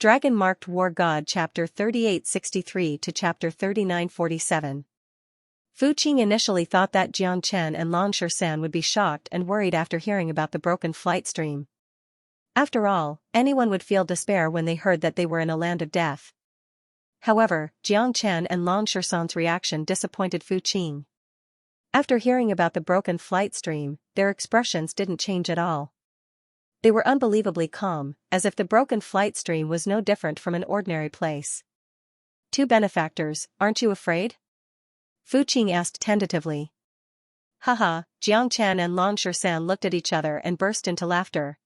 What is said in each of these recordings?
Dragon-Marked War God Chapter 3863 to Chapter 3947. Fu Qing initially thought that Jiang Chen and Long Shan would be shocked and worried after hearing about the broken flight stream. After all, anyone would feel despair when they heard that they were in a land of death. However, Jiang Chen and Long Shan's reaction disappointed Fu Qing. After hearing about the broken flight stream, their expressions didn't change at all. They were unbelievably calm, as if the broken flight stream was no different from an ordinary place. Two benefactors, aren't you afraid? Fu Qing asked tentatively. Haha, Jiang Chen and Long Shan looked at each other and burst into laughter.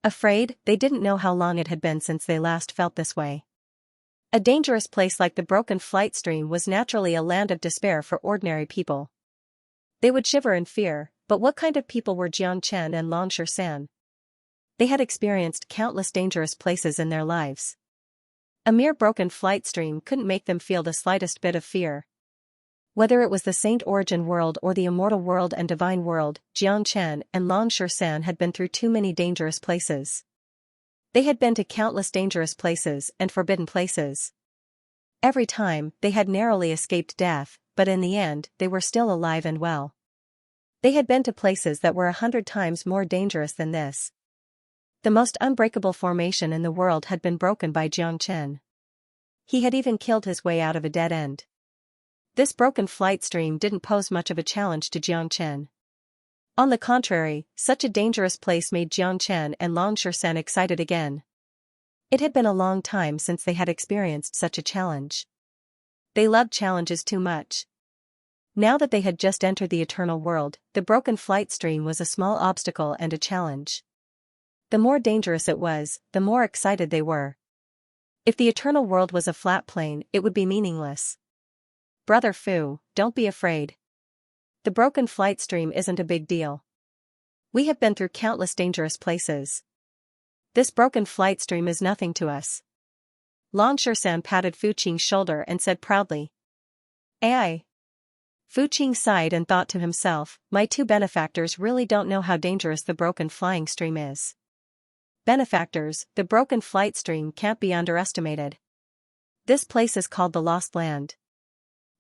Afraid? They didn't know how long it had been since they last felt this way. A dangerous place like the broken flight stream was naturally a land of despair for ordinary people. They would shiver in fear, but what kind of people were Jiang Chen and Long Shan? They had experienced countless dangerous places in their lives. A mere broken flight stream couldn't make them feel the slightest bit of fear. Whether it was the Saint Origin world or the Immortal world and Divine world, Jiang Chen and Long Shan had been through too many dangerous places. They had been to countless dangerous places and forbidden places. Every time, they had narrowly escaped death, but in the end, they were still alive and well. They had been to places that were 100 times more dangerous than this. The most unbreakable formation in the world had been broken by Jiang Chen. He had even killed his way out of a dead end. This broken flight stream didn't pose much of a challenge to Jiang Chen. On the contrary, such a dangerous place made Jiang Chen and Long Shan excited again. It had been a long time since they had experienced such a challenge. They loved challenges too much. Now that they had just entered the eternal world, the broken flight stream was a small obstacle and a challenge. The more dangerous it was, the more excited they were. If the eternal world was a flat plane, it would be meaningless. Brother Fu, don't be afraid. The broken flight stream isn't a big deal. We have been through countless dangerous places. This broken flight stream is nothing to us. Long Shan patted Fu Qing's shoulder and said proudly. Ai. Fu Qing sighed and thought to himself, my two benefactors really don't know how dangerous the broken flying stream is. Benefactors, the broken flight stream can't be underestimated. This place is called the Lost Land.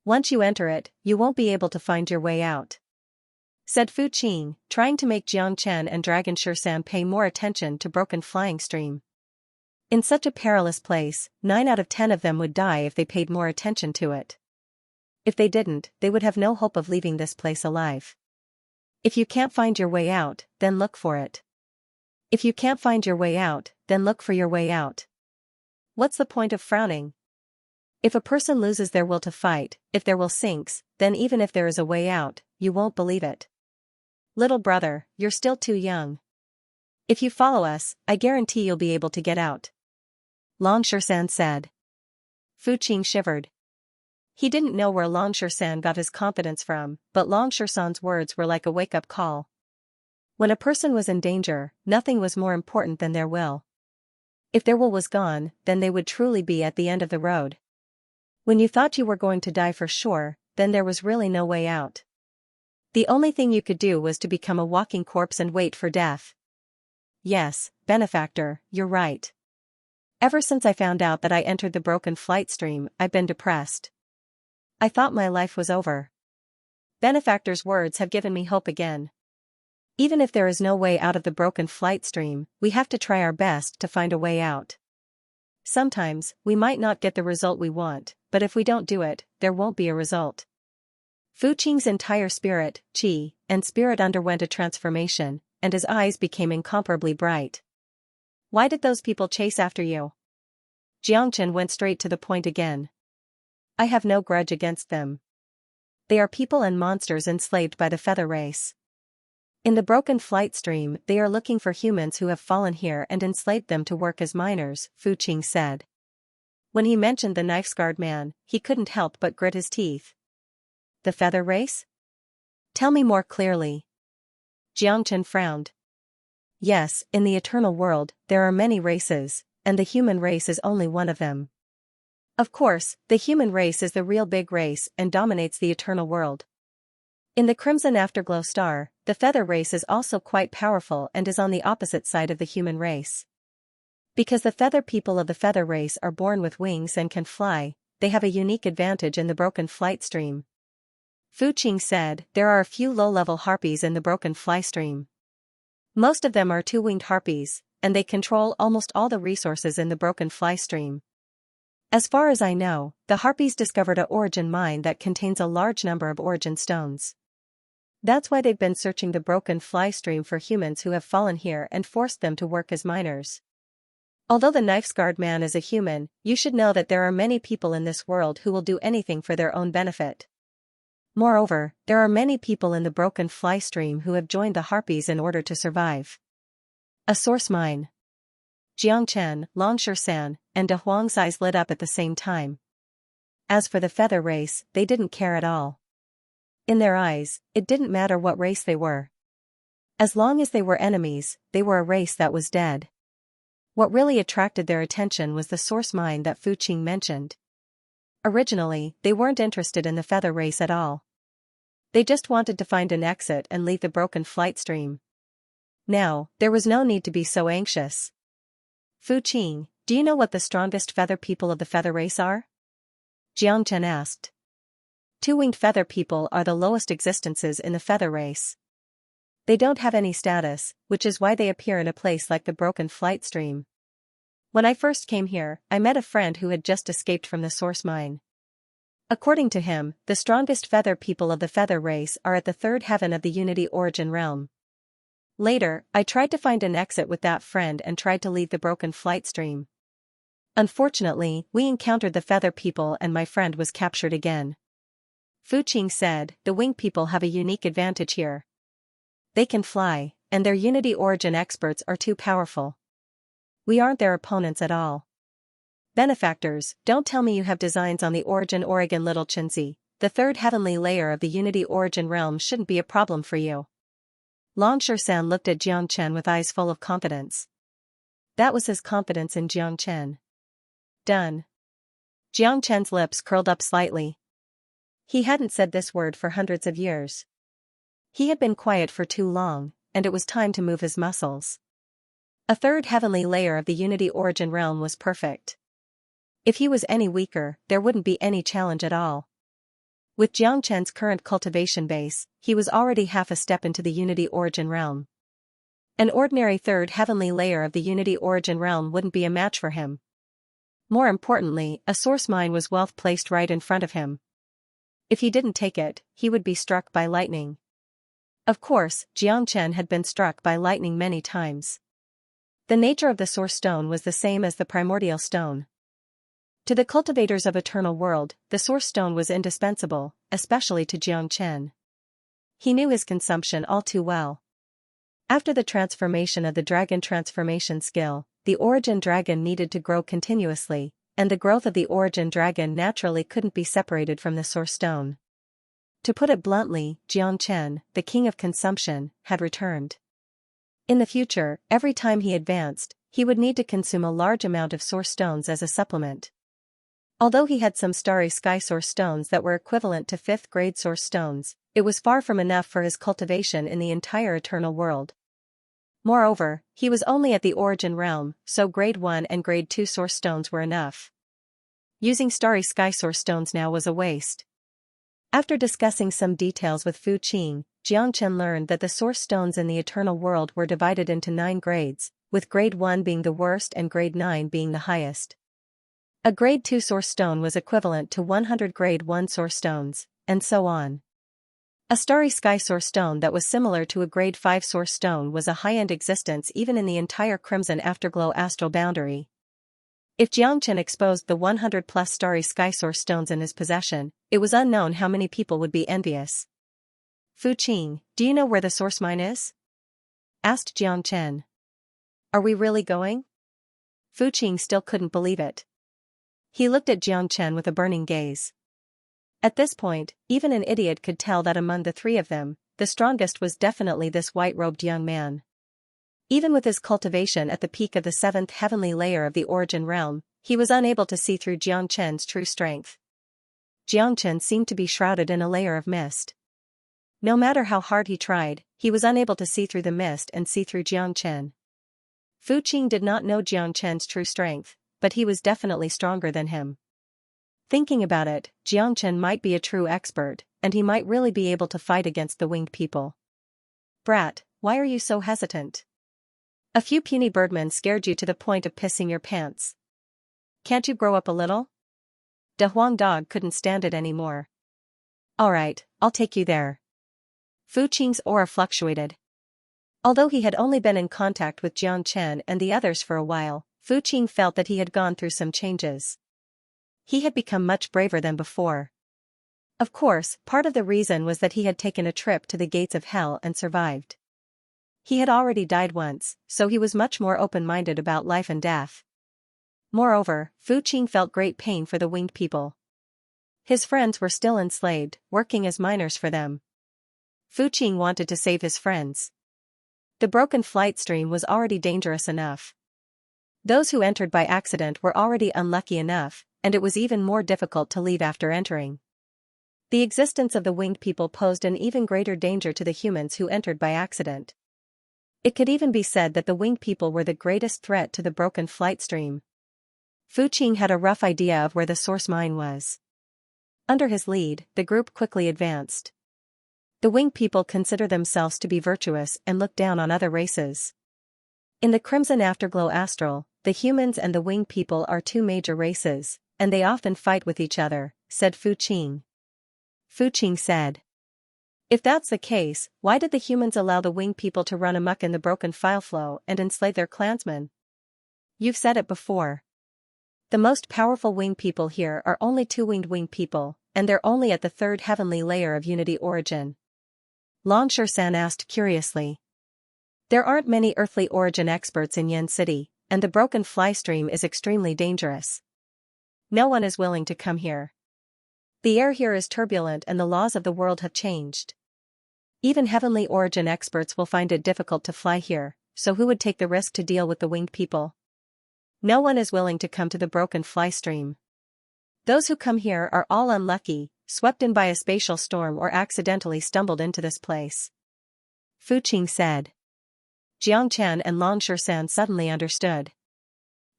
Once you enter it, you won't be able to find your way out, said Fu Qing, trying to make Jiang Chen and Dragon Shan pay more attention to broken flying stream. In such a perilous place, 9 out of 10 of them would die if they paid more attention to it. If they didn't, they would have no hope of leaving this place alive. If you can't find your way out, then look for it. If you can't find your way out, then look for your way out. What's the point of frowning? If a person loses their will to fight, if their will sinks, then even if there is a way out, you won't believe it. Little brother, you're still too young. If you follow us, I guarantee you'll be able to get out. Long Shan said. Fu Qing shivered. He didn't know where Long Shan got his confidence from, but Long Shan's words were like a wake-up call. When a person was in danger, nothing was more important than their will. If their will was gone, then they would truly be at the end of the road. When you thought you were going to die for sure, then there was really no way out. The only thing you could do was to become a walking corpse and wait for death. Yes, benefactor, you're right. Ever since I found out that I entered the broken flight stream, I've been depressed. I thought my life was over. Benefactor's words have given me hope again. Even if there is no way out of the broken flight stream, we have to try our best to find a way out. Sometimes, we might not get the result we want, but if we don't do it, there won't be a result. Fu Qing's entire spirit, qi, and spirit underwent a transformation, and his eyes became incomparably bright. Why did those people chase after you? Jiang Chen went straight to the point again. I have no grudge against them. They are people and monsters enslaved by the feather race. In the broken flight stream, they are looking for humans who have fallen here and enslaved them to work as miners, Fu Qing said. When he mentioned the knife-scarred man, he couldn't help but grit his teeth. The feather race? Tell me more clearly. Jiang Chen frowned. Yes, in the eternal world, there are many races, and the human race is only one of them. Of course, the human race is the real big race and dominates the eternal world. In the Crimson Afterglow star, the feather race is also quite powerful and is on the opposite side of the human race. Because the feather people of the feather race are born with wings and can fly, they have a unique advantage in the broken flight stream. Fu Qing said, there are a few low-level harpies in the broken fly stream. Most of them are two-winged harpies, and they control almost all the resources in the broken fly stream. As far as I know, the harpies discovered a origin mine that contains a large number of origin stones. That's why they've been searching the broken fly stream for humans who have fallen here and forced them to work as miners. Although the knife-scarred man is a human, you should know that there are many people in this world who will do anything for their own benefit. Moreover, there are many people in the broken fly stream who have joined the harpies in order to survive. A source mine. Jiang Chen, Longsher-san, and De Huang's eyes lit up at the same time. As for the feather race, they didn't care at all. In their eyes, it didn't matter what race they were. As long as they were enemies, they were a race that was dead. What really attracted their attention was the source mine that Fu Qing mentioned. Originally, they weren't interested in the feather race at all. They just wanted to find an exit and leave the broken flight stream. Now, there was no need to be so anxious. Fu Qing, do you know what the strongest feather people of the feather race are? Jiang Chen asked. Two-winged feather people are the lowest existences in the feather race. They don't have any status, which is why they appear in a place like the broken flight stream. When I first came here, I met a friend who had just escaped from the source mine. According to him, the strongest feather people of the feather race are at the third heaven of the Unity Origin realm. Later, I tried to find an exit with that friend and tried to leave the broken flight stream. Unfortunately, we encountered the feather people and my friend was captured again. Fu Qing said, the wing people have a unique advantage here. They can fly, and their Unity Origin experts are too powerful. We aren't their opponents at all. Benefactors, don't tell me you have designs on the Origin Oregon Little Chinzi. The third heavenly layer of the Unity Origin realm shouldn't be a problem for you. Longsher-san looked at Jiang Chen with eyes full of confidence. That was his confidence in Jiang Chen. Done. Jiang Chen's lips curled up slightly. He hadn't said this word for hundreds of years. He had been quiet for too long, and it was time to move his muscles. A third heavenly layer of the Unity Origin realm was perfect. If he was any weaker, there wouldn't be any challenge at all. With Jiang Chen's current cultivation base, he was already half a step into the Unity Origin realm. An ordinary third heavenly layer of the Unity Origin realm wouldn't be a match for him. More importantly, a source mine was wealth placed right in front of him. If he didn't take it, he would be struck by lightning. Of course, Jiang Chen had been struck by lightning many times. The nature of the source stone was the same as the primordial stone. To the cultivators of Eternal World, the source stone was indispensable, especially to Jiang Chen. He knew his consumption all too well. After the transformation of the dragon transformation skill, the origin dragon needed to grow continuously, and the growth of the origin dragon naturally couldn't be separated from the source stone. To put it bluntly, Jiang Chen, the king of consumption, had returned. In the future, every time he advanced, he would need to consume a large amount of source stones as a supplement. Although he had some starry sky source stones that were equivalent to 5th grade source stones, it was far from enough for his cultivation in the entire Eternal World. Moreover, he was only at the origin realm, so grade 1 and grade 2 source stones were enough. Using starry sky source stones now was a waste. After discussing some details with Fu Qing, Jiang Chen learned that the source stones in the Eternal World were divided into 9 grades, with grade 1 being the worst and grade 9 being the highest. A grade 2 source stone was equivalent to 100 grade 1 source stones, and so on. A starry sky source stone that was similar to a grade 5 source stone was a high-end existence even in the entire Crimson Afterglow astral boundary. If Jiang Chen exposed the 100-plus starry sky source stones in his possession, it was unknown how many people would be envious. Fu Qing, do you know where the source mine is? Asked Jiang Chen. Are we really going? Fu Qing still couldn't believe it. He looked at Jiang Chen with a burning gaze. At this point, even an idiot could tell that among the three of them, the strongest was definitely this white-robed young man. Even with his cultivation at the peak of the 7th heavenly layer of the origin realm, he was unable to see through Jiang Chen's true strength. Jiang Chen seemed to be shrouded in a layer of mist. No matter how hard he tried, he was unable to see through the mist and see through Jiang Chen. Fu Qing did not know Jiang Chen's true strength, but he was definitely stronger than him. Thinking about it, Jiang Chen might be a true expert, and he might really be able to fight against the winged people. Brat, why are you so hesitant? A few puny birdmen scared you to the point of pissing your pants. Can't you grow up a little? De Huang Dog couldn't stand it anymore. Alright, I'll take you there. Fu Qing's aura fluctuated. Although he had only been in contact with Jiang Chen and the others for a while, Fu Qing felt that he had gone through some changes. He had become much braver than before. Of course, part of the reason was that he had taken a trip to the gates of hell and survived. He had already died once, so he was much more open-minded about life and death. Moreover, Fu Qing felt great pain for the winged people. His friends were still enslaved, working as miners for them. Fu Qing wanted to save his friends. The broken flight stream was already dangerous enough. Those who entered by accident were already unlucky enough, and it was even more difficult to leave after entering. The existence of the winged people posed an even greater danger to the humans who entered by accident. It could even be said that the winged people were the greatest threat to the broken flight stream. Fu Qing had a rough idea of where the source mine was. Under his lead, the group quickly advanced. The winged people consider themselves to be virtuous and look down on other races. In the Crimson Afterglow Astral, the humans and the winged people are two major races, and they often fight with each other, said Fu Qing. Fu Qing said. If that's the case, why did the humans allow the winged people to run amok in the broken file flow and enslave their clansmen? You've said it before. The most powerful winged people here are only two winged people, and they're only at the third heavenly layer of unity origin. Longshan asked curiously. There aren't many earthly origin experts in Yen City, and the broken fly stream is extremely dangerous. No one is willing to come here. The air here is turbulent and the laws of the world have changed. Even heavenly origin experts will find it difficult to fly here, so who would take the risk to deal with the winged people? No one is willing to come to the broken fly stream. Those who come here are all unlucky, swept in by a spatial storm or accidentally stumbled into this place. Fu Qing said. Jiang Chen and Longshan suddenly understood.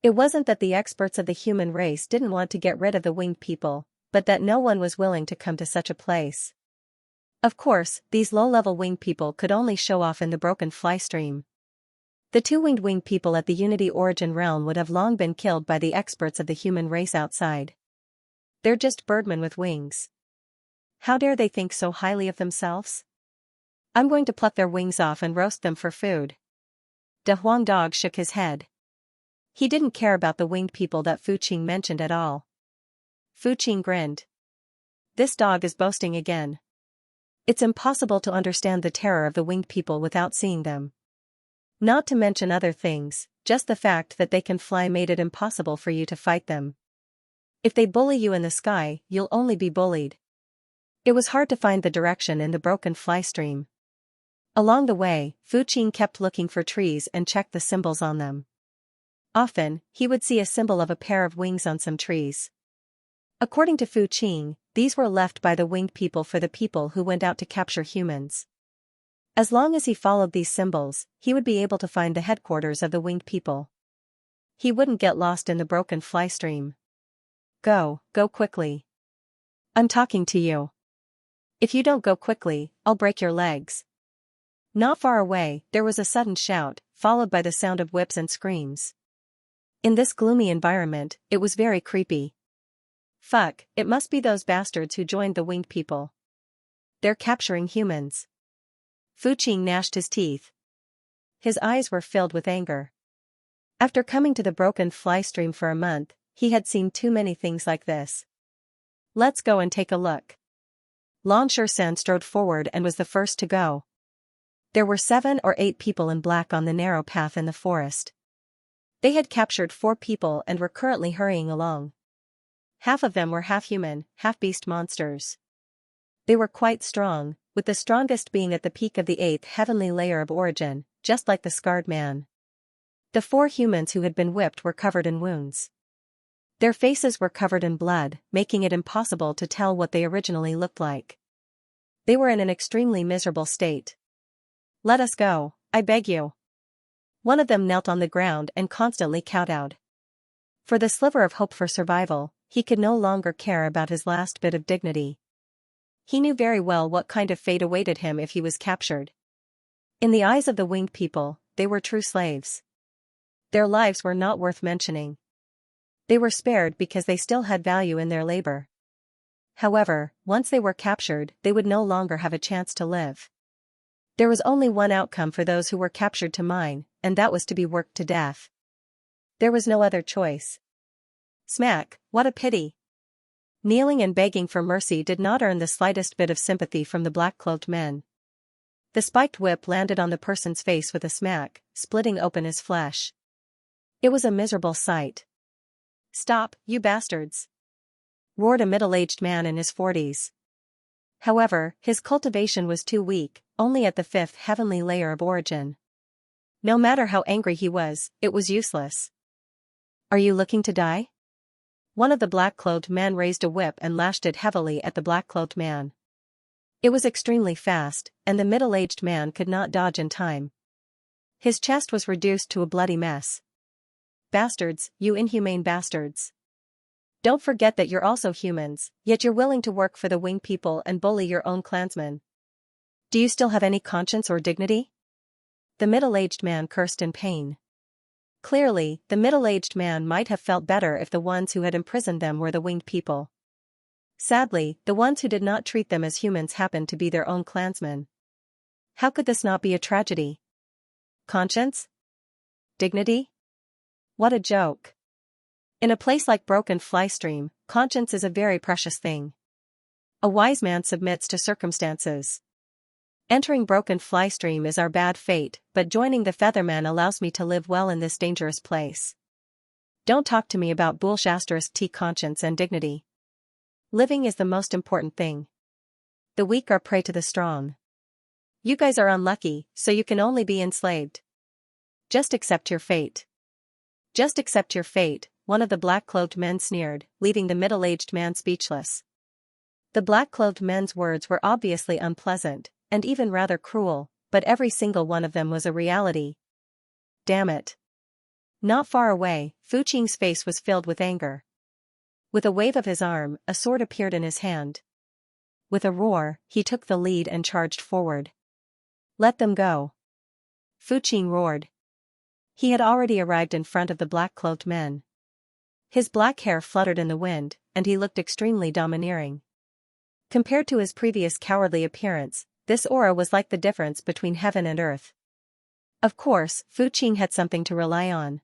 It wasn't that the experts of the human race didn't want to get rid of the winged people, but that no one was willing to come to such a place. Of course, these low-level winged people could only show off in the broken fly stream. The two winged people at the Unity Origin realm would have long been killed by the experts of the human race outside. They're just birdmen with wings. How dare they think so highly of themselves? I'm going to pluck their wings off and roast them for food. De Huang Dog shook his head. He didn't care about the winged people that Fu Qing mentioned at all. Fu Qing grinned. This dog is boasting again. It's impossible to understand the terror of the winged people without seeing them. Not to mention other things, just the fact that they can fly made it impossible for you to fight them. If they bully you in the sky, you'll only be bullied. It was hard to find the direction in the broken fly stream. Along the way, Fu Qing kept looking for trees and checked the symbols on them. Often, he would see a symbol of a pair of wings on some trees. According to Fu Qing, these were left by the winged people for the people who went out to capture humans. As long as he followed these symbols, he would be able to find the headquarters of the winged people. He wouldn't get lost in the broken fly stream. Go quickly. I'm talking to you. If you don't go quickly, I'll break your legs. Not far away, there was a sudden shout, followed by the sound of whips and screams. In this gloomy environment, it was very creepy. Fuck, it must be those bastards who joined the winged people. They're capturing humans. Fu Qing gnashed his teeth. His eyes were filled with anger. After coming to the broken fly stream for a month, he had seen too many things like this. Let's go and take a look. Longshan strode forward and was the first to go. There were 7 or 8 people in black on the narrow path in the forest. They had captured 4 people and were currently hurrying along. Half of them were half-human, half-beast monsters. They were quite strong, with the strongest being at the peak of the 8th heavenly layer of origin, just like the scarred man. The 4 humans who had been whipped were covered in wounds. Their faces were covered in blood, making it impossible to tell what they originally looked like. They were in an extremely miserable state. Let us go, I beg you. One of them knelt on the ground and constantly kowtowed. For the sliver of hope for survival, he could no longer care about his last bit of dignity. He knew very well what kind of fate awaited him if he was captured. In the eyes of the winged people, they were true slaves. Their lives were not worth mentioning. They were spared because they still had value in their labor. However, once they were captured, they would no longer have a chance to live. There was only one outcome for those who were captured to mine, and that was to be worked to death. There was no other choice. Smack, what a pity! Kneeling and begging for mercy did not earn the slightest bit of sympathy from the black-cloaked men. The spiked whip landed on the person's face with a smack, splitting open his flesh. It was a miserable sight. "Stop, you bastards!" roared a middle-aged man in his 40s. However, his cultivation was too weak, only at the 5th heavenly layer of origin. No matter how angry he was, it was useless. "Are you looking to die?" One of the black-clothed men raised a whip and lashed it heavily at the black-clothed man. It was extremely fast, and the middle-aged man could not dodge in time. His chest was reduced to a bloody mess. "Bastards, you inhumane bastards. Don't forget that you're also humans, yet you're willing to work for the winged people and bully your own clansmen. Do you still have any conscience or dignity?" The middle-aged man cursed in pain. Clearly, the middle-aged man might have felt better if the ones who had imprisoned them were the winged people. Sadly, the ones who did not treat them as humans happened to be their own clansmen. How could this not be a tragedy? Conscience? Dignity? What a joke. In a place like Broken Fly Stream, conscience is a very precious thing. A wise man submits to circumstances. Entering Broken Fly Stream is our bad fate, but joining the Featherman allows me to live well in this dangerous place. Don't talk to me about bullshit conscience and dignity. Living is the most important thing. The weak are prey to the strong. You guys are unlucky, so you can only be enslaved. Just accept your fate. Just accept your fate, one of the black-clothed men sneered, leaving the middle-aged man speechless. The black-clothed men's words were obviously unpleasant, and even rather cruel, but every single one of them was a reality. Damn it. Not far away, Fu Qing's face was filled with anger. With a wave of his arm, a sword appeared in his hand. With a roar, he took the lead and charged forward. "Let them go!" Fu Qing roared. He had already arrived in front of the black-clothed men. His black hair fluttered in the wind, and he looked extremely domineering. Compared to his previous cowardly appearance, this aura was like the difference between heaven and earth. Of course, Fu Qing had something to rely on.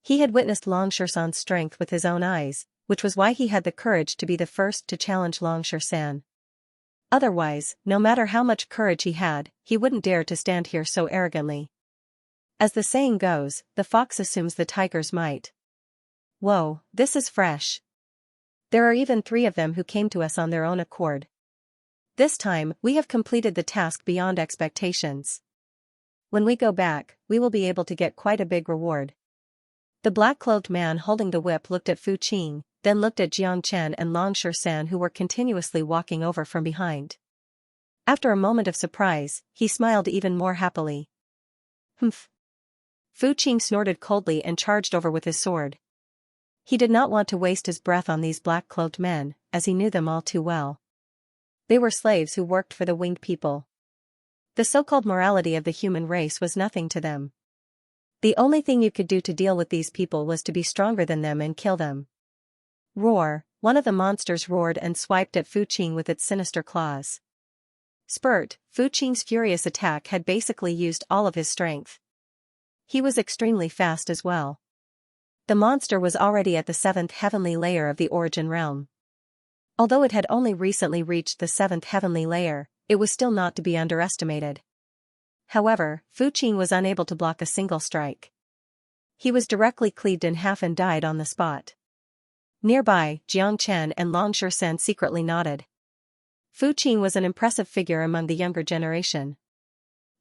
He had witnessed Longshan strength with his own eyes, which was why he had the courage to be the first to challenge Longshan. Otherwise, no matter how much courage he had, he wouldn't dare to stand here so arrogantly. As the saying goes, the fox assumes the tiger's might. Whoa, this is fresh. There are even 3 of them who came to us on their own accord. This time, we have completed the task beyond expectations. When we go back, we will be able to get quite a big reward. The black-clothed man holding the whip looked at Fu Qing, then looked at Xianxia and Longshan who were continuously walking over from behind. After a moment of surprise, he smiled even more happily. Humph. Fu Qing snorted coldly and charged over with his sword. He did not want to waste his breath on these black-cloaked men, as he knew them all too well. They were slaves who worked for the winged people. The so-called morality of the human race was nothing to them. The only thing you could do to deal with these people was to be stronger than them and kill them. Roar, one of the monsters roared and swiped at Fu Qing with its sinister claws. Spurt, Fu Qing's furious attack had basically used all of his strength. He was extremely fast as well. The monster was already at the 7th heavenly layer of the origin realm. Although it had only recently reached the 7th heavenly layer, it was still not to be underestimated. However, Fu Qing was unable to block a single strike. He was directly cleaved in half and died on the spot. Nearby, Xianxia and Longshan secretly nodded. Fu Qing was an impressive figure among the younger generation.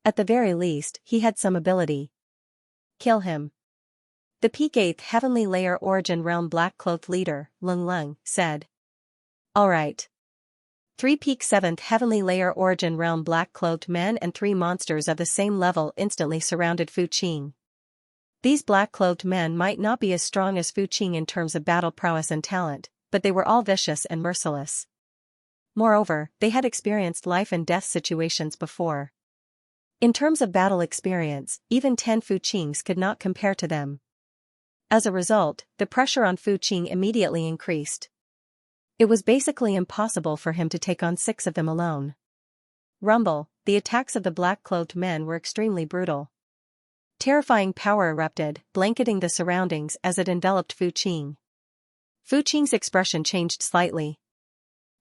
At the very least, he had some ability. Kill him. The peak 8th heavenly layer origin realm black-cloaked leader, Lung Lung, said. Alright. 3 peak 7th heavenly layer origin realm black-cloaked men and 3 monsters of the same level instantly surrounded Fu Qing. These black-clothed men might not be as strong as Fu Qing in terms of battle prowess and talent, but they were all vicious and merciless. Moreover, they had experienced life-and-death situations before. In terms of battle experience, even 10 Fu Qings could not compare to them. As a result, the pressure on Fu Qing immediately increased. It was basically impossible for him to take on 6 of them alone. Rumble, the attacks of the black-clothed men were extremely brutal. Terrifying power erupted, blanketing the surroundings as it enveloped Fu Qing. Fu Qing's expression changed slightly.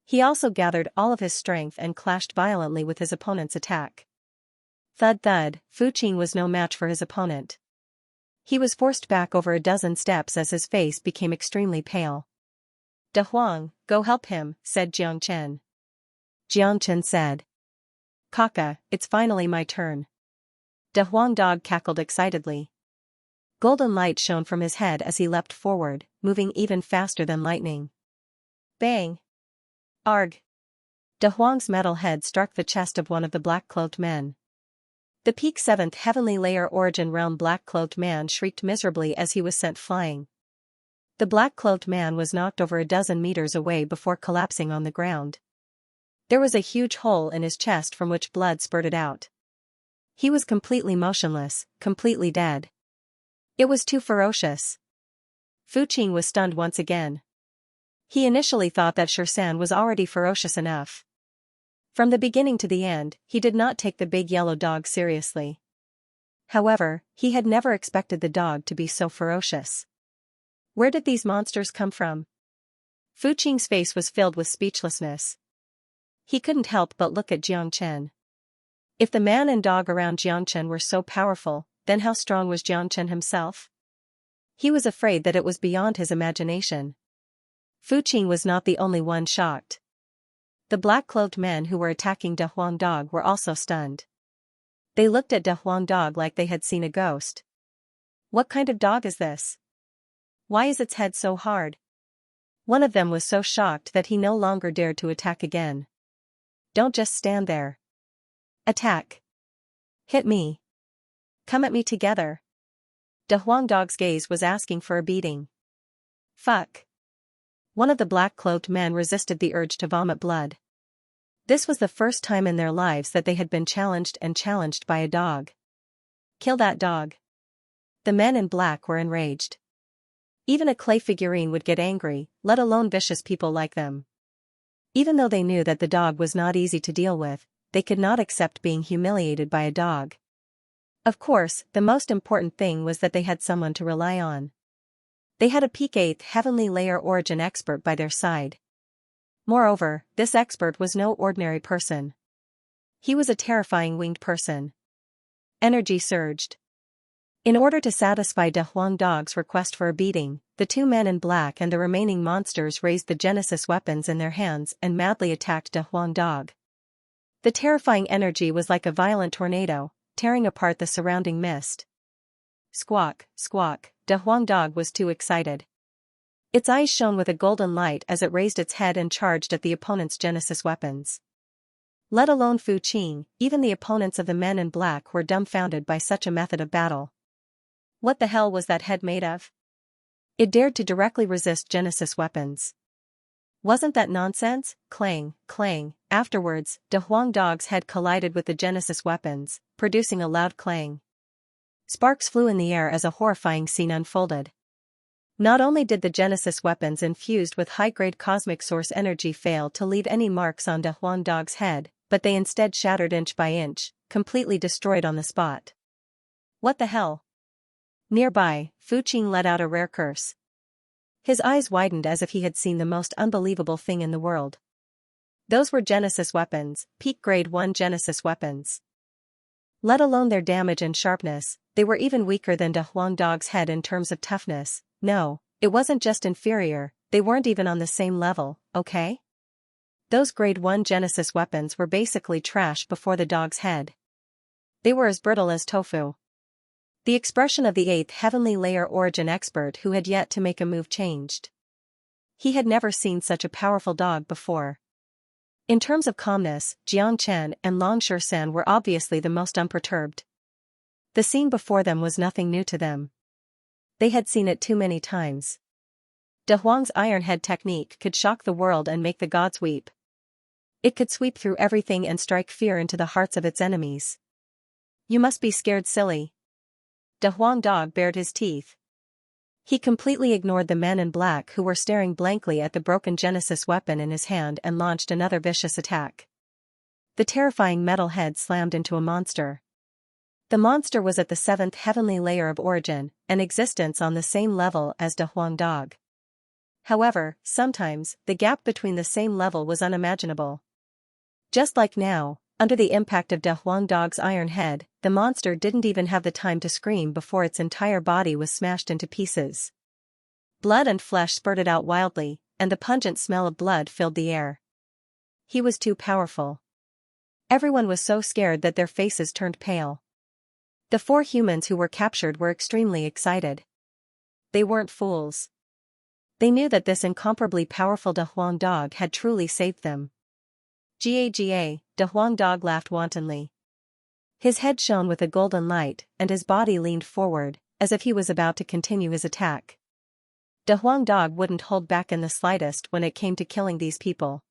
He also gathered all of his strength and clashed violently with his opponent's attack. Thud thud, Fu Qing was no match for his opponent. He was forced back over a dozen steps as his face became extremely pale. "De Huang, go help him," said Jiang Chen. Jiang Chen said. "Kaka, it's finally my turn." De Huang dog cackled excitedly. Golden light shone from his head as he leapt forward, moving even faster than lightning. Bang! Arg! De Huang's metal head struck the chest of one of the black-clothed men. The peak 7th Heavenly Layer Origin Realm black-clothed man shrieked miserably as he was sent flying. The black-clothed man was knocked over a dozen meters away before collapsing on the ground. There was a huge hole in his chest from which blood spurted out. He was completely motionless, completely dead. It was too ferocious. Fu Qing was stunned once again. He initially thought that Xianxia was already ferocious enough. From the beginning to the end, he did not take the big yellow dog seriously. However, he had never expected the dog to be so ferocious. Where did these monsters come from? Fu Qing's face was filled with speechlessness. He couldn't help but look at Jiang Chen. If the man and dog around Jiang Chen were so powerful, then how strong was Jiang Chen himself? He was afraid that it was beyond his imagination. Fu Qing was not the only one shocked. The black-clothed men who were attacking De Huang dog were also stunned. They looked at De Huang dog like they had seen a ghost. What kind of dog is this? Why is its head so hard? One of them was so shocked that he no longer dared to attack again. Don't just stand there. Attack. Hit me. Come at me together. De Huang dog's gaze was asking for a beating. Fuck. One of the black-clothed men resisted the urge to vomit blood. This was the first time in their lives that they had been challenged by a dog. Kill that dog. The men in black were enraged. Even a clay figurine would get angry, let alone vicious people like them. Even though they knew that the dog was not easy to deal with, they could not accept being humiliated by a dog. Of course, the most important thing was that they had someone to rely on. They had a peak 8th Heavenly Layer Origin expert by their side. Moreover, this expert was no ordinary person. He was a terrifying winged person. Energy surged. In order to satisfy De Huang dog's request for a beating, the 2 men in black and the remaining monsters raised the Genesis weapons in their hands and madly attacked De Huang dog. The terrifying energy was like a violent tornado, tearing apart the surrounding mist. Squawk, squawk, De Huang dog was too excited. Its eyes shone with a golden light as it raised its head and charged at the opponent's Genesis weapons. Let alone Fu Qing, even the opponents of the men in black were dumbfounded by such a method of battle. What the hell was that head made of? It dared to directly resist Genesis weapons. Wasn't that nonsense? Clang, clang. Afterwards, De Huang dog's head collided with the Genesis weapons, producing a loud clang. Sparks flew in the air as a horrifying scene unfolded. Not only did the Genesis weapons infused with high-grade cosmic source energy fail to leave any marks on De Huang dog's head, but they instead shattered inch by inch, completely destroyed on the spot. What the hell? Nearby, Fu Qing let out a rare curse. His eyes widened as if he had seen the most unbelievable thing in the world. Those were Genesis weapons, peak grade 1 Genesis weapons. Let alone their damage and sharpness, they were even weaker than De Huang dog's head in terms of toughness. No, it wasn't just inferior, they weren't even on the same level, okay? Those grade 1 Genesis weapons were basically trash before the dog's head. They were as brittle as tofu. The expression of the 8th Heavenly Layer Origin expert who had yet to make a move changed. He had never seen such a powerful dog before. In terms of calmness, Jiang Chen and Long Xianxia were obviously the most unperturbed. The scene before them was nothing new to them. They had seen it too many times. De Huang's iron head technique could shock the world and make the gods weep. It could sweep through everything and strike fear into the hearts of its enemies. You must be scared, silly. De Huang dog bared his teeth. He completely ignored the men in black who were staring blankly at the broken Genesis weapon in his hand and launched another vicious attack. The terrifying metal head slammed into a monster. The monster was at the 7th heavenly layer of origin, an existence on the same level as De Huang dog. However, sometimes, the gap between the same level was unimaginable. Just like now, under the impact of De Huang dog's iron head, the monster didn't even have the time to scream before its entire body was smashed into pieces. Blood and flesh spurted out wildly, and the pungent smell of blood filled the air. He was too powerful. Everyone was so scared that their faces turned pale. The 4 humans who were captured were extremely excited. They weren't fools. They knew that this incomparably powerful De Huang dog had truly saved them. Ga, De Huang dog laughed wantonly. His head shone with a golden light, and his body leaned forward, as if he was about to continue his attack. De Huang dog wouldn't hold back in the slightest when it came to killing these people.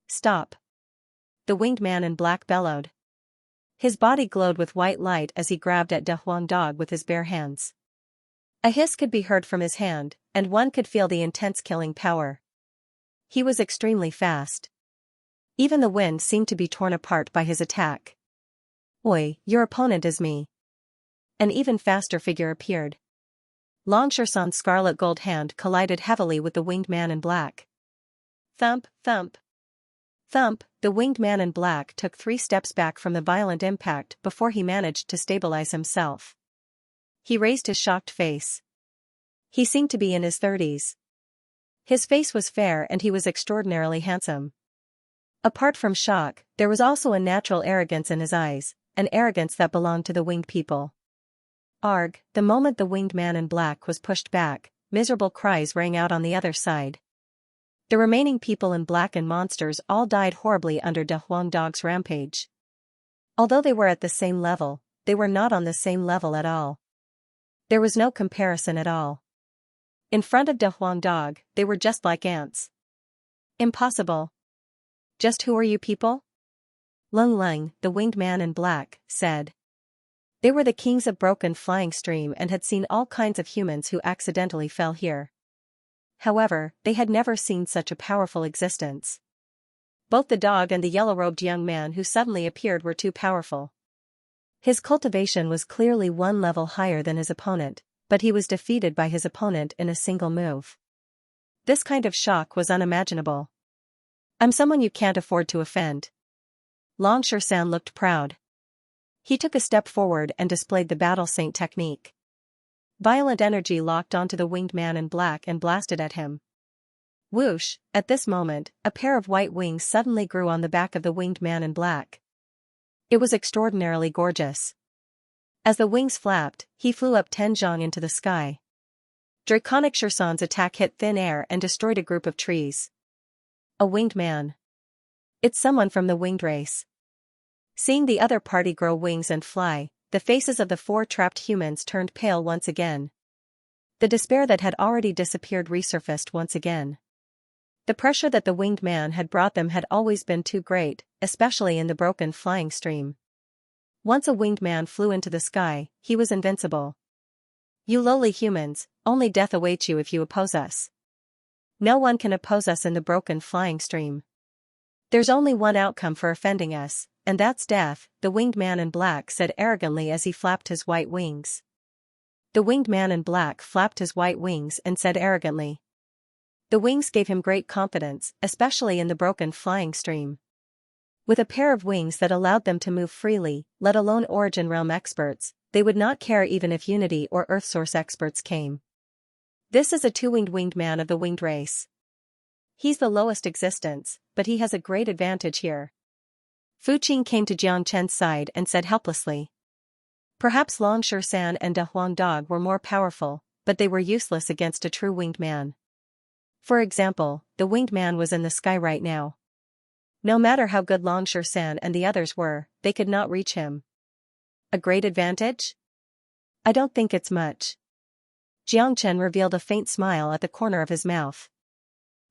Stop! The winged man in black bellowed. His body glowed with white light as he grabbed at De Huang dog with his bare hands. A hiss could be heard from his hand, and one could feel the intense killing power. He was extremely fast. Even the wind seemed to be torn apart by his attack. Oi, your opponent is me. An even faster figure appeared. Xianxia's scarlet gold hand collided heavily with the winged man in black. Thump, thump. Thump, the winged man in black took 3 steps back from the violent impact before he managed to stabilize himself. He raised his shocked face. He seemed to be in his 30s. His face was fair and he was extraordinarily handsome. Apart from shock, there was also a natural arrogance in his eyes, an arrogance that belonged to the winged people. Arg, the moment the winged man in black was pushed back, miserable cries rang out on the other side. The remaining people in black and monsters all died horribly under De Huang dog's rampage. Although they were at the same level, they were not on the same level at all. There was no comparison at all. In front of De Huang dog, they were just like ants. Impossible. Just who are you people? Lung Lung, the winged man in black, said. They were the kings of broken flying stream and had seen all kinds of humans who accidentally fell here. However, they had never seen such a powerful existence. Both the dog and the yellow-robed young man who suddenly appeared were too powerful. His cultivation was clearly 1 level higher than his opponent, but he was defeated by his opponent in a single move. This kind of shock was unimaginable. I'm someone you can't afford to offend. Xianxia looked proud. He took a step forward and displayed the battle saint technique. Violent energy locked onto the winged man in black and blasted at him. Whoosh, at this moment, a pair of white wings suddenly grew on the back of the winged man in black. It was extraordinarily gorgeous. As the wings flapped, he flew up 10 zhang into the sky. Draconic Xianxia's attack hit thin air and destroyed a group of trees. A winged man. It's someone from the winged race. Seeing the other party grow wings and fly, the faces of the 4 trapped humans turned pale once again. The despair that had already disappeared resurfaced once again. The pressure that the winged man had brought them had always been too great, especially in the broken flying stream. Once a winged man flew into the sky, he was invincible. You lowly humans, only death awaits you if you oppose us. No one can oppose us in the broken flying stream. There's only one outcome for offending us, and that's death, the winged man in black said arrogantly as he flapped his white wings. The winged man in black flapped his white wings and said arrogantly. The wings gave him great confidence, especially in the broken flying stream. With a pair of wings that allowed them to move freely, let alone Origin Realm experts, they would not care even if Unity or Earth Source experts came. This is a 2-winged man of the winged race. He's the lowest existence, but he has a great advantage here. Fuqing came to Jiang Chen's side and said helplessly. Perhaps Xianxia and De Huang dog were more powerful, but they were useless against a true winged man. For example, the winged man was in the sky right now. No matter how good Xianxia and the others were, they could not reach him. A great advantage? I don't think it's much. Jiang Chen revealed a faint smile at the corner of his mouth.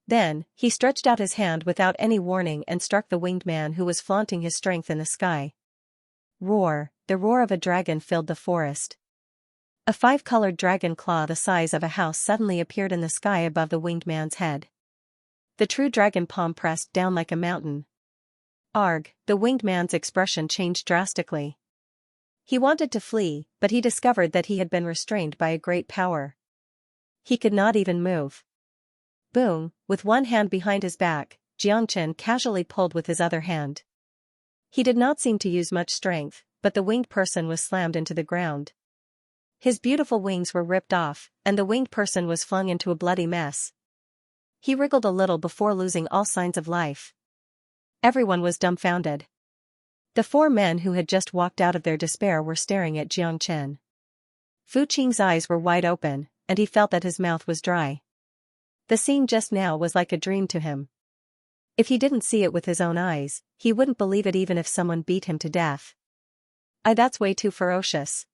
Then, he stretched out his hand without any warning and struck the winged man who was flaunting his strength in the sky. Roar, the roar of a dragon filled the forest. A five-colored dragon claw the size of a house suddenly appeared in the sky above the winged man's head. The true dragon palm pressed down like a mountain. Arg, the winged man's expression changed drastically. He wanted to flee, but he discovered that he had been restrained by a great power. He could not even move. Boom, with one hand behind his back, Jiang Chen casually pulled with his other hand. He did not seem to use much strength, but the winged person was slammed into the ground. His beautiful wings were ripped off, and the winged person was flung into a bloody mess. He wriggled a little before losing all signs of life. Everyone was dumbfounded. The four men who had just walked out of their despair were staring at Jiang Chen. Fu Qing's eyes were wide open, and he felt that his mouth was dry. The scene just now was like a dream to him. If he didn't see it with his own eyes, he wouldn't believe it even if someone beat him to death. That's way too ferocious.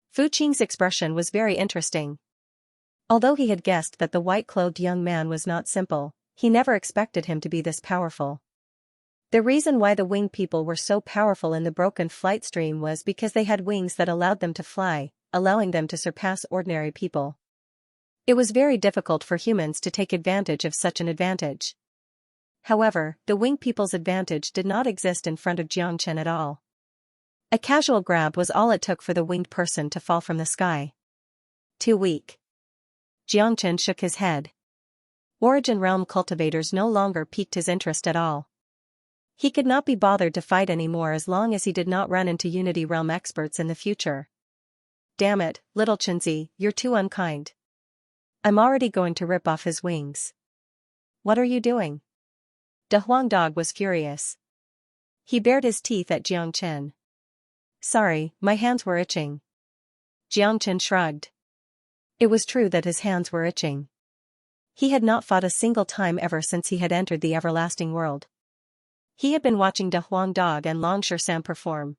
Fu Qing's expression was very interesting. Although he had guessed that the white-clothed young man was not simple, he never expected him to be this powerful. The reason why the winged people were so powerful in the broken flight stream was because they had wings that allowed them to fly, allowing them to surpass ordinary people. It was very difficult for humans to take advantage of such an advantage. However, the winged people's advantage did not exist in front of Jiang Chen at all. A casual grab was all it took for the winged person to fall from the sky. Too weak. Jiang Chen shook his head. Origin Realm cultivators no longer piqued his interest at all. He could not be bothered to fight anymore as long as he did not run into Unity Realm experts in the future. Damn it, little Chenzi, you're too unkind. I'm already going to rip off his wings. What are you doing? De Huang Dog was furious. He bared his teeth at Jiang Chen. Sorry, my hands were itching. Jiang Chen shrugged. It was true that his hands were itching. He had not fought a single time ever since he had entered the everlasting world. He had been watching De Huang Dog and Longshan perform.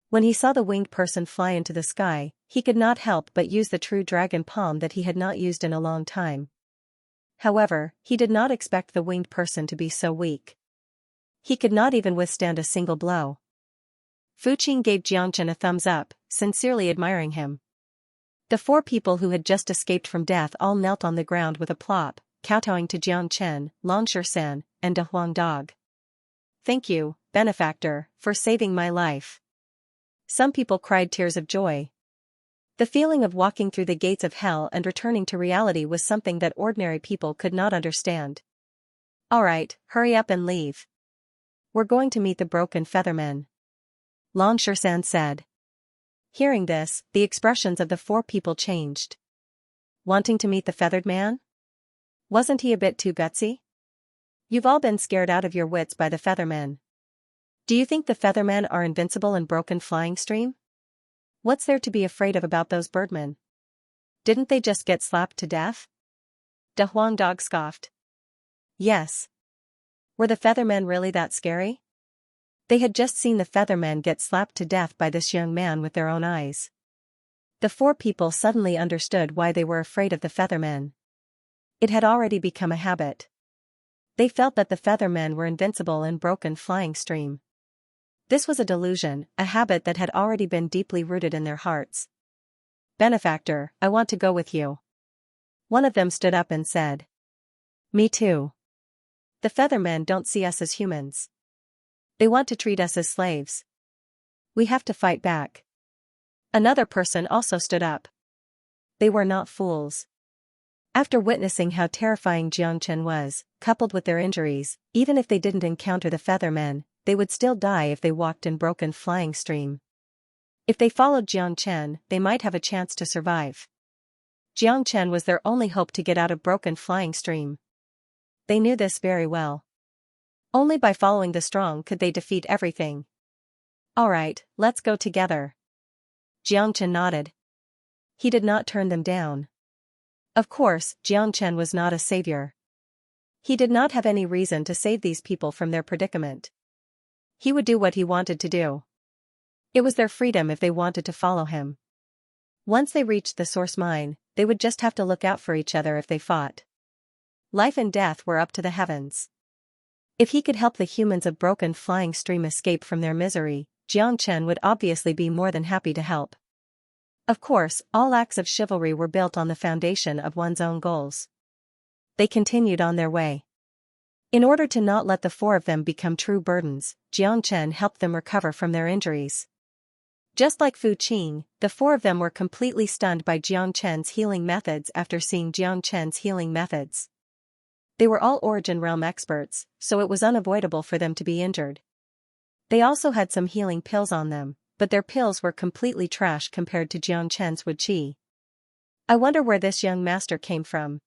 When he saw the winged person fly into the sky, he could not help but use the true dragon palm that he had not used in a long time. However, he did not expect the winged person to be so weak. He could not even withstand a single blow. Fu Qing gave Jiang Chen a thumbs up, sincerely admiring him. The four people who had just escaped from death all knelt on the ground with a plop, kowtowing to Jiang Chen, Longshan, and De Huang Dog. Thank you, benefactor, for saving my life. Some people cried tears of joy. The feeling of walking through the gates of hell and returning to reality was something that ordinary people could not understand. Alright, hurry up and leave. We're going to meet the broken feathermen. Longshan said. Hearing this, the expressions of the four people changed. Wanting to meet the feathered man? Wasn't he a bit too gutsy? You've all been scared out of your wits by the feathermen. Do you think the feathermen are invincible in broken flying stream? What's there to be afraid of about those birdmen? Didn't they just get slapped to death? De Huang Dog scoffed. Yes. Were the feathermen really that scary? They had just seen the feathermen get slapped to death by this young man with their own eyes. The four people suddenly understood why they were afraid of the feathermen. It had already become a habit. They felt that the feathermen were invincible in broken flying stream. This was a delusion, a habit that had already been deeply rooted in their hearts. Benefactor, I want to go with you. One of them stood up and said. Me too. The feathermen don't see us as humans. They want to treat us as slaves. We have to fight back. Another person also stood up. They were not fools. After witnessing how terrifying Jiang Chen was, coupled with their injuries, even if they didn't encounter the feathermen, they would still die if they walked in broken flying stream. If they followed Jiang Chen, they might have a chance to survive. Jiang Chen was their only hope to get out of broken flying stream. They knew this very well. Only by following the strong could they defeat everything. Alright, let's go together. Jiang Chen nodded. He did not turn them down. Of course, Jiang Chen was not a savior. He did not have any reason to save these people from their predicament. He would do what he wanted to do. It was their freedom if they wanted to follow him. Once they reached the source mine, they would just have to look out for each other if they fought. Life and death were up to the heavens. If he could help the humans of Broken Flying Stream escape from their misery, Xianxia would obviously be more than happy to help. Of course, all acts of chivalry were built on the foundation of one's own goals. They continued on their way. In order to not let the four of them become true burdens, Xianxia helped them recover from their injuries. Just like Fu Qing, the four of them were completely stunned by Xianxia's healing methods after seeing Xianxia's healing methods. They were all Origin Realm experts, so it was unavoidable for them to be injured. They also had some healing pills on them, but their pills were completely trash compared to Xianxia's Wu Qi. I wonder where this young master came from.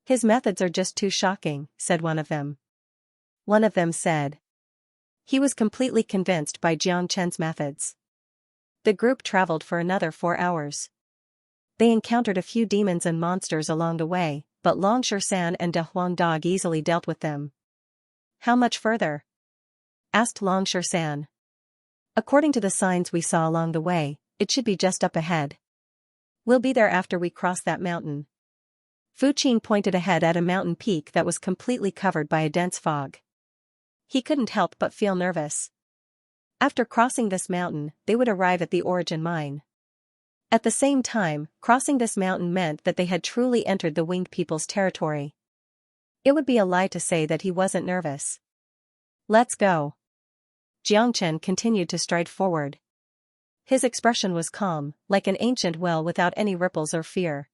His methods are just too shocking, said one of them. One of them said. He was completely convinced by Xianxia's methods. The group traveled for another 4 hours. They encountered a few demons and monsters along the way, but Longshan and De Huang Dog easily dealt with them. How much further? Asked Longshan. According to the signs we saw along the way, it should be just up ahead. We'll be there after we cross that mountain. Fu Qing pointed ahead at a mountain peak that was completely covered by a dense fog. He couldn't help but feel nervous. After crossing this mountain, they would arrive at the Origin Mine. At the same time, crossing this mountain meant that they had truly entered the Winged People's territory. It would be a lie to say that he wasn't nervous. Let's go. Xianxia continued to stride forward. His expression was calm, like an ancient well without any ripples or fear.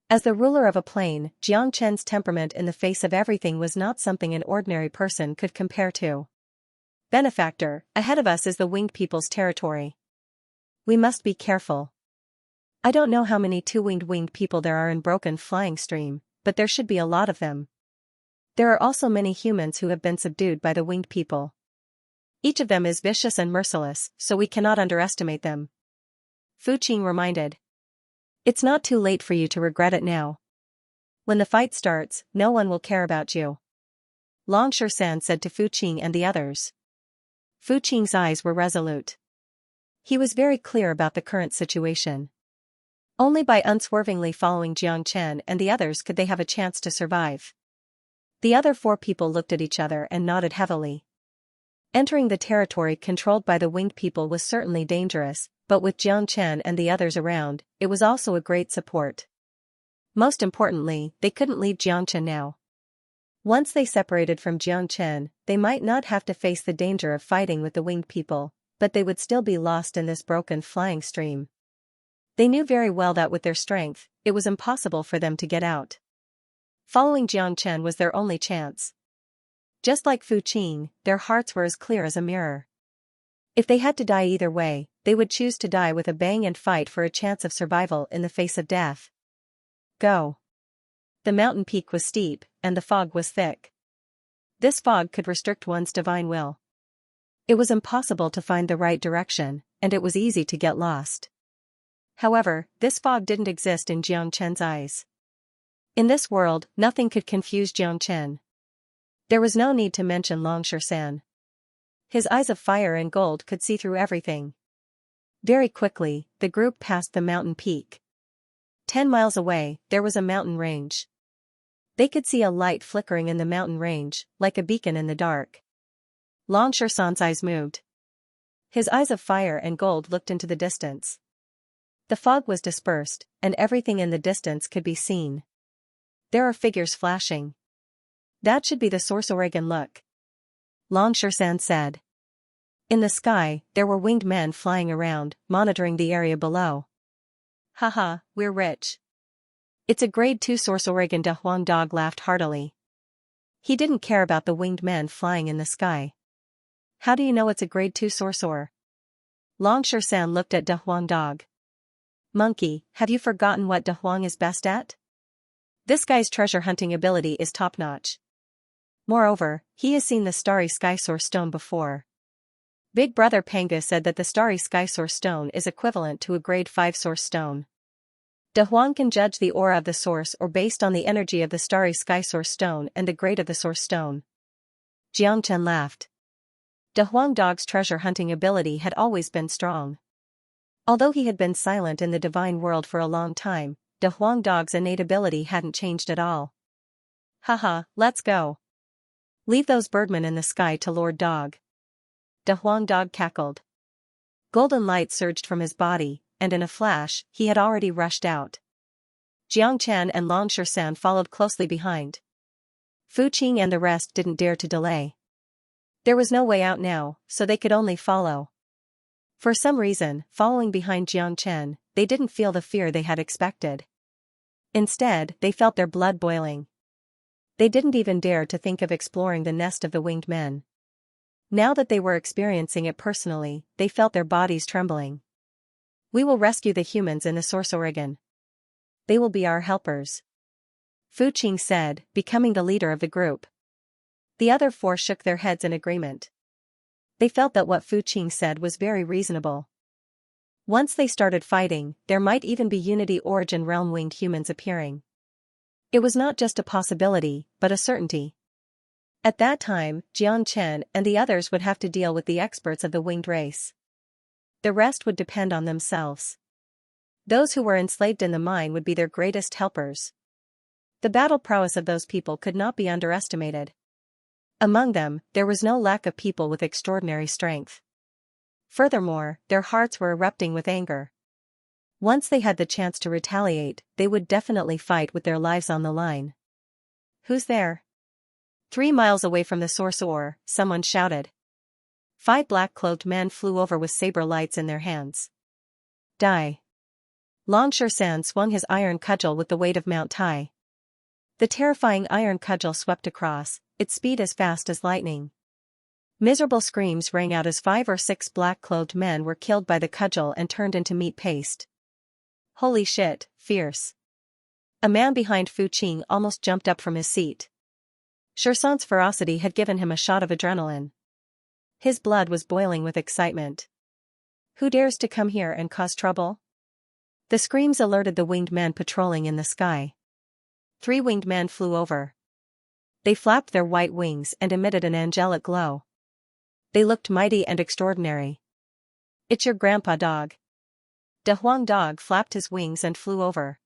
As the ruler of a plain, Xianxia's temperament in the face of everything was not something an ordinary person could compare to. Benefactor, ahead of us is the Winged People's territory. We must be careful. I don't know how many two-winged people there are in Broken Flying Stream, but there should be a lot of them. There are also many humans who have been subdued by the Winged People. Each of them is vicious and merciless, so we cannot underestimate them. Fu Qing reminded. It's not too late for you to regret it now. When the fight starts, no one will care about you. Longshan said to Fu Qing and the others. Fu Qing's eyes were resolute. He was very clear about the current situation. Only by unswervingly following Xianxia and the others could they have a chance to survive. The other 4 people looked at each other and nodded heavily. Entering the territory controlled by the Winged People was certainly dangerous, but with Xianxia and the others around, it was also a great support. Most importantly, they couldn't leave Xianxia now. Once they separated from Xianxia, they might not have to face the danger of fighting with the Winged People, but they would still be lost in this Broken Flying Stream. They knew very well that with their strength, it was impossible for them to get out. Following Xianxia was their only chance. Just like Fu Qing, their hearts were as clear as a mirror. If they had to die either way, they would choose to die with a bang and fight for a chance of survival in the face of death. Go. The mountain peak was steep, and the fog was thick. This fog could restrict one's divine will. It was impossible to find the right direction, and it was easy to get lost. However, this fog didn't exist in Xianxia's eyes. In this world, nothing could confuse Xianxia. There was no need to mention Longshan. His eyes of fire and gold could see through everything. Very quickly, the group passed the mountain peak. 10 miles away, there was a mountain range. They could see a light flickering in the mountain range, like a beacon in the dark. Longshan's eyes moved. His eyes of fire and gold looked into the distance. The fog was dispersed, and everything in the distance could be seen. There are figures flashing. That should be the source Oregon look. Longshan said. In the sky, there were winged men flying around, monitoring the area below. Haha, we're rich. It's a grade 2 source Oregon. De Huang Dog laughed heartily. He didn't care about the winged men flying in the sky. How do you know it's a grade 2 sorcerer? Longshan looked at De Huang Dog. Monkey, have you forgotten what De Huang is best at? This guy's treasure hunting ability is top-notch. Moreover, he has seen the Starry Sky Source Stone before. Big Brother Panga said that the Starry Sky Source Stone is equivalent to a grade 5 Source Stone. De Huang can judge the aura of the source or based on the energy of the Starry Sky Source Stone and the grade of the Source Stone. Xianxia laughed. De Huang Dog's treasure hunting ability had always been strong. Although he had been silent in the divine world for a long time, De Huang Dog's innate ability hadn't changed at all. Haha, let's go. Leave those birdmen in the sky to Lord Dog. De Huang Dog cackled. Golden light surged from his body, and in a flash, he had already rushed out. Xianxia and Longshan followed closely behind. Fu Qing and the rest didn't dare to delay. There was no way out now, so they could only follow. For some reason, following behind Xianxia, they didn't feel the fear they had expected. Instead, they felt their blood boiling. They didn't even dare to think of exploring the nest of the winged men. Now that they were experiencing it personally, they felt their bodies trembling. We will rescue the humans in the Sorsoregon. They will be our helpers. Fu Qing said, becoming the leader of the group. The other four shook their heads in agreement. They felt that what Fu Qing said was very reasonable. Once they started fighting, there might even be Unity Origin Realm winged humans appearing. It was not just a possibility, but a certainty. At that time, Jian Chen and the others would have to deal with the experts of the winged race. The rest would depend on themselves. Those who were enslaved in the mine would be their greatest helpers. The battle prowess of those people could not be underestimated. Among them, there was no lack of people with extraordinary strength. Furthermore, their hearts were erupting with anger. Once they had the chance to retaliate, they would definitely fight with their lives on the line. Who's there? 3 miles away from the sorcerer, someone shouted. 5 black-clothed men flew over with saber lights in their hands. Die. Longshan swung his iron cudgel with the weight of Mount Tai. The terrifying iron cudgel swept across, its speed as fast as lightning. Miserable screams rang out as 5 or 6 black-clothed men were killed by the cudgel and turned into meat paste. Holy shit, fierce. A man behind Fu Qing almost jumped up from his seat. Shersan's ferocity had given him a shot of adrenaline. His blood was boiling with excitement. Who dares to come here and cause trouble? The screams alerted the winged men patrolling in the sky. 3 winged men flew over. They flapped their white wings and emitted an angelic glow. They looked mighty and extraordinary. It's your grandpa dog. De Huang Dog flapped his wings and flew over.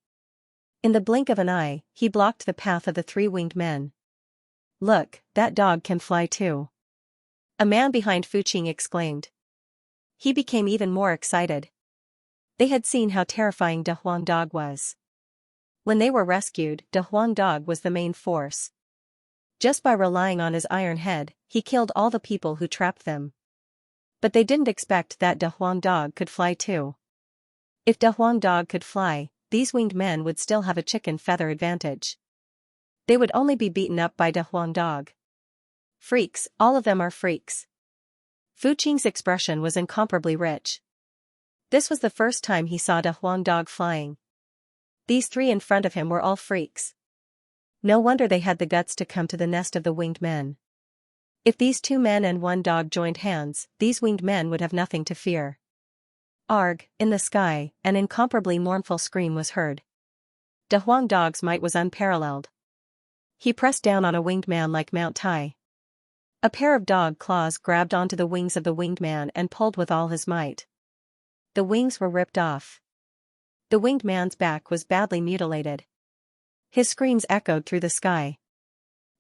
In the blink of an eye, he blocked the path of the 3 winged men. Look, that dog can fly too. A man behind Fu Qing exclaimed. He became even more excited. They had seen how terrifying De Huang Dog was. When they were rescued, De Huang Dog was the main force. Just by relying on his iron head, he killed all the people who trapped them. But they didn't expect that De Huang Dog could fly too. If De Huang Dog could fly, these winged men would still have a chicken feather advantage. They would only be beaten up by De Huang Dog. Freaks, all of them are freaks. Fu Qing's expression was incomparably rich. This was the first time he saw De Huang Dog flying. These 3 in front of him were all freaks. No wonder they had the guts to come to the nest of the winged men. If these 2 men and 1 dog joined hands, these winged men would have nothing to fear. Arg, in the sky, an incomparably mournful scream was heard. De Huang Dog's might was unparalleled. He pressed down on a winged man like Mount Tai. A pair of dog claws grabbed onto the wings of the winged man and pulled with all his might. The wings were ripped off. The winged man's back was badly mutilated. His screams echoed through the sky.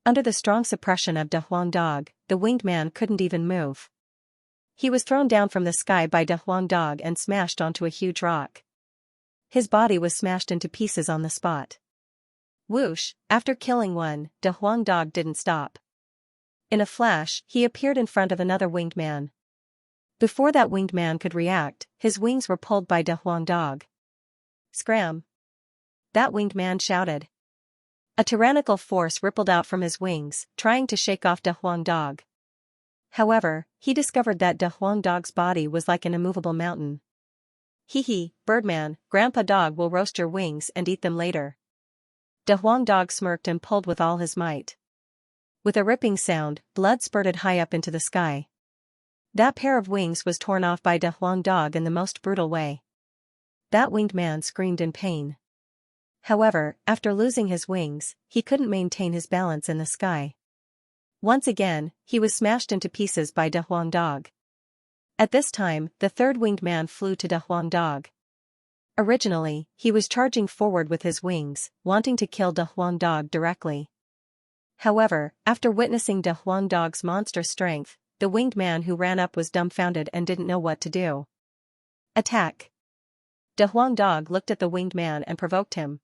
Under the strong suppression of De Huang Dog, the winged man couldn't even move. He was thrown down from the sky by De Huang Dog and smashed onto a huge rock. His body was smashed into pieces on the spot. Whoosh, after killing one, De Huang Dog didn't stop. In a flash, he appeared in front of another winged man. Before that winged man could react, his wings were pulled by De Huang Dog. Scram! That winged man shouted. A tyrannical force rippled out from his wings, trying to shake off De Huang Dog. However, he discovered that De Huang Dog's body was like an immovable mountain. Hee hee, Birdman, Grandpa Dog will roast your wings and eat them later. De Huang Dog smirked and pulled with all his might. With a ripping sound, blood spurted high up into the sky. That pair of wings was torn off by De Huang Dog in the most brutal way. That winged man screamed in pain. However, after losing his wings, he couldn't maintain his balance in the sky. Once again, he was smashed into pieces by De Huang Dog. At this time, the third winged man flew to De Huang Dog. Originally, he was charging forward with his wings, wanting to kill De Huang Dog directly. However, after witnessing De Huang Dog's monstrous strength, the winged man who ran up was dumbfounded and didn't know what to do. Attack! De Huang Dog looked at the winged man and provoked him.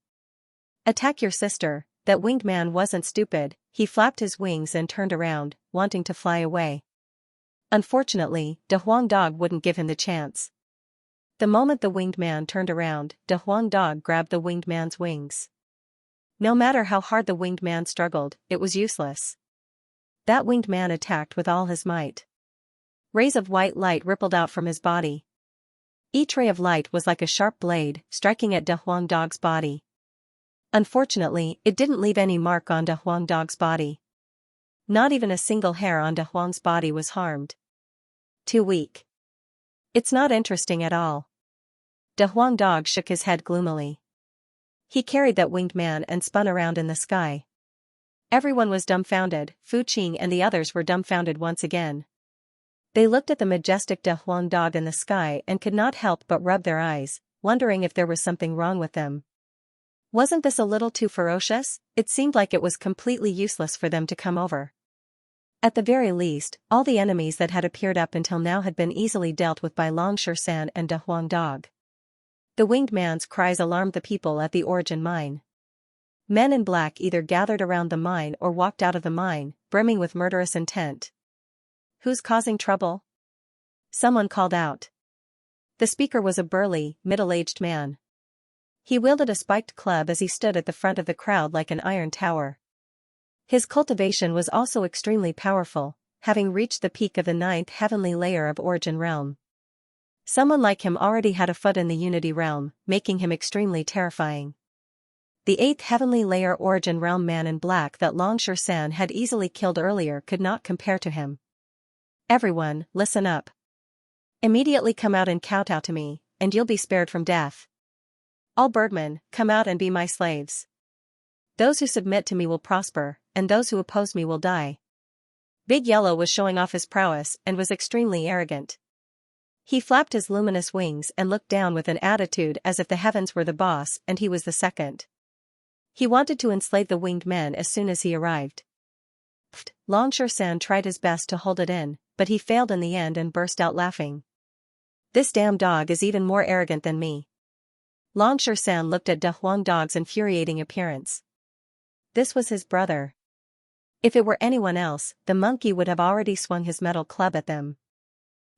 Attack your sister. That winged man wasn't stupid, he flapped his wings and turned around, wanting to fly away. Unfortunately, De Huang Dog wouldn't give him the chance. The moment the winged man turned around, De Huang Dog grabbed the winged man's wings. No matter how hard the winged man struggled, it was useless. That winged man attacked with all his might. Rays of white light rippled out from his body. Each ray of light was like a sharp blade, striking at De Huang Dog's body. Unfortunately, it didn't leave any mark on De Huang Dog's body. Not even a single hair on De Huang's body was harmed. Too weak. It's not interesting at all. De Huang Dog shook his head gloomily. He carried that winged man and spun around in the sky. Everyone was dumbfounded. Fu Qing and the others were dumbfounded once again. They looked at the majestic De Huang Dog in the sky and could not help but rub their eyes, wondering if there was something wrong with them. Wasn't this a little too ferocious? It seemed like it was completely useless for them to come over. At the very least, all the enemies that had appeared up until now had been easily dealt with by Xianxia and De Huang Dog. The winged man's cries alarmed the people at the origin mine. Men in black either gathered around the mine or walked out of the mine, brimming with murderous intent. Who's causing trouble? Someone called out. The speaker was a burly, middle-aged man. He wielded a spiked club as he stood at the front of the crowd like an iron tower. His cultivation was also extremely powerful, having reached the peak of the 9th heavenly layer of Origin Realm. Someone like him already had a foot in the Unity Realm, making him extremely terrifying. The 8th heavenly layer Origin Realm man in black that Xianxia had easily killed earlier could not compare to him. Everyone, listen up. Immediately come out and kowtow to me, and you'll be spared from death. All birdmen, come out and be my slaves. Those who submit to me will prosper, and those who oppose me will die. Big Yellow was showing off his prowess and was extremely arrogant. He flapped his luminous wings and looked down with an attitude as if the heavens were the boss and he was the second. He wanted to enslave the winged men as soon as he arrived. Xianxia tried his best to hold it in, but he failed in the end and burst out laughing. This damn dog is even more arrogant than me. Xianxia looked at De Huang Dog's infuriating appearance. This was his brother. If it were anyone else, the monkey would have already swung his metal club at them.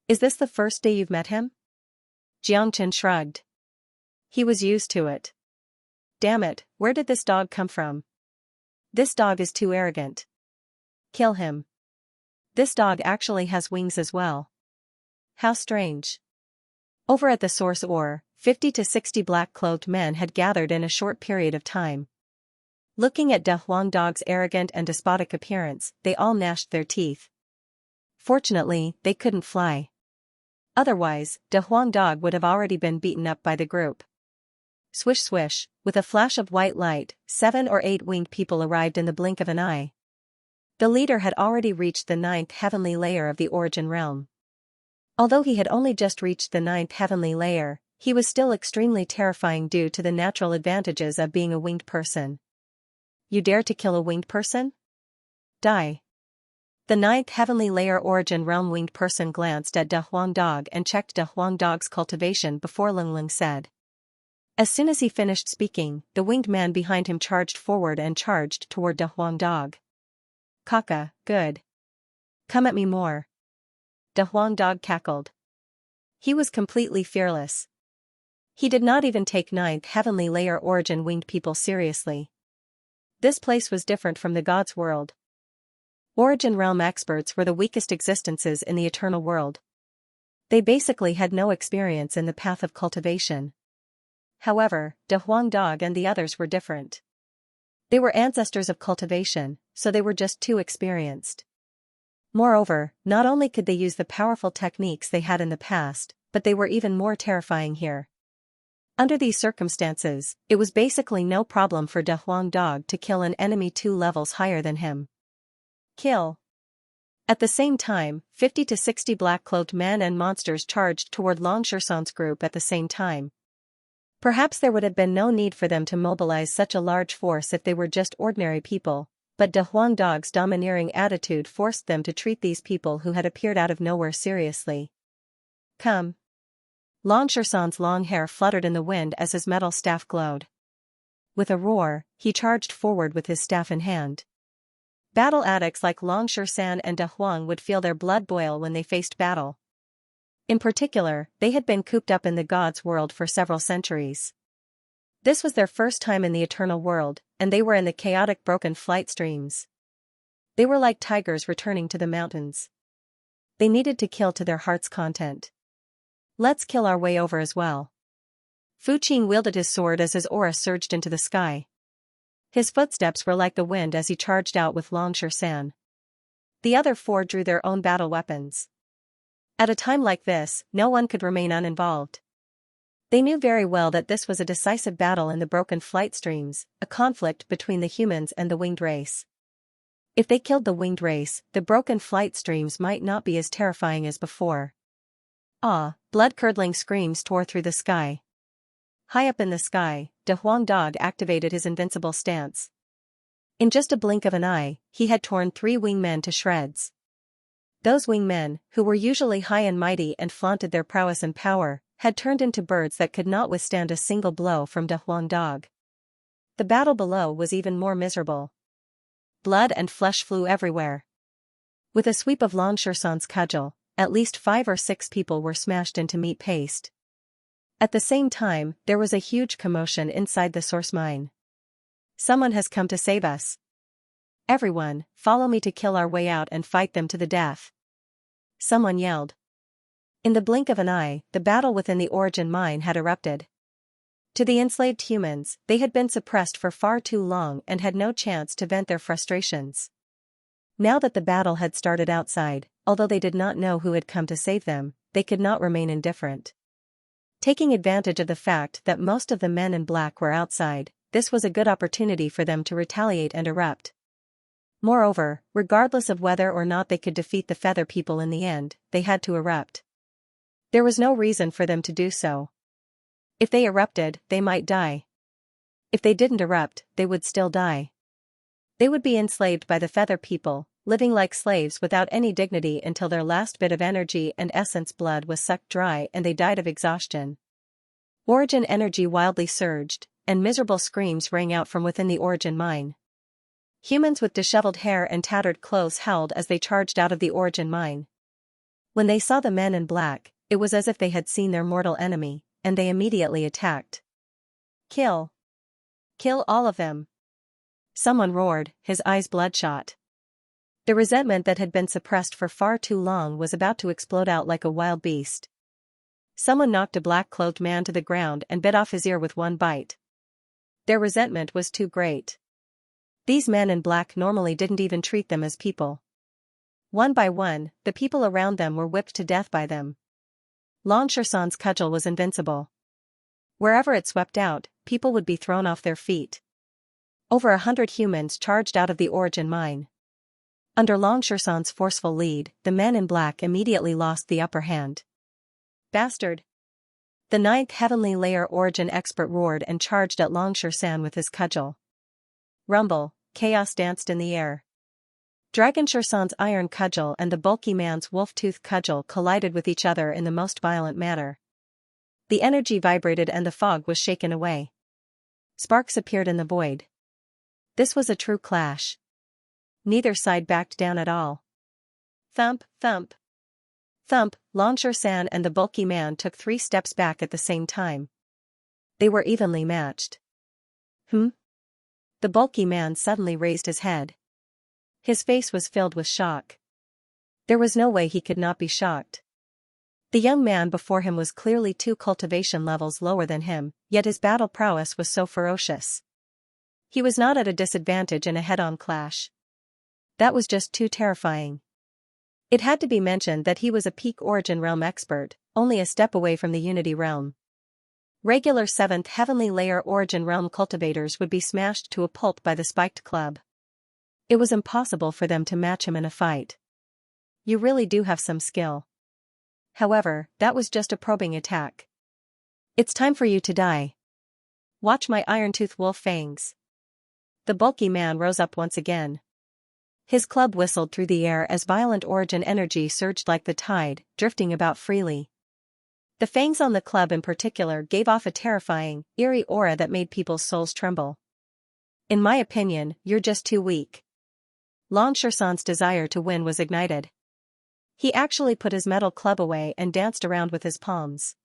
Is this the first day you've met him? Jiangchen shrugged. He was used to it. Damn it, where did this dog come from? This dog is too arrogant. Kill him. This dog actually has wings as well. How strange. Over at the source ore, 50 to 60 black-clothed men had gathered in a short period of time. Looking at De Huang Dog's arrogant and despotic appearance, they all gnashed their teeth. Fortunately, they couldn't fly. Otherwise, De Huang Dog would have already been beaten up by the group. Swish swish, with a flash of white light, 7 or 8 winged people arrived in the blink of an eye. The leader had already reached the 9th heavenly layer of the Origin Realm. Although he had only just reached the 9th heavenly layer, he was still extremely terrifying due to the natural advantages of being a winged person. You dare to kill a winged person? Die. The 9th heavenly layer Origin Realm winged person glanced at De Huang Dog and checked De Huang Dog's cultivation before Ling said. As soon as he finished speaking, the winged man behind him charged forward and charged toward De Huang Dog. Kaka, good. Come at me more. De Huang Dog cackled. He was completely fearless. He did not even take 9th heavenly layer Origin winged people seriously. This place was different from the God's world. Origin Realm experts were the weakest existences in the eternal world. They basically had no experience in the path of cultivation. However, De Huang Dog and the others were different. They were ancestors of cultivation, so they were just too experienced. Moreover, not only could they use the powerful techniques they had in the past, but they were even more terrifying here. Under these circumstances, it was basically no problem for De Huang Dog to kill an enemy 2 levels higher than him. Kill. At the same time, 50 to 60 black-cloaked men and monsters charged toward Long Shersan's group at the same time. Perhaps there would have been no need for them to mobilize such a large force if they were just ordinary people, but De Huang Dog's domineering attitude forced them to treat these people who had appeared out of nowhere seriously. Come. Long Shersan's long hair fluttered in the wind as his metal staff glowed. With a roar, he charged forward with his staff in hand. Battle addicts like Long Shersan and De Huang would feel their blood boil when they faced battle. In particular, they had been cooped up in the gods' world for several centuries. This was their first time in the eternal world, and they were in the chaotic broken flight streams. They were like tigers returning to the mountains. They needed to kill to their heart's content. Let's kill our way over as well. Fu Qing wielded his sword as his aura surged into the sky. His footsteps were like the wind as he charged out with Long Shersan. The other four drew their own battle weapons. At a time like this, no one could remain uninvolved. They knew very well that this was a decisive battle in the broken flight streams, a conflict between the humans and the winged race. If they killed the winged race, the broken flight streams might not be as terrifying as before. Blood-curdling screams tore through the sky. High up in the sky, De Huang Dog activated his invincible stance. In just a blink of an eye, he had torn 3 wingmen to shreds. Those wingmen, who were usually high and mighty and flaunted their prowess and power, had turned into birds that could not withstand a single blow from De Huang Dog. The battle below was even more miserable. Blood and flesh flew everywhere. With a sweep of Long Shersan's cudgel, at least 5 or 6 people were smashed into meat paste. At the same time, there was a huge commotion inside the source mine. Someone has come to save us. Everyone, follow me to kill our way out and fight them to the death. Someone yelled. In the blink of an eye, the battle within the origin mine had erupted. To the enslaved humans, they had been suppressed for far too long and had no chance to vent their frustrations. Now that the battle had started outside, although they did not know who had come to save them, they could not remain indifferent. Taking advantage of the fact that most of the men in black were outside, this was a good opportunity for them to retaliate and erupt. Moreover, regardless of whether or not they could defeat the Feather People in the end, they had to erupt. There was no reason for them to do so. If they erupted, they might die. If they didn't erupt, they would still die. They would be enslaved by the Feather People, living like slaves without any dignity until their last bit of energy and essence blood was sucked dry and they died of exhaustion. Origin energy wildly surged, and miserable screams rang out from within the origin mine. Humans with disheveled hair and tattered clothes howled as they charged out of the origin mine. When they saw the men in black, it was as if they had seen their mortal enemy, and they immediately attacked. Kill! Kill all of them! Someone roared, his eyes bloodshot. The resentment that had been suppressed for far too long was about to explode out like a wild beast. Someone knocked a black-clothed man to the ground and bit off his ear with one bite. Their resentment was too great. These men in black normally didn't even treat them as people. One by one, the people around them were whipped to death by them. Long Shersan's cudgel was invincible. Wherever it swept out, people would be thrown off their feet. Over 100 humans charged out of the origin mine. Under Long Shersan's forceful lead, the men in black immediately lost the upper hand. Bastard! The 9th Heavenly Layer Origin expert roared and charged at Long Shersan with his cudgel. Rumble, chaos danced in the air. Dragon Shersan's iron cudgel and the bulky man's wolf-tooth cudgel collided with each other in the most violent manner. The energy vibrated and the fog was shaken away. Sparks appeared in the void. This was a true clash. Neither side backed down at all. Thump, thump. Thump, Long Shersan and the bulky man took 3 steps back at the same time. They were evenly matched. The bulky man suddenly raised his head. His face was filled with shock. There was no way he could not be shocked. The young man before him was clearly 2 cultivation levels lower than him, yet his battle prowess was so ferocious. He was not at a disadvantage in a head-on clash. That was just too terrifying. It had to be mentioned that he was a peak Origin Realm expert, only a step away from the Unity Realm. Regular 7th Heavenly Layer Origin Realm cultivators would be smashed to a pulp by the Spiked Club. It was impossible for them to match him in a fight. You really do have some skill. However, that was just a probing attack. It's time for you to die. Watch my iron-tooth wolf fangs. The bulky man rose up once again. His club whistled through the air as violent origin energy surged like the tide, drifting about freely. The fangs on the club in particular gave off a terrifying, eerie aura that made people's souls tremble. In my opinion, you're just too weak. Long Shersan's desire to win was ignited. He actually put his metal club away and danced around with his palms.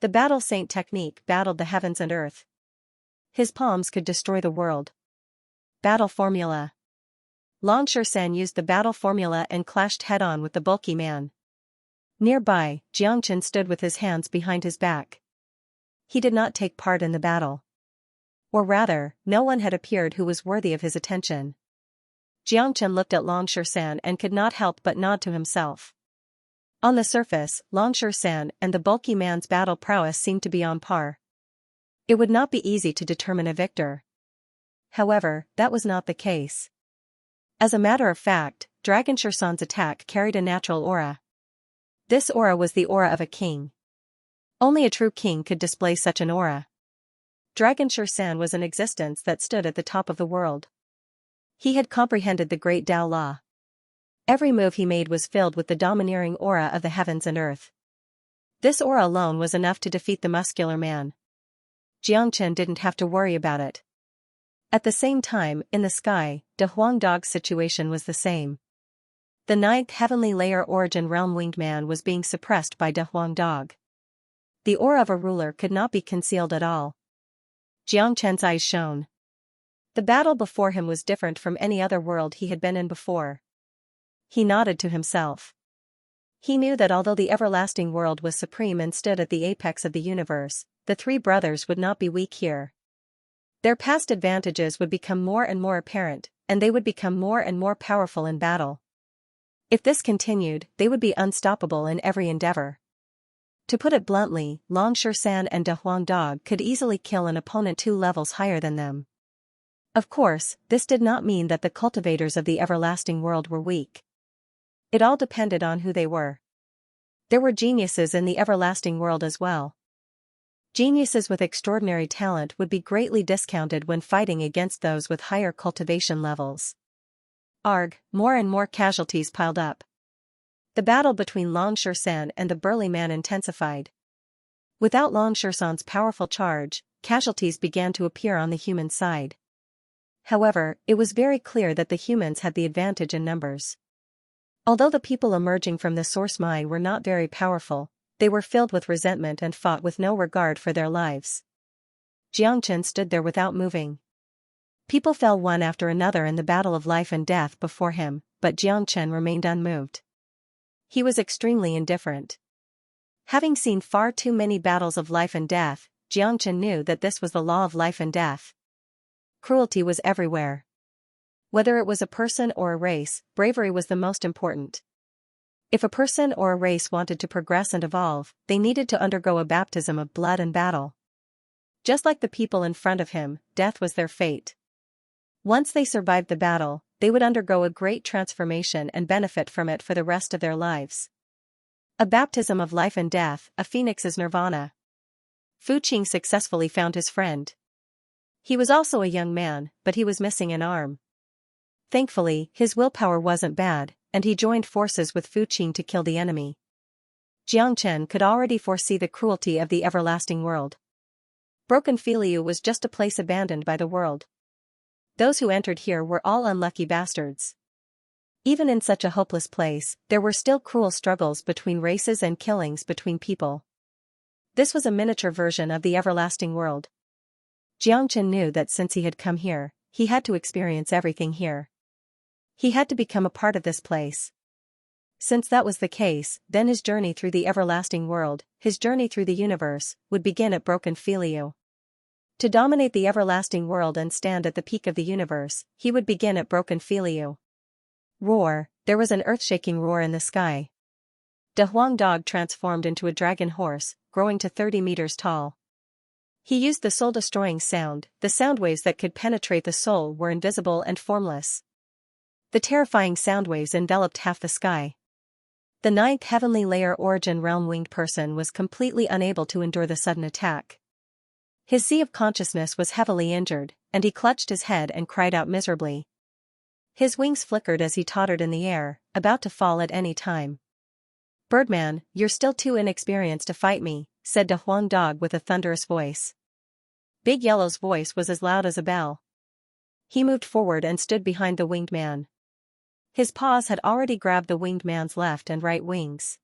The battle saint technique battled the heavens and earth. His palms could destroy the world. Battle formula. Long Shersan used the battle formula and clashed head-on with the bulky man. Nearby, Xianxia stood with his hands behind his back. He did not take part in the battle. Or rather, no one had appeared who was worthy of his attention. Xianxia looked at Long Shersan and could not help but nod to himself. On the surface, Long Shersan and the bulky man's battle prowess seemed to be on par. It would not be easy to determine a victor. However, that was not the case. As a matter of fact, Dragon Shersan's attack carried a natural aura. This aura was the aura of a king. Only a true king could display such an aura. Dragon Shersan was an existence that stood at the top of the world. He had comprehended the great Tao law. Every move he made was filled with the domineering aura of the heavens and earth. This aura alone was enough to defeat the muscular man. Xianxia didn't have to worry about it. At the same time, in the sky, De Huang Dog's situation was the same. The ninth heavenly layer origin realm winged man was being suppressed by De Huang Dog. The aura of a ruler could not be concealed at all. Xianxia's eyes shone. The battle before him was different from any other world he had been in before. He nodded to himself. He knew that although the everlasting world was supreme and stood at the apex of the universe, the three brothers would not be weak here. Their past advantages would become more and more apparent, and they would become more and more powerful in battle. If this continued, they would be unstoppable in every endeavor. To put it bluntly, Long Shersan and De Huang Dog could easily kill an opponent 2 levels higher than them. Of course, this did not mean that the cultivators of the everlasting world were weak. It all depended on who they were. There were geniuses in the everlasting world as well. Geniuses with extraordinary talent would be greatly discounted when fighting against those with higher cultivation levels. Arg, more and more casualties piled up. The battle between Long Shersan and the burly man intensified. Without Long Shersan's powerful charge, casualties began to appear on the human side. However, it was very clear that the humans had the advantage in numbers. Although the people emerging from the source mine were not very powerful, they were filled with resentment and fought with no regard for their lives. Xianxia stood there without moving. People fell one after another in the battle of life and death before him, but Xianxia remained unmoved. He was extremely indifferent. Having seen far too many battles of life and death, Xianxia knew that this was the law of life and death. Cruelty was everywhere. Whether it was a person or a race, bravery was the most important. If a person or a race wanted to progress and evolve, they needed to undergo a baptism of blood and battle. Just like the people in front of him, death was their fate. Once they survived the battle, they would undergo a great transformation and benefit from it for the rest of their lives. A baptism of life and death, a phoenix's nirvana. Fu Qing successfully found his friend. He was also a young man, but he was missing an arm. Thankfully, his willpower wasn't bad, and he joined forces with Fu Qing to kill the enemy. Xianxia could already foresee the cruelty of the everlasting world. Broken Filiu was just a place abandoned by the world. Those who entered here were all unlucky bastards. Even in such a hopeless place, there were still cruel struggles between races and killings between people. This was a miniature version of the everlasting world. Xianxia knew that since he had come here, he had to experience everything here. He had to become a part of this place. Since that was the case, then his journey through the everlasting world, his journey through the universe, would begin at Broken Filiu. To dominate the everlasting world and stand at the peak of the universe, he would begin at Broken Filiu. Roar, there was an earth-shaking roar in the sky. De Huang Dog transformed into a dragon horse, growing to 30 meters tall. He used the soul-destroying sound, the sound waves that could penetrate the soul were invisible and formless. The terrifying sound waves enveloped half the sky. The ninth heavenly layer origin realm winged person was completely unable to endure the sudden attack. His sea of consciousness was heavily injured, and he clutched his head and cried out miserably. His wings flickered as he tottered in the air, about to fall at any time. "Birdman, you're still too inexperienced to fight me," said De Huang Dog with a thunderous voice. Big Yellow's voice was as loud as a bell. He moved forward and stood behind the winged man. His paws had already grabbed the winged man's left and right wings.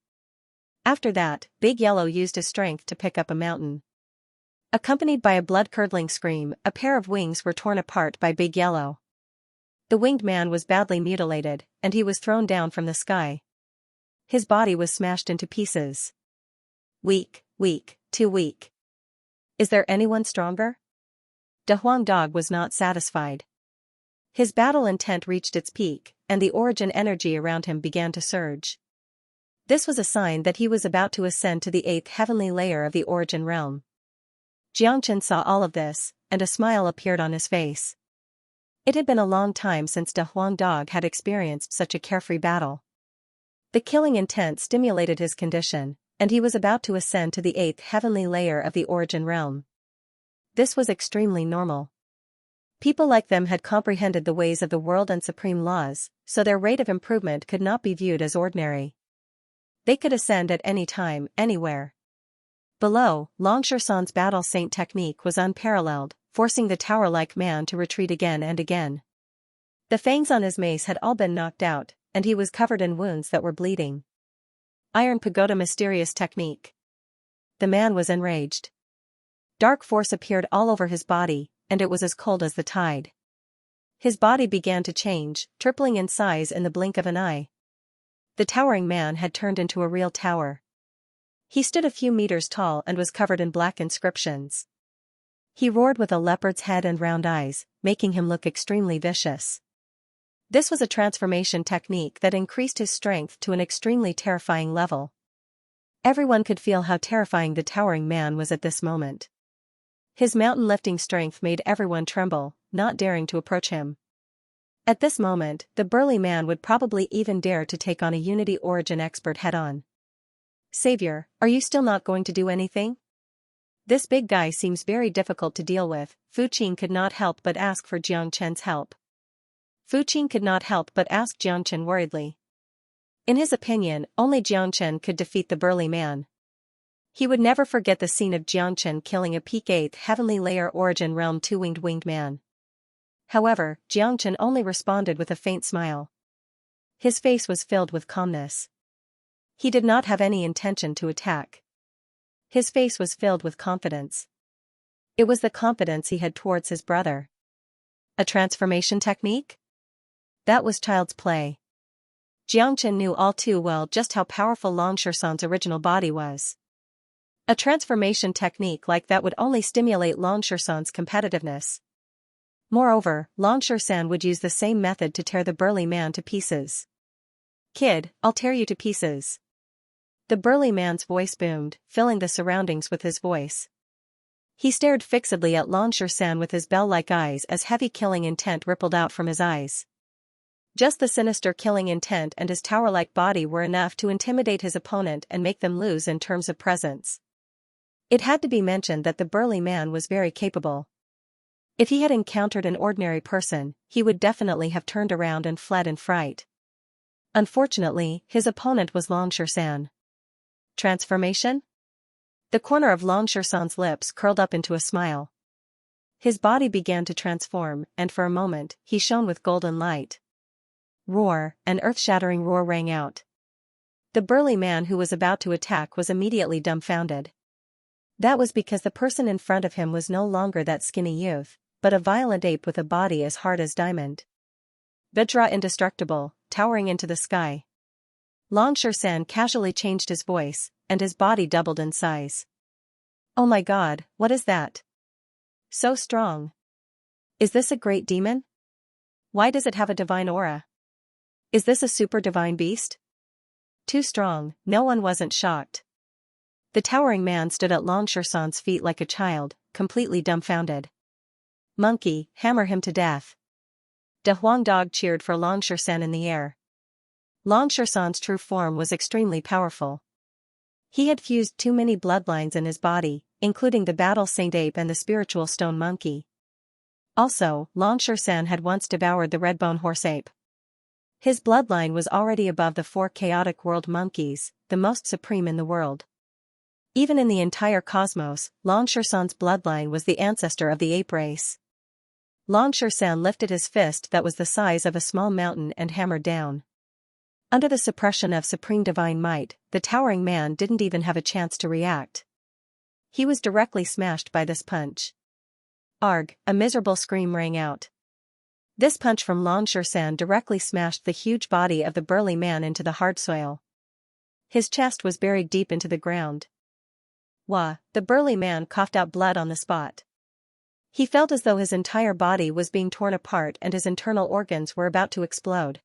After that, Big Yellow used his strength to pick up a mountain. Accompanied by a blood-curdling scream, a pair of wings were torn apart by Big Yellow. The winged man was badly mutilated, and he was thrown down from the sky. His body was smashed into pieces. "Weak, weak, too weak. Is there anyone stronger?" De Huang Dog was not satisfied. His battle intent reached its peak, and the origin energy around him began to surge. This was a sign that he was about to ascend to the 8th heavenly layer of the origin realm. Xianxia saw all of this, and a smile appeared on his face. It had been a long time since De Huang Dog had experienced such a carefree battle. The killing intent stimulated his condition, and he was about to ascend to the 8th heavenly layer of the origin realm. This was extremely normal. People like them had comprehended the ways of the world and supreme laws, so their rate of improvement could not be viewed as ordinary. They could ascend at any time, anywhere. Below, Longshurson's battle saint technique was unparalleled, forcing the tower-like man to retreat again and again. The fangs on his mace had all been knocked out, and he was covered in wounds that were bleeding. Iron Pagoda mysterious technique. The man was enraged. Dark force appeared all over his body, and it was as cold as the tide. His body began to change, tripling in size in the blink of an eye. The towering man had turned into a real tower. He stood a few meters tall and was covered in black inscriptions. He roared with a leopard's head and round eyes, making him look extremely vicious. This was a transformation technique that increased his strength to an extremely terrifying level. Everyone could feel how terrifying the towering man was at this moment. His mountain-lifting strength made everyone tremble, not daring to approach him. At this moment, the burly man would probably even dare to take on a Unity Origin expert head-on. "Savior, are you still not going to do anything? This big guy seems very difficult to deal with." Fuqing could not help but ask for Jiangchen's help. Fuqing could not help but ask Jiangchen worriedly. In his opinion, only Jiangchen could defeat the burly man. He would never forget the scene of Jiangchen killing a peak 8th heavenly layer origin realm two-winged man. However, Jiangchen only responded with a faint smile. His face was filled with calmness. He did not have any intention to attack. His face was filled with confidence. It was the confidence he had towards his brother. A transformation technique? That was child's play. Jiangchen knew all too well just how powerful Longshurson's original body was. A transformation technique like that would only stimulate Longshurson's competitiveness. Moreover, Longshurson would use the same method to tear the burly man to pieces. "Kid, I'll tear you to pieces." The burly man's voice boomed, filling the surroundings with his voice. He stared fixedly at Longshurson with his bell-like eyes as heavy killing intent rippled out from his eyes. Just the sinister killing intent and his tower-like body were enough to intimidate his opponent and make them lose in terms of presence. It had to be mentioned that the burly man was very capable. If he had encountered an ordinary person, he would definitely have turned around and fled in fright. Unfortunately, his opponent was Longshurson. Transformation? The corner of Longshurson's lips curled up into a smile. His body began to transform, and for a moment, he shone with golden light. Roar, an earth-shattering roar rang out. The burly man who was about to attack was immediately dumbfounded. That was because the person in front of him was no longer that skinny youth, but a violent ape with a body as hard as diamond. Vajra indestructible, towering into the sky. Longshurson casually changed his voice, and his body doubled in size. "Oh my god, what is that? So strong. Is this a great demon? Why does it have a divine aura? Is this a super divine beast? Too strong." No one wasn't shocked. The towering man stood at Longshurson's feet like a child, completely dumbfounded. "Monkey, hammer him to death." De Huang Dog cheered for Longshurson in the air. Long Shersan's true form was extremely powerful. He had fused too many bloodlines in his body, including the battle saint ape and the spiritual stone monkey. Also, Long Shersan had once devoured the red-bone horse ape. His bloodline was already above the 4 chaotic world monkeys, the most supreme in the world. Even in the entire cosmos, Long Shersan's bloodline was the ancestor of the ape race. Long Shersan lifted his fist that was the size of a small mountain and hammered down. Under the suppression of supreme divine might, the towering man didn't even have a chance to react. He was directly smashed by this punch. Arg! A miserable scream rang out. This punch from Long Shersan directly smashed the huge body of the burly man into the hard soil. His chest was buried deep into the ground. Wah! The burly man coughed out blood on the spot. He felt as though his entire body was being torn apart and his internal organs were about to explode.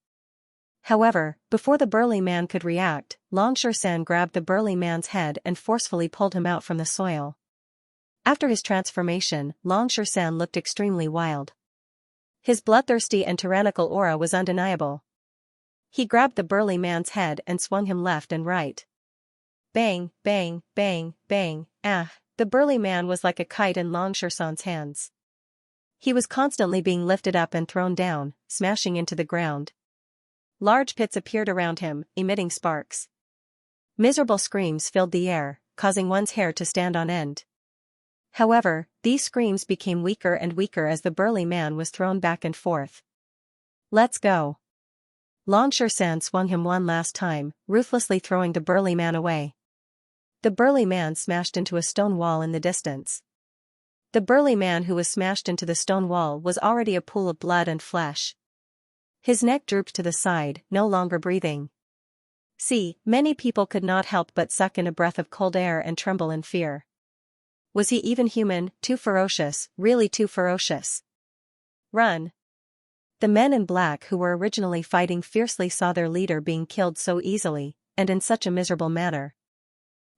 However, before the burly man could react, Long Shersan grabbed the burly man's head and forcefully pulled him out from the soil. After his transformation, Long Shersan looked extremely wild. His bloodthirsty and tyrannical aura was undeniable. He grabbed the burly man's head and swung him left and right. Bang, bang, bang, bang, ah! The burly man was like a kite in Long Shersan's hands. He was constantly being lifted up and thrown down, smashing into the ground. Large pits appeared around him, emitting sparks. Miserable screams filled the air, causing one's hair to stand on end. However, these screams became weaker and weaker as the burly man was thrown back and forth. Let's go. Long Shersan swung him one last time, ruthlessly throwing the burly man away. The burly man smashed into a stone wall in the distance. The burly man who was smashed into the stone wall was already a pool of blood and flesh. His neck drooped to the side, no longer breathing. See, many people could not help but suck in a breath of cold air and tremble in fear. Was he even human? Too ferocious, really too ferocious. Run! The men in black who were originally fighting fiercely saw their leader being killed so easily, and in such a miserable manner.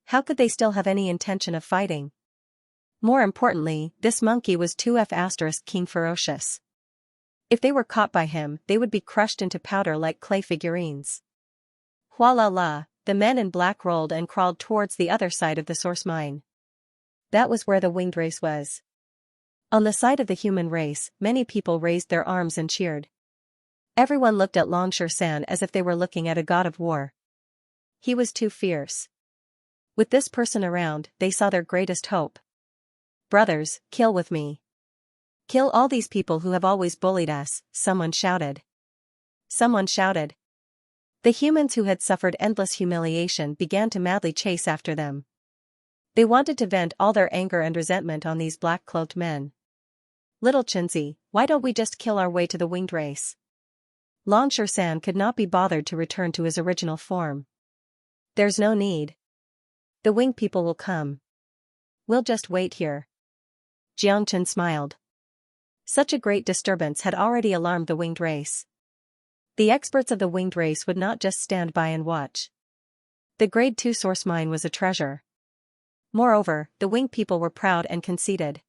How could they still have any intention of fighting? More importantly, this monkey was 2F** King ferocious. If they were caught by him, they would be crushed into powder like clay figurines. Hualala, the men in black rolled and crawled towards the other side of the source mine. That was where the winged race was. On the side of the human race, many people raised their arms and cheered. Everyone looked at Long Shersan as if they were looking at a god of war. He was too fierce. With this person around, they saw their greatest hope. Brothers, kill with me. Kill all these people who have always bullied us, someone shouted. Someone shouted. The humans who had suffered endless humiliation began to madly chase after them. They wanted to vent all their anger and resentment on these black-cloaked men. Little Chinzi, why don't we just kill our way to the winged race? Long Shersan could not be bothered to return to his original form. There's no need. The winged people will come. We'll just wait here. Jiangchen smiled. Such a great disturbance had already alarmed the winged race. The experts of the winged race would not just stand by and watch. The Grade 2 source mine was a treasure. Moreover, the winged people were proud and conceited.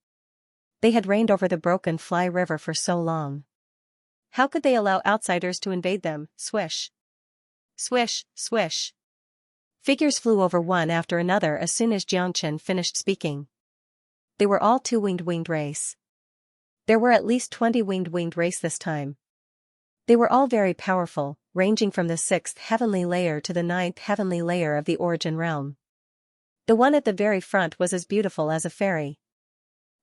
They had reigned over the broken Fly River for so long. How could they allow outsiders to invade them? Swish. Swish, swish. Figures flew over one after another as soon as Jiangchen finished speaking. They were all two winged race. There were at least 20 winged race this time. They were all very powerful, ranging from the 6th heavenly layer to the 9th heavenly layer of the origin realm. The one at the very front was as beautiful as a fairy.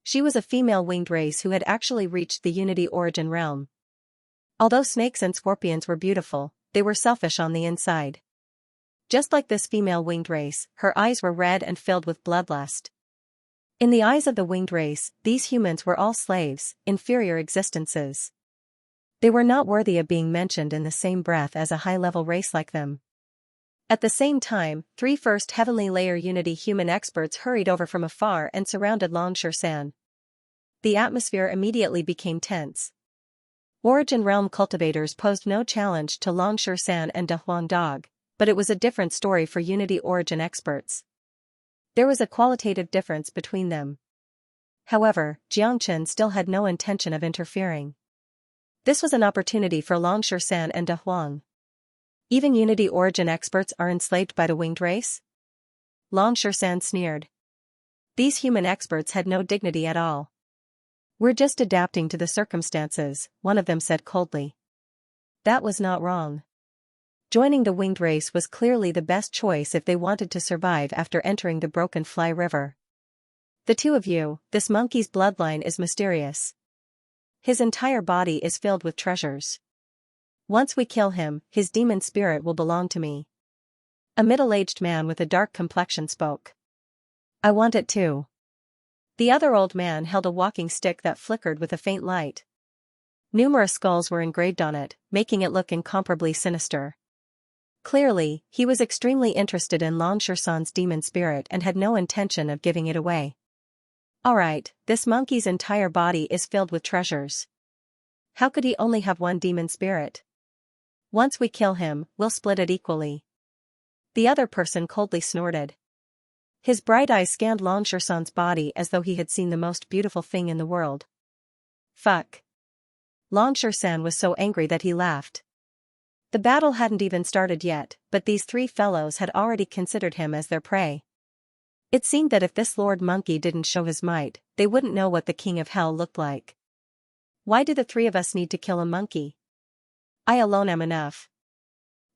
She was a female winged race who had actually reached the unity origin realm. Although snakes and scorpions were beautiful, they were selfish on the inside. Just like this female winged race, her eyes were red and filled with bloodlust. In the eyes of the winged race, these humans were all slaves, inferior existences. They were not worthy of being mentioned in the same breath as a high-level race like them. At the same time, 3 first heavenly layer unity human experts hurried over from afar and surrounded Long Shersan. The atmosphere immediately became tense. Origin realm cultivators posed no challenge to Long Shersan and De Huang Dog, but it was a different story for unity origin experts. There was a qualitative difference between them. However, Jiangchen still had no intention of interfering. This was an opportunity for Long Shersan and De Huang. Even Unity origin experts are enslaved by the winged race? Longshan sneered. These human experts had no dignity at all. We're just adapting to the circumstances, one of them said coldly. That was not wrong. Joining the winged race was clearly the best choice if they wanted to survive after entering the Broken Fly River. The two of you, this monkey's bloodline is mysterious. His entire body is filled with treasures. Once we kill him, his demon spirit will belong to me. A middle-aged man with a dark complexion spoke. I want it too. The other old man held a walking stick that flickered with a faint light. Numerous skulls were engraved on it, making it look incomparably sinister. Clearly, he was extremely interested in Longshan's demon spirit and had no intention of giving it away. Alright, this monkey's entire body is filled with treasures. How could he only have one demon spirit? Once we kill him, we'll split it equally. The other person coldly snorted. His bright eyes scanned Longshan's body as though he had seen the most beautiful thing in the world. Fuck. Longshan was so angry that he laughed. The battle hadn't even started yet, but these three fellows had already considered him as their prey. It seemed that if this Lord Monkey didn't show his might, they wouldn't know what the King of Hell looked like. Why do the three of us need to kill a monkey? I alone am enough.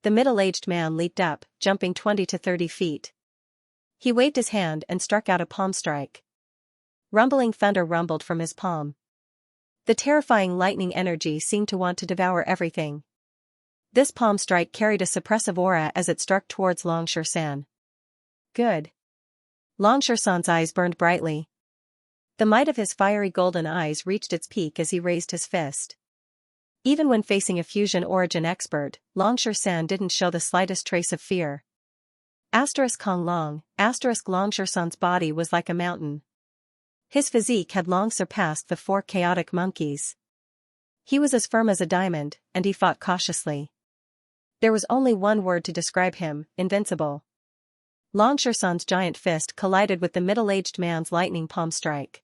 The middle-aged man leaped up, jumping 20 to 30 feet. He waved his hand and struck out a palm strike. Rumbling thunder rumbled from his palm. The terrifying lightning energy seemed to want to devour everything. This palm strike carried a suppressive aura as it struck towards Longshan. Good. Longshan's eyes burned brightly. The might of his fiery golden eyes reached its peak as he raised his fist. Even when facing a fusion origin expert, Longshan didn't show the slightest trace of fear. Kong Long, Longshan's body was like a mountain. His physique had long surpassed the four chaotic monkeys. He was as firm as a diamond, and he fought cautiously. There was only one word to describe him: invincible. Longshan's giant fist collided with the middle-aged man's lightning palm strike.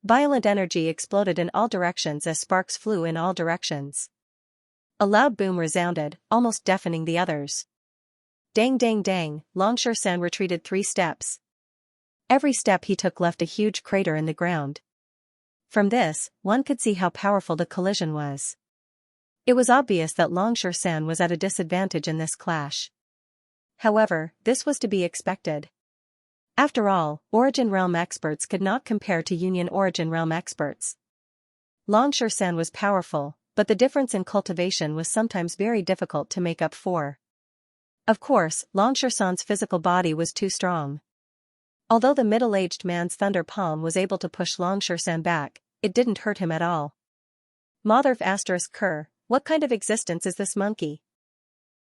Violent energy exploded in all directions as sparks flew in all directions. A loud boom resounded, almost deafening the others. Dang dang dang, Longshan retreated 3 steps. Every step he took left a huge crater in the ground. From this, one could see how powerful the collision was. It was obvious that Longshan was at a disadvantage in this clash. However, this was to be expected. After all, Origin Realm experts could not compare to Union Origin Realm experts. Longshan was powerful, but the difference in cultivation was sometimes very difficult to make up for. Of course, Longshan's physical body was too strong. Although the middle-aged man's thunder palm was able to push Longshan back, it didn't hurt him at all. Mother Kerr, what kind of existence is this monkey?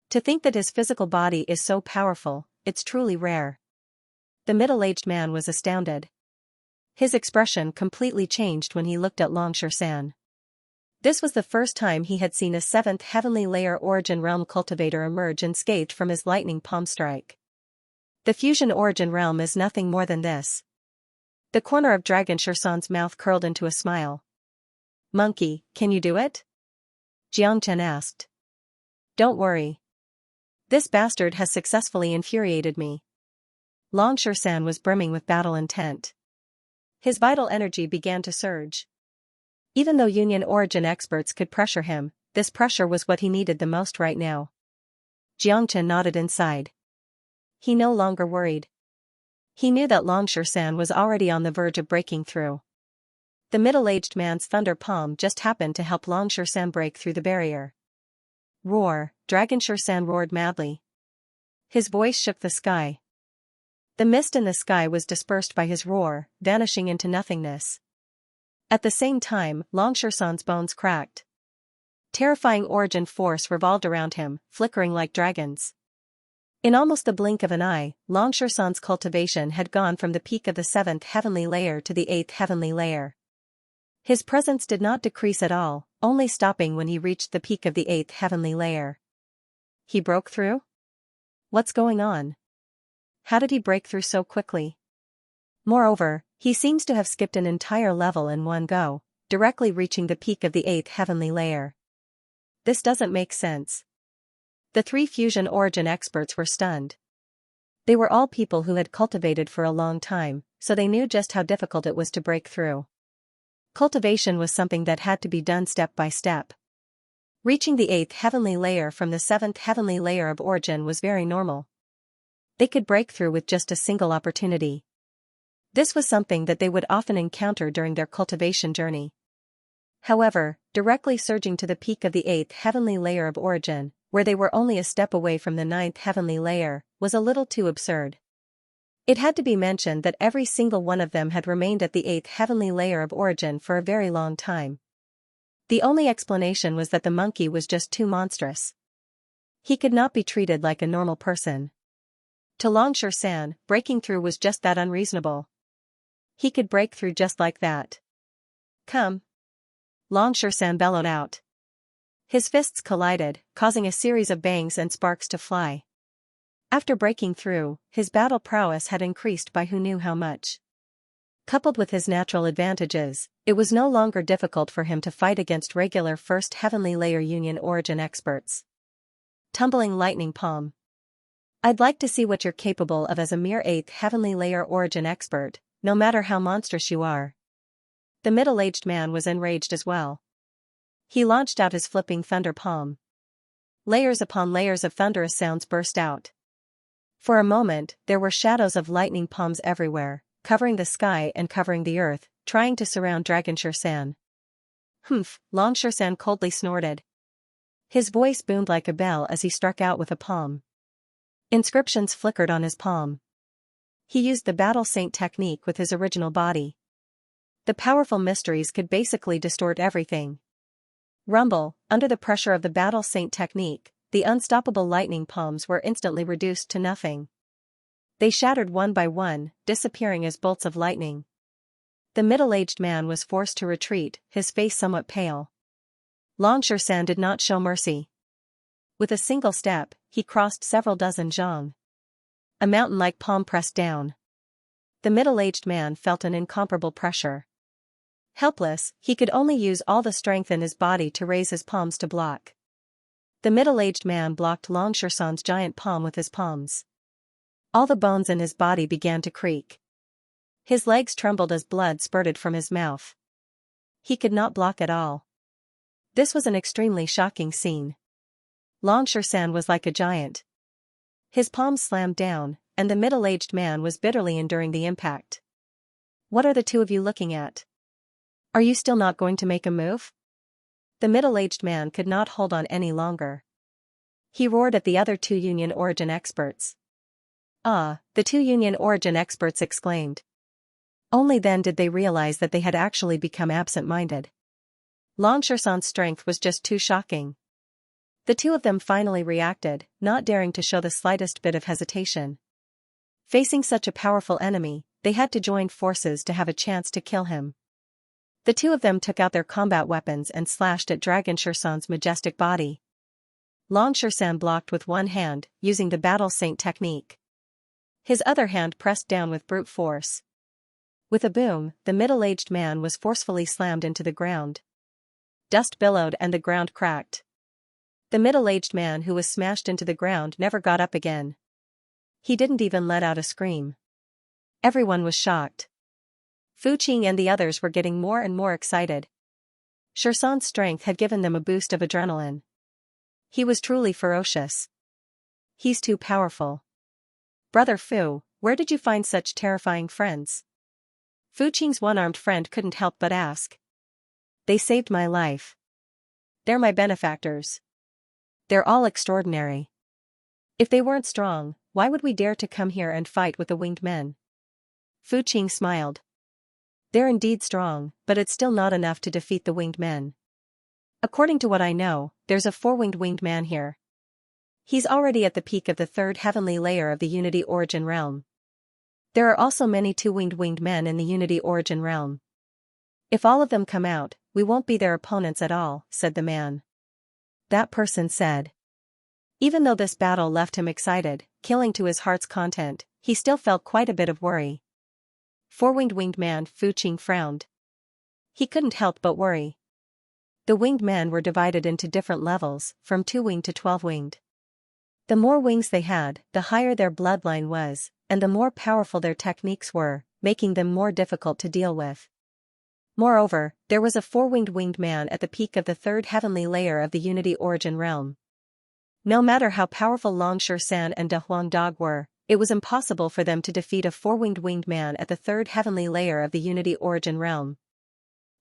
To think that his physical body is so powerful, it's truly rare. The middle-aged man was astounded. His expression completely changed when he looked at Longshan. This was the first time he had seen a 7th heavenly layer Origin Realm cultivator emerge unscathed from his lightning palm strike. The fusion Origin Realm is nothing more than this. The corner of Dragonshan's mouth curled into a smile. Monkey, can you do it? Xianxia asked. Don't worry. This bastard has successfully infuriated me. Longshan was brimming with battle intent. His vital energy began to surge. Even though Union Origin experts could pressure him, this pressure was what he needed the most right now. Xianxia nodded inside. He no longer worried. He knew that Longshan was already on the verge of breaking through. The middle-aged man's thunder palm just happened to help Longshan break through the barrier. Roar, Dragonshan roared madly. His voice shook the sky. The mist in the sky was dispersed by his roar, vanishing into nothingness. At the same time, Longshan's bones cracked. Terrifying origin force revolved around him, flickering like dragons. In almost the blink of an eye, Longshan's cultivation had gone from the peak of the 7th heavenly layer to the 8th heavenly layer. His presence did not decrease at all, only stopping when he reached the peak of the 8th heavenly layer. He broke through? What's going on? How did he break through so quickly? Moreover, he seems to have skipped an entire level in one go, directly reaching the peak of the 8th heavenly layer. This doesn't make sense. The three fusion origin experts were stunned. They were all people who had cultivated for a long time, so they knew just how difficult it was to break through. Cultivation was something that had to be done step by step. Reaching the 8th heavenly layer from the 7th heavenly layer of origin was very normal. They could break through with just a single opportunity. This was something that they would often encounter during their cultivation journey. However, directly surging to the peak of the 8th heavenly layer of origin, where they were only a step away from the 9th heavenly layer, was a little too absurd. It had to be mentioned that every single one of them had remained at the 8th heavenly layer of origin for a very long time. The only explanation was that the monkey was just too monstrous. He could not be treated like a normal person. To Xianxia, breaking through was just that unreasonable. He could break through just like that. Come! Xianxia bellowed out. His fists collided, causing a series of bangs and sparks to fly. After breaking through, his battle prowess had increased by who knew how much. Coupled with his natural advantages, it was no longer difficult for him to fight against regular first heavenly layer union origin experts. Tumbling lightning palm. I'd like to see what you're capable of as a mere 8th heavenly layer origin expert, no matter how monstrous you are. The middle-aged man was enraged as well. He launched out his flipping thunder palm. Layers upon layers of thunderous sounds burst out. For a moment, there were shadows of lightning palms everywhere, covering the sky and covering the earth, trying to surround Xianxia. Humph, Xianxia coldly snorted. His voice boomed like a bell as he struck out with a palm. Inscriptions flickered on his palm. He used the battle saint technique with his original body. The powerful mysteries could basically distort everything. Rumble, under the pressure of the battle saint technique, the unstoppable lightning palms were instantly reduced to nothing. They shattered one by one, disappearing as bolts of lightning. The middle-aged man was forced to retreat, his face somewhat pale. Xianxia did not show mercy. With a single step, he crossed several dozen zhang. A mountain-like palm pressed down. The middle-aged man felt an incomparable pressure. Helpless, he could only use all the strength in his body to raise his palms to block. The middle-aged man blocked Xianxia's giant palm with his palms. All the bones in his body began to creak. His legs trembled as blood spurted from his mouth. He could not block at all. This was an extremely shocking scene. Xianxia was like a giant. His palms slammed down, and the middle-aged man was bitterly enduring the impact. What are the two of you looking at? Are you still not going to make a move? The middle-aged man could not hold on any longer. He roared at the other two union origin experts. Ah, the two union origin experts exclaimed. Only then did they realize that they had actually become absent-minded. Xianxia's strength was just too shocking. The two of them finally reacted, not daring to show the slightest bit of hesitation. Facing such a powerful enemy, they had to join forces to have a chance to kill him. The two of them took out their combat weapons and slashed at Xianxia's majestic body. Xianxia blocked with one hand, using the battle saint technique. His other hand pressed down with brute force. With a boom, the middle-aged man was forcefully slammed into the ground. Dust billowed and the ground cracked. The middle-aged man who was smashed into the ground never got up again. He didn't even let out a scream. Everyone was shocked. Fuqing and the others were getting more and more excited. Xianxia's strength had given them a boost of adrenaline. He was truly ferocious. He's too powerful. Brother Fu, where did you find such terrifying friends? Fuqing's one-armed friend couldn't help but ask. They saved my life. They're my benefactors. They're all extraordinary. If they weren't strong, why would we dare to come here and fight with the winged men? Fuqing smiled. They're indeed strong, but it's still not enough to defeat the winged men. According to what I know, there's a four-winged winged man here. He's already at the peak of the third heavenly layer of the Unity Origin realm. There are also many two-winged winged men in the Unity Origin realm. If all of them come out, we won't be their opponents at all, said the man. That person said. Even though this battle left him excited, killing to his heart's content, he still felt quite a bit of worry. Four-winged winged man, Fuqing frowned. He couldn't help but worry. The winged men were divided into different levels, from 2-winged to 12-winged. The more wings they had, the higher their bloodline was, and the more powerful their techniques were, making them more difficult to deal with. Moreover, there was a four-winged man at the peak of the third heavenly layer of the Unity Origin realm. No matter how powerful Xianxia and De Huang Dog were, it was impossible for them to defeat a four-winged man at the third heavenly layer of the Unity Origin realm.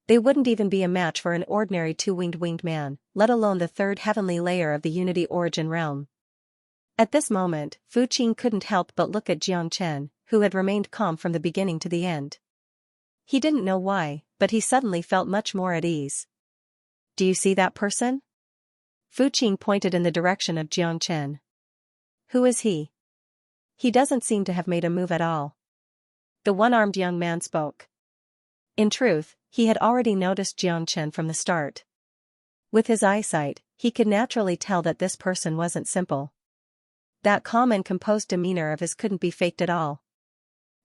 They wouldn't even be a match for an ordinary two-winged man, let alone the third heavenly layer of the Unity Origin realm. At this moment, Fu Qing couldn't help but look at Jiang Chen, who had remained calm from the beginning to the end. He didn't know why, but he suddenly felt much more at ease. "Do you see that person?" Fu Qing pointed in the direction of Jiang Chen. "Who is he? He doesn't seem to have made a move at all." The one-armed young man spoke. In truth, he had already noticed Jiang Chen from the start. With his eyesight, he could naturally tell that this person wasn't simple. That calm and composed demeanor of his couldn't be faked at all.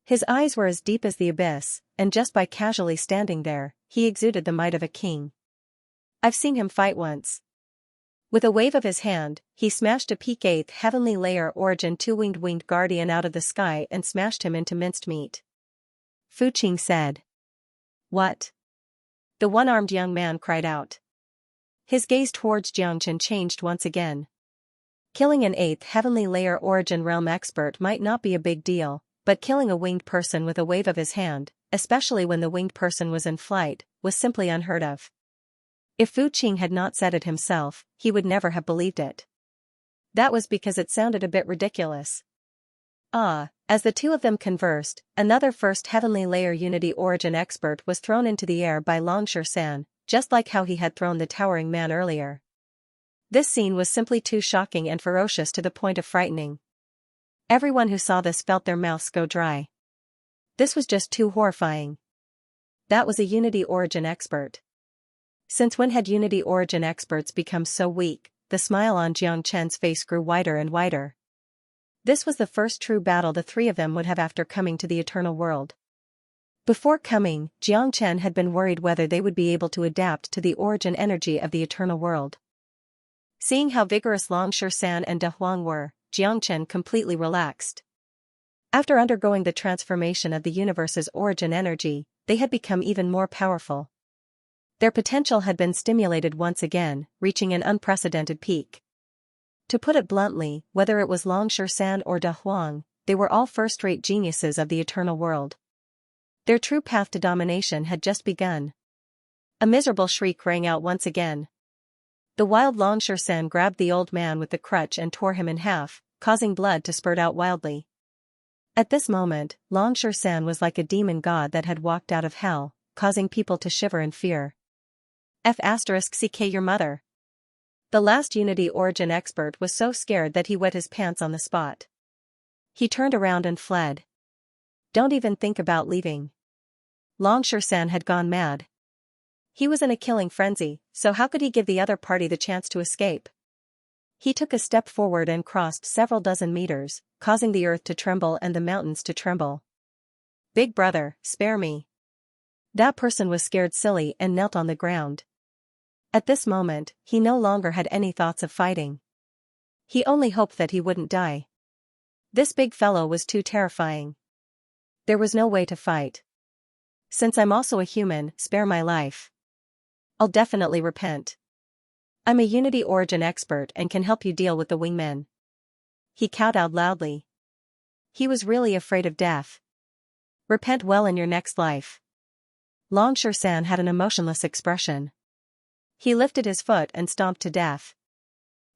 His eyes were as deep as the abyss, and just by casually standing there, he exuded the might of a king. "I've seen him fight once." With a wave of his hand, he smashed a peak 8th heavenly layer origin two-winged guardian out of the sky and smashed him into minced meat. Fu Qing said. "What?" The one-armed young man cried out. His gaze towards Jiang Chen changed once again. Killing an 8th heavenly layer origin realm expert might not be a big deal, but killing a winged person with a wave of his hand, especially when the winged person was in flight, was simply unheard of. If Fu Qing had not said it himself, he would never have believed it. That was because it sounded a bit ridiculous. As the two of them conversed, another first heavenly layer Unity Origin expert was thrown into the air by Xianxia, just like how he had thrown the towering man earlier. This scene was simply too shocking and ferocious to the point of frightening. Everyone who saw this felt their mouths go dry. This was just too horrifying. That was a Unity Origin expert. Since when had Unity Origin experts become so weak? The smile on Jiang Chen's face grew wider and wider. This was the first true battle the three of them would have after coming to the Eternal World. Before coming, Jiang Chen had been worried whether they would be able to adapt to the origin energy of the Eternal World. Seeing how vigorous Xianxia and De Huang were, Jiang Chen completely relaxed. After undergoing the transformation of the universe's origin energy, they had become even more powerful. Their potential had been stimulated once again, reaching an unprecedented peak. To put it bluntly, whether it was Xianxia or De Huang, they were all first-rate geniuses of the Eternal World. Their true path to domination had just begun. A miserable shriek rang out once again. The wild Xianxia grabbed the old man with the crutch and tore him in half, causing blood to spurt out wildly. At this moment, Xianxia was like a demon god that had walked out of hell, causing people to shiver in fear. F***ck your mother. The last Unity Origin expert was so scared that he wet his pants on the spot. He turned around and fled. Don't even think about leaving. Xianxia had gone mad. He was in a killing frenzy, so how could he give the other party the chance to escape? He took a step forward and crossed several dozen meters, causing the earth to tremble and the mountains to tremble. "Big brother, spare me." That person was scared silly and knelt on the ground. At this moment, he no longer had any thoughts of fighting. He only hoped that he wouldn't die. This big fellow was too terrifying. There was no way to fight. "Since I'm also a human, spare my life. I'll definitely repent. I'm a Unity Origin expert and can help you deal with the wingmen." He kowtowed loudly. He was really afraid of death. "Repent well in your next life." Xianxia had an emotionless expression. He lifted his foot and stomped to death.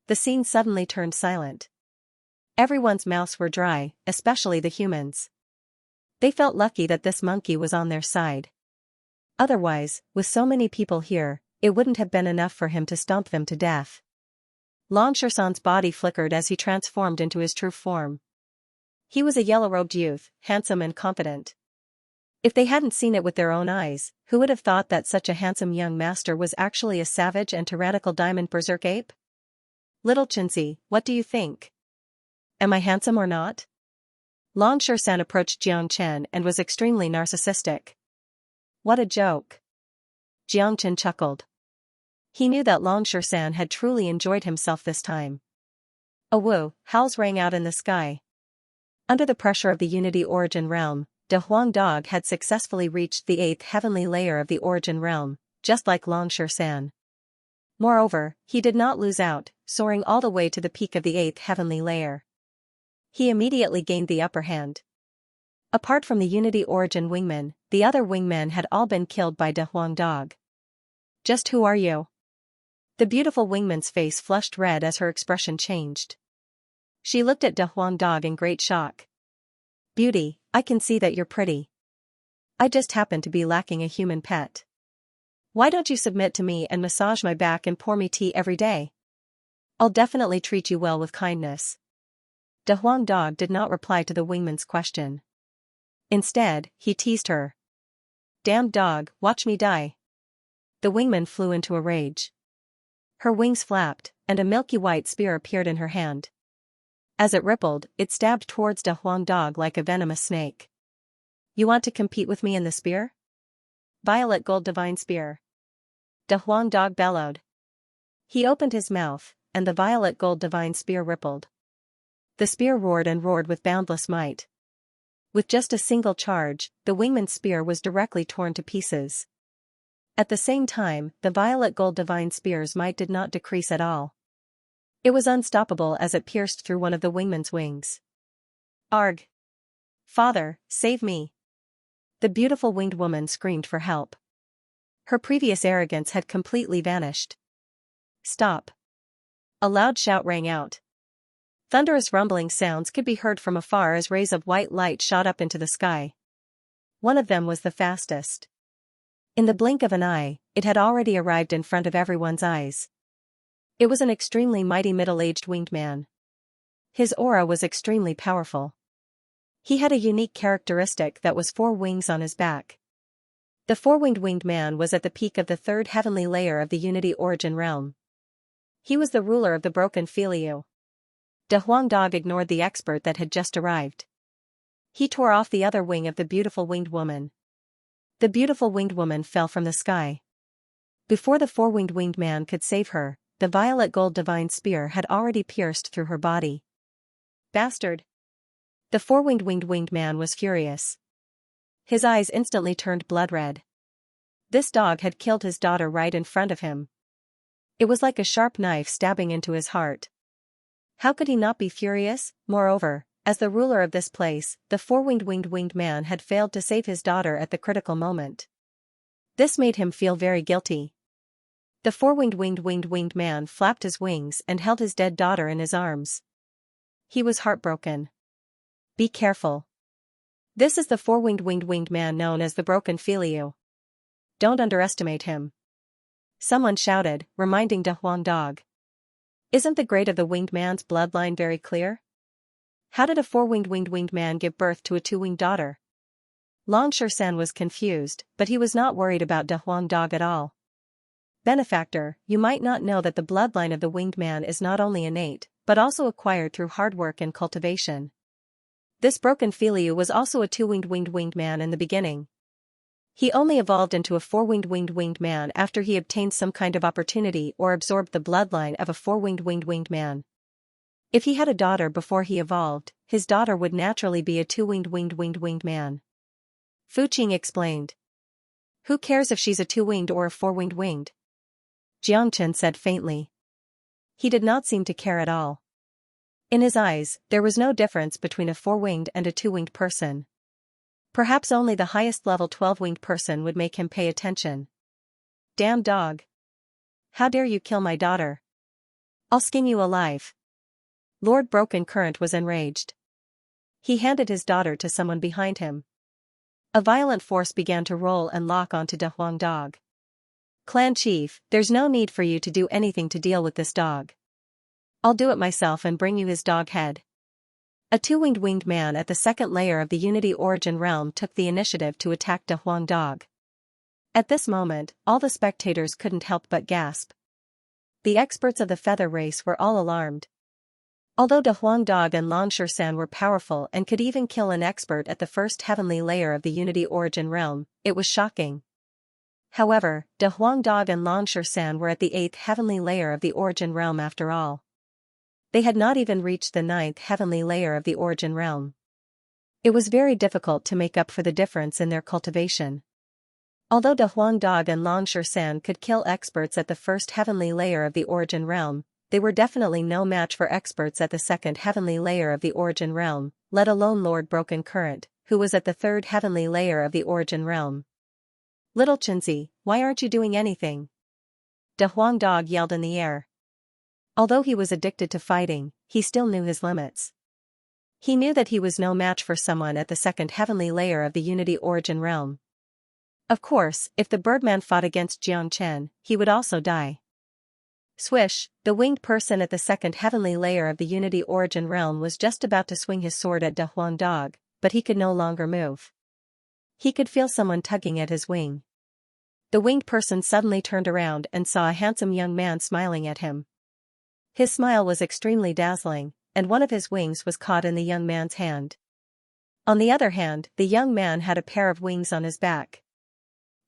The scene suddenly turned silent. Everyone's mouths were dry, especially the humans. They felt lucky that this monkey was on their side. Otherwise, with so many people here, it wouldn't have been enough for him to stomp them to death. Xianxia's body flickered as he transformed into his true form. He was a yellow-robed youth, handsome and confident. If they hadn't seen it with their own eyes, who would have thought that such a handsome young master was actually a savage and tyrannical diamond berserk ape? "Little Xianxia, what do you think? Am I handsome or not?" Xianxia approached Jiang Chen and was extremely narcissistic. "What a joke." Jiang Chen chuckled. He knew that Xianxia had truly enjoyed himself this time. A woo, howls rang out in the sky. Under the pressure of the Unity Origin Realm, De Huang Dog had successfully reached the 8th heavenly layer of the Origin Realm, just like Longshan. Moreover, he did not lose out, soaring all the way to the peak of the 8th heavenly layer. He immediately gained the upper hand. Apart from the Unity Origin wingmen, the other wingmen had all been killed by De Huang Dog. Just who are you? The beautiful wingman's face flushed red as her expression changed. She looked at De Huang Dog in great shock. Beauty, I can see that you're pretty. I just happen to be lacking a human pet. Why don't you submit to me and massage my back and pour me tea every day? I'll definitely treat you well with kindness. De Huang Dog did not reply to the wingman's question. Instead, he teased her. Damned dog, watch me die. The wingman flew into a rage. Her wings flapped, and a milky white spear appeared in her hand. As it rippled, it stabbed towards De Huang Dog like a venomous snake. You want to compete with me in the spear? Violet Gold Divine Spear. De Huang Dog bellowed. He opened his mouth, and the violet gold divine spear rippled. The spear roared and roared with boundless might. With just a single charge, the wingman's spear was directly torn to pieces. At the same time, the violet gold divine spear's might did not decrease at all. It was unstoppable as it pierced through one of the wingman's wings. Arg! Father, save me! The beautiful winged woman screamed for help. Her previous arrogance had completely vanished. Stop! A loud shout rang out. Thunderous rumbling sounds could be heard from afar as rays of white light shot up into the sky. One of them was the fastest. In the blink of an eye, it had already arrived in front of everyone's eyes. It was an extremely mighty middle-aged winged man. His aura was extremely powerful. He had a unique characteristic that was 4 wings on his back. The 4-winged winged man was at the peak of the 3rd heavenly layer of the Unity Origin Realm. He was the ruler of the broken Filiu. De Huang Dog ignored the expert that had just arrived. He tore off the other wing of the beautiful winged woman. The beautiful winged woman fell from the sky. Before the 4-winged winged man could save her, the violet gold divine spear had already pierced through her body. Bastard! The 4-winged winged man was furious. His eyes instantly turned blood red. This dog had killed his daughter right in front of him. It was like a sharp knife stabbing into his heart. How could he not be furious? Moreover, as the ruler of this place, the 4-winged winged man had failed to save his daughter at the critical moment. This made him feel very guilty. The 4-winged winged man flapped his wings and held his dead daughter in his arms. He was heartbroken. Be careful. This is the 4-winged winged man known as the Broken Filiu. Don't underestimate him. Someone shouted, reminding De Huang Dog. Isn't the grade of the winged man's bloodline very clear? How did a 4-winged winged man give birth to a 2-winged daughter? Longshan was confused, but he was not worried about De Huang Dog at all. Benefactor, you might not know that the bloodline of the winged man is not only innate, but also acquired through hard work and cultivation. This broken Filiu was also a 2-winged winged man in the beginning. He only evolved into a 4-winged winged man after he obtained some kind of opportunity or absorbed the bloodline of a 4-winged winged man. If he had a daughter before he evolved, his daughter would naturally be a 2-winged winged man. Fu Qing explained. Who cares if she's a 2-winged or a 4-winged winged? Xianxia said faintly. He did not seem to care at all. In his eyes, there was no difference between a 4-winged and a 2-winged person. Perhaps only the highest level 12-winged person would make him pay attention. Damn dog! How dare you kill my daughter? I'll skin you alive. Lord Broken Current was enraged. He handed his daughter to someone behind him. A violent force began to roll and lock onto De Huang Dog. Clan Chief, there's no need for you to do anything to deal with this dog. I'll do it myself and bring you his dog head. A 2-winged winged man at the 2nd layer of the Unity Origin Realm took the initiative to attack De Huang Dog. At this moment, all the spectators couldn't help but gasp. The experts of the feather race were all alarmed. Although De Huang Dog and Longshan were powerful and could even kill an expert at the 1st heavenly layer of the Unity Origin Realm, it was shocking. However, De Huang Dog and Longshan were at the 8th heavenly layer of the Origin Realm after all. They had not even reached the 9th heavenly layer of the origin realm. It was very difficult to make up for the difference in their cultivation. Although De Huang Dog and Longsher San could kill experts at the 1st heavenly layer of the origin realm, they were definitely no match for experts at the 2nd heavenly layer of the origin realm, let alone Lord Broken Current, who was at the 3rd heavenly layer of the origin realm. "Little Chenzi, why aren't you doing anything?" De Huang Dog yelled in the air. Although he was addicted to fighting, he still knew his limits. He knew that he was no match for someone at the 2nd heavenly layer of the Unity origin realm. Of course, if the Birdman fought against Jiang Chen, he would also die. Swish, the winged person at the 2nd heavenly layer of the Unity origin realm was just about to swing his sword at De Huang Dog, but he could no longer move. He could feel someone tugging at his wing. The winged person suddenly turned around and saw a handsome young man smiling at him. His smile was extremely dazzling, and one of his wings was caught in the young man's hand. On the other hand, the young man had a pair of wings on his back.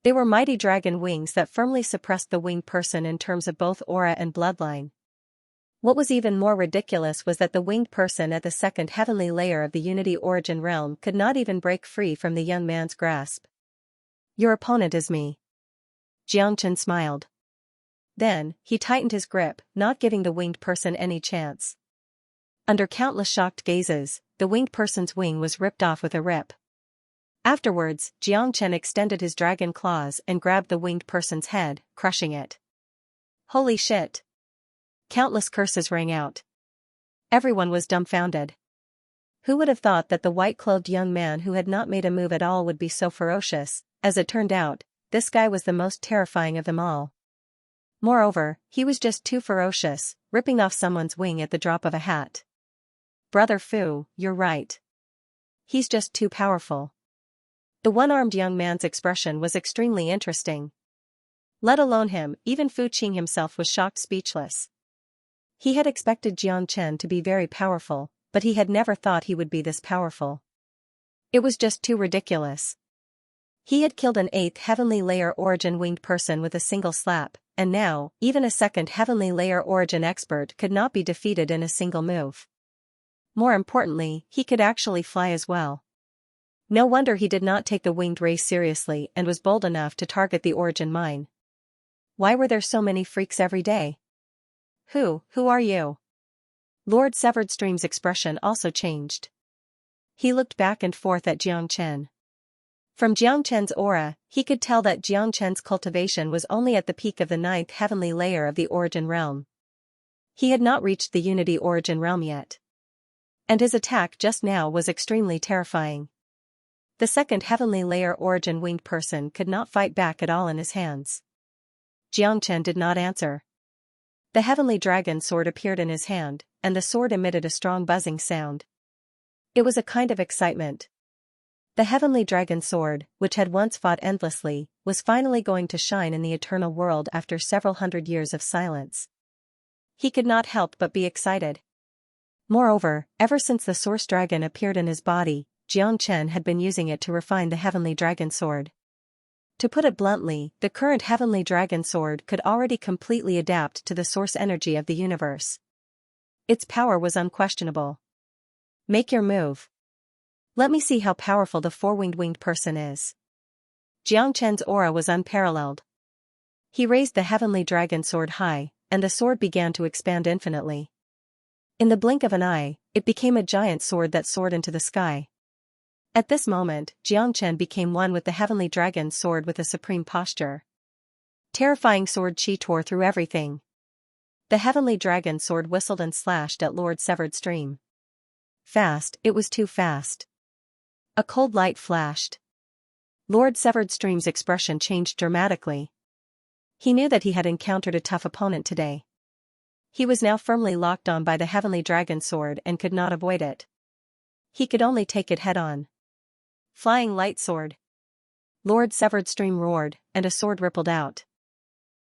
They were mighty dragon wings that firmly suppressed the winged person in terms of both aura and bloodline. What was even more ridiculous was that the winged person at the 2nd heavenly layer of the Unity origin realm could not even break free from the young man's grasp. "Your opponent is me." Jiang Chen smiled. Then, he tightened his grip, not giving the winged person any chance. Under countless shocked gazes, the winged person's wing was ripped off with a rip. Afterwards, Jiang Chen extended his dragon claws and grabbed the winged person's head, crushing it. Holy shit! Countless curses rang out. Everyone was dumbfounded. Who would have thought that the white-clothed young man who had not made a move at all would be so ferocious? As it turned out, this guy was the most terrifying of them all. Moreover, he was just too ferocious, ripping off someone's wing at the drop of a hat. Brother Fu, you're right. He's just too powerful. The one-armed young man's expression was extremely interesting. Let alone him, even Fu Qing himself was shocked speechless. He had expected Jiang Chen to be very powerful, but he had never thought he would be this powerful. It was just too ridiculous. He had killed an 8th heavenly layer origin winged person with a single slap, and now, even a 2nd heavenly layer origin expert could not be defeated in a single move. More importantly, he could actually fly as well. No wonder he did not take the winged race seriously and was bold enough to target the origin mine. Why were there so many freaks every day? Who are you? Lord Severed Stream's expression also changed. He looked back and forth at Jiang Chen. From Jiang Chen's aura, he could tell that Jiang Chen's cultivation was only at the peak of the 9th heavenly layer of the origin realm. He had not reached the Unity origin realm yet. And his attack just now was extremely terrifying. The 2nd heavenly layer origin winged person could not fight back at all in his hands. Jiang Chen did not answer. The heavenly dragon sword appeared in his hand, and the sword emitted a strong buzzing sound. It was a kind of excitement. The heavenly dragon sword, which had once fought endlessly, was finally going to shine in the eternal world after several hundred years of silence. He could not help but be excited. Moreover, ever since the source dragon appeared in his body, Jiang Chen had been using it to refine the heavenly dragon sword. To put it bluntly, the current heavenly dragon sword could already completely adapt to the source energy of the universe. Its power was unquestionable. Make your move. Let me see how powerful the four-winged winged person is. Jiang Chen's aura was unparalleled. He raised the heavenly dragon sword high, and the sword began to expand infinitely. In the blink of an eye, it became a giant sword that soared into the sky. At this moment, Jiang Chen became one with the heavenly dragon's sword with a supreme posture. Terrifying sword chi tore through everything. The heavenly dragon sword whistled and slashed at Lord Severed Stream. Fast, it was too fast. A cold light flashed. Lord Severed Stream's expression changed dramatically. He knew that he had encountered a tough opponent today. He was now firmly locked on by the heavenly dragon sword and could not avoid it. He could only take it head-on. Flying light sword. Lord Severed Stream roared, and a sword rippled out.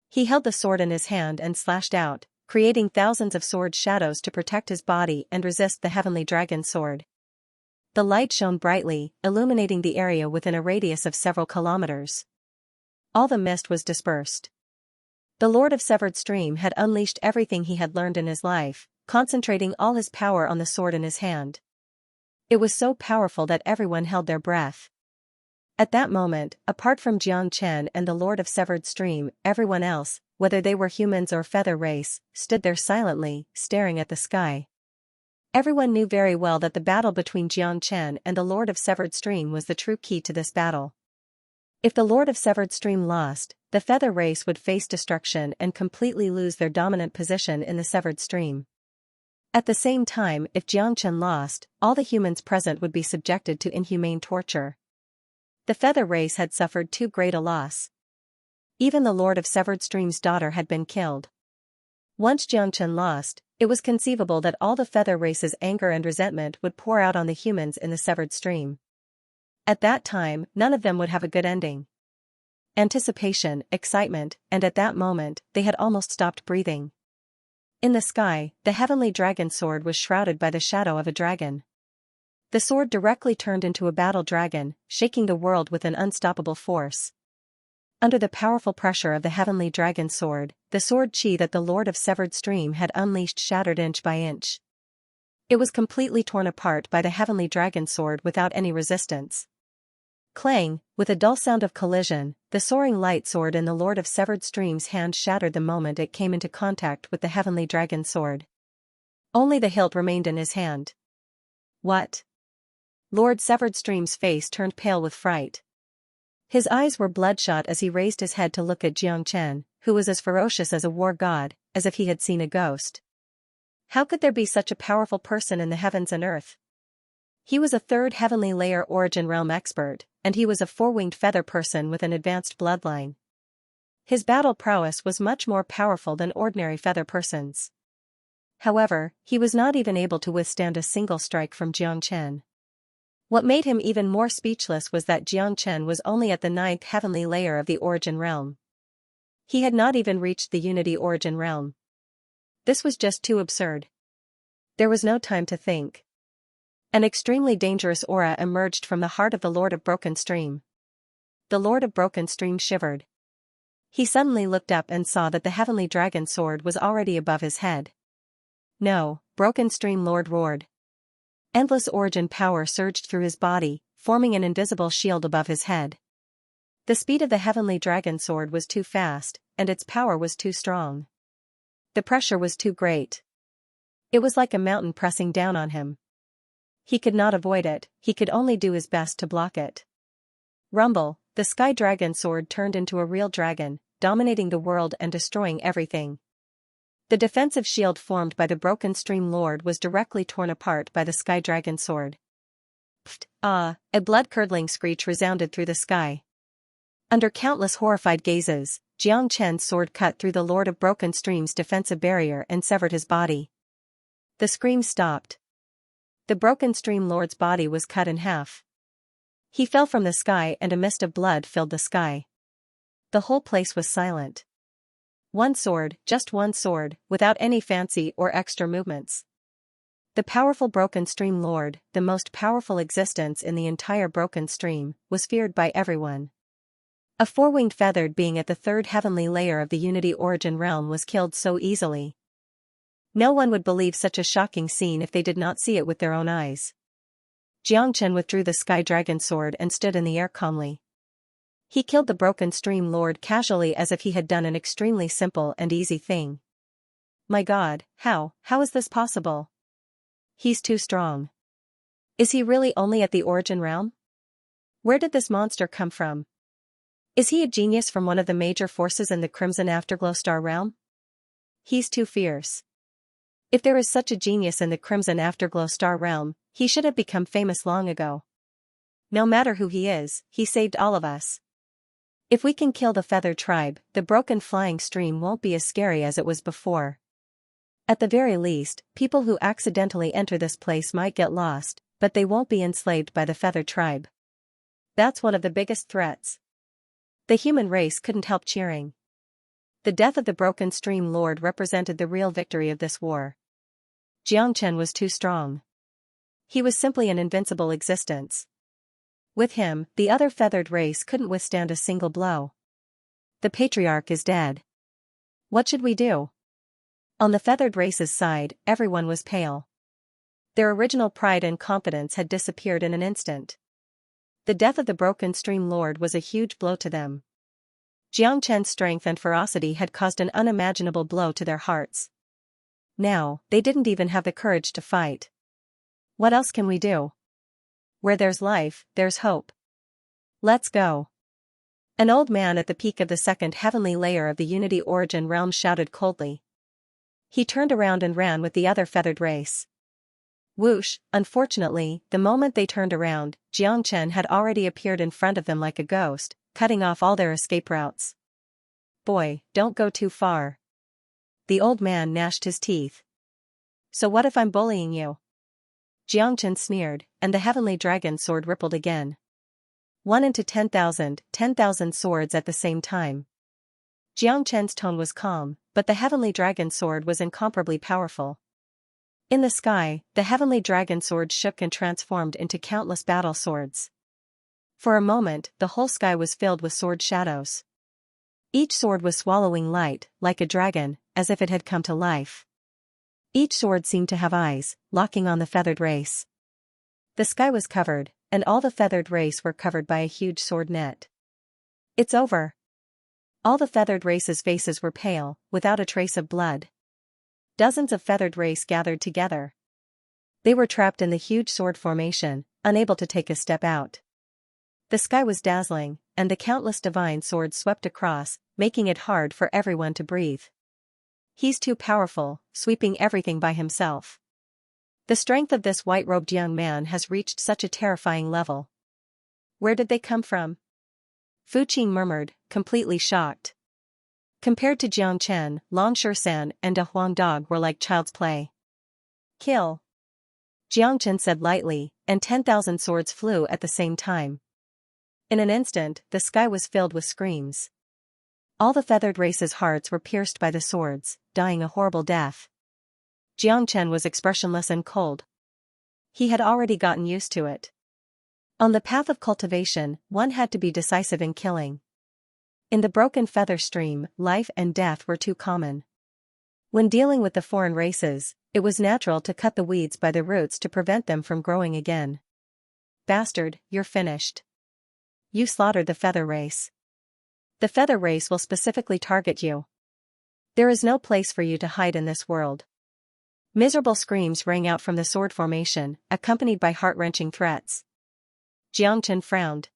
He held the sword in his hand and slashed out, creating thousands of sword shadows to protect his body and resist the heavenly dragon sword. The light shone brightly, illuminating the area within a radius of several kilometers. All the mist was dispersed. The Lord of Severed Stream had unleashed everything he had learned in his life, concentrating all his power on the sword in his hand. It was so powerful that everyone held their breath. At that moment, apart from Jiang Chen and the Lord of Severed Stream, everyone else, whether they were humans or feather race, stood there silently, staring at the sky. Everyone knew very well that the battle between Jiang Chen and the Lord of Severed Stream was the true key to this battle. If the Lord of Severed Stream lost, the feather race would face destruction and completely lose their dominant position in the Severed Stream. At the same time, if Jiang Chen lost, all the humans present would be subjected to inhumane torture. The feather race had suffered too great a loss. Even the Lord of Severed Stream's daughter had been killed. Once Jiang Chen lost, it was conceivable that all the feather race's anger and resentment would pour out on the humans in the Severed Stream. At that time, none of them would have a good ending. Anticipation, excitement, and at that moment, they had almost stopped breathing. In the sky, the heavenly dragon sword was shrouded by the shadow of a dragon. The sword directly turned into a battle dragon, shaking the world with an unstoppable force. Under the powerful pressure of the heavenly dragon sword, the sword chi that the Lord of Severed Stream had unleashed shattered inch by inch. It was completely torn apart by the heavenly dragon sword without any resistance. Clang, with a dull sound of collision, the soaring light sword in the Lord of Severed Stream's hand shattered the moment it came into contact with the heavenly dragon sword. Only the hilt remained in his hand. What? Lord Severed Stream's face turned pale with fright. His eyes were bloodshot as he raised his head to look at Jiang Chen, who was as ferocious as a war god, as if he had seen a ghost. How could there be such a powerful person in the heavens and earth? He was a third heavenly layer origin realm expert, and he was a four-winged feather person with an advanced bloodline. His battle prowess was much more powerful than ordinary feather persons. However, he was not even able to withstand a single strike from Jiang Chen. What made him even more speechless was that Jiang Chen was only at the 9th heavenly layer of the origin realm. He had not even reached the unity origin realm. This was just too absurd. There was no time to think. An extremely dangerous aura emerged from the heart of the Lord of Broken Stream. The Lord of Broken Stream shivered. He suddenly looked up and saw that the heavenly dragon sword was already above his head. No, Broken Stream Lord roared. Endless origin power surged through his body, forming an invisible shield above his head. The speed of the heavenly dragon sword was too fast, and its power was too strong. The pressure was too great. It was like a mountain pressing down on him. He could not avoid it, he could only do his best to block it. Rumble, the sky dragon sword turned into a real dragon, dominating the world and destroying everything. The defensive shield formed by the Broken Stream Lord was directly torn apart by the sky dragon sword. Pfft! Ah! A blood-curdling screech resounded through the sky. Under countless horrified gazes, Jiang Chen's sword cut through the Lord of Broken Stream's defensive barrier and severed his body. The scream stopped. The Broken Stream Lord's body was cut in half. He fell from the sky and a mist of blood filled the sky. The whole place was silent. One sword, just one sword, without any fancy or extra movements. The powerful Broken Stream Lord, the most powerful existence in the entire Broken Stream, was feared by everyone. A four-winged feathered being at the 3rd heavenly layer of the Unity Origin realm was killed so easily. No one would believe such a shocking scene if they did not see it with their own eyes. Jiang Chen withdrew the sky dragon sword and stood in the air calmly. He killed the Broken Stream Lord casually as if he had done an extremely simple and easy thing. My God, how is this possible? He's too strong. Is he really only at the origin realm? Where did this monster come from? Is he a genius from one of the major forces in the Crimson Afterglow Star realm? He's too fierce. If there is such a genius in the Crimson Afterglow Star realm, he should have become famous long ago. No matter who he is, he saved all of us. If we can kill the Feather Tribe, the Broken Flying Stream won't be as scary as it was before. At the very least, people who accidentally enter this place might get lost, but they won't be enslaved by the Feather Tribe. That's one of the biggest threats. The human race couldn't help cheering. The death of the Broken Stream Lord represented the real victory of this war. Jiang Chen was too strong. He was simply an invincible existence. With him, the other feathered race couldn't withstand a single blow. The patriarch is dead. What should we do? On the feathered race's side, everyone was pale. Their original pride and confidence had disappeared in an instant. The death of the Broken Stream Lord was a huge blow to them. Xianxia's strength and ferocity had caused an unimaginable blow to their hearts. Now, they didn't even have the courage to fight. What else can we do? Where there's life, there's hope. Let's go. An old man at the peak of the second heavenly layer of the Unity Origin realm shouted coldly. He turned around and ran with the other feathered race. Whoosh! Unfortunately, the moment they turned around, Xianxia had already appeared in front of them like a ghost, cutting off all their escape routes. Boy, don't go too far. The old man gnashed his teeth. So what if I'm bullying you? Xianxia sneered, and the heavenly dragon sword rippled again. 1 into 10,000, 10,000 swords at the same time. Xianxia's tone was calm, but the heavenly dragon sword was incomparably powerful. In the sky, the heavenly dragon sword shook and transformed into countless battle swords. For a moment, the whole sky was filled with sword shadows. Each sword was swallowing light, like a dragon, as if it had come to life. Each sword seemed to have eyes, locking on the feathered race. The sky was covered, and all the feathered race were covered by a huge sword net. It's over. All the feathered race's faces were pale, without a trace of blood. Dozens of feathered race gathered together. They were trapped in the huge sword formation, unable to take a step out. The sky was dazzling, and the countless divine swords swept across, making it hard for everyone to breathe. He's too powerful, sweeping everything by himself. The strength of this white-robed young man has reached such a terrifying level. Where did they come from? Fuqing murmured, completely shocked. Compared to Xianxia, Longshan and a Huang dog were like child's play. Kill. Xianxia said lightly, and 10,000 swords flew at the same time. In an instant, the sky was filled with screams. All the feathered race's hearts were pierced by the swords, dying a horrible death. Xianxia was expressionless and cold. He had already gotten used to it. On the path of cultivation, one had to be decisive in killing. In the broken feather stream, life and death were too common. When dealing with the foreign races, it was natural to cut the weeds by the roots to prevent them from growing again. Bastard, you're finished. You slaughtered the feather race. The feather race will specifically target you. There is no place for you to hide in this world. Miserable screams rang out from the sword formation, accompanied by heart-wrenching threats. Xianxia frowned.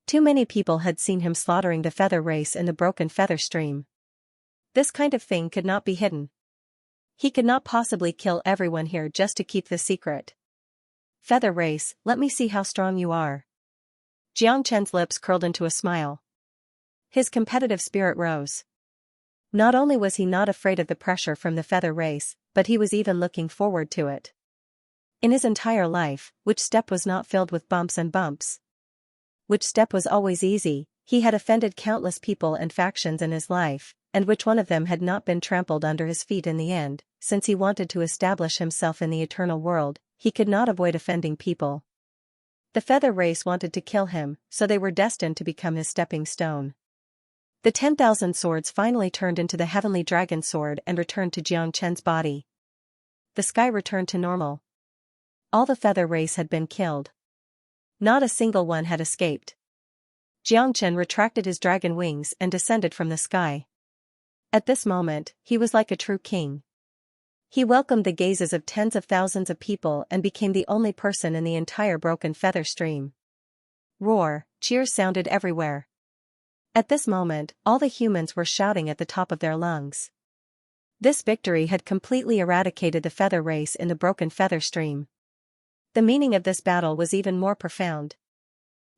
Too many people had seen him slaughtering the feather race in the broken feather stream. This kind of thing could not be hidden. He could not possibly kill everyone here just to keep the secret. Feather race, let me see how strong you are. Xianxia's lips curled into a smile. His competitive spirit rose. Not only was he not afraid of the pressure from the feather race, but he was even looking forward to it. In his entire life, which step was not filled with bumps and bumps? Which step was always easy? He had offended countless people and factions in his life, and which one of them had not been trampled under his feet in the end? Since he wanted to establish himself in the eternal world, he could not avoid offending people. The feather race wanted to kill him, so they were destined to become his stepping stone. The 10,000 swords finally turned into the heavenly dragon sword and returned to Xianxia's body. The sky returned to normal. All the feather race had been killed. Not a single one had escaped. Xianxia retracted his dragon wings and descended from the sky. At this moment, he was like a true king. He welcomed the gazes of tens of thousands of people and became the only person in the entire broken feather stream. Roar, cheers sounded everywhere. At this moment, all the humans were shouting at the top of their lungs. This victory had completely eradicated the feather race in the broken feather stream. The meaning of this battle was even more profound.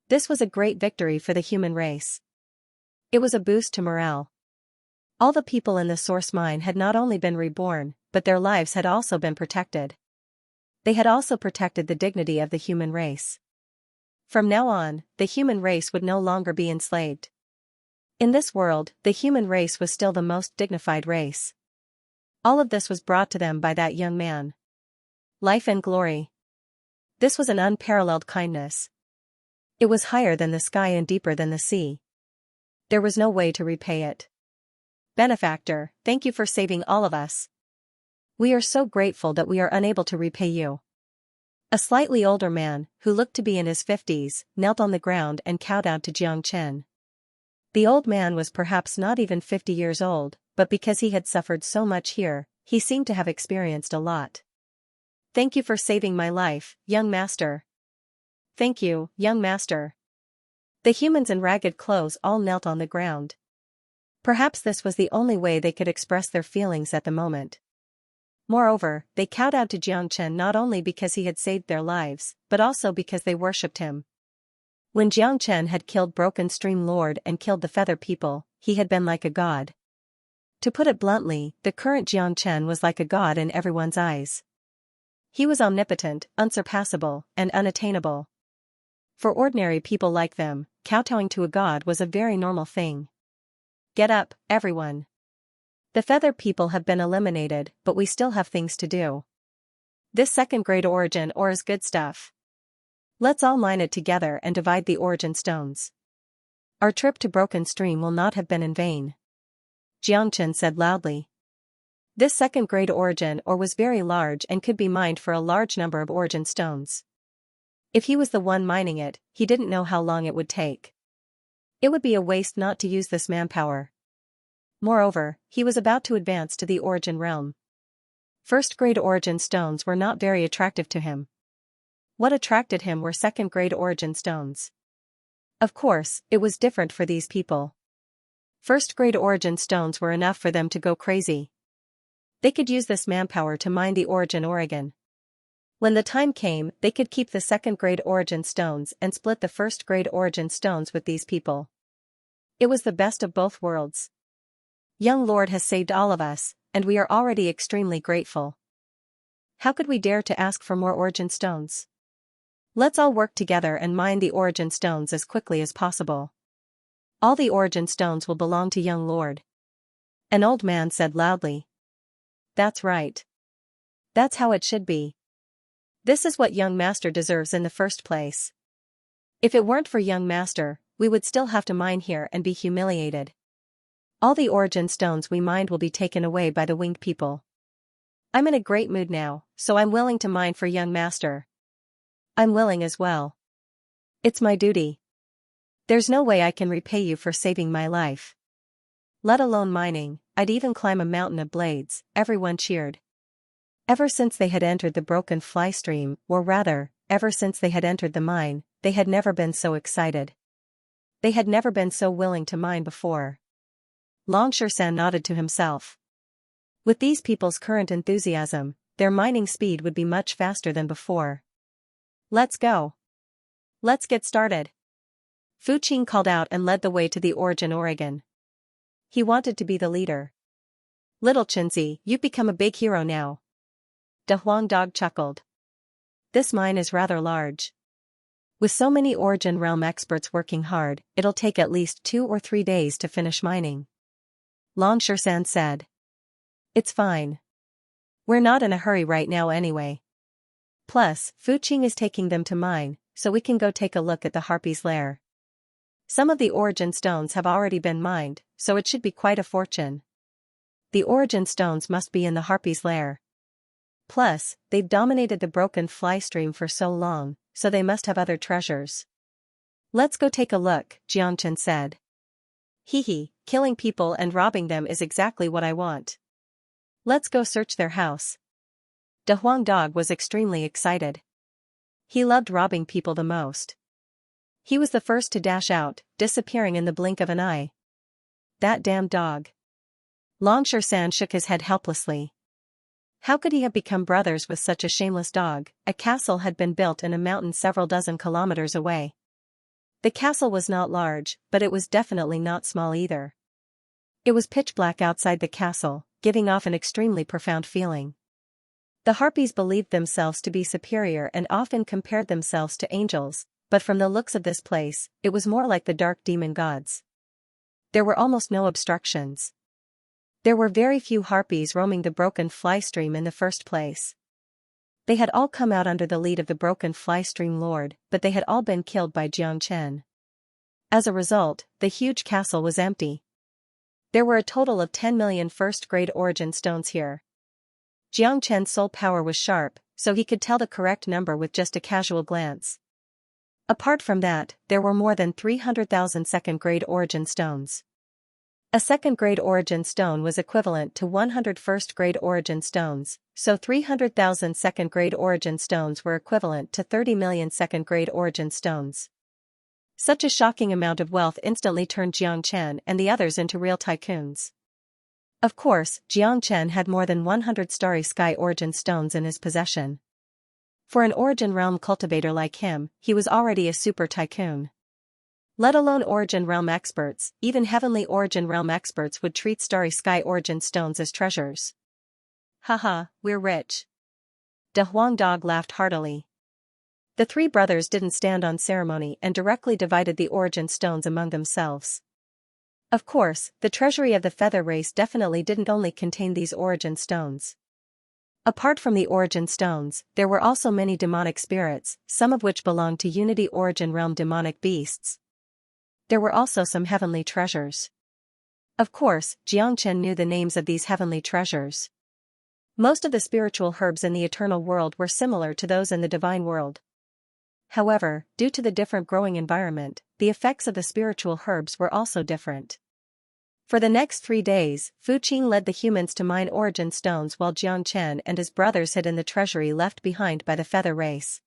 This was a great victory for the human race. It was a boost to morale. All the people in the source mine had not only been reborn, but their lives had also been protected. They had also protected the dignity of the human race. From now on, the human race would no longer be enslaved. In this world, the human race was still the most dignified race. All of this was brought to them by that young man. Life and glory. This was an unparalleled kindness. It was higher than the sky and deeper than the sea. There was no way to repay it. Benefactor, thank you for saving all of us. We are so grateful that we are unable to repay you. A slightly older man, who looked to be in his 50s, knelt on the ground and kowtowed to Xianxia. The old man was perhaps not even 50 years old, but because he had suffered so much here, he seemed to have experienced a lot. Thank you for saving my life, young master. Thank you, young master. The humans in ragged clothes all knelt on the ground. Perhaps this was the only way they could express their feelings at the moment. Moreover, they kowtowed to Xianxia not only because he had saved their lives, but also because they worshipped him. When Xianxia had killed Broken Stream Lord and killed the Feather People, he had been like a god. To put it bluntly, the current Xianxia was like a god in everyone's eyes. He was omnipotent, unsurpassable, and unattainable. For ordinary people like them, kowtowing to a god was a very normal thing. Get up, everyone. The Feather People have been eliminated, but we still have things to do. This second-grade origin ore is good stuff. Let's all mine it together and divide the origin stones. Our trip to Broken Stream will not have been in vain. Xianxia said loudly. This second-grade origin ore was very large and could be mined for a large number of origin stones. If he was the one mining it, he didn't know how long it would take. It would be a waste not to use this manpower. Moreover, he was about to advance to the origin realm. First-grade origin stones were not very attractive to him. What attracted him were second-grade origin stones. Of course, it was different for these people. First-grade origin stones were enough for them to go crazy. They could use this manpower to mine the origin Oregon. When the time came, they could keep the second-grade origin stones and split the first-grade origin stones with these people. It was the best of both worlds. Young Lord has saved all of us, and we are already extremely grateful. How could we dare to ask for more origin stones? Let's all work together and mine the origin stones as quickly as possible. All the origin stones will belong to Young Lord. An old man said loudly. That's right. That's how it should be. This is what Young Master deserves in the first place. If it weren't for Young Master, we would still have to mine here and be humiliated. All the origin stones we mined will be taken away by the winged people. I'm in a great mood now, so I'm willing to mine for Young Master. I'm willing as well. It's my duty. There's no way I can repay you for saving my life. Let alone mining, I'd even climb a mountain of blades, everyone cheered. Ever since they had entered the broken fly stream, or rather, ever since they had entered the mine, they had never been so excited. They had never been so willing to mine before. Xianxia nodded to himself. With these people's current enthusiasm, their mining speed would be much faster than before. Let's go. Let's get started. Fuqing called out and led the way to the origin Oregon. He wanted to be the leader. Little Chinzi, you've become a big hero now. De Huang Dog chuckled. This mine is rather large. With so many origin realm experts working hard, it'll take at least 2 or 3 days to finish mining. Xianxia said. It's fine. We're not in a hurry right now anyway. Plus, Fuqing is taking them to mine, so we can go take a look at the Harpy's lair. Some of the origin stones have already been mined, so it should be quite a fortune. The origin stones must be in the Harpy's lair. Plus, they've dominated the broken fly stream for so long, so they must have other treasures. Let's go take a look, Xianxia said. Hee, killing people and robbing them is exactly what I want. Let's go search their house. De Huang Dog was extremely excited. He loved robbing people the most. He was the first to dash out, disappearing in the blink of an eye. That damn dog. Xianxia shook his head helplessly. How could he have become brothers with such a shameless dog? A castle had been built in a mountain several dozen kilometers away. The castle was not large, but it was definitely not small either. It was pitch black outside the castle, giving off an extremely profound feeling. The harpies believed themselves to be superior and often compared themselves to angels, but from the looks of this place, it was more like the dark demon gods. There were almost no obstructions. There were very few harpies roaming the broken fly stream in the first place. They had all come out under the lead of the broken fly stream lord, but they had all been killed by Xianxia. As a result, the huge castle was empty. There were a total of 10 million first-grade origin stones here. Jiang Chen's soul power was sharp, so he could tell the correct number with just a casual glance. Apart from that, there were more than 300,000 second-grade origin stones. A second-grade origin stone was equivalent to 100 first-grade origin stones, so 300,000 second-grade origin stones were equivalent to 30 million second-grade origin stones. Such a shocking amount of wealth instantly turned Jiang Chen and the others into real tycoons. Of course, Jiang Chen had more than 100 starry sky origin stones in his possession. For an origin realm cultivator like him, he was already a super tycoon. Let alone origin realm experts, even heavenly origin realm experts would treat starry sky origin stones as treasures. Haha, we're rich. De Huang Dog laughed heartily. The three brothers didn't stand on ceremony and directly divided the origin stones among themselves. Of course, the treasury of the feather race definitely didn't only contain these origin stones. Apart from the origin stones, there were also many demonic spirits, some of which belonged to Unity Origin Realm demonic beasts. There were also some heavenly treasures. Of course, Jiang Chen knew the names of these heavenly treasures. Most of the spiritual herbs in the eternal world were similar to those in the divine world. However, due to the different growing environment, the effects of the spiritual herbs were also different. For the next 3 days, Fu Qing led the humans to mine origin stones while Jiang Chen and his brothers hid in the treasury left behind by the feather race.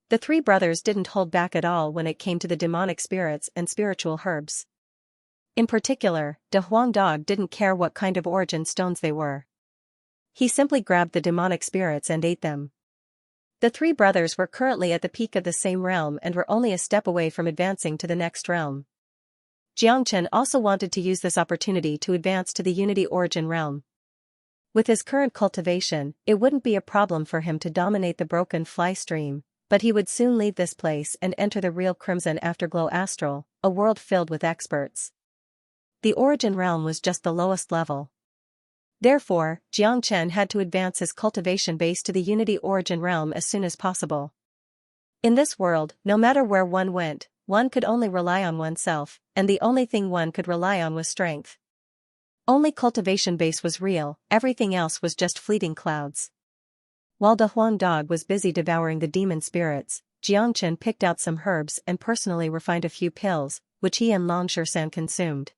The three brothers didn't hold back at all when it came to the demonic spirits and spiritual herbs. In particular, De Huang Dog didn't care what kind of origin stones they were. He simply grabbed the demonic spirits and ate them. The three brothers were currently at the peak of the same realm and were only a step away from advancing to the next realm. Jiang Chen also wanted to use this opportunity to advance to the Unity Origin realm. With his current cultivation, it wouldn't be a problem for him to dominate the broken fly stream, but he would soon leave this place and enter the real Crimson Afterglow Astral, a world filled with experts. The Origin realm was just the lowest level. Therefore, Jiang Chen had to advance his cultivation base to the Unity Origin realm as soon as possible. In this world, no matter where one went, one could only rely on oneself, and the only thing one could rely on was strength. Only cultivation base was real, everything else was just fleeting clouds. While De Huang Dog was busy devouring the demon spirits, Jiang Chen picked out some herbs and personally refined a few pills, which he and Xianxia consumed.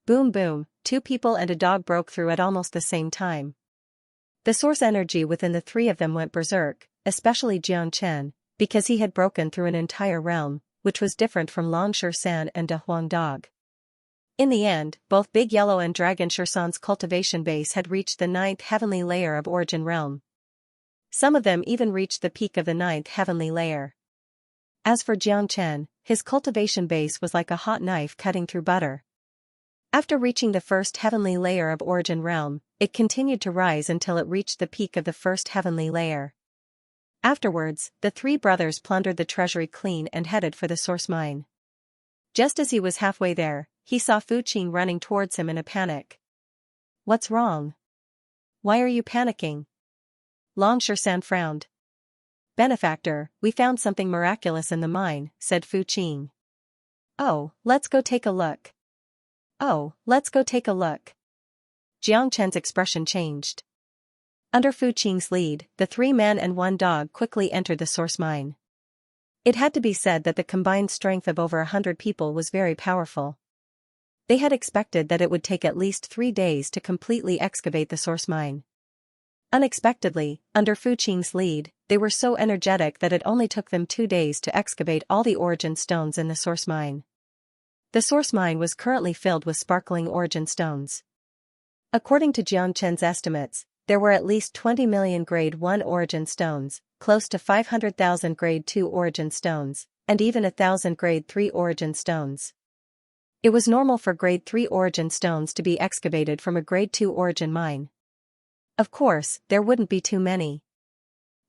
Boom boom, 2 people and a dog broke through at almost the same time. The source energy within the 3 of them went berserk, especially Jiang Chen, because he had broken through an entire realm, which was different from Xianxia and De Huang Dog. In the end, both Big Yellow and Dragon Shursan's cultivation base had reached the 9th heavenly layer of Origin Realm. Some of them even reached the peak of the 9th heavenly layer. As for Jiang Chen, his cultivation base was like a hot knife cutting through butter. After reaching the 1st heavenly layer of Origin Realm, it continued to rise until it reached the peak of the 1st heavenly layer. Afterwards, the 3 brothers plundered the treasury clean and headed for the source mine. Just as he was halfway there, he saw Fu Qing running towards him in a panic. "What's wrong? Why are you panicking?" Xianxia frowned. "Benefactor, we found something miraculous in the mine," said Fu Qing. "Oh, let's go take a look." "Oh, let's go take a look." Jiang Chen's expression changed. Under Fu Qing's lead, the 3 men and 1 dog quickly entered the source mine. It had to be said that the combined strength of over 100 people was very powerful. They had expected that it would take at least 3 days to completely excavate the source mine. Unexpectedly, under Fu Qing's lead, they were so energetic that it only took them 2 days to excavate all the origin stones in the source mine. The source mine was currently filled with sparkling origin stones. According to Jiang Chen's estimates, there were at least 20 million grade 1 origin stones, close to 500,000 grade 2 origin stones, and even 1,000 grade 3 origin stones. It was normal for grade 3 origin stones to be excavated from a grade 2 origin mine. Of course, there wouldn't be too many.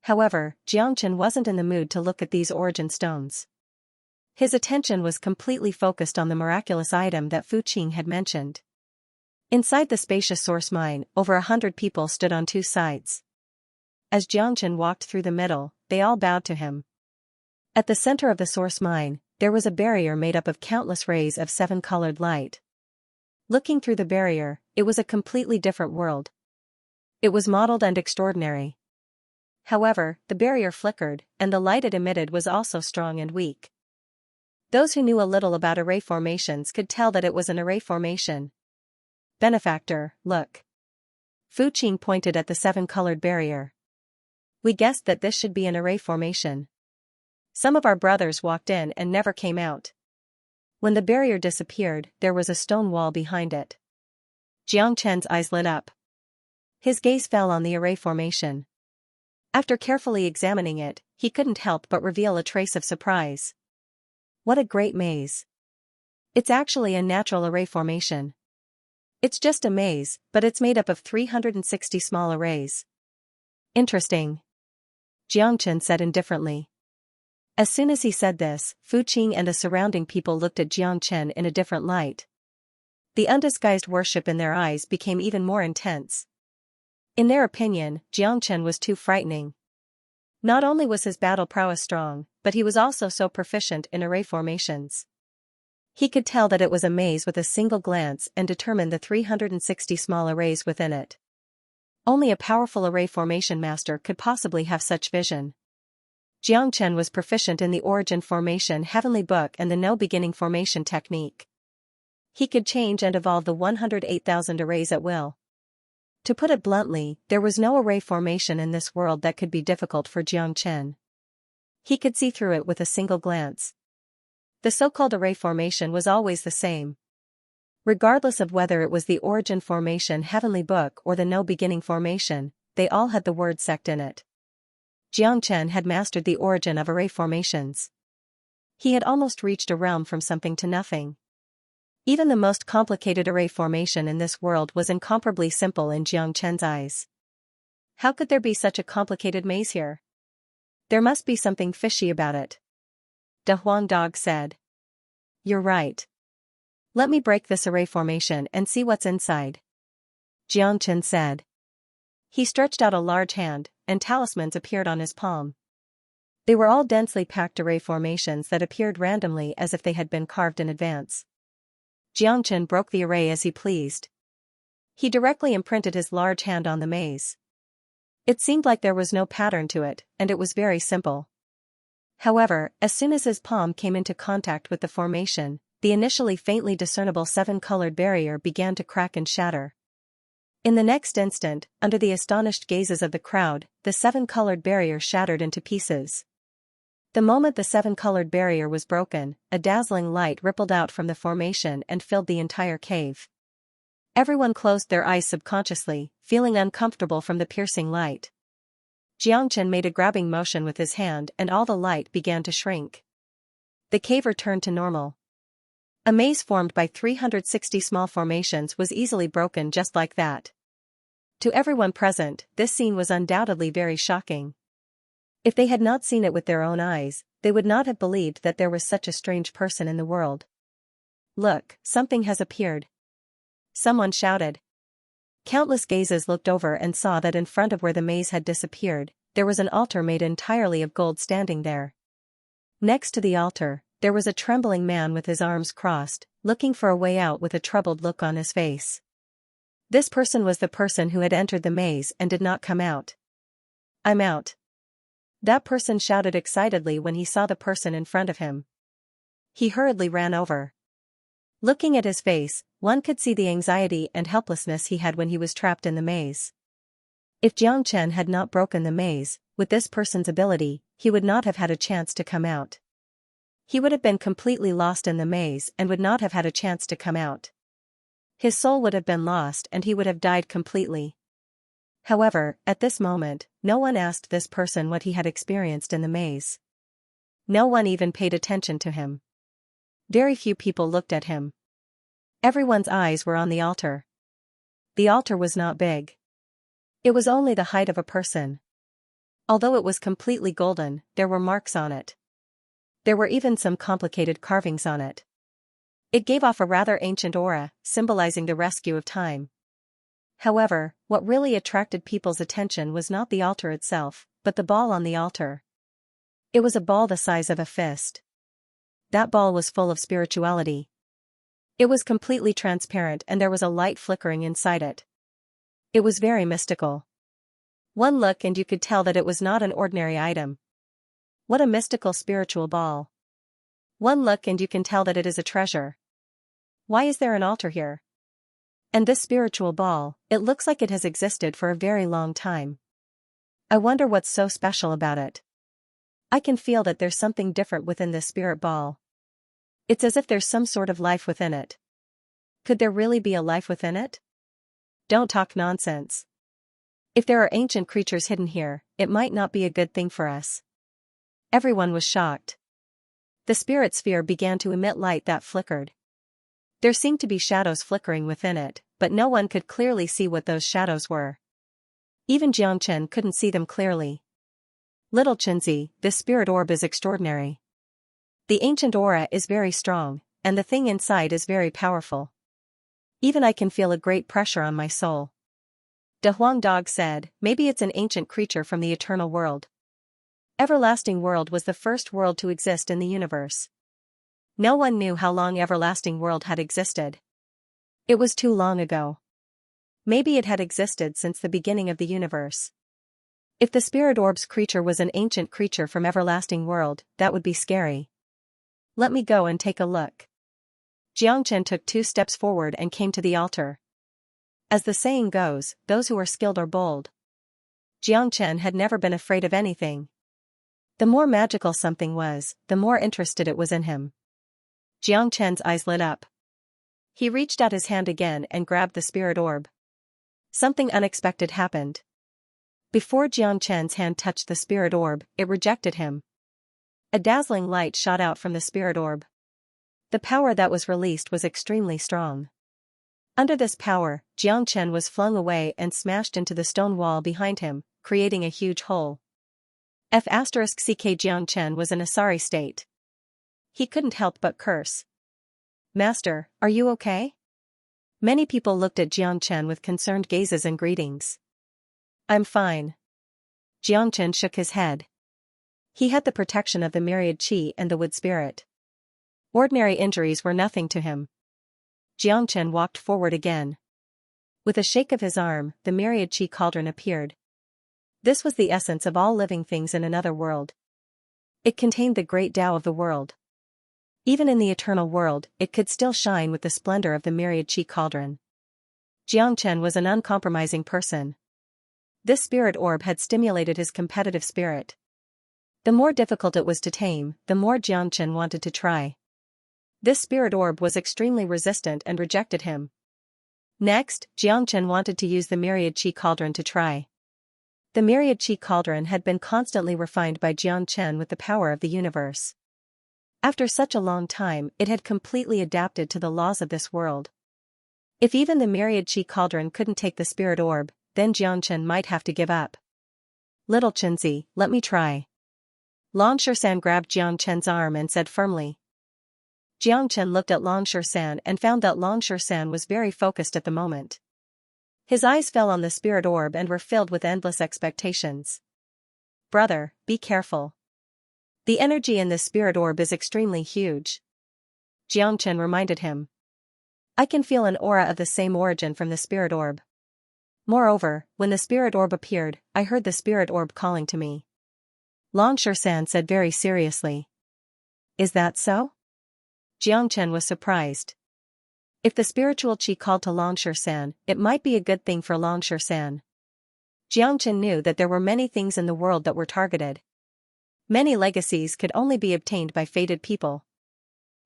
However, Jiang Chen wasn't in the mood to look at these origin stones. His attention was completely focused on the miraculous item that Fu Qing had mentioned. Inside the spacious source mine, over 100 people stood on 2 sides. As Jiang Chen walked through the middle, they all bowed to him. At the center of the source mine, there was a barrier made up of countless rays of 7-colored light. Looking through the barrier, it was a completely different world. It was mottled and extraordinary. However, the barrier flickered, and the light it emitted was also strong and weak. Those who knew a little about array formations could tell that it was an array formation. Benefactor, look. Fuqing pointed at the seven-colored barrier. We guessed that this should be an array formation. Some of our brothers walked in and never came out. When the barrier disappeared, there was a stone wall behind it. Xianxia's eyes lit up. His gaze fell on the array formation. After carefully examining it, he couldn't help but reveal a trace of surprise. What a great maze. It's actually a natural array formation. It's just a maze, but it's made up of 360 small arrays. Interesting. Xianxia said indifferently. As soon as he said this, Fuqing and the surrounding people looked at Xianxia in a different light. The undisguised worship in their eyes became even more intense. In their opinion, Xianxia was too frightening. Not only was his battle prowess strong, but he was also so proficient in array formations. He could tell that it was a maze with a single glance and determine the 360 small arrays within it. Only a powerful array formation master could possibly have such vision. Xianxia was proficient in the Origin Formation Heavenly Book and the No Beginning Formation technique. He could change and evolve the 108,000 arrays at will. To put it bluntly, there was no array formation in this world that could be difficult for Xianxia. He could see through it with a single glance. The so-called array formation was always the same. Regardless of whether it was the Origin Formation Heavenly Book or the No Beginning Formation, they all had the word sect in it. Xianxia had mastered the origin of array formations. He had almost reached a realm from something to nothing. Even the most complicated array formation in this world was incomparably simple in Xianxia's eyes. How could there be such a complicated maze here? There must be something fishy about it. De Huang Dog said. You're right. Let me break this array formation and see what's inside. Xianxia said. He stretched out a large hand, and talismans appeared on his palm. They were all densely packed array formations that appeared randomly as if they had been carved in advance. Xianxia broke the array as he pleased. He directly imprinted his large hand on the maze. It seemed like there was no pattern to it, and it was very simple. However, as soon as his palm came into contact with the formation, the initially faintly discernible seven-colored barrier began to crack and shatter. In the next instant, under the astonished gazes of the crowd, the seven-colored barrier shattered into pieces. The moment the seven-colored barrier was broken, a dazzling light rippled out from the formation and filled the entire cave. Everyone closed their eyes subconsciously, feeling uncomfortable from the piercing light. Xianxia made a grabbing motion with his hand and all the light began to shrink. The cave returned to normal. A maze formed by 360 small formations was easily broken just like that. To everyone present, this scene was undoubtedly very shocking. If they had not seen it with their own eyes, they would not have believed that there was such a strange person in the world. Look, something has appeared. Someone shouted. Countless gazes looked over and saw that in front of where the maze had disappeared, there was an altar made entirely of gold standing there. Next to the altar, there was a trembling man with his arms crossed, looking for a way out with a troubled look on his face. This person was the person who had entered the maze and did not come out. I'm out. That person shouted excitedly when he saw the person in front of him. He hurriedly ran over. Looking at his face, one could see the anxiety and helplessness he had when he was trapped in the maze. If Xianxia had not broken the maze, with this person's ability, he would not have had a chance to come out. He would have been completely lost in the maze and would not have had a chance to come out. His soul would have been lost and he would have died completely. However, at this moment, no one asked this person what he had experienced in the maze. No one even paid attention to him. Very few people looked at him. Everyone's eyes were on the altar. The altar was not big. It was only the height of a person. Although it was completely golden, there were marks on it. There were even some complicated carvings on it. It gave off a rather ancient aura, symbolizing the rescue of time. However, what really attracted people's attention was not the altar itself, but the ball on the altar. It was a ball the size of a fist. That ball was full of spirituality. It was completely transparent and there was a light flickering inside it. It was very mystical. One look and you could tell that it was not an ordinary item. What a mystical spiritual ball. One look and you can tell that it is a treasure. Why is there an altar here? And this spiritual ball, it looks like it has existed for a very long time. I wonder what's so special about it. I can feel that there's something different within this spirit ball. It's as if there's some sort of life within it. Could there really be a life within it? Don't talk nonsense. If there are ancient creatures hidden here, it might not be a good thing for us. Everyone was shocked. The spirit sphere began to emit light that flickered. There seemed to be shadows flickering within it, but no one could clearly see what those shadows were. Even Xianxia couldn't see them clearly. Little Xianxia, this spirit orb is extraordinary. The ancient aura is very strong, and the thing inside is very powerful. Even I can feel a great pressure on my soul. De Huang Dog said, maybe it's an ancient creature from the eternal world. Everlasting world was the first world to exist in the universe. No one knew how long everlasting world had existed. It was too long ago. Maybe it had existed since the beginning of the universe. If the spirit orb's creature was an ancient creature from everlasting world, that would be scary. Let me go and take a look. Xianxia took 2 steps forward and came to the altar. As the saying goes, those who are skilled are bold. Xianxia had never been afraid of anything. The more magical something was, the more interested it was in him. Xianxia's eyes lit up. He reached out his hand again and grabbed the spirit orb. Something unexpected happened. Before Xianxia's hand touched the spirit orb, it rejected him. A dazzling light shot out from the spirit orb. The power that was released was extremely strong. Under this power, Xianxia was flung away and smashed into the stone wall behind him, creating a huge hole. Ck Xianxia was in a sorry state. He couldn't help but curse. Master, are you okay? Many people looked at Xianxia with concerned gazes and greetings. I'm fine. Xianxia shook his head. He had the protection of the myriad qi and the wood spirit. Ordinary injuries were nothing to him. Xianxia walked forward again. With a shake of his arm, the myriad qi cauldron appeared. This was the essence of all living things in another world. It contained the great Tao of the world. Even in the eternal world, it could still shine with the splendor of the myriad qi cauldron. Xianxia was an uncompromising person. This spirit orb had stimulated his competitive spirit. The more difficult it was to tame, the more Xianxia wanted to try. This spirit orb was extremely resistant and rejected him. Next, Xianxia wanted to use the myriad qi cauldron to try. The myriad qi cauldron had been constantly refined by Xianxia with the power of the universe. After such a long time, it had completely adapted to the laws of this world. If even the myriad qi cauldron couldn't take the spirit orb, then Xianxia might have to give up. Little Xianxia, let me try. Xianxia grabbed Xianxia's arm and said firmly. Xianxia looked at Xianxia and found that Xianxia was very focused at the moment. His eyes fell on the spirit orb and were filled with endless expectations. Brother, be careful. The energy in this spirit orb is extremely huge. Xianxia reminded him. I can feel an aura of the same origin from the spirit orb. Moreover, when the spirit orb appeared, I heard the spirit orb calling to me. Xianxia said very seriously. Is that so? Xianxia was surprised. If the spiritual qi called to Xianxia, it might be a good thing for Xianxia. Xianxia knew that there were many things in the world that were targeted. Many legacies could only be obtained by fated people.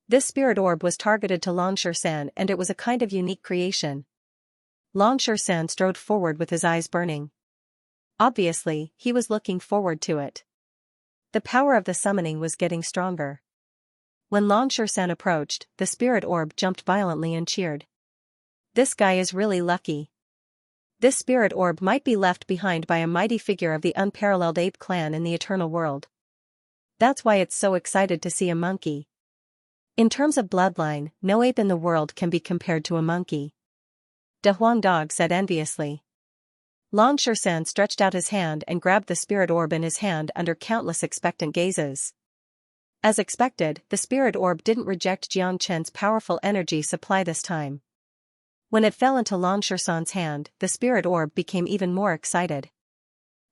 This spirit orb was targeted to Xianxia and it was a kind of unique creation. Xianxia strode forward with his eyes burning. Obviously, he was looking forward to it. The power of the summoning was getting stronger. When Xianxia approached, the spirit orb jumped violently and cheered. This guy is really lucky. This spirit orb might be left behind by a mighty figure of the unparalleled ape clan in the eternal world. That's why it's so excited to see a monkey. In terms of bloodline, no ape in the world can be compared to a monkey. De Huang Dog said enviously. Xianxia stretched out his hand and grabbed the spirit orb in his hand under countless expectant gazes. As expected, the spirit orb didn't reject Xianxia's powerful energy supply this time. When it fell into Xianxia's hand, the spirit orb became even more excited.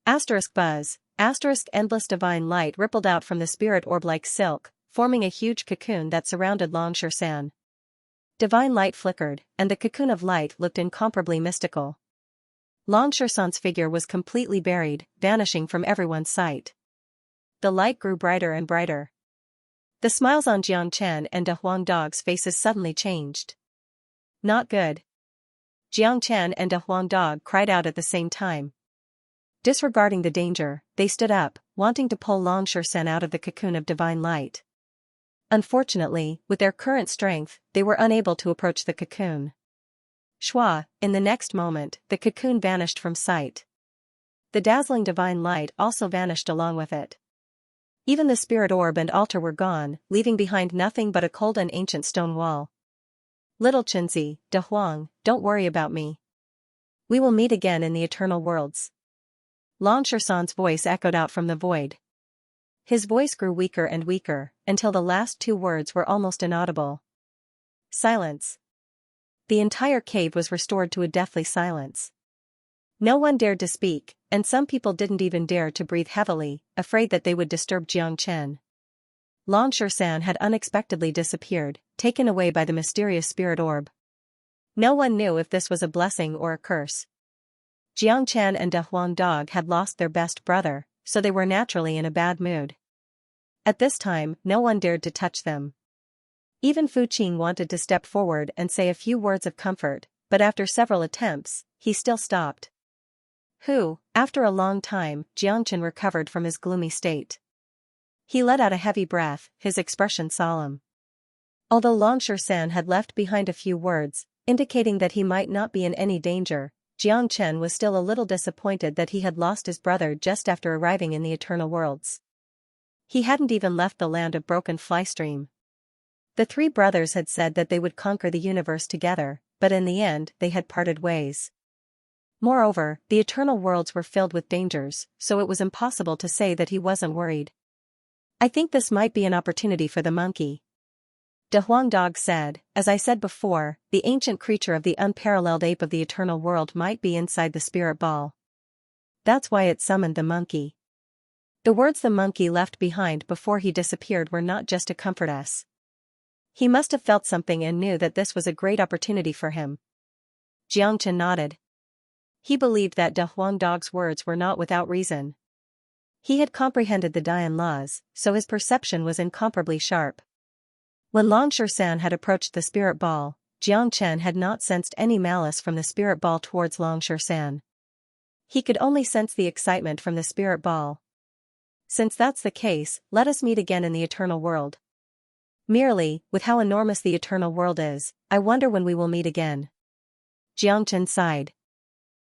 Asterisk buzz, asterisk endless divine light rippled out from the spirit orb like silk, forming a huge cocoon that surrounded Xianxia. Divine light flickered, and the cocoon of light looked incomparably mystical. Xianxia's figure was completely buried, vanishing from everyone's sight. The light grew brighter and brighter. The smiles on Jiang Chen and De Huang Dog's faces suddenly changed. Not good. Jiang Chen and De Huang Dog cried out at the same time. Disregarding the danger, they stood up, wanting to pull Xianxia out of the cocoon of divine light. Unfortunately, with their current strength, they were unable to approach the cocoon. Shua, in the next moment, the cocoon vanished from sight. The dazzling divine light also vanished along with it. Even the spirit orb and altar were gone, leaving behind nothing but a cold and ancient stone wall. Little Chinzi, De Huang, don't worry about me. We will meet again in the eternal worlds. Xianxia's voice echoed out from the void. His voice grew weaker and weaker, until the last two words were almost inaudible. Silence. The entire cave was restored to a deathly silence. No one dared to speak, and some people didn't even dare to breathe heavily, afraid that they would disturb Jiang Chen. Xianxia had unexpectedly disappeared, taken away by the mysterious spirit orb. No one knew if this was a blessing or a curse. Jiang Chen and De Huang Dog had lost their best brother, so they were naturally in a bad mood. At this time, no one dared to touch them. Even Fu Qing wanted to step forward and say a few words of comfort, but after several attempts, he still stopped. After a long time, Jiang Chen recovered from his gloomy state. He let out a heavy breath, his expression solemn. Although Xianxia had left behind a few words, indicating that he might not be in any danger, Jiang Chen was still a little disappointed that he had lost his brother just after arriving in the eternal worlds. He hadn't even left the land of Broken Fly Stream. The three brothers had said that they would conquer the universe together, but in the end they had parted ways. Moreover, the eternal worlds were filled with dangers, so it was impossible to say that he wasn't worried. I think this might be an opportunity for the monkey. De Huang Dog said, as I said before, the ancient creature of the unparalleled ape of the eternal world might be inside the spirit ball. That's why it summoned the monkey. The words the monkey left behind before he disappeared were not just to comfort us. He must have felt something and knew that this was a great opportunity for him. Jiang Chen nodded. He believed that De Huang Dog's words were not without reason. He had comprehended the Dian laws, so his perception was incomparably sharp. When Xianxia had approached the spirit ball, Jiang Chen had not sensed any malice from the spirit ball towards Xianxia. He could only sense the excitement from the spirit ball. Since that's the case, let us meet again in the eternal world. Merely, with how enormous the eternal world is, I wonder when we will meet again. Jiang Chen sighed.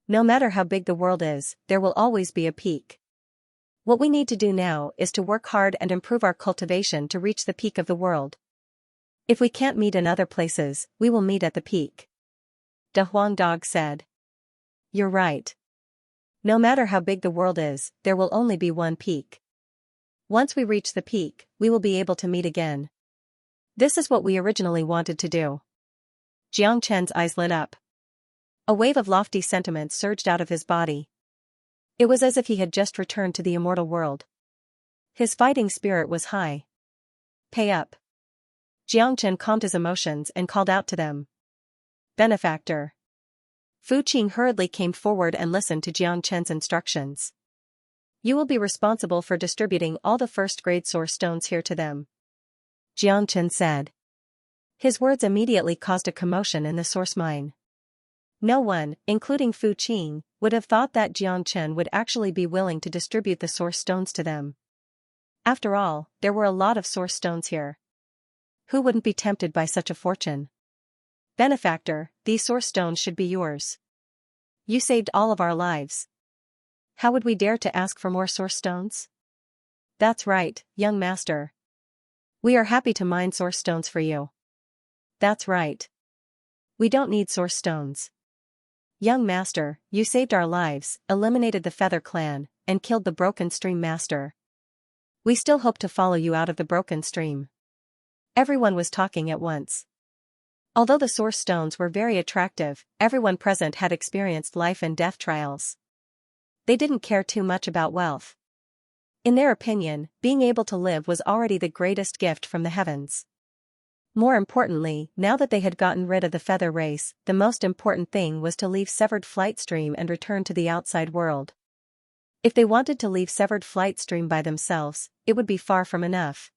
No matter how big the world is, there will always be a peak. What we need to do now is to work hard and improve our cultivation to reach the peak of the world. If we can't meet in other places, we will meet at the peak. De Huang Dog said. You're right. No matter how big the world is, there will only be one peak. Once we reach the peak, we will be able to meet again. This is what we originally wanted to do. Jiang Chen's eyes lit up. A wave of lofty sentiments surged out of his body. It was as if he had just returned to the immortal world. His fighting spirit was high. Pay up. Jiang Chen calmed his emotions and called out to them. Benefactor. Fu Qing hurriedly came forward and listened to Jiang Chen's instructions. You will be responsible for distributing all the first-grade source stones here to them. Jiang Chen said. His words immediately caused a commotion in the source mine. No one, including Fu Qing, would have thought that Jiang Chen would actually be willing to distribute the source stones to them. After all, there were a lot of source stones here. Who wouldn't be tempted by such a fortune? Benefactor, these source stones should be yours. You saved all of our lives. How would we dare to ask for more source stones? That's right, young master. We are happy to mine source stones for you. That's right. We don't need source stones. Young master, you saved our lives, eliminated the Feather Clan, and killed the Broken Stream Master. We still hope to follow you out of the Broken Stream. Everyone was talking at once. Although the source stones were very attractive, everyone present had experienced life and death trials. they didn't care too much about wealth. In their opinion, being able to live was already the greatest gift from the heavens. More importantly, now that they had gotten rid of the feather race, the most important thing was to leave Severed Flight Stream and return to the outside world. If they wanted to leave Severed Flight Stream by themselves, it would be far from enough.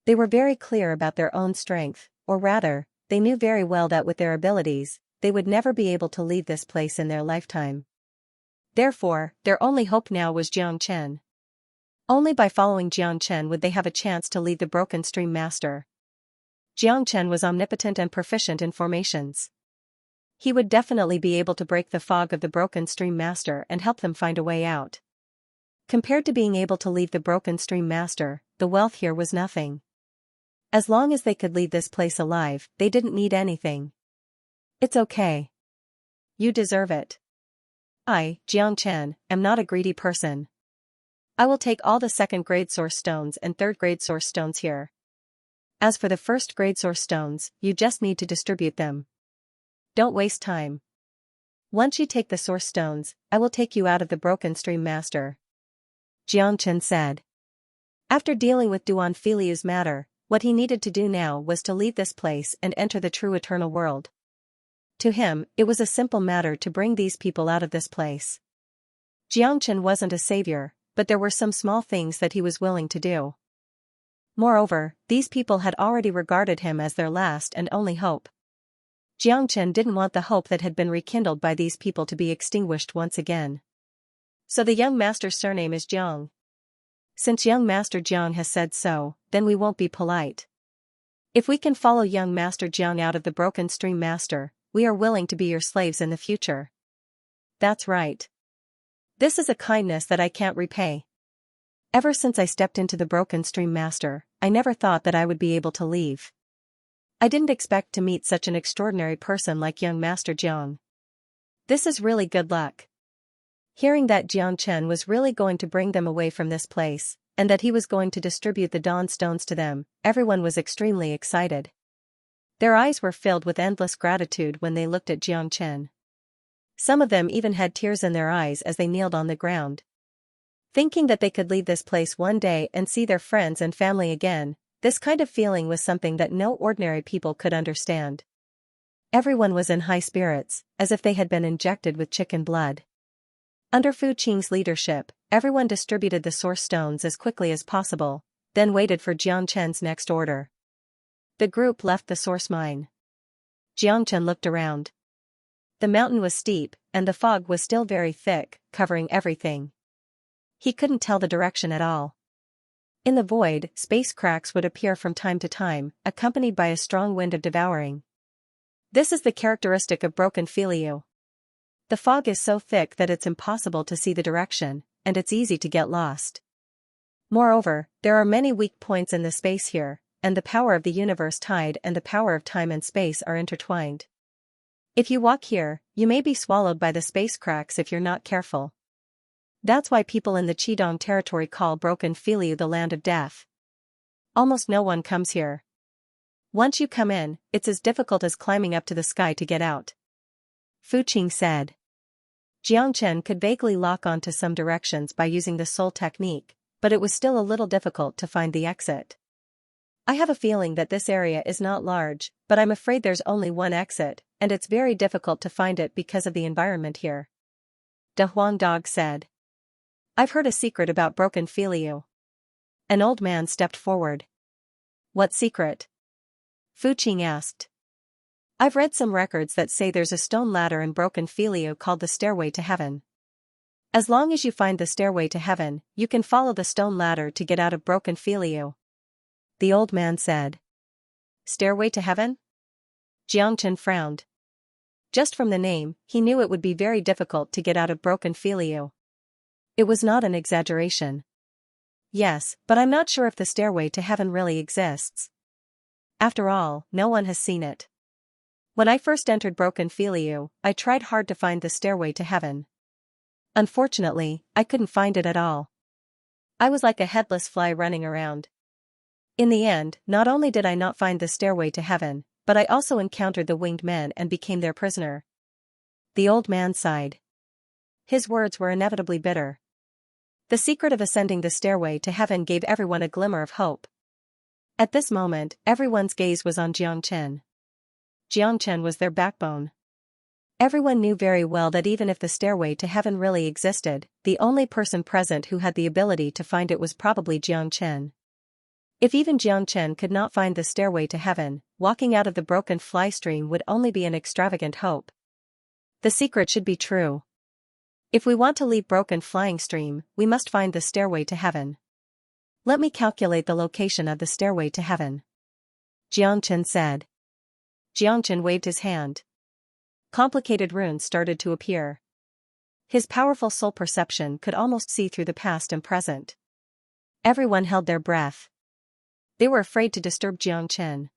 They were very clear about their own strength, or rather, they knew very well that with their abilities, they would never be able to leave this place in their lifetime. Therefore, their only hope now was Xianxia. Only by following Xianxia would they have a chance to lead the Broken Stream Master. Xianxia was omnipotent and proficient in formations. He would definitely be able to break the fog of the Broken Stream Master and help them find a way out. Compared to being able to leave the Broken Stream Master, the wealth here was nothing. As long as they could leave this place alive, they didn't need anything. It's okay. You deserve it. I, Xianxia, am not a greedy person. I will take all the second-grade source stones and third-grade source stones here. As for the first-grade source stones, you just need to distribute them. Don't waste time. Once you take the source stones, I will take you out of the Broken Stream Master. Xianxia said. After dealing with Duan Filiu's matter, what he needed to do now was to leave this place and enter the true eternal world. To him, it was a simple matter to bring these people out of this place. Xianxia wasn't a savior, but there were some small things that he was willing to do. Moreover, these people had already regarded him as their last and only hope. Xianxia didn't want the hope that had been rekindled by these people to be extinguished once again. So the young master's surname is Jiang. Since young master Jiang has said so, then we won't be polite. If we can follow young master Jiang out of the Broken Stream Master, we are willing to be your slaves in the future. That's right. This is a kindness that I can't repay. Ever since I stepped into the Broken Stream Master, I never thought that I would be able to leave. I didn't expect to meet such an extraordinary person like young Master Jiang. This is really good luck. Hearing that Xianxia was really going to bring them away from this place, and that he was going to distribute the Dawn Stones to them, everyone was extremely excited. Their eyes were filled with endless gratitude when they looked at Xianxia. Some of them even had tears in their eyes as they kneeled on the ground. Thinking that they could leave this place one day and see their friends and family again, this kind of feeling was something that no ordinary people could understand. Everyone was in high spirits, as if they had been injected with chicken blood. Under Fu Qing's leadership, everyone distributed the source stones as quickly as possible, then waited for Xianxia's next order. The group left the source mine. Xianxia looked around. The mountain was steep, and the fog was still very thick, covering everything. He couldn't tell the direction at all. In the void, space cracks would appear from time to time, accompanied by a strong wind of devouring. This is the characteristic of Broken Filiu. The fog is so thick that it's impossible to see the direction, and it's easy to get lost. Moreover, there are many weak points in the space here, and the power of the universe tide and the power of time and space are intertwined. If you walk here, you may be swallowed by the space cracks if you're not careful. That's why people in the Qidong territory call Broken Filiu the land of death. Almost no one comes here. Once you come in, it's as difficult as climbing up to the sky to get out. Fu Qing said. Xianxia could vaguely lock onto some directions by using the soul technique, but it was still a little difficult to find the exit. I have a feeling that this area is not large, but I'm afraid there's only one exit, and it's very difficult to find it because of the environment here. De Huang Dog said. I've heard a secret about Broken Filiu. An old man stepped forward. What secret? Fu Qing asked. I've read some records that say there's a stone ladder in Broken Filiu called the Stairway to Heaven. As long as you find the Stairway to Heaven, you can follow the stone ladder to get out of Broken Filiu. The old man said. Stairway to Heaven? Xianxia frowned. Just from the name, he knew it would be very difficult to get out of Broken Filiu. It was not an exaggeration. Yes, but I'm not sure if the Stairway to Heaven really exists. After all, no one has seen it. When I first entered Broken Filiu, I tried hard to find the Stairway to Heaven. Unfortunately, I couldn't find it at all. I was like a headless fly running around. In the end, not only did I not find the Stairway to Heaven, but I also encountered the winged men and became their prisoner. The old man sighed. His words were inevitably bitter. The secret of ascending the stairway to heaven gave everyone a glimmer of hope. At this moment, everyone's gaze was on Xianxia. Xianxia was their backbone. Everyone knew very well that even if the stairway to heaven really existed, the only person present who had the ability to find it was probably Xianxia. If even Xianxia could not find the stairway to heaven, walking out of the broken fly stream would only be an extravagant hope. The secret should be true. If we want to leave broken flying stream, we must find the stairway to heaven. Let me calculate the location of the stairway to heaven, Xianxia said. Xianxia waved his hand. Complicated runes started to appear. His powerful soul perception could almost see through the past and present. Everyone held their breath. They were afraid to disturb Xianxia.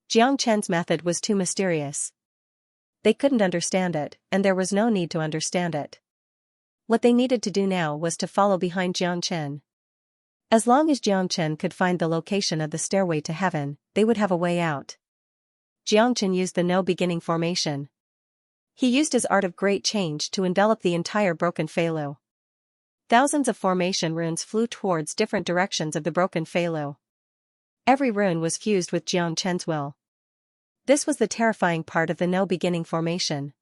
Xianxia's method was too mysterious. They couldn't understand it, and there was no need to understand it. What they needed to do now was to follow behind Xianxia. As long as Xianxia could find the location of the stairway to heaven, they would have a way out. Xianxia used the no-beginning formation. He used his art of great change to envelop the entire broken Feilu. Thousands of formation runes flew towards different directions of the broken Feilu. Every rune was fused with Xianxia's will. This was the terrifying part of the no-beginning formation.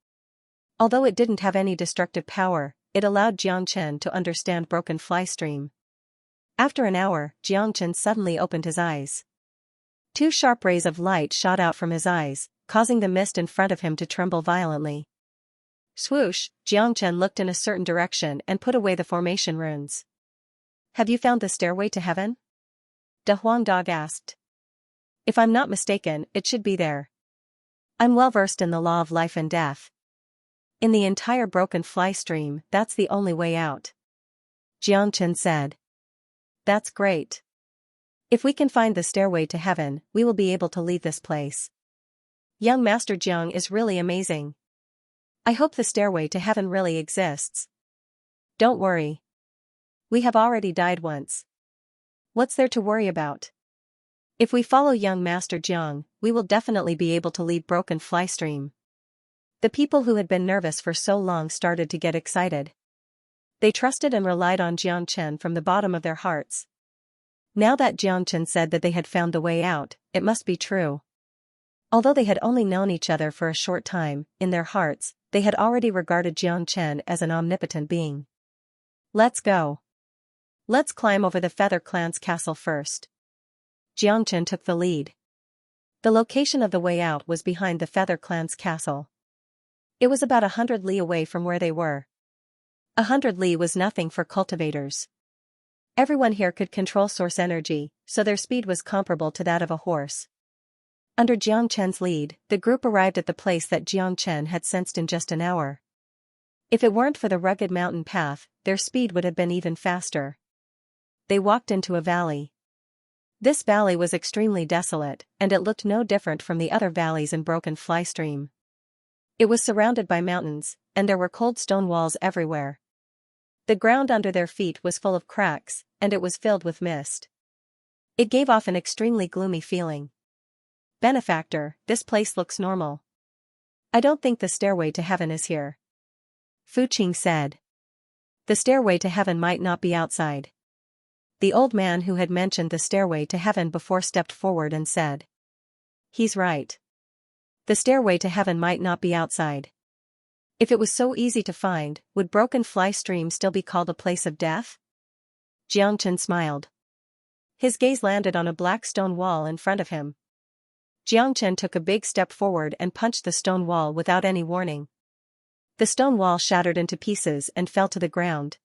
Although it didn't have any destructive power, it allowed Xianxia to understand broken fly stream. After an hour, Xianxia suddenly opened his eyes. Two sharp rays of light shot out from his eyes, causing the mist in front of him to tremble violently. Swoosh, Xianxia looked in a certain direction and put away the formation runes. Have you found the stairway to heaven? De Huangdog asked. If I'm not mistaken, it should be there. I'm well versed in the law of life and death. In the entire broken fly stream, that's the only way out, Xianxia said. That's great. If we can find the stairway to heaven, we will be able to leave this place. Young Master Jiang is really amazing. I hope the stairway to heaven really exists. Don't worry. We have already died once. What's there to worry about? If we follow young Master Jiang, we will definitely be able to leave broken fly stream. The people who had been nervous for so long started to get excited. They trusted and relied on Xianxia from the bottom of their hearts. Now that Xianxia said that they had found the way out, it must be true. Although they had only known each other for a short time, in their hearts, they had already regarded Xianxia as an omnipotent being. Let's go. Let's climb over the Feather Clan's castle first. Xianxia took the lead. The location of the way out was behind the Feather Clan's castle. It was about 100 li away from where they were. 100 li was nothing for cultivators. Everyone here could control source energy, so their speed was comparable to that of a horse. Under Xianxia's lead, the group arrived at the place that Xianxia had sensed in just an hour. If it weren't for the rugged mountain path, their speed would have been even faster. They walked into a valley. This valley was extremely desolate, and it looked no different from the other valleys in Broken Fly Stream. It was surrounded by mountains, and there were cold stone walls everywhere. The ground under their feet was full of cracks, and it was filled with mist. It gave off an extremely gloomy feeling. Benefactor, this place looks normal. I don't think the stairway to heaven is here, Fu Qing said. The stairway to heaven might not be outside. The old man who had mentioned the stairway to heaven before stepped forward and said. He's right. The stairway to heaven might not be outside. If it was so easy to find, would Broken Fly Stream still be called a place of death? Xianxia smiled. His gaze landed on a black stone wall in front of him. Xianxia took a big step forward and punched the stone wall without any warning. The stone wall shattered into pieces and fell to the ground.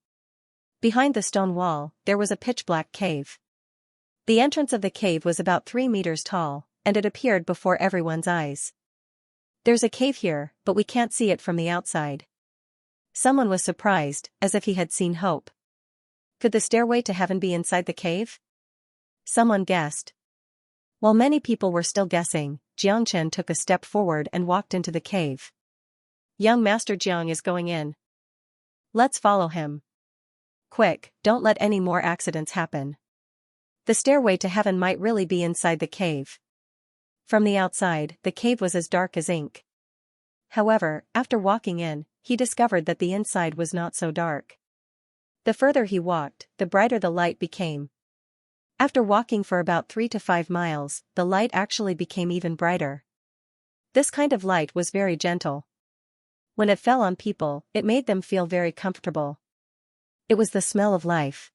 Behind the stone wall, there was a pitch-black cave. The entrance of the cave was about 3 meters tall, and it appeared before everyone's eyes. There's a cave here, but we can't see it from the outside. Someone was surprised, as if he had seen hope. Could the stairway to heaven be inside the cave? Someone guessed. While many people were still guessing, Xianxia took a step forward and walked into the cave. Young Master Jiang is going in. Let's follow him. Quick, don't let any more accidents happen. The stairway to heaven might really be inside the cave. From the outside, the cave was as dark as ink. However, after walking in, he discovered that the inside was not so dark. The further he walked, the brighter the light became. After walking for about 3 to 5 miles, the light actually became even brighter. This kind of light was very gentle. When it fell on people, it made them feel very comfortable. It was the smell of life.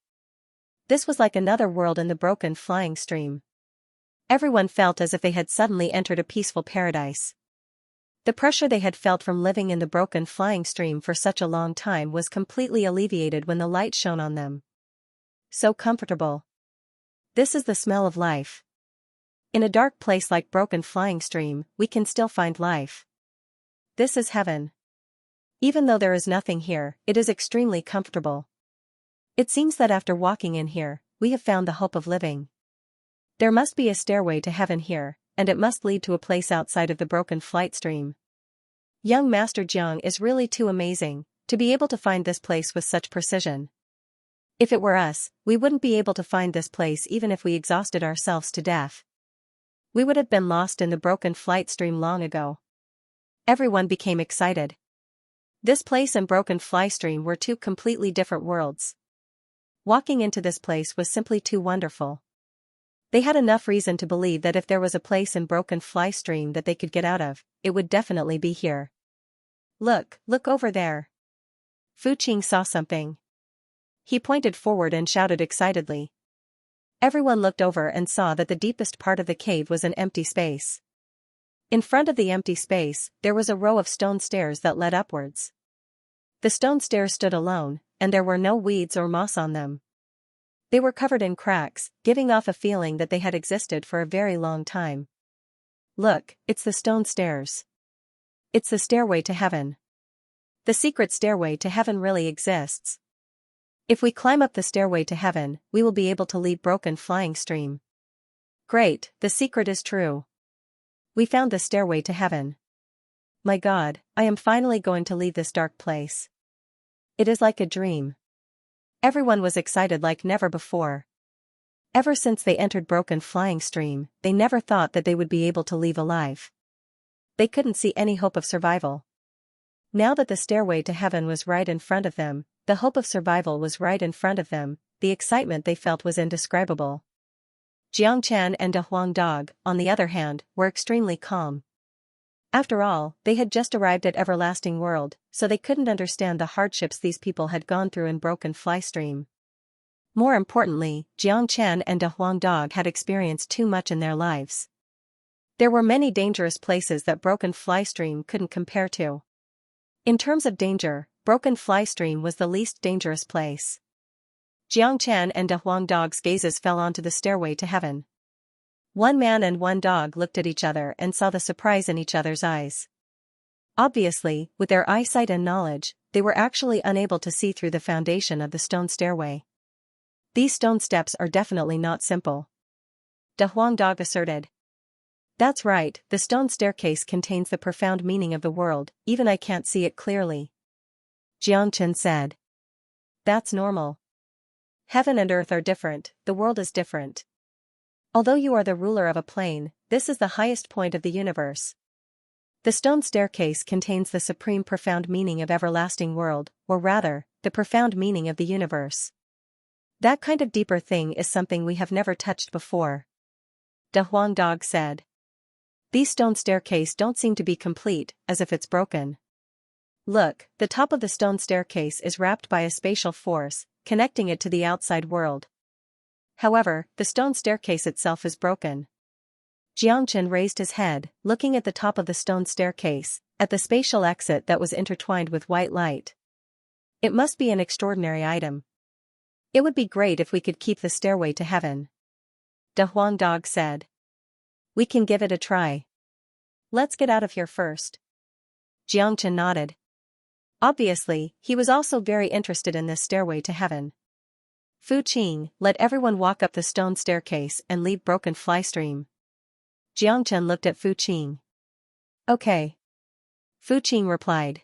This was like another world in the broken flying stream. Everyone felt as if they had suddenly entered a peaceful paradise. The pressure they had felt from living in the broken flying stream for such a long time was completely alleviated when the light shone on them. So comfortable. This is the smell of life. In a dark place like broken flying stream, we can still find life. This is heaven. Even though there is nothing here, it is extremely comfortable. It seems that after walking in here, we have found the hope of living. There must be a stairway to heaven here, and it must lead to a place outside of the broken flight stream. Young Master Jiang is really too amazing, to be able to find this place with such precision. If it were us, we wouldn't be able to find this place even if we exhausted ourselves to death. We would have been lost in the broken flight stream long ago. Everyone became excited. This place and broken fly stream were two completely different worlds. Walking into this place was simply too wonderful. They had enough reason to believe that if there was a place in broken fly stream that they could get out of, it would definitely be here. Look over there. Fu Qing saw something. He pointed forward and shouted excitedly. Everyone looked over and saw that the deepest part of the cave was an empty space. In front of the empty space, there was a row of stone stairs that led upwards. The stone stairs stood alone, and there were no weeds or moss on them. They were covered in cracks, giving off a feeling that they had existed for a very long time. Look, it's the stone stairs. It's the stairway to heaven. The secret stairway to heaven really exists. If we climb up the stairway to heaven, we will be able to leave broken flying stream. Great, the secret is true. We found the stairway to heaven. My God, I am finally going to leave this dark place. It is like a dream. Everyone was excited like never before. Ever since they entered broken flying stream, they never thought that they would be able to leave alive. They couldn't see any hope of survival. Now that the stairway to heaven was right in front of them, the hope of survival was right in front of them, the excitement they felt was indescribable. Jiang Chan and De Huang Dog, on the other hand, were extremely calm. After all, they had just arrived at Everlasting World, so they couldn't understand the hardships these people had gone through in broken fly stream. More importantly, Jiang Chan and De Huang Dog had experienced too much in their lives. There were many dangerous places that broken fly stream couldn't compare to. In terms of danger, broken fly stream was the least dangerous place. Jiang Chan and De Huang Dog's gazes fell onto the stairway to heaven. One man and one dog looked at each other and saw the surprise in each other's eyes. Obviously, with their eyesight and knowledge, they were actually unable to see through the foundation of the stone stairway. These stone steps are definitely not simple. De Huang Dog asserted. That's right, the stone staircase contains the profound meaning of the world, even I can't see it clearly. Jiang Chen said. That's normal. Heaven and earth are different, the world is different. Although you are the ruler of a plane, this is the highest point of the universe. The stone staircase contains the supreme profound meaning of everlasting world, or rather, the profound meaning of the universe. That kind of deeper thing is something we have never touched before. De Huang Dog said. These stone staircase don't seem to be complete, as if it's broken. Look, the top of the stone staircase is wrapped by a spatial force, connecting it to the outside world. However, the stone staircase itself is broken. Jiangchen raised his head, looking at the top of the stone staircase, at the spatial exit that was intertwined with white light. It must be an extraordinary item. It would be great if we could keep the stairway to heaven. De Huang Dog said. We can give it a try. Let's get out of here first. Jiangchen nodded. Obviously, he was also very interested in this stairway to heaven. Fu Qing, let everyone walk up the stone staircase and leave broken fly stream. Jiangchen looked at Fu Qing. Okay. Fu Qing replied.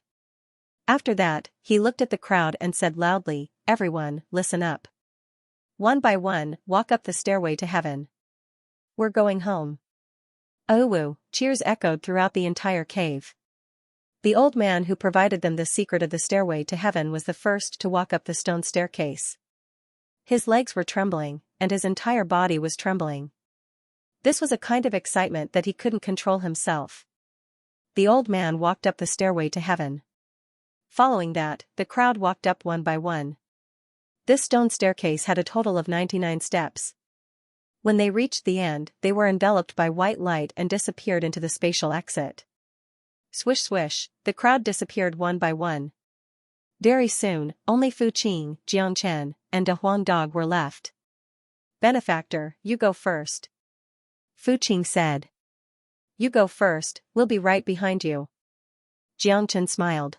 After that, he looked at the crowd and said loudly, everyone, listen up. One by one, walk up the stairway to heaven. We're going home. Cheers echoed throughout the entire cave. The old man who provided them the secret of the stairway to heaven was the first to walk up the stone staircase. His legs were trembling, and his entire body was trembling. This was a kind of excitement that he couldn't control himself. The old man walked up the stairway to heaven. Following that, the crowd walked up one by one. This stone staircase had a total of 99 steps. When they reached the end, they were enveloped by white light and disappeared into the spatial exit. Swish swish, the crowd disappeared one by one. Very soon, only Fuqing, Xianxia, and De Huangdog were left. "Benefactor, you go first," Fuqing said. "You go first, we'll be right behind you." Xianxia smiled.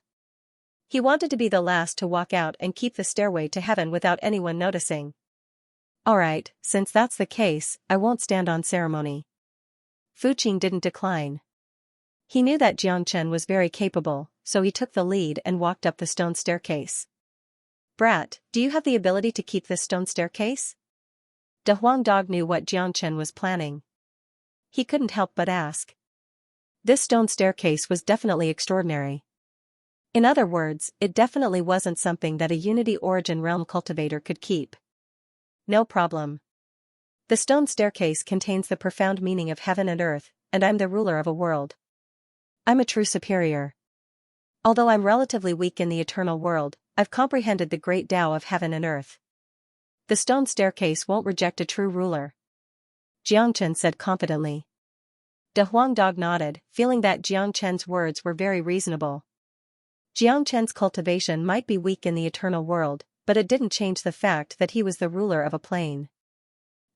He wanted to be the last to walk out and keep the stairway to heaven without anyone noticing. "Alright, since that's the case, I won't stand on ceremony." Fuqing didn't decline. He knew that Xianxia was very capable, so he took the lead and walked up the stone staircase. "Brat, do you have the ability to keep this stone staircase?" De Huangdog knew what Xianxia was planning. He couldn't help but ask. This stone staircase was definitely extraordinary. In other words, it definitely wasn't something that a Unity Origin Realm cultivator could keep. "No problem. The stone staircase contains the profound meaning of heaven and earth, and I'm the ruler of a world. I'm a true superior. Although I'm relatively weak in the eternal world, I've comprehended the great Tao of heaven and earth. The stone staircase won't reject a true ruler," Xianxia said confidently. De Huangdog nodded, feeling that Xianxia's words were very reasonable. Xianxia's cultivation might be weak in the eternal world, but it didn't change the fact that he was the ruler of a plane.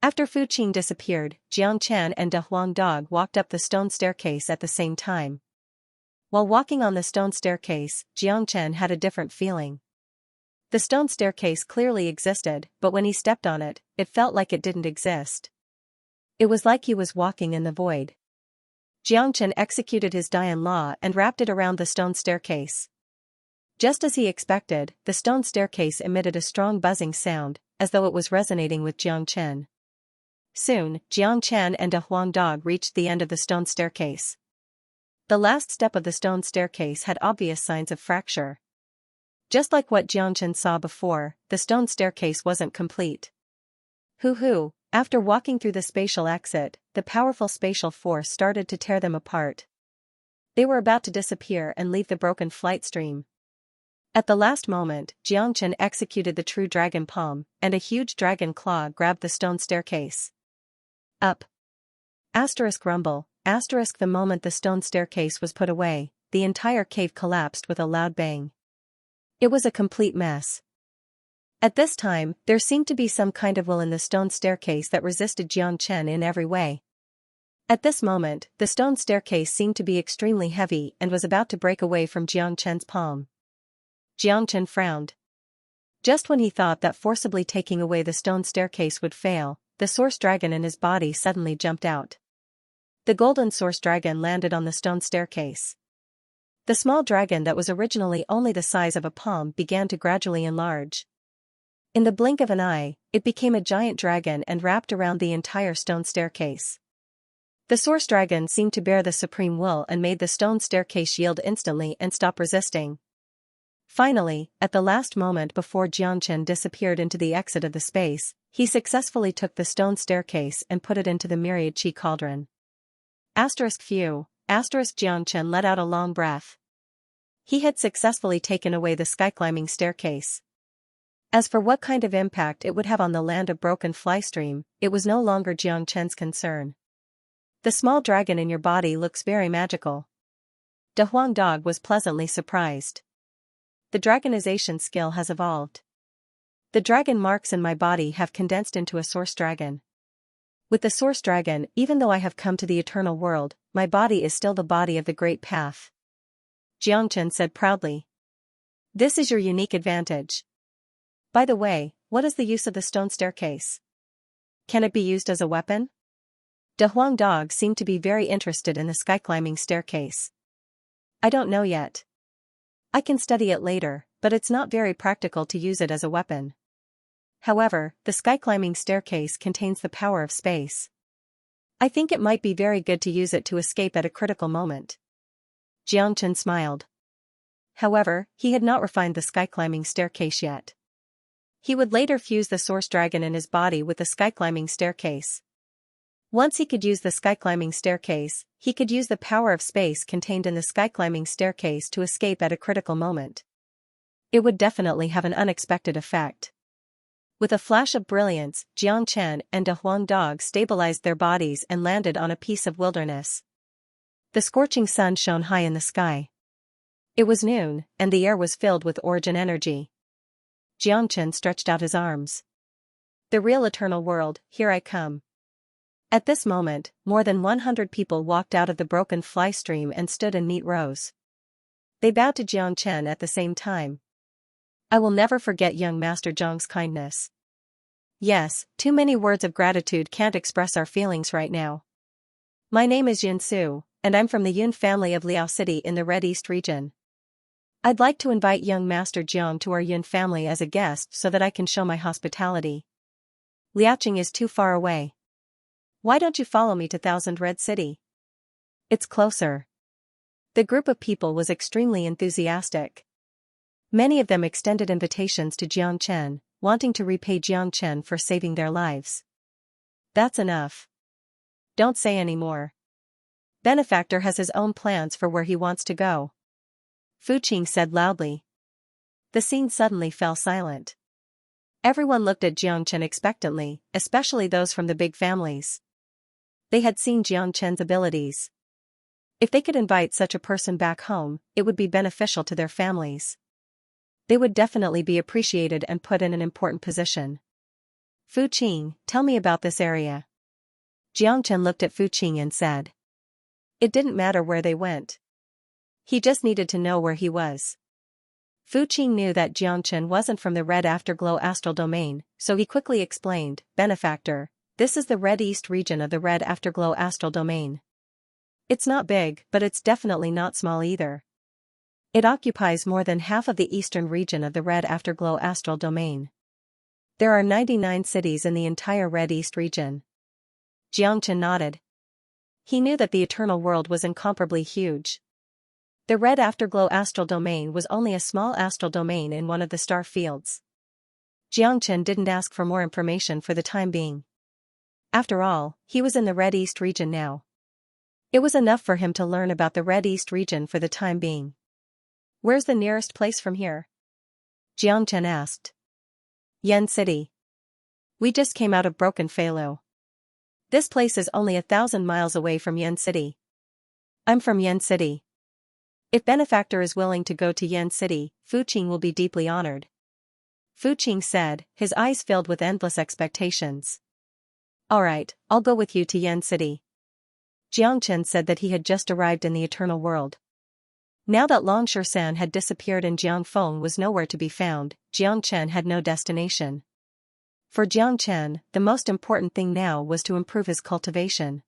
After Fuqing disappeared, Xianxia and De Huangdog walked up the stone staircase at the same time. While walking on the stone staircase, Xianxia had a different feeling. The stone staircase clearly existed, but when he stepped on it, it felt like it didn't exist. It was like he was walking in the void. Xianxia executed his Dian law and wrapped it around the stone staircase. Just as he expected, the stone staircase emitted a strong buzzing sound, as though it was resonating with Xianxia. Soon, Xianxia and De Huangdog reached the end of the stone staircase. The last step of the stone staircase had obvious signs of fracture. Just like what Xianxia saw before, the stone staircase wasn't complete. Hoo-hoo, after walking through the spatial exit, the powerful spatial force started to tear them apart. They were about to disappear and leave the broken flight stream. At the last moment, Xianxia executed the true dragon palm, and a huge dragon claw grabbed the stone staircase. Up. Asterisk rumble, asterisk. The moment the stone staircase was put away, the entire cave collapsed with a loud bang. It was a complete mess. At this time, there seemed to be some kind of will in the stone staircase that resisted Xianxia in every way. At this moment, the stone staircase seemed to be extremely heavy and was about to break away from Xianxia's palm. Xianxia frowned. Just when he thought that forcibly taking away the stone staircase would fail, the source dragon in his body suddenly jumped out. The golden source dragon landed on the stone staircase. The small dragon that was originally only the size of a palm began to gradually enlarge. In the blink of an eye, it became a giant dragon and wrapped around the entire stone staircase. The source dragon seemed to bear the supreme will and made the stone staircase yield instantly and stop resisting. Finally, at the last moment before Xianxia disappeared into the exit of the space, he successfully took the stone staircase and put it into the myriad chi cauldron. Phew, Xianxia let out a long breath. He had successfully taken away the sky-climbing staircase. As for what kind of impact it would have on the land of broken flystream, it was no longer Xianxia's concern. The small dragon in your body looks very magical. De Huangdog was pleasantly surprised. The dragonization skill has evolved. The dragon marks in my body have condensed into a source dragon. With the source dragon, even though I have come to the eternal world, my body is still the body of the great path. Xianxia said proudly. This is your unique advantage. By the way, what is the use of the stone staircase? Can it be used as a weapon? De Huangdog seemed to be very interested in the sky-climbing staircase. I don't know yet. I can study it later, but it's not very practical to use it as a weapon. However, the sky-climbing staircase contains the power of space. I think it might be very good to use it to escape at a critical moment. Xianxia smiled. However, he had not refined the sky-climbing staircase yet. He would later fuse the source dragon in his body with the sky-climbing staircase. Once he could use the sky-climbing staircase, he could use the power of space contained in the sky-climbing staircase to escape at a critical moment. It would definitely have an unexpected effect. With a flash of brilliance, Xianxia and a Huang dog stabilized their bodies and landed on a piece of wilderness. The scorching sun shone high in the sky. It was noon, and the air was filled with origin energy. Xianxia stretched out his arms. The real eternal world, here I come. At this moment, more than 100 people walked out of the broken fly stream and stood in neat rows. They bowed to Xianxia at the same time. I will never forget young Master Zhang's kindness. Yes, too many words of gratitude can't express our feelings right now. My name is Yin Su, and I'm from the Yun family of Liao City in the Red East region. I'd like to invite young Master Jiang to our Yun family as a guest so that I can show my hospitality. Liaoqing is too far away. Why don't you follow me to Thousand Red City? It's closer. The group of people was extremely enthusiastic. Many of them extended invitations to Xianxia, wanting to repay Xianxia for saving their lives. That's enough. Don't say any more. Benefactor has his own plans for where he wants to go. Fu Qing said loudly. The scene suddenly fell silent. Everyone looked at Xianxia expectantly, especially those from the big families. They had seen Xianxia's abilities. If they could invite such a person back home, it would be beneficial to their families. They would definitely be appreciated and put in an important position. Fu Qing, tell me about this area. Xianxia looked at Fu Qing and said. It didn't matter where they went. He just needed to know where he was. Fu Qing knew that Xianxia wasn't from the Red Afterglow astral domain, so he quickly explained, Benefactor, this is the Red East region of the Red Afterglow astral domain. It's not big, but it's definitely not small either. It occupies more than half of the eastern region of the Red Afterglow astral domain. There are 99 cities in the entire Red East region. Xianxia nodded. He knew that the eternal world was incomparably huge. The Red Afterglow astral domain was only a small astral domain in one of the star fields. Xianxia didn't ask for more information for the time being. After all, he was in the Red East region now. It was enough for him to learn about the Red East region for the time being. Where's the nearest place from here? Xianxia asked. Yen City. We just came out of Broken Feilu. This place is only 1,000 miles away from Yen City. I'm from Yen City. If Benefactor is willing to go to Yen City, Fu Qing will be deeply honored. Fu Qing said, his eyes filled with endless expectations. Alright, I'll go with you to Yen City. Xianxia said that he had just arrived in the eternal world. Now that Longshan had disappeared and Jiangfeng was nowhere to be found, Xianxia had no destination. For Xianxia, the most important thing now was to improve his cultivation.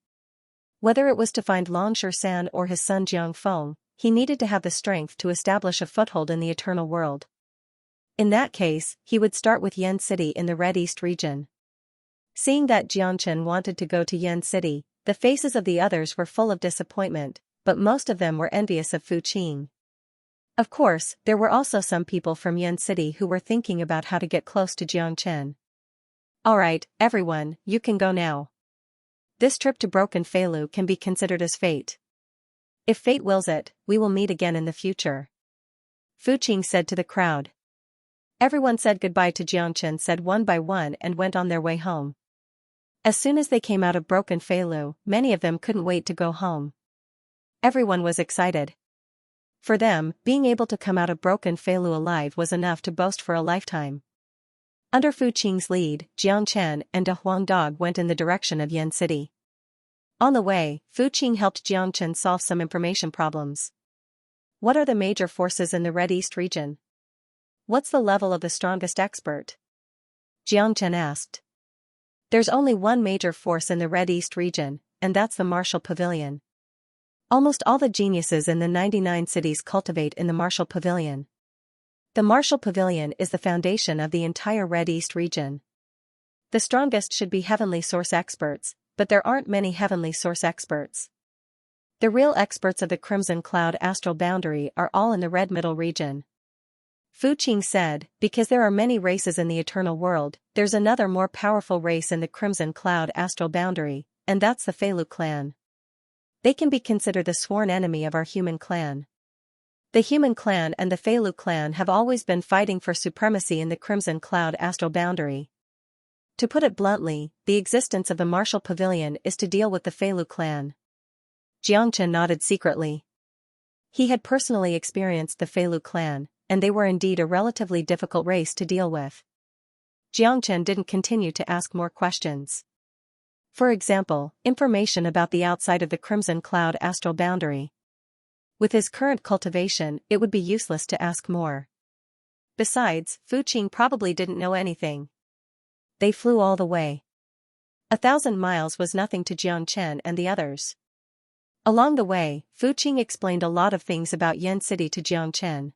Whether it was to find Longshan or his son Jiangfeng, he needed to have the strength to establish a foothold in the eternal world. In that case, he would start with Yen City in the Red East region. Seeing that Xianxia wanted to go to Yen City, the faces of the others were full of disappointment, but most of them were envious of Fu Qing. Of course, there were also some people from Yen City who were thinking about how to get close to Xianxia. Alright, everyone, you can go now. This trip to Broken Feilu can be considered as fate. If fate wills it, we will meet again in the future. Fu Qing said to the crowd. Everyone said goodbye to Xianxia said one by one and went on their way home. As soon as they came out of Broken Feilu, many of them couldn't wait to go home. Everyone was excited. For them, being able to come out of Broken Feilu alive was enough to boast for a lifetime. Under Fu Qing's lead, Xianxia and a Huang dog went in the direction of Yen City. On the way, Fu Qing helped Xianxia solve some information problems. What are the major forces in the Red East region? What's the level of the strongest expert? Xianxia asked. There's only one major force in the Red East region, and that's the Martial Pavilion. Almost all the geniuses in the 99 cities cultivate in the Martial Pavilion. The Martial Pavilion is the foundation of the entire Red East region. The strongest should be Heavenly Source experts, but there aren't many Heavenly Source experts. The real experts of the Crimson Cloud astral boundary are all in the red middle region. Fu Qing said, because there are many races in the eternal world, there's another more powerful race in the Crimson Cloud astral boundary, and that's the Feilu clan. They can be considered the sworn enemy of our human clan. The human clan and the Feilu clan have always been fighting for supremacy in the Crimson Cloud astral boundary. To put it bluntly, the existence of the Martial Pavilion is to deal with the Feilu clan. Xianxia nodded secretly. He had personally experienced the Feilu clan, and they were indeed a relatively difficult race to deal with. Xianxia didn't continue to ask more questions. For example, information about the outside of the Crimson Cloud astral boundary. With his current cultivation, it would be useless to ask more. Besides, Fu Qing probably didn't know anything. They flew all the way. 1,000 miles was nothing to Jiangchen and the others. Along the way, Fu Qing explained a lot of things about Yen City to Jiangchen.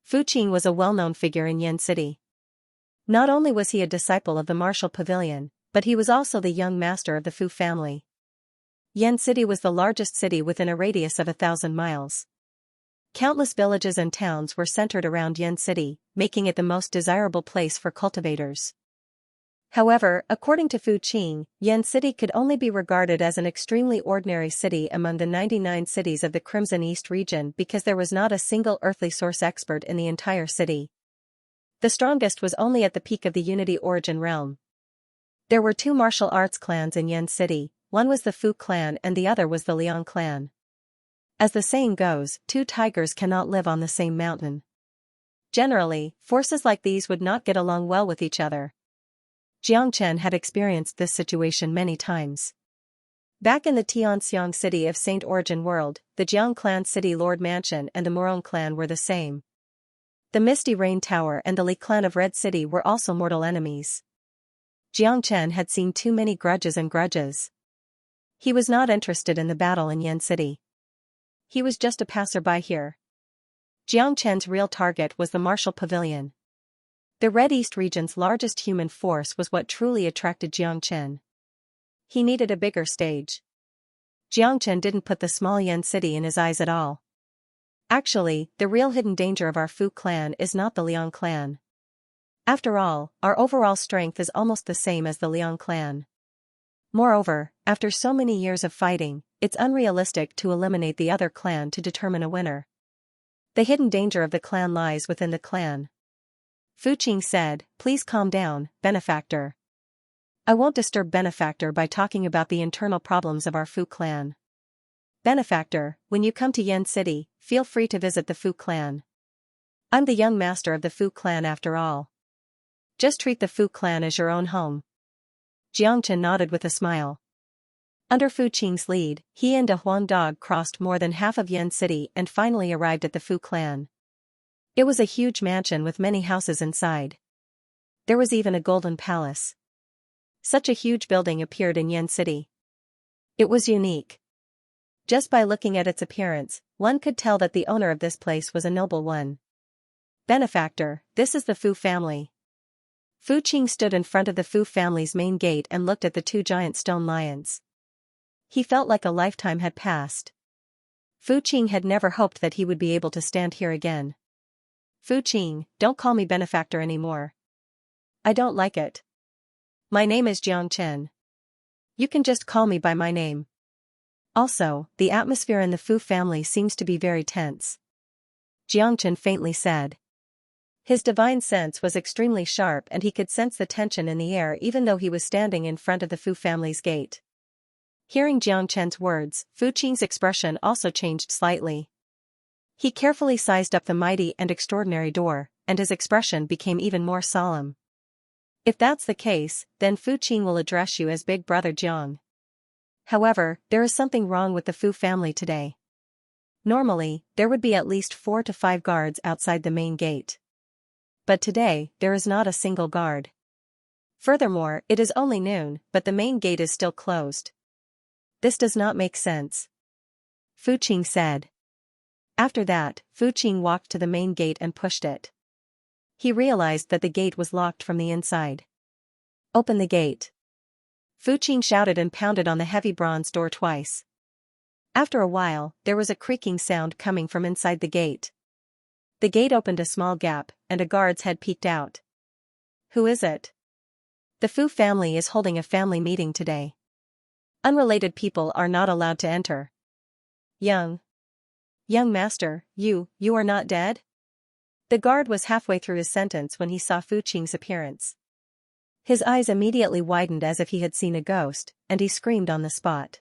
Fu Qing was a well-known figure in Yen City. Not only was he a disciple of the Martial Pavilion, but he was also the young master of the Fu family. Yen City was the largest city within a radius of 1,000 miles. Countless villages and towns were centered around Yen City, making it the most desirable place for cultivators. However, according to Fu Qing, Yen City could only be regarded as an extremely ordinary city among the 99 cities of the Crimson East region because there was not a single earthly source expert in the entire city. The strongest was only at the peak of the Unity Origin realm. There were 2 martial arts clans in Yen City, one was the Fu clan and the other was the Liang clan. As the saying goes, 2 tigers cannot live on the same mountain. Generally, forces like these would not get along well with each other. Jiangchen had experienced this situation many times. Back in the Tianxiang city of Saint Origin world, the Jiang clan city lord mansion and the Morong clan were the same. The Misty Rain Tower and the Li clan of Red City were also mortal enemies. Jiangchen had seen too many grudges and grudges. He was not interested in the battle in Yen City. He was just a passerby here. Jiangchen's real target was the Martial Pavilion. The Red East region's largest human force was what truly attracted Jiangchen. He needed a bigger stage. Jiangchen didn't put the small Yen City in his eyes at all. Actually, the real hidden danger of our Fu clan is not the Liang clan. After all, our overall strength is almost the same as the Liang clan. Moreover, after so many years of fighting, it's unrealistic to eliminate the other clan to determine a winner. The hidden danger of the clan lies within the clan. Fu Qing said, "Please calm down, benefactor. I won't disturb benefactor by talking about the internal problems of our Fu clan. Benefactor, when you come to Yen City, feel free to visit the Fu clan. I'm the young master of the Fu clan after all. Just treat the Fu clan as your own home." Jiangchen nodded with a smile. Under Fu Qing's lead, he and a Huan dog crossed more than half of Yen City and finally arrived at the Fu clan. It was a huge mansion with many houses inside. There was even a golden palace. Such a huge building appeared in Yen City. It was unique. Just by looking at its appearance, one could tell that the owner of this place was a noble one. "Benefactor, this is the Fu family." Fu Qing stood in front of the Fu family's main gate and looked at the 2 giant stone lions. He felt like a lifetime had passed. Fu Qing had never hoped that he would be able to stand here again. "Fu Qing, don't call me benefactor anymore. I don't like it. My name is Jiangchen. You can just call me by my name." Also, the atmosphere in the Fu family seems to be very tense. Jiangchen faintly said. His divine sense was extremely sharp and he could sense the tension in the air even though he was standing in front of the Fu family's gate. Hearing Jiangchen's words, Fu Qing's expression also changed slightly. He carefully sized up the mighty and extraordinary door, and his expression became even more solemn. "If that's the case, then Fu Qing will address you as Big Brother Jiang. However, there is something wrong with the Fu family today. Normally, there would be at least 4 to 5 guards outside the main gate. But today, there is not a single guard. Furthermore, it is only noon, but the main gate is still closed. This does not make sense," Fu Qing said. After that, Fu Qing walked to the main gate and pushed it. He realized that the gate was locked from the inside. "Open the gate." Fu Qing shouted and pounded on the heavy bronze door twice. After a while, there was a creaking sound coming from inside the gate. The gate opened a small gap, and a guard's head peeked out. "Who is it?" "The Fu family is holding a family meeting today. Unrelated people are not allowed to enter." Young master, you are not dead?" The guard was halfway through his sentence when he saw Fu Qing's appearance. His eyes immediately widened as if he had seen a ghost, and he screamed on the spot.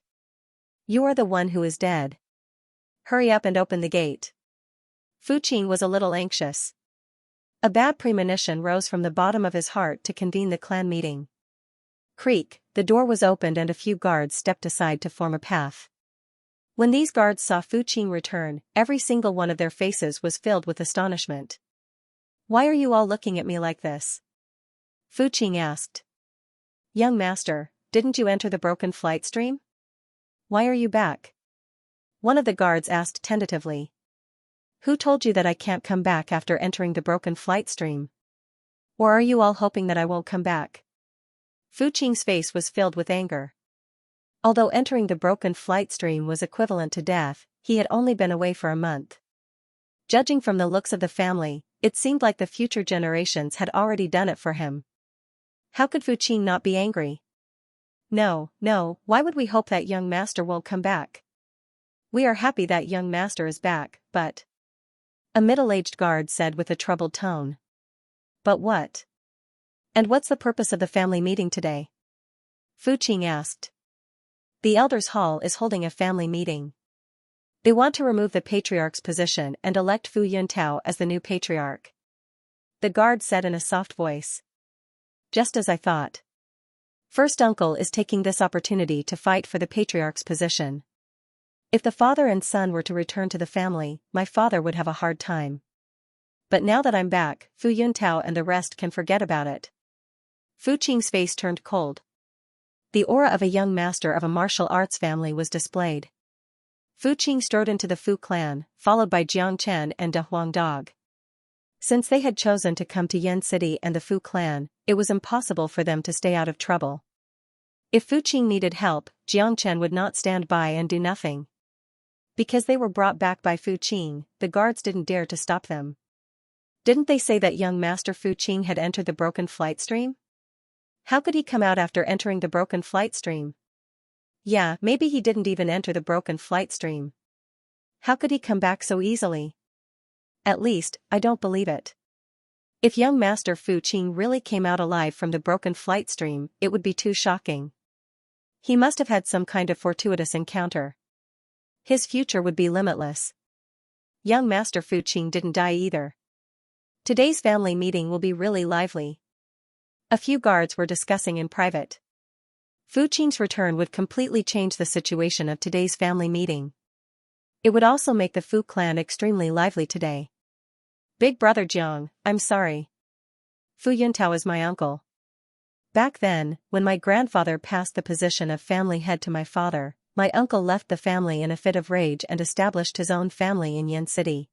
"You are the one who is dead. Hurry up and open the gate." Fu Qing was a little anxious. A bad premonition rose from the bottom of his heart to convene the clan meeting. Creak, the door was opened and a few guards stepped aside to form a path. When these guards saw Fu Qing return, every single one of their faces was filled with astonishment. "Why are you all looking at me like this?" Fu Qing asked. "Young master, didn't you enter the broken flight stream? Why are you back?" One of the guards asked tentatively. "Who told you that I can't come back after entering the broken flight stream? Or are you all hoping that I won't come back?" Fu Qing's face was filled with anger. Although entering the broken flight stream was equivalent to death, he had only been away for a month. Judging from the looks of the family, it seemed like the future generations had already done it for him. How could Fu Qing not be angry? No, why would we hope that young master won't come back? We are happy that young master is back, but... A middle-aged guard said with a troubled tone. "But what? And what's the purpose of the family meeting today?" Fu Qing asked. "The elders' hall is holding a family meeting. They want to remove the patriarch's position and elect Fu Yuntao as the new patriarch," the guard said in a soft voice. "Just as I thought. First uncle is taking this opportunity to fight for the patriarch's position. If the father and son were to return to the family, my father would have a hard time. But now that I'm back, Fu Yuntao and the rest can forget about it." Fu Qing's face turned cold. The aura of a young master of a martial arts family was displayed. Fu Qing strode into the Fu clan, followed by Jiang Chen and Da Huang Dog. Since they had chosen to come to Yan City and the Fu clan, it was impossible for them to stay out of trouble. If Fu Qing needed help, Jiang Chen would not stand by and do nothing. Because they were brought back by Fu Qing, the guards didn't dare to stop them. Didn't they say that young master Fu Qing had entered the broken flight stream? How could he come out after entering the broken flight stream? Yeah, maybe he didn't even enter the broken flight stream. How could he come back so easily? At least, I don't believe it. If young master Fu Qing really came out alive from the broken flight stream, it would be too shocking. He must have had some kind of fortuitous encounter. His future would be limitless. Young master Fu Qing didn't die either. Today's family meeting will be really lively. A few guards were discussing in private. Fu Qing's return would completely change the situation of today's family meeting. It would also make the Fu clan extremely lively today. "Big brother Jiang, I'm sorry. Fu Yuntao is my uncle. Back then, when my grandfather passed the position of family head to my father, my uncle left the family in a fit of rage and established his own family in Yan City.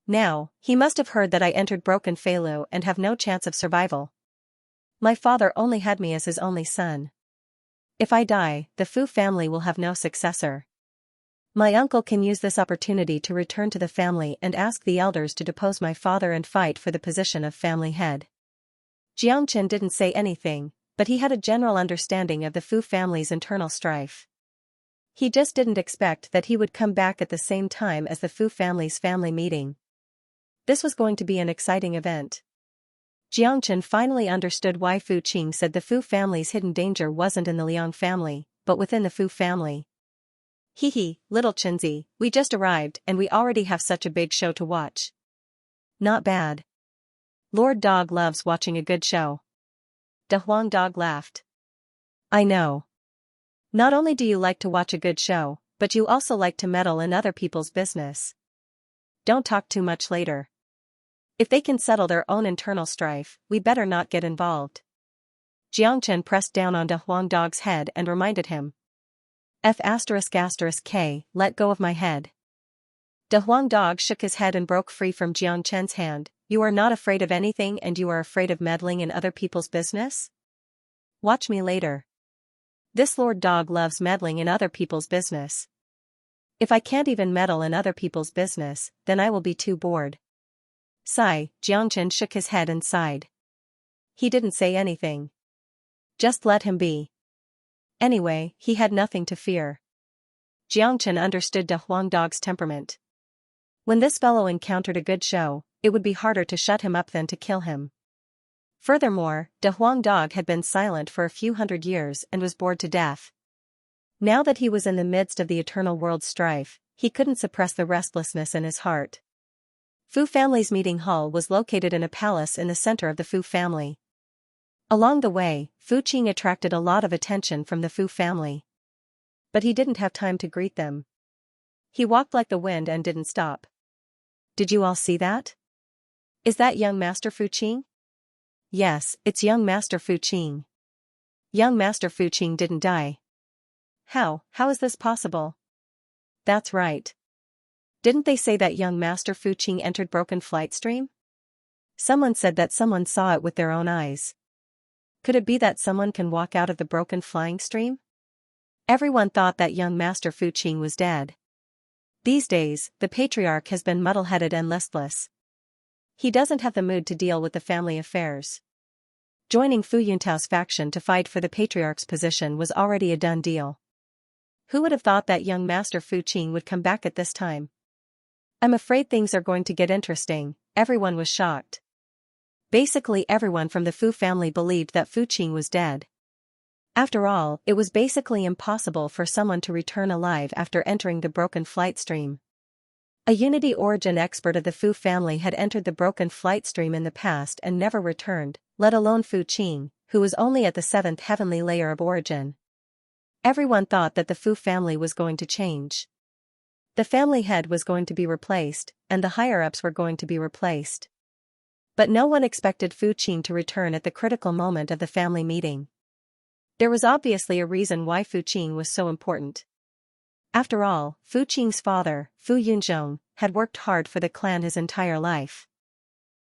Now, he must have heard that I entered Broken Feilu and have no chance of survival. My father only had me as his only son. If I die, the Fu family will have no successor. My uncle can use this opportunity to return to the family and ask the elders to depose my father and fight for the position of family head." Jiang Chen didn't say anything, but he had a general understanding of the Fu family's internal strife. He just didn't expect that he would come back at the same time as the Fu family's family meeting. This was going to be an exciting event. Jiang Chen finally understood why Fu Qing said the Fu family's hidden danger wasn't in the Liang family, but within the Fu family. "Hee, little Chenzi, we just arrived and we already have such a big show to watch." "Not bad. Lord Dog loves watching a good show." Da Huang Dog laughed. "I know. Not only do you like to watch a good show, but you also like to meddle in other people's business. Don't talk too much later. If they can settle their own internal strife, we better not get involved." Jiang Chen pressed down on Da Huang Dog's head and reminded him. F***K, let go of my head. Da Huang Dog shook his head and broke free from Jiang Chen's hand. "You are not afraid of anything and you are afraid of meddling in other people's business? Watch me later. This Lord Dog loves meddling in other people's business." If I can't even meddle in other people's business, then I will be too bored. Sigh, Xianxia shook his head and sighed. He didn't say anything. Just let him be. Anyway, he had nothing to fear. Xianxia understood De Huangdog's temperament. When this fellow encountered a good show, it would be harder to shut him up than to kill him. Furthermore, De Huangdog had been silent for a few hundred years and was bored to death. Now that he was in the midst of the eternal world strife, he couldn't suppress the restlessness in his heart. Fu family's meeting hall was located in a palace in the center of the Fu family. Along the way, Fu Qing attracted a lot of attention from the Fu family. But he didn't have time to greet them. He walked like the wind and didn't stop. Did you all see that? Is that young Master Fu Qing? Yes, it's young Master Fu Qing. Young Master Fu Qing didn't die. How is this possible? That's right. Didn't they say that young Master Fu Qing entered Broken Flight Stream? Someone said that someone saw it with their own eyes. Could it be that someone can walk out of the Broken Flying Stream? Everyone thought that young Master Fu Qing was dead. These days, the patriarch has been muddle-headed and listless. He doesn't have the mood to deal with the family affairs. Joining Fu Yuntao's faction to fight for the patriarch's position was already a done deal. Who would have thought that young Master Fu Qing would come back at this time? I'm afraid things are going to get interesting. Everyone was shocked. Basically everyone from the Fu family believed that Fu Qing was dead. After all, it was basically impossible for someone to return alive after entering the Broken Flight Stream. A Unity Origin expert of the Fu family had entered the Broken Flight Stream in the past and never returned, let alone Fu Qing, who was only at the 7th heavenly layer of origin. Everyone thought that the Fu family was going to change. The family head was going to be replaced, and the higher-ups were going to be replaced. But no one expected Fu Qing to return at the critical moment of the family meeting. There was obviously a reason why Fu Qing was so important. After all, Fu Qing's father, Fu Yunzhong, had worked hard for the clan his entire life.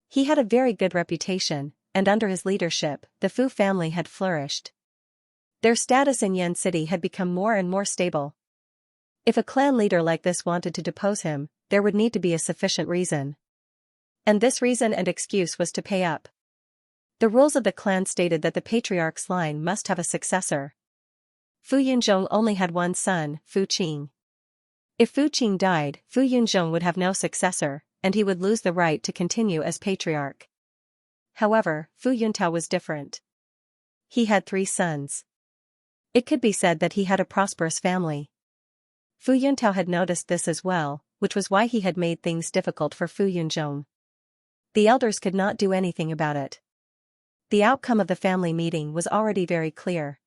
He had a very good reputation, and under his leadership, the Fu family had flourished. Their status in Yan City had become more and more stable. If a clan leader like this wanted to depose him, there would need to be a sufficient reason. And this reason and excuse was to pay up. The rules of the clan stated that the patriarch's line must have a successor. Fu Yunzhong only had one son, Fu Qing. If Fu Qing died, Fu Yunzhong would have no successor, and he would lose the right to continue as patriarch. However, Fu Yuntao was different. He had 3 sons. It could be said that he had a prosperous family. Fu Yuntao had noticed this as well, which was why he had made things difficult for Fu Yunzhong. The elders could not do anything about it. The outcome of the family meeting was already very clear.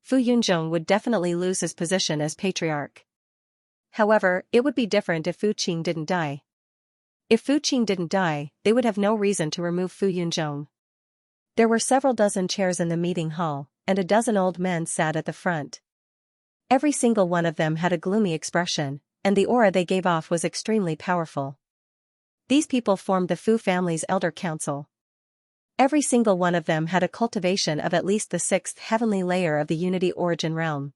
Fu Yunzhong would definitely lose his position as patriarch. However, it would be different if Fu Qing didn't die. If Fu Qing didn't die, they would have no reason to remove Fu Yunzhong. There were several dozen chairs in the meeting hall, and a dozen old men sat at the front. Every single one of them had a gloomy expression, and the aura they gave off was extremely powerful. These people formed the Fu family's elder council. Every single one of them had a cultivation of at least the 6th heavenly layer of the Unity Origin realm.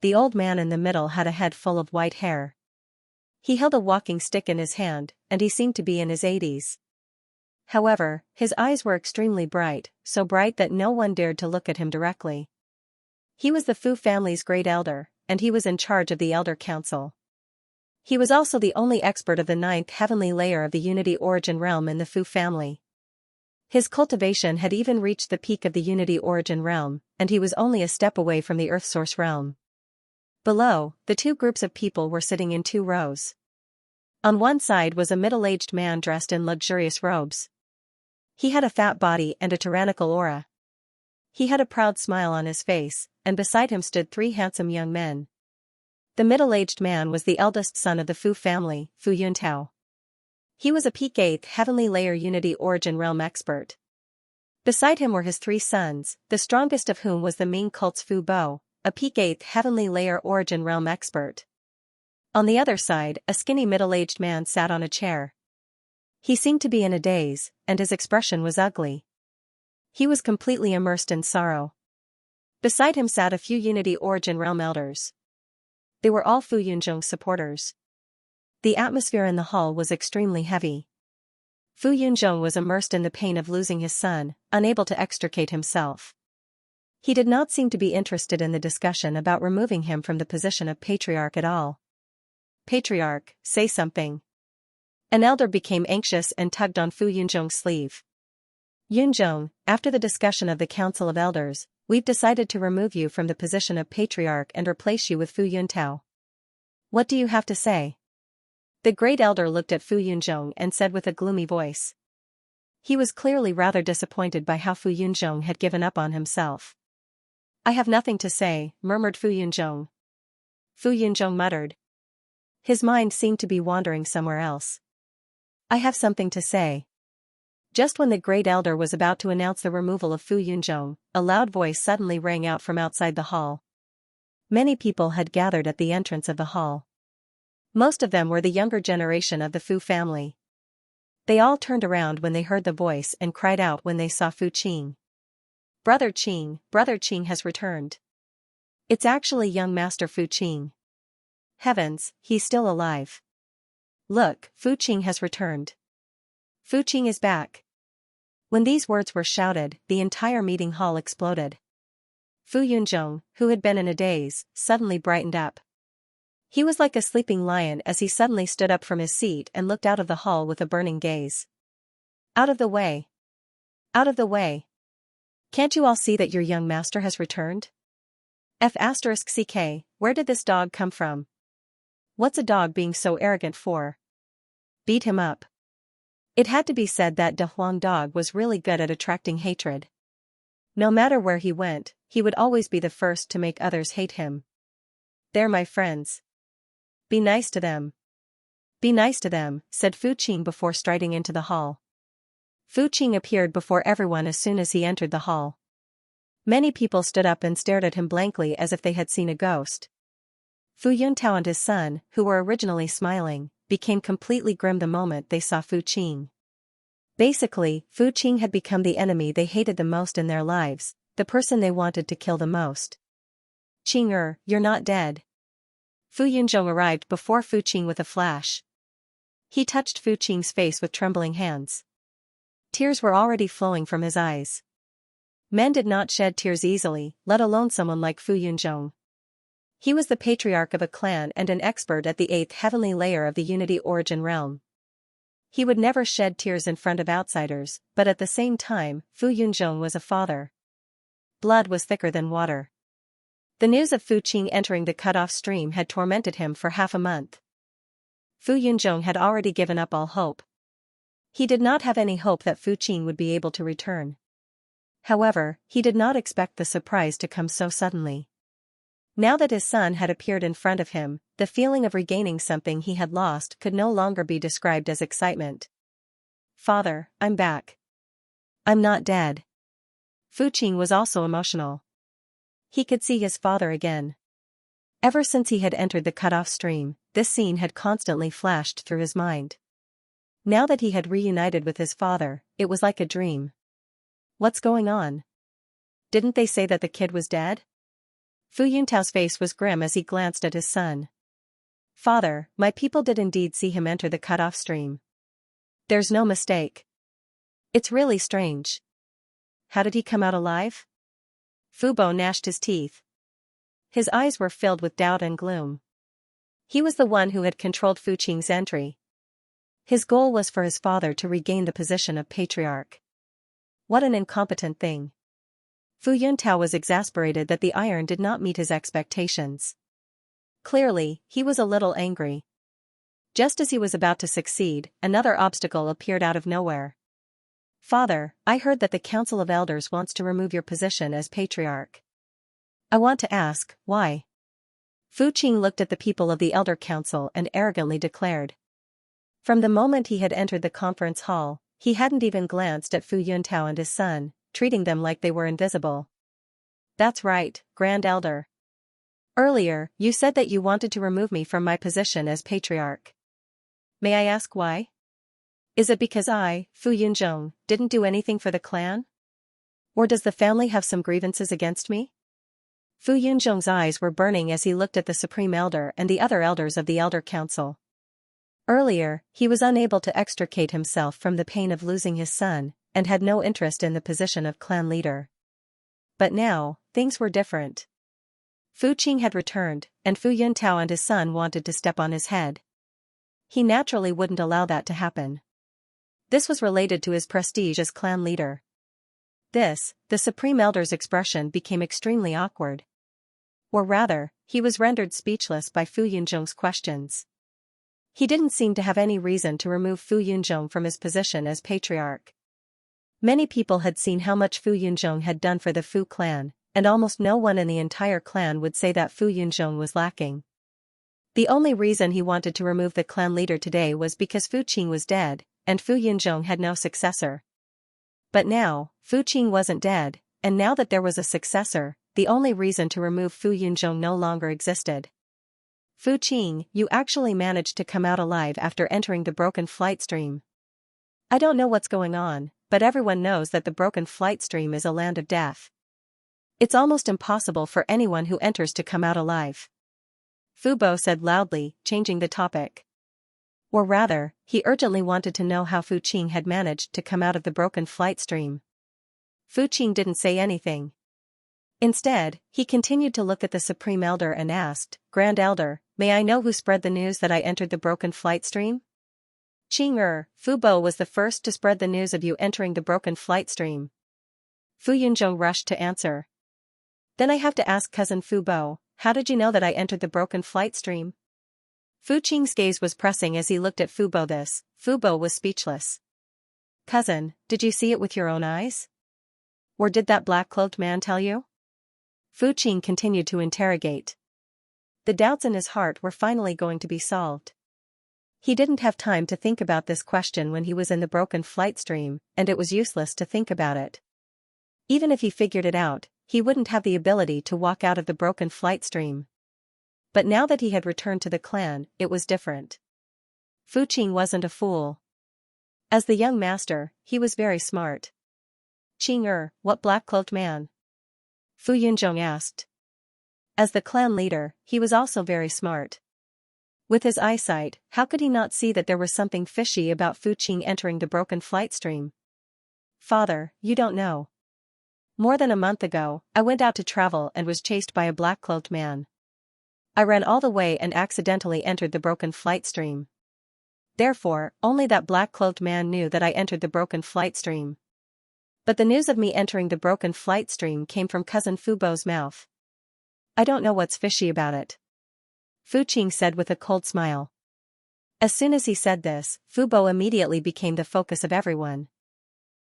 The old man in the middle had a head full of white hair. He held a walking stick in his hand, and he seemed to be in his 80s. However, his eyes were extremely bright, so bright that no one dared to look at him directly. He was the Fu family's great elder, and he was in charge of the Elder Council. He was also the only expert of the 9th heavenly layer of the Unity Origin realm in the Fu family. His cultivation had even reached the peak of the Unity Origin realm, and he was only a step away from the Earth Source realm. Below, the 2 groups of people were sitting in 2 rows. On one side was a middle-aged man dressed in luxurious robes. He had a fat body and a tyrannical aura. He had a proud smile on his face, and beside him stood 3 handsome young men. The middle-aged man was the eldest son of the Fu family, Fu Yuntao. He was a peak 8th heavenly layer Unity Origin realm expert. Beside him were his 3 sons, the strongest of whom was the Ming cult's Fu Bo, a peak 8th heavenly layer Origin realm expert. On the other side, a skinny middle-aged man sat on a chair. He seemed to be in a daze, and his expression was ugly. He was completely immersed in sorrow. Beside him sat a few Unity Origin realm elders. They were all Fu Yunzhong's supporters. The atmosphere in the hall was extremely heavy. Fu Yunzhong was immersed in the pain of losing his son, unable to extricate himself. He did not seem to be interested in the discussion about removing him from the position of patriarch at all. Patriarch, say something. An elder became anxious and tugged on Fu Yunzhong's sleeve. Yunzhong, after the discussion of the Council of Elders, we've decided to remove you from the position of patriarch and replace you with Fu Yuntao. What do you have to say? The great elder looked at Fu Yunzhong and said with a gloomy voice. He was clearly rather disappointed by how Fu Yunzhong had given up on himself. I have nothing to say, murmured Fu Yunzhong. Fu Yunzhong muttered. His mind seemed to be wandering somewhere else. I have something to say. Just when the great elder was about to announce the removal of Fu Yunzhong, a loud voice suddenly rang out from outside the hall. Many people had gathered at the entrance of the hall. Most of them were the younger generation of the Fu family. They all turned around when they heard the voice and cried out when they saw Fu Qing. Brother Qing has returned. It's actually young Master Fu Qing. Heavens, he's still alive. Look, Fu Qing has returned. Fu Qing is back. When these words were shouted, the entire meeting hall exploded. Fu Yunzhong, who had been in a daze, suddenly brightened up. He was like a sleeping lion as he suddenly stood up from his seat and looked out of the hall with a burning gaze. Out of the way. Out of the way. Can't you all see that your young master has returned? F***ck, where did this dog come from? What's a dog being so arrogant for? Beat him up. It had to be said that De Huang dog was really good at attracting hatred. No matter where he went, he would always be the first to make others hate him. They're my friends. Be nice to them. Be nice to them, said Fu Qing before striding into the hall. Fu Qing appeared before everyone as soon as he entered the hall. Many people stood up and stared at him blankly as if they had seen a ghost. Fu Yuntao and his son, who were originally smiling, became completely grim the moment they saw Fu Qing. Basically, Fu Qing had become the enemy they hated the most in their lives, the person they wanted to kill the most. Qing, you're not dead. Fu Yunzhong arrived before Fu Qing with a flash. He touched Fu Qing's face with trembling hands. Tears were already flowing from his eyes. Men did not shed tears easily, let alone someone like Fu Yunzhong. He was the patriarch of a clan and an expert at the 8th heavenly layer of the Unity Origin realm. He would never shed tears in front of outsiders, but at the same time, Fu Yunzhong was a father. Blood was thicker than water. The news of Fu Qing entering the cut-off stream had tormented him for half a month. Fu Yunzhong had already given up all hope. He did not have any hope that Fu Qing would be able to return. However, he did not expect the surprise to come so suddenly. Now that his son had appeared in front of him, the feeling of regaining something he had lost could no longer be described as excitement. Father, I'm back. I'm not dead. Fu Qing was also emotional. He could see his father again. Ever since he had entered the cut-off stream, this scene had constantly flashed through his mind. Now that he had reunited with his father, it was like a dream. What's going on? Didn't they say that the kid was dead? Fu Yuntao's face was grim as he glanced at his son. Father, my people did indeed see him enter the cut-off stream. There's no mistake. It's really strange. How did he come out alive? Fu Bo gnashed his teeth. His eyes were filled with doubt and gloom. He was the one who had controlled Fu Qing's entry. His goal was for his father to regain the position of patriarch. What an incompetent thing. Fu Yuntao was exasperated that the iron did not meet his expectations. Clearly, he was a little angry. Just as he was about to succeed, another obstacle appeared out of nowhere. Father, I heard that the Council of Elders wants to remove your position as patriarch. I want to ask, why? Fu Qing looked at the people of the Elder Council and arrogantly declared. From the moment he had entered the conference hall, he hadn't even glanced at Fu Yuntao and his son, treating them like they were invisible. That's right, Grand Elder. Earlier, you said that you wanted to remove me from my position as patriarch. May I ask why? Is it because I, Fu Yunzhong, didn't do anything for the clan? Or does the family have some grievances against me? Fu Yunzhong's eyes were burning as he looked at the Supreme Elder and the other elders of the Elder Council. Earlier, he was unable to extricate himself from the pain of losing his son, and had no interest in the position of clan leader. But now, things were different. Fu Qing had returned, and Fu Yuntao and his son wanted to step on his head. He naturally wouldn't allow that to happen. This was related to his prestige as clan leader. The Supreme Elder's expression became extremely awkward. Or rather, he was rendered speechless by Fu Yunzhong's questions. He didn't seem to have any reason to remove Fu Yunzhong from his position as patriarch. Many people had seen how much Fu Yunzhong had done for the Fu clan, and almost no one in the entire clan would say that Fu Yunzhong was lacking. The only reason he wanted to remove the clan leader today was because Fu Qing was dead, and Fu Yunzhong had no successor. But now, Fu Qing wasn't dead, and now that there was a successor, the only reason to remove Fu Yunzhong no longer existed. Fu Qing, you actually managed to come out alive after entering the broken flight stream. I don't know what's going on, but everyone knows that the broken flight stream is a land of death. It's almost impossible for anyone who enters to come out alive. Fu Bo said loudly, changing the topic. Or rather, he urgently wanted to know how Fu Qing had managed to come out of the broken flight stream. Fu Qing didn't say anything. Instead, he continued to look at the Supreme Elder and asked, Grand Elder, may I know who spread the news that I entered the broken flight stream? Qing Fu Bo was the first to spread the news of you entering the broken flight stream. Fu Yunzhong rushed to answer. Then I have to ask cousin Fu Bo, how did you know that I entered the broken flight stream? Fu Qing's gaze was pressing as he looked at Fu Bo. Fu Bo was speechless. Cousin, did you see it with your own eyes? Or did that black-cloaked man tell you? Fu Qing continued to interrogate. The doubts in his heart were finally going to be solved. He didn't have time to think about this question when he was in the broken flight stream, and it was useless to think about it. Even if he figured it out, he wouldn't have the ability to walk out of the broken flight stream. But now that he had returned to the clan, it was different. Fu Qing wasn't a fool. As the young master, he was very smart. Qing what black-cloaked man? Fu Yunzhong asked. As the clan leader, he was also very smart. With his eyesight, how could he not see that there was something fishy about Fu Qing entering the broken flight stream? Father, you don't know. More than a month ago, I went out to travel and was chased by a black-cloaked man. I ran all the way and accidentally entered the broken flight stream. Therefore, only that black-cloaked man knew that I entered the broken flight stream. But the news of me entering the broken flight stream came from cousin Fu Bo's mouth. I don't know what's fishy about it. Fu Qing said with a cold smile. As soon as he said this, Fu Bo immediately became the focus of everyone.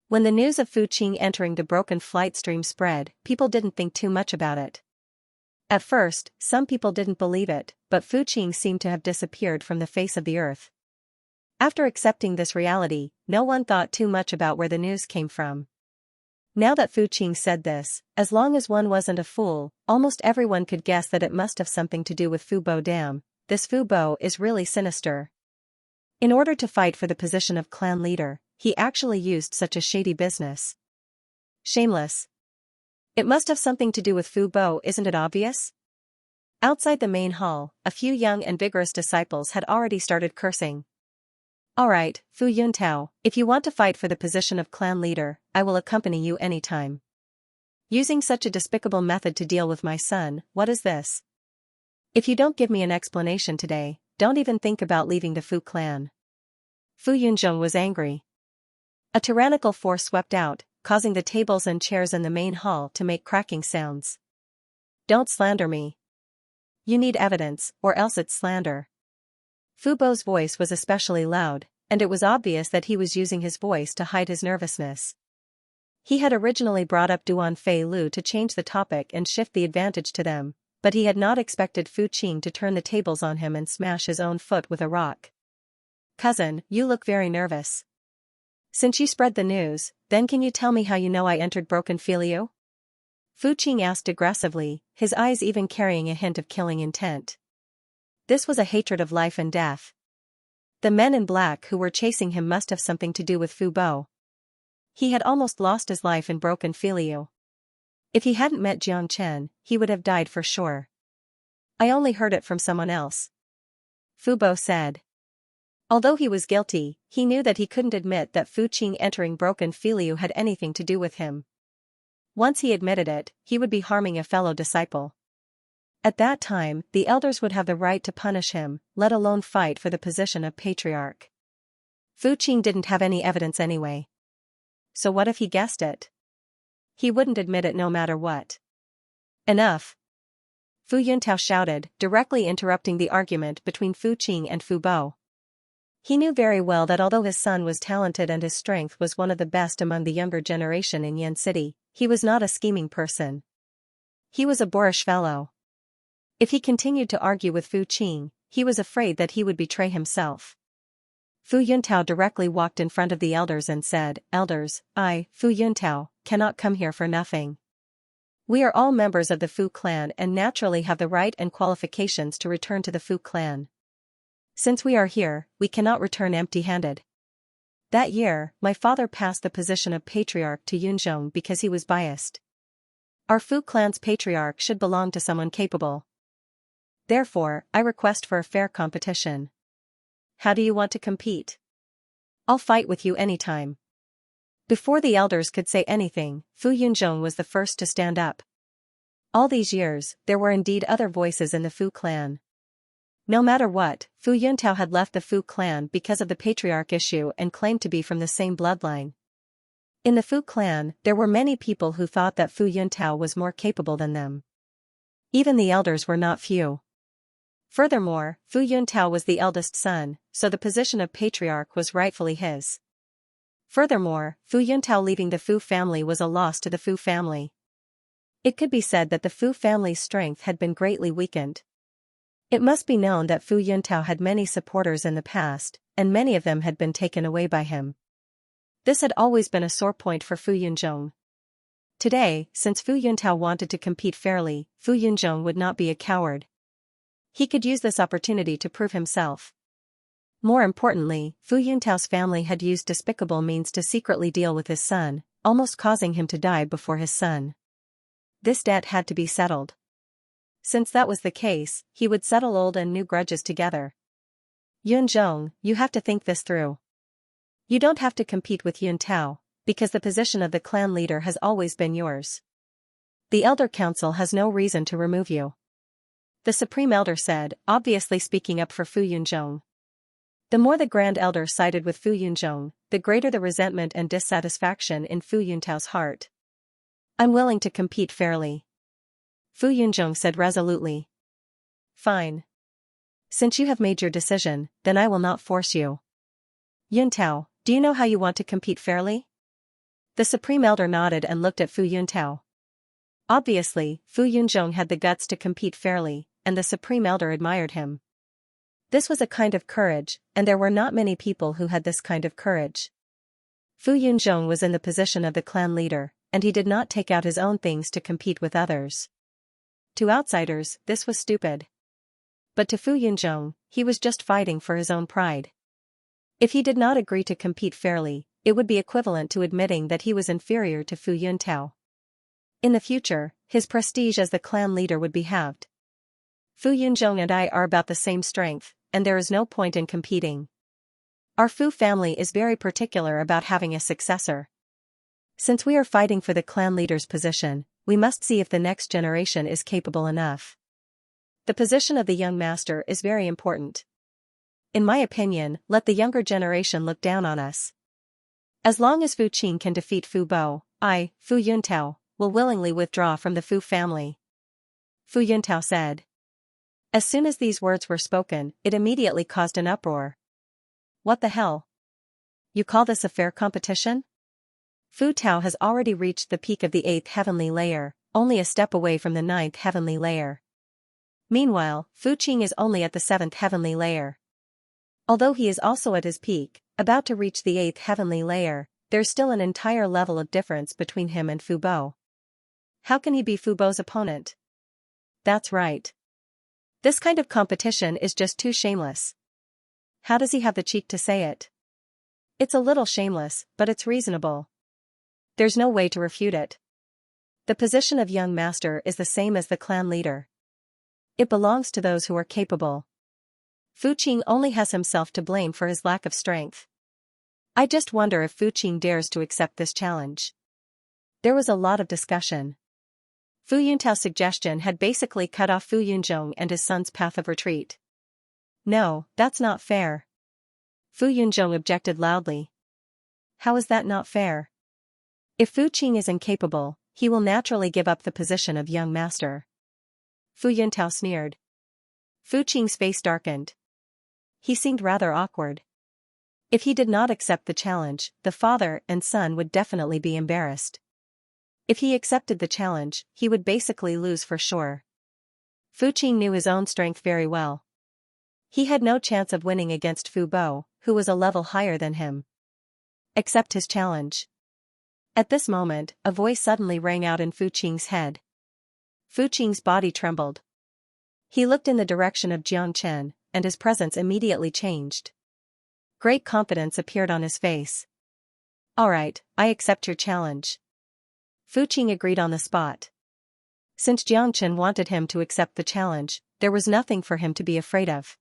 When the news of Fu Qing entering the broken flight stream spread, people didn't think too much about it. At first, some people didn't believe it, but Fu Qing seemed to have disappeared from the face of the earth. After accepting this reality, no one thought too much about where the news came from. Now that Fu Qing said this, as long as one wasn't a fool, almost everyone could guess that it must have something to do with Fu Bo. Damn, this Fu Bo is really sinister. In order to fight for the position of clan leader, he actually used such a shady business. Shameless. It must have something to do with Fu Bo, isn't it obvious? Outside the main hall, a few young and vigorous disciples had already started cursing. Alright, Fu Yuntao, if you want to fight for the position of clan leader, I will accompany you anytime. Using such a despicable method to deal with my son, what is this? If you don't give me an explanation today, don't even think about leaving the Fu clan. Fu Yunzhong was angry. A tyrannical force swept out, causing the tables and chairs in the main hall to make cracking sounds. Don't slander me. You need evidence, or else it's slander. Fu Bo's voice was especially loud, and it was obvious that he was using his voice to hide his nervousness. He had originally brought up Duan Fei Lu to change the topic and shift the advantage to them, but he had not expected Fu Qing to turn the tables on him and smash his own foot with a rock. Cousin, you look very nervous. Since you spread the news, then can you tell me how you know I entered Broken Filio? Fu Qing asked aggressively, his eyes even carrying a hint of killing intent. This was a hatred of life and death. The men in black who were chasing him must have something to do with Fu Bo. He had almost lost his life in Broken Filio. If he hadn't met Jiang Chen, he would have died for sure. I only heard it from someone else, Fu Bo said. Although he was guilty, he knew that he couldn't admit that Fu Qing entering broken filiu had anything to do with him. Once he admitted it, he would be harming a fellow disciple. At that time, the elders would have the right to punish him, let alone fight for the position of patriarch. Fu Qing didn't have any evidence anyway. So what if he guessed it? He wouldn't admit it no matter what. Enough! Fu Yuntao shouted, directly interrupting the argument between Fu Qing and Fu Bo. He knew very well that although his son was talented and his strength was one of the best among the younger generation in Yan City, he was not a scheming person. He was a boorish fellow. If he continued to argue with Fu Qing, he was afraid that he would betray himself. Fu Yuntao directly walked in front of the elders and said, "Elders, I, Fu Yuntao, cannot come here for nothing. We are all members of the Fu clan and naturally have the right and qualifications to return to the Fu clan. Since we are here, we cannot return empty-handed. That year, my father passed the position of patriarch to Yunzhong because he was biased. Our Fu clan's patriarch should belong to someone capable. Therefore, I request for a fair competition. How do you want to compete? I'll fight with you anytime." Before the elders could say anything, Fu Yunzhong was the first to stand up. All these years, there were indeed other voices in the Fu clan. No matter what, Fu Yuntao had left the Fu clan because of the patriarch issue and claimed to be from the same bloodline. In the Fu clan, there were many people who thought that Fu Yuntao was more capable than them. Even the elders were not few. Furthermore, Fu Yuntao was the eldest son, so the position of patriarch was rightfully his. Furthermore, Fu Yuntao leaving the Fu family was a loss to the Fu family. It could be said that the Fu family's strength had been greatly weakened. It must be known that Fu Yuntao had many supporters in the past, and many of them had been taken away by him. This had always been a sore point for Fu Yunzhong. Today, since Fu Yuntao wanted to compete fairly, Fu Yunzhong would not be a coward. He could use this opportunity to prove himself. More importantly, Fu Yuntao's family had used despicable means to secretly deal with his son, almost causing him to die before his son. This debt had to be settled. Since that was the case, he would settle old and new grudges together. Yunzhong, you have to think this through. You don't have to compete with Yuntao, because the position of the clan leader has always been yours. The Elder Council has no reason to remove you. The Supreme Elder said, obviously speaking up for Fu Yunzhong. The more the Grand Elder sided with Fu Yunzhong, the greater the resentment and dissatisfaction in Fu Yuntao's heart. I'm willing to compete fairly, Fu Yunzhong said resolutely. Fine. Since you have made your decision, then I will not force you. Yuntao, do you know how you want to compete fairly? The Supreme Elder nodded and looked at Fu Yuntao. Obviously, Fu Yunzhong had the guts to compete fairly, and the Supreme Elder admired him. This was a kind of courage, and there were not many people who had this kind of courage. Fu Yunzhong was in the position of the clan leader, and he did not take out his own things to compete with others. To outsiders, this was stupid. But to Fu Yunzhong, he was just fighting for his own pride. If he did not agree to compete fairly, it would be equivalent to admitting that he was inferior to Fu Yuntao. In the future, his prestige as the clan leader would be halved. Fu Yunzhong and I are about the same strength, and there is no point in competing. Our Fu family is very particular about having a successor. Since we are fighting for the clan leader's position, we must see if the next generation is capable enough. The position of the young master is very important. In my opinion, let the younger generation look down on us. As long as Fu Qing can defeat Fu Bo, I, Fu Yuntao, will willingly withdraw from the Fu family, Fu Yuntao said. As soon as these words were spoken, it immediately caused an uproar. What the hell? You call this a fair competition? Fu Tao has already reached the peak of the 8th heavenly layer, only a step away from the 9th heavenly layer. Meanwhile, Fu Qing is only at the 7th heavenly layer. Although he is also at his peak, about to reach the 8th heavenly layer, there's still an entire level of difference between him and Fu Bo. How can he be Fu Bo's opponent? That's right. This kind of competition is just too shameless. How does he have the cheek to say it? It's a little shameless, but it's reasonable. There's no way to refute it. The position of young master is the same as the clan leader. It belongs to those who are capable. Fu Qing only has himself to blame for his lack of strength. I just wonder if Fu Qing dares to accept this challenge. There was a lot of discussion. Fu Yuntao's suggestion had basically cut off Fu Yunzhong and his son's path of retreat. No, that's not fair. Fu Yunzhong objected loudly. How is that not fair? If Fu Qing is incapable, he will naturally give up the position of young master. Fu Yuntao sneered. Fu Qing's face darkened. He seemed rather awkward. If he did not accept the challenge, the father and son would definitely be embarrassed. If he accepted the challenge, he would basically lose for sure. Fu Qing knew his own strength very well. He had no chance of winning against Fu Bo, who was a level higher than him. Accept his challenge. At this moment, a voice suddenly rang out in Fu Qing's head. Fu Qing's body trembled. He looked in the direction of Jiang Chen, and his presence immediately changed. Great confidence appeared on his face. All right, I accept your challenge. Fu Qing agreed on the spot. Since Jiang Chen wanted him to accept the challenge, there was nothing for him to be afraid of.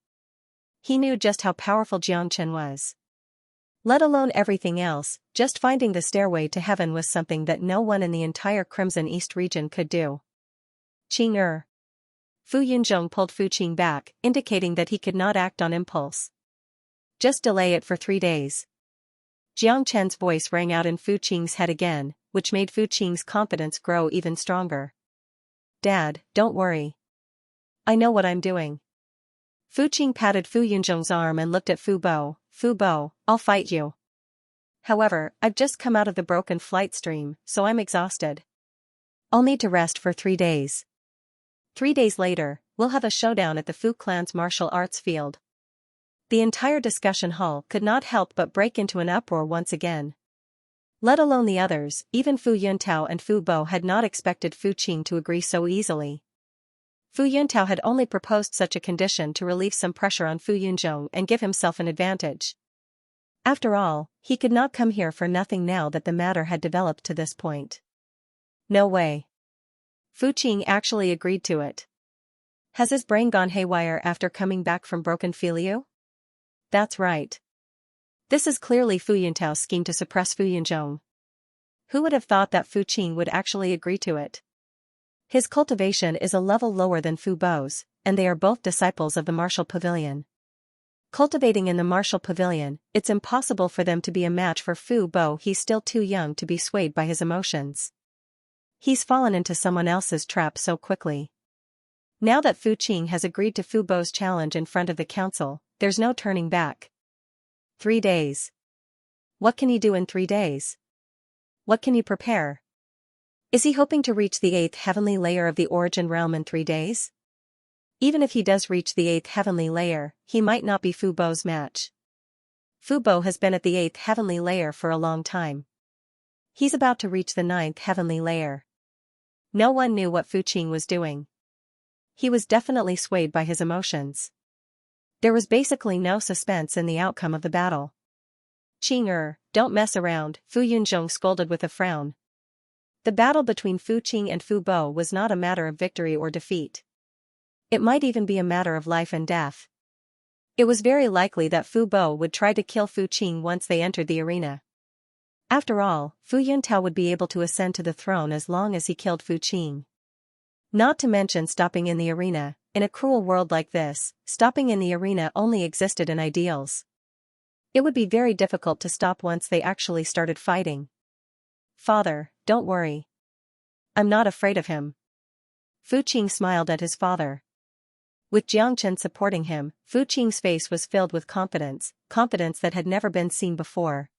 He knew just how powerful Jiang Chen was. Let alone everything else, just finding the stairway to heaven was something that no one in the entire Crimson East region could do. Qing. Fu Yunzhong pulled Fu Qing back, indicating that he could not act on impulse. Just delay it for 3 days. Jiang Chen's voice rang out in Fu Qing's head again, which made Fu Qing's confidence grow even stronger. Dad, don't worry. I know what I'm doing. Fu Qing patted Fu Yunzhong's arm and looked at Fu Bo. Fu Bo, I'll fight you. However, I've just come out of the broken flight stream, so I'm exhausted. I'll need to rest for 3 days. 3 days later, we'll have a showdown at the Fu clan's martial arts field. The entire discussion hall could not help but break into an uproar once again. Let alone the others, even Fu Yuntao and Fu Bo had not expected Fu Qing to agree so easily. Fu Yuntao had only proposed such a condition to relieve some pressure on Fu Yunzhong and give himself an advantage. After all, he could not come here for nothing now that the matter had developed to this point. No way. Fu Qing actually agreed to it. Has his brain gone haywire after coming back from Broken Filio? That's right. This is clearly Fu Yuntao's scheme to suppress Fu Yunzhong. Who would have thought that Fu Qing would actually agree to it? His cultivation is a level lower than Fu Bo's, and they are both disciples of the martial pavilion. Cultivating in the martial pavilion, it's impossible for them to be a match for Fu Bo. He's still too young to be swayed by his emotions. He's fallen into someone else's trap so quickly. Now that Fu Qing has agreed to Fu Bo's challenge in front of the council, there's no turning back. 3 days. What can he do in 3 days? What can he prepare? Is he hoping to reach the 8th heavenly layer of the origin realm in 3 days? Even if he does reach the 8th heavenly layer, he might not be Fu Bo's match. Fu Bo has been at the 8th heavenly layer for a long time. He's about to reach the 9th heavenly layer. No one knew what Fu Qing was doing. He was definitely swayed by his emotions. There was basically no suspense in the outcome of the battle. Qing, don't mess around, Fu Yunzhong scolded with a frown. The battle between Fu Qing and Fu Bo was not a matter of victory or defeat. It might even be a matter of life and death. It was very likely that Fu Bo would try to kill Fu Qing once they entered the arena. After all, Fu Yuntao would be able to ascend to the throne as long as he killed Fu Qing. Not to mention stopping in the arena. In a cruel world like this, stopping in the arena only existed in ideals. It would be very difficult to stop once they actually started fighting. Father, don't worry. I'm not afraid of him. Fu Qing smiled at his father. With Jiang Chen supporting him, Fu Qing's face was filled with confidence that had never been seen before.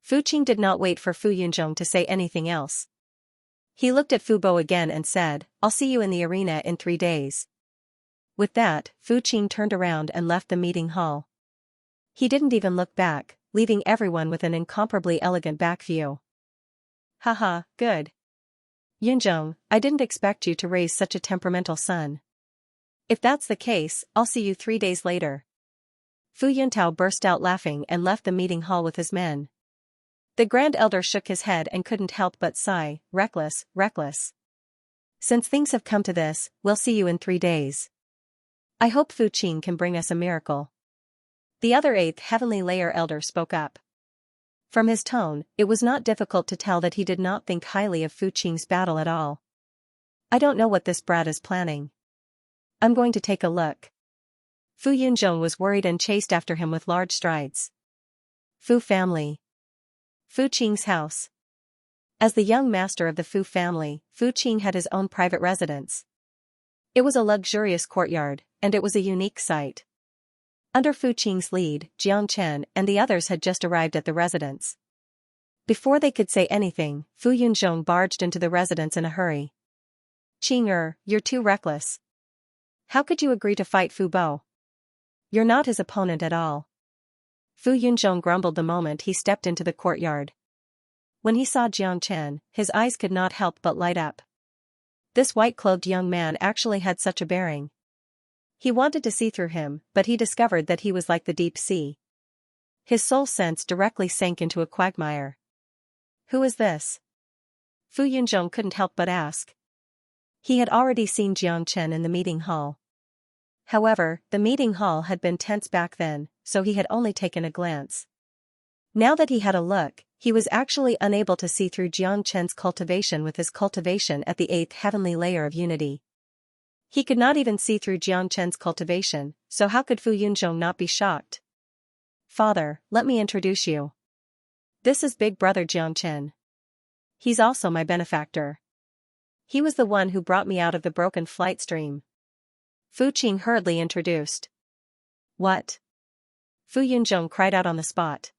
Fu Qing did not wait for Fu Yunzhong to say anything else. He looked at Fu Bo again and said, I'll see you in the arena in 3 days. With that, Fu Qing turned around and left the meeting hall. He didn't even look back, leaving everyone with an incomparably elegant back view. Haha, good. Yunzhong, I didn't expect you to raise such a temperamental son. If that's the case, I'll see you 3 days later. Fu Yuntao burst out laughing and left the meeting hall with his men. The Grand Elder shook his head and couldn't help but sigh, reckless, reckless. Since things have come to this, we'll see you in 3 days. I hope Fu Qing can bring us a miracle. The other 8th Heavenly Layer Elder spoke up. From his tone, it was not difficult to tell that he did not think highly of Fu Qing's battle at all. I don't know what this brat is planning. I'm going to take a look. Fu Yunzhong was worried and chased after him with large strides. Fu family. Fu Qing's house. As the young master of the Fu family, Fu Qing had his own private residence. It was a luxurious courtyard, and it was a unique sight. Under Fu Qing's lead, Jiang Chen and the others had just arrived at the residence. Before they could say anything, Fu Yunzhong barged into the residence in a hurry. Qing, you're too reckless. How could you agree to fight Fu Bo? You're not his opponent at all. Fu Yunzhong grumbled the moment he stepped into the courtyard. When he saw Jiang Chen, his eyes could not help but light up. This white-clothed young man actually had such a bearing. He wanted to see through him, but he discovered that he was like the deep sea. His soul sense directly sank into a quagmire. Who is this? Fu Yunzhong couldn't help but ask. He had already seen Jiang Chen in the meeting hall. However, the meeting hall had been tense back then, so he had only taken a glance. Now that he had a look, he was actually unable to see through Jiang Chen's cultivation with his cultivation at the 8th heavenly layer of unity. He could not even see through Jiang Chen's cultivation, so how could Fu Yunzhong not be shocked? Father, let me introduce you. This is big brother Jiang Chen. He's also my benefactor. He was the one who brought me out of the broken flight stream. Fu Qing hurriedly introduced. What? Fu Yunzhong cried out on the spot.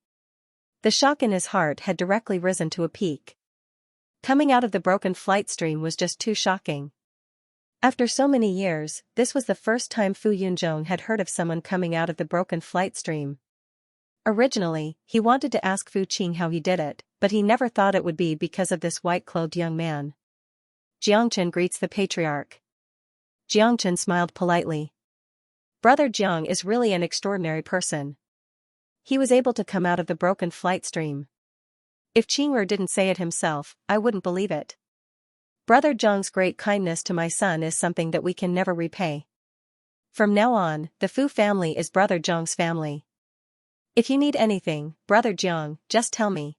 The shock in his heart had directly risen to a peak. Coming out of the broken flight stream was just too shocking. After so many years, this was the first time Fu Yunzhong had heard of someone coming out of the broken flight stream. Originally, he wanted to ask Fu Qing how he did it, but he never thought it would be because of this white-clothed young man. Jiangchen greets the patriarch. Jiangchen smiled politely. Brother Jiang is really an extraordinary person. He was able to come out of the broken flight stream. If Qing'er didn't say it himself, I wouldn't believe it. Brother Jiang's great kindness to my son is something that we can never repay. From now on, the Fu family is Brother Jiang's family. If you need anything, Brother Jiang, just tell me.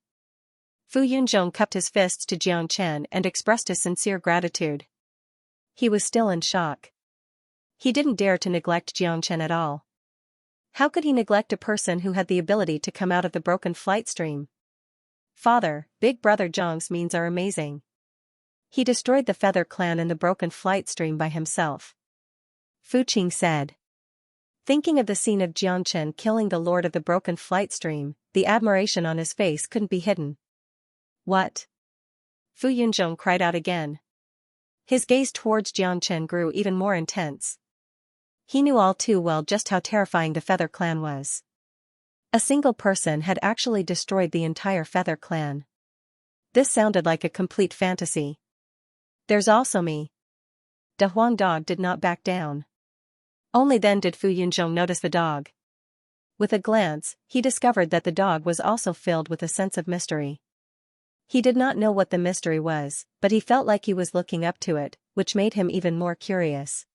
Fu Yunzhong cupped his fists to Jiang Chen and expressed his sincere gratitude. He was still in shock. He didn't dare to neglect Jiang Chen at all. How could he neglect a person who had the ability to come out of the broken flight stream? Father, Big Brother Jiang's means are amazing. He destroyed the Feather Clan in the broken flight stream by himself. Fu Qing said. Thinking of the scene of Jiang Chen killing the Lord of the Broken Flight Stream, the admiration on his face couldn't be hidden. What? Fu Yunzhong cried out again. His gaze towards Jiang Chen grew even more intense. He knew all too well just how terrifying the Feather Clan was. A single person had actually destroyed the entire Feather Clan. This sounded like a complete fantasy. There's also me. The Huang dog did not back down. Only then did Fu Yunzhong notice the dog. With a glance, he discovered that the dog was also filled with a sense of mystery. He did not know what the mystery was, but he felt like he was looking up to it, which made him even more curious.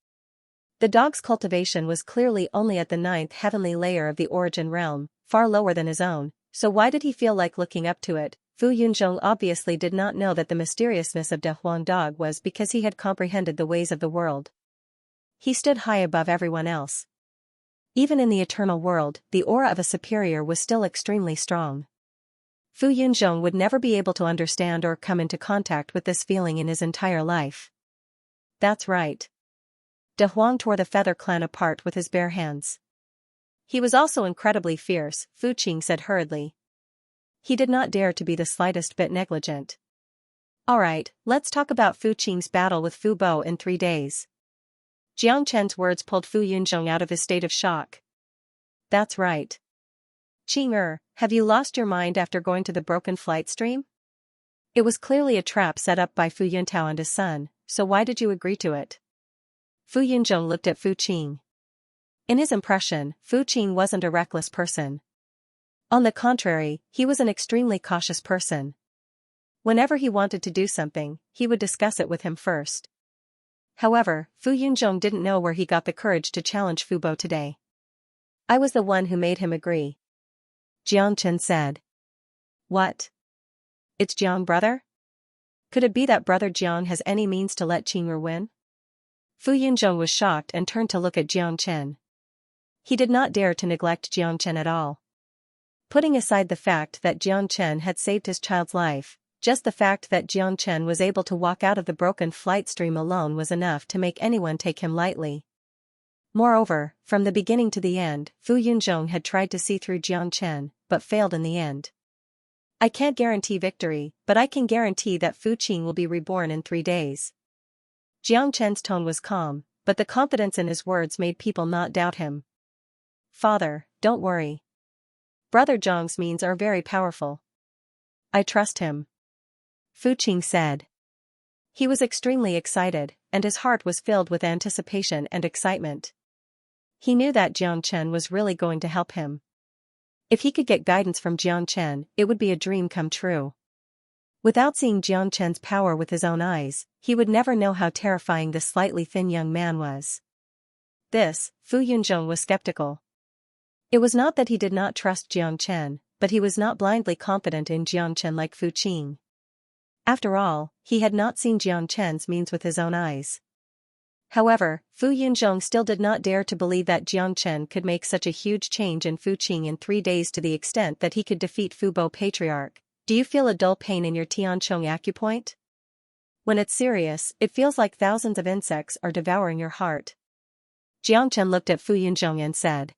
The dog's cultivation was clearly only at the 9th heavenly layer of the origin realm, far lower than his own, so why did he feel like looking up to it? Fu Yunzhong obviously did not know that the mysteriousness of De Huang dog was because he had comprehended the ways of the world. He stood high above everyone else. Even in the eternal world, the aura of a superior was still extremely strong. Fu Yunzhong would never be able to understand or come into contact with this feeling in his entire life. That's right. De Huang tore the Feather Clan apart with his bare hands. He was also incredibly fierce, Fu Qing said hurriedly. He did not dare to be the slightest bit negligent. Alright, let's talk about Fu Qing's battle with Fu Bo in 3 days. Jiang Chen's words pulled Fu Yunzhong out of his state of shock. That's right. Qing, have you lost your mind after going to the broken flight stream? It was clearly a trap set up by Fu Yuntao and his son, so why did you agree to it? Fu Yunzhong looked at Fu Qing. In his impression, Fu Qing wasn't a reckless person. On the contrary, he was an extremely cautious person. Whenever he wanted to do something, he would discuss it with him first. However, Fu Yunzhong didn't know where he got the courage to challenge Fu Bo today. I was the one who made him agree, Jiang Chen said. What? It's Jiang brother? Could it be that brother Jiang has any means to let Qing'er win? Fu Yunzhong was shocked and turned to look at Jiang Chen. He did not dare to neglect Jiang Chen at all. Putting aside the fact that Jiang Chen had saved his child's life, just the fact that Jiang Chen was able to walk out of the broken flight stream alone was enough to make anyone take him lightly. Moreover, from the beginning to the end, Fu Yunzhong had tried to see through Jiang Chen, but failed in the end. I can't guarantee victory, but I can guarantee that Fu Qing will be reborn in 3 days. Jiang Chen's tone was calm, but the confidence in his words made people not doubt him. Father, don't worry. Brother Zhang's means are very powerful. I trust him, Fu Qing said. He was extremely excited, and his heart was filled with anticipation and excitement. He knew that Jiang Chen was really going to help him. If he could get guidance from Jiang Chen, it would be a dream come true. Without seeing Jiang Chen's power with his own eyes, he would never know how terrifying this slightly thin young man was. Fu Yunzhong was skeptical. It was not that he did not trust Jiang Chen, but he was not blindly confident in Jiang Chen like Fu Qing. After all, he had not seen Jiang Chen's means with his own eyes. However, Fu Yunzhong still did not dare to believe that Jiang Chen could make such a huge change in Fu Qing in 3 days to the extent that he could defeat Fu Bo Patriarch. Do you feel a dull pain in your Tianchong acupoint? When it's serious, it feels like thousands of insects are devouring your heart. Jiang Chen looked at Fu Yunzhong and said.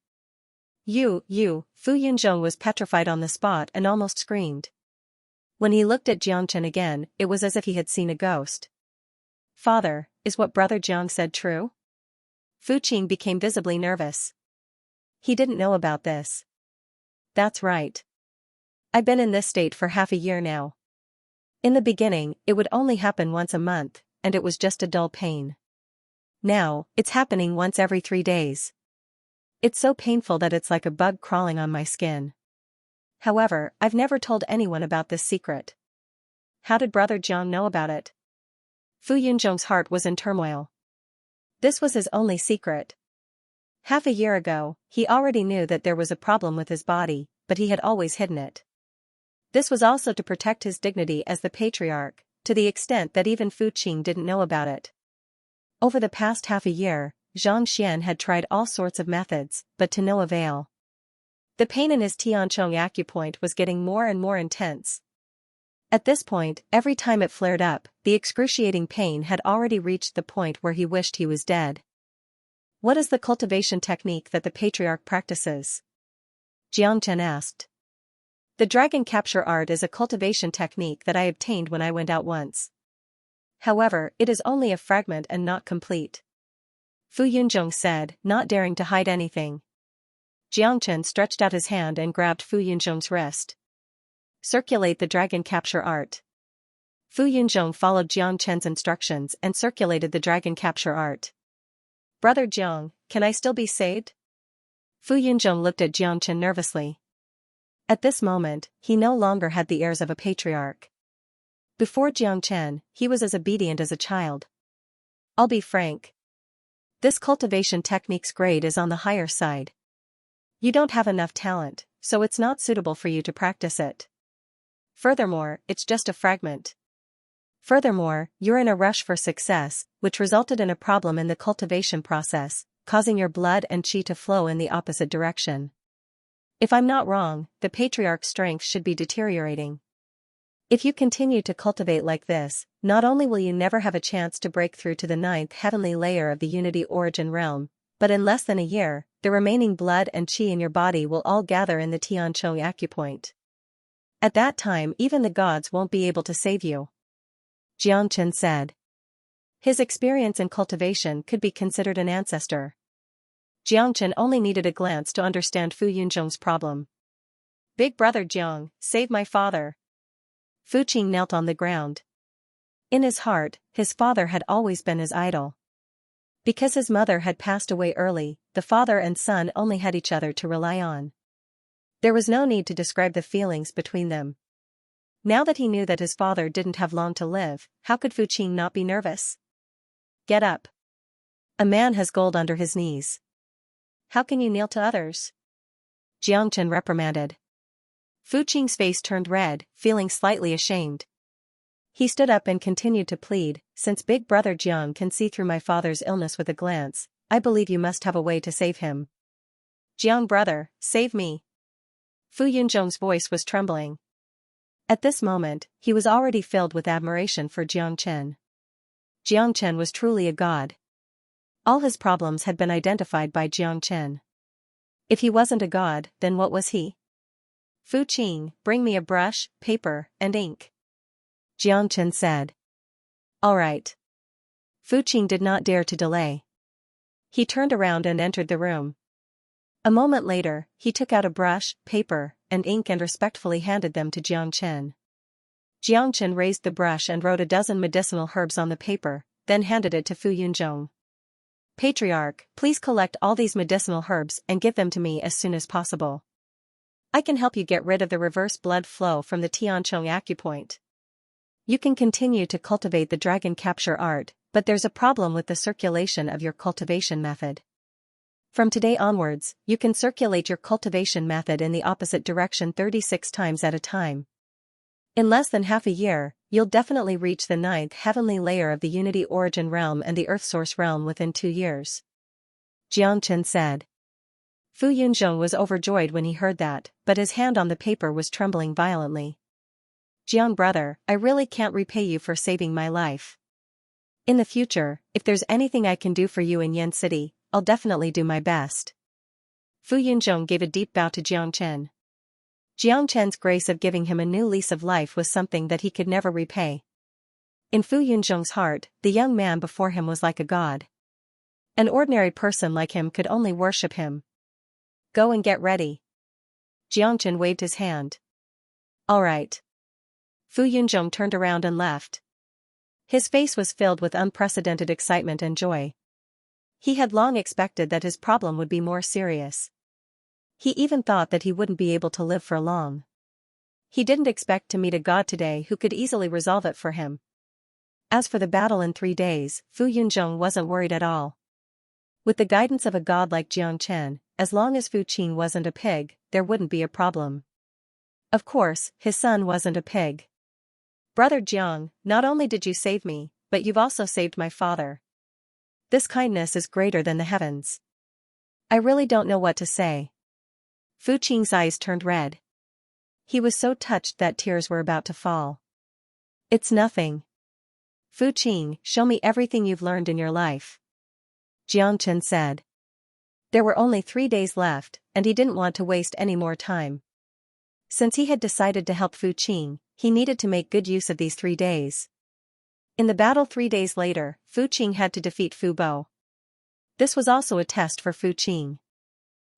You, Fu Yunzhong was petrified on the spot and almost screamed. When he looked at Jiang Chen again, it was as if he had seen a ghost. Father, is what brother Jiang said true? Fu Qing became visibly nervous. He didn't know about this. That's right. I've been in this state for half a year now. In the beginning, it would only happen once a month, and it was just a dull pain. Now, it's happening once every 3 days. It's so painful that it's like a bug crawling on my skin. However, I've never told anyone about this secret. How did brother Jiang know about it? Fu Yunzhong's heart was in turmoil. This was his only secret. Half a year ago, he already knew that there was a problem with his body, but he had always hidden it. This was also to protect his dignity as the patriarch, to the extent that even Fu Qing didn't know about it. Over the past half a year, Xianxia had tried all sorts of methods, but to no avail. The pain in his Tianchong acupoint was getting more and more intense. At this point, every time it flared up, the excruciating pain had already reached the point where he wished he was dead. What is the cultivation technique that the patriarch practices? Jiang Chen asked. The dragon capture art is a cultivation technique that I obtained when I went out once. However, it is only a fragment and not complete, Fu Yunzhong said, not daring to hide anything. Jiang Chen stretched out his hand and grabbed Fu Yunzhong's wrist. Circulate the dragon capture art. Fu Yunzhong followed Jiang Chen's instructions and circulated the dragon capture art. Brother Jiang, can I still be saved? Fu Yunzhong looked at Jiang Chen nervously. At this moment, he no longer had the airs of a patriarch. Before Jiang Chen, he was as obedient as a child. I'll be frank. This cultivation technique's grade is on the higher side. You don't have enough talent, so it's not suitable for you to practice it. Furthermore, it's just a fragment. Furthermore, you're in a rush for success, which resulted in a problem in the cultivation process, causing your blood and qi to flow in the opposite direction. If I'm not wrong, the patriarch's strength should be deteriorating. If you continue to cultivate like this, not only will you never have a chance to break through to the 9th heavenly layer of the Unity Origin Realm, but in less than a year, the remaining blood and qi in your body will all gather in the Tianchong acupoint. At that time even the gods won't be able to save you, Jiang Chen said. His experience in cultivation could be considered an ancestor. Jiang Chen only needed a glance to understand Fu Yunzhong's problem. Big brother Jiang, save my father. Fu Qing knelt on the ground. In his heart, his father had always been his idol. Because his mother had passed away early, the father and son only had each other to rely on. There was no need to describe the feelings between them. Now that he knew that his father didn't have long to live, how could Fu Qing not be nervous? Get up. A man has gold under his knees. How can you kneel to others? Jiang Chen reprimanded. Fu Qing's face turned red, feeling slightly ashamed. He stood up and continued to plead, since Big Brother Jiang can see through my father's illness with a glance, I believe you must have a way to save him. Jiang brother, save me. Fu Yunzhong's voice was trembling. At this moment, he was already filled with admiration for Jiang Chen. Jiang Chen was truly a god. All his problems had been identified by Jiang Chen. If he wasn't a god, then what was he? Fu Qing, bring me a brush, paper, and ink. Jiang Chen said. All right. Fu Qing did not dare to delay. He turned around and entered the room. A moment later, he took out a brush, paper, and ink and respectfully handed them to Jiang Chen. Jiang Chen raised the brush and wrote a dozen medicinal herbs on the paper, then handed it to Fu Yunzhong. Patriarch, please collect all these medicinal herbs and give them to me as soon as possible. I can help you get rid of the reverse blood flow from the Tianchong acupoint. You can continue to cultivate the dragon capture art, but there's a problem with the circulation of your cultivation method. From today onwards, you can circulate your cultivation method in the opposite direction 36 times at a time. In less than half a year, you'll definitely reach the 9th heavenly layer of the Unity Origin Realm and the Earth Source Realm within 2 years. Jiang Chen said. Fu Yunzhong was overjoyed when he heard that, but his hand on the paper was trembling violently. Jiang brother, I really can't repay you for saving my life. In the future, if there's anything I can do for you in Yan City, I'll definitely do my best. Fu Yunzhong gave a deep bow to Jiang Chen. Jiang Chen's grace of giving him a new lease of life was something that he could never repay. In Fu Yunzhong's heart, the young man before him was like a god. An ordinary person like him could only worship him. Go and get ready. Jiang Chen waved his hand. All right. Fu Yunzhong turned around and left. His face was filled with unprecedented excitement and joy. He had long expected that his problem would be more serious. He even thought that he wouldn't be able to live for long. He didn't expect to meet a god today who could easily resolve it for him. As for the battle in 3 days, Fu Yunzhong wasn't worried at all. With the guidance of a god like Jiang Chen, as long as Fu Qing wasn't a pig, there wouldn't be a problem. Of course, his son wasn't a pig. Brother Jiang, not only did you save me, but you've also saved my father. This kindness is greater than the heavens. I really don't know what to say. Fu Qing's eyes turned red. He was so touched that tears were about to fall. It's nothing. Fu Qing, show me everything you've learned in your life. Jiang Chen said. There were only 3 days left, and he didn't want to waste any more time. Since he had decided to help Fu Qing, he needed to make good use of these 3 days. In the battle 3 days later, Fu Qing had to defeat Fu Bo. This was also a test for Fu Qing.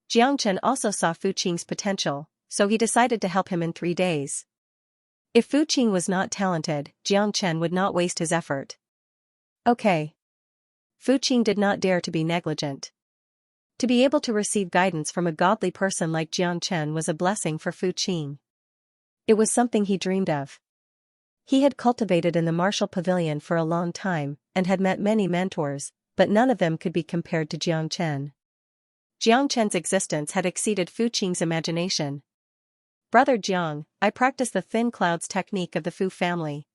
Jiang Chen also saw Fu Qing's potential, so he decided to help him in 3 days. If Fu Qing was not talented, Jiang Chen would not waste his effort. Okay. Fu Qing did not dare to be negligent. To be able to receive guidance from a godly person like Jiang Chen was a blessing for Fu Qing. It was something he dreamed of. He had cultivated in the martial pavilion for a long time, and had met many mentors, but none of them could be compared to Jiang Chen. Jiang Chen's existence had exceeded Fu Qing's imagination. Brother Jiang, I practice the thin clouds technique of the Fu family.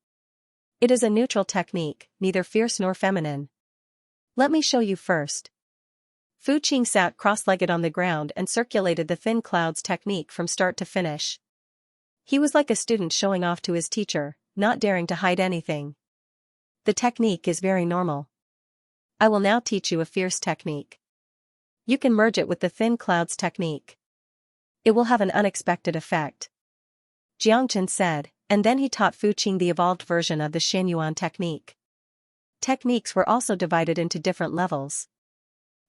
It is a neutral technique, neither fierce nor feminine. Let me show you first. Fu Qing sat cross-legged on the ground and circulated the thin clouds technique from start to finish. He was like a student showing off to his teacher, not daring to hide anything. The technique is very normal. I will now teach you a fierce technique. You can merge it with the thin clouds technique. It will have an unexpected effect. Jiang Chen said, and then he taught Fu Qing the evolved version of the Xianyuan technique. Techniques were also divided into different levels.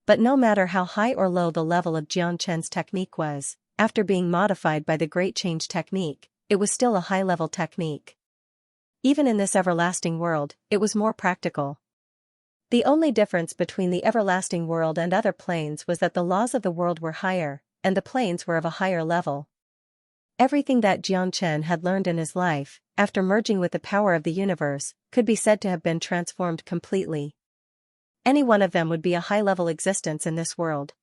But no matter how high or low the level of Jiang Chen's technique was, after being modified by the Great Change technique, it was still a high-level technique. Even in this everlasting world, it was more practical. The only difference between the everlasting world and other planes was that the laws of the world were higher, and the planes were of a higher level. Everything that Jiang Chen had learned in his life, after merging with the power of the universe, could be said to have been transformed completely. Any one of them would be a high-level existence in this world.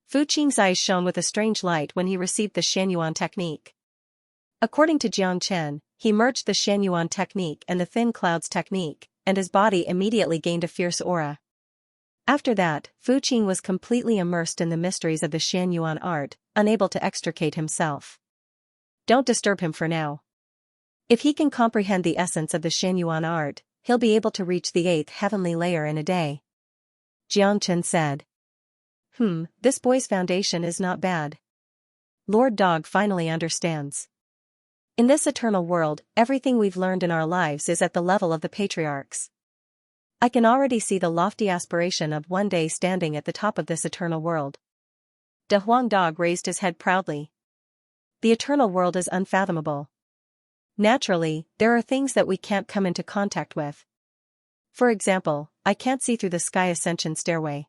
Fu Qing's eyes shone with a strange light when he received the Xianyuan technique. According to Jiang Chen, he merged the Xianyuan technique and the thin clouds technique, and his body immediately gained a fierce aura. After that, Fu Qing was completely immersed in the mysteries of the Xianyuan art, unable to extricate himself. Don't disturb him for now. If he can comprehend the essence of the Xianyuan art, he'll be able to reach the 8th heavenly layer in a day. Jiang Chen said. This boy's foundation is not bad. Lord Dog finally understands. In this eternal world, everything we've learned in our lives is at the level of the patriarchs. I can already see the lofty aspiration of one day standing at the top of this eternal world. De Huang Dog raised his head proudly. The eternal world is unfathomable. Naturally, there are things that we can't come into contact with. For example, I can't see through the sky ascension stairway.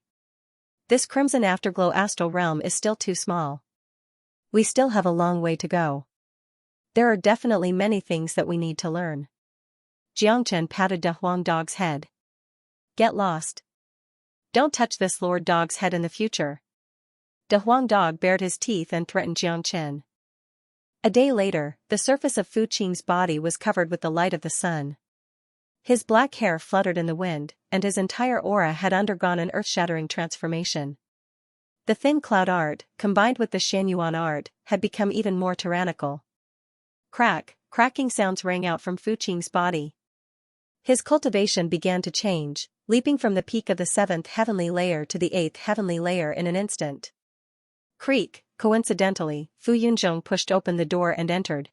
This crimson afterglow astral realm is still too small. We still have a long way to go. There are definitely many things that we need to learn. Jiang Chen patted De Huang Dog's head. Get lost. Don't touch this Lord Dog's head in the future. De Huang Dog bared his teeth and threatened Jiang Chen. A day later, the surface of Fu Qing's body was covered with the light of the sun. His black hair fluttered in the wind, and his entire aura had undergone an earth-shattering transformation. The thin cloud art, combined with the Xianyuan art, had become even more tyrannical. Cracking sounds rang out from Fu Qing's body. His cultivation began to change, leaping from the peak of the 7th heavenly layer to the 8th heavenly layer in an instant. Creak. Coincidentally, Fu Yunzhong pushed open the door and entered.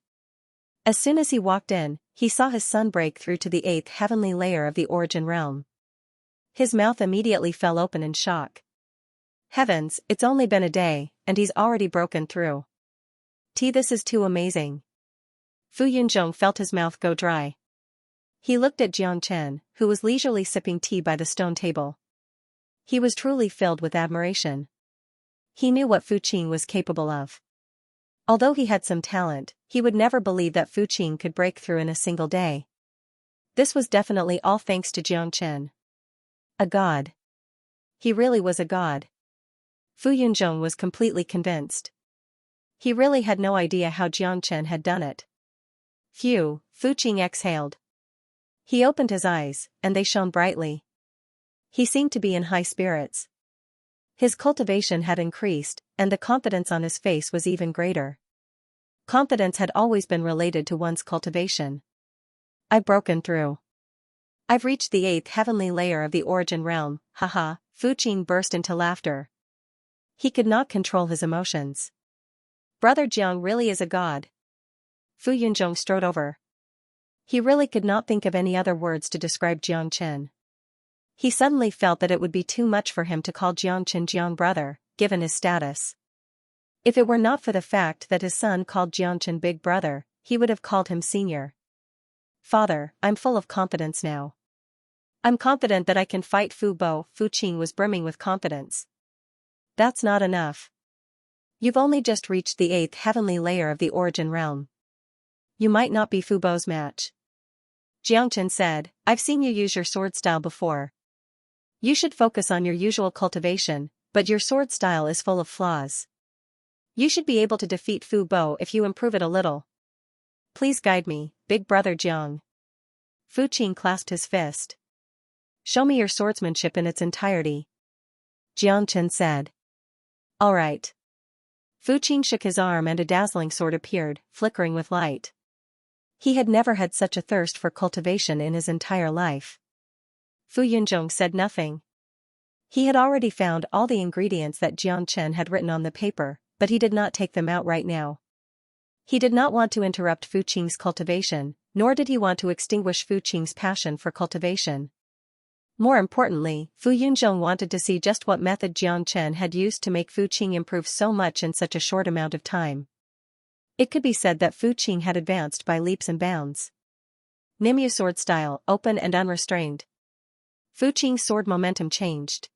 As soon as he walked in, he saw his son break through to the 8th heavenly layer of the origin realm. His mouth immediately fell open in shock. Heavens, it's only been a day, and he's already broken through. This is too amazing. Fu Yunzhong felt his mouth go dry. He looked at Jiang Chen, who was leisurely sipping tea by the stone table. He was truly filled with admiration. He knew what Fu Qing was capable of. Although he had some talent, he would never believe that Fu Qing could break through in a single day. This was definitely all thanks to Jiang Chen. A god. He really was a god. Fu Yunzhong was completely convinced. He really had no idea how Jiang Chen had done it. Phew, Fu Qing exhaled. He opened his eyes, and they shone brightly. He seemed to be in high spirits. His cultivation had increased, and the confidence on his face was even greater. Confidence had always been related to one's cultivation. I've broken through. I've reached the 8th heavenly layer of the origin realm, haha, Fu Qing burst into laughter. He could not control his emotions. Brother Jiang really is a god. Fu Yunzhong strode over. He really could not think of any other words to describe Jiang Chen. He suddenly felt that it would be too much for him to call Jiang Chen Jiang brother, given his status. If it were not for the fact that his son called Jiang Chen big brother, he would have called him senior. Father, I'm full of confidence now. I'm confident that I can fight Fu Bo. Fu Qing was brimming with confidence. That's not enough. You've only just reached the 8th heavenly layer of the origin realm. You might not be Fu Bo's match. Jiang Chen said, I've seen you use your sword style before. You should focus on your usual cultivation, but your sword style is full of flaws. You should be able to defeat Fu Bo if you improve it a little. Please guide me, big brother Jiang. Fu Qing clasped his fist. Show me your swordsmanship in its entirety. Jiang Chen said. All right. Fu Qing shook his arm and a dazzling sword appeared, flickering with light. He had never had such a thirst for cultivation in his entire life. Fu Yunzhong said nothing. He had already found all the ingredients that Jiang Chen had written on the paper, but he did not take them out right now. He did not want to interrupt Fu Qing's cultivation, nor did he want to extinguish Fu Qing's passion for cultivation. More importantly, Fu Yunzhong wanted to see just what method Jiang Chen had used to make Fu Qing improve so much in such a short amount of time. It could be said that Fu Qing had advanced by leaps and bounds. Nimyu sword style, open and unrestrained. Fu Qing's sword momentum changed.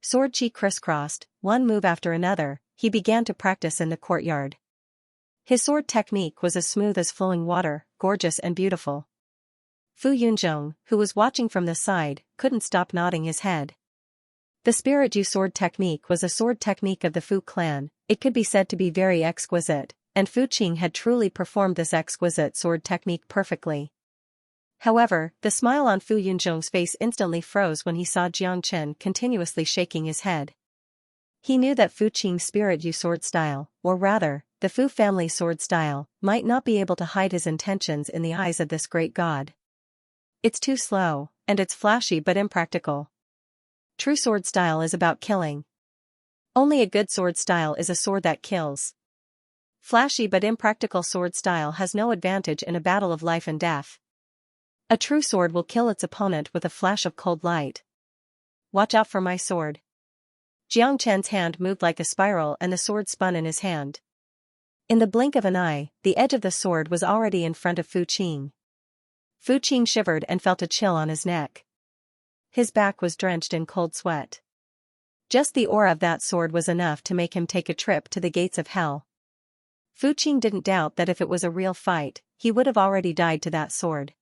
Sword chi crisscrossed, one move after another, he began to practice in the courtyard. His sword technique was as smooth as flowing water, gorgeous and beautiful. Fu Yunzhong, who was watching from the side, couldn't stop nodding his head. The Spirit Yu sword technique was a sword technique of the Fu clan. It could be said to be very exquisite, and Fu Qing had truly performed this exquisite sword technique perfectly. However, the smile on Fu Yunzhong's face instantly froze when he saw Jiang Chen continuously shaking his head. He knew that Fu Qing's Spirit Yu sword style, or rather, the Fu family sword style, might not be able to hide his intentions in the eyes of this great god. It's too slow, and it's flashy but impractical. True sword style is about killing. Only a good sword style is a sword that kills. Flashy but impractical sword style has no advantage in a battle of life and death. A true sword will kill its opponent with a flash of cold light. Watch out for my sword. Jiang Chen's hand moved like a spiral and the sword spun in his hand. In the blink of an eye, the edge of the sword was already in front of Fu Qing. Fu Qing shivered and felt a chill on his neck. His back was drenched in cold sweat. Just the aura of that sword was enough to make him take a trip to the gates of hell. Fu Qing didn't doubt that if it was a real fight, he would have already died to that sword.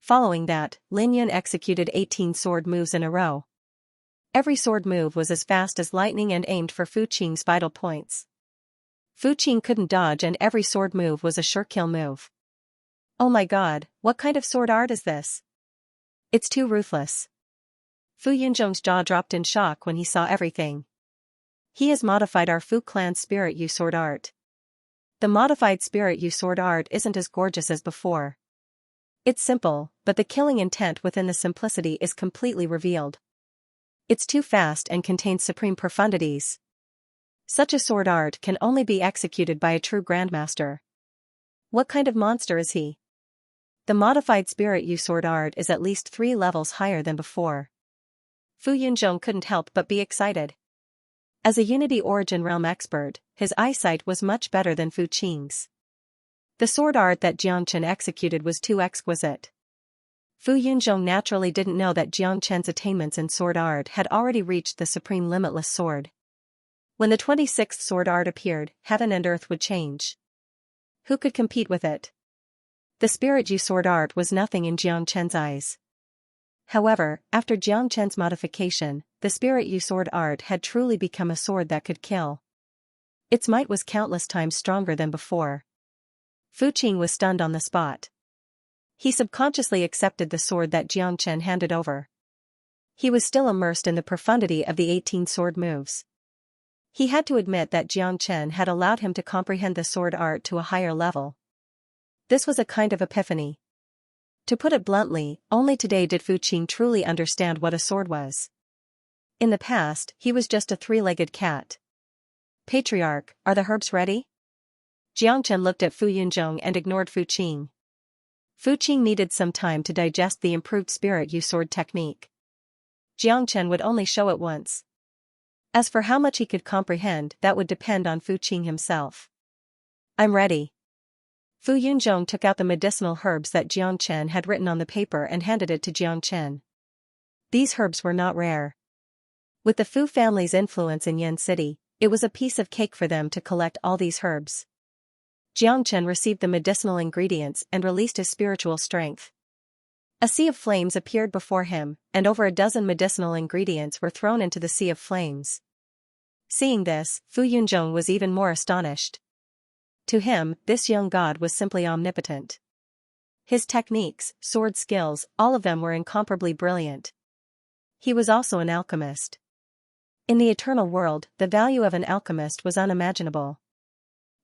Following that, Lin Yun executed 18 sword moves in a row. Every sword move was as fast as lightning and aimed for Fu Qing's vital points. Fu Qing couldn't dodge and every sword move was a sure kill move. Oh my god, what kind of sword art is this? It's too ruthless. Fu Yunzhong's jaw dropped in shock when he saw everything. He has modified our Fu clan's Spirit Yu sword art. The modified Spirit Yu sword art isn't as gorgeous as before. It's simple, but the killing intent within the simplicity is completely revealed. It's too fast and contains supreme profundities. Such a sword art can only be executed by a true grandmaster. What kind of monster is he? The modified Spirit Yu sword art is at least 3 levels higher than before. Fu Yunzhong couldn't help but be excited. As a Unity Origin Realm expert, his eyesight was much better than Fu Qing's. The sword art that Jiang Chen executed was too exquisite. Fu Yunzhong naturally didn't know that Jiang Chen's attainments in sword art had already reached the supreme limitless sword. When the 26th sword art appeared, heaven and earth would change. Who could compete with it? The Spirit Yu sword art was nothing in Jiang Chen's eyes. However, after Jiang Chen's modification, the Spirit Yu sword art had truly become a sword that could kill. Its might was countless times stronger than before. Fu Qing was stunned on the spot. He subconsciously accepted the sword that Jiang Chen handed over. He was still immersed in the profundity of the 18 sword moves. He had to admit that Jiang Chen had allowed him to comprehend the sword art to a higher level. This was a kind of epiphany. To put it bluntly, only today did Fu Qing truly understand what a sword was. In the past, he was just a 3-legged cat. Patriarch, are the herbs ready? Jiang Chen looked at Fu Yunzhong and ignored Fu Qing. Fu Qing needed some time to digest the improved Spirit Yu sword technique. Jiang Chen would only show it once. As for how much he could comprehend, that would depend on Fu Qing himself. I'm ready. Fu Yunzhong took out the medicinal herbs that Jiang Chen had written on the paper and handed it to Jiang Chen. These herbs were not rare. With the Fu family's influence in Yan City, it was a piece of cake for them to collect all these herbs. Jiang Chen received the medicinal ingredients and released his spiritual strength. A sea of flames appeared before him, and over a dozen medicinal ingredients were thrown into the sea of flames. Seeing this, Fu Yunzhong was even more astonished. To him, this young god was simply omnipotent. His techniques, sword skills, all of them were incomparably brilliant. He was also an alchemist. In the eternal world, the value of an alchemist was unimaginable.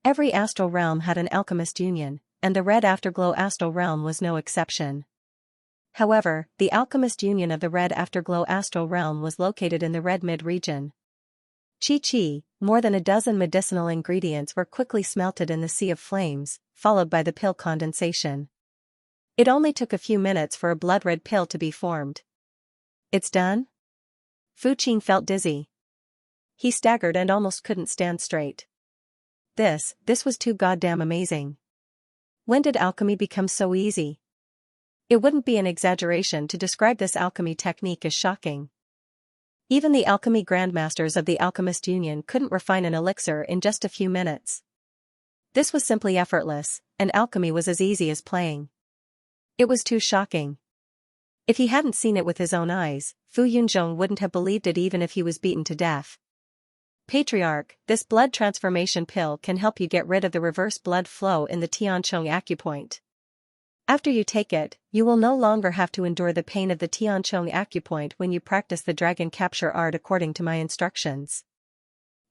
Every astral realm had an alchemist union, and the Red Afterglow astral realm was no exception. However, the alchemist union of the Red Afterglow astral realm was located in the Red Mid region. Chi, more than a dozen medicinal ingredients were quickly smelted in the sea of flames, followed by the pill condensation. It only took a few minutes for a blood-red pill to be formed. It's done? Fu Qing felt dizzy. He staggered and almost couldn't stand straight. This was too goddamn amazing. When did alchemy become so easy? It wouldn't be an exaggeration to describe this alchemy technique as shocking. Even the alchemy grandmasters of the Alchemist Union couldn't refine an elixir in just a few minutes. This was simply effortless, and alchemy was as easy as playing. It was too shocking. If he hadn't seen it with his own eyes, Fu Yunzhong wouldn't have believed it even if he was beaten to death. Patriarch, this blood transformation pill can help you get rid of the reverse blood flow in the Tianchong acupoint. After you take it, you will no longer have to endure the pain of the Tianchong acupoint when you practice the dragon capture art according to my instructions.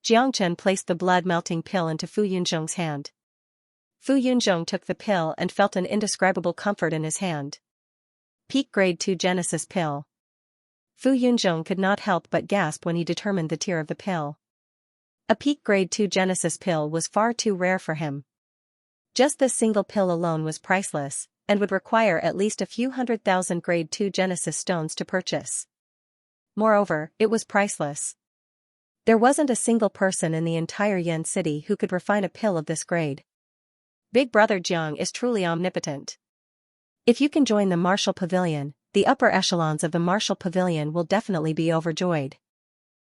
Jiangchen placed the blood-melting pill into Fu Yunzhong's hand. Fu Yunzhong took the pill and felt an indescribable comfort in his hand. Peak Grade 2 Genesis Pill. Fu Yunzhong could not help but gasp when he determined the tier of the pill. A Peak Grade 2 Genesis pill was far too rare for him. Just this single pill alone was priceless, and would require at least a few 100,000 Grade 2 Genesis stones to purchase. Moreover, it was priceless. There wasn't a single person in the entire Yan city who could refine a pill of this grade. Big Brother Jiang is truly omnipotent. If you can join the Martial Pavilion, the upper echelons of the Martial Pavilion will definitely be overjoyed.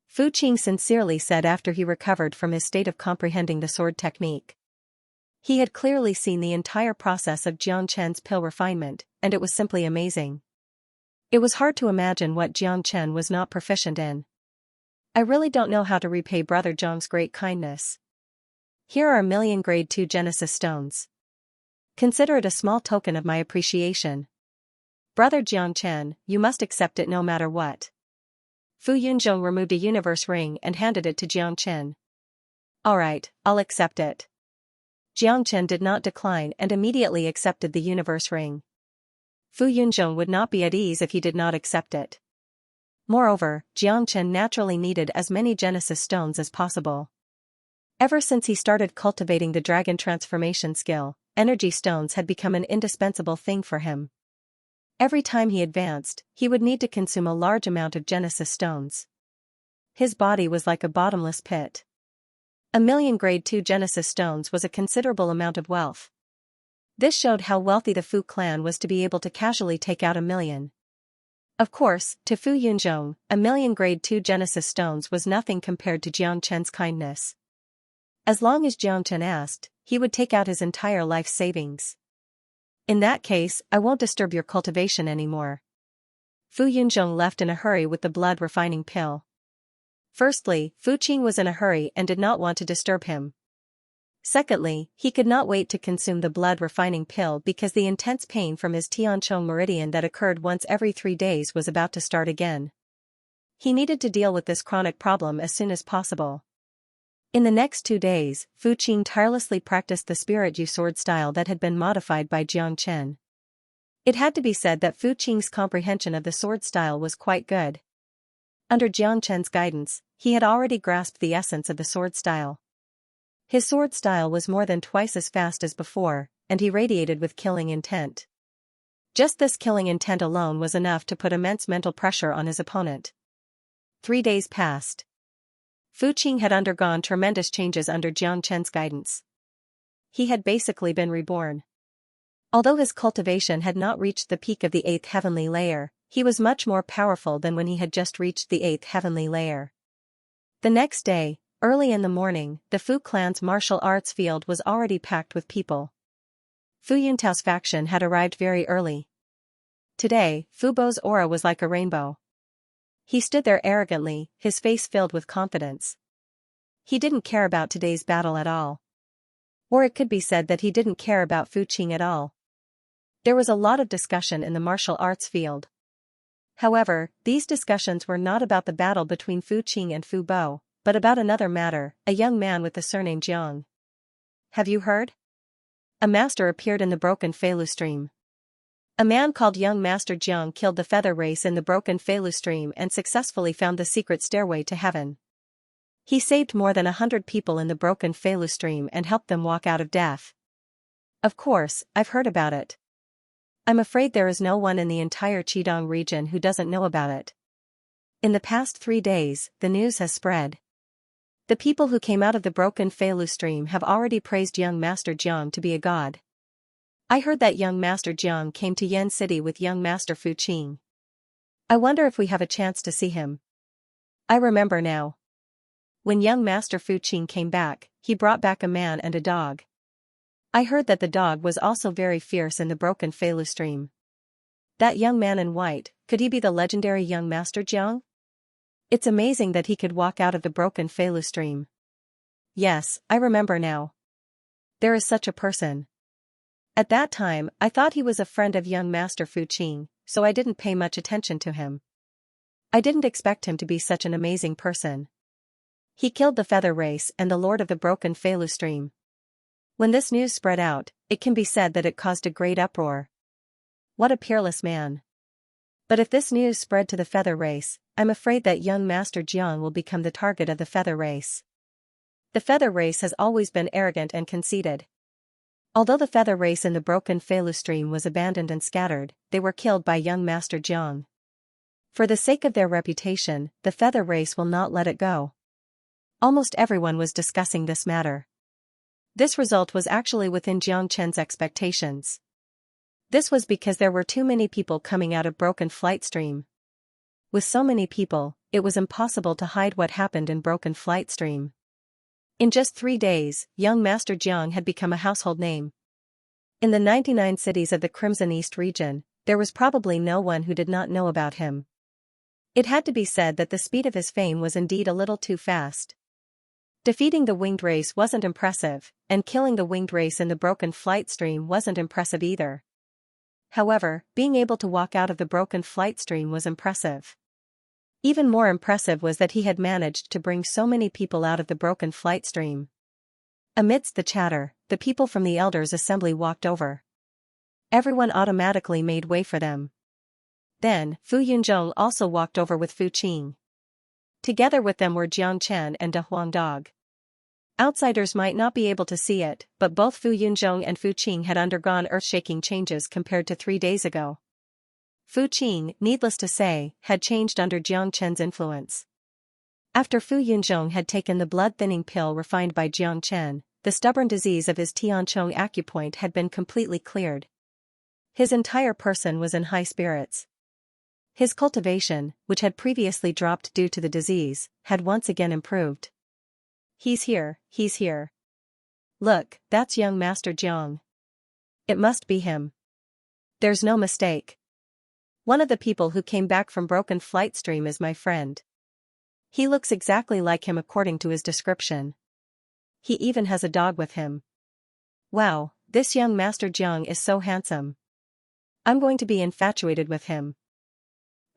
Fu Qing sincerely said after he recovered from his state of comprehending the sword technique. He had clearly seen the entire process of Jiang Chen's pill refinement, and it was simply amazing. It was hard to imagine what Jiang Chen was not proficient in. I really don't know how to repay Brother Jiang's great kindness. Here are 1,000,000 Grade 2 Genesis stones. Consider it a small token of my appreciation. Brother Jiang Chen, you must accept it no matter what. Fu Yunzhong removed a universe ring and handed it to Jiang Chen. Alright, I'll accept it. Jiang Chen did not decline and immediately accepted the universe ring. Fu Yunzhong would not be at ease if he did not accept it. Moreover, Jiang Chen naturally needed as many Genesis stones as possible. Ever since he started cultivating the dragon transformation skill, energy stones had become an indispensable thing for him. Every time he advanced, he would need to consume a large amount of Genesis stones. His body was like a bottomless pit. 1,000,000 Grade 2 Genesis stones was a considerable amount of wealth. This showed how wealthy the Fu clan was to be able to casually take out 1,000,000. Of course, to Fu Yunzhong, 1,000,000 Grade 2 Genesis stones was nothing compared to Jiang Chen's kindness. As long as Jiang Chen asked, he would take out his entire life savings. In that case, I won't disturb your cultivation anymore. Fu Yunzhong left in a hurry with the blood-refining pill. Firstly, Fu Qing was in a hurry and did not want to disturb him. Secondly, he could not wait to consume the blood-refining pill because the intense pain from his Tianchong meridian that occurred once every 3 days was about to start again. He needed to deal with this chronic problem as soon as possible. In the next 2 days, Fu Qing tirelessly practiced the Spirit Yu sword style that had been modified by Jiang Chen. It had to be said that Fu Qing's comprehension of the sword style was quite good. Under Jiang Chen's guidance, he had already grasped the essence of the sword style. His sword style was more than twice as fast as before, and he radiated with killing intent. Just this killing intent alone was enough to put immense mental pressure on his opponent. 3 days passed. Fu Qing had undergone tremendous changes under Jiang Chen's guidance. He had basically been reborn. Although his cultivation had not reached the peak of the 8th heavenly layer, he was much more powerful than when he had just reached the 8th heavenly layer. The next day, early in the morning, the Fu clan's martial arts field was already packed with people. Fu Yuntao's faction had arrived very early. Today, Fu Bo's aura was like a rainbow. He stood there arrogantly, his face filled with confidence. He didn't care about today's battle at all. Or it could be said that he didn't care about Fu Qing at all. There was a lot of discussion in the martial arts field. However, these discussions were not about the battle between Fu Qing and Fu Bo, but about another matter, a young man with the surname Jiang. Have you heard? A master appeared in the broken Feilu stream. A man called young Master Jiang killed the feather race in the broken Feilu stream and successfully found the secret stairway to heaven. He saved more than 100 people in the broken Feilu stream and helped them walk out of death. Of course, I've heard about it. I'm afraid there is no one in the entire Qidong region who doesn't know about it. In the past 3 days, the news has spread. The people who came out of the broken Feilu stream have already praised young Master Jiang to be a god. I heard that young Master Jiang came to Yan City with young Master Fu Qing. I wonder if we have a chance to see him. I remember now. When young Master Fu Qing came back, he brought back a man and a dog. I heard that the dog was also very fierce in the broken Feilu stream. That young man in white, could he be the legendary young Master Jiang? It's amazing that he could walk out of the broken Feilu stream. Yes, I remember now. There is such a person. At that time, I thought he was a friend of young Master Fu Qing, so I didn't pay much attention to him. I didn't expect him to be such an amazing person. He killed the feather race and the lord of the broken Feilu stream. When this news spread out, it can be said that it caused a great uproar. What a peerless man. But if this news spread to the feather race, I'm afraid that young Master Jiang will become the target of the feather race. The feather race has always been arrogant and conceited. Although the feather race in the broken Feilu stream was abandoned and scattered, they were killed by young Master Jiang. For the sake of their reputation, the feather race will not let it go. Almost everyone was discussing this matter. This result was actually within Jiang Chen's expectations. This was because there were too many people coming out of Broken Flight Stream. With so many people, it was impossible to hide what happened in Broken Flight Stream. In just 3 days, young Master Jiang had become a household name. In the 99 cities of the Crimson East region, there was probably no one who did not know about him. It had to be said that the speed of his fame was indeed a little too fast. Defeating the winged race wasn't impressive, and killing the winged race in the Broken Flight Stream wasn't impressive either. However, being able to walk out of the Broken Flight Stream was impressive. Even more impressive was that he had managed to bring so many people out of the Broken Flight Stream. Amidst the chatter, the people from the Elders' Assembly walked over. Everyone automatically made way for them. Then, Fu Yunzhong also walked over with Fu Qing. Together with them were Jiang Chen and De Huang Dog. Outsiders might not be able to see it, but both Fu Yunzhong and Fu Qing had undergone earth-shaking changes compared to 3 days ago. Fu Qing, needless to say, had changed under Jiang Chen's influence. After Fu Yunzhong had taken the blood-thinning pill refined by Jiang Chen, the stubborn disease of his Tianchong acupoint had been completely cleared. His entire person was in high spirits. His cultivation, which had previously dropped due to the disease, had once again improved. He's here, he's here. Look, that's young Master Jiang. It must be him. There's no mistake. One of the people who came back from Broken Flight Stream is my friend. He looks exactly like him according to his description. He even has a dog with him. Wow, this young Master Jiang is so handsome. I'm going to be infatuated with him.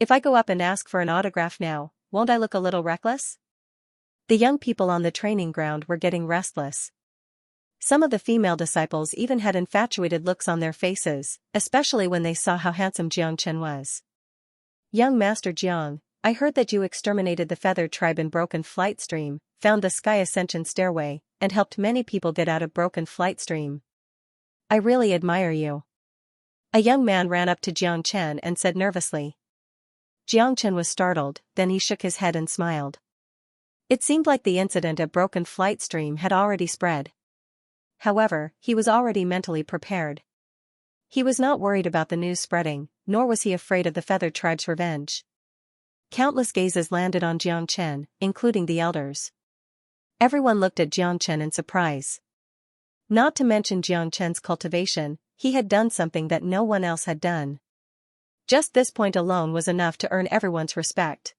If I go up and ask for an autograph now, won't I look a little reckless? The young people on the training ground were getting restless. Some of the female disciples even had infatuated looks on their faces, especially when they saw how handsome Jiang Chen was. Young Master Jiang, I heard that you exterminated the feathered tribe in Broken Flight Stream, found the Sky Ascension Stairway, and helped many people get out of Broken Flight Stream. I really admire you. A young man ran up to Jiang Chen and said nervously. Jiang Chen was startled, then he shook his head and smiled. It seemed like the incident at Broken Flight Stream had already spread. However, he was already mentally prepared. He was not worried about the news spreading, nor was he afraid of the feathered tribe's revenge. Countless gazes landed on Jiang Chen, including the elders. Everyone looked at Jiang Chen in surprise. Not to mention Jiang Chen's cultivation, he had done something that no one else had done. Just this point alone was enough to earn everyone's respect.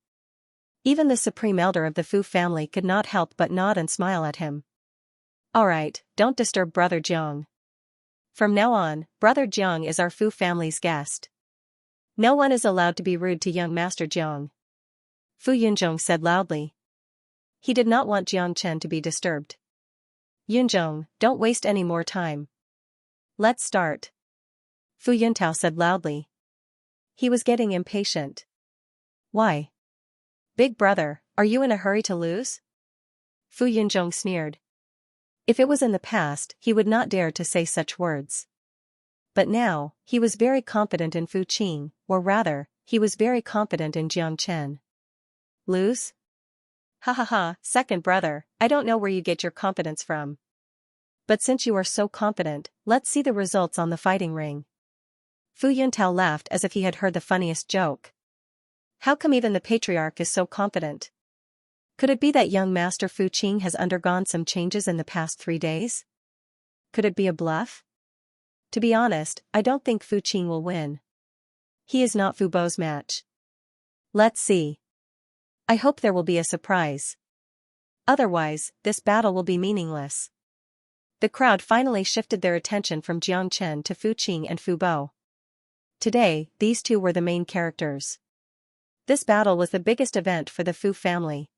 Even the supreme elder of the Fu family could not help but nod and smile at him. Alright, don't disturb Brother Jiang. From now on, Brother Jiang is our Fu family's guest. No one is allowed to be rude to young Master Jiang. Fu Yunzhong said loudly. He did not want Jiang Chen to be disturbed. Yunzhong, don't waste any more time. Let's start. Fu Yuntao said loudly. He was getting impatient. Why? Big brother, are you in a hurry to lose? Fu Yunzhong sneered. If it was in the past, he would not dare to say such words. But now, he was very confident in Fu Qing, or rather, he was very confident in Jiang Chen. Lose? Ha ha ha, second brother, I don't know where you get your confidence from. But since you are so confident, let's see the results on the fighting ring. Fu Yuntao laughed as if he had heard the funniest joke. How come even the patriarch is so confident? Could it be that young Master Fu Qing has undergone some changes in the past 3 days? Could it be a bluff? To be honest, I don't think Fu Qing will win. He is not Fu Bo's match. Let's see. I hope there will be a surprise. Otherwise, this battle will be meaningless. The crowd finally shifted their attention from Jiang Chen to Fu Qing and Fu Bo. Today, these two were the main characters. This battle was the biggest event for the Fu family.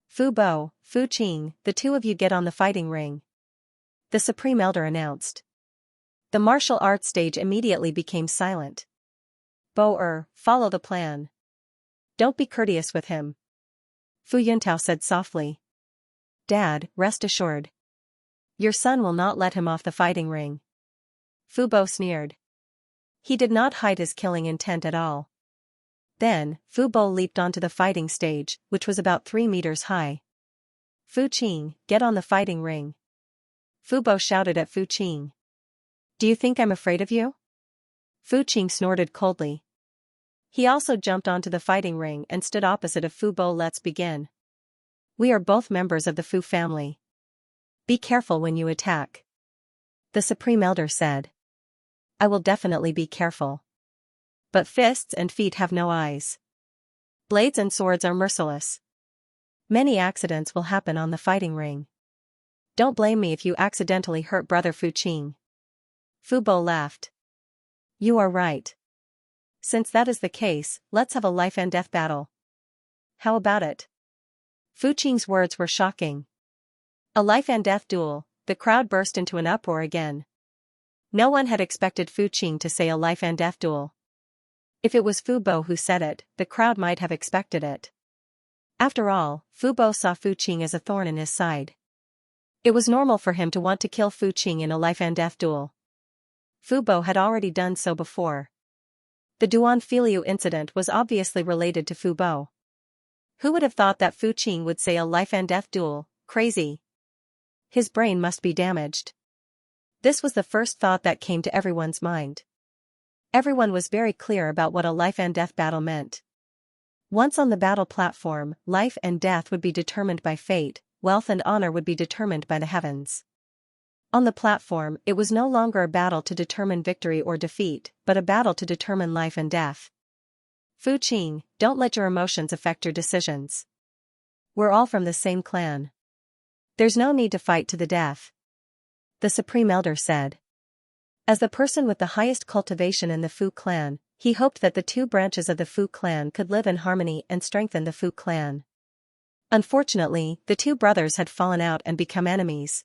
Fu Bo, Fu Qing, the two of you get on the fighting ring, the Supreme Elder announced. The martial arts stage immediately became silent. Bo follow the plan. Don't be courteous with him, Fu Yuntao said softly. Dad, rest assured. Your son will not let him off the fighting ring. Fu Bo sneered. He did not hide his killing intent at all. Then, Fu Bo leaped onto the fighting stage, which was about 3 meters high. Fu Qing, get on the fighting ring. Fu Bo shouted at Fu Qing. Do you think I'm afraid of you? Fu Qing snorted coldly. He also jumped onto the fighting ring and stood opposite of Fu Bo. Let's begin. We are both members of the Fu family. Be careful when you attack, the Supreme Elder said. I will definitely be careful. But fists and feet have no eyes. Blades and swords are merciless. Many accidents will happen on the fighting ring. Don't blame me if you accidentally hurt brother Fu Qing. Fu Bo laughed. You are right. Since that is the case, let's have a life and death battle. How about it? Fu Qing's words were shocking. A life and death duel. The crowd burst into an uproar again. No one had expected Fu Qing to say a life and death duel. If it was Fu Bo who said it, the crowd might have expected it. After all, Fu Bo saw Fu Qing as a thorn in his side. It was normal for him to want to kill Fu Qing in a life and death duel. Fu Bo had already done so before. The Duan Filiu incident was obviously related to Fu Bo. Who would have thought that Fu Qing would say a life and death duel? Crazy. His brain must be damaged. This was the first thought that came to everyone's mind. Everyone was very clear about what a life and death battle meant. Once on the battle platform, life and death would be determined by fate, wealth and honor would be determined by the heavens. On the platform, it was no longer a battle to determine victory or defeat, but a battle to determine life and death. Fu Qing, don't let your emotions affect your decisions. We're all from the same clan. There's no need to fight to the death, the Supreme Elder said. As the person with the highest cultivation in the Fu clan, he hoped that the two branches of the Fu clan could live in harmony and strengthen the Fu clan. Unfortunately, the two brothers had fallen out and become enemies.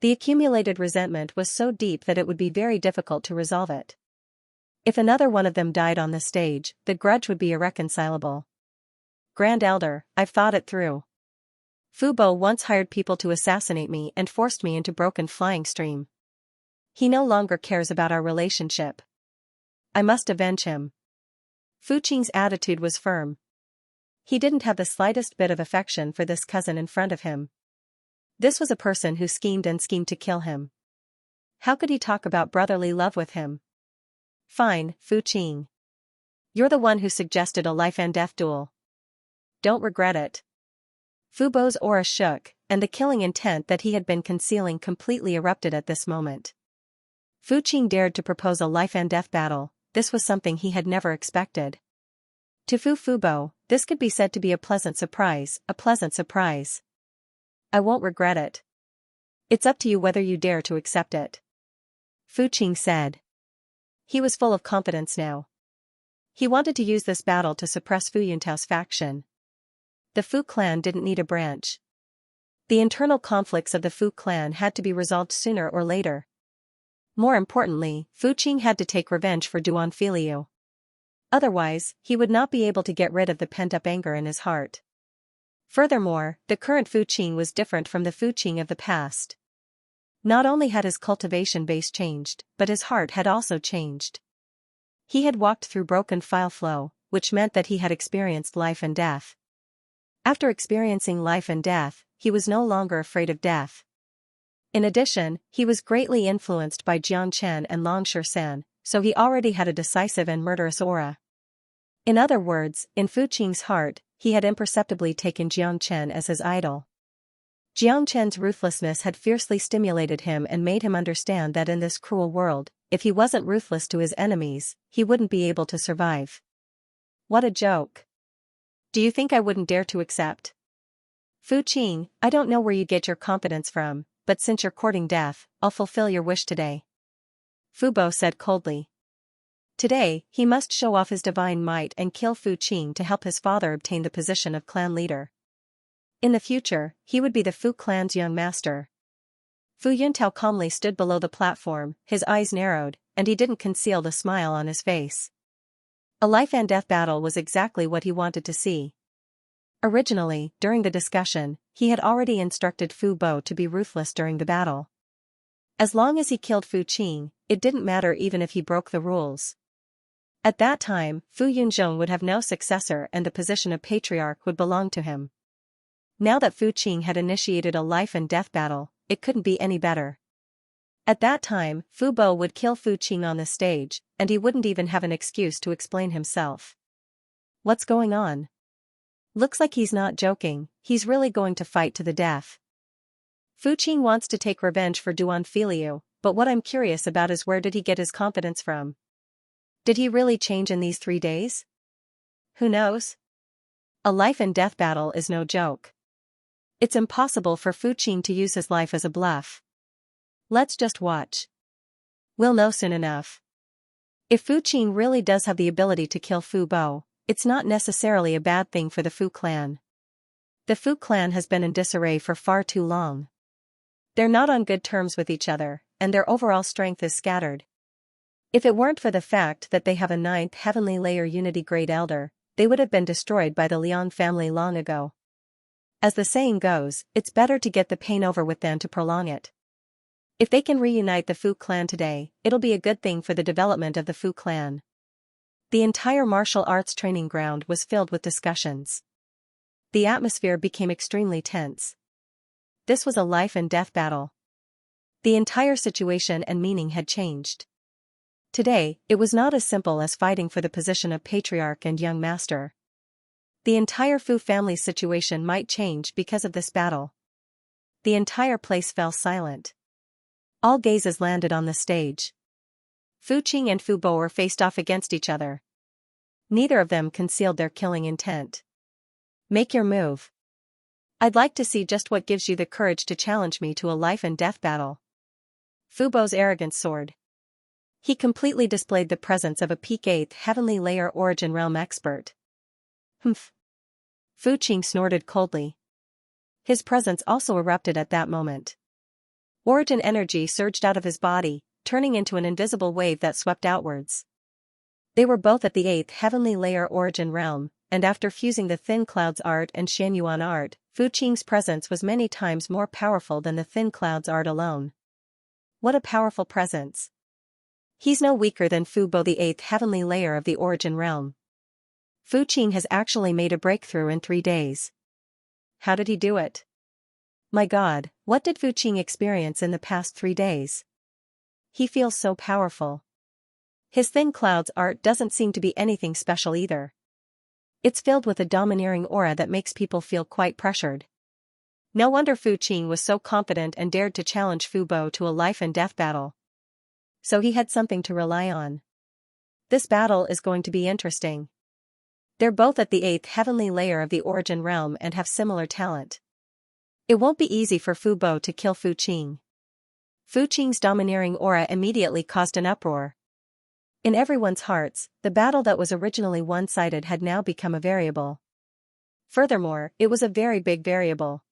The accumulated resentment was so deep that it would be very difficult to resolve it. If another one of them died on the stage, the grudge would be irreconcilable. Grand Elder, I've thought it through. Fu Bo once hired people to assassinate me and forced me into broken flying stream. He no longer cares about our relationship. I must avenge him. Fu Qing's attitude was firm. He didn't have the slightest bit of affection for this cousin in front of him. This was a person who schemed and schemed to kill him. How could he talk about brotherly love with him? Fine, Fu Qing. You're the one who suggested a life and death duel. Don't regret it. Fu Bo's aura shook, and the killing intent that he had been concealing completely erupted at this moment. Fu Qing dared to propose a life and death battle. This was something he had never expected. To Fu Bo, this could be said to be a pleasant surprise, a pleasant surprise. I won't regret it. It's up to you whether you dare to accept it, Fu Qing said. He was full of confidence now. He wanted to use this battle to suppress Fu Yuntao's faction. The Fu clan didn't need a branch. The internal conflicts of the Fu clan had to be resolved sooner or later. More importantly, Fu Qing had to take revenge for Duan Filiu. Otherwise, he would not be able to get rid of the pent-up anger in his heart. Furthermore, the current Fu Qing was different from the Fu Qing of the past. Not only had his cultivation base changed, but his heart had also changed. He had walked through broken file flow, which meant that he had experienced life and death. After experiencing life and death, he was no longer afraid of death. In addition, he was greatly influenced by Jiang Chen and Xianxia, so he already had a decisive and murderous aura. In other words, in Fu Qing's heart, he had imperceptibly taken Jiang Chen as his idol. Jiang Chen's ruthlessness had fiercely stimulated him and made him understand that in this cruel world, if he wasn't ruthless to his enemies, he wouldn't be able to survive. What a joke. Do you think I wouldn't dare to accept? Fu Qing, I don't know where you get your confidence from, but since you're courting death, I'll fulfill your wish today. Fu Bo said coldly. Today, he must show off his divine might and kill Fu Qing to help his father obtain the position of clan leader. In the future, he would be the Fu clan's young master. Fu Yuntao calmly stood below the platform, his eyes narrowed, and he didn't conceal the smile on his face. A life and death battle was exactly what he wanted to see. Originally, during the discussion, he had already instructed Fu Bo to be ruthless during the battle. As long as he killed Fu Qing, it didn't matter even if he broke the rules. At that time, Fu Yunzhong would have no successor and the position of patriarch would belong to him. Now that Fu Qing had initiated a life and death battle, it couldn't be any better. At that time, Fu Bo would kill Fu Qing on the stage, and he wouldn't even have an excuse to explain himself. What's going on? Looks like he's not joking, he's really going to fight to the death. Fu Qing wants to take revenge for Duan Filiu, but what I'm curious about is where did he get his confidence from? Did he really change in these 3 days? Who knows? A life and death battle is no joke. It's impossible for Fu Qing to use his life as a bluff. Let's just watch. We'll know soon enough. If Fu Qing really does have the ability to kill Fu Bo, it's not necessarily a bad thing for the Fu clan. The Fu clan has been in disarray for far too long. They're not on good terms with each other, and their overall strength is scattered. If it weren't for the fact that they have a 9th heavenly layer unity grade elder, they would have been destroyed by the Liang family long ago. As the saying goes, it's better to get the pain over with than to prolong it. If they can reunite the Fu clan today, it'll be a good thing for the development of the Fu clan. The entire martial arts training ground was filled with discussions. The atmosphere became extremely tense. This was a life and death battle. The entire situation and meaning had changed. Today, it was not as simple as fighting for the position of patriarch and young master. The entire Fu family's situation might change because of this battle. The entire place fell silent. All gazes landed on the stage. Fu Qing and Fu Bo were faced off against each other. Neither of them concealed their killing intent. Make your move. I'd like to see just what gives you the courage to challenge me to a life and death battle. Fu Bo's arrogance soared. He completely displayed the presence of a peak 8th heavenly layer origin realm expert. Humph. Fu Qing snorted coldly. His presence also erupted at that moment. Origin energy surged out of his body, turning into an invisible wave that swept outwards. They were both at the 8th heavenly layer origin realm, and after fusing the Thin Clouds art and Xianyuan art, Fu Qing's presence was many times more powerful than the Thin Clouds art alone. What a powerful presence. He's no weaker than Fu Bo, the 8th heavenly layer of the origin realm. Fu Qing has actually made a breakthrough in 3 days. How did he do it? My God, what did Fu Qing experience in the past 3 days? He feels so powerful. His Thin Clouds art doesn't seem to be anything special either. It's filled with a domineering aura that makes people feel quite pressured. No wonder Fu Qing was so confident and dared to challenge Fu Bo to a life and death battle. So he had something to rely on. This battle is going to be interesting. They're both at the 8th heavenly layer of the origin realm and have similar talent. It won't be easy for Fu Bo to kill Fu Qing. Fu Qing's domineering aura immediately caused an uproar. In everyone's hearts, the battle that was originally one-sided had now become a variable. Furthermore, it was a very big variable.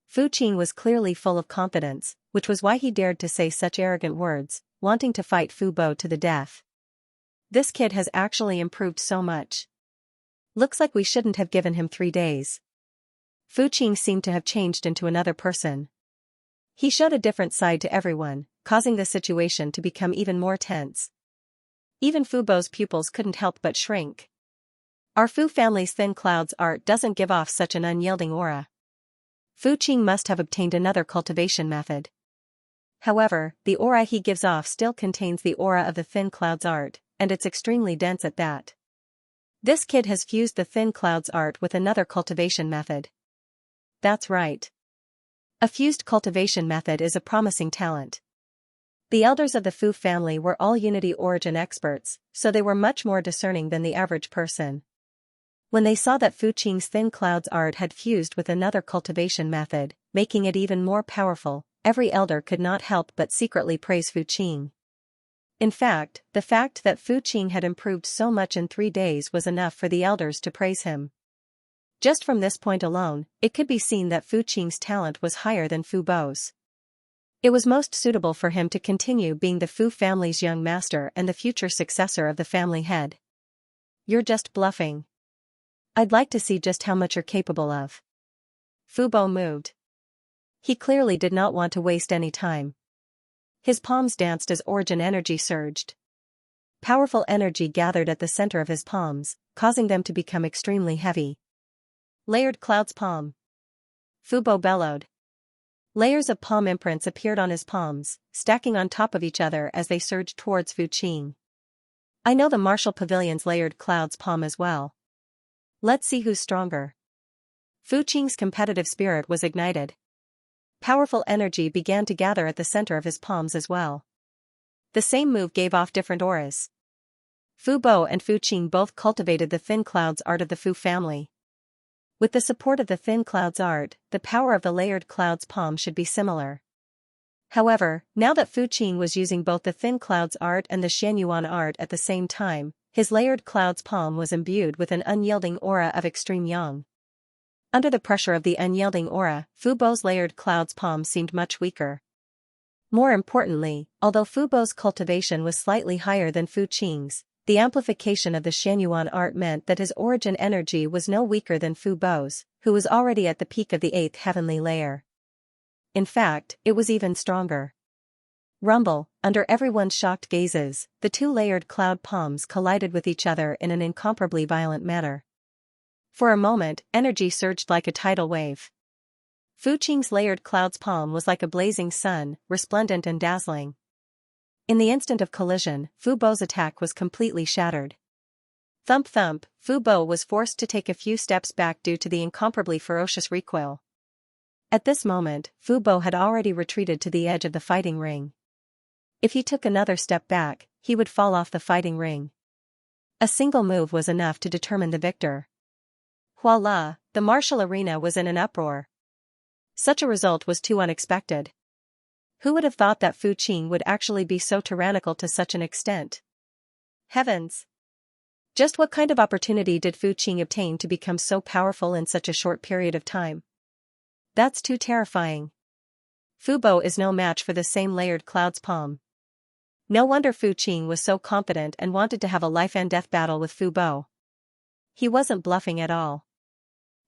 Fu Qing was clearly full of confidence, which was why he dared to say such arrogant words, wanting to fight Fu Bo to the death. This kid has actually improved so much. Looks like we shouldn't have given him 3 days. Fu Qing seemed to have changed into another person. He showed a different side to everyone, causing the situation to become even more tense. Even Fu Bo's pupils couldn't help but shrink. Our Fu family's Thin Clouds art doesn't give off such an unyielding aura. Fu Qing must have obtained another cultivation method. However, the aura he gives off still contains the aura of the Thin Clouds art, and it's extremely dense at that. This kid has fused the Thin Clouds art with another cultivation method. That's right. A fused cultivation method is a promising talent. The elders of the Fu family were all unity origin experts, so they were much more discerning than the average person. When they saw that Fu Qing's thin clouds art had fused with another cultivation method, making it even more powerful, every elder could not help but secretly praise Fu Qing. In fact, the fact that Fu Qing had improved so much in 3 days was enough for the elders to praise him. Just from this point alone, it could be seen that Fu Qing's talent was higher than Fu Bo's. It was most suitable for him to continue being the Fu family's young master and the future successor of the family head. You're just bluffing. I'd like to see just how much you're capable of. Fu Bo moved. He clearly did not want to waste any time. His palms danced as origin energy surged. Powerful energy gathered at the center of his palms, causing them to become extremely heavy. Layered clouds palm. Fu Bo bellowed. Layers of palm imprints appeared on his palms, stacking on top of each other as they surged towards Fu Qing. I know the Martial Pavilion's layered clouds palm as well. Let's see who's stronger. Fu Qing's competitive spirit was ignited. Powerful energy began to gather at the center of his palms as well. The same move gave off different auras. Fu Bo and Fu Qing both cultivated the thin clouds art of the Fu family. With the support of the thin clouds art, the power of the layered clouds palm should be similar. However, now that Fu Qing was using both the thin clouds art and the Xianyuan art at the same time, his layered clouds palm was imbued with an unyielding aura of extreme yang. Under the pressure of the unyielding aura, Fu Bo's layered clouds palm seemed much weaker. More importantly, although Fu Bo's cultivation was slightly higher than Fu Qing's, the amplification of the Xianyuan art meant that his origin energy was no weaker than Fu Bo's, who was already at the peak of the 8th heavenly layer. In fact, it was even stronger. Rumble, under everyone's shocked gazes, the two layered cloud palms collided with each other in an incomparably violent manner. For a moment, energy surged like a tidal wave. Fu Qing's layered clouds palm was like a blazing sun, resplendent and dazzling. In the instant of collision, Fu Bo's attack was completely shattered. Thump thump, Fu Bo was forced to take a few steps back due to the incomparably ferocious recoil. At this moment, Fu Bo had already retreated to the edge of the fighting ring. If he took another step back, he would fall off the fighting ring. A single move was enough to determine the victor. Voila, the martial arena was in an uproar. Such a result was too unexpected. Who would have thought that Fu Qing would actually be so tyrannical to such an extent? Heavens! Just what kind of opportunity did Fu Qing obtain to become so powerful in such a short period of time? That's too terrifying. Fu Bo is no match for the same layered clouds palm. No wonder Fu Qing was so confident and wanted to have a life-and-death battle with Fu Bo. He wasn't bluffing at all.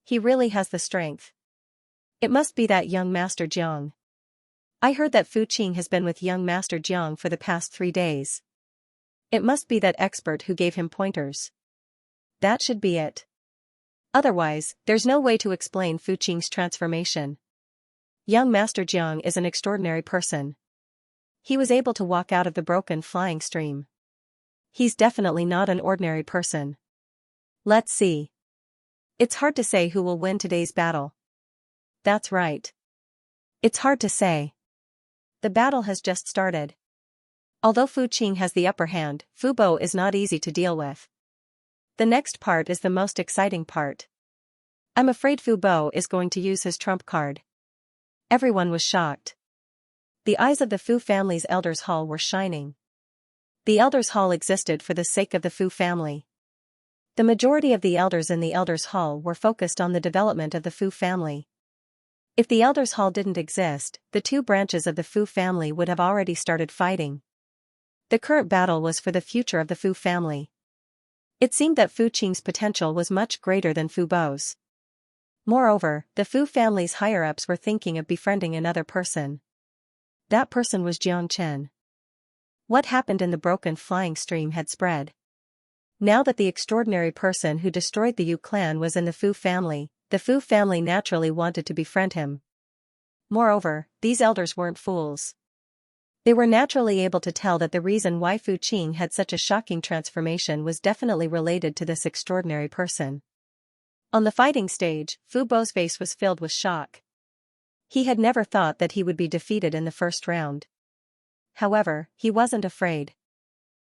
He really has the strength. It must be that young Master Jiang. I heard that Fu Qing has been with young Master Jiang for the past 3 days. It must be that expert who gave him pointers. That should be it. Otherwise, there's no way to explain Fu Qing's transformation. Young Master Jiang is an extraordinary person. He was able to walk out of the broken flying stream. He's definitely not an ordinary person. Let's see. It's hard to say who will win today's battle. That's right. It's hard to say. The battle has just started. Although Fu Qing has the upper hand, Fu Bo is not easy to deal with. The next part is the most exciting part. I'm afraid Fu Bo is going to use his trump card. Everyone was shocked. The eyes of the Fu family's elders' hall were shining. The elders' hall existed for the sake of the Fu family. The majority of the elders in the elders' hall were focused on the development of the Fu family. If the elders' hall didn't exist, the 2 branches of the Fu family would have already started fighting. The current battle was for the future of the Fu family. It seemed that Fu Qing's potential was much greater than Fu Bo's. Moreover, the Fu family's higher-ups were thinking of befriending another person. That person was Jiang Chen. What happened in the broken flying stream had spread. Now that the extraordinary person who destroyed the Yu clan was in the Fu family naturally wanted to befriend him. Moreover, these elders weren't fools. They were naturally able to tell that the reason why Fu Qing had such a shocking transformation was definitely related to this extraordinary person. On the fighting stage, Fu Bo's face was filled with shock. He had never thought that he would be defeated in the first round. However, he wasn't afraid.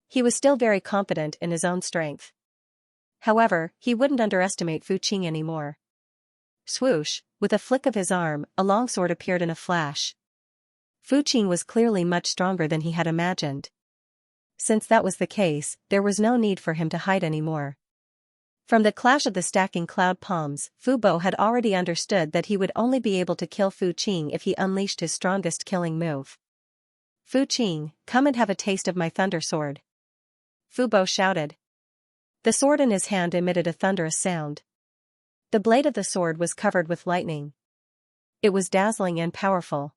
He was still very confident in his own strength. However, he wouldn't underestimate Fu Qing anymore. Swoosh, with a flick of his arm, a longsword appeared in a flash. Fu Qing was clearly much stronger than he had imagined. Since that was the case, there was no need for him to hide anymore. From the clash of the stacking cloud palms, Fu Bo had already understood that he would only be able to kill Fu Qing if he unleashed his strongest killing move. Fu Qing, come and have a taste of my thunder sword. Fu Bo shouted. The sword in his hand emitted a thunderous sound. The blade of the sword was covered with lightning. It was dazzling and powerful.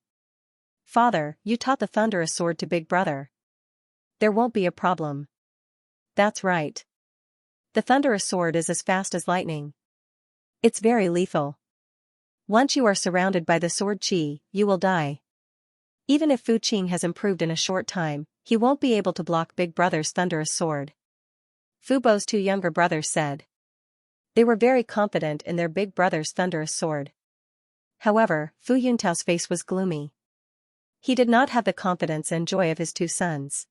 Father, you taught the thunderous sword to Big Brother. There won't be a problem. That's right. The thunderous sword is as fast as lightning. It's very lethal. Once you are surrounded by the sword chi, you will die. Even if Fu Qing has improved in a short time, he won't be able to block Big Brother's thunderous sword. Fu Bo's two younger brothers said. They were very confident in their big brother's thunderous sword. However, Fu Yuntao's face was gloomy. He did not have the confidence and joy of his two sons.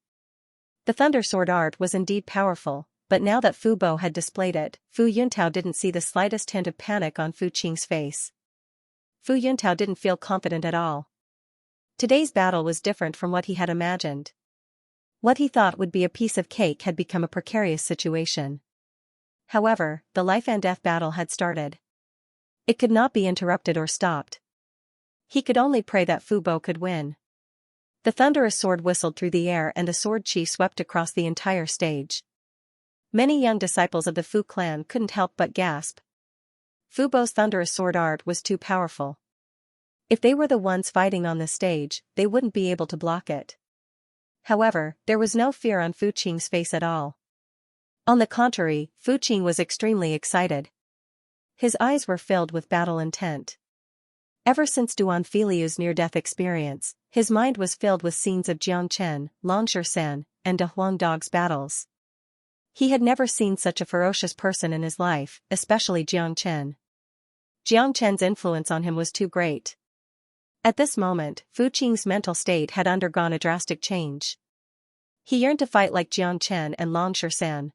The thunder sword art was indeed powerful, but now that Fu Bo had displayed it, Fu Yuntao didn't see the slightest hint of panic on Fu Qing's face. Fu Yuntao didn't feel confident at all. Today's battle was different from what he had imagined. What he thought would be a piece of cake had become a precarious situation. However, the life and death battle had started. It could not be interrupted or stopped. He could only pray that Fu Bo could win. The thunderous sword whistled through the air and the sword chi swept across the entire stage. Many young disciples of the Fu clan couldn't help but gasp. Fu Bo's thunderous sword art was too powerful. If they were the ones fighting on the stage, they wouldn't be able to block it. However, there was no fear on Fu Qing's face at all. On the contrary, Fu Qing was extremely excited. His eyes were filled with battle intent. Ever since Duan Filiu's near-death experience, his mind was filled with scenes of Jiang Chen, Long Shan, and De Huang Dog's battles. He had never seen such a ferocious person in his life, especially Jiang Chen. Jiang Chen's influence on him was too great. At this moment, Fu Qing's mental state had undergone a drastic change. He yearned to fight like Jiang Chen and Long Shan.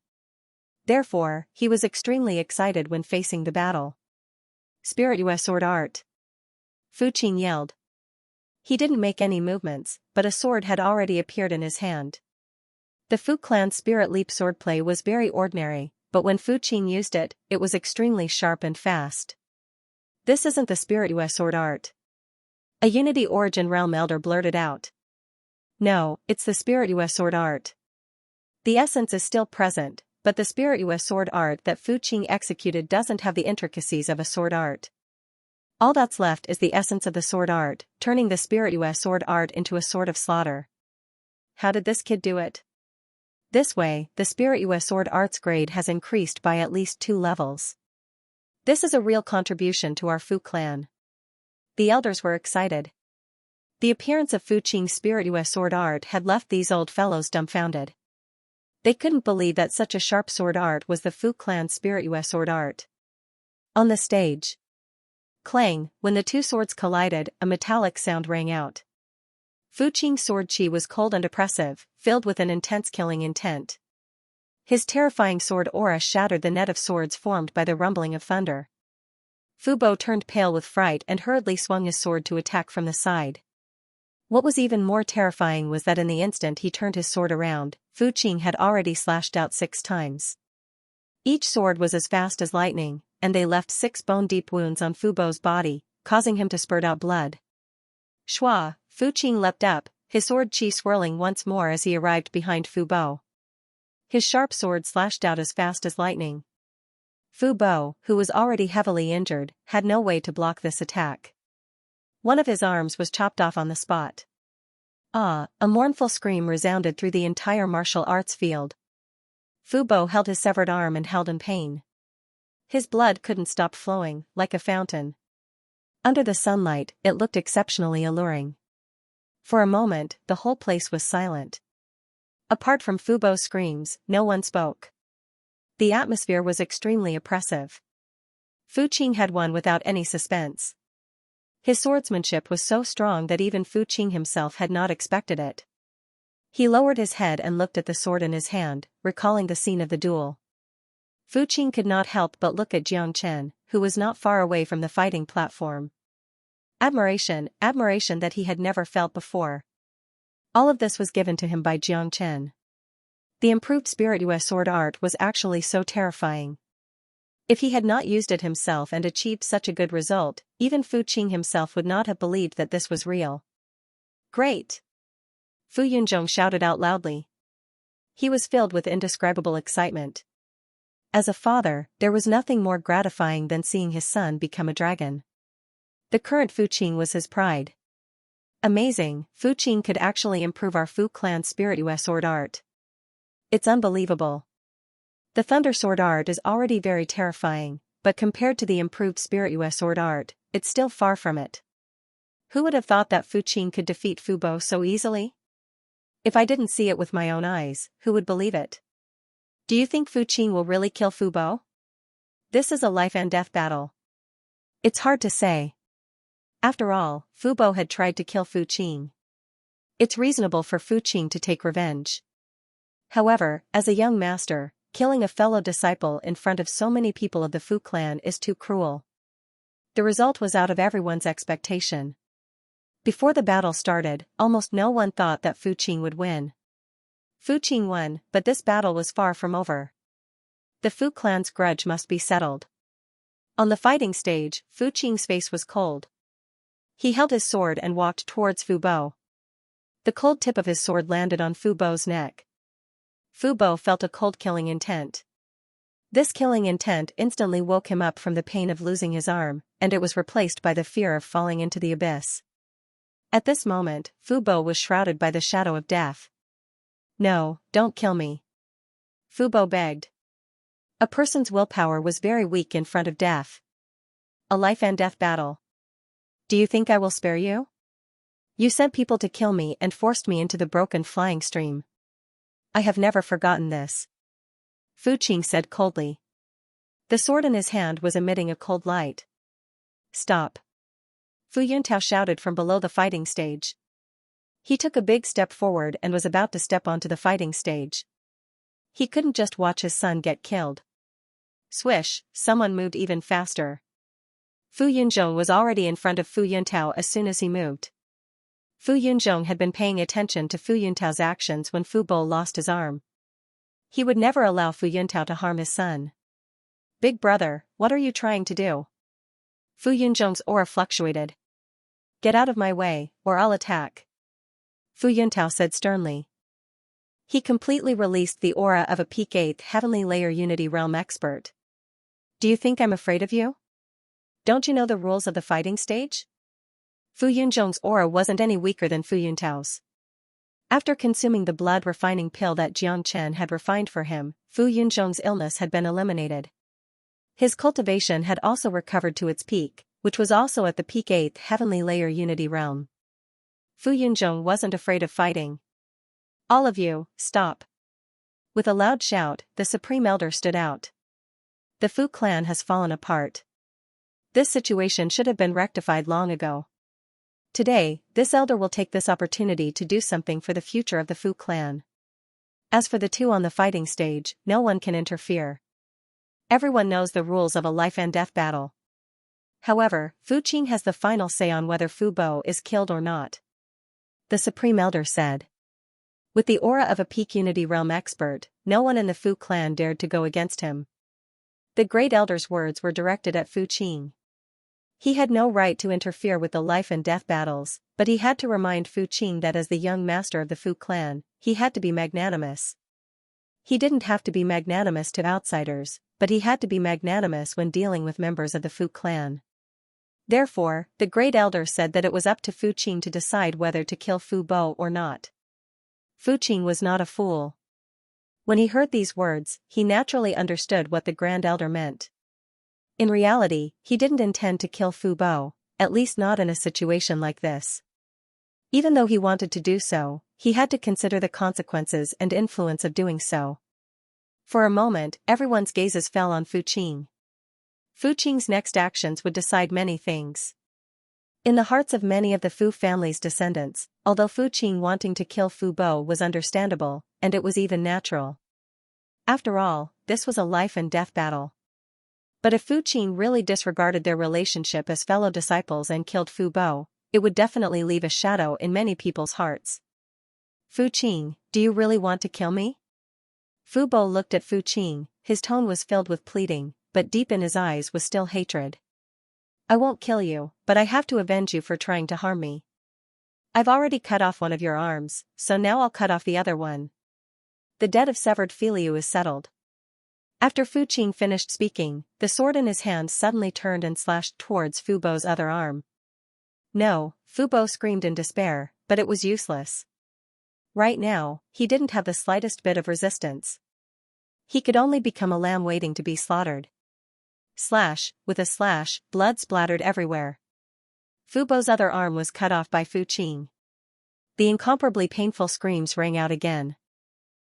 Therefore, he was extremely excited when facing the battle. Spirit US sword art. Fu Qing yelled. He didn't make any movements, but a sword had already appeared in his hand. The Fu clan's spirit leap swordplay was very ordinary, but when Fu Qing used it, it was extremely sharp and fast. This isn't the Spirit US sword art. A Unity Origin Realm elder blurted out. No, it's the Spirit US sword art. The essence is still present, but the Spirit US sword art that Fu Qing executed doesn't have the intricacies of a sword art. All that's left is the essence of the sword art, turning the Spirit US sword art into a sword of slaughter. How did this kid do it? This way, the Spirit US sword art's grade has increased by at least 2 levels. This is a real contribution to our Fu clan. The elders were excited. The appearance of Fu Qing's Spirit US sword art had left these old fellows dumbfounded. They couldn't believe that such a sharp sword art was the Fu clan's Spirit US sword art. On the stage. Clang, when the two swords collided, a metallic sound rang out. Fu Qing's sword chi was cold and oppressive, filled with an intense killing intent. His terrifying sword aura shattered the net of swords formed by the rumbling of thunder. Fu Bo turned pale with fright and hurriedly swung his sword to attack from the side. What was even more terrifying was that in the instant he turned his sword around, Fu Qing had already slashed out 6 times. Each sword was as fast as lightning, and they left 6 bone-deep wounds on Fu Bo's body, causing him to spurt out blood. Shua, Fu Qing leapt up, his sword chi swirling once more as he arrived behind Fu Bo. His sharp sword slashed out as fast as lightning. Fu Bo, who was already heavily injured, had no way to block this attack. One of his arms was chopped off on the spot. Ah, a mournful scream resounded through the entire martial arts field. Fu Bo held his severed arm and held in pain. His blood couldn't stop flowing, like a fountain. Under the sunlight, it looked exceptionally alluring. For a moment, the whole place was silent. Apart from Fu Bo's screams, no one spoke. The atmosphere was extremely oppressive. Fu Qing had won without any suspense. His swordsmanship was so strong that even Fu Qing himself had not expected it. He lowered his head and looked at the sword in his hand, recalling the scene of the duel. Fu Qing could not help but look at Jiang Chen, who was not far away from the fighting platform. Admiration that he had never felt before. All of this was given to him by Jiang Chen. The improved spirituous sword art was actually so terrifying. If he had not used it himself and achieved such a good result, even Fu Qing himself would not have believed that this was real. Great! Fu Yunzhong shouted out loudly. He was filled with indescribable excitement. As a father, there was nothing more gratifying than seeing his son become a dragon. The current Fu Qing was his pride. Amazing, Fu Qing could actually improve our Fu clan's spirituous sword art. It's unbelievable. The Thunder Sword art is already very terrifying, but compared to the improved spirituous sword art, it's still far from it. Who would have thought that Fu Qing could defeat Fu Bo so easily? If I didn't see it with my own eyes, who would believe it? Do you think Fu Qing will really kill Fu Bo? This is a life and death battle. It's hard to say. After all, Fu Bo had tried to kill Fu Qing. It's reasonable for Fu Qing to take revenge. However, as a young master, killing a fellow disciple in front of so many people of the Fu clan is too cruel. The result was out of everyone's expectation. Before the battle started, almost no one thought that Fu Qing would win. Fu Qing won, but this battle was far from over. The Fu clan's grudge must be settled. On the fighting stage, Fu Qing's face was cold. He held his sword and walked towards Fu Bo. The cold tip of his sword landed on Fu Bo's neck. Fu Bo felt a cold killing intent. This killing intent instantly woke him up from the pain of losing his arm, and it was replaced by the fear of falling into the abyss. At this moment, Fu Bo was shrouded by the shadow of death. No, don't kill me. Fu Bo begged. A person's willpower was very weak in front of death. A life and death battle. Do you think I will spare you? You sent people to kill me and forced me into the broken flying stream. I have never forgotten this. Fu Qing said coldly. The sword in his hand was emitting a cold light. Stop. Fu Yuntao shouted from below the fighting stage. He took a big step forward and was about to step onto the fighting stage. He couldn't just watch his son get killed. Swish, someone moved even faster. Fu Yunzhong was already in front of Fu Yuntao as soon as he moved. Fu Yunzhong had been paying attention to Fu Yuntao's actions when Fu Bo lost his arm. He would never allow Fu Yuntao to harm his son. Big brother, what are you trying to do? Fu Yunzhong's aura fluctuated. Get out of my way, or I'll attack. Fu Yuntao said sternly. He completely released the aura of a peak 8th Heavenly Layer Unity Realm expert. Do you think I'm afraid of you? Don't you know the rules of the fighting stage? Fu Yunzhong's aura wasn't any weaker than Fu Yuntao's. After consuming the blood refining pill that Jiang Chen had refined for him, Fu Yunzhong's illness had been eliminated. His cultivation had also recovered to its peak, which was also at the peak 8th Heavenly Layer Unity Realm. Fu Yunzhong wasn't afraid of fighting. All of you, stop. With a loud shout, the Supreme Elder stood out. The Fu clan has fallen apart. This situation should have been rectified long ago. Today, this elder will take this opportunity to do something for the future of the Fu clan. As for the two on the fighting stage, no one can interfere. Everyone knows the rules of a life and death battle. However, Fu Qing has the final say on whether Fu Bo is killed or not. The Supreme Elder said. With the aura of a peak Unity Realm expert, no one in the Fu clan dared to go against him. The Great Elder's words were directed at Fu Qing. He had no right to interfere with the life and death battles, but he had to remind Fu Qing that as the young master of the Fu clan, he had to be magnanimous. He didn't have to be magnanimous to outsiders, but he had to be magnanimous when dealing with members of the Fu clan. Therefore, the Great Elder said that it was up to Fu Qing to decide whether to kill Fu Bo or not. Fu Qing was not a fool. When he heard these words, he naturally understood what the Grand Elder meant. In reality, he didn't intend to kill Fu Bo, at least not in a situation like this. Even though he wanted to do so, he had to consider the consequences and influence of doing so. For a moment, everyone's gazes fell on Fu Qing. Fu Qing's next actions would decide many things. In the hearts of many of the Fu family's descendants, although Fu Qing wanting to kill Fu Bo was understandable, and it was even natural. After all, this was a life and death battle. But if Fu Qing really disregarded their relationship as fellow disciples and killed Fu Bo, it would definitely leave a shadow in many people's hearts. Fu Qing, do you really want to kill me? Fu Bo looked at Fu Qing, his tone was filled with pleading, but deep in his eyes was still hatred. I won't kill you, but I have to avenge you for trying to harm me. I've already cut off one of your arms, so now I'll cut off the other one. The debt of severed filiu is settled. After Fu Qing finished speaking, the sword in his hand suddenly turned and slashed towards Fu Bo's other arm. No, Fu Bo screamed in despair, but it was useless. Right now, he didn't have the slightest bit of resistance. He could only become a lamb waiting to be slaughtered. Slash, with a slash, blood splattered everywhere. Fu Bo's other arm was cut off by Fu Qing. The incomparably painful screams rang out again.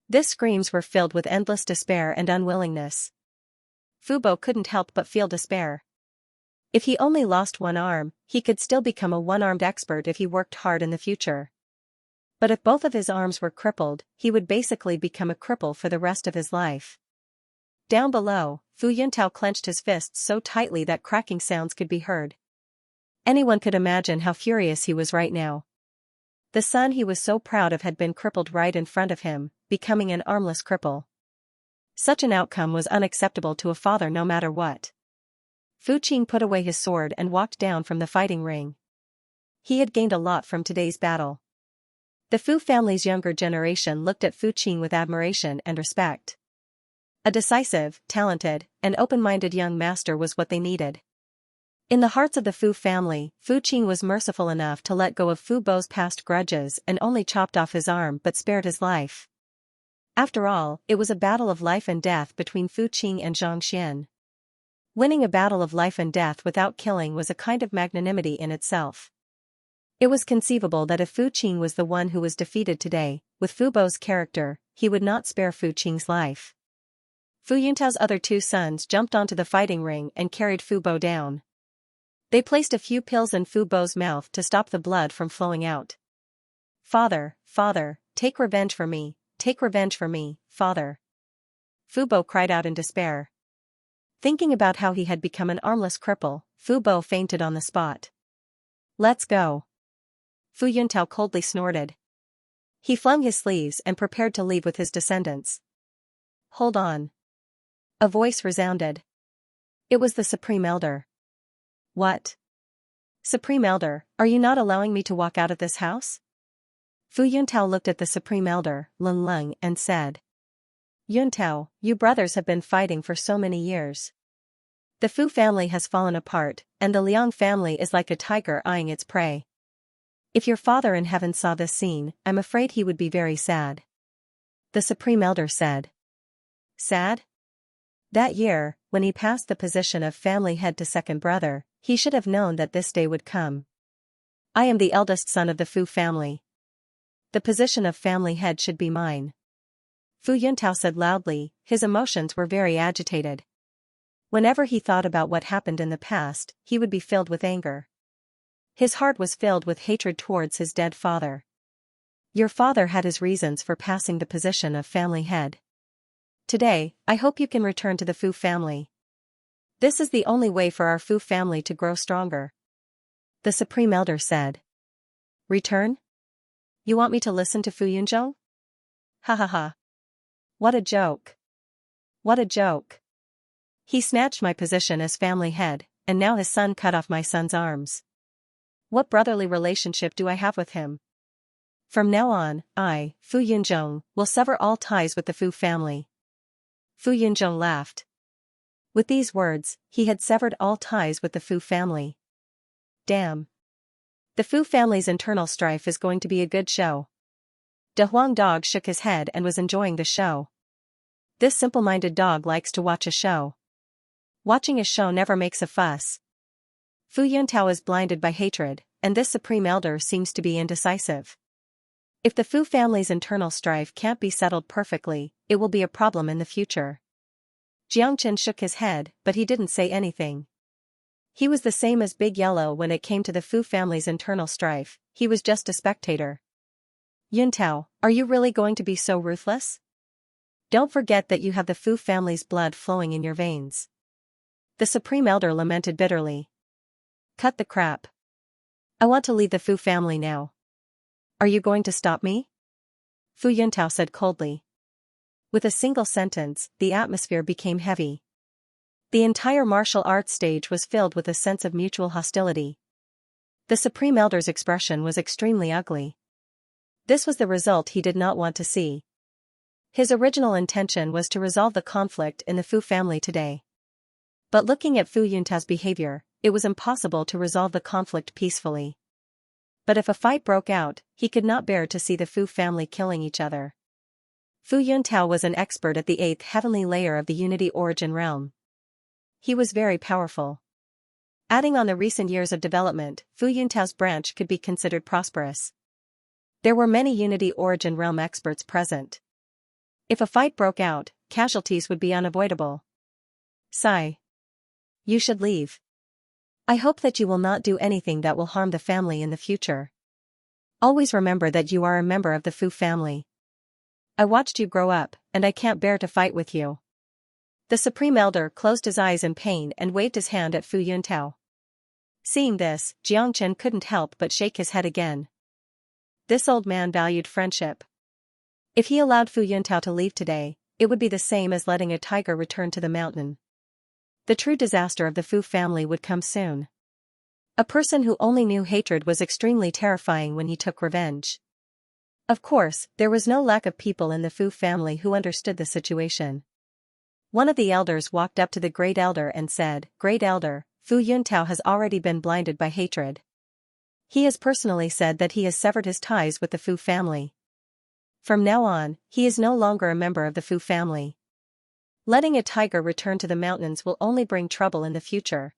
These screams were filled with endless despair and unwillingness. Fu Bo couldn't help but feel despair. If he only lost one arm, he could still become a one-armed expert if he worked hard in the future. But if both of his arms were crippled, he would basically become a cripple for the rest of his life. Down below, Fu Yuntao clenched his fists so tightly that cracking sounds could be heard. Anyone could imagine how furious he was right now. The son he was so proud of had been crippled right in front of him, becoming an armless cripple. Such an outcome was unacceptable to a father no matter what. Fu Qing put away his sword and walked down from the fighting ring. He had gained a lot from today's battle. The Fu family's younger generation looked at Fu Qing with admiration and respect. A decisive, talented, and open-minded young master was what they needed. In the hearts of the Fu family, Fu Qing was merciful enough to let go of Fu Bo's past grudges and only chopped off his arm but spared his life. After all, it was a battle of life and death between Fu Qing and Xianxia. Winning a battle of life and death without killing was a kind of magnanimity in itself. It was conceivable that if Fu Qing was the one who was defeated today, with Fu Bo's character, he would not spare Fu Qing's life. Fu Yuntao's other two sons jumped onto the fighting ring and carried Fu Bo down. They placed a few pills in Fu Bo's mouth to stop the blood from flowing out. Father, father, take revenge for me, father. Fu Bo cried out in despair. Thinking about how he had become an armless cripple, Fu Bo fainted on the spot. Let's go. Fu Yuntao coldly snorted. He flung his sleeves and prepared to leave with his descendants. Hold on. A voice resounded. It was the Supreme Elder. What? Supreme Elder, are you not allowing me to walk out of this house? Fu Yuntao looked at the Supreme Elder, Lung Lung, and said. Yuntao, you brothers have been fighting for so many years. The Fu family has fallen apart, and the Liang family is like a tiger eyeing its prey. If your father in heaven saw this scene, I'm afraid he would be very sad. The Supreme Elder said. Sad? That year, when he passed the position of family head to second brother, he should have known that this day would come. I am the eldest son of the Fu family. The position of family head should be mine. Fu Yuntao said loudly, his emotions were very agitated. Whenever he thought about what happened in the past, he would be filled with anger. His heart was filled with hatred towards his dead father. Your father had his reasons for passing the position of family head. Today, I hope you can return to the Fu family. This is the only way for our Fu family to grow stronger. The Supreme Elder said. Return? You want me to listen to Fu Yunzhong? Ha ha ha. What a joke. What a joke. He snatched my position as family head, and now his son cut off my son's arms. What brotherly relationship do I have with him? From now on, I, Fu Yunzhong, will sever all ties with the Fu family. Fu Yunzhong laughed. With these words, he had severed all ties with the Fu family. Damn. The Fu family's internal strife is going to be a good show. De Huang dog shook his head and was enjoying the show. This simple-minded dog likes to watch a show. Watching a show never makes a fuss. Fu Yuntao is blinded by hatred, and this Supreme Elder seems to be indecisive. If the Fu family's internal strife can't be settled perfectly, it will be a problem in the future. Jiangchen shook his head, but he didn't say anything. He was the same as Big Yellow when it came to the Fu family's internal strife, he was just a spectator. Yuntao, are you really going to be so ruthless? Don't forget that you have the Fu family's blood flowing in your veins. The Supreme Elder lamented bitterly. Cut the crap. I want to leave the Fu family now. Are you going to stop me? Fu Yuntao said coldly. With a single sentence, the atmosphere became heavy. The entire martial arts stage was filled with a sense of mutual hostility. The Supreme Elder's expression was extremely ugly. This was the result he did not want to see. His original intention was to resolve the conflict in the Fu family today. But looking at Fu Yuntao's behavior, it was impossible to resolve the conflict peacefully. But if a fight broke out, he could not bear to see the Fu family killing each other. Fu Yuntao was an expert at the 8th heavenly layer of the Unity Origin realm. He was very powerful. Adding on the recent years of development, Fu Yuntao's branch could be considered prosperous. There were many Unity Origin realm experts present. If a fight broke out, casualties would be unavoidable. Sigh. You should leave. I hope that you will not do anything that will harm the family in the future. Always remember that you are a member of the Fu family. I watched you grow up, and I can't bear to fight with you. The Supreme Elder closed his eyes in pain and waved his hand at Fu Yuntao. Seeing this, Xianxia couldn't help but shake his head again. This old man valued friendship. If he allowed Fu Yuntao to leave today, it would be the same as letting a tiger return to the mountain. The true disaster of the Fu family would come soon. A person who only knew hatred was extremely terrifying when he took revenge. Of course, there was no lack of people in the Fu family who understood the situation. One of the elders walked up to the Great Elder and said, "Great Elder, Fu Yuntao has already been blinded by hatred. He has personally said that he has severed his ties with the Fu family. From now on, he is no longer a member of the Fu family. Letting a tiger return to the mountains will only bring trouble in the future.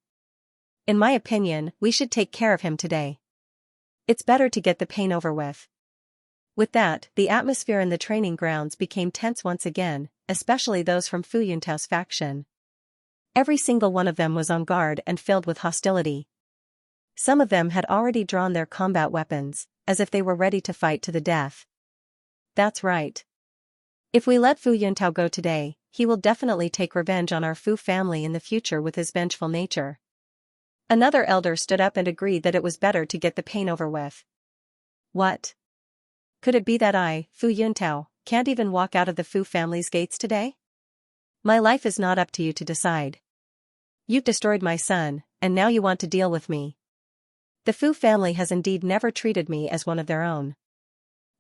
In my opinion, we should take care of him today. It's better to get the pain over with." With that, the atmosphere in the training grounds became tense once again, especially those from Fu Yuntao's faction. Every single one of them was on guard and filled with hostility. Some of them had already drawn their combat weapons, as if they were ready to fight to the death. That's right. If we let Fu Yuntao go today, he will definitely take revenge on our Fu family in the future with his vengeful nature. Another elder stood up and agreed that it was better to get the pain over with. What? Could it be that I, Fu Yuntao, can't even walk out of the Fu family's gates today? My life is not up to you to decide. You've destroyed my son, and now you want to deal with me. The Fu family has indeed never treated me as one of their own.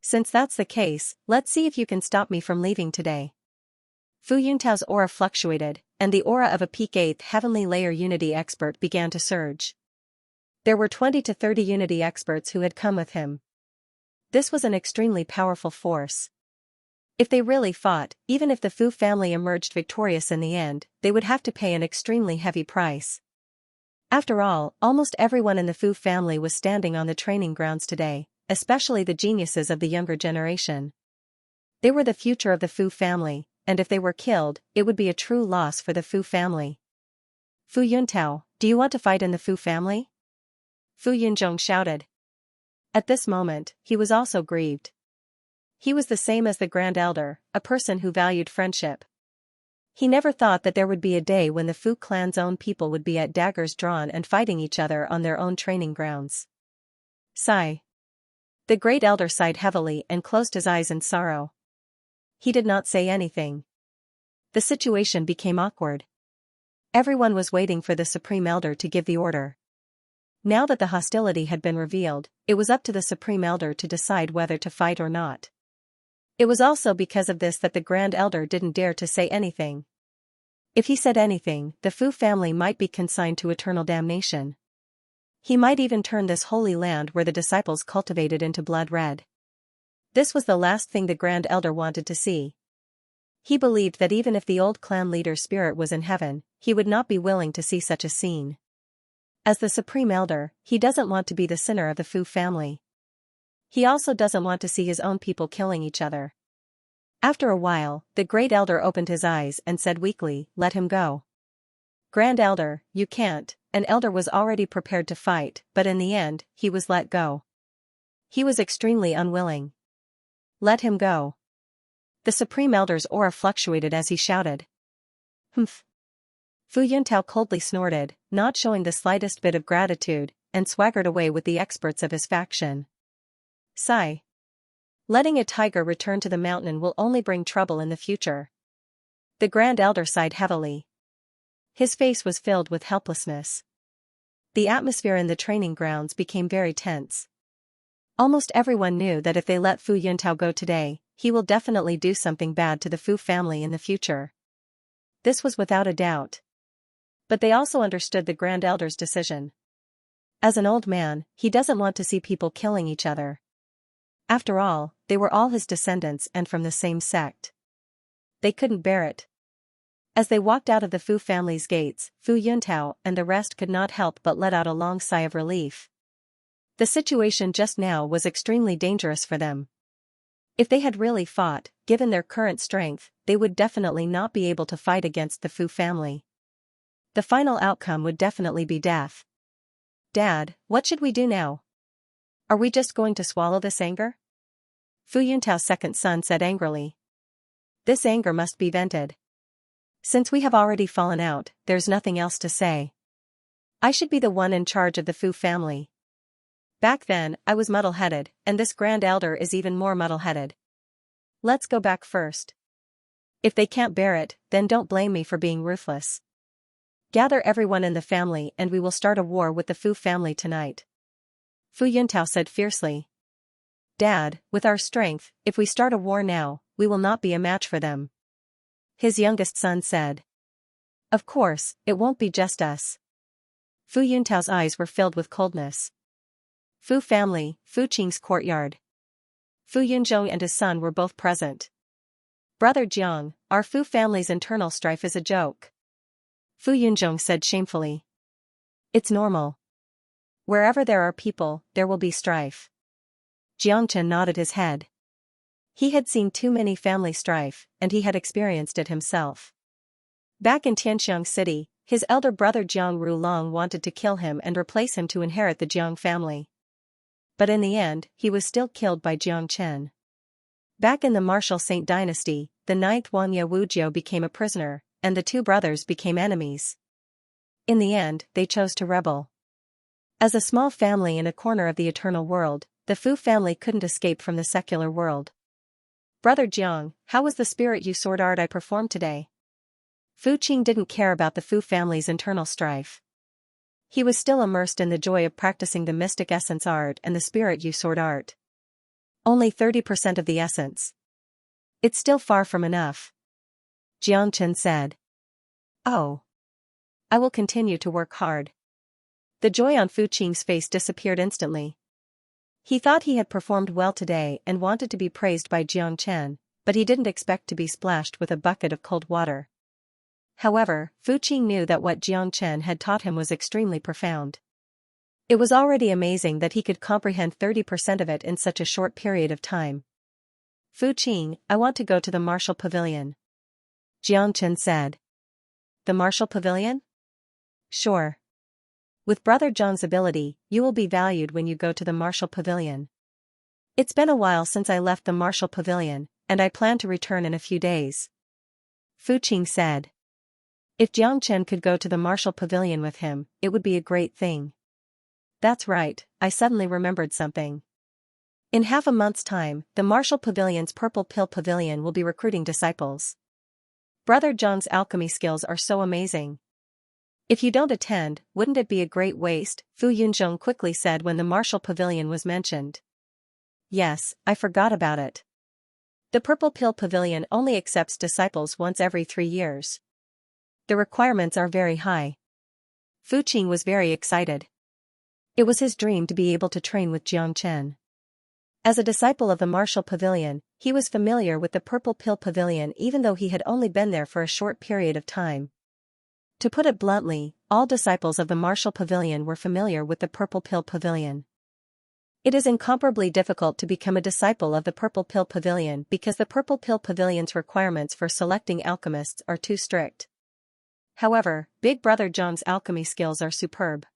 Since that's the case, let's see if you can stop me from leaving today. Fu Yuntao's aura fluctuated, and the aura of a peak 8th heavenly layer Unity expert began to surge. There were 20 to 30 Unity experts who had come with him. This was an extremely powerful force. If they really fought, even if the Fu family emerged victorious in the end, they would have to pay an extremely heavy price. After all, almost everyone in the Fu family was standing on the training grounds today, especially the geniuses of the younger generation. They were the future of the Fu family, and if they were killed, it would be a true loss for the Fu family. Fu Yuntao, do you want to fight in the Fu family? Fu Yunzhong shouted. At this moment, he was also grieved. He was the same as the Grand Elder, a person who valued friendship. He never thought that there would be a day when the Fu clan's own people would be at daggers drawn and fighting each other on their own training grounds. Sigh. The Great Elder sighed heavily and closed his eyes in sorrow. He did not say anything. The situation became awkward. Everyone was waiting for the Supreme Elder to give the order. Now that the hostility had been revealed, it was up to the Supreme Elder to decide whether to fight or not. It was also because of this that the Grand Elder didn't dare to say anything. If he said anything, the Fu family might be consigned to eternal damnation. He might even turn this holy land where the disciples cultivated into blood red. This was the last thing the Grand Elder wanted to see. He believed that even if the old clan leader's spirit was in heaven, he would not be willing to see such a scene. As the Supreme Elder, he doesn't want to be the sinner of the Fu family. He also doesn't want to see his own people killing each other. After a while, the Great Elder opened his eyes and said weakly, "Let him go." Grand Elder, you can't, an elder was already prepared to fight, but in the end, he was let go. He was extremely unwilling. Let him go. The Supreme Elder's aura fluctuated as he shouted. Humph. Fu Yuntao coldly snorted, not showing the slightest bit of gratitude, and swaggered away with the experts of his faction. Sigh. Letting a tiger return to the mountain will only bring trouble in the future. The Grand Elder sighed heavily. His face was filled with helplessness. The atmosphere in the training grounds became very tense. Almost everyone knew that if they let Fu Yuntao go today, he will definitely do something bad to the Fu family in the future. This was without a doubt. But they also understood the Grand Elder's decision. As an old man, he doesn't want to see people killing each other. After all, they were all his descendants and from the same sect. They couldn't bear it. As they walked out of the Fu family's gates, Fu Yuntao and the rest could not help but let out a long sigh of relief. The situation just now was extremely dangerous for them. If they had really fought, given their current strength, they would definitely not be able to fight against the Fu family. The final outcome would definitely be death. Dad, what should we do now? Are we just going to swallow this anger? Fu Yuntao's second son said angrily. This anger must be vented. Since we have already fallen out, there's nothing else to say. I should be the one in charge of the Fu family. Back then, I was muddle-headed, and this Grand Elder is even more muddle-headed. Let's go back first. If they can't bear it, then don't blame me for being ruthless. Gather everyone in the family and we will start a war with the Fu family tonight. Fu Yuntao said fiercely. Dad, with our strength, if we start a war now, we will not be a match for them. His youngest son said. Of course, it won't be just us. Fu Yuntao's eyes were filled with coldness. Fu family, Fu Qing's courtyard. Fu Yunzhong and his son were both present. Brother Jiang, our Fu family's internal strife is a joke. Fu Yunzhong said shamefully. It's normal. Wherever there are people, there will be strife. Jiangchen nodded his head. He had seen too many family strife, and he had experienced it himself. Back in Tianxiang City, his elder brother Jiang Rulong wanted to kill him and replace him to inherit the Jiang family. But in the end, he was still killed by Jiang Chen. Back in the martial Saint dynasty, the 9th Wangya Wujiao became a prisoner, and the two brothers became enemies. In the end, they chose to rebel. As a small family in a corner of the eternal world, the Fu family couldn't escape from the secular world. Brother Jiang, how was the spirit you sword art I performed today? Fu Qing didn't care about the Fu family's internal strife. He was still immersed in the joy of practicing the mystic essence art and the spirit you sword art. Only 30% of the essence. It's still far from enough. Jiang Chen said. Oh. I will continue to work hard. The joy on Fu Qing's face disappeared instantly. He thought he had performed well today and wanted to be praised by Jiang Chen, but he didn't expect to be splashed with a bucket of cold water. However, Fu Qing knew that what Jiang Chen had taught him was extremely profound. It was already amazing that he could comprehend 30% of it in such a short period of time. Fu Qing, I want to go to the martial pavilion. Jiang Chen said. The martial pavilion? Sure. With Brother Zhang's ability, you will be valued when you go to the martial pavilion. It's been a while since I left the martial pavilion, and I plan to return in a few days. Fu Qing said. If Jiang Chen could go to the martial pavilion with him, it would be a great thing. That's right, I suddenly remembered something. In half a month's time, the martial pavilion's Purple Pill Pavilion will be recruiting disciples. Brother Zhang's alchemy skills are so amazing. If you don't attend, wouldn't it be a great waste? Fu Yunzhong quickly said when the martial pavilion was mentioned. Yes, I forgot about it. The Purple Pill Pavilion only accepts disciples once every 3 years. The requirements are very high. Fu Qing was very excited. It was his dream to be able to train with Jiang Chen. As a disciple of the martial pavilion, he was familiar with the Purple Pill Pavilion even though he had only been there for a short period of time. To put it bluntly, all disciples of the martial pavilion were familiar with the Purple Pill Pavilion. It is incomparably difficult to become a disciple of the Purple Pill Pavilion because the Purple Pill Pavilion's requirements for selecting alchemists are too strict. However, Big Brother John's alchemy skills are superb.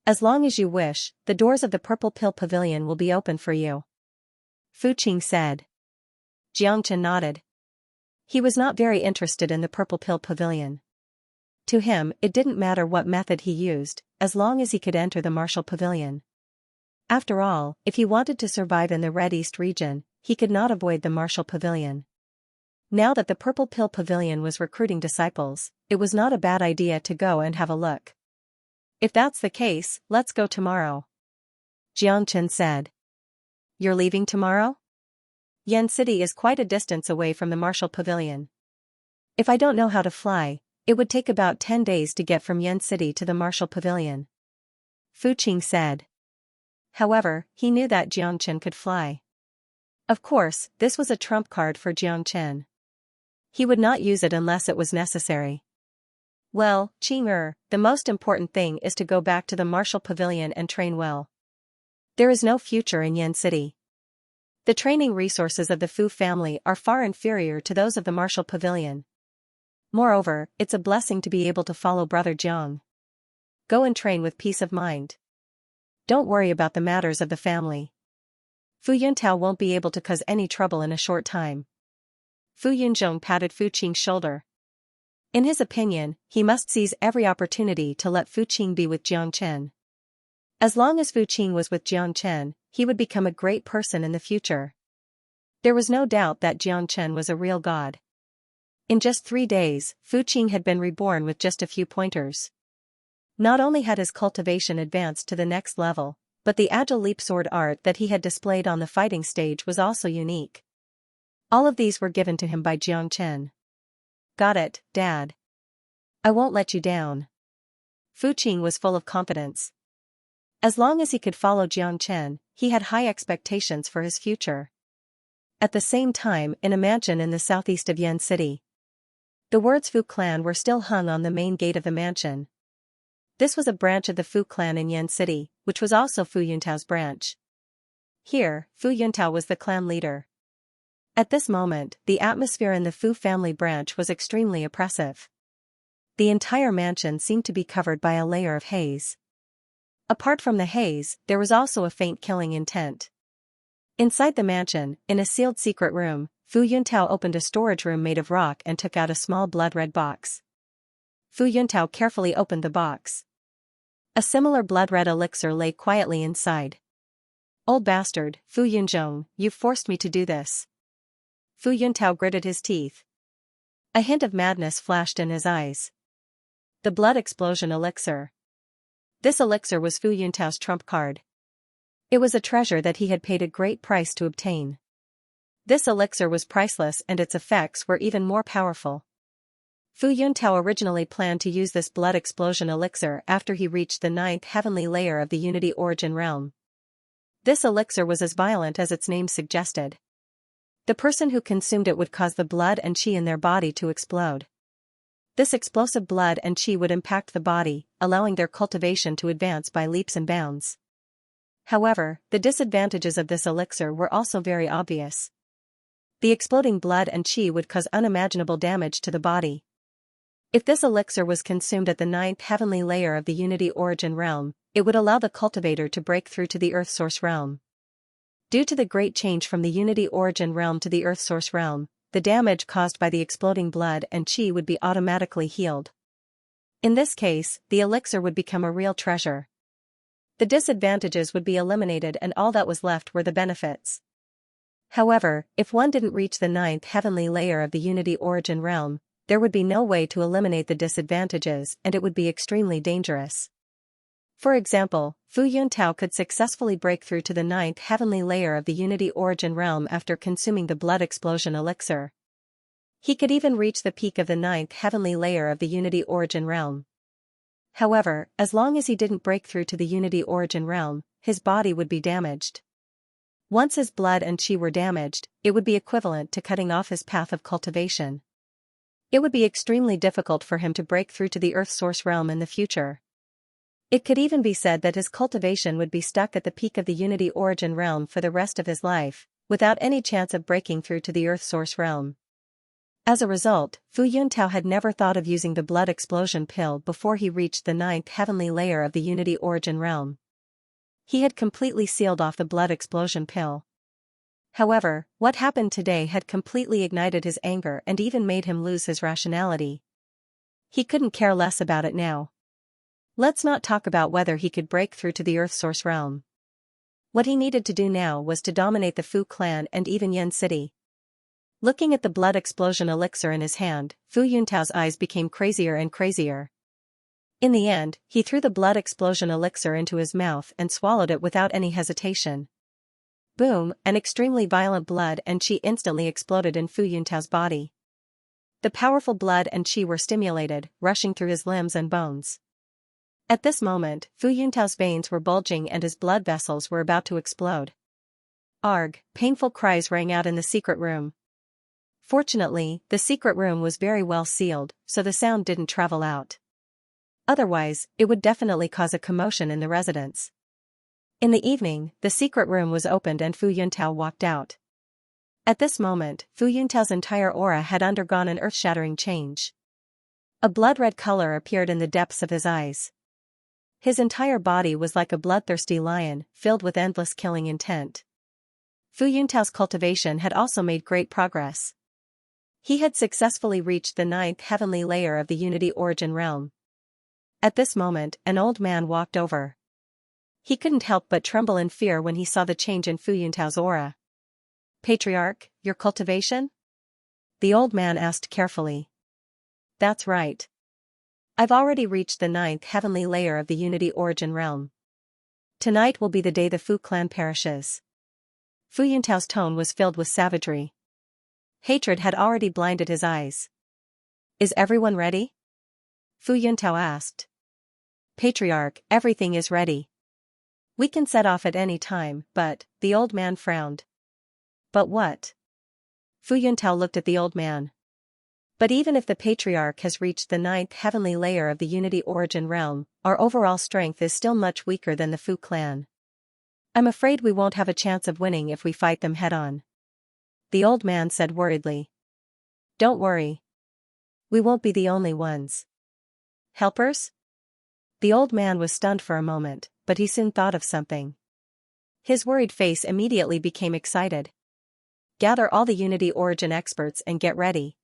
As long as you wish, the doors of the Purple Pill Pavilion will be open for you. Fu Qing said. Xianxia nodded. He was not very interested in the Purple Pill Pavilion. To him, it didn't matter what method he used, as long as he could enter the Martial Pavilion. After all, if he wanted to survive in the Red East region, he could not avoid the Martial Pavilion. Now that the Purple Pill Pavilion was recruiting disciples, it was not a bad idea to go and have a look. If that's the case, let's go tomorrow. Jiangchen said. You're leaving tomorrow? Yen City is quite a distance away from the Martial Pavilion. If I don't know how to fly, it would take about 10 days to get from Yen City to the Martial Pavilion. Fu Qing said. However, he knew that Jiangchen could fly. Of course, this was a trump card for Jiangchen. He would not use it unless it was necessary. Well, Qing the most important thing is to go back to the Martial Pavilion and train well. There is no future in Yen City. The training resources of the Fu family are far inferior to those of the Martial Pavilion. Moreover, it's a blessing to be able to follow Brother Jiang. Go and train with peace of mind. Don't worry about the matters of the family. Fu Yuntao won't be able to cause any trouble in a short time. Fu Yunzhong patted Fu Qing's shoulder. In his opinion, he must seize every opportunity to let Fu Qing be with Jiangchen. As long as Fu Qing was with Jiangchen, he would become a great person in the future. There was no doubt that Jiangchen was a real god. In just 3 days, Fu Qing had been reborn with just a few pointers. Not only had his cultivation advanced to the next level, but the agile leap sword art that he had displayed on the fighting stage was also unique. All of these were given to him by Jiangchen. Got it, Dad. I won't let you down. Fu Qing was full of confidence. As long as he could follow Jiangchen, he had high expectations for his future. At the same time, in a mansion in the southeast of Yen City, the words Fu Clan were still hung on the main gate of the mansion. This was a branch of the Fu Clan in Yen City, which was also Fu Yuntao's branch. Here, Fu Yuntao was the clan leader. At this moment, the atmosphere in the Fu family branch was extremely oppressive. The entire mansion seemed to be covered by a layer of haze. Apart from the haze, there was also a faint killing intent. Inside the mansion, in a sealed secret room, Fu Yuntao opened a storage room made of rock and took out a small blood-red box. Fu Yuntao carefully opened the box. A similar blood-red elixir lay quietly inside. Old bastard, Fu Yunzhong, you've forced me to do this. Fu Yuntao gritted his teeth. A hint of madness flashed in his eyes. The blood explosion elixir. This elixir was Fu Yuntao's trump card. It was a treasure that he had paid a great price to obtain. This elixir was priceless and its effects were even more powerful. Fu Yuntao originally planned to use this blood explosion elixir after he reached the 9th heavenly layer of the Unity Origin realm. This elixir was as violent as its name suggested. The person who consumed it would cause the blood and qi in their body to explode. This explosive blood and qi would impact the body, allowing their cultivation to advance by leaps and bounds. However, the disadvantages of this elixir were also very obvious. The exploding blood and qi would cause unimaginable damage to the body. If this elixir was consumed at the 9th heavenly layer of the Unity Origin realm, it would allow the cultivator to break through to the Earth Source realm. Due to the great change from the Unity Origin realm to the Earth Source realm, the damage caused by the exploding blood and qi would be automatically healed. In this case, the elixir would become a real treasure. The disadvantages would be eliminated and all that was left were the benefits. However, if one didn't reach the 9th heavenly layer of the Unity Origin realm, there would be no way to eliminate the disadvantages and it would be extremely dangerous. For example, Fu Yuntao could successfully break through to the 9th heavenly layer of the Unity Origin realm after consuming the blood explosion elixir. He could even reach the peak of the 9th heavenly layer of the Unity Origin realm. However, as long as he didn't break through to the Unity Origin realm, his body would be damaged. Once his blood and qi were damaged, it would be equivalent to cutting off his path of cultivation. It would be extremely difficult for him to break through to the Earth Source realm in the future. It could even be said that his cultivation would be stuck at the peak of the Unity Origin realm for the rest of his life, without any chance of breaking through to the Earth Source realm. As a result, Fu Yuntao had never thought of using the blood explosion pill before he reached the 9th heavenly layer of the Unity Origin realm. He had completely sealed off the blood explosion pill. However, what happened today had completely ignited his anger and even made him lose his rationality. He couldn't care less about it now. Let's not talk about whether he could break through to the Earth Source realm. What he needed to do now was to dominate the Fu clan and even Yan City. Looking at the blood explosion elixir in his hand, Fu Yuntao's eyes became crazier and crazier. In the end, he threw the blood explosion elixir into his mouth and swallowed it without any hesitation. Boom, an extremely violent blood and qi instantly exploded in Fu Yuntao's body. The powerful blood and qi were stimulated, rushing through his limbs and bones. At this moment, Fu Yuntao's veins were bulging and his blood vessels were about to explode. Arg, painful cries rang out in the secret room. Fortunately, the secret room was very well sealed, so the sound didn't travel out. Otherwise, it would definitely cause a commotion in the residence. In the evening, the secret room was opened and Fu Yuntao walked out. At this moment, Fu Yuntao's entire aura had undergone an earth-shattering change. A blood-red color appeared in the depths of his eyes. His entire body was like a bloodthirsty lion, filled with endless killing intent. Fu Yuntao's cultivation had also made great progress. He had successfully reached the 9th heavenly layer of the Unity Origin realm. At this moment, an old man walked over. He couldn't help but tremble in fear when he saw the change in Fu Yuntao's aura. "Patriarch, your cultivation?" the old man asked carefully. "That's right. I've already reached the 9th heavenly layer of the Unity Origin realm. Tonight will be the day the Fu clan perishes." Fu Yuntao's tone was filled with savagery. Hatred had already blinded his eyes. "Is everyone ready?" Fu Yuntao asked. "Patriarch, everything is ready. We can set off at any time, but," the old man frowned. "But what?" Fu Yuntao looked at the old man. "But even if the Patriarch has reached the 9th heavenly layer of the Unity Origin realm, our overall strength is still much weaker than the Fu clan. I'm afraid we won't have a chance of winning if we fight them head-on," the old man said worriedly. "Don't worry. We won't be the only ones." "Helpers?" The old man was stunned for a moment, but he soon thought of something. His worried face immediately became excited. "Gather all the Unity Origin experts and get ready.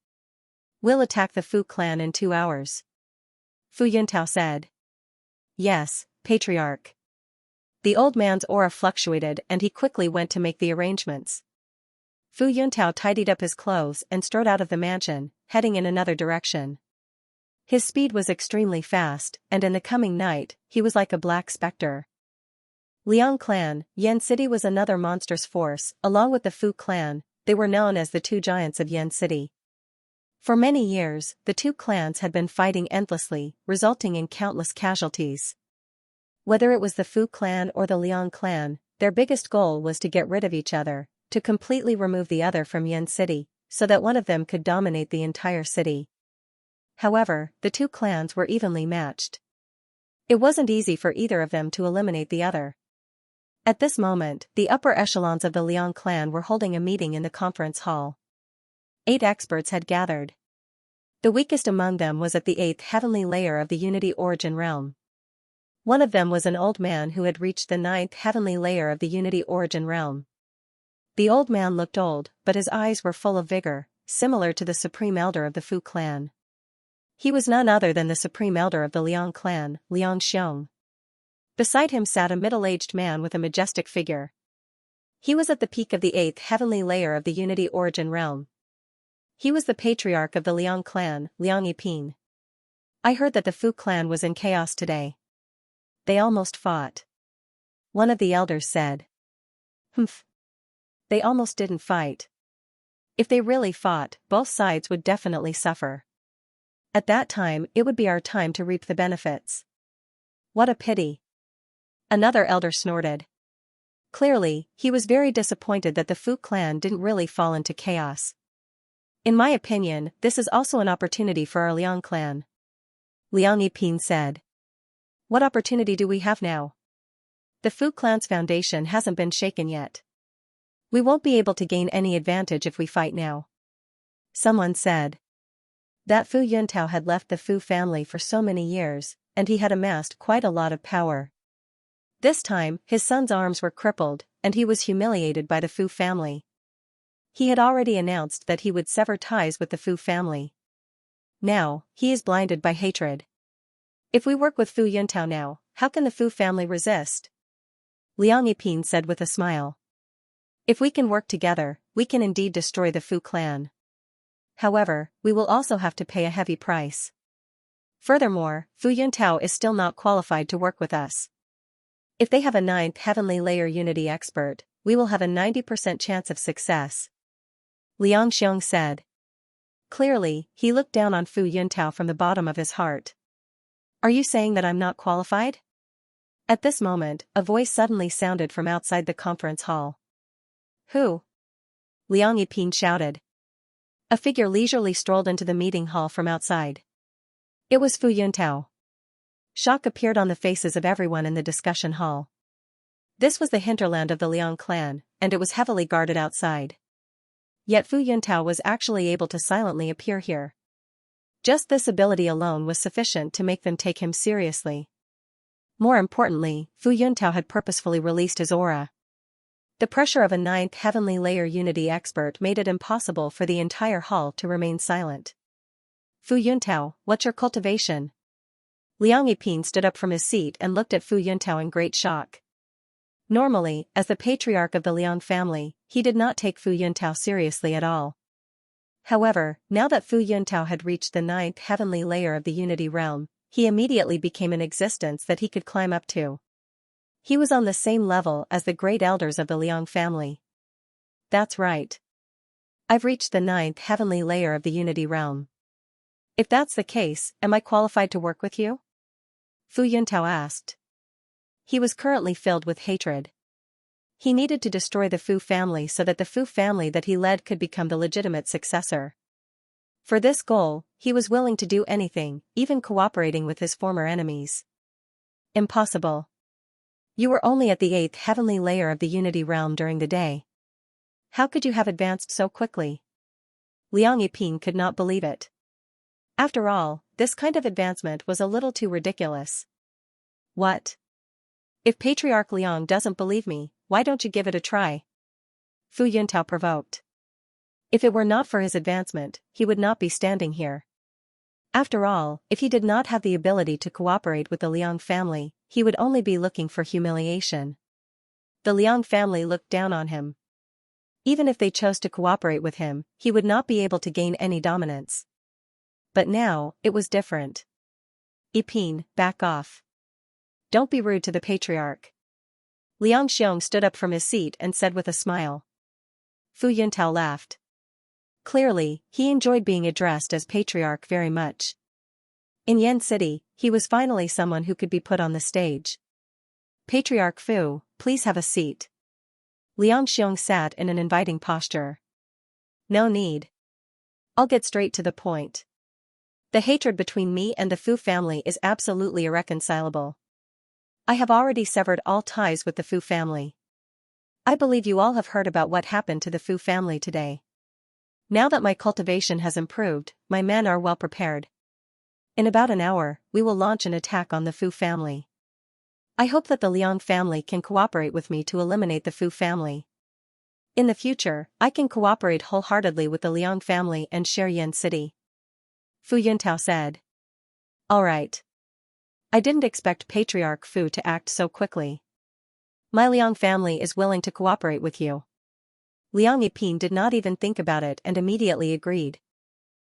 We'll attack the Fu clan in 2 hours." Fu Yuntao said. "Yes, Patriarch." The old man's aura fluctuated and he quickly went to make the arrangements. Fu Yuntao tidied up his clothes and strode out of the mansion, heading in another direction. His speed was extremely fast, and in the coming night, he was like a black specter. Liang clan, Yan City was another monstrous force, along with the Fu clan. They were known as the two giants of Yan City. For many years, the two clans had been fighting endlessly, resulting in countless casualties. Whether it was the Fu clan or the Liang clan, their biggest goal was to get rid of each other, to completely remove the other from Yan City, so that one of them could dominate the entire city. However, the two clans were evenly matched. It wasn't easy for either of them to eliminate the other. At this moment, the upper echelons of the Liang clan were holding a meeting in the conference hall. 8 experts had gathered. The weakest among them was at the 8th heavenly layer of the Unity Origin realm. One of them was an old man who had reached the 9th heavenly layer of the Unity Origin realm. The old man looked old, but his eyes were full of vigor, similar to the supreme elder of the Fu clan. He was none other than the supreme elder of the Liang clan, Liang Xiong. Beside him sat a middle-aged man with a majestic figure. He was at the peak of the 8th heavenly layer of the Unity Origin realm. He was the patriarch of the Liang clan, Liang Yiping. "I heard that the Fu clan was in chaos today. They almost fought." One of the elders said. "Humph. They almost didn't fight. If they really fought, both sides would definitely suffer. At that time, it would be our time to reap the benefits. What a pity." Another elder snorted. Clearly, he was very disappointed that the Fu clan didn't really fall into chaos. "In my opinion, this is also an opportunity for our Liang clan," Liang Yiping said. "What opportunity do we have now? The Fu clan's foundation hasn't been shaken yet. We won't be able to gain any advantage if we fight now." Someone said. That Fu Yuntao had left the Fu family for so many years, and he had amassed quite a lot of power. This time, his son's arms were crippled, and he was humiliated by the Fu family. He had already announced that he would sever ties with the Fu family. Now, he is blinded by hatred. If we work with Fu Yuntao now, how can the Fu family resist? Liang Yiping said with a smile. If we can work together, we can indeed destroy the Fu clan. However, we will also have to pay a heavy price. Furthermore, Fu Yuntao is still not qualified to work with us. If they have a 9th heavenly layer unity expert, we will have a 90% chance of success. Liang Xiong said. Clearly, he looked down on Fu Yuntao from the bottom of his heart. Are you saying that I'm not qualified? At this moment, a voice suddenly sounded from outside the conference hall. Who? Liang Yiping shouted. A figure leisurely strolled into the meeting hall from outside. It was Fu Yuntao. Shock appeared on the faces of everyone in the discussion hall. This was the hinterland of the Liang clan, and it was heavily guarded outside. Yet Fu Yuntao was actually able to silently appear here. Just this ability alone was sufficient to make them take him seriously. More importantly, Fu Yuntao had purposefully released his aura. The pressure of a 9th heavenly layer unity expert made it impossible for the entire hall to remain silent. Fu Yuntao, what's your cultivation? Liang Yiping stood up from his seat and looked at Fu Yuntao in great shock. Normally, as the patriarch of the Liang family, he did not take Fu Yuntao seriously at all. However, now that Fu Yuntao had reached the 9th heavenly layer of the unity realm, he immediately became an existence that he could climb up to. He was on the same level as the great elders of the Liang family. That's right. I've reached the 9th heavenly layer of the unity realm. If that's the case, am I qualified to work with you? Fu Yuntao asked. He was currently filled with hatred. He needed to destroy the Fu family so that the Fu family that he led could become the legitimate successor. For this goal, he was willing to do anything, even cooperating with his former enemies. Impossible. You were only at the 8th heavenly layer of the unity realm during the day. How could you have advanced so quickly? Liang Yiping could not believe it. After all, this kind of advancement was a little too ridiculous. What? If Patriarch Liang doesn't believe me, why don't you give it a try? Fu Yuntao provoked. If it were not for his advancement, he would not be standing here. After all, if he did not have the ability to cooperate with the Liang family, he would only be looking for humiliation. The Liang family looked down on him. Even if they chose to cooperate with him, he would not be able to gain any dominance. But now, it was different. Yiping, back off. Don't be rude to the patriarch. Liang Xiong stood up from his seat and said with a smile. Fu Yuntao laughed. Clearly, he enjoyed being addressed as patriarch very much. In Yan City, he was finally someone who could be put on the stage. Patriarch Fu, please have a seat. Liang Xiong sat in an inviting posture. No need. I'll get straight to the point. The hatred between me and the Fu family is absolutely irreconcilable. I have already severed all ties with the Fu family. I believe you all have heard about what happened to the Fu family today. Now that my cultivation has improved, my men are well prepared. In about an hour, we will launch an attack on the Fu family. I hope that the Liang family can cooperate with me to eliminate the Fu family. In the future, I can cooperate wholeheartedly with the Liang family and share Yan City. Fu Yuntao said. All right. I didn't expect Patriarch Fu to act so quickly. My Liang family is willing to cooperate with you. Liang Yiping did not even think about it and immediately agreed.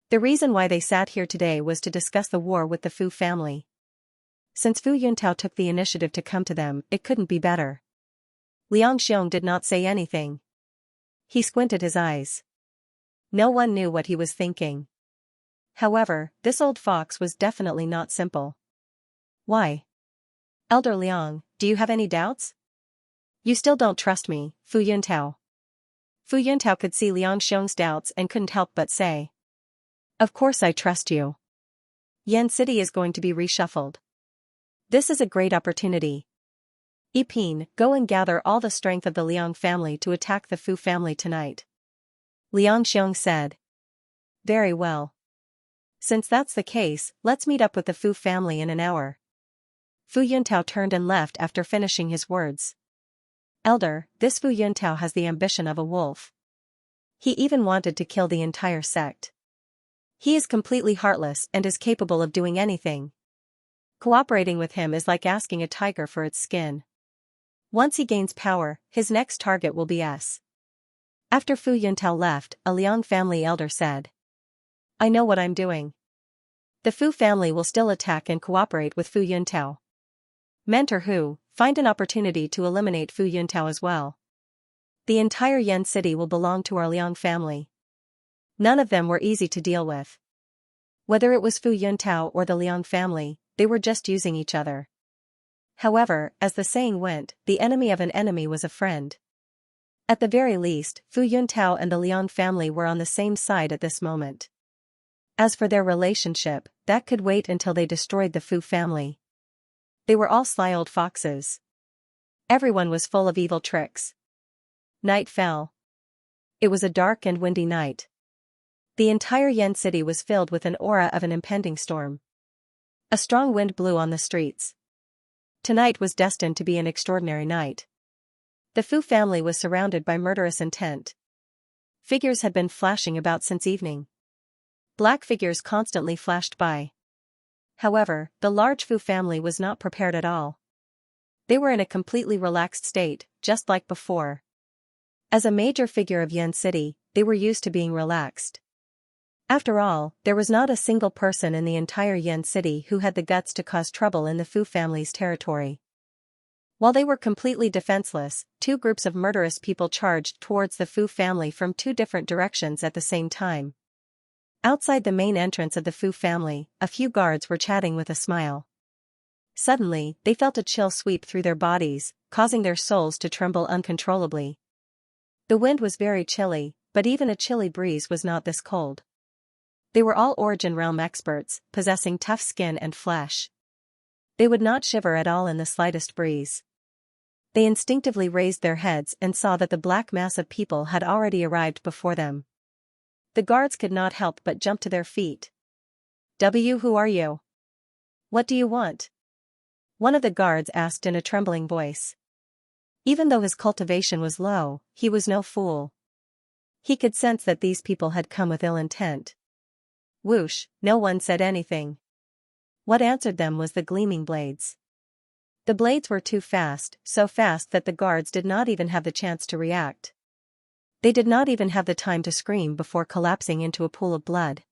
The reason why they sat here today was to discuss the war with the Fu family. Since Fu Yuntao took the initiative to come to them, it couldn't be better. Liang Xiong did not say anything. He squinted his eyes. No one knew what he was thinking. However, this old fox was definitely not simple. Why? Elder Liang, do you have any doubts? You still don't trust me, Fu Yuntao. Fu Yuntao could see Liang Xiong's doubts and couldn't help but say. Of course I trust you. Yan City is going to be reshuffled. This is a great opportunity. Yiping, go and gather all the strength of the Liang family to attack the Fu family tonight. Liang Xiong said. Very well. Since that's the case, let's meet up with the Fu family in an hour. Fu Yuntao turned and left after finishing his words. Elder, this Fu Yuntao has the ambition of a wolf. He even wanted to kill the entire sect. He is completely heartless and is capable of doing anything. Cooperating with him is like asking a tiger for its skin. Once he gains power, his next target will be us. After Fu Yuntao left, a Liang family elder said, I know what I'm doing. The Fu family will still attack and cooperate with Fu Yuntao. Mentor Hu, find an opportunity to eliminate Fu Yuntao as well. The entire Yan city will belong to our Liang family. None of them were easy to deal with. Whether it was Fu Yuntao or the Liang family, they were just using each other. However, as the saying went, the enemy of an enemy was a friend. At the very least, Fu Yuntao and the Liang family were on the same side at this moment. As for their relationship, that could wait until they destroyed the Fu family. They were all sly old foxes. Everyone was full of evil tricks. Night fell. It was a dark and windy night. The entire Yan city was filled with an aura of an impending storm. A strong wind blew on the streets. Tonight was destined to be an extraordinary night. The Fu family was surrounded by murderous intent. Figures had been flashing about since evening. Black figures constantly flashed by. However, the large Fu family was not prepared at all. They were in a completely relaxed state, just like before. As a major figure of Yan City, they were used to being relaxed. After all, there was not a single person in the entire Yan City who had the guts to cause trouble in the Fu family's territory. While they were completely defenseless, two groups of murderous people charged towards the Fu family from two different directions at the same time. Outside the main entrance of the Fu family, a few guards were chatting with a smile. Suddenly, they felt a chill sweep through their bodies, causing their souls to tremble uncontrollably. The wind was very chilly, but even a chilly breeze was not this cold. They were all Origin Realm experts, possessing tough skin and flesh. They would not shiver at all in the slightest breeze. They instinctively raised their heads and saw that the black mass of people had already arrived before them. The guards could not help but jump to their feet. Who are you? What do you want? One of the guards asked in a trembling voice. Even though his cultivation was low, he was no fool. He could sense that these people had come with ill intent. Whoosh, no one said anything. What answered them was the gleaming blades. The blades were too fast, so fast that the guards did not even have the chance to react. They did not even have the time to scream before collapsing into a pool of blood.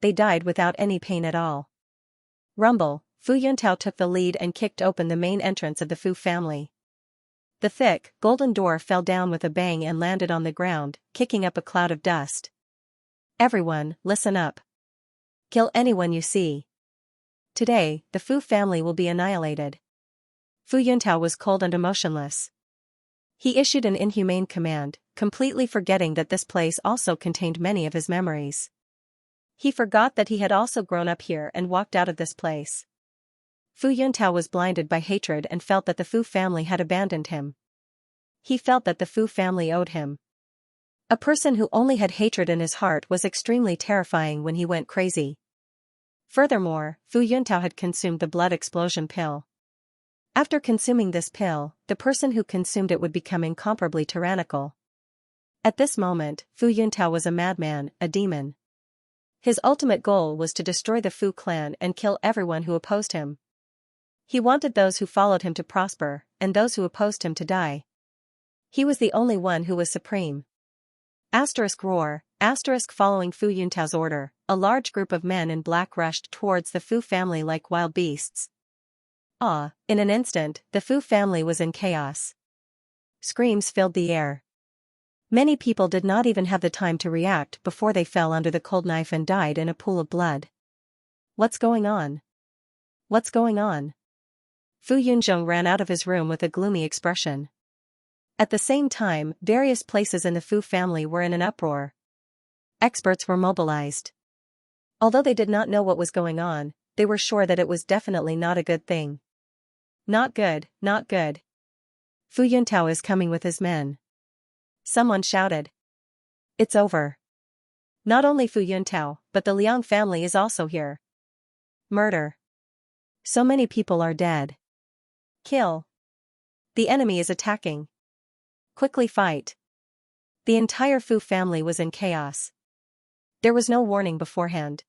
They died without any pain at all. Rumble, Fu Yuntao took the lead and kicked open the main entrance of the Fu family. The thick, golden door fell down with a bang and landed on the ground, kicking up a cloud of dust. Everyone, listen up. Kill anyone you see. Today, the Fu family will be annihilated. Fu Yuntao was cold and emotionless. He issued an inhumane command, completely forgetting that this place also contained many of his memories. He forgot that he had also grown up here and walked out of this place. Fu Yuntao was blinded by hatred and felt that the Fu family had abandoned him. He felt that the Fu family owed him. A person who only had hatred in his heart was extremely terrifying when he went crazy. Furthermore, Fu Yuntao had consumed the blood explosion pill. After consuming this pill, the person who consumed it would become incomparably tyrannical. At this moment, Fu Yuntao was a madman, a demon. His ultimate goal was to destroy the Fu clan and kill everyone who opposed him. He wanted those who followed him to prosper, and those who opposed him to die. He was the only one who was supreme. Roar, following Fu Yuntao's order, a large group of men in black rushed towards the Fu family like wild beasts. In an instant, the Fu family was in chaos. Screams filled the air. Many people did not even have the time to react before they fell under the cold knife and died in a pool of blood. What's going on? What's going on? Fu Yunzhong ran out of his room with a gloomy expression. At the same time, various places in the Fu family were in an uproar. Experts were mobilized. Although they did not know what was going on, they were sure that it was definitely not a good thing. Not good, not good. Fu Yuntao is coming with his men. Someone shouted. It's over. Not only Fu Yuntao, but the Liang family is also here. Murder. So many people are dead. Kill. The enemy is attacking. Quickly fight. The entire Fu family was in chaos. There was no warning beforehand.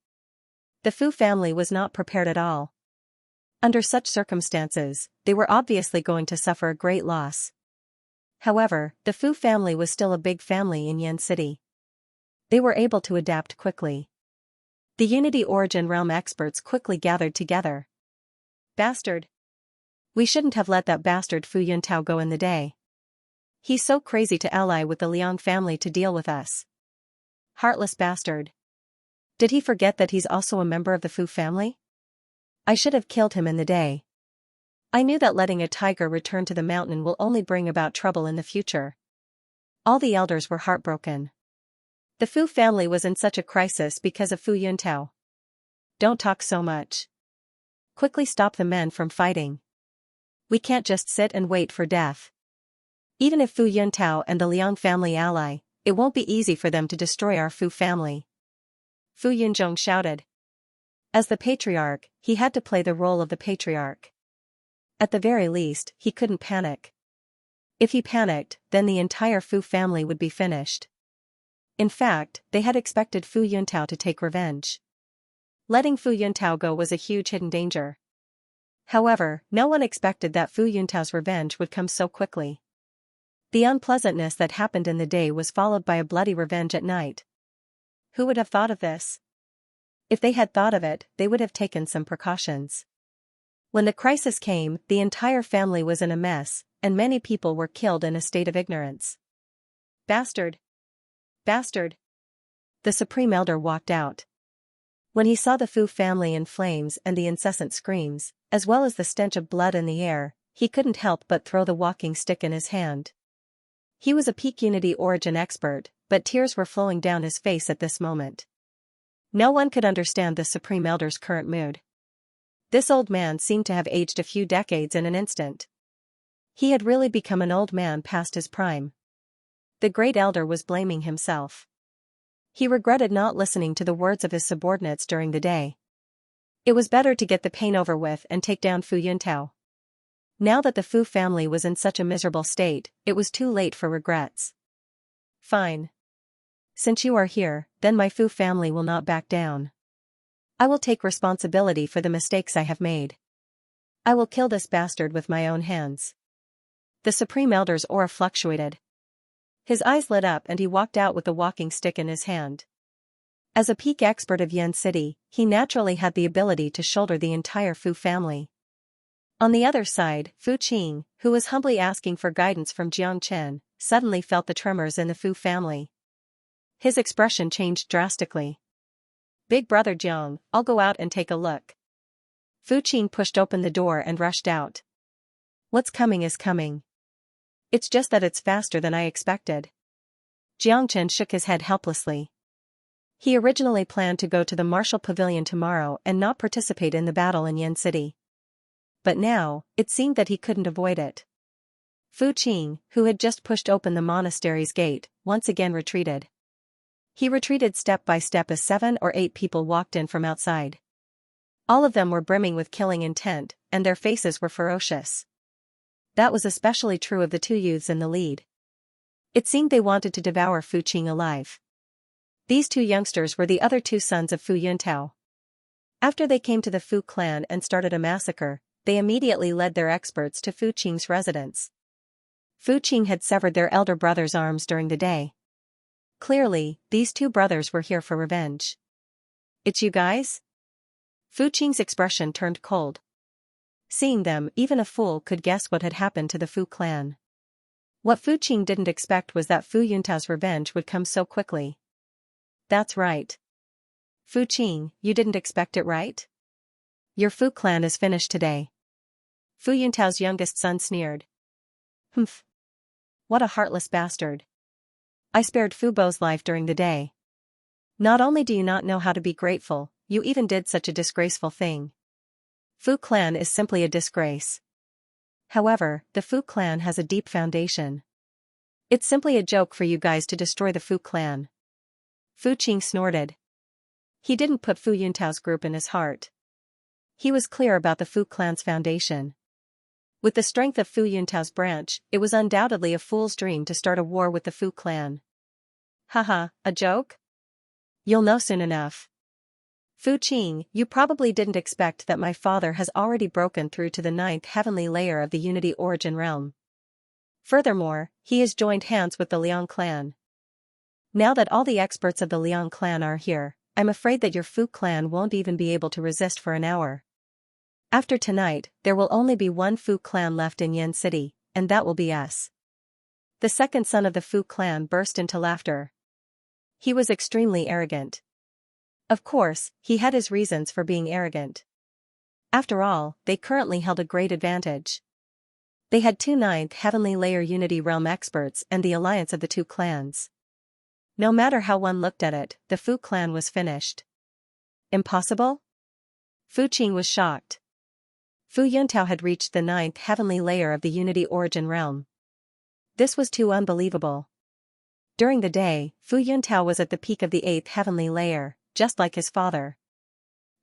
The Fu family was not prepared at all. Under such circumstances, they were obviously going to suffer a great loss. However, the Fu family was still a big family in Yan City. They were able to adapt quickly. The Unity Origin Realm experts quickly gathered together. Bastard. We shouldn't have let that bastard Fu Yuntao go in the day. He's so crazy to ally with the Liang family to deal with us. Heartless bastard. Did he forget that he's also a member of the Fu family? I should have killed him in the day. I knew that letting a tiger return to the mountain will only bring about trouble in the future. All the elders were heartbroken. The Fu family was in such a crisis because of Fu Yuntao. Don't talk so much. Quickly stop the men from fighting. We can't just sit and wait for death. Even if Fu Yuntao and the Liang family ally, it won't be easy for them to destroy our Fu family. Fu Yunzhong shouted. As the patriarch, he had to play the role of the patriarch. At the very least, he couldn't panic. If he panicked, then the entire Fu family would be finished. In fact, they had expected Fu Yuntao to take revenge. Letting Fu Yuntao go was a huge hidden danger. However, no one expected that Fu Yuntao's revenge would come so quickly. The unpleasantness that happened in the day was followed by a bloody revenge at night. Who would have thought of this? If they had thought of it, they would have taken some precautions. When the crisis came, the entire family was in a mess, and many people were killed in a state of ignorance. Bastard! Bastard! The Supreme Elder walked out. When he saw the Fu family in flames and the incessant screams, as well as the stench of blood in the air, he couldn't help but throw the walking stick in his hand. He was a peak Unity Origin expert, but tears were flowing down his face at this moment. No one could understand the Supreme Elder's current mood. This old man seemed to have aged a few decades in an instant. He had really become an old man past his prime. The Great Elder was blaming himself. He regretted not listening to the words of his subordinates during the day. It was better to get the pain over with and take down Fu Yuntao. Now that the Fu family was in such a miserable state, it was too late for regrets. Fine. Since you are here, then my Fu family will not back down. I will take responsibility for the mistakes I have made. I will kill this bastard with my own hands. The Supreme Elder's aura fluctuated. His eyes lit up and he walked out with the walking stick in his hand. As a peak expert of Yan City, he naturally had the ability to shoulder the entire Fu family. On the other side, Fu Qing, who was humbly asking for guidance from Jiang Chen, suddenly felt the tremors in the Fu family. His expression changed drastically. Big brother Jiang, I'll go out and take a look. Fu Qing pushed open the door and rushed out. What's coming is coming. It's just that it's faster than I expected. Jiang Chen shook his head helplessly. He originally planned to go to the Martial Pavilion tomorrow and not participate in the battle in Yan City. But now, it seemed that he couldn't avoid it. Fu Qing, who had just pushed open the monastery's gate, once again retreated. He retreated step by step as 7 or 8 people walked in from outside. All of them were brimming with killing intent, and their faces were ferocious. That was especially true of the 2 youths in the lead. It seemed they wanted to devour Fu Qing alive. These 2 youngsters were the other 2 sons of Fu Yuntao. After they came to the Fu clan and started a massacre, they immediately led their experts to Fu Qing's residence. Fu Qing had severed their elder brother's arms during the day. Clearly, these 2 brothers were here for revenge. It's you guys? Fu Qing's expression turned cold. Seeing them, even a fool could guess what had happened to the Fu clan. What Fu Qing didn't expect was that Fu Yuntao's revenge would come so quickly. That's right. Fu Qing, you didn't expect it, right? Your Fu clan is finished today. Fu Yuntao's youngest son sneered. Humph. What a heartless bastard. I spared Fu Bo's life during the day. Not only do you not know how to be grateful, you even did such a disgraceful thing. Fu clan is simply a disgrace. However, the Fu clan has a deep foundation. It's simply a joke for you guys to destroy the Fu clan. Fu Qing snorted. He didn't put Fu Yuntao's group in his heart. He was clear about the Fu clan's foundation. With the strength of Fu Yuntao's branch, it was undoubtedly a fool's dream to start a war with the Fu clan. Haha, a joke? You'll know soon enough. Fu Qing, you probably didn't expect that my father has already broken through to the 9th heavenly layer of the Unity Origin realm. Furthermore, he has joined hands with the Liang clan. Now that all the experts of the Liang clan are here, I'm afraid that your Fu clan won't even be able to resist for an hour. After tonight, there will only be one Fu clan left in Yan City, and that will be us. The second son of the Fu clan burst into laughter. He was extremely arrogant. Of course, he had his reasons for being arrogant. After all, they currently held a great advantage. They had 2 9th heavenly layer Unity realm experts and the alliance of the 2 clans. No matter how one looked at it, the Fu clan was finished. Impossible? Fu Qing was shocked. Fu Yuntao had reached the 9th heavenly layer of the Unity Origin realm. This was too unbelievable. During the day, Fu Yuntao was at the peak of the 8th heavenly layer, just like his father.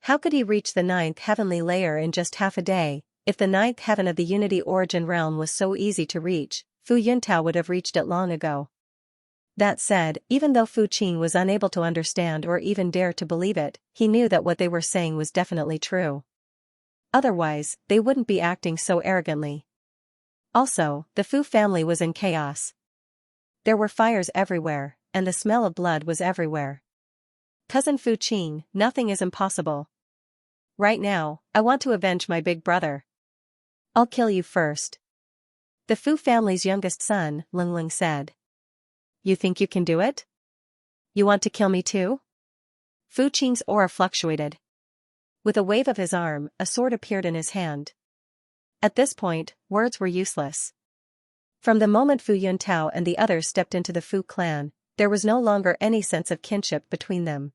How could he reach the 9th heavenly layer in just half a day? If the 9th heaven of the Unity Origin realm was so easy to reach, Fu Yuntao would have reached it long ago. That said, even though Fu Qing was unable to understand or even dare to believe it, he knew that what they were saying was definitely true. Otherwise, they wouldn't be acting so arrogantly. Also, the Fu family was in chaos. There were fires everywhere, and the smell of blood was everywhere. Cousin Fu Qing, nothing is impossible. Right now, I want to avenge my big brother. I'll kill you first. The Fu family's youngest son, Ling Ling said. You think you can do it? You want to kill me too? Fu Qing's aura fluctuated. With a wave of his arm, a sword appeared in his hand. At this point, words were useless. From the moment Fu Yuntao and the others stepped into the Fu clan, there was no longer any sense of kinship between them.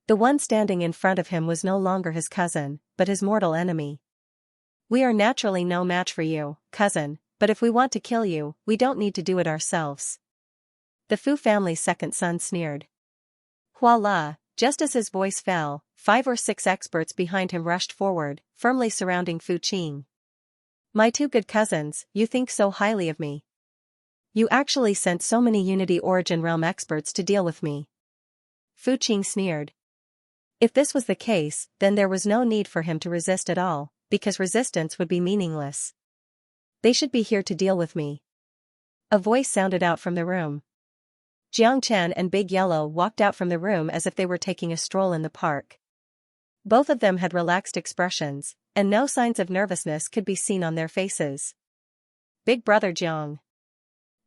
The one standing in front of him was no longer his cousin, but his mortal enemy. We are naturally no match for you, cousin, but if we want to kill you, we don't need to do it ourselves. The Fu family's second son sneered. Voila, just as his voice fell, 5 or 6 experts behind him rushed forward, firmly surrounding Fu Qing. My 2 good cousins, you think so highly of me. You actually sent so many Unity Origin realm experts to deal with me. Fu Qing sneered. If this was the case, then there was no need for him to resist at all, because resistance would be meaningless. They should be here to deal with me. A voice sounded out from the room. Jiang Chen and Big Yellow walked out from the room as if they were taking a stroll in the park. Both of them had relaxed expressions, and no signs of nervousness could be seen on their faces. Big brother Jiang.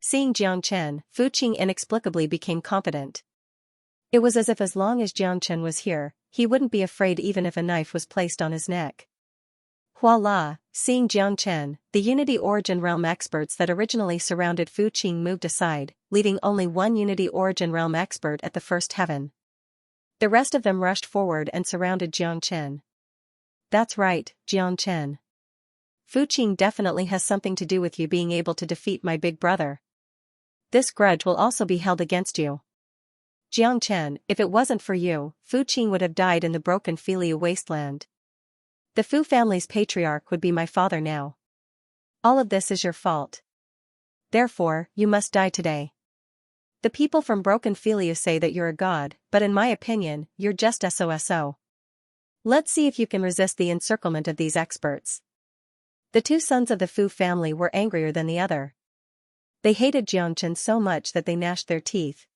Seeing Jiang Chen, Fu Qing inexplicably became confident. It was as if as long as Jiang Chen was here, he wouldn't be afraid even if a knife was placed on his neck. Voila, seeing Jiang Chen, the Unity Origin realm experts that originally surrounded Fu Qing moved aside, leaving only one Unity Origin realm expert at the first heaven. The rest of them rushed forward and surrounded Jiang Chen. That's right, Jiang Chen. Fu Qing definitely has something to do with you being able to defeat my big brother. This grudge will also be held against you. Jiang Chen, if it wasn't for you, Fu Qing would have died in the broken Philia wasteland. The Fu family's patriarch would be my father now. All of this is your fault. Therefore, you must die today. The people from broken Philia say that you're a god, but in my opinion, you're just SOSO. Let's see if you can resist the encirclement of these experts. The 2 sons of the Fu family were angrier than the other. They hated Jiang Chen so much that they gnashed their teeth.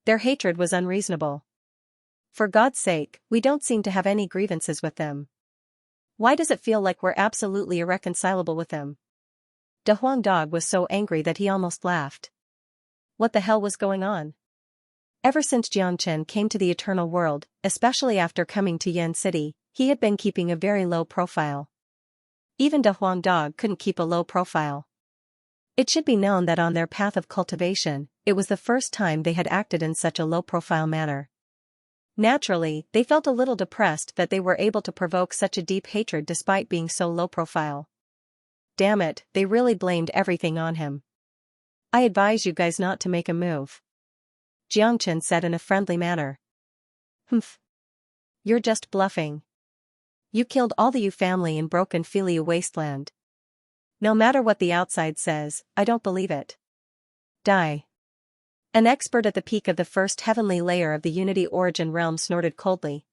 Their hatred was unreasonable. For God's sake, we don't seem to have any grievances with them. Why does it feel like we're absolutely irreconcilable with them? De Huang Dog was so angry that he almost laughed. What the hell was going on? Ever since Jiang Chen came to the Eternal World, especially after coming to Yan City, he had been keeping a very low profile. Even De Huang Dog couldn't keep a low profile. It should be known that on their path of cultivation, it was the first time they had acted in such a low-profile manner. Naturally, they felt a little depressed that they were able to provoke such a deep hatred despite being so low-profile. Damn it, they really blamed everything on him. I advise you guys not to make a move. Xianxia said in a friendly manner. Humph. You're just bluffing. You killed all the Yu family in Broken Filiu wasteland. No matter what the outside says, I don't believe it. Die. An expert at the peak of the first heavenly layer of the Unity Origin realm snorted coldly.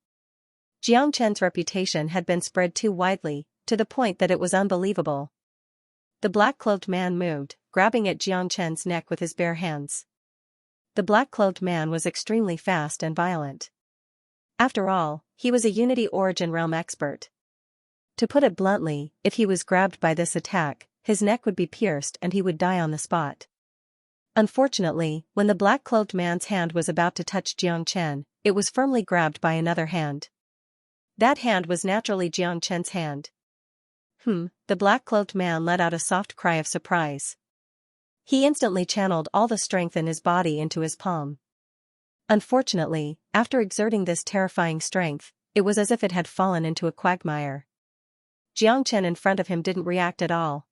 Xianxia's reputation had been spread too widely, to the point that it was unbelievable. The black-clothed man moved, grabbing at Xianxia's neck with his bare hands. The black-clothed man was extremely fast and violent. After all, he was a Unity Origin realm expert. To put it bluntly, if he was grabbed by this attack, his neck would be pierced and he would die on the spot. Unfortunately, when the black-clothed man's hand was about to touch Xianxia, it was firmly grabbed by another hand. That hand was naturally Xianxia's hand. The black-clothed man let out a soft cry of surprise. He instantly channeled all the strength in his body into his palm. Unfortunately, after exerting this terrifying strength, it was as if it had fallen into a quagmire. Xianxia in front of him didn't react at all.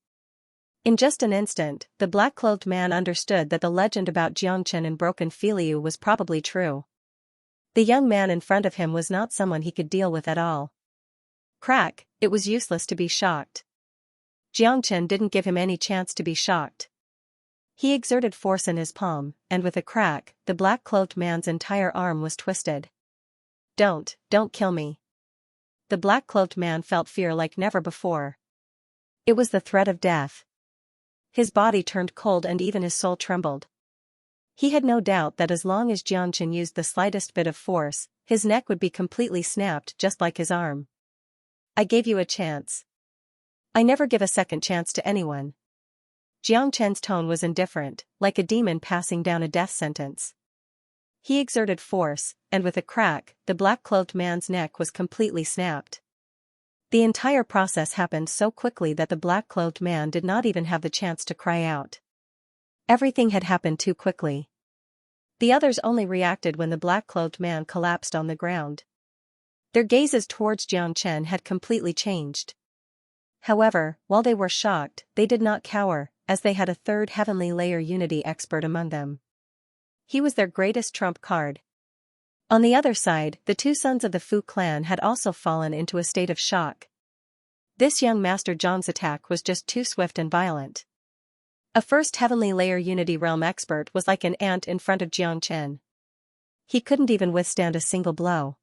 In just an instant, the black-clothed man understood that the legend about Xianxia in Broken Filiu was probably true. The young man in front of him was not someone he could deal with at all. Crack, it was useless to be shocked. Xianxia didn't give him any chance to be shocked. He exerted force in his palm, and with a crack, the black-clothed man's entire arm was twisted. Don't kill me. The black-clothed man felt fear like never before. It was the threat of death. His body turned cold and even his soul trembled. He had no doubt that as long as Xianxia used the slightest bit of force, his neck would be completely snapped just like his arm. I gave you a chance. I never give a second chance to anyone. Xianxia's tone was indifferent, like a demon passing down a death sentence. He exerted force, and with a crack, the black-clothed man's neck was completely snapped. The entire process happened so quickly that the black-clothed man did not even have the chance to cry out. Everything had happened too quickly. The others only reacted when the black-clothed man collapsed on the ground. Their gazes towards Xianxia had completely changed. However, while they were shocked, they did not cower, as they had a third heavenly layer Unity expert among them. He was their greatest trump card. On the other side, the two sons of the Fu clan had also fallen into a state of shock. This young Master Zhang's attack was just too swift and violent. A first heavenly layer Unity realm expert was like an ant in front of Xianxia. He couldn't even withstand a single blow.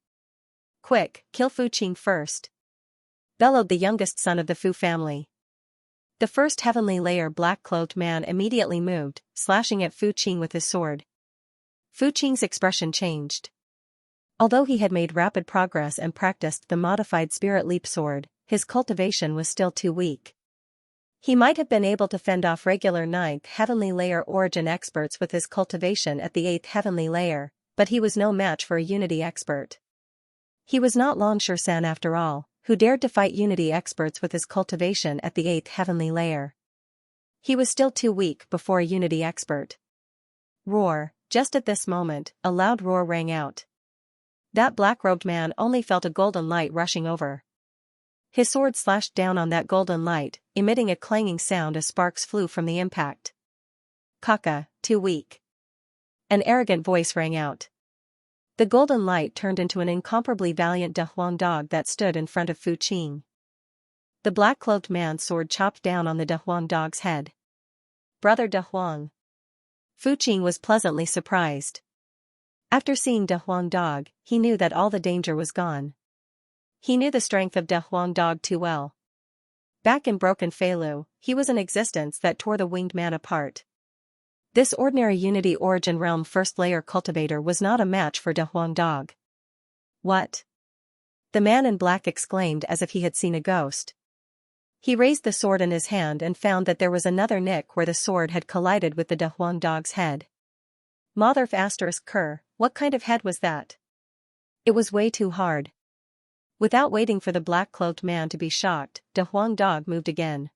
Quick, kill Fu Qing first, bellowed the youngest son of the Fu family. The first heavenly layer black-clothed man immediately moved, slashing at Fu Qing with his sword. Fu Qing's expression changed. Although he had made rapid progress and practiced the modified spirit leap sword, his cultivation was still too weak. He might have been able to fend off regular 9th heavenly layer origin experts with his cultivation at the 8th heavenly layer, but he was no match for a Unity expert. He was not Xianxia after all, who dared to fight Unity experts with his cultivation at the 8th heavenly layer. He was still too weak before a Unity expert. Roar! Just at this moment, a loud roar rang out. That black-robed man only felt a golden light rushing over. His sword slashed down on that golden light, emitting a clanging sound as sparks flew from the impact. Kaka, too weak. An arrogant voice rang out. The golden light turned into an incomparably valiant De Huang dog that stood in front of Fu Qing. The black-clothed man's sword chopped down on the De Huang dog's head. Brother De Huang. Fu Qing was pleasantly surprised. After seeing De Huang dog, he knew that all the danger was gone. He knew the strength of De Huang dog too well. Back in Broken Filiu, he was an existence that tore the winged man apart. This ordinary Unity Origin realm first layer cultivator was not a match for De Huang dog. What? The man in black exclaimed as if he had seen a ghost. He raised the sword in his hand and found that there was another nick where the sword had collided with the De Huang dog's head. Motherf asterisk cur, what kind of head was that? It was way too hard. Without waiting for the black-clothed man to be shocked, De Huang dog moved again.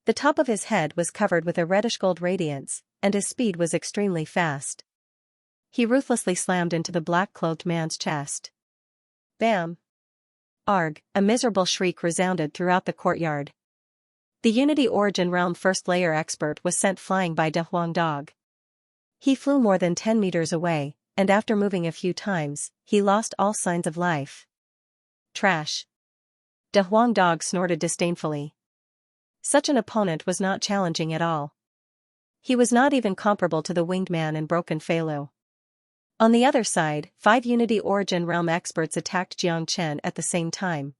The top of his head was covered with a reddish-gold radiance, and his speed was extremely fast. He ruthlessly slammed into the black-clothed man's chest. Bam! Arg! A miserable shriek resounded throughout the courtyard. The Unity Origin realm first layer expert was sent flying by De Huang dog. He flew more than 10 meters away, and after moving a few times, he lost all signs of life. Trash. De Huang Dog snorted disdainfully. Such an opponent was not challenging at all. He was not even comparable to the Winged Man and Broken Feilu. On the other side, 5 Unity Origin Realm experts attacked Jiang Chen at the same time.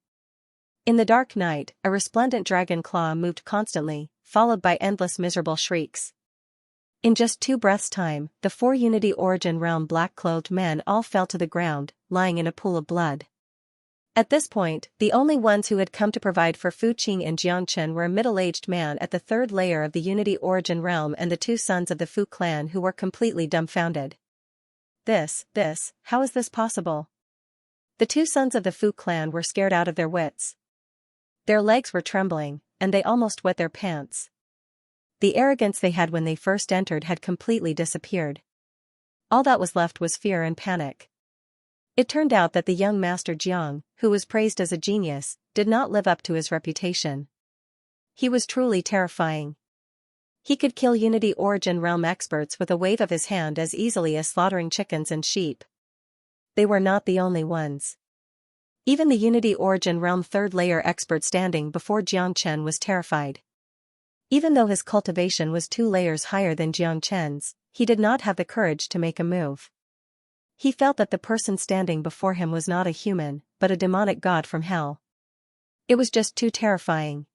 In the dark night, a resplendent dragon claw moved constantly, followed by endless miserable shrieks. In just 2 breaths' time, the 4 Unity Origin Realm black-clothed men all fell to the ground, lying in a pool of blood. At this point, the only ones who had come to provide for Fu Qing and Jiang Chen were a middle-aged man at the 3rd layer of the Unity Origin Realm and the 2 sons of the Fu clan who were completely dumbfounded. How is this possible? The 2 sons of the Fu clan were scared out of their wits. Their legs were trembling, and they almost wet their pants. The arrogance they had when they first entered had completely disappeared. All that was left was fear and panic. It turned out that the young Master Jiang, who was praised as a genius, did not live up to his reputation. He was truly terrifying. He could kill Unity Origin Realm experts with a wave of his hand as easily as slaughtering chickens and sheep. They were not the only ones. Even the Unity Origin Realm 3rd layer expert standing before Jiang Chen was terrified. Even though his cultivation was 2 layers higher than Jiang Chen's, he did not have the courage to make a move. He felt that the person standing before him was not a human, but a demonic god from hell. It was just too terrifying.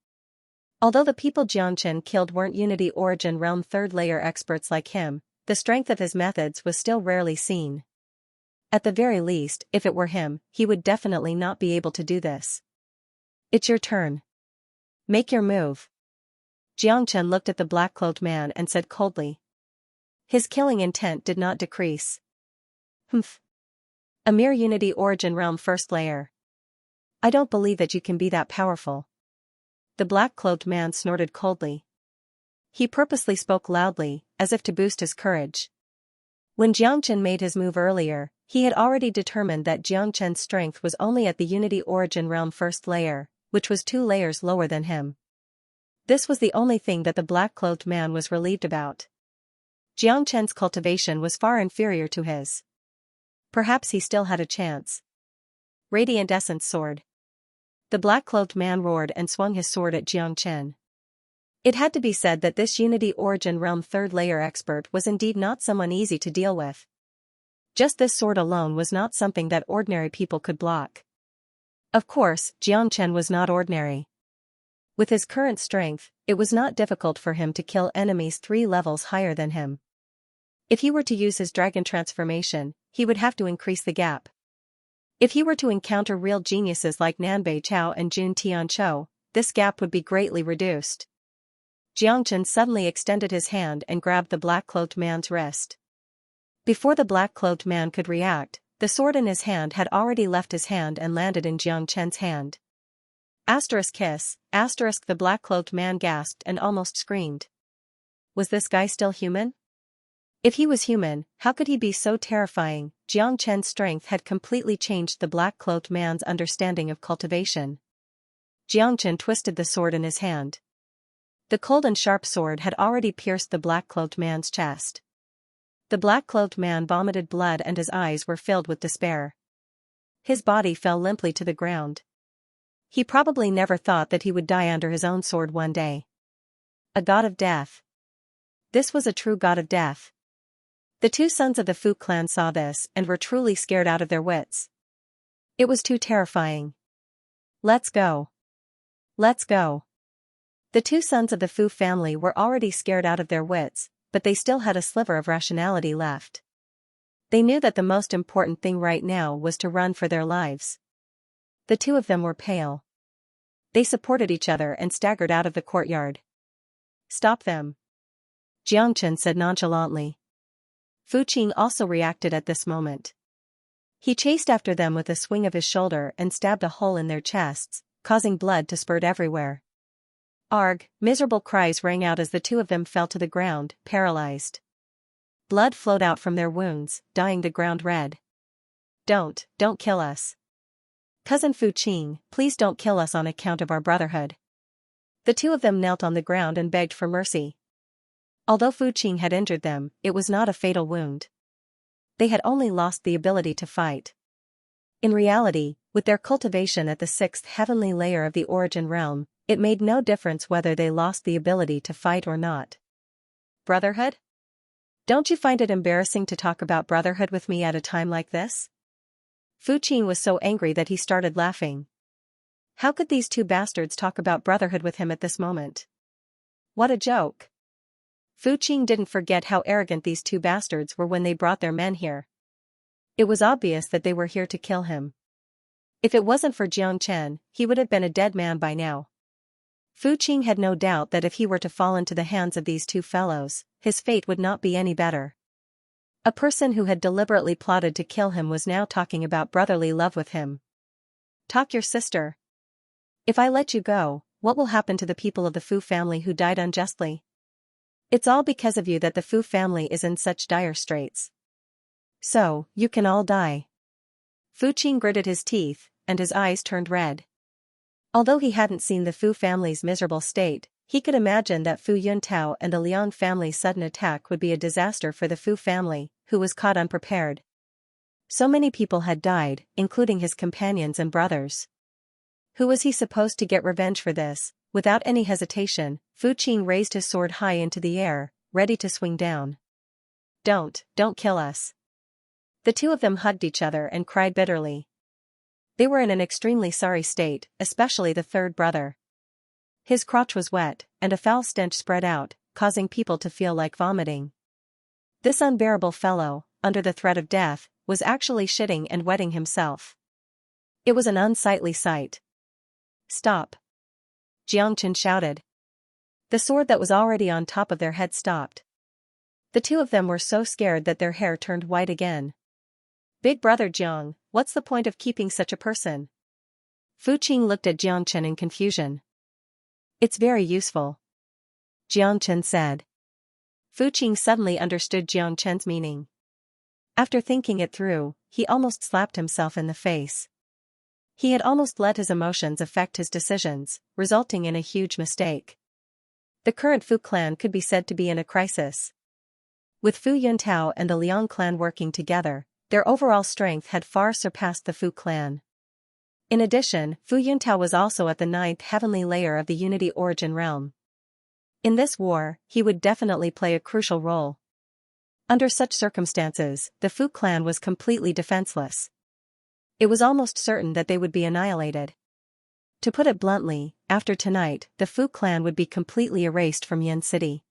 Although the people Jiang Chen killed weren't Unity Origin Realm 3rd layer experts like him, the strength of his methods was still rarely seen. At the very least, if it were him, he would definitely not be able to do this. It's your turn. Make your move. Jiang Chen looked at the black-cloaked man and said coldly. His killing intent did not decrease. Humph. A mere Unity Origin Realm 1st layer. I don't believe that you can be that powerful. The black-cloaked man snorted coldly. He purposely spoke loudly, as if to boost his courage. When Jiang Chen made his move earlier, he had already determined that Jiang Chen's strength was only at the Unity Origin Realm 1st layer, which was 2 layers lower than him. This was the only thing that the black-cloaked man was relieved about. Jiang Chen's cultivation was far inferior to his. Perhaps he still had a chance. Radiant Essence Sword. The black-cloaked man roared and swung his sword at Jiang Chen. It had to be said that this Unity Origin Realm 3rd layer expert was indeed not someone easy to deal with. Just this sword alone was not something that ordinary people could block. Of course, Jiang Chen was not ordinary. With his current strength, it was not difficult for him to kill enemies 3 levels higher than him. If he were to use his dragon transformation, he would have to increase the gap. If he were to encounter real geniuses like Nanbei Chao and Jun Tianchou, this gap would be greatly reduced. Jiang Chen suddenly extended his hand and grabbed the black-cloaked man's wrist. Before the black-cloaked man could react, the sword in his hand had already left his hand and landed in Jiang Chen's hand. Kiss, the black-cloaked man gasped and almost screamed. Was this guy still human? If he was human, how could he be so terrifying? Jiang Chen's strength had completely changed the black-cloaked man's understanding of cultivation. Jiang Chen twisted the sword in his hand. The cold and sharp sword had already pierced the black-cloaked man's chest. The black-cloaked man vomited blood and his eyes were filled with despair. His body fell limply to the ground. He probably never thought that he would die under his own sword one day. A god of death. This was a true god of death. The 2 sons of the Fu clan saw this and were truly scared out of their wits. It was too terrifying. Let's go. Let's go. The 2 sons of the Fu family were already scared out of their wits, but they still had a sliver of rationality left. They knew that the most important thing right now was to run for their lives. The 2 of them were pale. They supported each other and staggered out of the courtyard. Stop them. Jiang Chen said nonchalantly. Fu Qing also reacted at this moment. He chased after them with a swing of his shoulder and stabbed a hole in their chests, causing blood to spurt everywhere. Arg! Miserable cries rang out as the 2 of them fell to the ground, paralyzed. Blood flowed out from their wounds, dyeing the ground red. Don't kill us. Cousin Fu Qing, please don't kill us on account of our brotherhood. The 2 of them knelt on the ground and begged for mercy. Although Fu Qing had injured them, it was not a fatal wound. They had only lost the ability to fight. In reality, with their cultivation at the sixth heavenly layer of the origin realm, it made no difference whether they lost the ability to fight or not. Brotherhood? Don't you find it embarrassing to talk about brotherhood with me at a time like this? Fu Qing was so angry that he started laughing. How could these two bastards talk about brotherhood with him at this moment? What a joke. Fu Qing didn't forget how arrogant these two bastards were when they brought their men here. It was obvious that they were here to kill him. If it wasn't for Jiang Chen, he would have been a dead man by now. Fu Qing had no doubt that if he were to fall into the hands of these two fellows, his fate would not be any better. A person who had deliberately plotted to kill him was now talking about brotherly love with him. Talk your sister. If I let you go, what will happen to the people of the Fu family who died unjustly? It's all because of you that the Fu family is in such dire straits. So, you can all die. Fu Qing gritted his teeth, and his eyes turned red. Although he hadn't seen the Fu family's miserable state, he could imagine that Fu Yuntao and the Liang family's sudden attack would be a disaster for the Fu family, who was caught unprepared. So many people had died, including his companions and brothers. Who was he supposed to get revenge for this? Without any hesitation, Fu Qing raised his sword high into the air, ready to swing down. Don't kill us. The two of them hugged each other and cried bitterly. They were in an extremely sorry state, especially the third brother. His crotch was wet, and a foul stench spread out, causing people to feel like vomiting. This unbearable fellow, under the threat of death, was actually shitting and wetting himself. It was an unsightly sight. Stop! Jiang Chen shouted. The sword that was already on top of their head stopped. The two of them were so scared that their hair turned white again. Big brother Jiang, what's the point of keeping such a person? Fu Qing looked at Jiang Chen in confusion. It's very useful. Jiang Chen said. Fu Qing suddenly understood Jiang Chen's meaning. After thinking it through, he almost slapped himself in the face. He had almost let his emotions affect his decisions, resulting in a huge mistake. The current Fu clan could be said to be in a crisis. With Fu Yuntao and the Liang clan working together, their overall strength had far surpassed the Fu clan. In addition, Fu Yuntao was also at the ninth heavenly layer of the Unity Origin realm. In this war, he would definitely play a crucial role. Under such circumstances, the Fu clan was completely defenseless. It was almost certain that they would be annihilated. To put it bluntly, after tonight, the Fu clan would be completely erased from Yin City.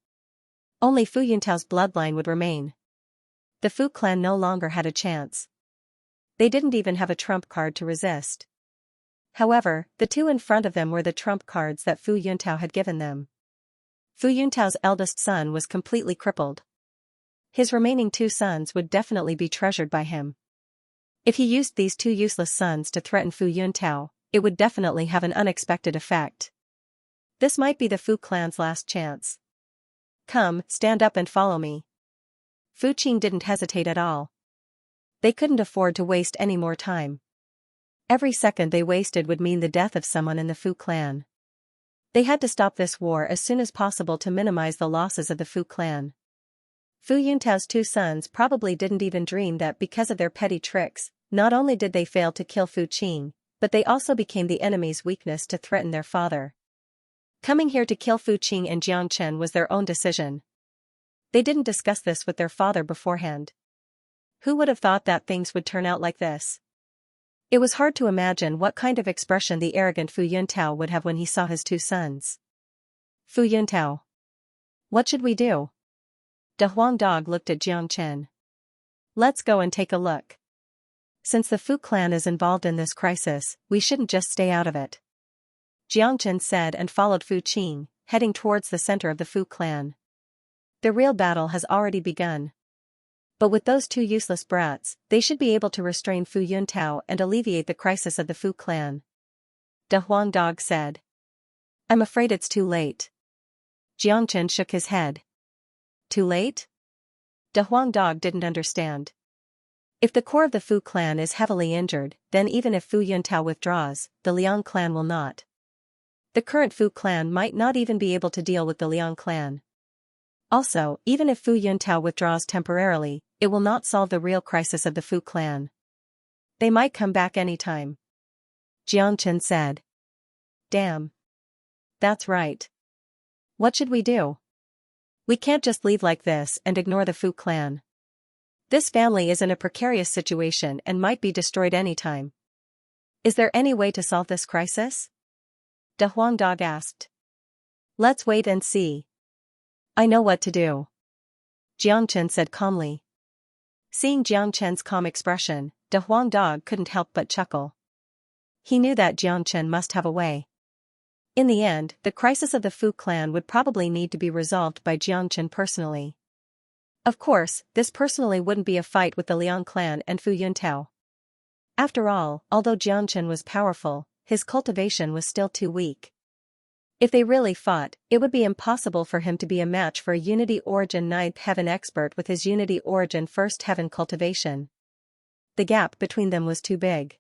Only Fu Yuntao's bloodline would remain. The Fu clan no longer had a chance. They didn't even have a trump card to resist. However, the two in front of them were the trump cards that Fu Yuntao had given them. Fu Yuntao's eldest son was completely crippled. His remaining two sons would definitely be treasured by him. If he used these two useless sons to threaten Fu Yuntao, it would definitely have an unexpected effect. This might be the Fu clan's last chance. Come, stand up and follow me. Fu Qing didn't hesitate at all. They couldn't afford to waste any more time. Every second they wasted would mean the death of someone in the Fu clan. They had to stop this war as soon as possible to minimize the losses of the Fu clan. Fu Yuntao's two sons probably didn't even dream that because of their petty tricks, not only did they fail to kill Fu Qing, but they also became the enemy's weakness to threaten their father. Coming here to kill Fu Qing and Jiang Chen was their own decision. They didn't discuss this with their father beforehand. Who would have thought that things would turn out like this? It was hard to imagine what kind of expression the arrogant Fu Yuntao would have when he saw his two sons. Fu Yuntao. What should we do? De Huang Dog looked at Jiang Chen. Let's go and take a look. Since the Fu clan is involved in this crisis, we shouldn't just stay out of it. Jiang Chen said and followed Fu Qing, heading towards the center of the Fu clan. The real battle has already begun. But with those two useless brats, they should be able to restrain Fu Yuntao and alleviate the crisis of the Fu clan. De Huang Dog said. I'm afraid it's too late. Jiang Chen shook his head. Too late? De Huang Dog didn't understand. If the core of the Fu clan is heavily injured, then even if Fu Yuntao withdraws, the Liang clan will not. The current Fu clan might not even be able to deal with the Liang clan. Also, even if Fu Yuntao withdraws temporarily, it will not solve the real crisis of the Fu clan. They might come back anytime. Jiangchen said. Damn. That's right. What should we do? We can't just leave like this and ignore the Fu clan. This family is in a precarious situation and might be destroyed anytime. Is there any way to solve this crisis? De Huangdog asked. Let's wait and see. I know what to do. Jiangchen said calmly. Seeing Jiangchen's calm expression, De Huangdog couldn't help but chuckle. He knew that Jiangchen must have a way. In the end, the crisis of the Fu clan would probably need to be resolved by Jiangchen personally. Of course, this personally wouldn't be a fight with the Liang clan and Fu Yuntao. After all, although Jiangchen was powerful, his cultivation was still too weak. If they really fought, it would be impossible for him to be a match for a Unity Origin 9th Heaven expert with his Unity Origin 1st Heaven cultivation. The gap between them was too big.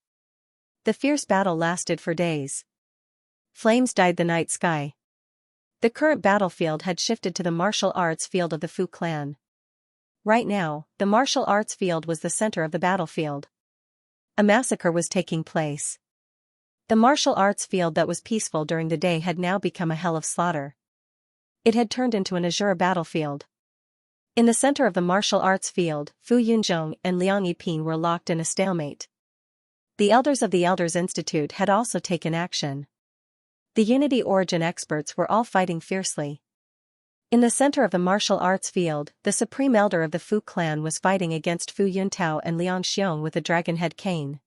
The fierce battle lasted for days. Flames dyed the night sky. The current battlefield had shifted to the martial arts field of the Fu clan. Right now, the martial arts field was the center of the battlefield. A massacre was taking place. The martial arts field that was peaceful during the day had now become a hell of slaughter. It had turned into an azure battlefield. In the center of the martial arts field, Fu Yunzhong and Liang Yiping were locked in a stalemate. The elders of the Elders Institute had also taken action. The Unity Origin experts were all fighting fiercely. In the center of the martial arts field, the supreme elder of the Fu clan was fighting against Fu Yuntao and Liang Xiong with a dragon head cane.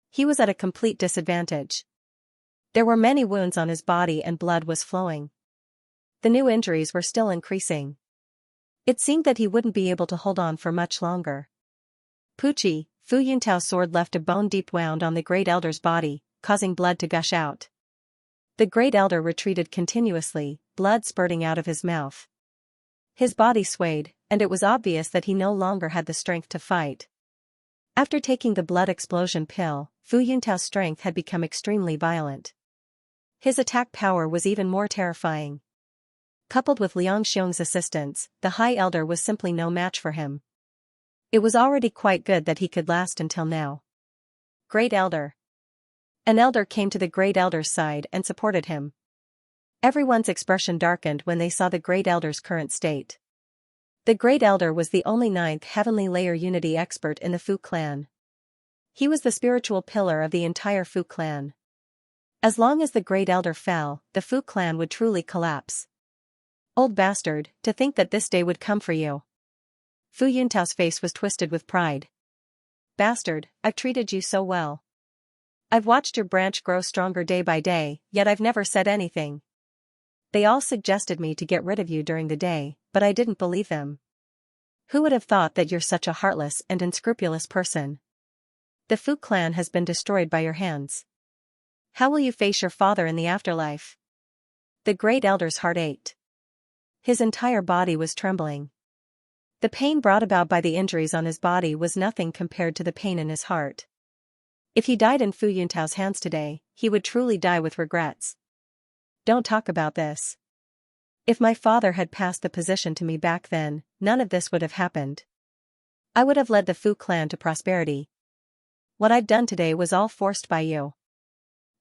He was at a complete disadvantage. There were many wounds on his body and blood was flowing. The new injuries were still increasing. It seemed that he wouldn't be able to hold on for much longer. Pucci, Fu Yuntao's sword left a bone-deep wound on the Great Elder's body, causing blood to gush out. The Great Elder retreated continuously, blood spurting out of his mouth. His body swayed, and it was obvious that he no longer had the strength to fight. After taking the blood explosion pill, Fu Yuntao's strength had become extremely violent. His attack power was even more terrifying. Coupled with Liang Xiong's assistance, the High Elder was simply no match for him. It was already quite good that he could last until now. Great Elder. An elder came to the Great Elder's side and supported him. Everyone's expression darkened when they saw the Great Elder's current state. The Great Elder was the only 9th Heavenly Layer Unity expert in the Fu clan. He was the spiritual pillar of the entire Fu clan. As long as the Great Elder fell, the Fu clan would truly collapse. Old bastard, to think that this day would come for you. Fu Yuntao's face was twisted with pride. Bastard, I've treated you so well. I've watched your branch grow stronger day by day, yet I've never said anything. They all suggested me to get rid of you during the day, but I didn't believe them. Who would have thought that you're such a heartless and unscrupulous person? The Fu clan has been destroyed by your hands. How will you face your father in the afterlife? The Great Elder's heart ached. His entire body was trembling. The pain brought about by the injuries on his body was nothing compared to the pain in his heart. If he died in Fu Yuntao's hands today, he would truly die with regrets. Don't talk about this. If my father had passed the position to me back then, none of this would have happened. I would have led the Fu clan to prosperity. What I've done today was all forced by you.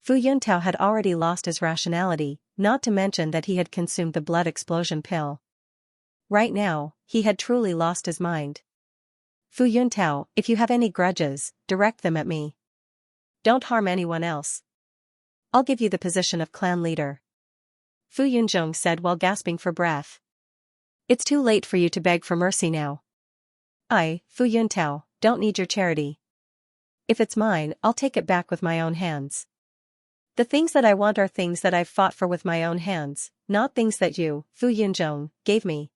Fu Yuntao had already lost his rationality, not to mention that he had consumed the blood explosion pill. Right now, he had truly lost his mind. Fu Yuntao, if you have any grudges, direct them at me. Don't harm anyone else. I'll give you the position of clan leader. Fu Yunzhong said while gasping for breath. It's too late for you to beg for mercy now. I, Fu Yuntao, don't need your charity. If it's mine, I'll take it back with my own hands. The things that I want are things that I've fought for with my own hands, not things that you, Fu Yunzhong, gave me.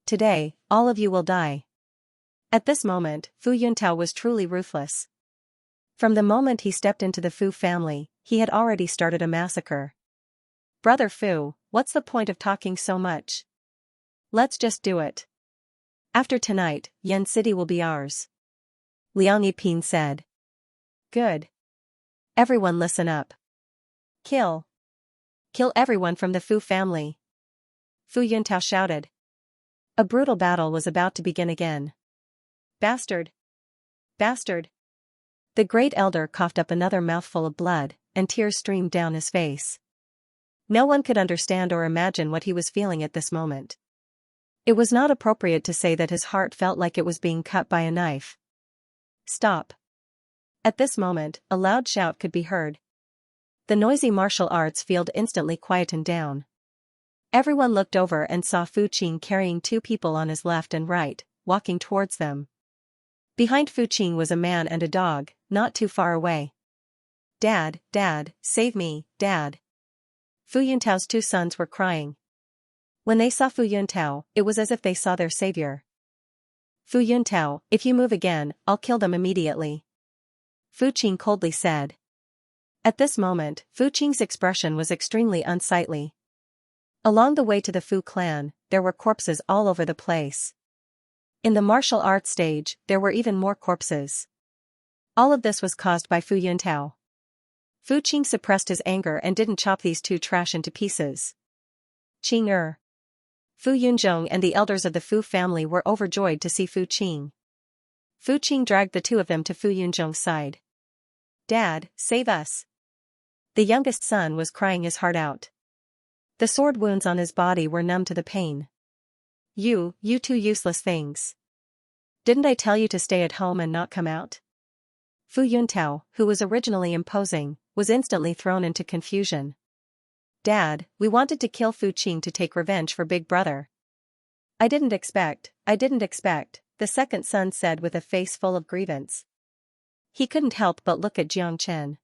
Today, all of you will die. At this moment, Fu Yuntao was truly ruthless. From the moment he stepped into the Fu family, he had already started a massacre. Brother Fu, what's the point of talking so much? Let's just do it. After tonight, Yan City will be ours. Liang Yiping said. Good. Everyone listen up. Kill. Kill everyone from the Fu family. Fu Yuntao shouted. A brutal battle was about to begin again. Bastard! Bastard! The great elder coughed up another mouthful of blood, and tears streamed down his face. No one could understand or imagine what he was feeling at this moment. It was not appropriate to say that his heart felt like it was being cut by a knife. Stop! At this moment, a loud shout could be heard. The noisy martial arts field instantly quietened down. Everyone looked over and saw Fu Qing carrying two people on his left and right, walking towards them. Behind Fu Qing was a man and a dog, not too far away. Dad, Dad, save me, Dad. Fu Yuntao's two sons were crying. When they saw Fu Yuntao, it was as if they saw their savior. Fu Yuntao, if you move again, I'll kill them immediately. Fu Qing coldly said. At this moment, Fu Qing's expression was extremely unsightly. Along the way to the Fu clan, there were corpses all over the place. In the martial arts stage, there were even more corpses. All of this was caused by Fu Yuntao. Fu Qing suppressed his anger and didn't chop these two trash into pieces. Qing. Fu Yunzhong and the elders of the Fu family were overjoyed to see Fu Qing. Fu Qing dragged the two of them to Fu Yunzhong's side. Dad, save us. The youngest son was crying his heart out. The sword wounds on his body were numb to the pain. You two useless things. Didn't I tell you to stay at home and not come out? Fu Yuntao, who was originally imposing, was instantly thrown into confusion. Dad, we wanted to kill Fu Qing to take revenge for Big Brother. I didn't expect, the second son said with a face full of grievance. He couldn't help but look at Jiang Chen.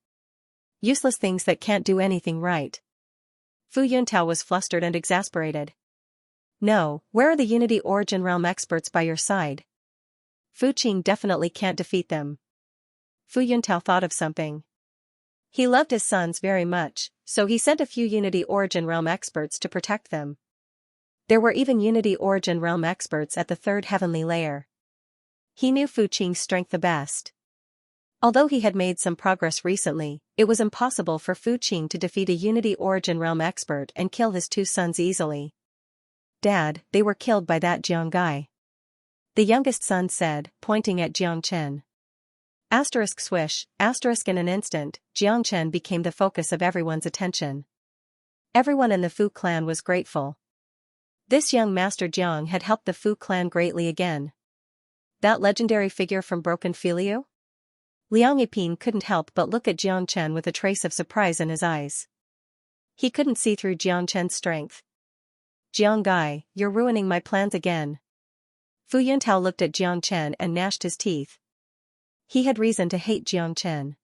Useless things that can't do anything right. Fu Yuntao was flustered and exasperated. No, where are the Unity Origin Realm experts by your side? Fu Qing definitely can't defeat them. Fu Yuntao thought of something. He loved his sons very much, so he sent a few Unity Origin Realm experts to protect them. There were even Unity Origin Realm experts at the third heavenly layer. He knew Fu Qing's strength the best. Although he had made some progress recently, it was impossible for Fu Qing to defeat a Unity Origin Realm expert and kill his two sons easily. Dad, they were killed by that Jiang guy. The youngest son said, pointing at Jiang Chen. Asterisk swish, asterisk in an instant, Jiang Chen became the focus of everyone's attention. Everyone in the Fu clan was grateful. This young Master Jiang had helped the Fu clan greatly again. That legendary figure from Broken Filio? Liang Yiping couldn't help but look at Jiang Chen with a trace of surprise in his eyes. He couldn't see through Jiang Chen's strength. Jiang Gai, you're ruining my plans again. Fu Yuntao looked at Jiang Chen and gnashed his teeth. He had reason to hate Jiang Chen.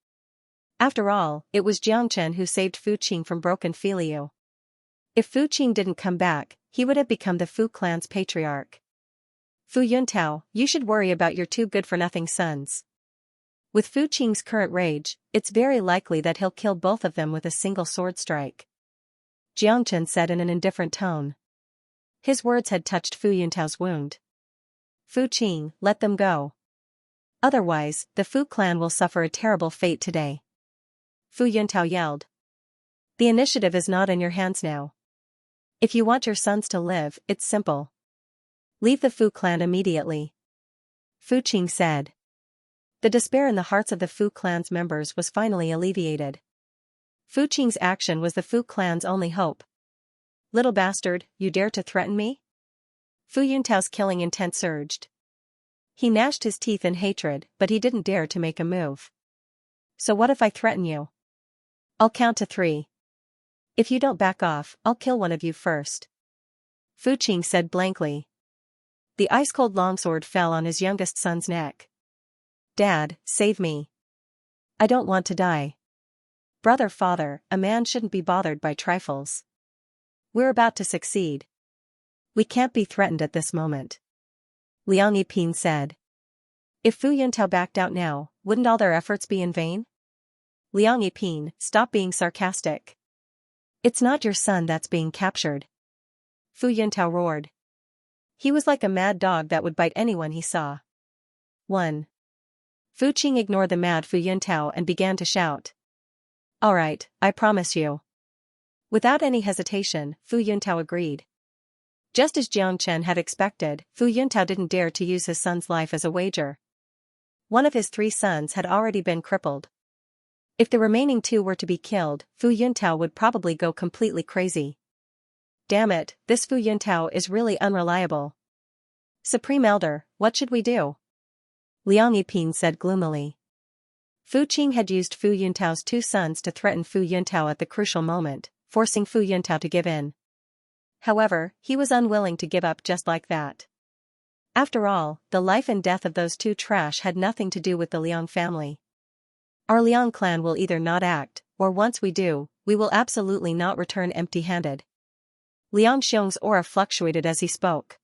After all, it was Jiang Chen who saved Fu Qing from Broken Filio. If Fu Qing didn't come back, he would have become the Fu clan's patriarch. Fu Yuntao, you should worry about your two good-for-nothing sons. With Fu Qing's current rage, it's very likely that he'll kill both of them with a single sword strike. Jiang Chen said in an indifferent tone. His words had touched Fu Yuntao's wound. Fu Qing, let them go. Otherwise, the Fu clan will suffer a terrible fate today. Fu Yuntao yelled. The initiative is not in your hands now. If you want your sons to live, it's simple. Leave the Fu clan immediately. Fu Qing said. The despair in the hearts of the Fu clan's members was finally alleviated. Fu Qing's action was the Fu clan's only hope. Little bastard, you dare to threaten me? Fu Yuntao's killing intent surged. He gnashed his teeth in hatred, but he didn't dare to make a move. So what if I threaten you? I'll count to 3. If you don't back off, I'll kill one of you first. Fu Qing said blankly. The ice-cold longsword fell on his youngest son's neck. Dad, save me. I don't want to die. Brother, father, a man shouldn't be bothered by trifles. We're about to succeed. We can't be threatened at this moment. Liang Yiping said. If Fu Yuntao backed out now, wouldn't all their efforts be in vain? Liang Yiping, stop being sarcastic. It's not your son that's being captured. Fu Yuntao roared. He was like a mad dog that would bite anyone he saw. 1. Fu Qing ignored the mad Fu Yuntao and began to shout. All right, I promise you. Without any hesitation, Fu Yuntao agreed. Just as Jiang Chen had expected, Fu Yuntao didn't dare to use his son's life as a wager. One of his 3 sons had already been crippled. If the remaining 2 were to be killed, Fu Yuntao would probably go completely crazy. Damn it, this Fu Yuntao is really unreliable. Supreme Elder, what should we do? Liang Yiping said gloomily. Fu Qing had used Fu Yuntao's 2 sons to threaten Fu Yuntao at the crucial moment, forcing Fu Yuntao to give in. However, he was unwilling to give up just like that. After all, the life and death of those 2 trash had nothing to do with the Liang family. Our Liang clan will either not act, or once we do, we will absolutely not return empty-handed. Liang Xiong's aura fluctuated as he spoke.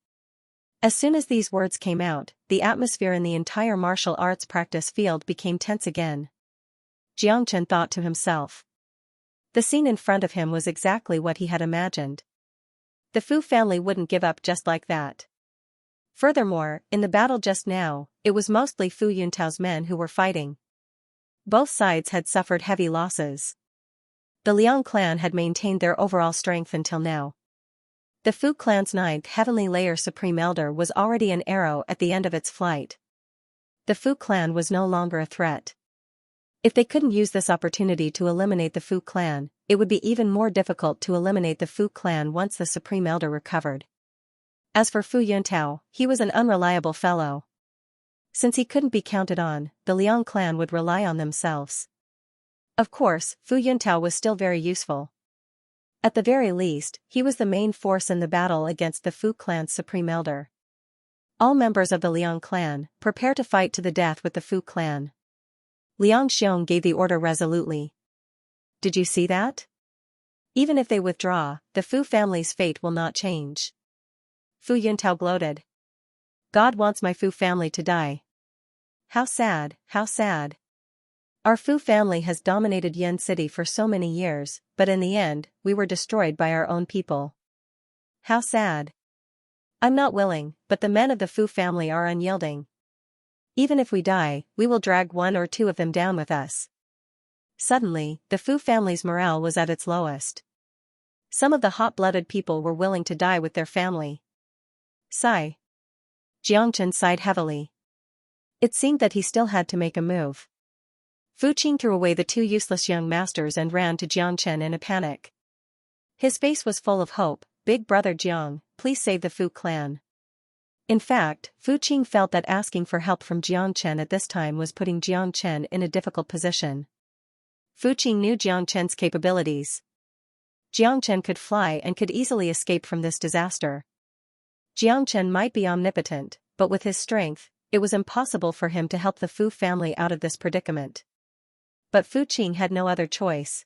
As soon as these words came out, the atmosphere in the entire martial arts practice field became tense again. Jiang Chen thought to himself. The scene in front of him was exactly what he had imagined. The Fu family wouldn't give up just like that. Furthermore, in the battle just now, it was mostly Fu Yuntao's men who were fighting. Both sides had suffered heavy losses. The Liang clan had maintained their overall strength until now. The Fu clan's 9th Heavenly Layer Supreme Elder was already an arrow at the end of its flight. The Fu clan was no longer a threat. If they couldn't use this opportunity to eliminate the Fu clan, it would be even more difficult to eliminate the Fu clan once the Supreme Elder recovered. As for Fu Yuntao, he was an unreliable fellow. Since he couldn't be counted on, the Liang clan would rely on themselves. Of course, Fu Yuntao was still very useful. At the very least, he was the main force in the battle against the Fu clan's Supreme Elder. All members of the Liang clan, prepare to fight to the death with the Fu clan. Liang Xiong gave the order resolutely. Did you see that? Even if they withdraw, the Fu family's fate will not change. Fu Yuntao gloated. God wants my Fu family to die. How sad, how sad. Our Fu family has dominated Yan City for so many years, but in the end, we were destroyed by our own people. How sad. I'm not willing, but the men of the Fu family are unyielding. Even if we die, we will drag 1 or 2 of them down with us. Suddenly, the Fu family's morale was at its lowest. Some of the hot-blooded people were willing to die with their family. Sigh. Jiang Chen sighed heavily. It seemed that he still had to make a move. Fu Qing threw away the 2 useless young masters and ran to Jiang Chen in a panic. His face was full of hope. Big brother Jiang, please save the Fu clan. In fact, Fu Qing felt that asking for help from Jiang Chen at this time was putting Jiang Chen in a difficult position. Fu Qing knew Jiang Chen's capabilities. Jiang Chen could fly and could easily escape from this disaster. Jiang Chen might be omnipotent, but with his strength, it was impossible for him to help the Fu family out of this predicament. But Fu Qing had no other choice.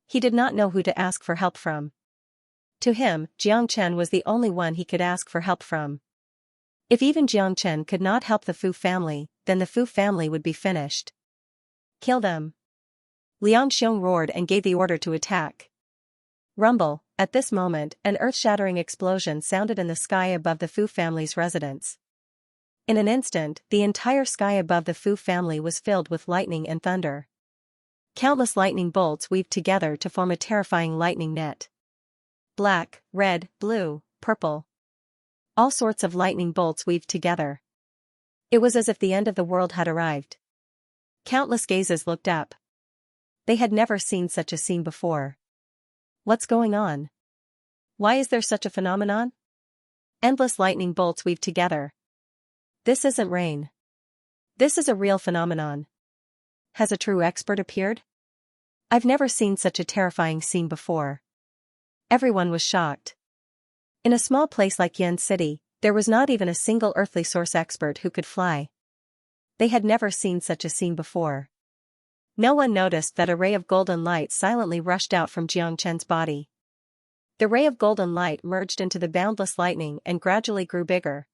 He did not know who to ask for help from. To him, Jiang Chen was the only one he could ask for help from. If even Jiang Chen could not help the Fu family, then the Fu family would be finished. Kill them. Liang Xiong roared and gave the order to attack. Rumble, at this moment, an earth-shattering explosion sounded in the sky above the Fu family's residence. In an instant, the entire sky above the Fu family was filled with lightning and thunder. Countless lightning bolts weaved together to form a terrifying lightning net. Black, red, blue, purple. All sorts of lightning bolts weaved together. It was as if the end of the world had arrived. Countless gazes looked up. They had never seen such a scene before. What's going on? Why is there such a phenomenon? Endless lightning bolts weave together. This isn't rain. This is a real phenomenon. Has a true expert appeared? I've never seen such a terrifying scene before. Everyone was shocked. In a small place like Yan City, there was not even a single earthly source expert who could fly. They had never seen such a scene before. No one noticed that a ray of golden light silently rushed out from Jiang Chen's body. The ray of golden light merged into the boundless lightning and gradually grew bigger.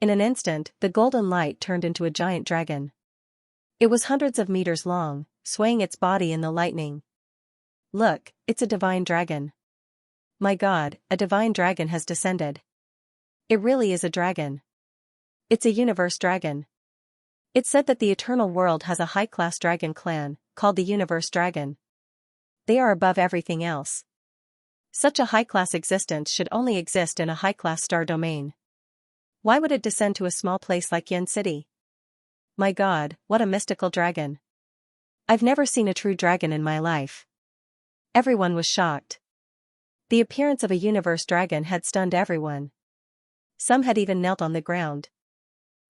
In an instant, the golden light turned into a giant dragon. It was hundreds of meters long, swaying its body in the lightning. Look, it's a divine dragon. My God, a divine dragon has descended. It really is a dragon. It's a universe dragon. It's said that the eternal world has a high-class dragon clan, called the Universe Dragon. They are above everything else. Such a high-class existence should only exist in a high-class star domain. Why would it descend to a small place like Yin City? My God, what a mystical dragon. I've never seen a true dragon in my life. Everyone was shocked. The appearance of a universe dragon had stunned everyone. Some had even knelt on the ground.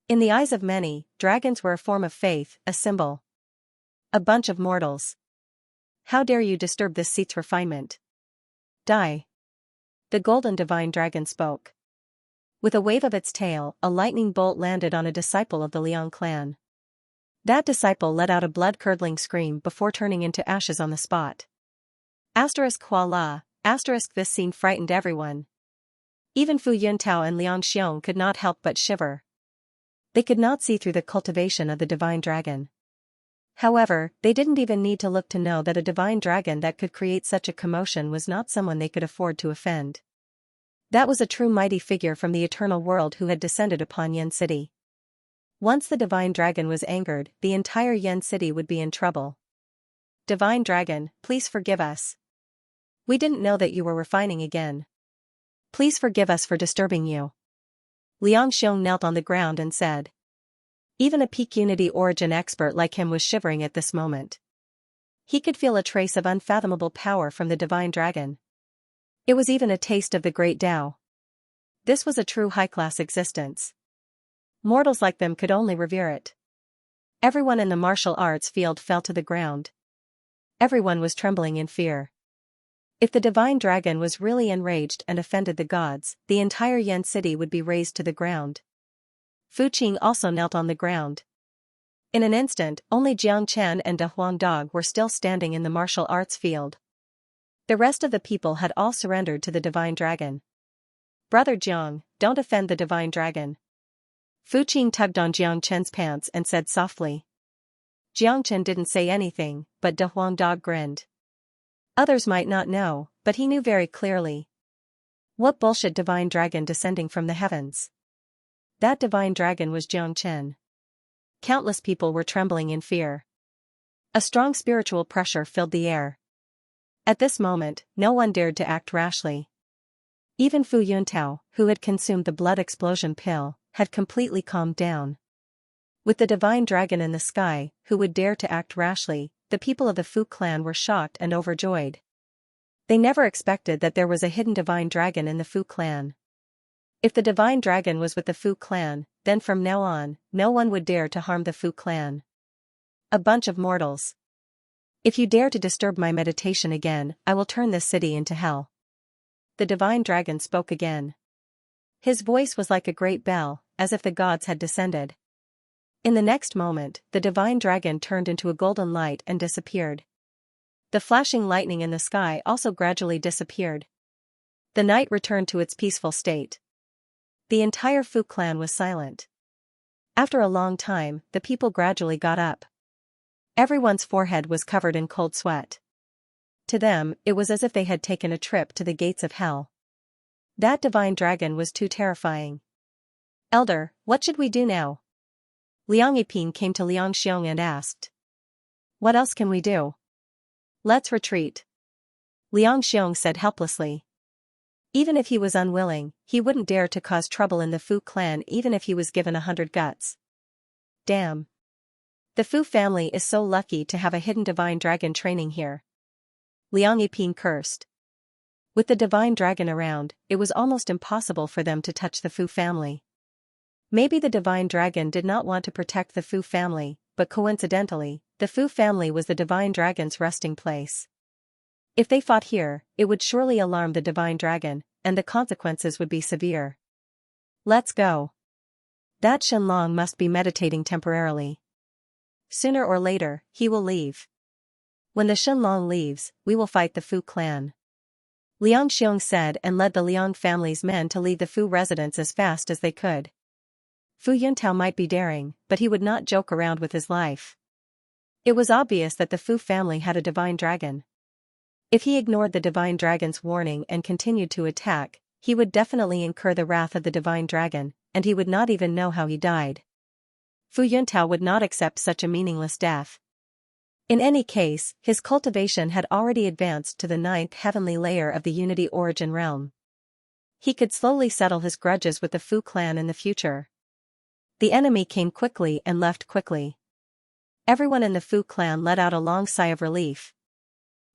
In the eyes of many, dragons were a form of faith, a symbol. A bunch of mortals. How dare you disturb this seat's refinement? Die. The golden divine dragon spoke. With a wave of its tail, a lightning bolt landed on a disciple of the Liang clan. That disciple let out a blood-curdling scream before turning into ashes on the spot. Voila, this scene frightened everyone. Even Fu Yuntao and Liang Xiong could not help but shiver. They could not see through the cultivation of the divine dragon. However, they didn't even need to look to know that a divine dragon that could create such a commotion was not someone they could afford to offend. That was a true mighty figure from the eternal world who had descended upon Yen City. Once the divine dragon was angered, the entire Yen City would be in trouble. Divine dragon, please forgive us. We didn't know that you were refining again. Please forgive us for disturbing you. Liang Xiong knelt on the ground and said. Even a peak unity origin expert like him was shivering at this moment. He could feel a trace of unfathomable power from the divine dragon. It was even a taste of the great Tao. This was a true high-class existence. Mortals like them could only revere it. Everyone in the martial arts field fell to the ground. Everyone was trembling in fear. If the divine dragon was really enraged and offended the gods, the entire Yen City would be razed to the ground. Fu Qing also knelt on the ground. In an instant, only Jiang Chen and De Huang Dog were still standing in the martial arts field. The rest of the people had all surrendered to the divine dragon. Brother Jiang, don't offend the divine dragon. Fu Qing tugged on Jiang Chen's pants and said softly. Jiang Chen didn't say anything, but De Huang Dog grinned. Others might not know, but he knew very clearly. What bullshit divine dragon descending from the heavens? That divine dragon was Jiang Chen. Countless people were trembling in fear. A strong spiritual pressure filled the air. At this moment, no one dared to act rashly. Even Fu Yuntao, who had consumed the blood explosion pill, had completely calmed down. With the divine dragon in the sky, who would dare to act rashly, the people of the Fu clan were shocked and overjoyed. They never expected that there was a hidden divine dragon in the Fu clan. If the divine dragon was with the Fu clan, then from now on, no one would dare to harm the Fu clan. A bunch of mortals. If you dare to disturb my meditation again, I will turn this city into hell. The divine dragon spoke again. His voice was like a great bell, as if the gods had descended. In the next moment, the divine dragon turned into a golden light and disappeared. The flashing lightning in the sky also gradually disappeared. The night returned to its peaceful state. The entire Fu clan was silent. After a long time, the people gradually got up. Everyone's forehead was covered in cold sweat. To them, it was as if they had taken a trip to the gates of hell. That divine dragon was too terrifying. Elder, what should we do now? Liang Yiping came to Liang Xiong and asked. What else can we do? Let's retreat. Liang Xiong said helplessly. Even if he was unwilling, he wouldn't dare to cause trouble in the Fu clan even if he was given 100 guts. Damn. The Fu family is so lucky to have a hidden divine dragon training here. Liang Yiping cursed. With the divine dragon around, it was almost impossible for them to touch the Fu family. Maybe the divine dragon did not want to protect the Fu family, but coincidentally, the Fu family was the divine dragon's resting place. If they fought here, it would surely alarm the divine dragon, and the consequences would be severe. Let's go. That Shenlong must be meditating temporarily. Sooner or later, he will leave. When the Shenlong leaves, we will fight the Fu clan. Liang Xiong said and led the Liang family's men to leave the Fu residence as fast as they could. Fu Yuntao might be daring, but he would not joke around with his life. It was obvious that the Fu family had a divine dragon. If he ignored the divine dragon's warning and continued to attack, he would definitely incur the wrath of the divine dragon, and he would not even know how he died. Fu Yuntao would not accept such a meaningless death. In any case, his cultivation had already advanced to the ninth heavenly layer of the Unity Origin realm. He could slowly settle his grudges with the Fu clan in the future. The enemy came quickly and left quickly. Everyone in the Fu clan let out a long sigh of relief.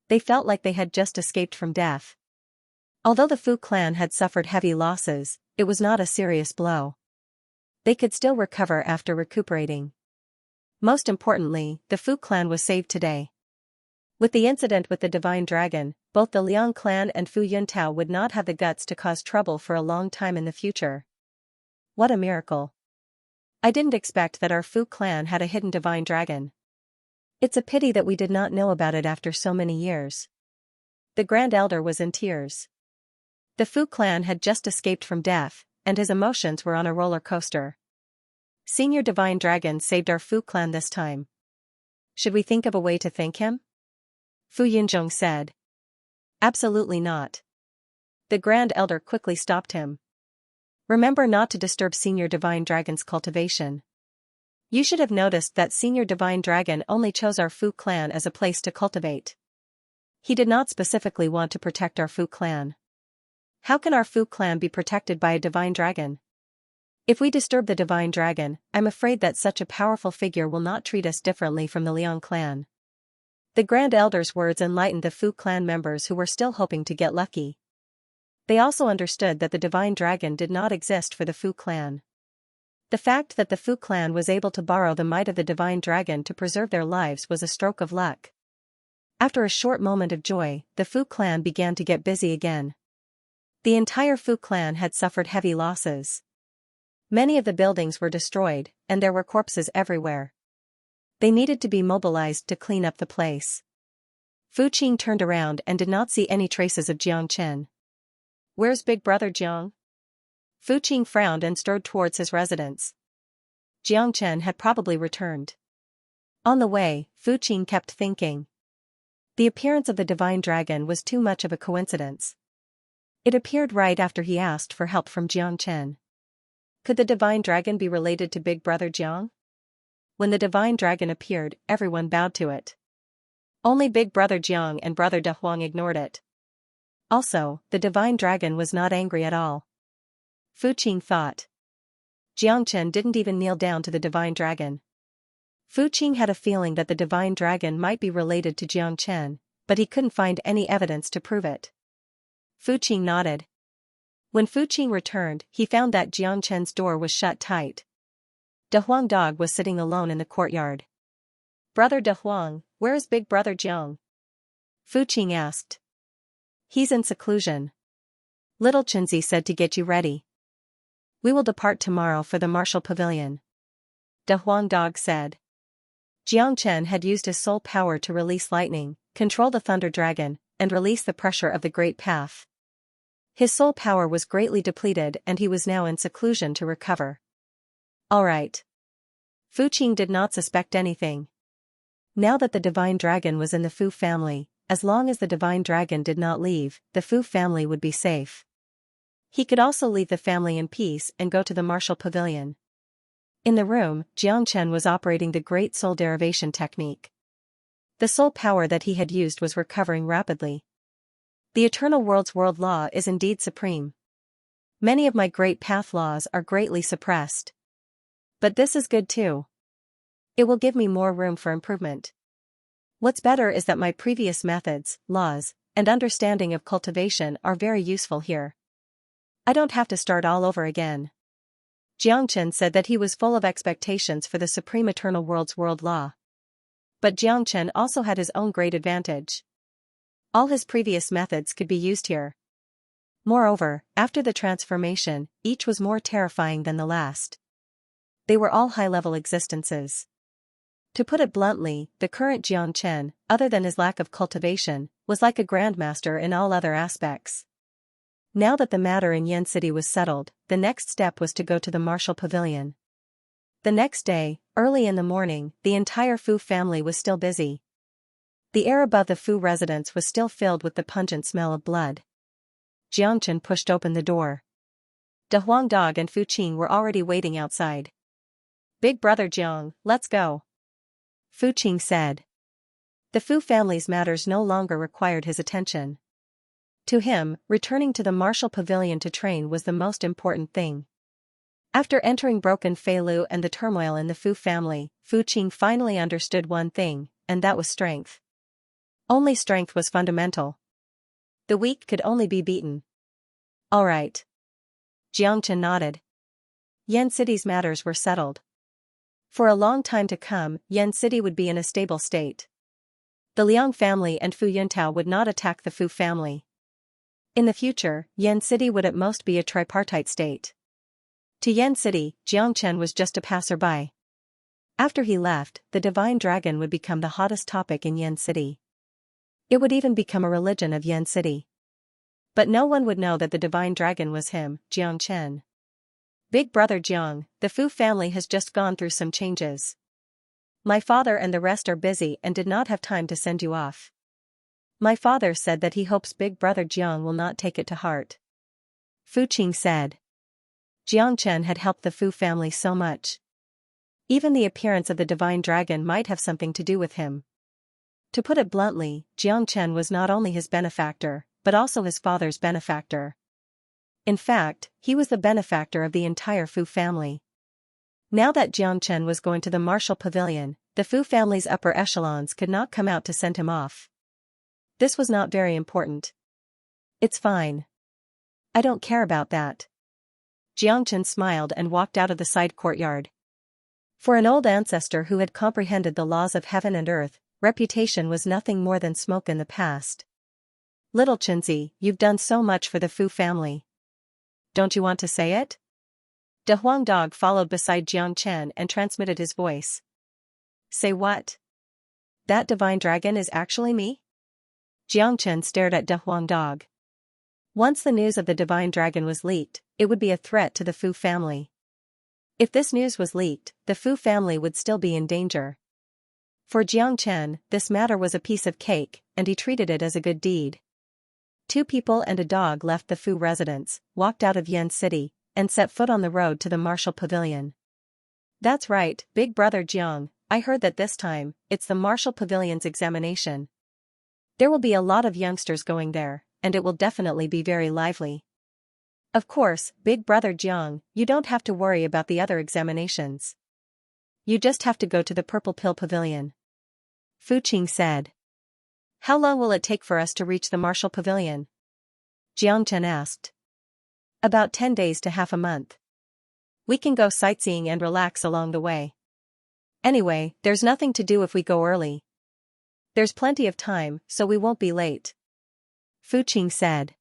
They felt like they had just escaped from death. Although the Fu clan had suffered heavy losses, it was not a serious blow. They could still recover after recuperating. Most importantly, the Fu clan was saved today. With the incident with the Divine Dragon, both the Liang clan and Fu Yuntao would not have the guts to cause trouble for a long time in the future. What a miracle. I didn't expect that our Fu clan had a hidden Divine Dragon. It's a pity that we did not know about it after so many years. The Grand Elder was in tears. The Fu clan had just escaped from death, and his emotions were on a roller coaster. Senior Divine Dragon saved our Fu clan this time. Should we think of a way to thank him? Fu Yunzhong said. Absolutely not. The Grand Elder quickly stopped him. Remember not to disturb Senior Divine Dragon's cultivation. You should have noticed that Senior Divine Dragon only chose our Fu clan as a place to cultivate. He did not specifically want to protect our Fu clan. How can our Fu clan be protected by a Divine Dragon? If we disturb the Divine Dragon, I'm afraid that such a powerful figure will not treat us differently from the Liang clan. The Grand Elder's words enlightened the Fu clan members who were still hoping to get lucky. They also understood that the Divine Dragon did not exist for the Fu clan. The fact that the Fu clan was able to borrow the might of the Divine Dragon to preserve their lives was a stroke of luck. After a short moment of joy, the Fu clan began to get busy again. The entire Fu clan had suffered heavy losses. Many of the buildings were destroyed, and there were corpses everywhere. They needed to be mobilized to clean up the place. Fu Qing turned around and did not see any traces of Jiang Chen. Where's Big Brother Jiang? Fu Qing frowned and strode towards his residence. Jiang Chen had probably returned. On the way, Fu Qing kept thinking. The appearance of the Divine Dragon was too much of a coincidence. It appeared right after he asked for help from Jiang Chen. Could the Divine Dragon be related to Big Brother Jiang? When the Divine Dragon appeared, everyone bowed to it. Only Big Brother Jiang and Brother De Huang ignored it. Also, the Divine Dragon was not angry at all. Fu Qing thought. Jiang Chen didn't even kneel down to the Divine Dragon. Fu Qing had a feeling that the Divine Dragon might be related to Jiang Chen, but he couldn't find any evidence to prove it. Fu Qing nodded. When Fu Qing returned, he found that Jiang Chen's door was shut tight. De Huang dog was sitting alone in the courtyard. Brother De Huang, where is Big Brother Jiang? Fu Qing asked. He's in seclusion. Little Chenzi said to get you ready. We will depart tomorrow for the martial pavilion. De Huang dog said. Jiang Chen had used his soul power to release lightning, control the thunder dragon, and release the pressure of the great path. His soul power was greatly depleted and he was now in seclusion to recover. Alright. Fu Qing did not suspect anything. Now that the Divine Dragon was in the Fu family, as long as the Divine Dragon did not leave, the Fu family would be safe. He could also leave the family in peace and go to the martial pavilion. In the room, Jiang Chen was operating the Great Soul Derivation technique. The soul power that he had used was recovering rapidly. The Eternal World's world law is indeed supreme. Many of my great path laws are greatly suppressed. But this is good too. It will give me more room for improvement. What's better is that my previous methods, laws, and understanding of cultivation are very useful here. I don't have to start all over again. Jiang Chen said that he was full of expectations for the Supreme Eternal World's world law. But Jiang Chen also had his own great advantage. All his previous methods could be used here. Moreover, after the transformation, each was more terrifying than the last. They were all high-level existences. To put it bluntly, the current Jiang Chen, other than his lack of cultivation, was like a grandmaster in all other aspects. Now that the matter in Yen City was settled, the next step was to go to the martial pavilion. The next day, early in the morning, the entire Fu family was still busy. The air above the Fu residence was still filled with the pungent smell of blood. Jiang Chen pushed open the door. De Huang dog and Fu Qing were already waiting outside. Big Brother Jiang, let's go. Fu Qing said. The Fu family's matters no longer required his attention. To him, returning to the martial pavilion to train was the most important thing. After entering Broken Feilu and the turmoil in the Fu family, Fu Qing finally understood one thing, and that was strength. Only strength was fundamental. The weak could only be beaten. All right. Xianxia nodded. Yan City's matters were settled. For a long time to come, Yan City would be in a stable state. The Liang family and Fu Yuntao would not attack the Fu family. In the future, Yan City would at most be a tripartite state. To Yan City, Jiangchen was just a passerby. After he left, the divine dragon would become the hottest topic in Yan City. It would even become a religion of Yan City. But no one would know that the divine dragon was him, Jiangchen. Big brother Jiang, the Fu family has just gone through some changes. My father and the rest are busy and did not have time to send you off. My father said that he hopes big brother Jiang will not take it to heart. Fu Qing said. Jiangchen had helped the Fu family so much. Even the appearance of the divine dragon might have something to do with him. To put it bluntly, Jiangchen was not only his benefactor, but also his father's benefactor. In fact, he was the benefactor of the entire Fu family. Now that Jiangchen was going to the martial pavilion, the Fu family's upper echelons could not come out to send him off. This was not very important. It's fine. I don't care about that. Jiangchen smiled and walked out of the side courtyard. For an old ancestor who had comprehended the laws of heaven and earth, reputation was nothing more than smoke in the past. Little Chinzi, you've done so much for the Fu family. Don't you want to say it? De Huang Dog followed beside Jiangchen and transmitted his voice. Say what? That divine dragon is actually me? Jiangchen stared at De Huang Dog. Once the news of the divine dragon was leaked, it would be a threat to the Fu family. If this news was leaked, the Fu family would still be in danger. For Jiangchen, this matter was a piece of cake, and he treated it as a good deed. 2 people and a dog left the Fu residence, walked out of Yan City, and set foot on the road to the martial pavilion. That's right, big brother Jiang, I heard that this time, it's the martial pavilion's examination. There will be a lot of youngsters going there, and it will definitely be very lively. Of course, big brother Jiang, you don't have to worry about the other examinations. You just have to go to the Purple Pill Pavilion. Fu Qing said. How long will it take for us to reach the martial pavilion? Jiangchen asked. About 10 days to half a month. We can go sightseeing and relax along the way. Anyway, there's nothing to do if we go early. There's plenty of time, so we won't be late. Fu Qing said.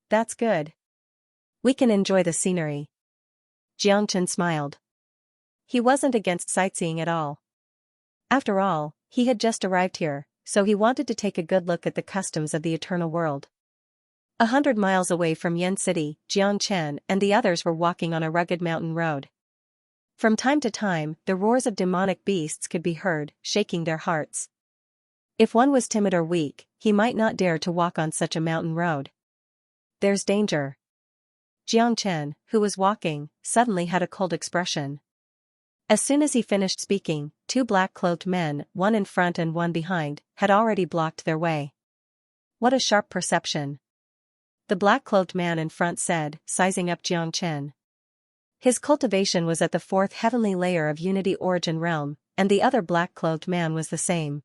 That's good. We can enjoy the scenery. Jiangchen smiled. He wasn't against sightseeing at all. After all, he had just arrived here, so he wanted to take a good look at the customs of the eternal world. 100 miles away from Yan City, Jiangchen and the others were walking on a rugged mountain road. From time to time, the roars of demonic beasts could be heard, shaking their hearts. If one was timid or weak, he might not dare to walk on such a mountain road. There's danger. Jiangchen, who was walking, suddenly had a cold expression. As soon as he finished speaking, 2 black-clothed men, one in front and one behind, had already blocked their way. What a sharp perception. The black-clothed man in front said, sizing up Jiangchen. His cultivation was at the 4th heavenly layer of Unity Origin Realm, and the other black-clothed man was the same.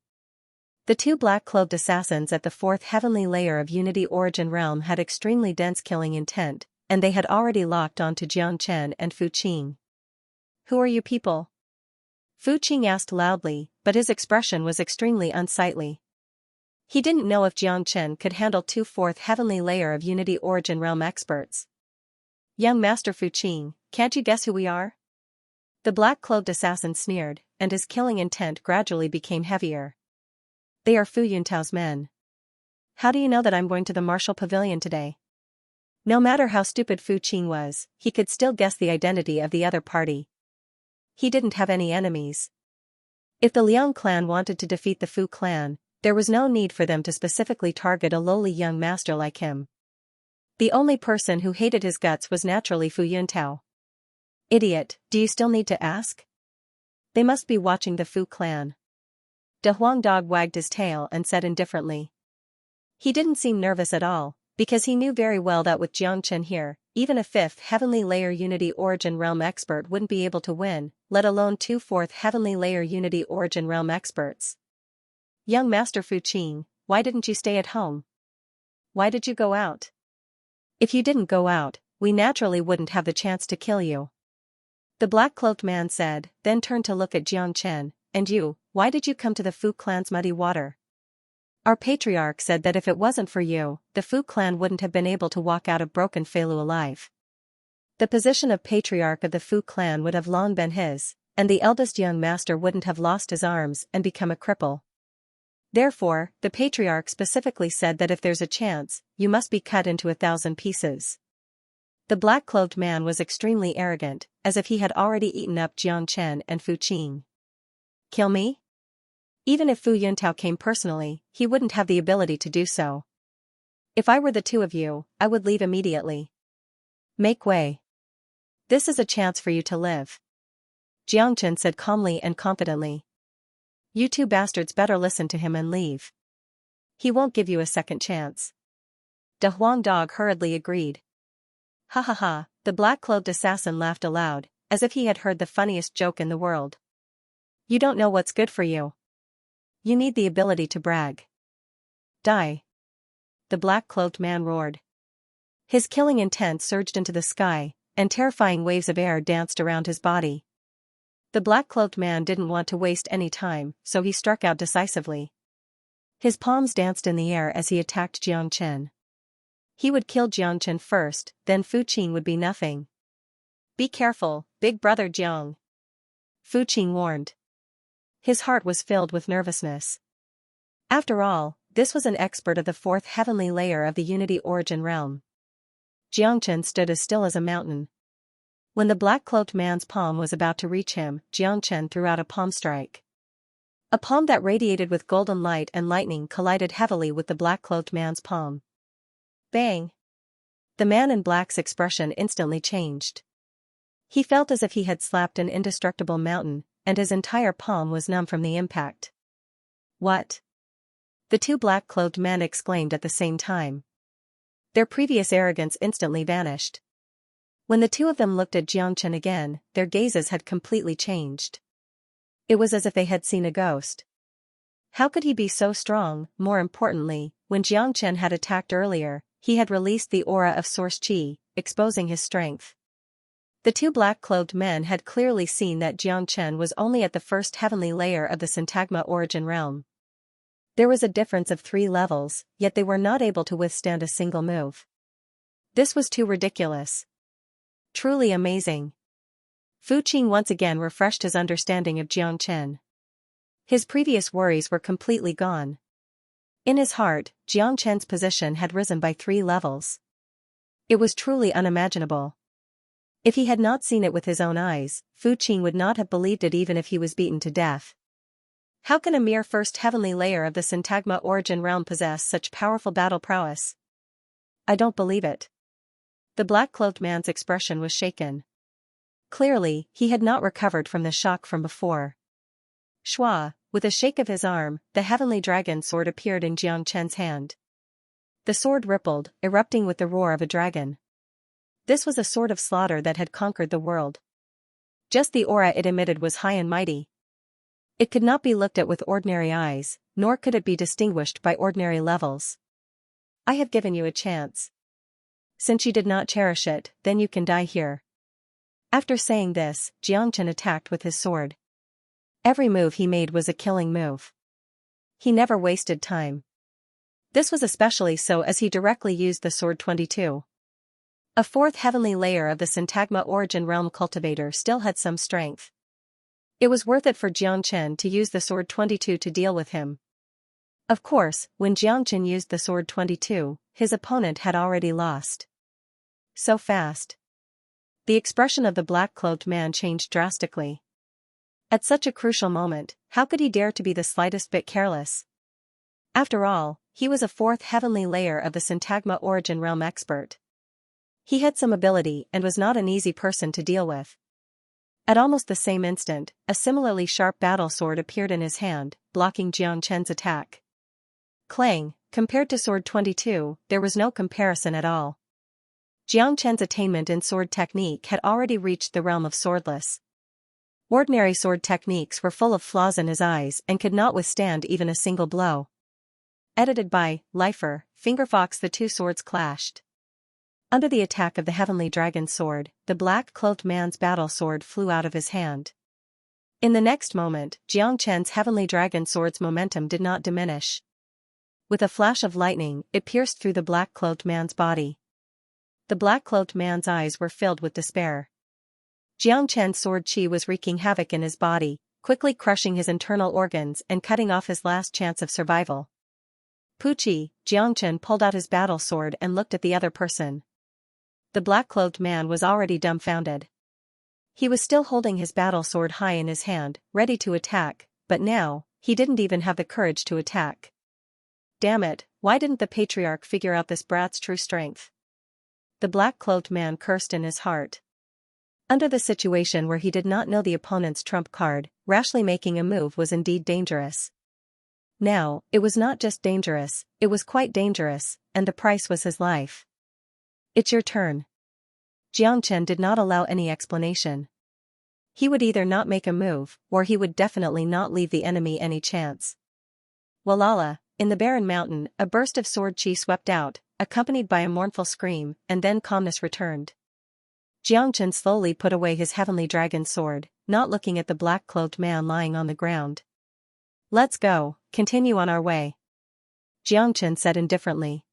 The 2 black-clothed assassins at the 4th heavenly layer of Unity Origin Realm had extremely dense killing intent, and they had already locked onto Jiangchen and Fu Qing. Who are you people? Fu Qing asked loudly, but his expression was extremely unsightly. He didn't know if Jiangchen could handle 2 4th heavenly layer of Unity Origin Realm experts. Young Master Fu Qing, can't you guess who we are? The black-clothed assassin sneered, and his killing intent gradually became heavier. They are Fu Yuntao's men. How do you know that I'm going to the martial pavilion today? No matter how stupid Fu Qing was, he could still guess the identity of the other party. He didn't have any enemies. If the Liang clan wanted to defeat the Fu clan, there was no need for them to specifically target a lowly young master like him. The only person who hated his guts was naturally Fu Yuntao. Idiot, do you still need to ask? They must be watching the Fu clan. De Huang Dog wagged his tail and said indifferently. He didn't seem nervous at all, because he knew very well that with Xianxia here, even a 5th Heavenly Layer Unity Origin Realm expert wouldn't be able to win, let alone 2 4th Heavenly Layer Unity Origin Realm experts. Young Master Fu Qing, why didn't you stay at home? Why did you go out? If you didn't go out, we naturally wouldn't have the chance to kill you. The black-cloaked man said, then turned to look at Xianxia, and you, why did you come to the Fu clan's muddy water? Our patriarch said that if it wasn't for you, the Fu clan wouldn't have been able to walk out of Broken Feilu alive. The position of patriarch of the Fu clan would have long been his, and the eldest young master wouldn't have lost his arms and become a cripple. Therefore, the patriarch specifically said that if there's a chance, you must be cut into 1,000 pieces. The black-cloaked man was extremely arrogant, as if he had already eaten up Xianxia and Fu Qing. Kill me? Even if Fu Yuntao came personally, he wouldn't have the ability to do so. If I were the two of you, I would leave immediately. Make way. This is a chance for you to live. Xianxia said calmly and confidently. You two bastards better listen to him and leave. He won't give you a second chance. De Huang Dog hurriedly agreed. Ha ha ha, the black-cloaked assassin laughed aloud, as if he had heard the funniest joke in the world. You don't know what's good for you. You need the ability to brag. Die. The black-cloaked man roared. His killing intent surged into the sky, and terrifying waves of air danced around his body. The black-cloaked man didn't want to waste any time, so he struck out decisively. His palms danced in the air as he attacked Xianxia. He would kill Xianxia first, then Fu Qing would be nothing. Be careful, big brother Jiang. Fu Qing warned. His heart was filled with nervousness. After all, this was an expert of the 4th heavenly layer of the Unity Origin realm. Xianxia stood as still as a mountain. When the black-cloaked man's palm was about to reach him, Xianxia threw out a palm strike. A palm that radiated with golden light and lightning collided heavily with the black-cloaked man's palm. Bang! The man in black's expression instantly changed. He felt as if he had slapped an indestructible mountain, and his entire palm was numb from the impact. What? The two black-cloaked men exclaimed at the same time. Their previous arrogance instantly vanished. When the two of them looked at Xianxia again, their gazes had completely changed. It was as if they had seen a ghost. How could he be so strong? More importantly, when Xianxia had attacked earlier, he had released the aura of source qi, exposing his strength. The two black-cloaked men had clearly seen that Xianxia was only at the 1st heavenly layer of the Syntagma Origin realm. There was a difference of 3 levels, yet they were not able to withstand a single move. This was too ridiculous. Truly amazing. Fu Qing once again refreshed his understanding of Xianxia. His previous worries were completely gone. In his heart, Xianxia's position had risen by 3 levels. It was truly unimaginable. If he had not seen it with his own eyes, Fu Qing would not have believed it even if he was beaten to death. How can a mere 1st heavenly layer of the Syntagma Origin realm possess such powerful battle prowess? I don't believe it. The black-cloaked man's expression was shaken. Clearly, he had not recovered from the shock from before. Shua, with a shake of his arm, the heavenly dragon sword appeared in Xianxia's hand. The sword rippled, erupting with the roar of a dragon. This was a sword of slaughter that had conquered the world. Just the aura it emitted was high and mighty. It could not be looked at with ordinary eyes, nor could it be distinguished by ordinary levels. I have given you a chance. Since you did not cherish it, then you can die here. After saying this, Xianxia attacked with his sword. Every move he made was a killing move. He never wasted time. This was especially so as he directly used the sword 22. A 4th heavenly layer of the Syntagma Origin realm cultivator still had some strength. It was worth it for Xianxia to use the sword 22 to deal with him. Of course, when Xianxia used the sword 22, his opponent had already lost. So fast. The expression of the black-cloaked man changed drastically. At such a crucial moment, how could he dare to be the slightest bit careless? After all, he was a 4th heavenly layer of the Syntagma Origin realm expert. He had some ability and was not an easy person to deal with. At almost the same instant, a similarly sharp battle sword appeared in his hand, blocking Jiang Chen's attack. Clang, compared to Sword 22, there was no comparison at all. Jiang Chen's attainment in sword technique had already reached the realm of swordless. Ordinary sword techniques were full of flaws in his eyes and could not withstand even a single blow. Edited by Lifer, Fingerfox. The two swords clashed. Under the attack of the heavenly dragon sword, the black-cloaked man's battle sword flew out of his hand. In the next moment, Jiang Chen's heavenly dragon sword's momentum did not diminish. With a flash of lightning, it pierced through the black-cloaked man's body. The black-cloaked man's eyes were filled with despair. Jiang Chen's sword chi was wreaking havoc in his body, quickly crushing his internal organs and cutting off his last chance of survival. Puchi, Jiang Chen pulled out his battle sword and looked at the other person. The black-cloaked man was already dumbfounded. He was still holding his battle sword high in his hand, ready to attack, but now, he didn't even have the courage to attack. Damn it, why didn't the patriarch figure out this brat's true strength? The black-cloaked man cursed in his heart. Under the situation where he did not know the opponent's trump card, rashly making a move was indeed dangerous. Now, it was not just dangerous, it was quite dangerous, and the price was his life. It's your turn. Jiang Chen did not allow any explanation. He would either not make a move, or he would definitely not leave the enemy any chance. Walala, in the barren mountain, a burst of sword chi swept out, accompanied by a mournful scream, and then calmness returned. Jiang Chen slowly put away his heavenly dragon sword, not looking at the black-cloaked man lying on the ground. Let's go, continue on our way. Jiang Chen said indifferently.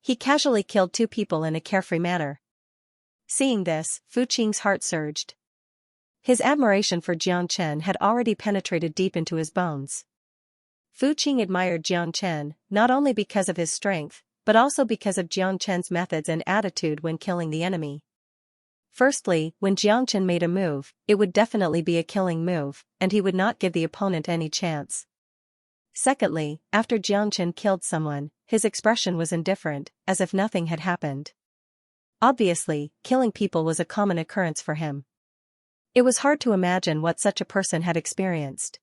He casually killed two people in a carefree manner. Seeing this, Fu Qing's heart surged. His admiration for Jiang Chen had already penetrated deep into his bones. Fu Qing admired Jiang Chen, not only because of his strength, but also because of Jiang Chen's methods and attitude when killing the enemy. Firstly, when Jiang Chen made a move, it would definitely be a killing move, and he would not give the opponent any chance. Secondly, after Jiang Chen killed someone, his expression was indifferent, as if nothing had happened. Obviously, killing people was a common occurrence for him. It was hard to imagine what such a person had experienced.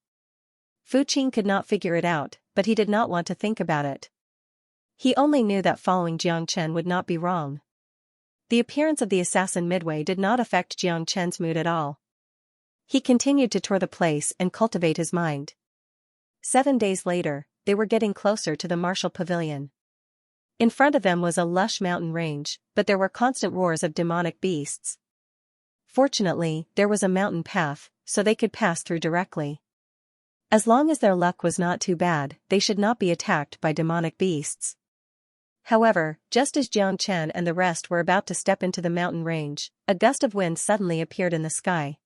Fu Qing could not figure it out, but he did not want to think about it. He only knew that following Jiang Chen would not be wrong. The appearance of the assassin midway did not affect Jiang Chen's mood at all. He continued to tour the place and cultivate his mind. 7 days later, they were getting closer to the martial pavilion. In front of them was a lush mountain range, but there were constant roars of demonic beasts. Fortunately, there was a mountain path, so they could pass through directly. As long as their luck was not too bad, they should not be attacked by demonic beasts. However, just as Jiang Chen and the rest were about to step into the mountain range, a gust of wind suddenly appeared in the sky.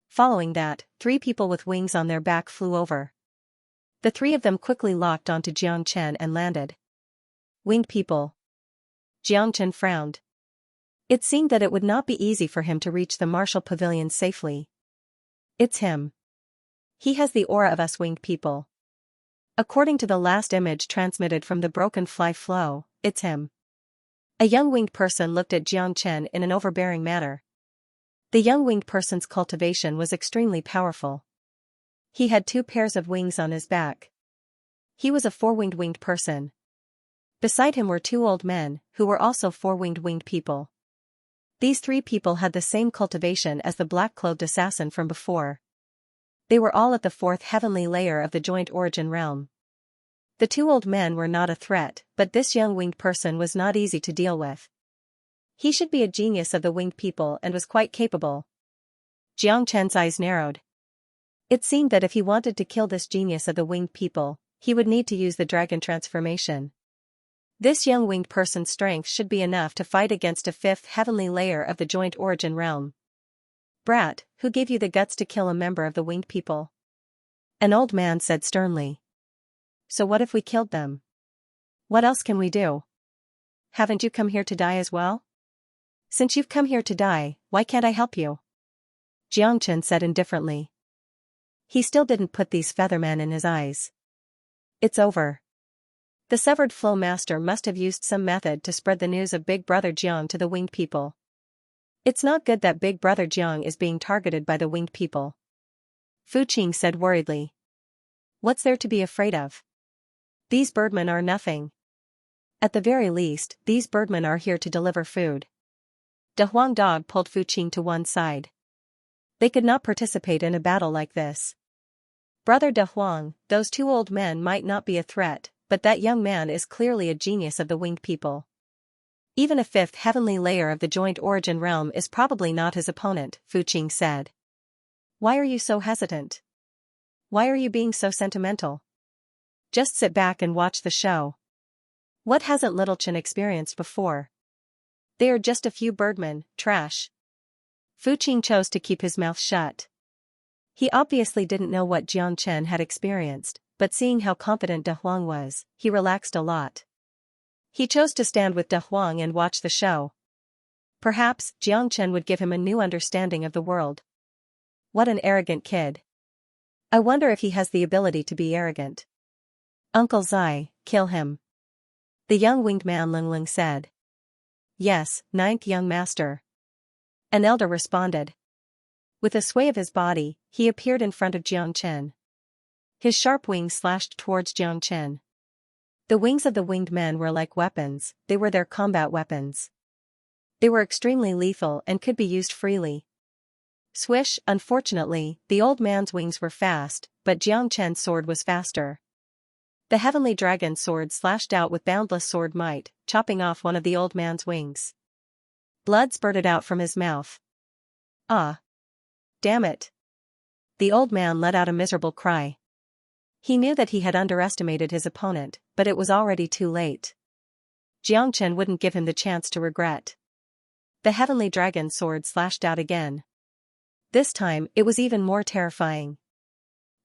Following that, 3 people with wings on their back flew over. The 3 of them quickly locked onto Jiang Chen and landed. Winged people. Jiang Chen frowned. It seemed that it would not be easy for him to reach the martial pavilion safely. It's him. He has the aura of us winged people. According to the last image transmitted from the broken fly flow, it's him. A young winged person looked at Jiang Chen in an overbearing manner. The young winged person's cultivation was extremely powerful. He had 2 pairs of wings on his back. He was a 4-winged winged person. Beside him were 2 old men, who were also 4-winged winged people. These 3 people had the same cultivation as the black-clothed assassin from before. They were all at the 4th heavenly layer of the joint origin realm. The 2 old men were not a threat, but this young winged person was not easy to deal with. He should be a genius of the winged people and was quite capable. Jiang Chen's eyes narrowed. It seemed that if he wanted to kill this genius of the winged people, he would need to use the dragon transformation. This young winged person's strength should be enough to fight against a 5th heavenly layer of the joint origin realm. Brat, who gave you the guts to kill a member of the winged people? An old man said sternly. So what if we killed them? What else can we do? Haven't you come here to die as well? Since you've come here to die, why can't I help you? Jiang Chen said indifferently. He still didn't put these feathermen in his eyes. It's over. The severed flow master must have used some method to spread the news of Big Brother Jiang to the winged people. It's not good that Big Brother Jiang is being targeted by the winged people. Fu Qing said worriedly. What's there to be afraid of? These birdmen are nothing. At the very least, these birdmen are here to deliver food. De Huang Dog pulled Fu Qing to one side. They could not participate in a battle like this. Brother De Huang, those two old men might not be a threat, but that young man is clearly a genius of the winged people. Even a fifth heavenly layer of the joint origin realm is probably not his opponent, Fu Qing said. Why are you so hesitant? Why are you being so sentimental? Just sit back and watch the show. What hasn't Little Chen experienced before? They are just a few birdmen, trash. Fu Qing chose to keep his mouth shut. He obviously didn't know what Jiang Chen had experienced, but seeing how confident De Huang was, he relaxed a lot. He chose to stand with De Huang and watch the show. Perhaps Jiang Chen would give him a new understanding of the world. What an arrogant kid. I wonder if he has the ability to be arrogant. Uncle Zai, kill him. The young winged man Ling Ling said. Yes, ninth young master. An elder responded. With a sway of his body, he appeared in front of Jiang Chen. His sharp wings slashed towards Jiang Chen. The wings of the winged men were like weapons, they were their combat weapons. They were extremely lethal and could be used freely. Swish, unfortunately, the old man's wings were fast, but Jiang Chen's sword was faster. The heavenly dragon sword slashed out with boundless sword might, chopping off one of the old man's wings. Blood spurted out from his mouth. Ah! Damn it! The old man let out a miserable cry. He knew that he had underestimated his opponent, but it was already too late. Jiang Chen wouldn't give him the chance to regret. The heavenly dragon sword slashed out again. This time, it was even more terrifying.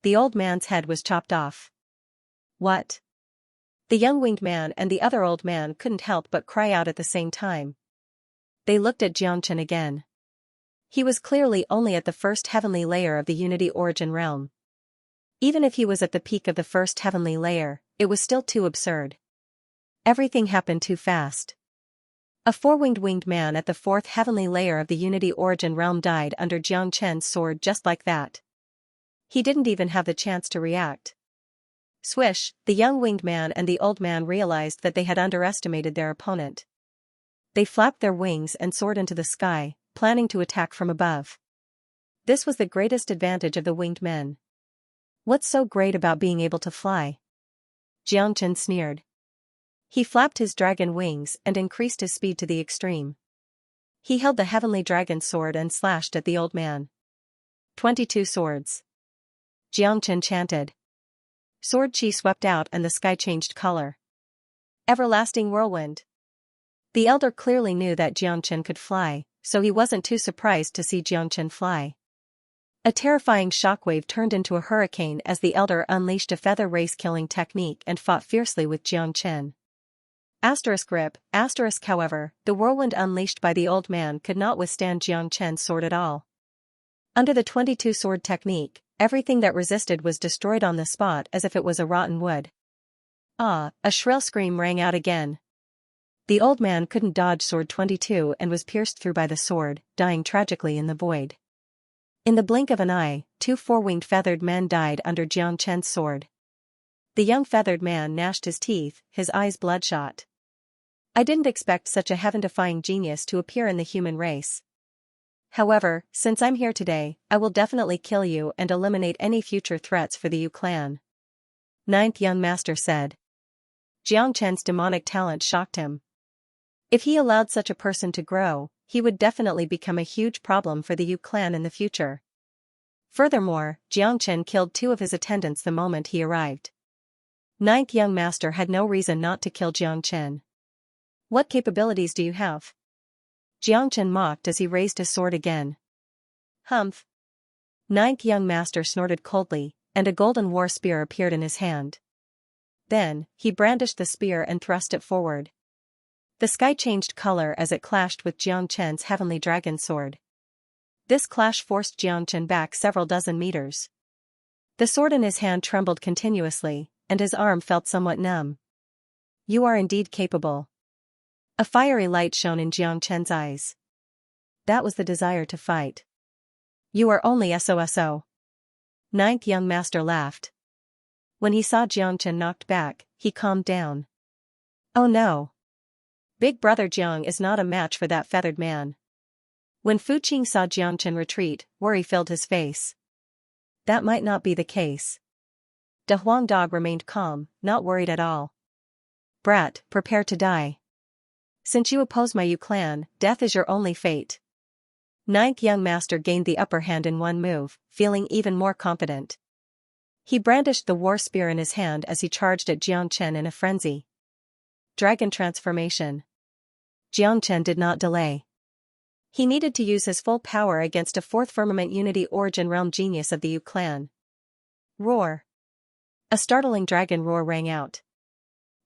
The old man's head was chopped off. What? The young winged man and the other old man couldn't help but cry out at the same time. They looked at Jiang Chen again. He was clearly only at the first heavenly layer of the Unity Origin realm. Even if he was at the peak of the first heavenly layer, it was still too absurd. Everything happened too fast. A four-winged man at the fourth heavenly layer of the Unity Origin realm died under Jiang Chen's sword just like that. He didn't even have the chance to react. Swish, the young winged man and the old man realized that they had underestimated their opponent. They flapped their wings and soared into the sky, planning to attack from above. This was the greatest advantage of the winged men. What's so great about being able to fly? Jiang Chen sneered. He flapped his dragon wings and increased his speed to the extreme. He held the heavenly dragon sword and slashed at the old man. 22 swords. Jiang Chen chanted. Sword chi swept out and the sky changed color. Everlasting whirlwind. The elder clearly knew that Jiang Chen could fly, so he wasn't too surprised to see Jiang Chen fly. A terrifying shockwave turned into a hurricane as the elder unleashed a feather race-killing technique and fought fiercely with Jiang Chen. Rip, however, the whirlwind unleashed by the old man could not withstand Jiang Chen's sword at all. Under the 22 sword technique, everything that resisted was destroyed on the spot as if it was a rotten wood. Ah, a shrill scream rang out again. The old man couldn't dodge sword 22 and was pierced through by the sword, dying tragically in the void. In the blink of an eye, two four-winged feathered men died under Jiang Chen's sword. The young feathered man gnashed his teeth, his eyes bloodshot. I didn't expect such a heaven-defying genius to appear in the human race. However, since I'm here today, I will definitely kill you and eliminate any future threats for the Yu clan. Ninth young master said. Jiang Chen's demonic talent shocked him. If he allowed such a person to grow, he would definitely become a huge problem for the Yu clan in the future. Furthermore, Jiang Chen killed two of his attendants the moment he arrived. Ninth young master had no reason not to kill Jiang Chen. What capabilities do you have? Jiang Chen mocked as he raised his sword again. Humph. Ninth young master snorted coldly, and a golden war spear appeared in his hand. Then, he brandished the spear and thrust it forward. The sky changed color as it clashed with Jiang Chen's heavenly dragon sword. This clash forced Jiang Chen back several dozen meters. The sword in his hand trembled continuously, and his arm felt somewhat numb. You are indeed capable. A fiery light shone in Jiang Chen's eyes. That was the desire to fight. You are only SOSO. Ninth young master laughed. When he saw Xianxia knocked back, he calmed down. Oh no. Big brother Jiang is not a match for that feathered man. When Fuqing saw Xianxia retreat, worry filled his face. That might not be the case. De Huang Dog remained calm, not worried at all. Brat, prepare to die. Since you oppose my Yu clan, death is your only fate. Ninth young master gained the upper hand in one move, feeling even more confident. He brandished the war spear in his hand as he charged at Xianxia in a frenzy. Dragon transformation. Xianxia did not delay. He needed to use his full power against a fourth firmament unity origin realm genius of the Yu clan. Roar. A startling dragon roar rang out.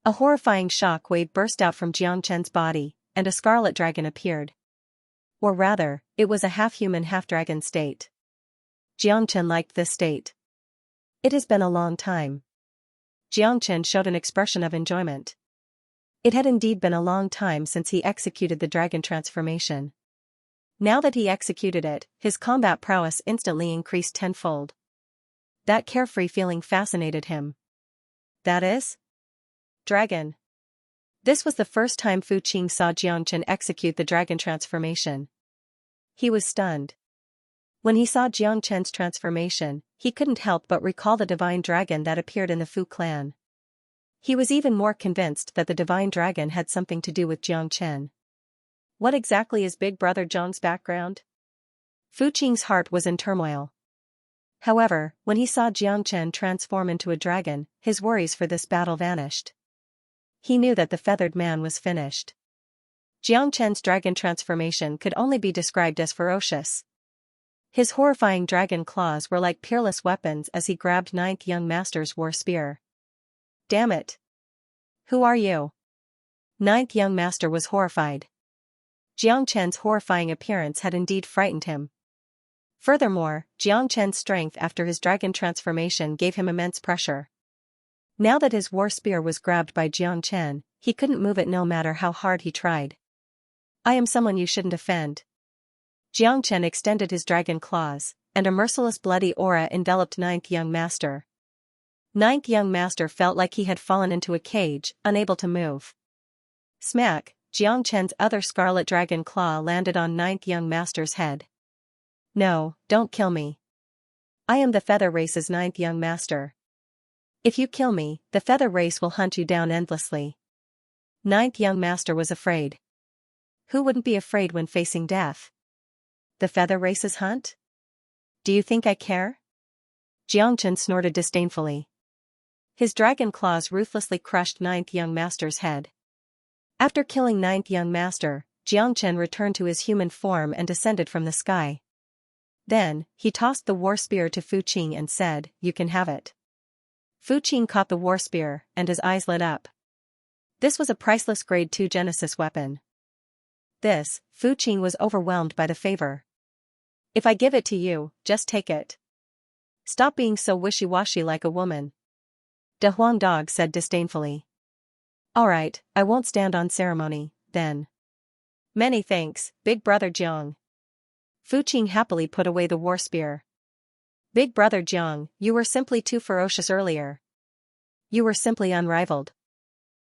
A horrifying shock wave burst out from Xianxia's body, and a scarlet dragon appeared. Or rather, it was a half-human half-dragon state. Xianxia liked this state. It has been a long time. Xianxia showed an expression of enjoyment. It had indeed been a long time since he executed the dragon transformation. Now that he executed it, his combat prowess instantly increased tenfold. That carefree feeling fascinated him. That is? Dragon. This was the first time Fuqing saw Xianxia execute the dragon transformation. He was stunned. When he saw Xianxia's transformation, he couldn't help but recall the divine dragon that appeared in the Fu clan. He was even more convinced that the divine dragon had something to do with Xianxia. What exactly is Big Brother Zhang's background? Fuqing's heart was in turmoil. However, when he saw Xianxia transform into a dragon, his worries for this battle vanished. He knew that the feathered man was finished. Xianxia's dragon transformation could only be described as ferocious. His horrifying dragon claws were like peerless weapons as he grabbed Ninth Young Master's war spear. Damn it! Who are you? Ninth Young Master was horrified. Xianxia's horrifying appearance had indeed frightened him. Furthermore, Xianxia's strength after his dragon transformation gave him immense pressure. Now that his war spear was grabbed by Xianxia, he couldn't move it no matter how hard he tried. I am someone you shouldn't offend. Xianxia extended his dragon claws, and a merciless bloody aura enveloped Ninth Young Master. Ninth Young Master felt like he had fallen into a cage, unable to move. Smack, Xianxia's other scarlet dragon claw landed on Ninth Young Master's head. No, don't kill me. I am the Feather Race's Ninth Young Master. If you kill me, the Feather Race will hunt you down endlessly. Ninth Young Master was afraid. Who wouldn't be afraid when facing death? The Feather Race's hunt? Do you think I care? Xianxia snorted disdainfully. His dragon claws ruthlessly crushed Ninth Young Master's head. After killing Ninth Young Master, Xianxia returned to his human form and descended from the sky. Then, he tossed the war spear to Fuqing and said, "You can have it." Fuqing caught the war spear, and his eyes lit up. This was a priceless Grade 2 Genesis weapon. Fuqing was overwhelmed by the favor. If I give it to you, just take it. Stop being so wishy-washy like a woman. De Huang Dog said disdainfully. Alright, I won't stand on ceremony, then. Many thanks, Big Brother Jiang. Fuqing happily put away the war spear. Big Brother Jiang, you were simply too ferocious earlier. You were simply unrivaled.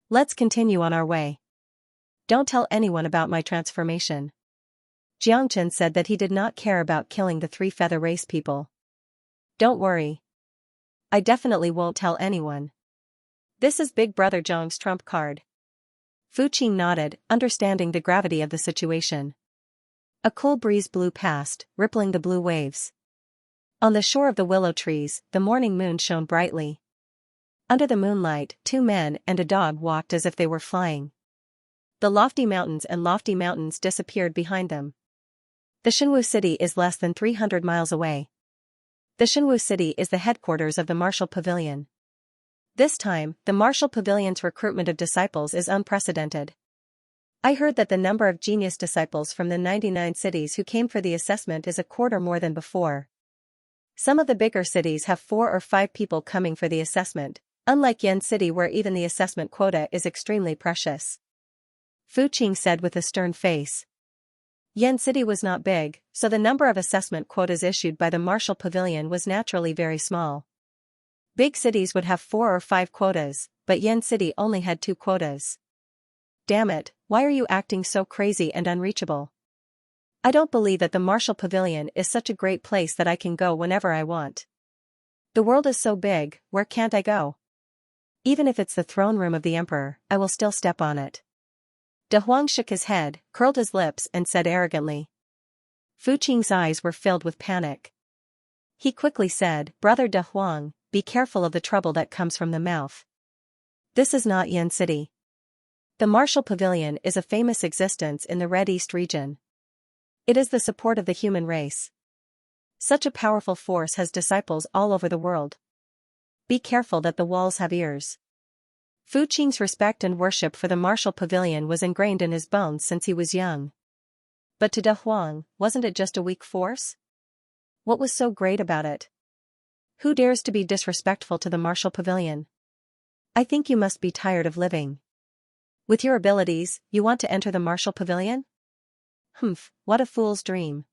Let's continue on our way. Don't tell anyone about my transformation. Xianxia said that he did not care about killing the 3 Feather Race people. Don't worry. I definitely won't tell anyone. This is Big Brother Zhang's trump card. Fuqing nodded, understanding the gravity of the situation. A cool breeze blew past, rippling the blue waves. On the shore of the willow trees, the morning moon shone brightly. Under the moonlight, 2 men and a dog walked as if they were flying. The lofty mountains disappeared behind them. The Shenwu city is less than 300 miles away. The Shenwu city is the headquarters of the Martial Pavilion. This time, the Martial Pavilion's recruitment of disciples is unprecedented. I heard that the number of genius disciples from the 99 cities who came for the assessment is a quarter more than before. Some of the bigger cities have 4 or 5 people coming for the assessment, unlike Yen City where even the assessment quota is extremely precious. Fuqing said with a stern face. Yen City was not big, so the number of assessment quotas issued by the Martial Pavilion was naturally very small. Big cities would have 4 or 5 quotas, but Yen City only had 2 quotas. Damn it, why are you acting so crazy and unreachable? I don't believe that the Martial Pavilion is such a great place that I can go whenever I want. The world is so big, where can't I go? Even if it's the throne room of the emperor, I will still step on it. De Huang shook his head, curled his lips and said arrogantly. Fu Qing's eyes were filled with panic. He quickly said, Brother De Huang, be careful of the trouble that comes from the mouth. This is not Yen City. The Martial Pavilion is a famous existence in the Red East region. It is the support of the human race. Such a powerful force has disciples all over the world. Be careful that the walls have ears. Fu Qing's respect and worship for the Martial Pavilion was ingrained in his bones since he was young. But to De Huang, wasn't it just a weak force? What was so great about it? Who dares to be disrespectful to the Martial Pavilion? I think you must be tired of living. With your abilities, you want to enter the Martial Pavilion? Humph, what a fool's dream.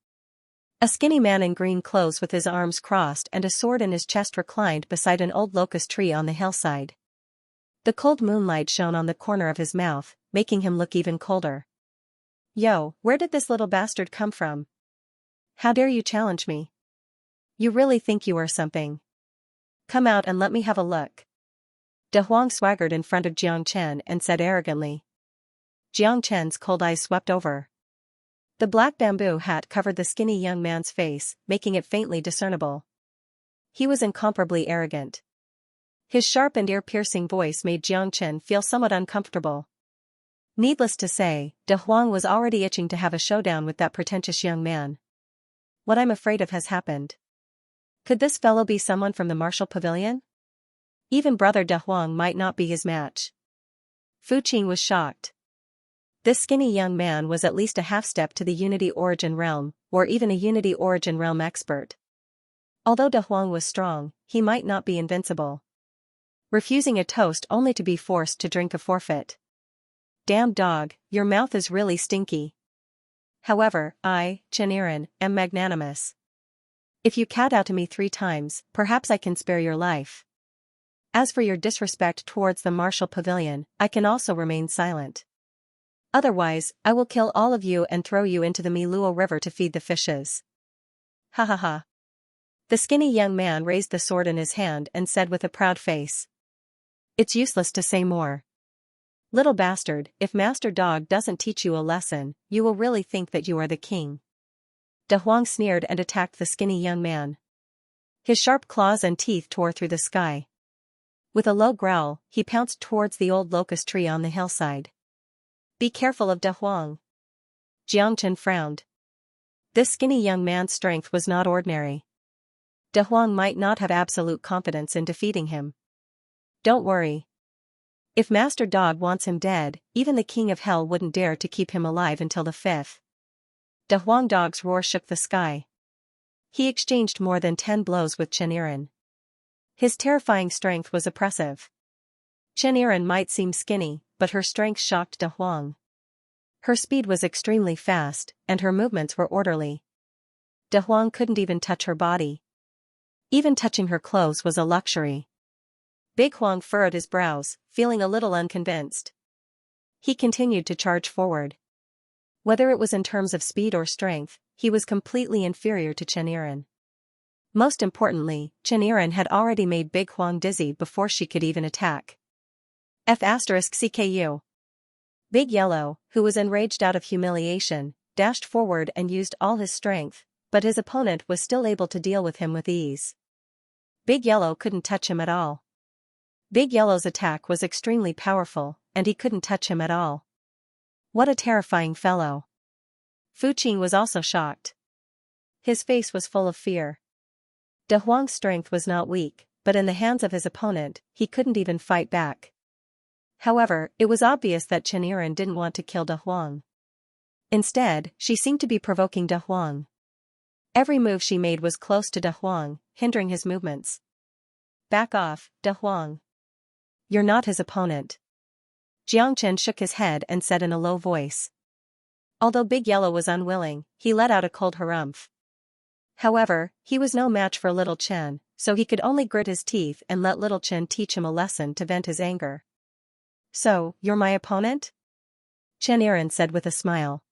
A skinny man in green clothes with his arms crossed and a sword in his chest reclined beside an old locust tree on the hillside. The cold moonlight shone on the corner of his mouth, making him look even colder. Yo, where did this little bastard come from? How dare you challenge me? You really think you are something? Come out and let me have a look. De Huang swaggered in front of Jiang Chen and said arrogantly. Jiang Chen's cold eyes swept over. The black bamboo hat covered the skinny young man's face, making it faintly discernible. He was incomparably arrogant. His sharp and ear-piercing voice made Jiang Chen feel somewhat uncomfortable. Needless to say, De Huang was already itching to have a showdown with that pretentious young man. What I'm afraid of has happened. Could this fellow be someone from the Martial Pavilion? Even Brother De Huang might not be his match. Fu Qing was shocked. This skinny young man was at least a half-step to the Unity Origin realm, or even a Unity Origin realm expert. Although De Huang was strong, he might not be invincible. Refusing a toast only to be forced to drink a forfeit. Damn dog, your mouth is really stinky. However, I, Cheniren, am magnanimous. If you kowtow to me 3 times, perhaps I can spare your life. As for your disrespect towards the Martial Pavilion, I can also remain silent. Otherwise, I will kill all of you and throw you into the Miluo River to feed the fishes. Ha ha ha. The skinny young man raised the sword in his hand and said with a proud face. It's useless to say more. Little bastard, if Master Dog doesn't teach you a lesson, you will really think that you are the king. De Huang sneered and attacked the skinny young man. His sharp claws and teeth tore through the sky. With a low growl, he pounced towards the old locust tree on the hillside. Be careful of De Huang. Jiang Chen frowned. This skinny young man's strength was not ordinary. De Huang might not have absolute confidence in defeating him. Don't worry. If Master Dog wants him dead, even the King of Hell wouldn't dare to keep him alive until the 5th. De Huang Dog's roar shook the sky. He exchanged more than 10 blows with Cheniren. His terrifying strength was oppressive. Cheniren might seem skinny, but her strength shocked De Huang. Her speed was extremely fast, and her movements were orderly. De Huang couldn't even touch her body. Even touching her clothes was a luxury. Big Huang furrowed his brows, feeling a little unconvinced. He continued to charge forward. Whether it was in terms of speed or strength, he was completely inferior to Cheniren. Most importantly, Cheniren had already made Big Huang dizzy before she could even attack. F***CKU. Big Yellow, who was enraged out of humiliation, dashed forward and used all his strength, but his opponent was still able to deal with him with ease. Big Yellow couldn't touch him at all. Big Yellow's attack was extremely powerful, and he couldn't touch him at all. What a terrifying fellow. Fu Qing was also shocked. His face was full of fear. De Huang's strength was not weak, but in the hands of his opponent, he couldn't even fight back. However, it was obvious that Cheniren didn't want to kill De Huang. Instead, she seemed to be provoking De Huang. Every move she made was close to De Huang, hindering his movements. Back off, De Huang. You're not his opponent. Jiang Chen shook his head and said in a low voice. Although Big Yellow was unwilling, he let out a cold harumph. However, he was no match for Little Chen, so he could only grit his teeth and let Little Chen teach him a lesson to vent his anger. "So, you're my opponent?" Chen Yiren said with a smile.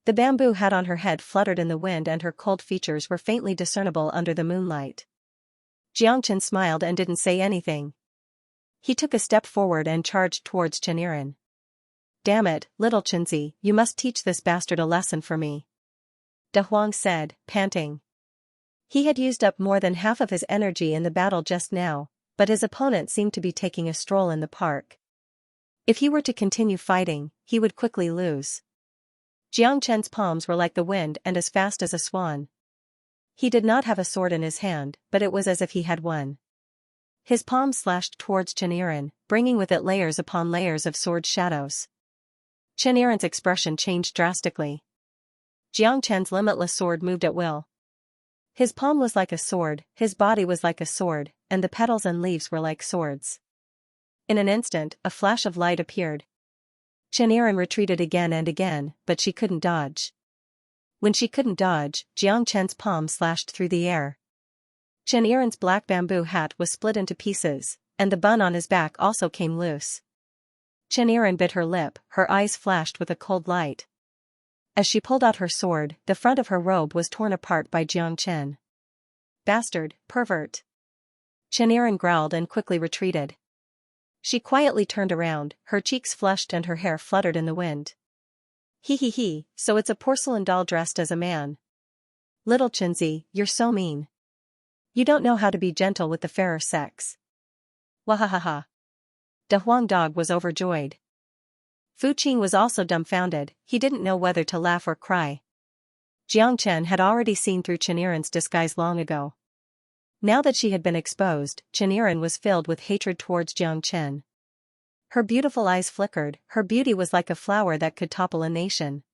The bamboo hat on her head fluttered in the wind and her cold features were faintly discernible under the moonlight. Xianxia smiled and didn't say anything. He took a step forward and charged towards Chen Yiren. "Damn it, Little Chenzi, you must teach this bastard a lesson for me," De Huang said, panting. He had used up more than half of his energy in the battle just now, but his opponent seemed to be taking a stroll in the park. If he were to continue fighting, he would quickly lose. Jiang Chen's palms were like the wind and as fast as a swan. He did not have a sword in his hand, but it was as if he had one. His palm slashed towards Chen Yiren, bringing with it layers upon layers of sword shadows. Chen Yiren's expression changed drastically. Jiang Chen's limitless sword moved at will. His palm was like a sword, his body was like a sword, and the petals and leaves were like swords. In an instant, a flash of light appeared. Chen Yiren retreated again and again, but she couldn't dodge. When she couldn't dodge, Jiang Chen's palm slashed through the air. Chen Yiren's black bamboo hat was split into pieces, and the bun on his back also came loose. Chen Yiren bit her lip, her eyes flashed with a cold light. As she pulled out her sword, the front of her robe was torn apart by Jiang Chen. "Bastard, pervert!" Chen Yiren growled and quickly retreated. She quietly turned around, her cheeks flushed and her hair fluttered in the wind. "He, so it's a porcelain doll dressed as a man. Little Chenzi, you're so mean. You don't know how to be gentle with the fairer sex." Wahahaha. De Huang Dog was overjoyed. Fu Qing was also dumbfounded, he didn't know whether to laugh or cry. Jiang Chen had already seen through Chen Yiren's disguise long ago. Now that she had been exposed, Chen Yiren was filled with hatred towards Jiang Chen. Her beautiful eyes flickered, her beauty was like a flower that could topple a nation.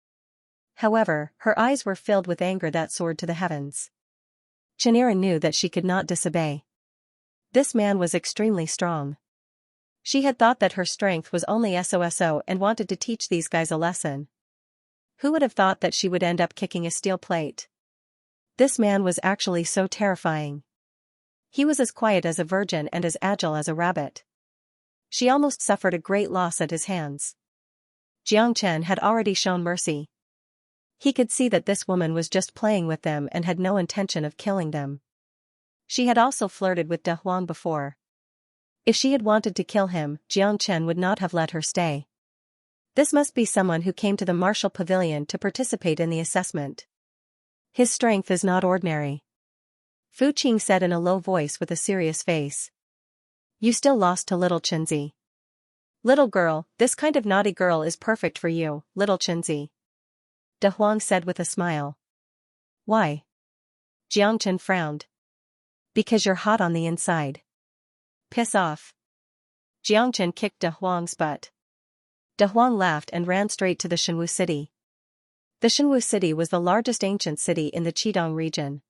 However, her eyes were filled with anger that soared to the heavens. Chen Yiren knew that she could not disobey. This man was extremely strong. She had thought that her strength was only so and wanted to teach these guys a lesson. Who would have thought that she would end up kicking a steel plate? This man was actually so terrifying. He was as quiet as a virgin and as agile as a rabbit. She almost suffered a great loss at his hands. Jiang Chen had already shown mercy. He could see that this woman was just playing with them and had no intention of killing them. She had also flirted with De Huang before. If she had wanted to kill him, Jiang Chen would not have let her stay. This must be someone who came to the martial pavilion to participate in the assessment. His strength is not ordinary. Fu Qing said in a low voice with a serious face. "You still lost to Little Chenzi. Little girl, this kind of naughty girl is perfect for you, Little Chenzi." De Huang said with a smile. "Why?" Jiang Chen frowned. "Because you're hot on the inside. Piss off." Jiang Chen kicked De Huang's butt. De Huang laughed and ran straight to the Shenwu city. The Shenwu city was the largest ancient city in the Qidong region.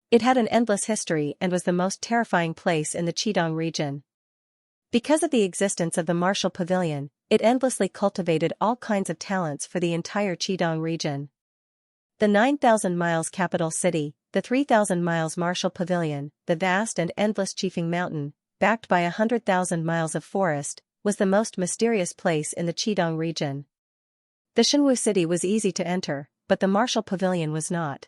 It had an endless history and was the most terrifying place in the Qidong region. Because of the existence of the martial pavilion, it endlessly cultivated all kinds of talents for the entire Qidong region. The 9,000 miles capital city, the 3,000 miles martial pavilion, the vast and endless Qifeng Mountain, backed by 100,000 miles of forest, was the most mysterious place in the Qidong region. The Shenwu city was easy to enter, but the martial pavilion was not.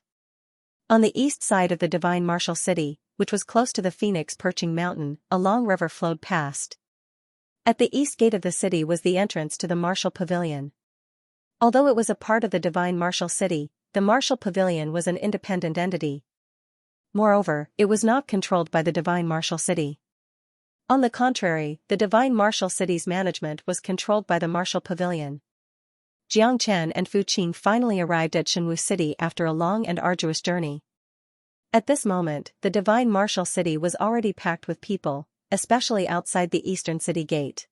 On the east side of the divine martial city, which was close to the Phoenix Perching Mountain, a long river flowed past. At the east gate of the city was the entrance to the martial pavilion. Although it was a part of the divine martial city, the martial pavilion was an independent entity. Moreover, it was not controlled by the divine martial city. On the contrary, the divine martial city's management was controlled by the martial pavilion. Jiang Chen and Fu Qing finally arrived at Shenwu City after a long and arduous journey. At this moment, the divine martial city was already packed with people, especially outside the eastern city gate.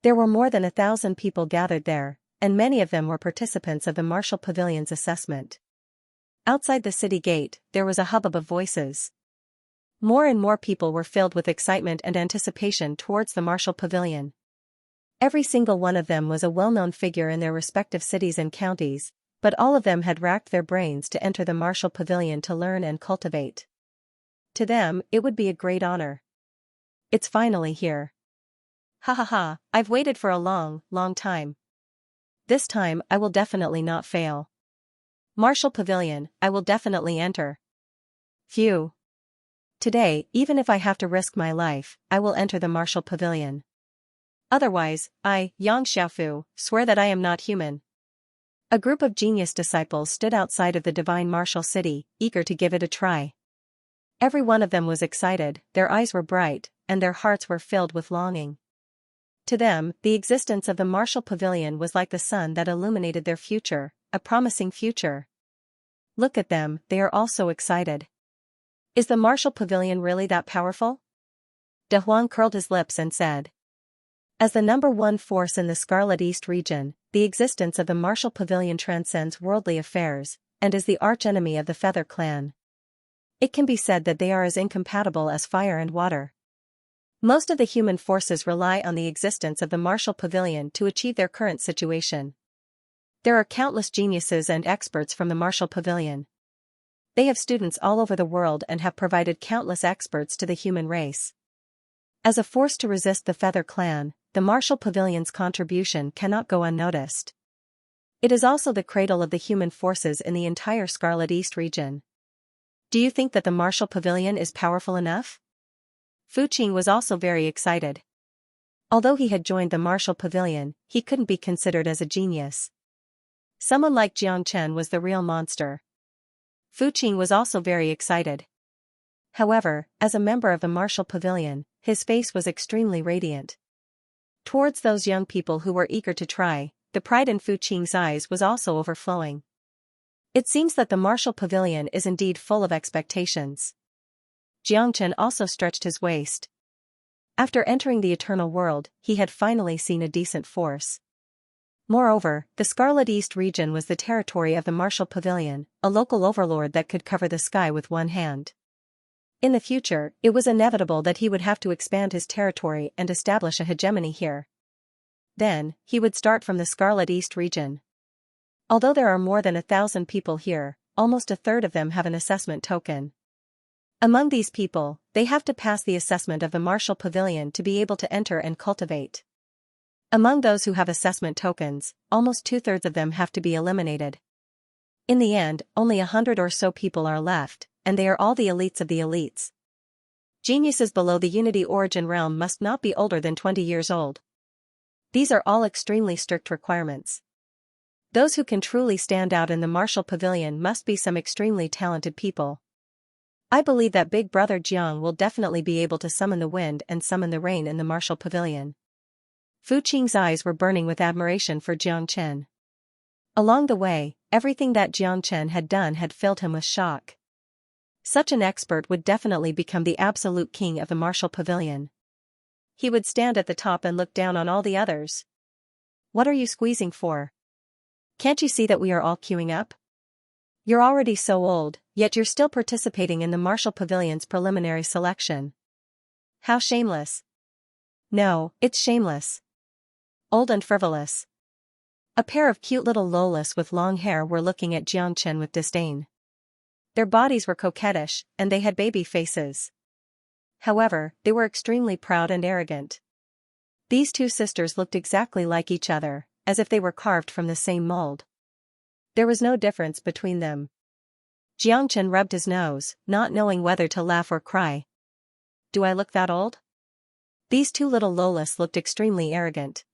There were more than 1,000 people gathered there, and many of them were participants of the martial pavilion's assessment. Outside the city gate, there was a hubbub of voices. More and more people were filled with excitement and anticipation towards the martial pavilion. Every single one of them was a well-known figure in their respective cities and counties, but all of them had racked their brains to enter the martial pavilion to learn and cultivate. To them, it would be a great honor. It's finally here. Ha ha ha, I've waited for a long, long time. This time I will definitely not fail. Martial Pavilion, I will definitely enter. Phew. Today, even if I have to risk my life, I will enter the Martial Pavilion. Otherwise, I, Xianxia, swear that I am not human. A group of genius disciples stood outside of the divine martial city, eager to give it a try. Every one of them was excited, their eyes were bright, and their hearts were filled with longing. To them, the existence of the martial pavilion was like the sun that illuminated their future, a promising future. Look at them, they are all so excited. Is the martial pavilion really that powerful? De Huang curled his lips and said. As the number one force in the Scarlet East region, the existence of the martial pavilion transcends worldly affairs, and is the archenemy of the Feather Clan. It can be said that they are as incompatible as fire and water. Most of the human forces rely on the existence of the martial pavilion to achieve their current situation. There are countless geniuses and experts from the martial pavilion. They have students all over the world and have provided countless experts to the human race. As a force to resist the Feather Clan, the martial pavilion's contribution cannot go unnoticed. It is also the cradle of the human forces in the entire Scarlet East region. Do you think that the martial pavilion is powerful enough? Fuqing was also very excited. Although he had joined the martial pavilion, he couldn't be considered as a genius. Someone like Jiang Chen was the real monster. Fuqing was also very excited. However, as a member of the martial pavilion, his face was extremely radiant. Towards those young people who were eager to try, the pride in Fuqing's eyes was also overflowing. It seems that the martial pavilion is indeed full of expectations. Jiang Chen also stretched his waist. After entering the eternal world, he had finally seen a decent force. Moreover, the Scarlet East region was the territory of the martial pavilion, a local overlord that could cover the sky with one hand. In the future, it was inevitable that he would have to expand his territory and establish a hegemony here. Then, he would start from the Scarlet East region. Although there are more than 1,000 people here, almost a third of them have an assessment token. Among these people, they have to pass the assessment of the martial pavilion to be able to enter and cultivate. Among those who have assessment tokens, almost 2/3 of them have to be eliminated. In the end, only 100 or so people are left, and they are all the elites of the elites. Geniuses below the Unity Origin realm must not be older than 20 years old. These are all extremely strict requirements. Those who can truly stand out in the martial pavilion must be some extremely talented people. I believe that Big Brother Jiang will definitely be able to summon the wind and summon the rain in the martial pavilion. Fuqing's eyes were burning with admiration for Jiang Chen. Along the way, everything that Jiang Chen had done had filled him with shock. Such an expert would definitely become the absolute king of the martial pavilion. He would stand at the top and look down on all the others. What are you squeezing for? Can't you see that we are all queuing up? You're already so old, yet you're still participating in the martial pavilion's preliminary selection. How shameless. No, it's shameless. Old and frivolous. A pair of cute little lolas with long hair were looking at Jiang Chen with disdain. Their bodies were coquettish, and they had baby faces. However, they were extremely proud and arrogant. These two sisters looked exactly like each other, as if they were carved from the same mold. There was no difference between them. Jiang Chen rubbed his nose, not knowing whether to laugh or cry. Do I look that old? These two little lolas looked extremely arrogant.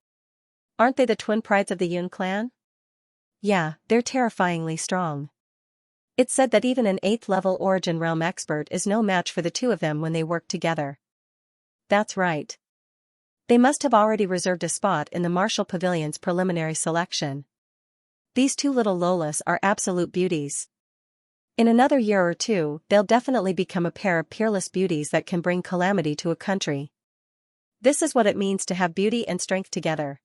Aren't they the twin prides of the Yun clan? Yeah, they're terrifyingly strong. It's said that even an 8th-level Origin Realm expert is no match for the two of them when they work together. That's right. They must have already reserved a spot in the martial pavilion's preliminary selection. These two little lolas are absolute beauties. In another year or two, they'll definitely become a pair of peerless beauties that can bring calamity to a country. This is what it means to have beauty and strength together.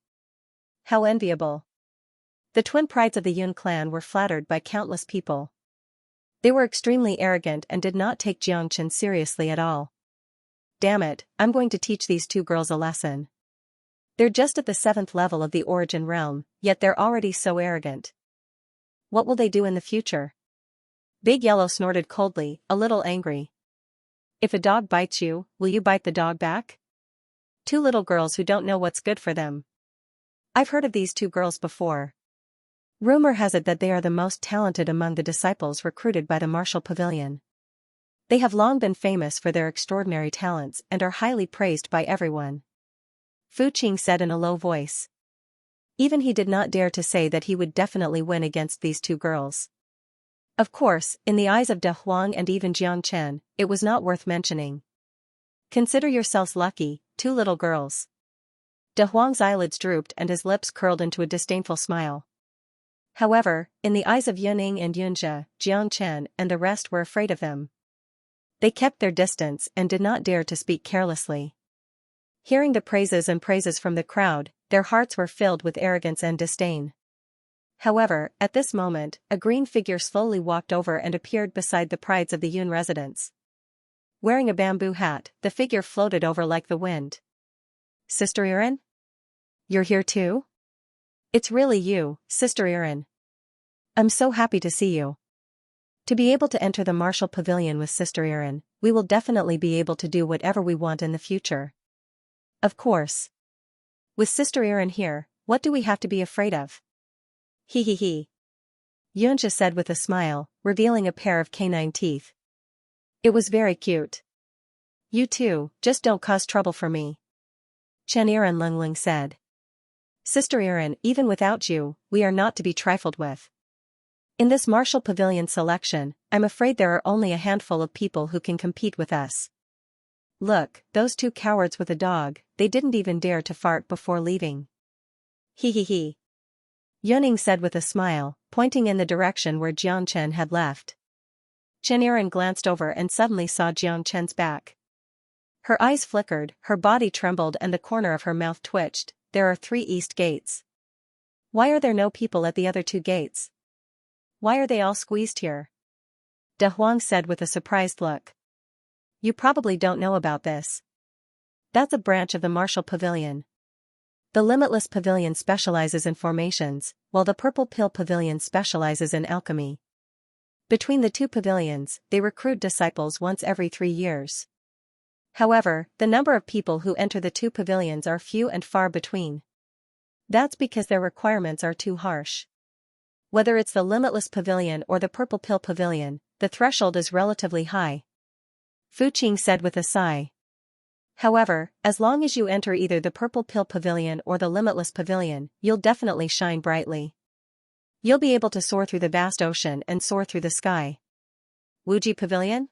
How enviable. The twin prides of the Yun clan were flattered by countless people. They were extremely arrogant and did not take Jiang Chen seriously at all. Damn it, I'm going to teach these two girls a lesson. They're just at the 7th level of the origin realm, yet they're already so arrogant. What will they do in the future? Big Yellow snorted coldly, a little angry. If a dog bites you, will you bite the dog back? Two little girls who don't know what's good for them. I've heard of these two girls before. Rumor has it that they are the most talented among the disciples recruited by the Martial Pavilion. They have long been famous for their extraordinary talents and are highly praised by everyone. Fu Qing said in a low voice. Even he did not dare to say that he would definitely win against these two girls. Of course, in the eyes of De Huang and even Jiang Chen, it was not worth mentioning. Consider yourselves lucky, two little girls. De Huang's eyelids drooped and his lips curled into a disdainful smile. However, in the eyes of Yuning and Yunjia, Jiang Chen and the rest were afraid of him. They kept their distance and did not dare to speak carelessly. Hearing the praises from the crowd, their hearts were filled with arrogance and disdain. However, at this moment, a green figure slowly walked over and appeared beside the prides of the Yun residents. Wearing a bamboo hat, the figure floated over like the wind. Sister Erin? You're here too? It's really you, Sister Erin. I'm so happy to see you. To be able to enter the Martial Pavilion with Sister Erin, we will definitely be able to do whatever we want in the future. Of course. With Sister Erin here, what do we have to be afraid of? He. Yunjia said with a smile, revealing a pair of canine teeth. It was very cute. You too, just don't cause trouble for me. Chen Erin Lungling said. Sister Erin, even without you, we are not to be trifled with. In this Martial Pavilion selection, I'm afraid there are only a handful of people who can compete with us. Look, those two cowards with a dog, they didn't even dare to fart before leaving. He. Yuning said with a smile, pointing in the direction where Jiang Chen had left. Chen Erin glanced over and suddenly saw Jiang Chen's back. Her eyes flickered, her body trembled and the corner of her mouth twitched. There are 3 east gates. Why are there no people at the other 2 gates? Why are they all squeezed here? De Huang said with a surprised look. You probably don't know about this. That's a branch of the Martial Pavilion. The Limitless Pavilion specializes in formations, while the Purple Pill Pavilion specializes in alchemy. Between the 2 pavilions, they recruit disciples once every 3 years. However, the number of people who enter the 2 pavilions are few and far between. That's because their requirements are too harsh. Whether it's the Limitless Pavilion or the Purple Pill Pavilion, the threshold is relatively high. Fu Qing said with a sigh. However, as long as you enter either the Purple Pill Pavilion or the Limitless Pavilion, you'll definitely shine brightly. You'll be able to soar through the vast ocean and soar through the sky. Wuji Pavilion?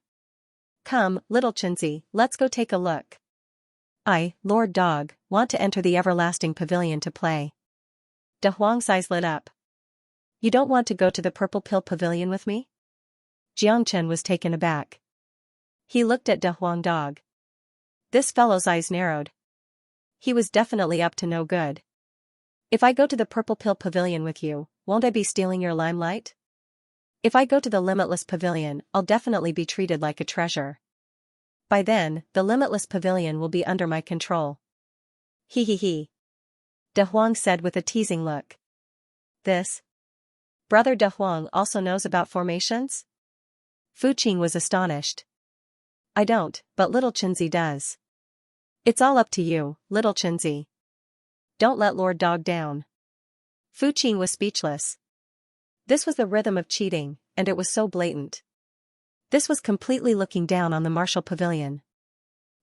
Come, little Chinzi, let's go take a look. I, Lord Dog, want to enter the Everlasting Pavilion to play. De Huang's eyes lit up. You don't want to go to the Purple Pill Pavilion with me? Jiang Chen was taken aback. He looked at De Huang Dog. This fellow's eyes narrowed. He was definitely up to no good. If I go to the Purple Pill Pavilion with you, won't I be stealing your limelight? If I go to the Limitless Pavilion, I'll definitely be treated like a treasure. By then, the Limitless Pavilion will be under my control. He. De Huang said with a teasing look. This? Brother De Huang also knows about formations? Fu Qing was astonished. I don't, but little Chinzi does. It's all up to you, little Chinzi. Don't let Lord Dog down. Fu Qing was speechless. This was the rhythm of cheating, and it was so blatant. This was completely looking down on the Martial Pavilion.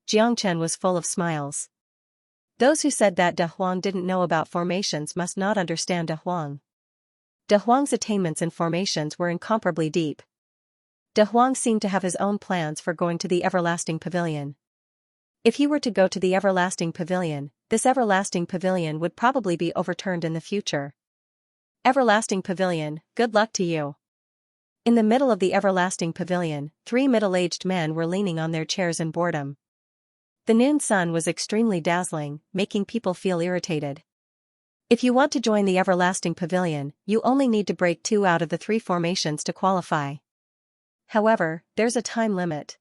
Jiang Chen was full of smiles. Those who said that De Huang didn't know about formations must not understand De Huang. De Huang's attainments in formations were incomparably deep. De Huang seemed to have his own plans for going to the Everlasting Pavilion. If he were to go to the Everlasting Pavilion, this Everlasting Pavilion would probably be overturned in the future. Everlasting Pavilion, good luck to you. In the middle of the Everlasting Pavilion, 3 middle-aged men were leaning on their chairs in boredom. The noon sun was extremely dazzling, making people feel irritated. If you want to join the Everlasting Pavilion, you only need to break 2 out of the 3 formations to qualify. However, there's a time limit.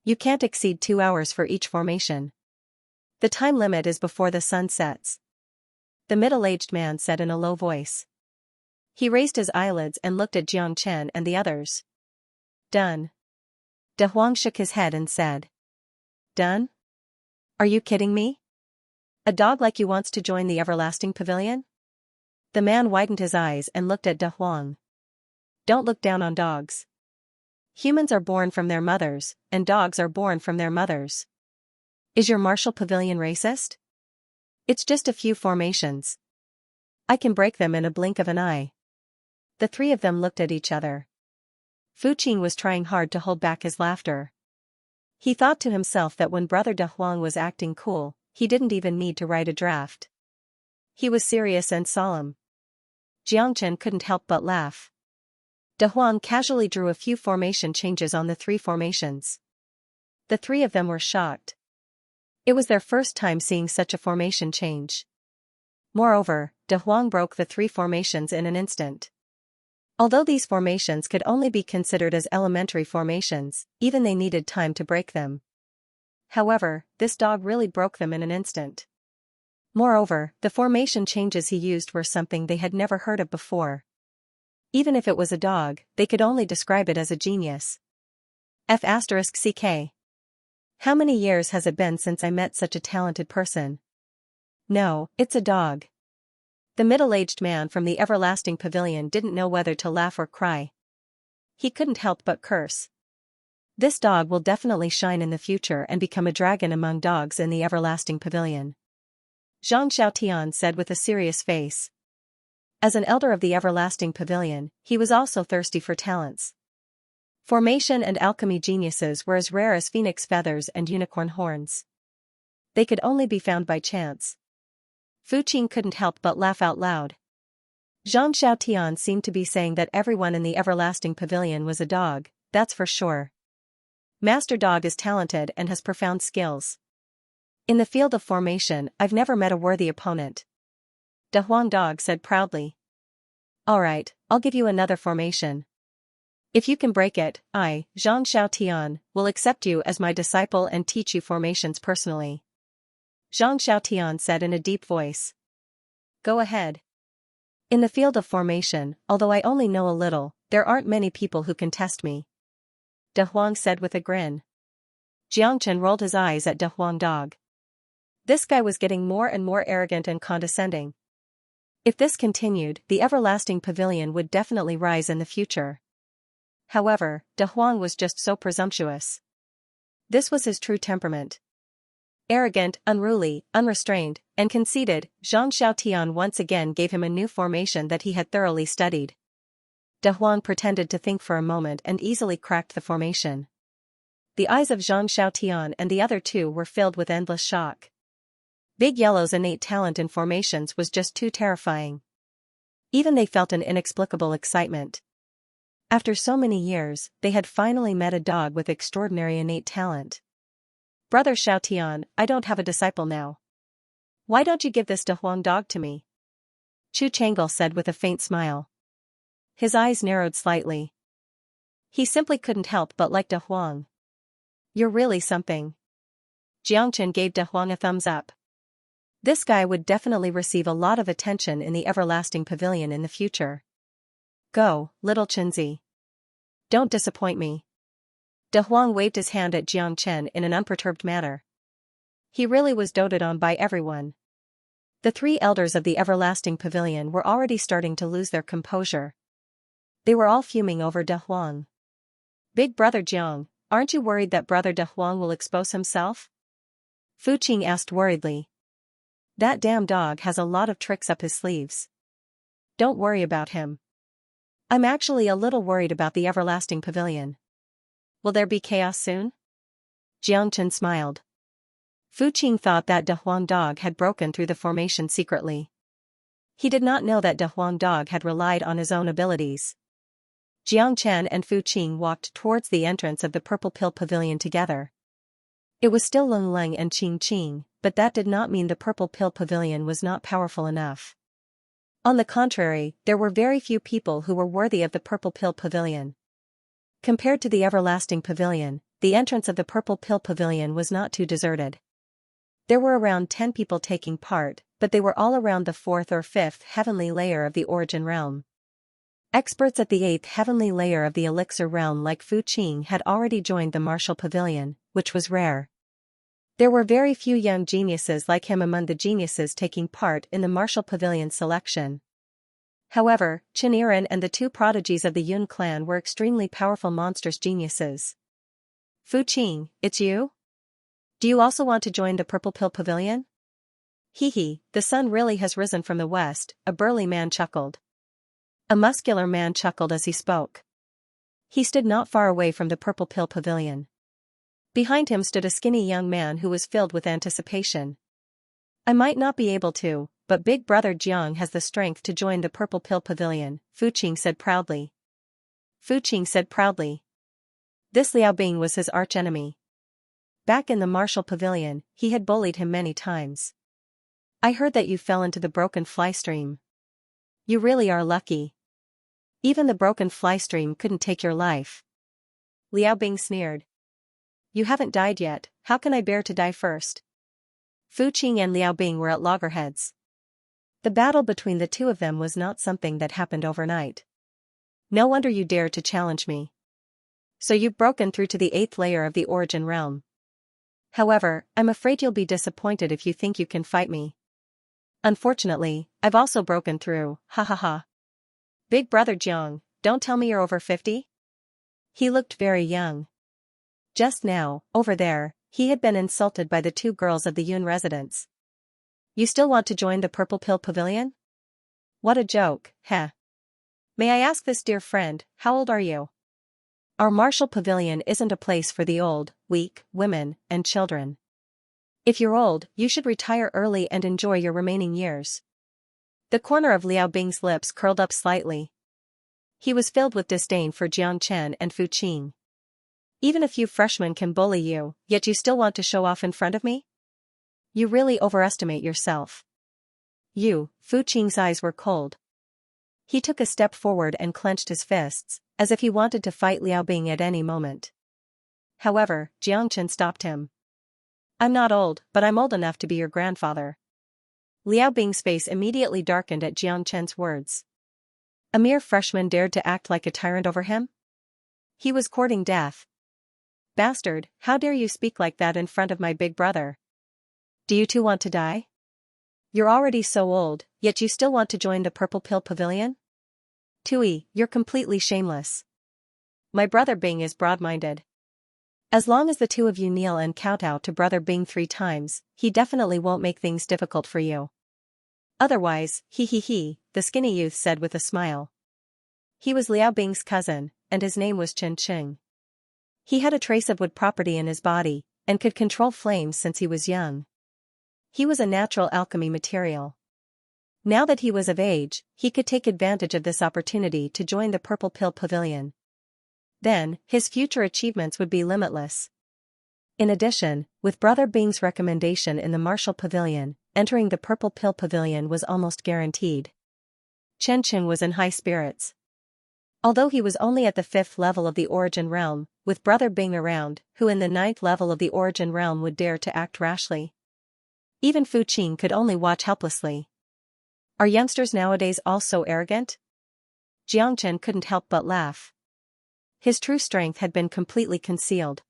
You can't exceed 2 hours for each formation. The time limit is before the sun sets, the middle-aged man said in a low voice. He raised his eyelids and looked at Jiang Chen and the others. Done. De Huang shook his head and said. Done? Are you kidding me? A dog like you wants to join the everlasting pavilion? The man widened his eyes and looked at De Huang. Don't look down on dogs. Humans are born from their mothers, and dogs are born from their mothers. Is your martial pavilion racist? It's just a few formations. I can break them in a blink of an eye. The three of them looked at each other. Fuqing was trying hard to hold back his laughter. He thought to himself that when Brother De Huang was acting cool, he didn't even need to write a draft. He was serious and solemn. Jiang Chen couldn't help but laugh. De Huang casually drew a few formation changes on the three formations. The three of them were shocked. It was their first time seeing such a formation change. Moreover, De Huang broke the three formations in an instant. Although these formations could only be considered as elementary formations, even they needed time to break them. However, this dog really broke them in an instant. Moreover, the formation changes he used were something they had never heard of before. Even if it was a dog, they could only describe it as a genius. F***CK. How many years has it been since I met such a talented person? No, it's a dog. The middle-aged man from the everlasting pavilion didn't know whether to laugh or cry. He couldn't help but curse. This dog will definitely shine in the future and become a dragon among dogs in the everlasting pavilion. Zhang Xiaotian said with a serious face. As an elder of the everlasting pavilion, he was also thirsty for talents. Formation and alchemy geniuses were as rare as phoenix feathers and unicorn horns. They could only be found by chance. Fuqing couldn't help but laugh out loud. Zhang Xiaotian seemed to be saying that everyone in the everlasting pavilion was a dog, that's for sure. Master Dog is talented and has profound skills. In the field of formation, I've never met a worthy opponent. De Huang Dog said proudly. Alright, I'll give you another formation. If you can break it, I, Zhang Xiaotian, will accept you as my disciple and teach you formations personally. Zhang Xiaotian said in a deep voice. Go ahead. In the field of formation, although I only know a little, there aren't many people who can test me. De Huang said with a grin. Jiang Chen rolled his eyes at De Huang Dog. This guy was getting more and more arrogant and condescending. If this continued, the everlasting pavilion would definitely rise in the future. However, De Huang was just so presumptuous. This was his true temperament. Arrogant, unruly, unrestrained, and conceited, Zhang Xiaotian once again gave him a new formation that he had thoroughly studied. De Huang pretended to think for a moment and easily cracked the formation. The eyes of Zhang Xiaotian and the other two were filled with endless shock. Big Yellow's innate talent in formations was just too terrifying. Even they felt an inexplicable excitement. After so many years, they had finally met a dog with extraordinary innate talent. Brother Xiaotian, I don't have a disciple now. Why don't you give this De Huang Dog to me? Chu Changel said with a faint smile. His eyes narrowed slightly. He simply couldn't help but like De Huang. You're really something. Jiang Chen gave De Huang a thumbs up. This guy would definitely receive a lot of attention in the everlasting pavilion in the future. Go, little Chenzi. Don't disappoint me. De Huang waved his hand at Jiang Chen in an unperturbed manner. He really was doted on by everyone. The three elders of the everlasting pavilion were already starting to lose their composure. They were all fuming over De Huang. Big brother Jiang, aren't you worried that brother De Huang will expose himself? Fuqing asked worriedly. That damn dog has a lot of tricks up his sleeves. Don't worry about him. I'm actually a little worried about the everlasting pavilion. Will there be chaos soon? Jiang Chen smiled. Fuqing thought that De Huang Dog had broken through the formation secretly. He did not know that De Huang Dog had relied on his own abilities. Jiang Chen and Fuqing walked towards the entrance of the Purple Pill Pavilion together. It was still Leng Leng and Qing Qing, but that did not mean the Purple Pill Pavilion was not powerful enough. On the contrary, there were very few people who were worthy of the Purple Pill Pavilion. Compared to the Everlasting Pavilion, the entrance of the Purple Pill Pavilion was not too deserted. There were around 10 people taking part, but they were all around the 4th or 5th heavenly layer of the origin realm. Experts at the 8th heavenly layer of the elixir realm like Fu Qing had already joined the martial pavilion, which was rare. There were very few young geniuses like him among the geniuses taking part in the martial pavilion selection. However, Qin Iran and the 2 prodigies of the Yun clan were extremely powerful monstrous geniuses. Fu Qing, it's you? Do you also want to join the Purple Pill Pavilion? Hee, the sun really has risen from the west, a burly man chuckled. A muscular man chuckled as he spoke. He stood not far away from the Purple Pill Pavilion. Behind him stood a skinny young man who was filled with anticipation. I might not be able to, but Big Brother Jiang has the strength to join the Purple Pill Pavilion, Fu Qing said proudly. Fu Qing said proudly. This Liao Bing was his archenemy. Back in the martial pavilion, he had bullied him many times. I heard that you fell into the broken fly stream. You really are lucky. Even the broken fly stream couldn't take your life. Liao Bing sneered. You haven't died yet, how can I bear to die first? Fu Qing and Liao Bing were at loggerheads. The battle between the 2 of them was not something that happened overnight. No wonder you dared to challenge me. So you've broken through to the 8th layer of the origin realm. However, I'm afraid you'll be disappointed if you think you can fight me. Unfortunately, I've also broken through, ha ha ha. Big Brother Jiang, don't tell me you're over 50? He looked very young. Just now, over there, he had been insulted by the 2 girls of the Yun residence. You still want to join the Purple Pill Pavilion? What a joke, heh. May I ask this dear friend, how old are you? Our martial pavilion isn't a place for the old, weak, women, and children. If you're old, you should retire early and enjoy your remaining years. The corner of Liao Bing's lips curled up slightly. He was filled with disdain for Jiang Chen and Fu Qing. Even a few freshmen can bully you, yet you still want to show off in front of me? You really overestimate yourself. Fu Qing's eyes were cold. He took a step forward and clenched his fists, as if he wanted to fight Liao Bing at any moment. However, Jiang Chen stopped him. I'm not old, but I'm old enough to be your grandfather. Liao Bing's face immediately darkened at Jiang Chen's words. A mere freshman dared to act like a tyrant over him? He was courting death. Bastard, how dare you speak like that in front of my big brother? Do you 2 want to die? You're already so old, yet you still want to join the Purple Pill Pavilion? Tui, you're completely shameless. My brother Bing is broad-minded. As long as the 2 of you kneel and kowtow to Brother Bing 3 times, he definitely won't make things difficult for you. Otherwise, the skinny youth said with a smile. He was Liao Bing's cousin, and his name was Chen Qing. He had a trace of wood property in his body, and could control flames since he was young. He was a natural alchemy material. Now that he was of age, he could take advantage of this opportunity to join the Purple Pill Pavilion. Then, his future achievements would be limitless. In addition, with Brother Bing's recommendation in the Martial Pavilion, entering the Purple Pill Pavilion was almost guaranteed. Chen Qing was in high spirits. Although he was only at the 5th level of the Origin Realm, with Brother Bing around, who in the 9th level of the Origin Realm would dare to act rashly. Even Fu Qing could only watch helplessly. Are youngsters nowadays all so arrogant? Jiang Chen couldn't help but laugh. His true strength had been completely concealed.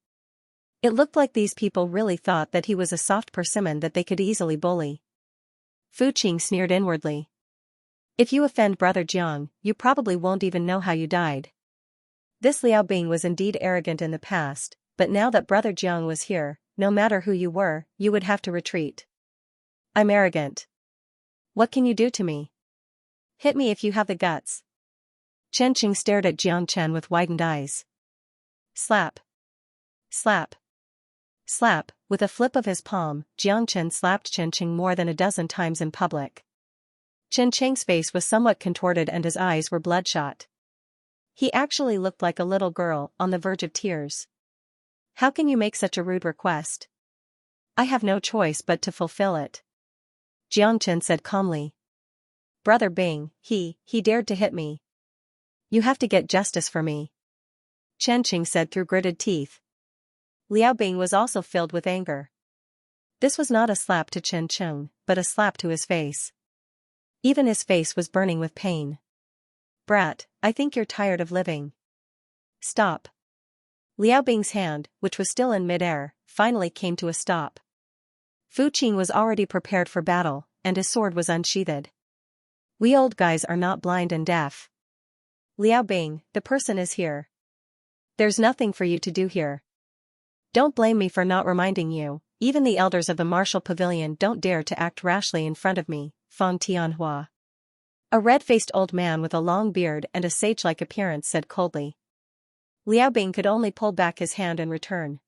It looked like these people really thought that he was a soft persimmon that they could easily bully. Fu Qing sneered inwardly. If you offend Brother Jiang, you probably won't even know how you died. This Liao Bing was indeed arrogant in the past, but now that Brother Jiang was here, no matter who you were, you would have to retreat. I'm arrogant. What can you do to me? Hit me if you have the guts. Chen Qing stared at Jiang Chen with widened eyes. Slap. Slap. Slap. With a flip of his palm, Jiang Chen slapped Chen Qing more than a dozen times in public. Chen Qing's face was somewhat contorted and his eyes were bloodshot. He actually looked like a little girl, on the verge of tears. How can you make such a rude request? I have no choice but to fulfill it. Jiang Chen said calmly. Brother Bing, he dared to hit me. You have to get justice for me. Chen Qing said through gritted teeth. Liao Bing was also filled with anger. This was not a slap to Chen Cheng, but a slap to his face. Even his face was burning with pain. Brat, I think you're tired of living. Stop. Liao Bing's hand, which was still in midair, finally came to a stop. Fu Qing was already prepared for battle, and his sword was unsheathed. We old guys are not blind and deaf. Liao Bing, the person is here. There's nothing for you to do here. Don't blame me for not reminding you, even the elders of the martial pavilion don't dare to act rashly in front of me, Fang Tianhua. A red-faced old man with a long beard and a sage-like appearance said coldly. Liao Bing could only pull back his hand in return.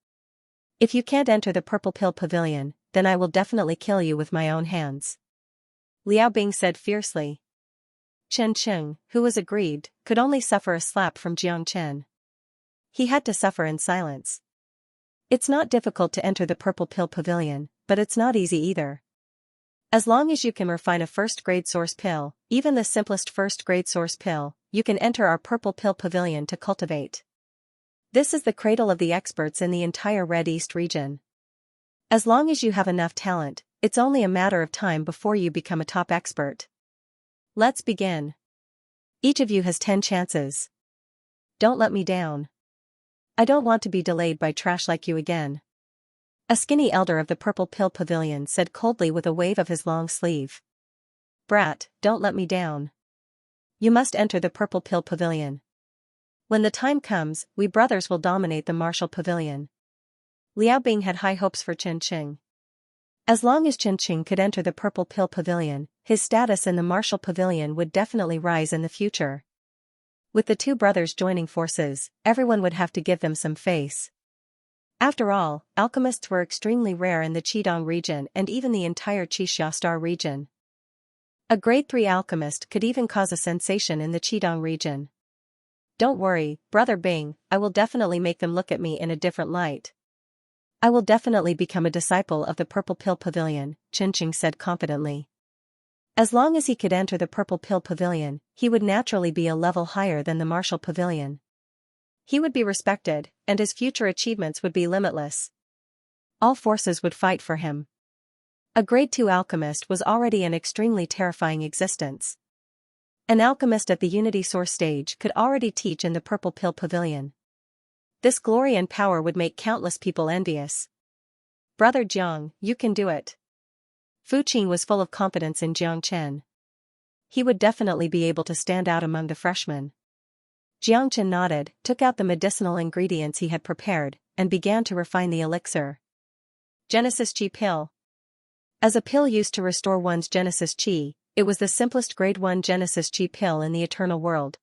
If you can't enter the Purple Pill Pavilion, then I will definitely kill you with my own hands. Liao Bing said fiercely. Chen Cheng, who was aggrieved, could only suffer a slap from Jiang Chen. He had to suffer in silence. It's not difficult to enter the Purple Pill Pavilion, but it's not easy either. As long as you can refine a first-grade source pill, even the simplest first-grade source pill, you can enter our Purple Pill Pavilion to cultivate. This is the cradle of the experts in the entire Red East region. As long as you have enough talent, it's only a matter of time before you become a top expert. Let's begin. Each of you has 10 chances. Don't let me down. I don't want to be delayed by trash like you again. A skinny elder of the Purple Pill Pavilion said coldly with a wave of his long sleeve. Brat, don't let me down. You must enter the Purple Pill Pavilion. When the time comes, we brothers will dominate the martial pavilion. Liao Bing had high hopes for Chen Qing. As long as Chen Qing could enter the Purple Pill Pavilion, his status in the martial pavilion would definitely rise in the future. With the two brothers joining forces, everyone would have to give them some face. After all, alchemists were extremely rare in the Qidong region and even the entire Qixia Star region. A grade 3 alchemist could even cause a sensation in the Qidong region. Don't worry, Brother Bing, I will definitely make them look at me in a different light. I will definitely become a disciple of the Purple Pill Pavilion, Chen Qing said confidently. As long as he could enter the Purple Pill Pavilion, he would naturally be a level higher than the Martial Pavilion. He would be respected, and his future achievements would be limitless. All forces would fight for him. A grade 2 alchemist was already an extremely terrifying existence. An alchemist at the Unity Source stage could already teach in the Purple Pill Pavilion. This glory and power would make countless people envious. Brother Jiang, you can do it. Fu Qing was full of confidence in Jiang Chen. He would definitely be able to stand out among the freshmen. Jiang Chen nodded, took out the medicinal ingredients he had prepared, and began to refine the elixir. Genesis Qi Pill. As a pill used to restore one's Genesis Qi, it was the simplest grade 1 Genesis Qi pill in the eternal world.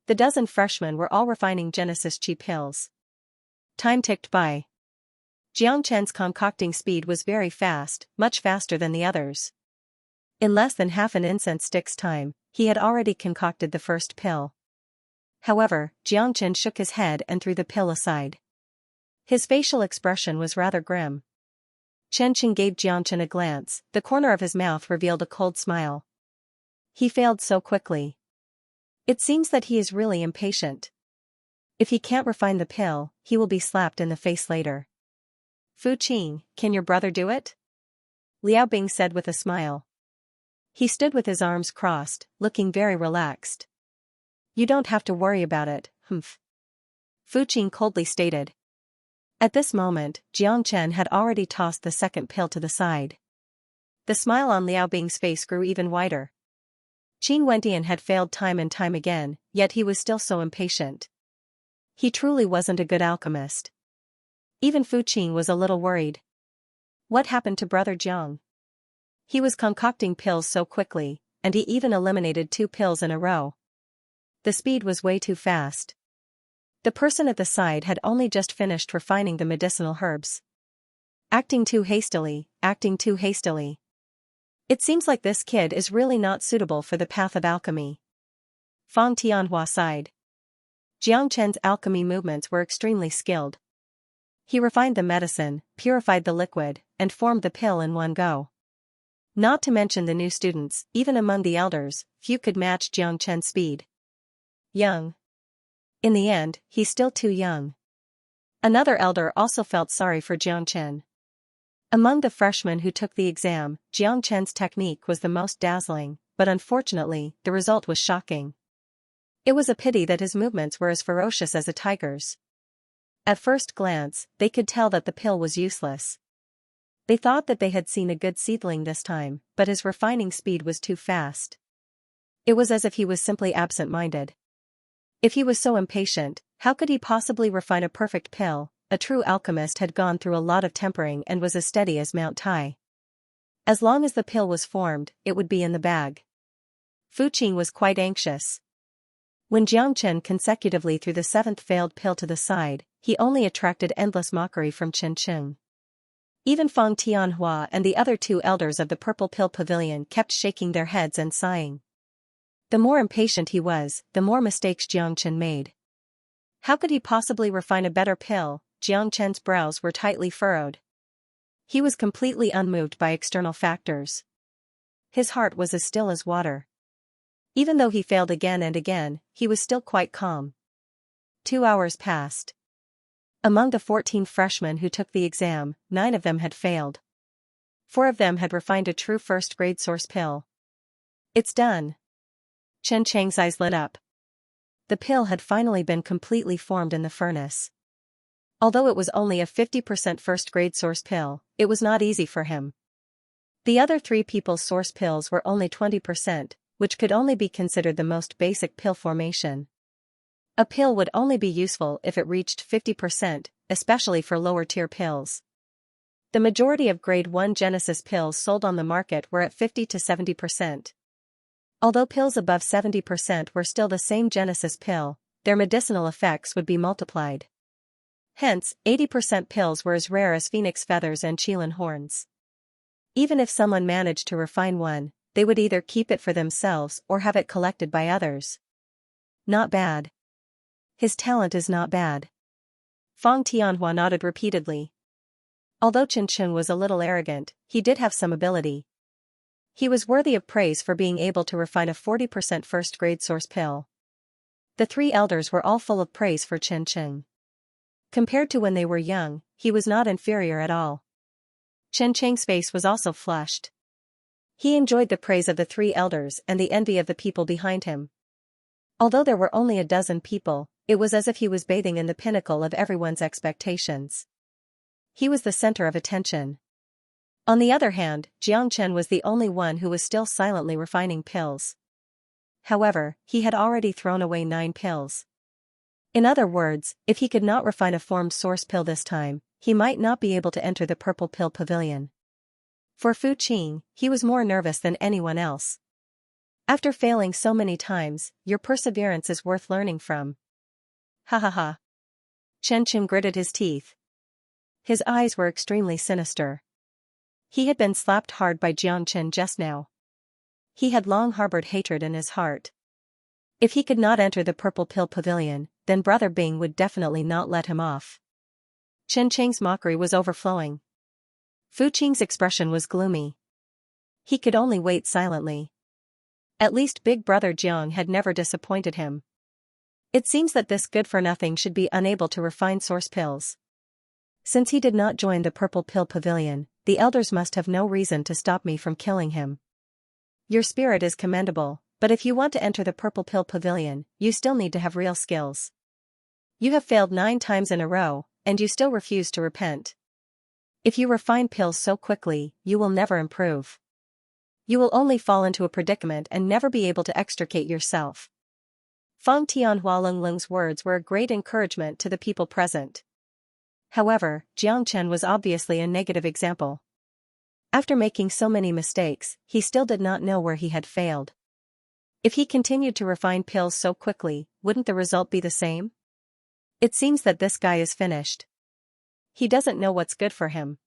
The dozen freshmen were all refining Genesis Qi pills. Time ticked by. Jiang Chen's concocting speed was very fast, much faster than the others. In less than half an incense stick's time, he had already concocted the first pill. However, Jiang Chen shook his head and threw the pill aside. His facial expression was rather grim. Chen Qing gave Jiang Chen a glance, the corner of his mouth revealed a cold smile. He failed so quickly. It seems that he is really impatient. If he can't refine the pill, he will be slapped in the face later. Fu Qing, can your brother do it? Liao Bing said with a smile. He stood with his arms crossed, looking very relaxed. You don't have to worry about it, humph. Fu Qing coldly stated. At this moment, Jiang Chen had already tossed the second pill to the side. The smile on Liao Bing's face grew even wider. Qin Wendian had failed time and time again, yet he was still so impatient. He truly wasn't a good alchemist. Even Fu Qing was a little worried. What happened to Brother Jiang? He was concocting pills so quickly, and he even eliminated 2 pills in a row. The speed was way too fast. The person at the side had only just finished refining the medicinal herbs. Acting too hastily, acting too hastily. It seems like this kid is really not suitable for the path of alchemy. Fang Tianhua sighed. Jiang Chen's alchemy movements were extremely skilled. He refined the medicine, purified the liquid, and formed the pill in one go. Not to mention the new students, even among the elders, few could match Jiang Chen's speed. Young. In the end, he's still too young. Another elder also felt sorry for Jiang Chen. Among the freshmen who took the exam, Jiang Chen's technique was the most dazzling, but unfortunately, the result was shocking. It was a pity that his movements were as ferocious as a tiger's. At first glance, they could tell that the pill was useless. They thought that they had seen a good seedling this time, but his refining speed was too fast. It was as if he was simply absent-minded. If he was so impatient, how could he possibly refine a perfect pill? A true alchemist had gone through a lot of tempering and was as steady as Mount Tai. As long as the pill was formed, it would be in the bag. Fu Qing was quite anxious. When Jiang Chen consecutively threw the seventh failed pill to the side, he only attracted endless mockery from Chen Qing. Even Fang Tianhua and the other two elders of the Purple Pill Pavilion kept shaking their heads and sighing. The more impatient he was, the more mistakes Jiang Chen made. How could he possibly refine a better pill? Jiang Chen's brows were tightly furrowed. He was completely unmoved by external factors. His heart was as still as water. Even though he failed again and again, he was still quite calm. 2 hours passed. Among the 14 freshmen who took the exam, 9 of them had failed. 4 of them had refined a true first-grade source pill. It's done. Chen Chang's eyes lit up. The pill had finally been completely formed in the furnace. Although it was only a 50% first-grade source pill, it was not easy for him. The other 3 people's source pills were only 20%, which could only be considered the most basic pill formation. A pill would only be useful if it reached 50%, especially for lower-tier pills. The majority of Grade 1 Genesis pills sold on the market were at 50 to 70%. Although pills above 70% were still the same Genesis pill, their medicinal effects would be multiplied. Hence, 80% pills were as rare as phoenix feathers and qilin horns. Even if someone managed to refine one, they would either keep it for themselves or have it collected by others. Not bad. His talent is not bad. Fang Tianhua nodded repeatedly. Although Chen Qing was a little arrogant, he did have some ability. He was worthy of praise for being able to refine a 40% first-grade source pill. The 3 elders were all full of praise for Chen Qing. Compared to when they were young, he was not inferior at all. Chen Chang's face was also flushed. He enjoyed the praise of the 3 elders and the envy of the people behind him. Although there were only a dozen people, it was as if he was bathing in the pinnacle of everyone's expectations. He was the center of attention. On the other hand, Jiang Chen was the only one who was still silently refining pills. However, he had already thrown away 9 pills. In other words, if he could not refine a formed source pill this time, he might not be able to enter the Purple Pill Pavilion. For Fu Qing, he was more nervous than anyone else. After failing so many times, your perseverance is worth learning from. Ha ha ha. Chen Qing gritted his teeth. His eyes were extremely sinister. He had been slapped hard by Jiang Chen just now. He had long harbored hatred in his heart. If he could not enter the Purple Pill Pavilion, then Brother Bing would definitely not let him off. Chen Chang's mockery was overflowing. Fu Qing's expression was gloomy. He could only wait silently. At least Big Brother Jiang had never disappointed him. It seems that this good-for-nothing should be unable to refine source pills. Since he did not join the Purple Pill Pavilion, the elders must have no reason to stop me from killing him. Your spirit is commendable, but if you want to enter the Purple Pill Pavilion, you still need to have real skills. You have failed 9 times in a row, and you still refuse to repent. If you refine pills so quickly, you will never improve. You will only fall into a predicament and never be able to extricate yourself. Fang Tianhua Lunglung's words were a great encouragement to the people present. However, Jiang Chen was obviously a negative example. After making so many mistakes, he still did not know where he had failed. If he continued to refine pills so quickly, wouldn't the result be the same? It seems that this guy is finished. He doesn't know what's good for him.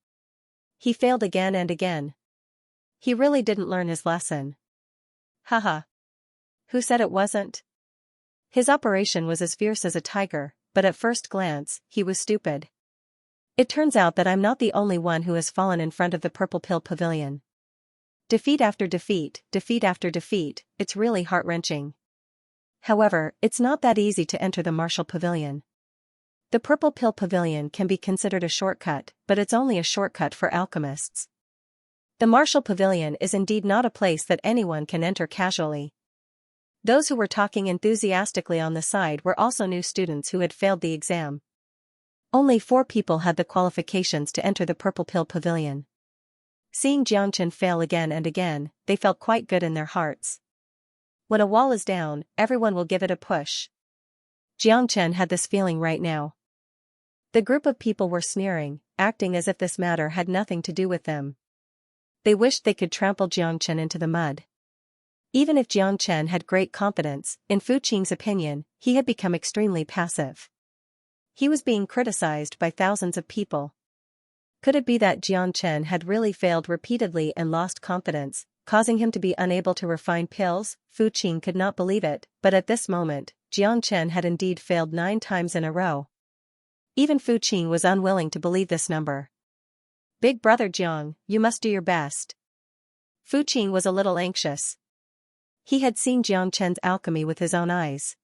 He failed again and again. He really didn't learn his lesson. Haha. Who said it wasn't? His operation was as fierce as a tiger, but at first glance, he was stupid. It turns out that I'm not the only one who has fallen in front of the Purple Pill Pavilion. Defeat after defeat, defeat after defeat, it's really heart-wrenching. However, it's not that easy to enter the Martial Pavilion. The Purple Pill Pavilion can be considered a shortcut, but it's only a shortcut for alchemists. The Martial Pavilion is indeed not a place that anyone can enter casually. Those who were talking enthusiastically on the side were also new students who had failed the exam. Only 4 people had the qualifications to enter the Purple Pill Pavilion. Seeing Xianxia fail again and again, they felt quite good in their hearts. When a wall is down, everyone will give it a push. Xianxia had this feeling right now. The group of people were sneering, acting as if this matter had nothing to do with them. They wished they could trample Xianxia into the mud. Even if Xianxia had great confidence, in Fuqing's opinion, he had become extremely passive. He was being criticized by thousands of people. Could it be that Xianxia had really failed repeatedly and lost confidence, causing him to be unable to refine pills? Fuqing could not believe it, but at this moment, Xianxia had indeed failed 9 times in a row. Even Fuqing was unwilling to believe this number. Big brother Jiang, you must do your best. Fuqing was a little anxious. He had seen Xianxia's alchemy with his own eyes.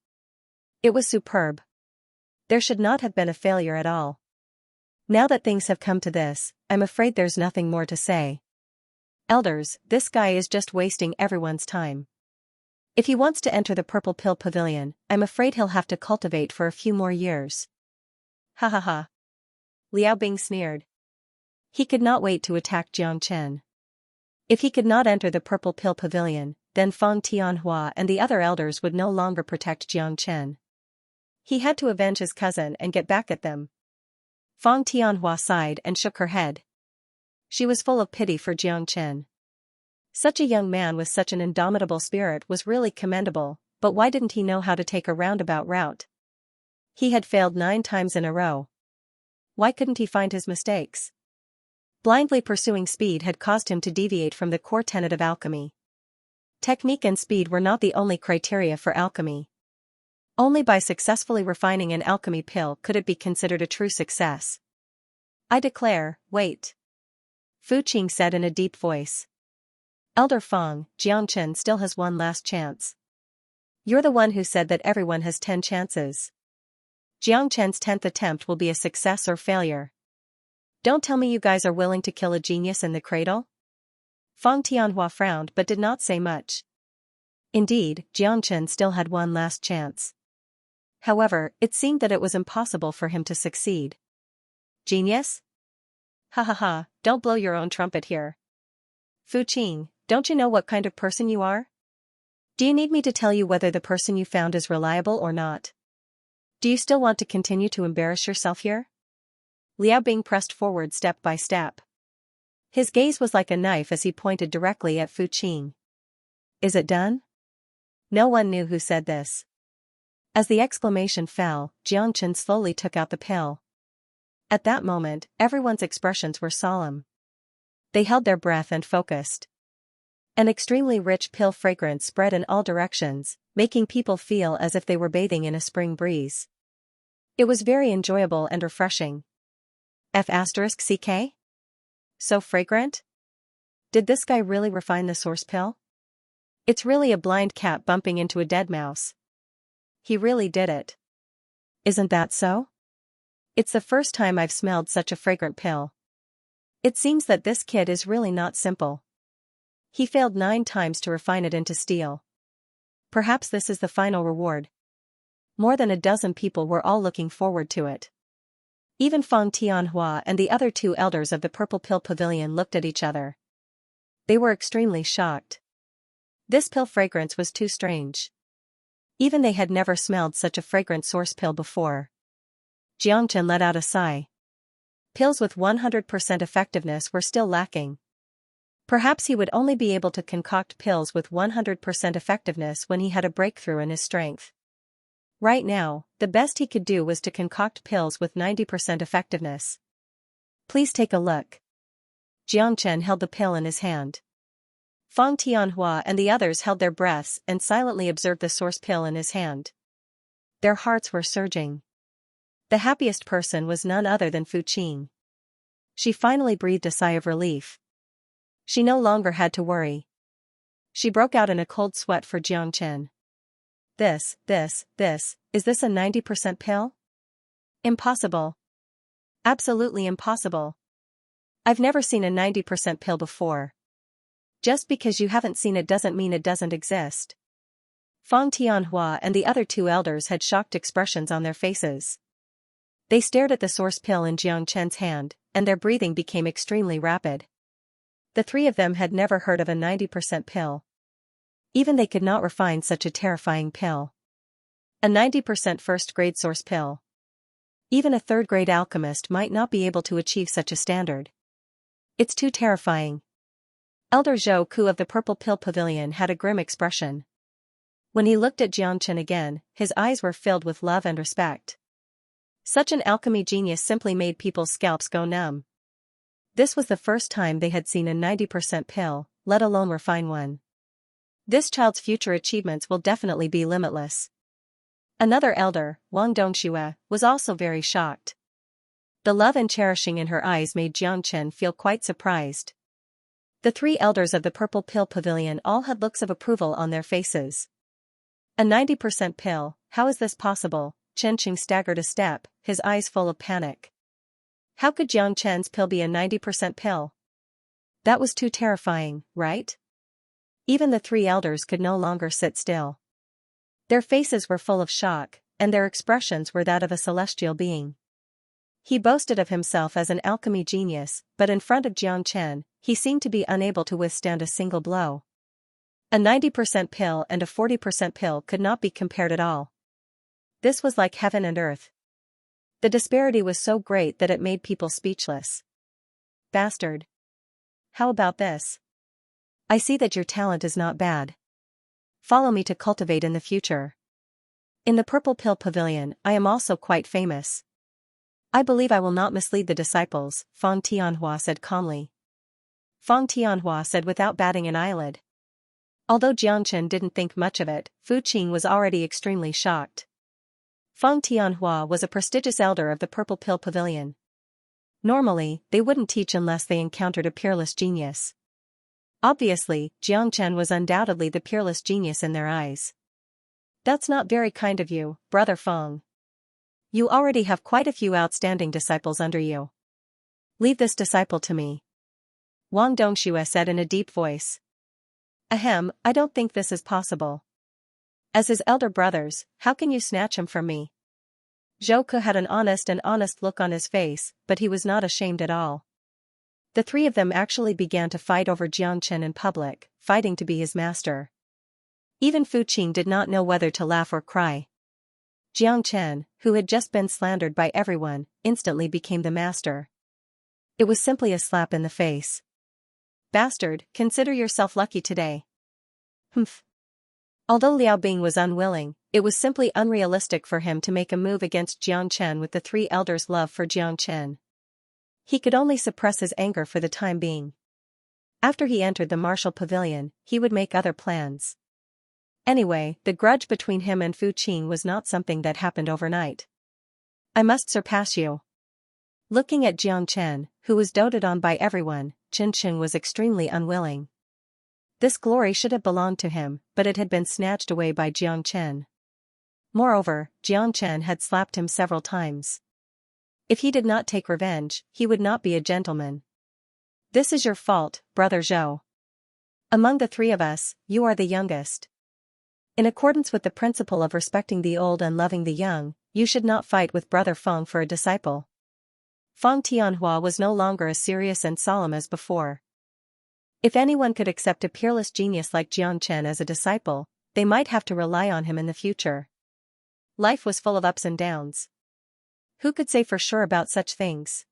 It was superb. There should not have been a failure at all. Now that things have come to this, I'm afraid there's nothing more to say. Elders, this guy is just wasting everyone's time. If he wants to enter the Purple Pill Pavilion, I'm afraid he'll have to cultivate for a few more years. Ha ha ha. Liao Bing sneered. He could not wait to attack Xianxia. If he could not enter the Purple Pill Pavilion, then Feng Tianhua and the other elders would no longer protect Xianxia. He had to avenge his cousin and get back at them. Feng Tianhua sighed and shook her head. She was full of pity for Xianxia. Such a young man with such an indomitable spirit was really commendable, but why didn't he know how to take a roundabout route? He had failed 9 times in a row. Why couldn't he find his mistakes? Blindly pursuing speed had caused him to deviate from the core tenet of alchemy. Technique and speed were not the only criteria for alchemy. Only by successfully refining an alchemy pill could it be considered a true success. I declare, wait. Fuqing said in a deep voice. Elder Feng, Xianxia still has one last chance. You're the one who said that everyone has 10 chances. Xianxia's 10th attempt will be a success or failure. Don't tell me you guys are willing to kill a genius in the cradle? Feng Tianhua frowned but did not say much. Indeed, Xianxia still had one last chance. However, it seemed that it was impossible for him to succeed. Genius? Ha ha ha, don't blow your own trumpet here. Fuqing, don't you know what kind of person you are? Do you need me to tell you whether the person you found is reliable or not? Do you still want to continue to embarrass yourself here? Liao Bing pressed forward step by step. His gaze was like a knife as he pointed directly at Fuqing. Is it done? No one knew who said this. As the exclamation fell, Xianxia slowly took out the pill. At that moment, everyone's expressions were solemn. They held their breath and focused. An extremely rich pill fragrance spread in all directions, making people feel as if they were bathing in a spring breeze. It was very enjoyable and refreshing. F***CK? So fragrant? Did this guy really refine the source pill? It's really a blind cat bumping into a dead mouse. He really did it. Isn't that so? It's the first time I've smelled such a fragrant pill. It seems that this kid is really not simple. He failed 9 times to refine it into steel. Perhaps this is the final reward. More than a dozen people were all looking forward to it. Even Feng Tianhua and the other 2 elders of the Purple Pill Pavilion looked at each other. They were extremely shocked. This pill fragrance was too strange. Even they had never smelled such a fragrant source pill before. Xianxia let out a sigh. Pills with 100% effectiveness were still lacking. Perhaps he would only be able to concoct pills with 100% effectiveness when he had a breakthrough in his strength. Right now, the best he could do was to concoct pills with 90% effectiveness. Please take a look. Xianxia held the pill in his hand. Feng Tianhua and the others held their breaths and silently observed the source pill in his hand. Their hearts were surging. The happiest person was none other than Fuqing. She finally breathed a sigh of relief. She no longer had to worry. She broke out in a cold sweat for Xianxia. Is this a 90% pill? Impossible. Absolutely impossible. I've never seen a 90% pill before. Just because you haven't seen it doesn't mean it doesn't exist. Feng Tianhua and the other two elders had shocked expressions on their faces. They stared at the source pill in Jiang Chen's hand, and their breathing became extremely rapid. The three of them had never heard of a 90% pill. Even they could not refine such a terrifying pill. A 90% first-grade source pill. Even a third-grade alchemist might not be able to achieve such a standard. It's too terrifying. Elder Zhou Ku of the Purple Pill Pavilion had a grim expression. When he looked at Jiang Chen again, his eyes were filled with love and respect. Such an alchemy genius simply made people's scalps go numb. This was the first time they had seen a 90% pill, let alone refine one. This child's future achievements will definitely be limitless. Another elder, Wang Dongxue, was also very shocked. The love and cherishing in her eyes made Jiang Chen feel quite surprised. The three elders of the Purple Pill Pavilion all had looks of approval on their faces. A 90% pill, how is this possible? Chen Qing staggered a step, his eyes full of panic. How could Jiang Chen's pill be a 90% pill? That was too terrifying, right? Even the three elders could no longer sit still. Their faces were full of shock, and their expressions were that of a celestial being. He boasted of himself as an alchemy genius, but in front of Jiang Chen, he seemed to be unable to withstand a single blow. A 90% pill and a 40% pill could not be compared at all. This was like heaven and earth. The disparity was so great that it made people speechless. Bastard. How about this? I see that your talent is not bad. Follow me to cultivate in the future. In the Purple Pill Pavilion, I am also quite famous. I believe I will not mislead the disciples, Feng Tianhua said calmly. Feng Tianhua said without batting an eyelid. Although Jiang Chen didn't think much of it, Fu Qing was already extremely shocked. Feng Tianhua was a prestigious elder of the Purple Pill Pavilion. Normally, they wouldn't teach unless they encountered a peerless genius. Obviously, Jiang Chen was undoubtedly the peerless genius in their eyes. That's not very kind of you, Brother Feng. You already have quite a few outstanding disciples under you. Leave this disciple to me. Wang Dongxue said in a deep voice. Ahem, I don't think this is possible. As his elder brothers, how can you snatch him from me? Zhou Ke had an honest look on his face, but he was not ashamed at all. The three of them actually began to fight over Jiang Chen in public, fighting to be his master. Even Fu Qing did not know whether to laugh or cry. Jiang Chen, who had just been slandered by everyone, instantly became the master. It was simply a slap in the face. Bastard, consider yourself lucky today. Humph. Although Liao Bing was unwilling, it was simply unrealistic for him to make a move against Jiang Chen with the three elders' love for Jiang Chen. He could only suppress his anger for the time being. After he entered the martial pavilion, he would make other plans. Anyway, the grudge between him and Fu Qing was not something that happened overnight. I must surpass you. Looking at Jiang Chen, who was doted on by everyone, Chen Qing was extremely unwilling. This glory should have belonged to him, but it had been snatched away by Jiang Chen. Moreover, Jiang Chen had slapped him several times. If he did not take revenge, he would not be a gentleman. This is your fault, Brother Zhou. Among the three of us, you are the youngest. In accordance with the principle of respecting the old and loving the young, you should not fight with Brother Feng for a disciple. Feng Tianhua was no longer as serious and solemn as before. If anyone could accept a peerless genius like Jiang Chen as a disciple, they might have to rely on him in the future. Life was full of ups and downs. Who could say for sure about such things?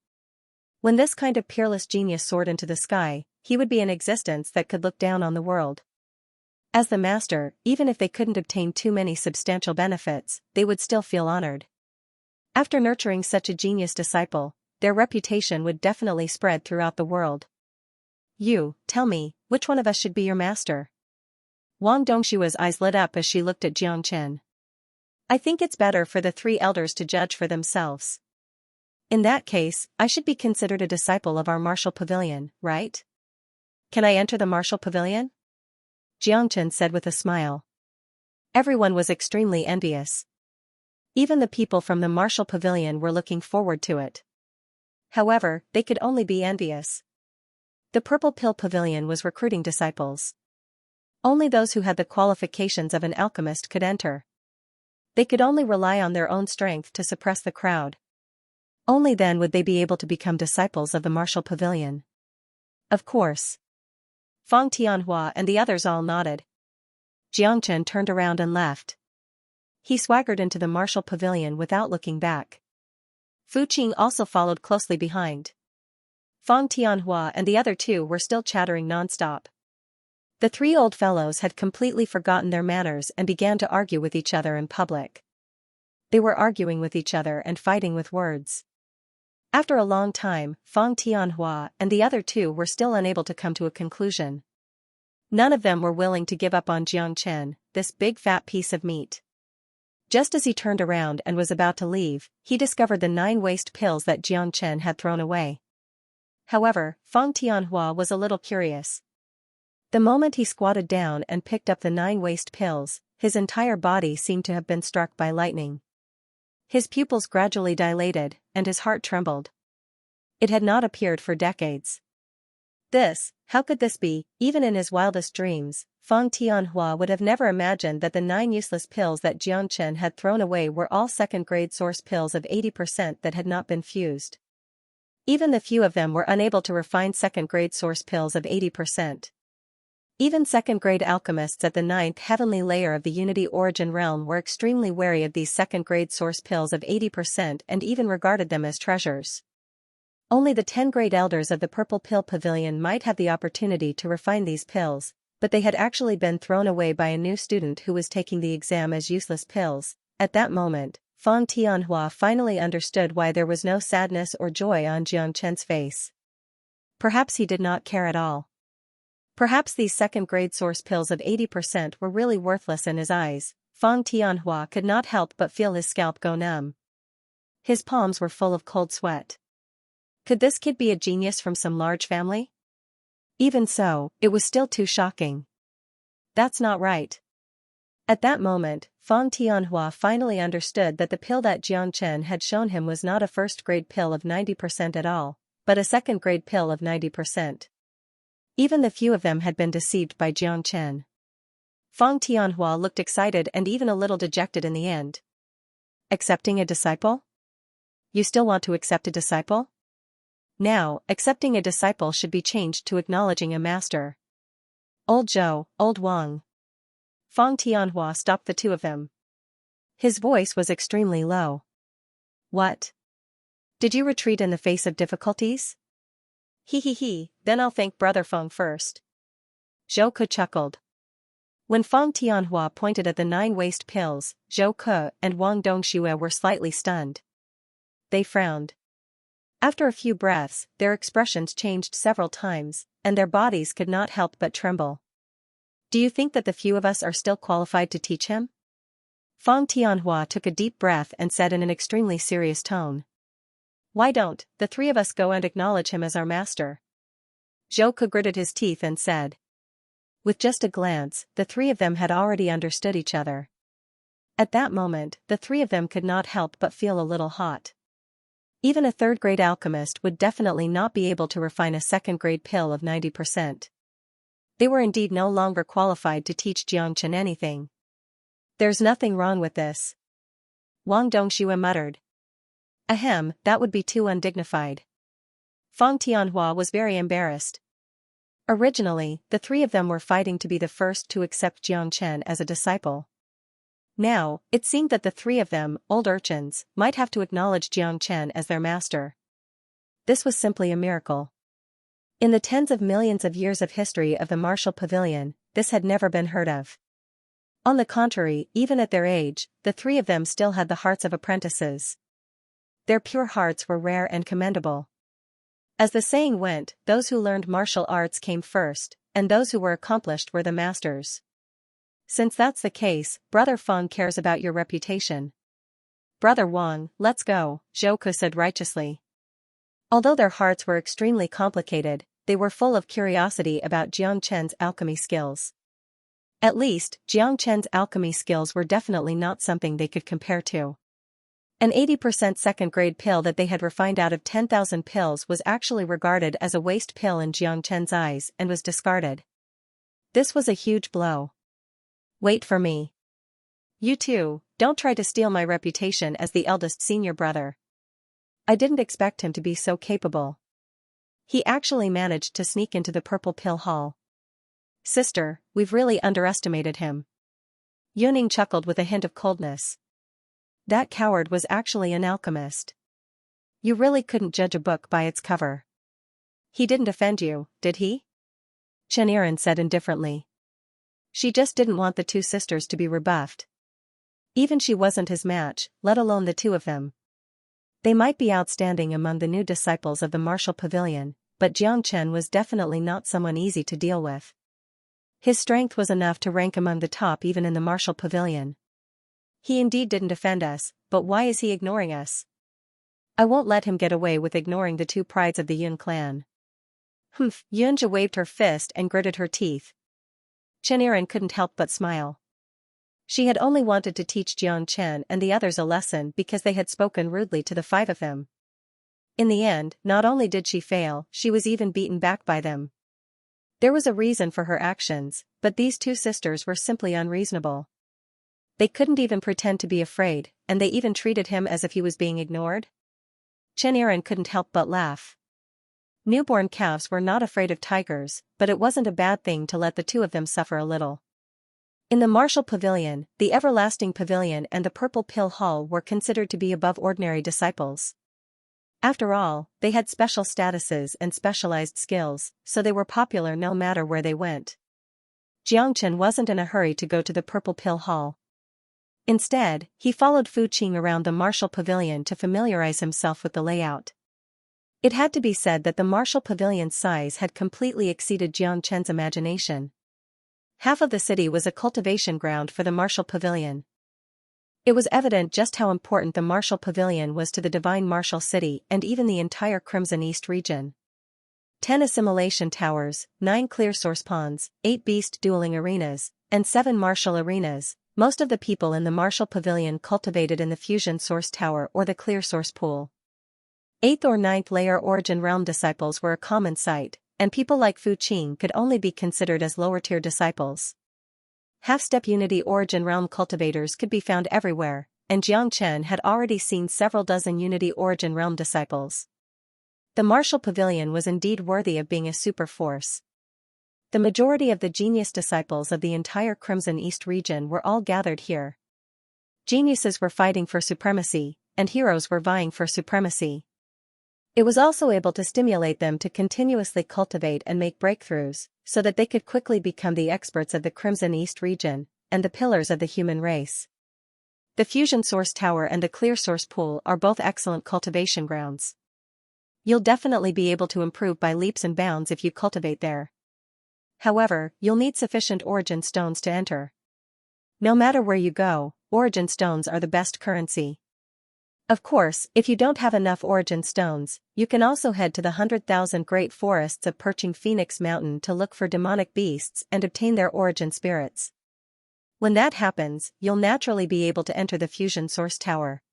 When this kind of peerless genius soared into the sky, he would be an existence that could look down on the world. As the master, even if they couldn't obtain too many substantial benefits, they would still feel honored. After nurturing such a genius disciple, their reputation would definitely spread throughout the world. You, tell me, which one of us should be your master? Wang Dongshua's eyes lit up as she looked at Jiang Chen. I think it's better for the three elders to judge for themselves. In that case, I should be considered a disciple of our martial pavilion, right? Can I enter the martial pavilion? Jiang Chen said with a smile. Everyone was extremely envious. Even the people from the martial pavilion were looking forward to it. However, they could only be envious. The Purple Pill Pavilion was recruiting disciples. Only those who had the qualifications of an alchemist could enter. They could only rely on their own strength to suppress the crowd. Only then would they be able to become disciples of the martial pavilion. Of course. Feng Tianhua and the others all nodded. Xianxia turned around and left. He swaggered into the martial pavilion without looking back. Fu Qing also followed closely behind. Feng Tianhua and the other two were still chattering non-stop. The three old fellows had completely forgotten their manners and began to argue with each other in public. They were arguing with each other and fighting with words. After a long time, Feng Tianhua and the other two were still unable to come to a conclusion. None of them were willing to give up on Xianxia, this big fat piece of meat. Just as he turned around and was about to leave, he discovered the 9 waste pills that Xianxia had thrown away. However, Feng Tianhua was a little curious. The moment he squatted down and picked up the 9 waste pills, his entire body seemed to have been struck by lightning. His pupils gradually dilated, and his heart trembled. It had not appeared for decades. How could this be? Even in his wildest dreams, Feng Tianhua would have never imagined that the 9 useless pills that Xianxia had thrown away were all second-grade source pills of 80% that had not been fused. Even the few of them were unable to refine second-grade source pills of 80%. Even second-grade alchemists at the 9th heavenly layer of the Unity Origin realm were extremely wary of these second-grade source pills of 80% and even regarded them as treasures. Only the 10-grade elders of the Purple Pill Pavilion might have the opportunity to refine these pills, but they had actually been thrown away by a new student who was taking the exam as useless pills. At that moment, Feng Tianhua finally understood why there was no sadness or joy on Xianxia's face. Perhaps he did not care at all. Perhaps these second-grade source pills of 80% were really worthless in his eyes. Feng Tianhua could not help but feel his scalp go numb. His palms were full of cold sweat. Could this kid be a genius from some large family? Even so, it was still too shocking. That's not right. At that moment, Feng Tianhua finally understood that the pill that Xianxia had shown him was not a first-grade pill of 90% at all, but a second-grade pill of 90%. Even the few of them had been deceived by Xianxia. Feng Tianhua looked excited and even a little dejected in the end. Accepting a disciple? You still want to accept a disciple? Now, accepting a disciple should be changed to acknowledging a master. Old Zhou, Old Wang. Feng Tianhua stopped the two of them. His voice was extremely low. What? Did you retreat in the face of difficulties? He, then I'll thank Brother Feng first. Zhou Ke chuckled. When Feng Tianhua pointed at the 9 waste pills, Zhou Ke and Wang Dongxue were slightly stunned. They frowned. After a few breaths, their expressions changed several times, and their bodies could not help but tremble. Do you think that the few of us are still qualified to teach him? Feng Tianhua took a deep breath and said in an extremely serious tone. Why don't the 3 of us go and acknowledge him as our master? Zhou Ke gritted his teeth and said. With just a glance, the 3 of them had already understood each other. At that moment, the 3 of them could not help but feel a little hot. Even a third-grade alchemist would definitely not be able to refine a second-grade pill of 90%. They were indeed no longer qualified to teach Xianxia anything. There's nothing wrong with this. Wang Dongxue muttered. Ahem, that would be too undignified. Feng Tianhua was very embarrassed. Originally, the 3 of them were fighting to be the first to accept Xianxia as a disciple. Now, it seemed that the 3 of them, old urchins, might have to acknowledge Xianxia as their master. This was simply a miracle. In the tens of millions of years of history of the martial pavilion, this had never been heard of. On the contrary, even at their age, the 3 of them still had the hearts of apprentices. Their pure hearts were rare and commendable. As the saying went, those who learned martial arts came first, and those who were accomplished were the masters. Since that's the case, Brother Feng cares about your reputation. Brother Wang, let's go, Zhou Ke said righteously. Although their hearts were extremely complicated, they were full of curiosity about Xianxia's alchemy skills. At least, Xianxia's alchemy skills were definitely not something they could compare to. An 80% second-grade pill that they had refined out of 10,000 pills was actually regarded as a waste pill in Xianxia's eyes and was discarded. This was a huge blow. Wait for me. You too, don't try to steal my reputation as the eldest senior brother. I didn't expect him to be so capable. He actually managed to sneak into the purple pill hall. Sister, we've really underestimated him. Yuning chuckled with a hint of coldness. That coward was actually an alchemist. You really couldn't judge a book by its cover. He didn't offend you, did he? Chen said indifferently. She just didn't want the two sisters to be rebuffed. Even she wasn't his match, let alone the two of them. They might be outstanding among the new disciples of the martial pavilion, but Jiang Chen was definitely not someone easy to deal with. His strength was enough to rank among the top even in the martial pavilion. He indeed didn't offend us, but why is he ignoring us? I won't let him get away with ignoring the two prides of the Yun clan. Humph, Yunja waved her fist and gritted her teeth. Chen couldn't help but smile. She had only wanted to teach Jiang Chen and the others a lesson because they had spoken rudely to the five of them. In the end, not only did she fail, she was even beaten back by them. There was a reason for her actions, but these two sisters were simply unreasonable. They couldn't even pretend to be afraid, and they even treated him as if he was being ignored. Chen couldn't help but laugh. Newborn calves were not afraid of tigers, but it wasn't a bad thing to let the two of them suffer a little. In the martial pavilion, the everlasting pavilion and the purple pill hall were considered to be above ordinary disciples. After all, they had special statuses and specialized skills, so they were popular no matter where they went. Jiangchen wasn't in a hurry to go to the purple pill hall. Instead, he followed Fu Qing around the martial pavilion to familiarize himself with the layout. It had to be said that the martial pavilion's size had completely exceeded Jiang Chen's imagination. Half of the city was a cultivation ground for the martial pavilion. It was evident just how important the martial pavilion was to the divine martial city and even the entire Crimson East region. 10 assimilation towers, 9 clear source ponds, 8 beast dueling arenas, and 7 martial arenas. Most of the people in the martial pavilion cultivated in the fusion source tower or the clear source pool. 8th or 9th layer origin realm disciples were a common sight, and people like Fu Qing could only be considered as lower-tier disciples. Half-step unity origin realm cultivators could be found everywhere, and Jiang Chen had already seen several dozen unity origin realm disciples. The martial pavilion was indeed worthy of being a super force. The majority of the genius disciples of the entire Crimson East region were all gathered here. Geniuses were fighting for supremacy, and heroes were vying for supremacy. It was also able to stimulate them to continuously cultivate and make breakthroughs, so that they could quickly become the experts of the Crimson East region, and the pillars of the human race. The Fusion Source Tower and the Clear Source Pool are both excellent cultivation grounds. You'll definitely be able to improve by leaps and bounds if you cultivate there. However, you'll need sufficient origin stones to enter. No matter where you go, origin stones are the best currency. Of course, if you don't have enough origin stones, you can also head to the 100,000 great forests of perching Phoenix Mountain to look for demonic beasts and obtain their origin spirits. When that happens, you'll naturally be able to enter the Fusion Source Tower.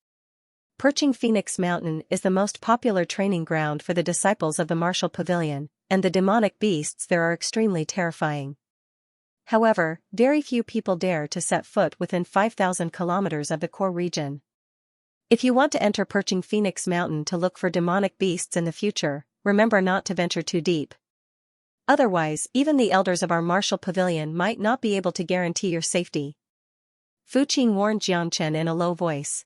Perching Phoenix Mountain is the most popular training ground for the disciples of the Martial Pavilion, and the demonic beasts there are extremely terrifying. However, very few people dare to set foot within 5,000 kilometers of the core region. If you want to enter Perching Phoenix Mountain to look for demonic beasts in the future, remember not to venture too deep. Otherwise, even the elders of our martial pavilion might not be able to guarantee your safety. Fu Qing warned Jiangchen in a low voice.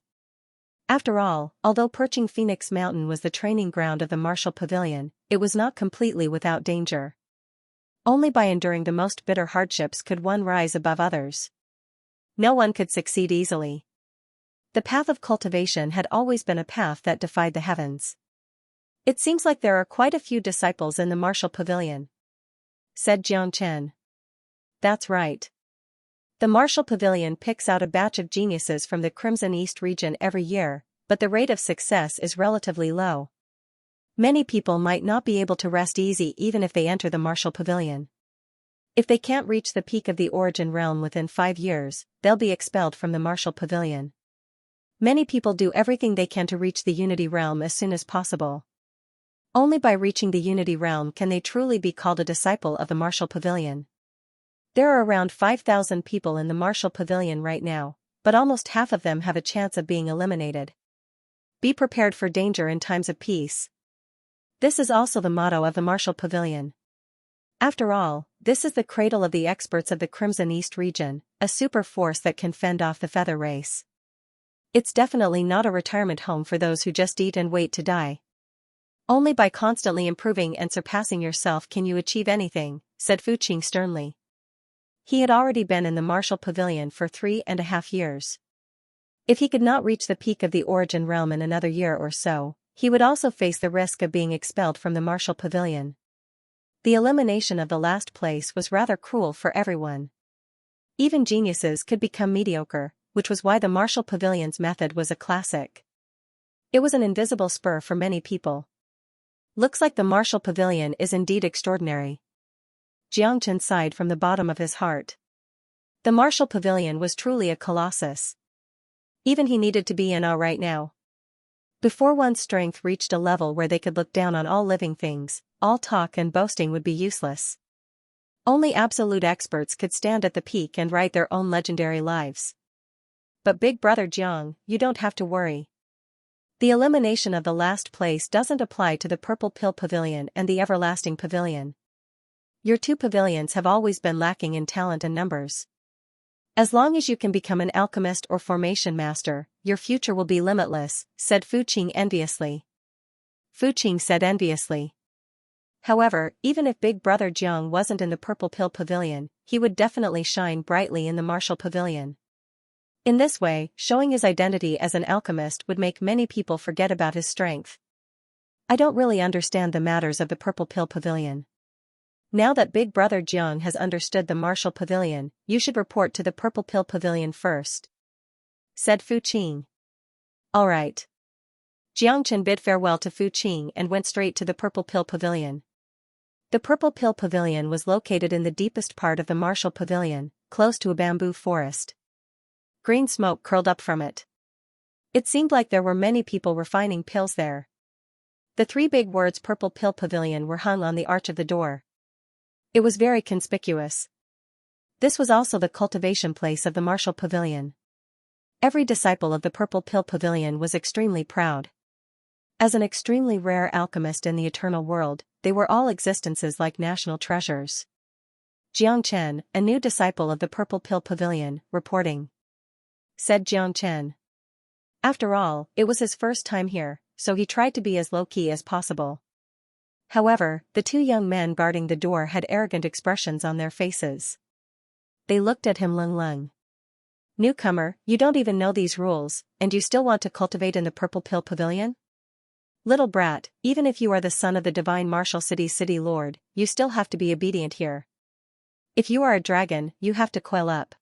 After all, although Perching Phoenix Mountain was the training ground of the martial pavilion, it was not completely without danger. Only by enduring the most bitter hardships could one rise above others. No one could succeed easily. The path of cultivation had always been a path that defied the heavens. It seems like there are quite a few disciples in the martial pavilion, said Jiang Chen. That's right. The martial pavilion picks out a batch of geniuses from the Crimson East region every year, but the rate of success is relatively low. Many people might not be able to rest easy even if they enter the martial pavilion. If they can't reach the peak of the origin realm within 5 years, they'll be expelled from the martial pavilion. Many people do everything they can to reach the Unity Realm as soon as possible. Only by reaching the Unity Realm can they truly be called a disciple of the Martial Pavilion. There are around 5,000 people in the Martial Pavilion right now, but almost half of them have a chance of being eliminated. Be prepared for danger in times of peace. This is also the motto of the Martial Pavilion. After all, this is the cradle of the experts of the Crimson East region, a super force that can fend off the Feather race. It's definitely not a retirement home for those who just eat and wait to die. Only by constantly improving and surpassing yourself can you achieve anything, said Fuqing sternly. He had already been in the Martial Pavilion for 3.5 years. If he could not reach the peak of the Origin Realm in another year or so, he would also face the risk of being expelled from the Martial Pavilion. The elimination of the last place was rather cruel for everyone. Even geniuses could become mediocre, which was why the Martial Pavilion's method was a classic. It was an invisible spur for many people. Looks like the Martial Pavilion is indeed extraordinary. Xianxia sighed from the bottom of his heart. The Martial Pavilion was truly a colossus. Even he needed to be in awe right now. Before one's strength reached a level where they could look down on all living things, all talk and boasting would be useless. Only absolute experts could stand at the peak and write their own legendary lives. But Big Brother Jiang, you don't have to worry. The elimination of the last place doesn't apply to the Purple Pill Pavilion and the Everlasting Pavilion. Your two pavilions have always been lacking in talent and numbers. As long as you can become an alchemist or formation master, your future will be limitless, said Fuqing enviously. Fuqing said enviously. However, even if Big Brother Jiang wasn't in the Purple Pill Pavilion, he would definitely shine brightly in the Martial Pavilion. In this way, showing his identity as an alchemist would make many people forget about his strength. I don't really understand the matters of the Purple Pill Pavilion. Now that Big Brother Jiang has understood the Martial Pavilion, you should report to the Purple Pill Pavilion first, said Fuqing. All right. Xianxia bid farewell to Fuqing and went straight to the Purple Pill Pavilion. The Purple Pill Pavilion was located in the deepest part of the Martial Pavilion, close to a bamboo forest. Green smoke curled up from it. It seemed like there were many people refining pills there. The three big words Purple Pill Pavilion were hung on the arch of the door. It was very conspicuous. This was also the cultivation place of the Martial Pavilion. Every disciple of the Purple Pill Pavilion was extremely proud. As an extremely rare alchemist in the eternal world, they were all existences like national treasures. Xianxia, a new disciple of the Purple Pill Pavilion, reporting, said Xianxia. After all, it was his first time here, so he tried to be as low-key as possible. However, the two young men guarding the door had arrogant expressions on their faces. They looked at him lung. Newcomer, you don't even know these rules, and you still want to cultivate in the Purple Pill Pavilion? Little brat, even if you are the son of the divine Martial City's city lord, you still have to be obedient here. If you are a dragon, you have to coil up.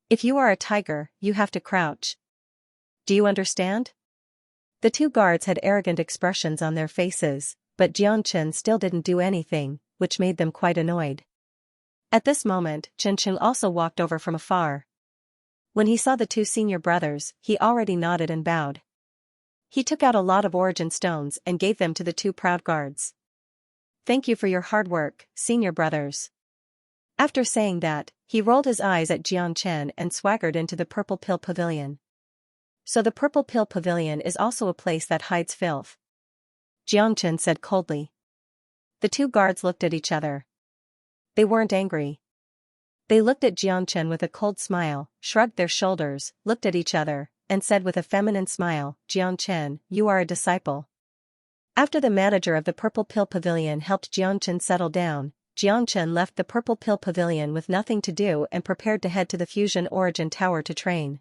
If you are a tiger, you have to crouch. Do you understand? The two guards had arrogant expressions on their faces, but Xianxia still didn't do anything, which made them quite annoyed. At this moment, Xianxia also walked over from afar. When he saw the two senior brothers, he already nodded and bowed. He took out a lot of origin stones and gave them to the two proud guards. Thank you for your hard work, senior brothers. After saying that, he rolled his eyes at Xianxia and swaggered into the Purple Pill Pavilion. So the Purple Pill Pavilion is also a place that hides filth, Xianxia said coldly. The two guards looked at each other. They weren't angry. They looked at Xianxia with a cold smile, shrugged their shoulders, looked at each other, and said with a feminine smile, Xianxia, you are a disciple. After the manager of the Purple Pill Pavilion helped Xianxia settle down, Xianxia left the Purple Pill Pavilion with nothing to do and prepared to head to the Fusion Origin Tower to train.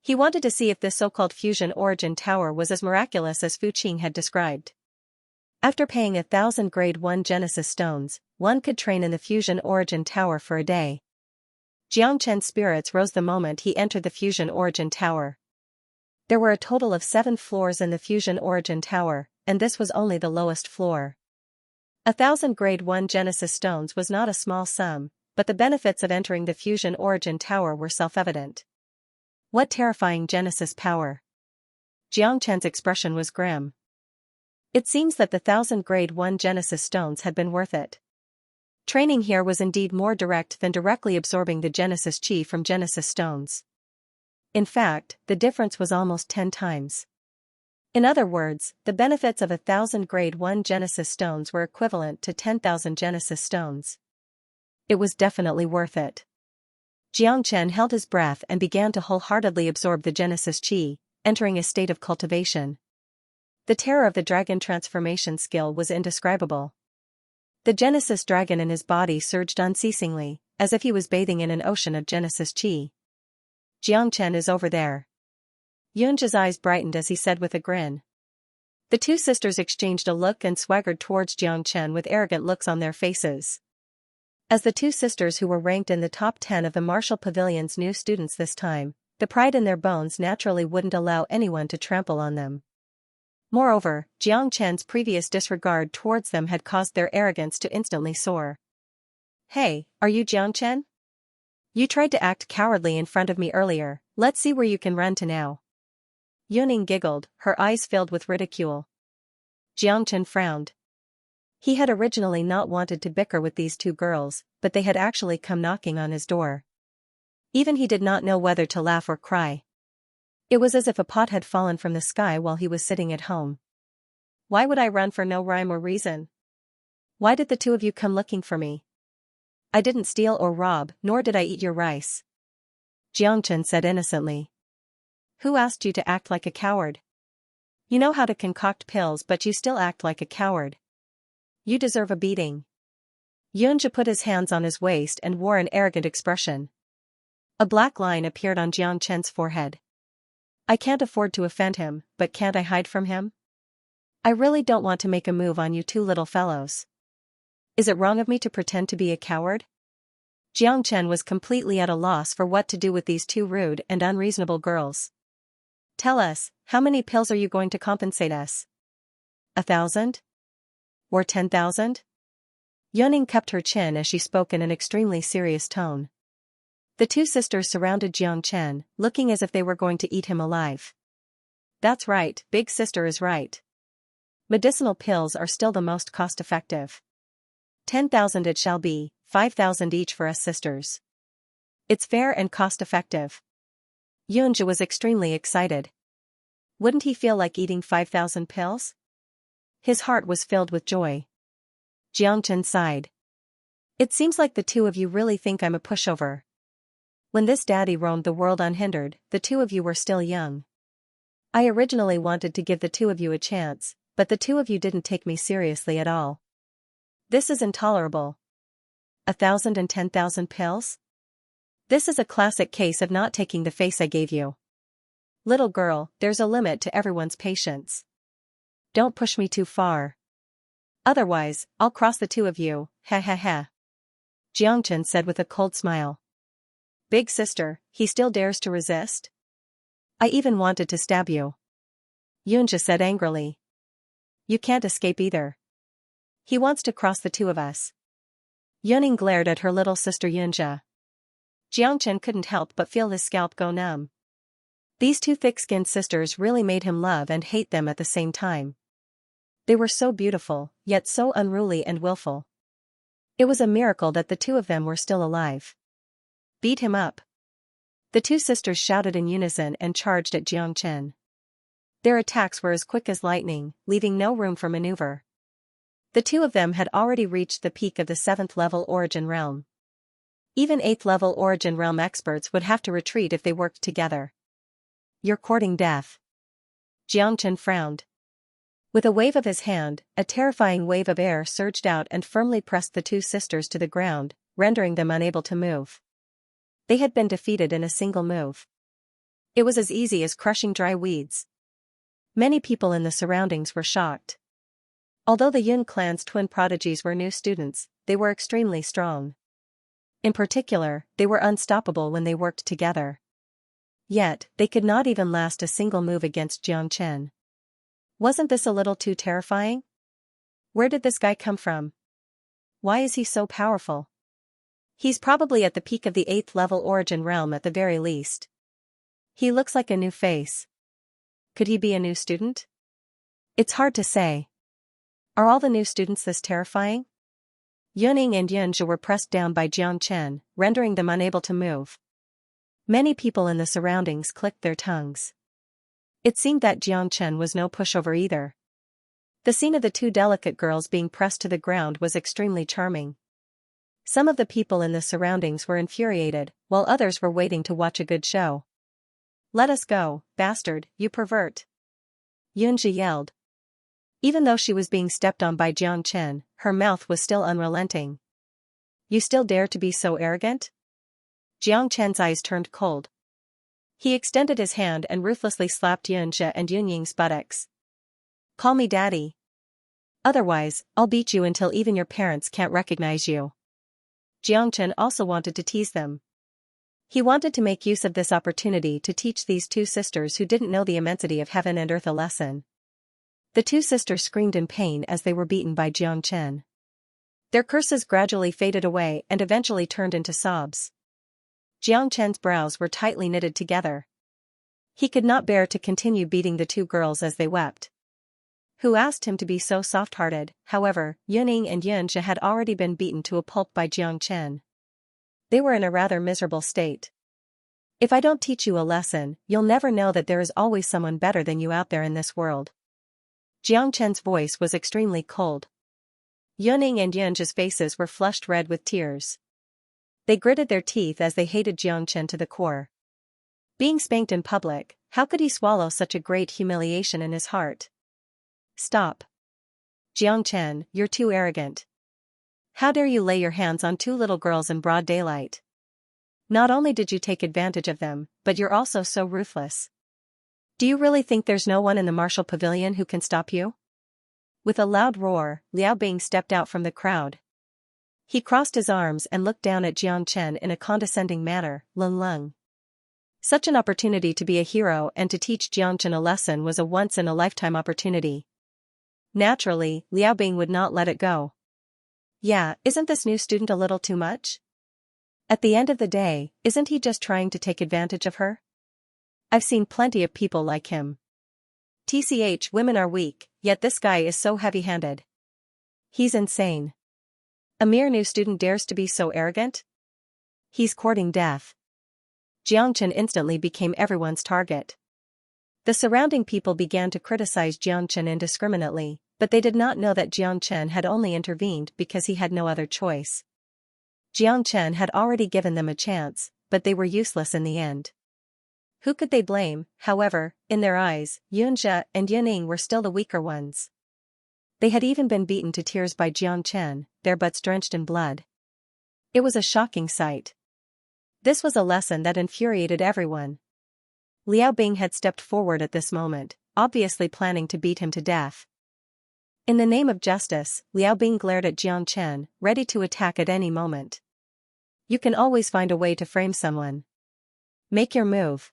He wanted to see if this so-called Fusion Origin Tower was as miraculous as Fuqing had described. After paying 1,000 Grade 1 Genesis stones, one could train in the Fusion Origin Tower for a day. Xianxia's spirits rose the moment he entered the Fusion Origin Tower. There were a total of 7 floors in the Fusion Origin Tower, and this was only the lowest floor. 1,000 Grade 1 Genesis stones was not a small sum, but the benefits of entering the Fusion Origin Tower were self-evident. What terrifying Genesis power. Jiang Chen's expression was grim. It seems that the 1,000 grade 1 Genesis stones had been worth it. Training here was indeed more direct than directly absorbing the Genesis chi from Genesis stones. In fact, the difference was almost 10 times. In other words, the benefits of 1,000 grade 1 Genesis stones were equivalent to 10,000 Genesis stones. It was definitely worth it. Jiang Chen held his breath and began to wholeheartedly absorb the Genesis chi, entering a state of cultivation. The terror of the dragon transformation skill was indescribable. The Genesis dragon in his body surged unceasingly, as if he was bathing in an ocean of Genesis chi. Jiang Chen is over there. Yunja's eyes brightened as he said with a grin. The two sisters exchanged a look and swaggered towards Jiang Chen with arrogant looks on their faces. As the two sisters who were ranked in the top 10 of the Martial Pavilion's new students this time, the pride in their bones naturally wouldn't allow anyone to trample on them. Moreover, Jiang Chen's previous disregard towards them had caused their arrogance to instantly soar. Hey, are you Jiang Chen? You tried to act cowardly in front of me earlier, let's see where you can run to now. Yuning giggled, her eyes filled with ridicule. Jiang Chen frowned. He had originally not wanted to bicker with these two girls, but they had actually come knocking on his door. Even he did not know whether to laugh or cry. It was as if a pot had fallen from the sky while he was sitting at home. Why would I run for no rhyme or reason? Why did the two of you come looking for me? I didn't steal or rob, nor did I eat your rice. Jiang Chen said innocently. Who asked you to act like a coward? You know how to concoct pills, but you still act like a coward. You deserve a beating. Yunja put his hands on his waist and wore an arrogant expression. A black line appeared on Jiang Chen's forehead. I can't afford to offend him, but can't I hide from him? I really don't want to make a move on you two little fellows. Is it wrong of me to pretend to be a coward? Jiang Chen was completely at a loss for what to do with these two rude and unreasonable girls. Tell us, how many pills are you going to compensate us? 1,000? Or 10,000? Yuning kept her chin as she spoke in an extremely serious tone. The two sisters surrounded Jiang Chen, looking as if they were going to eat him alive. That's right, big sister is right. Medicinal pills are still the most cost-effective. 10,000 it shall be, 5,000 each for us sisters. It's fair and cost-effective. Yunja was extremely excited. Wouldn't he feel like eating 5,000 pills? His heart was filled with joy. Jiang Chen sighed. It seems like the two of you really think I'm a pushover. When this daddy roamed the world unhindered, the two of you were still young. I originally wanted to give the two of you a chance, but the two of you didn't take me seriously at all. This is intolerable. 1,000 and 10,000 pills? This is a classic case of not taking the face I gave you. Little girl, there's a limit to everyone's patience. Don't push me too far. Otherwise, I'll cross the two of you, ha ha ha. Jiang Chen said with a cold smile. Big sister, he still dares to resist? I even wanted to stab you. Yunja said angrily. You can't escape either. He wants to cross the two of us. Yuning glared at her little sister Yunja. Jiang Chen couldn't help but feel his scalp go numb. These two thick-skinned sisters really made him love and hate them at the same time. They were so beautiful, yet so unruly and willful. It was a miracle that the two of them were still alive. Beat him up. The two sisters shouted in unison and charged at Jiang Chen. Their attacks were as quick as lightning, leaving no room for maneuver. The two of them had already reached the peak of the 7th level Origin Realm. Even 8th level Origin Realm experts would have to retreat if they worked together. You're courting death. Jiang Chen frowned. With a wave of his hand, a terrifying wave of air surged out and firmly pressed the two sisters to the ground, rendering them unable to move. They had been defeated in a single move. It was as easy as crushing dry weeds. Many people in the surroundings were shocked. Although the Yun clan's twin prodigies were new students, they were extremely strong. In particular, they were unstoppable when they worked together. Yet, they could not even last a single move against Jiang Chen. Wasn't this a little too terrifying? Where did this guy come from? Why is he so powerful? He's probably at the peak of the 8th level Origin Realm at the very least. He looks like a new face. Could he be a new student? It's hard to say. Are all the new students this terrifying? Yuning and Xianxia were pressed down by Jiang Chen, rendering them unable to move. Many people in the surroundings clicked their tongues. It seemed that Jiang Chen was no pushover either. The scene of the two delicate girls being pressed to the ground was extremely charming. Some of the people in the surroundings were infuriated, while others were waiting to watch a good show. "Let us go, bastard, you pervert!" Xianxia yelled. Even though she was being stepped on by Jiang Chen, her mouth was still unrelenting. "You still dare to be so arrogant?" Jiang Chen's eyes turned cold. He extended his hand and ruthlessly slapped Xianxia and Yunying's buttocks. "Call me daddy. Otherwise, I'll beat you until even your parents can't recognize you." Jiang Chen also wanted to tease them. He wanted to make use of this opportunity to teach these two sisters who didn't know the immensity of heaven and earth a lesson. The two sisters screamed in pain as they were beaten by Jiang Chen. Their curses gradually faded away and eventually turned into sobs. Jiang Chen's brows were tightly knitted together. He could not bear to continue beating the two girls as they wept. Who asked him to be so soft-hearted? However, Yuning and Xianxia had already been beaten to a pulp by Jiang Chen. They were in a rather miserable state. "If I don't teach you a lesson, you'll never know that there is always someone better than you out there in this world." Jiang Chen's voice was extremely cold. Yuning and Xianxia's faces were flushed red with tears. They gritted their teeth as they hated Jiang Chen to the core. Being spanked in public, how could he swallow such a great humiliation in his heart? "Stop. Jiang Chen, you're too arrogant. How dare you lay your hands on two little girls in broad daylight? Not only did you take advantage of them, but you're also so ruthless. Do you really think there's no one in the martial pavilion who can stop you?" With a loud roar, Liao Bing stepped out from the crowd. He crossed his arms and looked down at Jiang Chen in a condescending manner. "Lung lung." Such an opportunity to be a hero and to teach Jiang Chen a lesson was a once-in-a-lifetime opportunity. Naturally, Liao Bing would not let it go. "Yeah, isn't this new student a little too much? At the end of the day, isn't he just trying to take advantage of her? I've seen plenty of people like him. TCH, women are weak, yet this guy is so heavy-handed. He's insane. A mere new student dares to be so arrogant? He's courting death." Jiang Chen instantly became everyone's target. The surrounding people began to criticize Jiang Chen indiscriminately, but they did not know that Jiang Chen had only intervened because he had no other choice. Jiang Chen had already given them a chance, but they were useless in the end. Who could they blame? However, in their eyes, Xianxia and Yuning were still the weaker ones. They had even been beaten to tears by Jiang Chen, their butts drenched in blood. It was a shocking sight. This was a lesson that infuriated everyone. Liao Bing had stepped forward at this moment, obviously planning to beat him to death. In the name of justice, Liao Bing glared at Jiang Chen, ready to attack at any moment. "You can always find a way to frame someone. Make your move.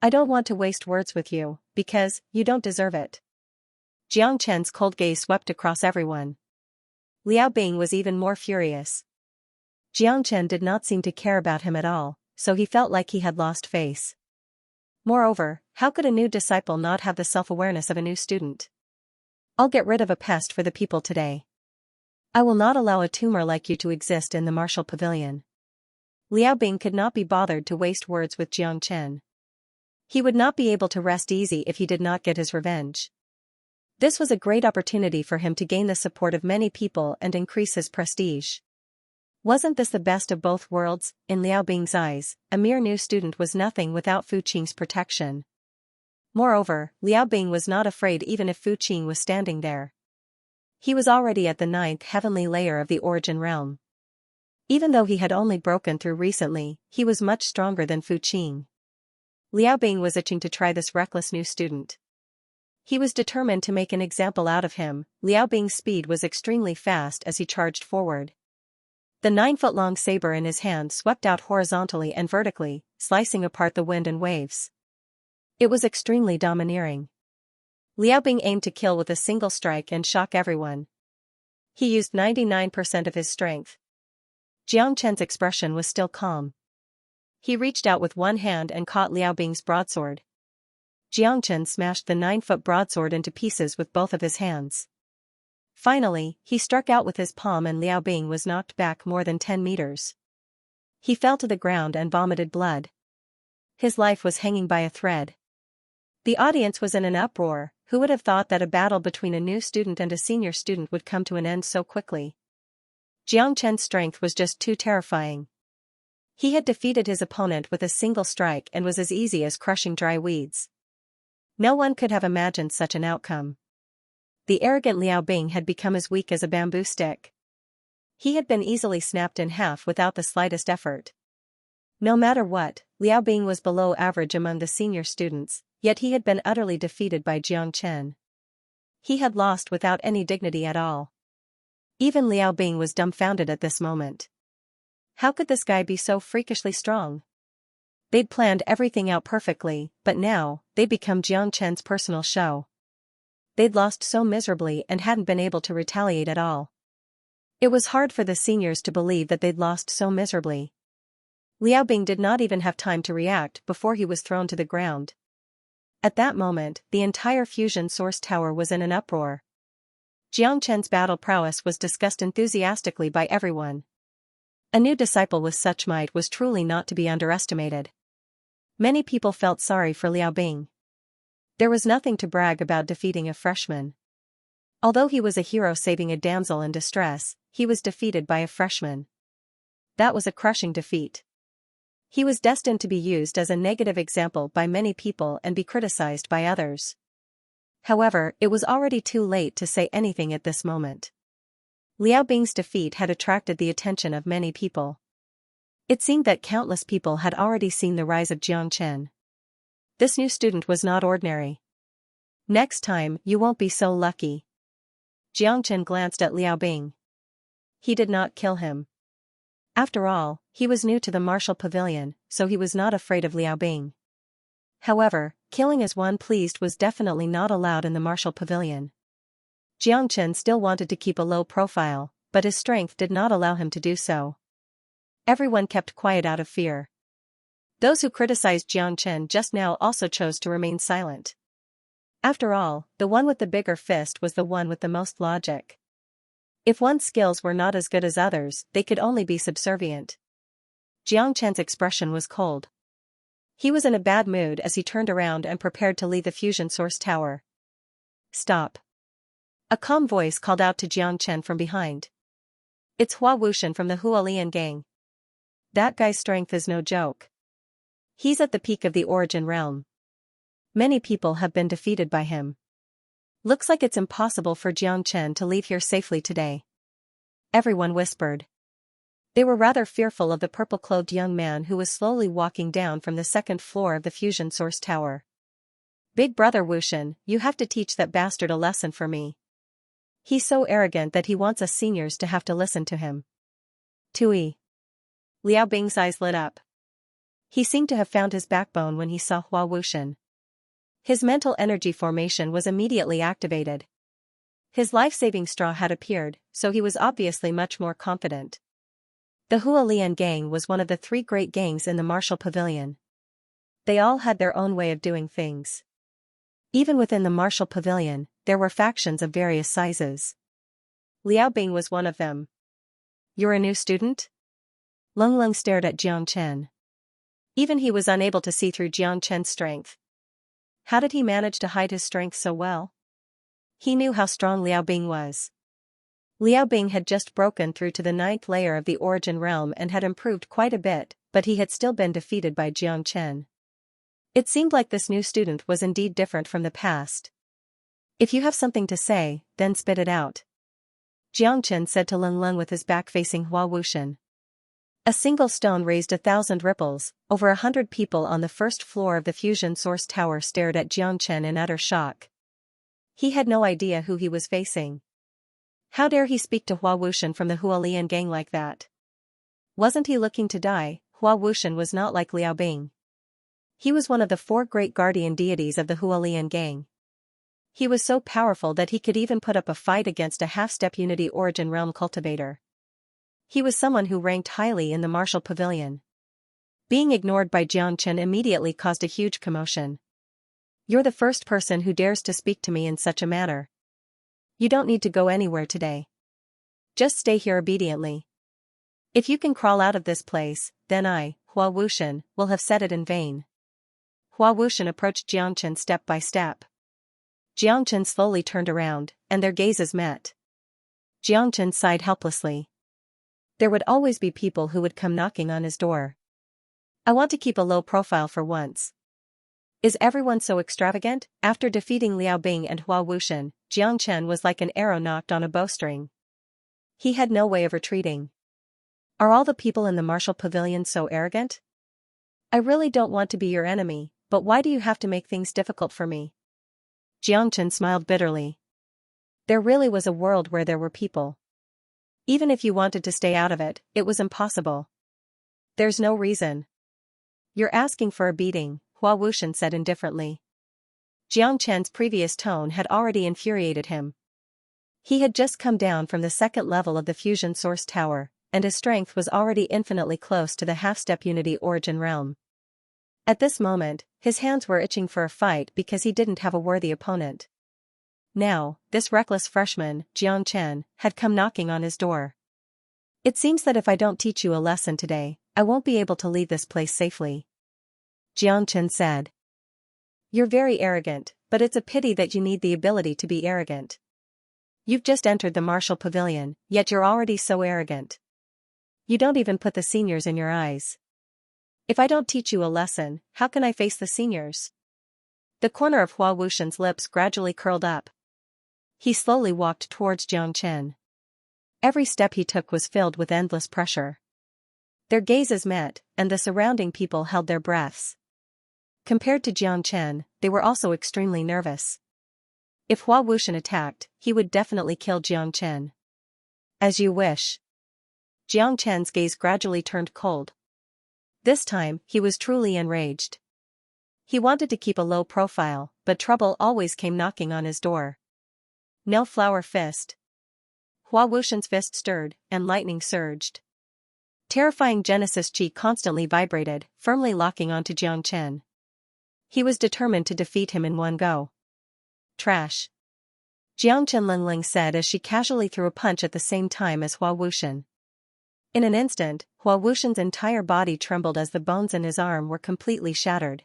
I don't want to waste words with you, because you don't deserve it." Jiang Chen's cold gaze swept across everyone. Liao Bing was even more furious. Jiang Chen did not seem to care about him at all, so he felt like he had lost face. Moreover, how could a new disciple not have the self-awareness of a new student? "I'll get rid of a pest for the people today. I will not allow a tumor like you to exist in the martial pavilion." Liao Bing could not be bothered to waste words with Jiang Chen. He would not be able to rest easy if he did not get his revenge. This was a great opportunity for him to gain the support of many people and increase his prestige. Wasn't this the best of both worlds? In Liao Bing's eyes, a mere new student was nothing without Fu Qing's protection. Moreover, Liao Bing was not afraid even if Fu Qing was standing there. He was already at the 9th heavenly layer of the origin realm. Even though he had only broken through recently, he was much stronger than Fu Qing. Liao Bing was itching to try this reckless new student. He was determined to make an example out of him. Liao Bing's speed was extremely fast as he charged forward. The 9-foot-long saber in his hand swept out horizontally and vertically, slicing apart the wind and waves. It was extremely domineering. Liao Bing aimed to kill with a single strike and shock everyone. He used 99% of his strength. Jiang Chen's expression was still calm. He reached out with one hand and caught Liao Bing's broadsword. Xianxia smashed the 9-foot broadsword into pieces with both of his hands. Finally, he struck out with his palm and Liao Bing was knocked back more than 10 meters. He fell to the ground and vomited blood. His life was hanging by a thread. The audience was in an uproar. Who would have thought that a battle between a new student and a senior student would come to an end so quickly? Xianxia's strength was just too terrifying. He had defeated his opponent with a single strike and was as easy as crushing dry weeds. No one could have imagined such an outcome. The arrogant Liao Bing had become as weak as a bamboo stick. He had been easily snapped in half without the slightest effort. No matter what, Liao Bing was below average among the senior students, yet he had been utterly defeated by Xianxia. He had lost without any dignity at all. Even Liao Bing was dumbfounded at this moment. How could this guy be so freakishly strong? They'd planned everything out perfectly, but now, they'd become Xianxia's personal show. They'd lost so miserably and hadn't been able to retaliate at all. It was hard for the seniors to believe that they'd lost so miserably. Liao Bing did not even have time to react before he was thrown to the ground. At that moment, the entire fusion source tower was in an uproar. Xianxia's battle prowess was discussed enthusiastically by everyone. A new disciple with such might was truly not to be underestimated. Many people felt sorry for Liao Bing. There was nothing to brag about defeating a freshman. Although he was a hero saving a damsel in distress, he was defeated by a freshman. That was a crushing defeat. He was destined to be used as a negative example by many people and be criticized by others. However, it was already too late to say anything at this moment. Liao Bing's defeat had attracted the attention of many people. It seemed that countless people had already seen the rise of Xianxia. This new student was not ordinary. Next time, you won't be so lucky. Xianxia glanced at Liao Bing. He did not kill him. After all, he was new to the martial pavilion, so he was not afraid of Liao Bing. However, killing as one pleased was definitely not allowed in the martial pavilion. Xianxia still wanted to keep a low profile, but his strength did not allow him to do so. Everyone kept quiet out of fear. Those who criticized Xianxia just now also chose to remain silent. After all, the one with the bigger fist was the one with the most logic. If one's skills were not as good as others, they could only be subservient. Xianxia's expression was cold. He was in a bad mood as he turned around and prepared to leave the fusion source tower. Stop. A calm voice called out to Xianxia from behind. It's Hua Wuxian from the Hualian gang. That guy's strength is no joke. He's at the peak of the origin realm. Many people have been defeated by him. Looks like it's impossible for Xianxia to leave here safely today. Everyone whispered. They were rather fearful of the purple-clothed young man who was slowly walking down from the second floor of the fusion source tower. Big brother Wuxian, you have to teach that bastard a lesson for me. He's so arrogant that he wants us seniors to have to listen to him. Tui. Liao Bing's eyes lit up. He seemed to have found his backbone when he saw Hua Wuxian. His mental energy formation was immediately activated. His life-saving straw had appeared, so he was obviously much more confident. The Hualian gang was one of the 3 great gangs in the martial pavilion. They all had their own way of doing things. Even within the martial pavilion, there were factions of various sizes. Liao Bing was one of them. You're a new student? Lung Lung stared at Xianxia. Even he was unable to see through Xianxia's strength. How did he manage to hide his strength so well? He knew how strong Liao Bing was. Liao Bing had just broken through to the 9th layer of the origin realm and had improved quite a bit, but he had still been defeated by Xianxia. It seemed like this new student was indeed different from the past. If you have something to say, then spit it out. Xianxia said to Lung Lung with his back facing Hua Wuxian. A single stone raised 1,000 ripples. Over 100 people on the first floor of the fusion source tower stared at Xianxia in utter shock. He had no idea who he was facing. How dare he speak to Hua Wuxian from the Hualian gang like that? Wasn't he looking to die? Hua Wuxian was not like Liao Bing. He was one of the 4 great guardian deities of the Hualian gang. He was so powerful that he could even put up a fight against a half-step unity origin realm cultivator. He was someone who ranked highly in the martial pavilion. Being ignored by Xianxia immediately caused a huge commotion. "You're the first person who dares to speak to me in such a manner. You don't need to go anywhere today. Just stay here obediently. If you can crawl out of this place, then I, Hua Wuxian, will have said it in vain." Hua Wuxian approached Xianxia step by step. Xianxia slowly turned around, and their gazes met. Xianxia sighed helplessly. There would always be people who would come knocking on his door. "I want to keep a low profile for once. Is everyone so extravagant?" After defeating Liao Bing and Hua Wuxian, Xianxia was like an arrow knocked on a bowstring. He had no way of retreating. "Are all the people in the martial pavilion so arrogant? I really don't want to be your enemy, but why do you have to make things difficult for me?" Xianxia smiled bitterly. There really was a world where there were people. Even if you wanted to stay out of it, it was impossible. "There's no reason. You're asking for a beating," Hua Wuxian said indifferently. Xianxia's previous tone had already infuriated him. He had just come down from the second level of the fusion source tower, and his strength was already infinitely close to the half-step unity origin realm. At this moment, his hands were itching for a fight because he didn't have a worthy opponent. Now, this reckless freshman, Xianxia, had come knocking on his door. "It seems that if I don't teach you a lesson today, I won't be able to leave this place safely," Xianxia said. "You're very arrogant, but it's a pity that you need the ability to be arrogant. You've just entered the martial pavilion, yet you're already so arrogant. You don't even put the seniors in your eyes. If I don't teach you a lesson, how can I face the seniors?" The corner of Hua Wuxian's lips gradually curled up. He slowly walked towards Xianxia. Every step he took was filled with endless pressure. Their gazes met, and the surrounding people held their breaths. Compared to Xianxia, they were also extremely nervous. If Hua Wuxian attacked, he would definitely kill Xianxia. "As you wish." Xianxia's gaze gradually turned cold. This time, he was truly enraged. He wanted to keep a low profile, but trouble always came knocking on his door. "No flower fist." Hua Wuxian's fist stirred, and lightning surged. Terrifying Genesis Chi constantly vibrated, firmly locking onto Xianxia. He was determined to defeat him in one go. "Trash." Xianxia Lingling said as she casually threw a punch at the same time as Hua Wuxian. In an instant, Hua Wuxian's entire body trembled as the bones in his arm were completely shattered.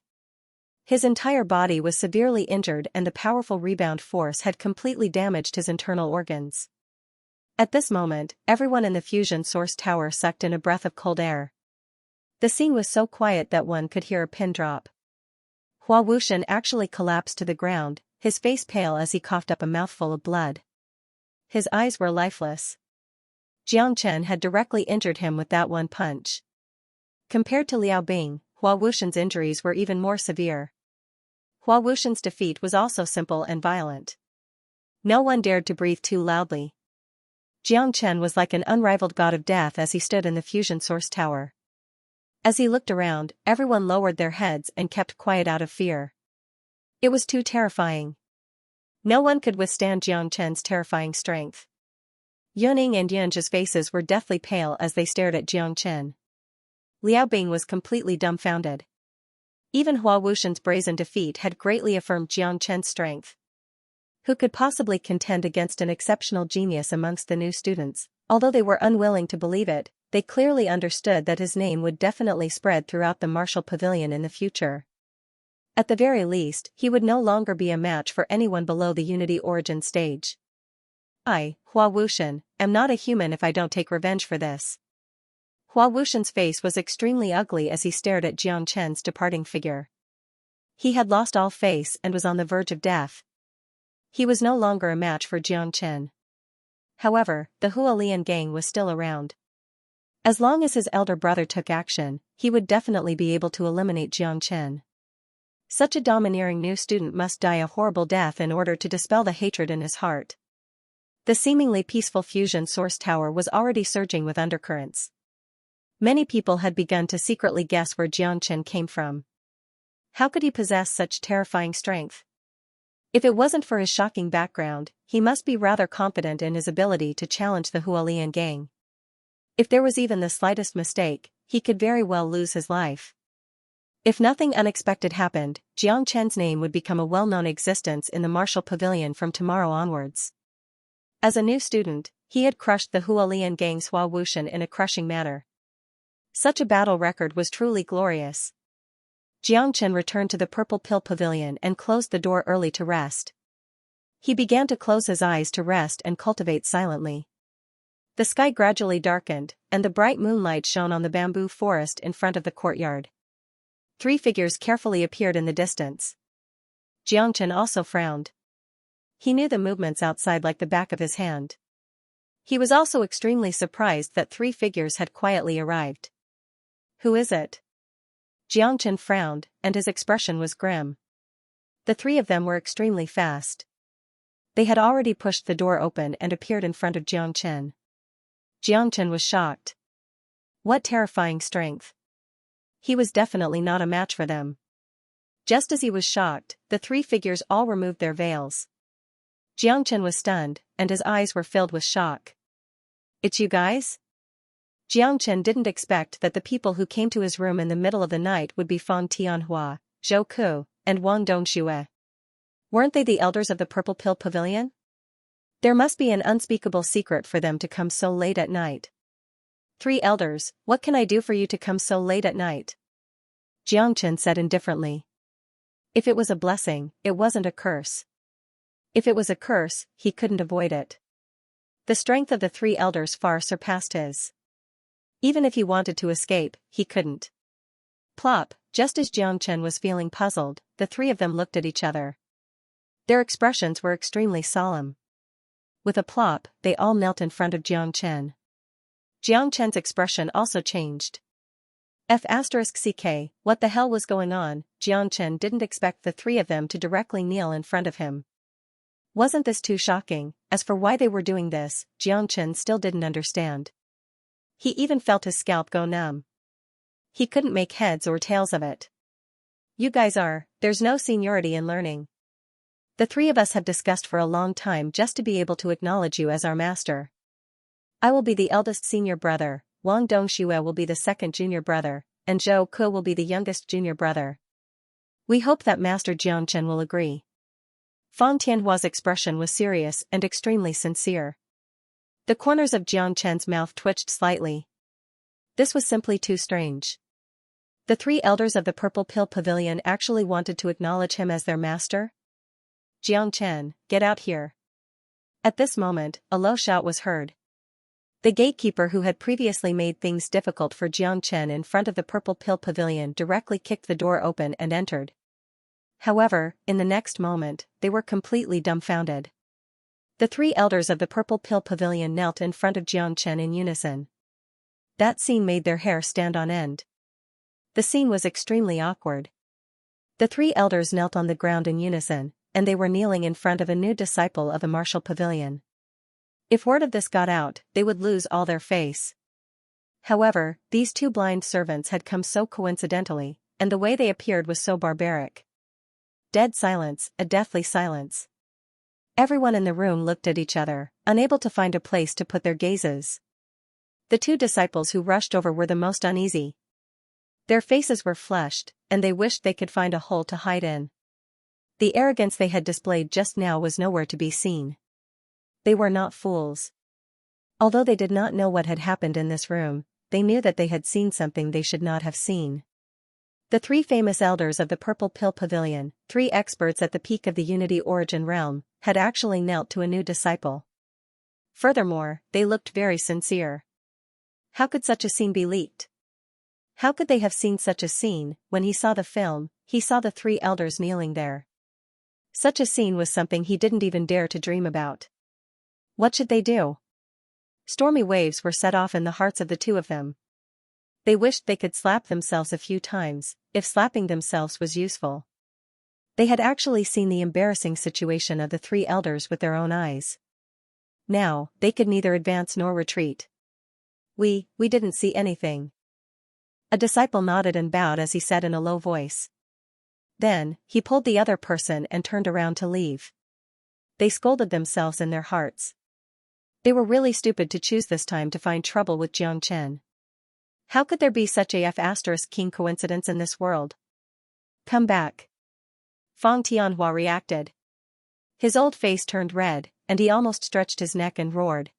His entire body was severely injured and the powerful rebound force had completely damaged his internal organs. At this moment, everyone in the fusion source tower sucked in a breath of cold air. The scene was so quiet that one could hear a pin drop. Hua Wuxian actually collapsed to the ground, his face pale as he coughed up a mouthful of blood. His eyes were lifeless. Xianxia had directly injured him with that one punch. Compared to Liao Bing, Hua Wuxian's injuries were even more severe. Hua Wuxian's defeat was also simple and violent. No one dared to breathe too loudly. Xianxia was like an unrivaled god of death as he stood in the fusion source tower. As he looked around, everyone lowered their heads and kept quiet out of fear. It was too terrifying. No one could withstand Xianxia's terrifying strength. Yuning and Yunji's faces were deathly pale as they stared at Xianxia. Liao Bing was completely dumbfounded. Even Hua Wuxian's brazen defeat had greatly affirmed Xianxia's strength. Who could possibly contend against an exceptional genius amongst the new students? Although they were unwilling to believe it, they clearly understood that his name would definitely spread throughout the martial pavilion in the future. At the very least, he would no longer be a match for anyone below the Unity Origin stage. "I, Hua Wuxian, am not a human if I don't take revenge for this." Hua Wuxian's face was extremely ugly as he stared at Xianxia's departing figure. He had lost all face and was on the verge of death. He was no longer a match for Xianxia. However, the Hualian gang was still around. As long as his elder brother took action, he would definitely be able to eliminate Xianxia. Such a domineering new student must die a horrible death in order to dispel the hatred in his heart. The seemingly peaceful fusion source tower was already surging with undercurrents. Many people had begun to secretly guess where Xianxia came from. How could he possess such terrifying strength? If it wasn't for his shocking background, he must be rather confident in his ability to challenge the Hualian gang. If there was even the slightest mistake, he could very well lose his life. If nothing unexpected happened, Jiang Chen's name would become a well-known existence in the martial pavilion from tomorrow onwards. As a new student, he had crushed the Huolian gang's Hua Wuxian in a crushing manner. Such a battle record was truly glorious. Jiang Chen returned to the Purple Pill Pavilion and closed the door early to rest. He began to close his eyes to rest and cultivate silently. The sky gradually darkened, and the bright moonlight shone on the bamboo forest in front of the courtyard. 3 figures carefully appeared in the distance. Jiang Chen also frowned. He knew the movements outside like the back of his hand. He was also extremely surprised that 3 figures had quietly arrived. Who is it? Jiang Chen frowned, and his expression was grim. The 3 of them were extremely fast. They had already pushed the door open and appeared in front of Jiang Chen. Jiang Chen was shocked. What terrifying strength! He was definitely not a match for them. Just as he was shocked, the 3 figures all removed their veils. Jiang Chen was stunned, and his eyes were filled with shock. It's you guys? Jiang Chen didn't expect that the people who came to his room in the middle of the night would be Fang Tianhua, Zhou Ku, and Wang Dongxue. Weren't they the elders of the Purple Pill Pavilion? There must be an unspeakable secret for them to come so late at night. 3 elders, what can I do for you to come so late at night? Jiang Chen said indifferently. If it was a blessing, it wasn't a curse. If it was a curse, he couldn't avoid it. The strength of the 3 elders far surpassed his. Even if he wanted to escape, he couldn't. Plop, just as Jiang Chen was feeling puzzled, the 3 of them looked at each other. Their expressions were extremely solemn. With a plop, they all knelt in front of Jiang Chen. Jiang Chen's expression also changed. F*CK, what the hell was going on? Jiang Chen didn't expect the 3 of them to directly kneel in front of him. Wasn't this too shocking? As for why they were doing this, Jiang Chen still didn't understand. He even felt his scalp go numb. He couldn't make heads or tails of it. You guys are, there's no seniority in learning. The 3 of us have discussed for a long time just to be able to acknowledge you as our master. I will be the eldest senior brother, Wang Dongxue will be the second junior brother, and Zhou Ku will be the youngest junior brother. We hope that Master Jiang Chen will agree. Fang Tianhua's expression was serious and extremely sincere. The corners of Jiang Chen's mouth twitched slightly. This was simply too strange. The 3 elders of the Purple Pill Pavilion actually wanted to acknowledge him as their master? Jiang Chen, get out here. At this moment, a low shout was heard. The gatekeeper who had previously made things difficult for Jiang Chen in front of the Purple Pill Pavilion directly kicked the door open and entered. However, in the next moment, they were completely dumbfounded. The 3 elders of the Purple Pill Pavilion knelt in front of Jiang Chen in unison. That scene made their hair stand on end. The scene was extremely awkward. The 3 elders knelt on the ground in unison, and they were kneeling in front of a new disciple of the martial pavilion. If word of this got out, they would lose all their face. However, these 2 blind servants had come so coincidentally, and the way they appeared was so barbaric. Dead silence, a deathly silence. Everyone in the room looked at each other, unable to find a place to put their gazes. The 2 disciples who rushed over were the most uneasy. Their faces were flushed, and they wished they could find a hole to hide in. The arrogance they had displayed just now was nowhere to be seen. They were not fools. Although they did not know what had happened in this room, they knew that they had seen something they should not have seen. The 3 famous elders of the Purple Pill Pavilion, 3 experts at the peak of the Unity Origin realm, had actually knelt to a new disciple. Furthermore, they looked very sincere. How could such a scene be leaked? How could they have seen such a scene? When he saw the film, he saw the 3 elders kneeling there. Such a scene was something he didn't even dare to dream about. What should they do? Stormy waves were set off in the hearts of the 2 of them. They wished they could slap themselves a few times, if slapping themselves was useful. They had actually seen the embarrassing situation of the 3 elders with their own eyes. Now, they could neither advance nor retreat. We didn't see anything. A disciple nodded and bowed as he said in a low voice. Then, he pulled the other person and turned around to leave. They scolded themselves in their hearts. They were really stupid to choose this time to find trouble with Jiang Chen. How could there be such a F*** coincidence in this world? Come back. Fang Tianhua reacted. His old face turned red, and he almost stretched his neck and roared.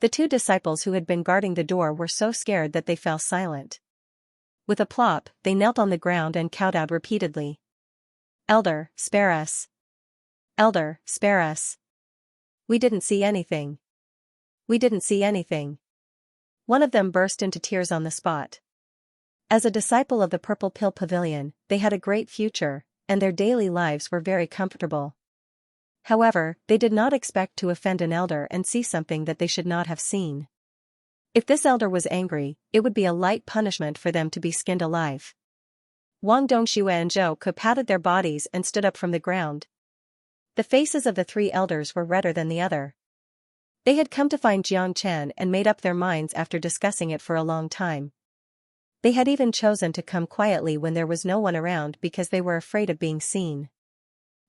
The two disciples who had been guarding the door were so scared that they fell silent. With a plop, they knelt on the ground and kowtowed repeatedly. Elder, spare us. Elder, spare us. We didn't see anything. We didn't see anything. One of them burst into tears on the spot. As a disciple of the Purple Pill Pavilion, they had a great future, and their daily lives were very comfortable. However, they did not expect to offend an elder and see something that they should not have seen. If this elder was angry, it would be a light punishment for them to be skinned alive. Wang Dongxue and Zhou Ke patted their bodies and stood up from the ground. The faces of the three elders were redder than the other. They had come to find Xianxia and made up their minds after discussing it for a long time. They had even chosen to come quietly when there was no one around because they were afraid of being seen.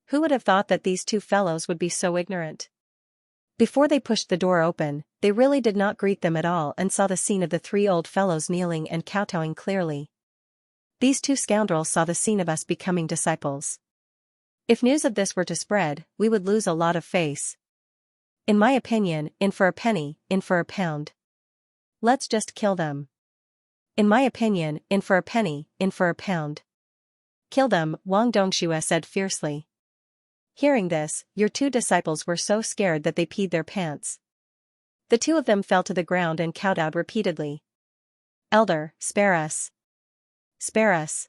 Who would have thought that these two fellows would be so ignorant? Before they pushed the door open, they really did not greet them at all and saw the scene of the three old fellows kneeling and kowtowing clearly. These two scoundrels saw the scene of us becoming disciples. If news of this were to spread, we would lose a lot of face. In my opinion, in for a penny, in for a pound. Let's just kill them. In my opinion, in for a penny, in for a pound. Kill them, Wang Dongxue said fiercely. Hearing this, your two disciples were so scared that they peed their pants. The two of them fell to the ground and kowtowed repeatedly. Elder, spare us. Spare us.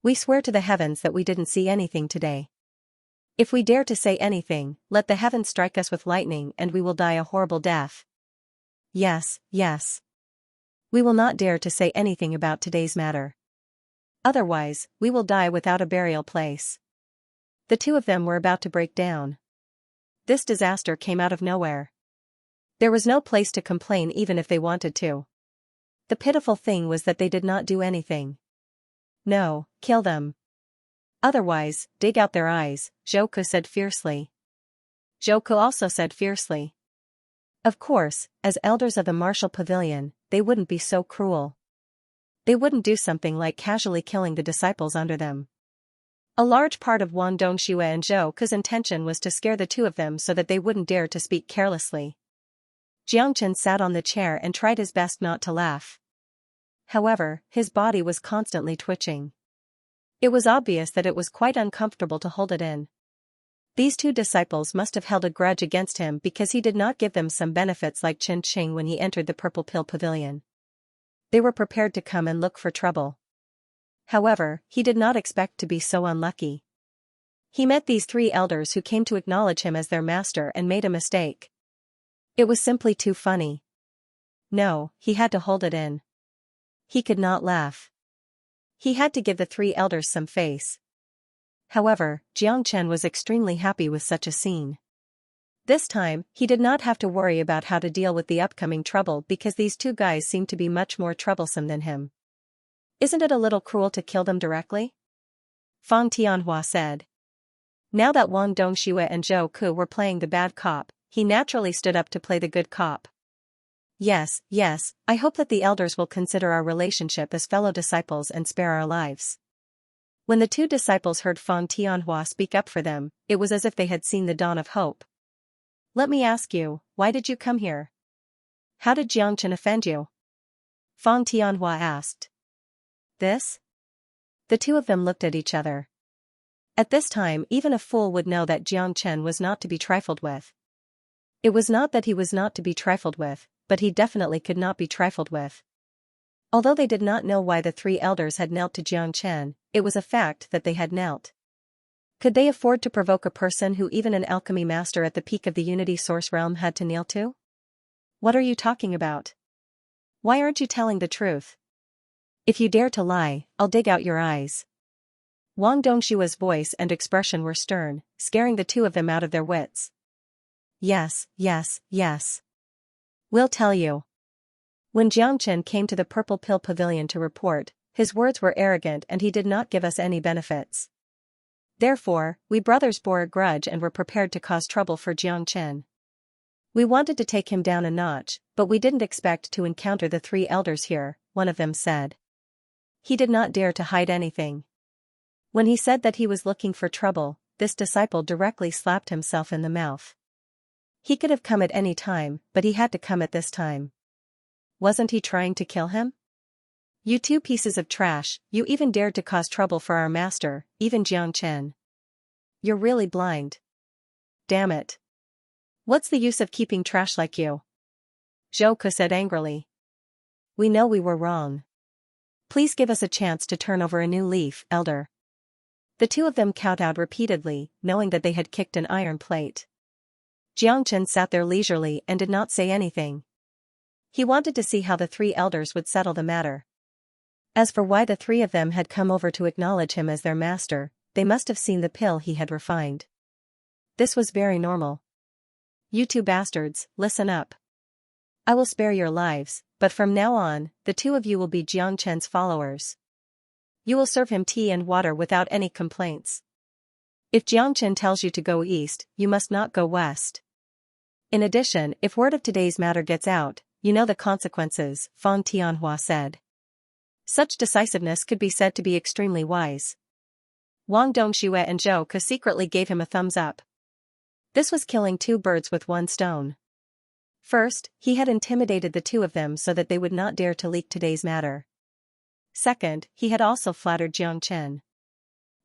We swear to the heavens that we didn't see anything today. If we dare to say anything, let the heavens strike us with lightning and we will die a horrible death. Yes, yes. We will not dare to say anything about today's matter. Otherwise, we will die without a burial place. The two of them were about to break down. This disaster came out of nowhere. There was no place to complain even if they wanted to. The pitiful thing was that they did not do anything. No, kill them. Otherwise, dig out their eyes, Zhou Ke said fiercely. Zhou Ke also said fiercely. Of course, as elders of the martial pavilion, they wouldn't be so cruel. They wouldn't do something like casually killing the disciples under them. A large part of Wang Dongxue and Zhou Ke's intention was to scare the two of them so that they wouldn't dare to speak carelessly. Xianxia sat on the chair and tried his best not to laugh. However, his body was constantly twitching. It was obvious that it was quite uncomfortable to hold it in. These two disciples must have held a grudge against him because he did not give them some benefits like Qin Qing when he entered the Purple Pill Pavilion. They were prepared to come and look for trouble. However, he did not expect to be so unlucky. He met these three elders who came to acknowledge him as their master and made a mistake. It was simply too funny. No, he had to hold it in. He could not laugh. He had to give the three elders some face. However, Xianxia was extremely happy with such a scene. This time, he did not have to worry about how to deal with the upcoming trouble because these two guys seemed to be much more troublesome than him. Isn't it a little cruel to kill them directly? Fang Tianhua said. Now that Wang Dongxue and Zhou Ke were playing the bad cop, he naturally stood up to play the good cop. Yes, yes, I hope that the elders will consider our relationship as fellow disciples and spare our lives. When the two disciples heard Fang Tianhua speak up for them, it was as if they had seen the dawn of hope. Let me ask you, why did you come here? How did Xianxia offend you? Fang Tianhua asked. This? The two of them looked at each other. At this time even a fool would know that Xianxia was not to be trifled with. It was not that he was not to be trifled with, but he definitely could not be trifled with. Although they did not know why the three elders had knelt to Xianxia, it was a fact that they had knelt. Could they afford to provoke a person who even an alchemy master at the peak of the Unity Source realm had to kneel to? What are you talking about? Why aren't you telling the truth? If you dare to lie, I'll dig out your eyes. Wang Dongshua's voice and expression were stern, scaring the two of them out of their wits. Yes, yes, yes. We'll tell you. When Xianxia came to the Purple Pill Pavilion to report, his words were arrogant and he did not give us any benefits. Therefore, we brothers bore a grudge and were prepared to cause trouble for Xianxia. We wanted to take him down a notch, but we didn't expect to encounter the three elders here, one of them said. He did not dare to hide anything. When he said that he was looking for trouble, this disciple directly slapped himself in the mouth. He could have come at any time, but he had to come at this time. Wasn't he trying to kill him? You two pieces of trash, you even dared to cause trouble for our master, even Xianxia. You're really blind. Damn it. What's the use of keeping trash like you? Zhou Ke said angrily. We know we were wrong. Please give us a chance to turn over a new leaf, elder. The two of them kowtowed repeatedly, knowing that they had kicked an iron plate. Xianxia sat there leisurely and did not say anything. He wanted to see how the three elders would settle the matter. As for why the three of them had come over to acknowledge him as their master, they must have seen the pill he had refined. This was very normal. You two bastards, listen up. I will spare your lives, but from now on, the two of you will be Xianxia's followers. You will serve him tea and water without any complaints. If Xianxia tells you to go east, you must not go west. In addition, if word of today's matter gets out, you know the consequences, Fang Tianhua said. Such decisiveness could be said to be extremely wise. Wang Dongxue and Zhou Ke secretly gave him a thumbs up. This was killing two birds with one stone. First, he had intimidated the two of them so that they would not dare to leak today's matter. Second, he had also flattered Xianxia.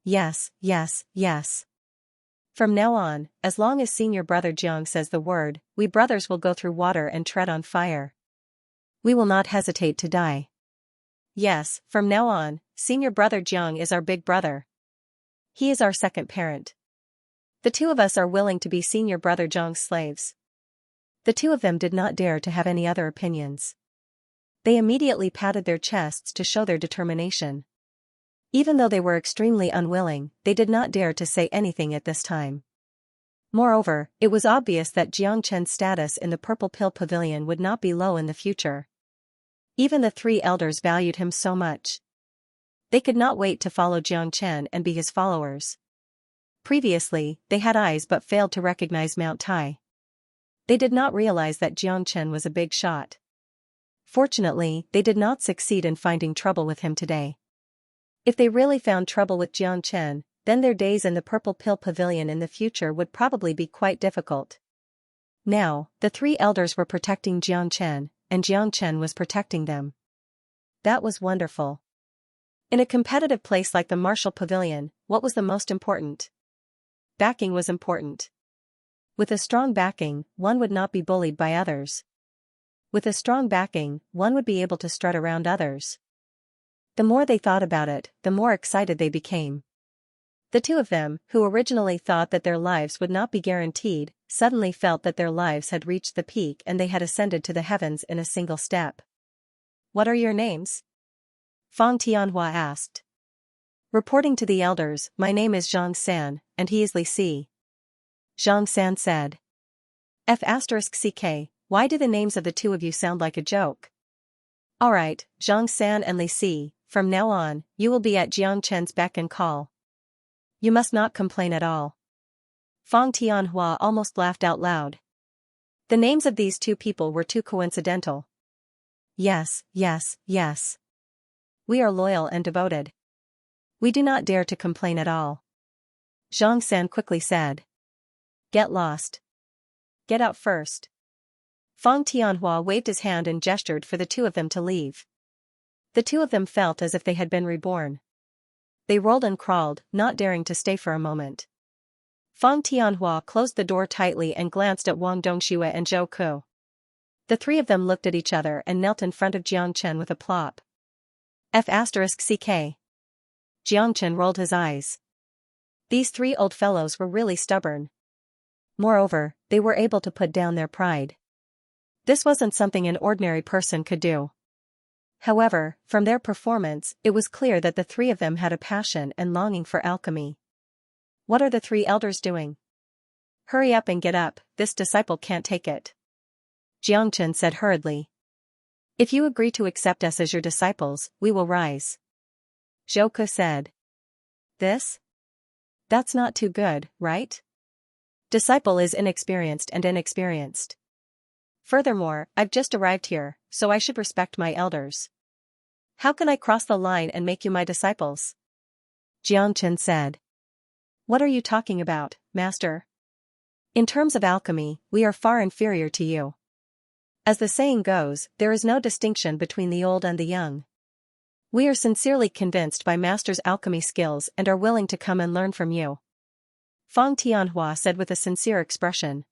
Yes, yes, yes. From now on, as long as senior brother Jiang says the word, we brothers will go through water and tread on fire. We will not hesitate to die. Yes, from now on, senior brother Jiang is our big brother. He is our second parent. The two of us are willing to be senior brother Jiang's slaves. The two of them did not dare to have any other opinions. They immediately patted their chests to show their determination. Even though they were extremely unwilling, they did not dare to say anything at this time. Moreover, it was obvious that Xianxia's status in the Purple Pill Pavilion would not be low in the future. Even the three elders valued him so much. They could not wait to follow Xianxia and be his followers. Previously, they had eyes but failed to recognize Mount Tai. They did not realize that Xianxia was a big shot. Fortunately, they did not succeed in finding trouble with him today. If they really found trouble with Xianxia, then their days in the Purple Pill Pavilion in the future would probably be quite difficult. Now, the three elders were protecting Xianxia, and Xianxia was protecting them. That was wonderful. In a competitive place like the Martial Pavilion, what was the most important? Backing was important. With a strong backing, one would not be bullied by others. With a strong backing, one would be able to strut around others. The more they thought about it, the more excited they became. The two of them, who originally thought that their lives would not be guaranteed, suddenly felt that their lives had reached the peak and they had ascended to the heavens in a single step. What are your names? Fang Tianhua asked. Reporting to the elders, my name is Xianxia, and he is Li Si. Xianxia said. F*ck, why do the names of the two of you sound like a joke? Alright, Xianxia and Li Si, from now on, you will be at Xianxia's beck and call. You must not complain at all. Fang Tianhua almost laughed out loud. The names of these two people were too coincidental. Yes, yes, yes. We are loyal and devoted. We do not dare to complain at all. Xianxia quickly said. Get lost. Get out first. Fang Tianhua waved his hand and gestured for the two of them to leave. The two of them felt as if they had been reborn. They rolled and crawled, not daring to stay for a moment. Fang Tianhua closed the door tightly and glanced at Wang Dongxue and Zhou Ke. The three of them looked at each other and knelt in front of Xianxia with a plop. F*ck. Xianxia rolled his eyes. These three old fellows were really stubborn. Moreover, they were able to put down their pride. This wasn't something an ordinary person could do. However, from their performance, it was clear that the three of them had a passion and longing for alchemy. What are the three elders doing? Hurry up and get up, this disciple can't take it. Xianxia said hurriedly. If you agree to accept us as your disciples, we will rise. Zhou Ke said. This? That's not too good, right? Disciple is inexperienced and inexperienced. Furthermore, I've just arrived here, so I should respect my elders. How can I cross the line and make you my disciples? Xianxia said. What are you talking about, master? In terms of alchemy, we are far inferior to you. As the saying goes, there is no distinction between the old and the young. We are sincerely convinced by master's alchemy skills and are willing to come and learn from you. Feng Tianhua said with a sincere expression.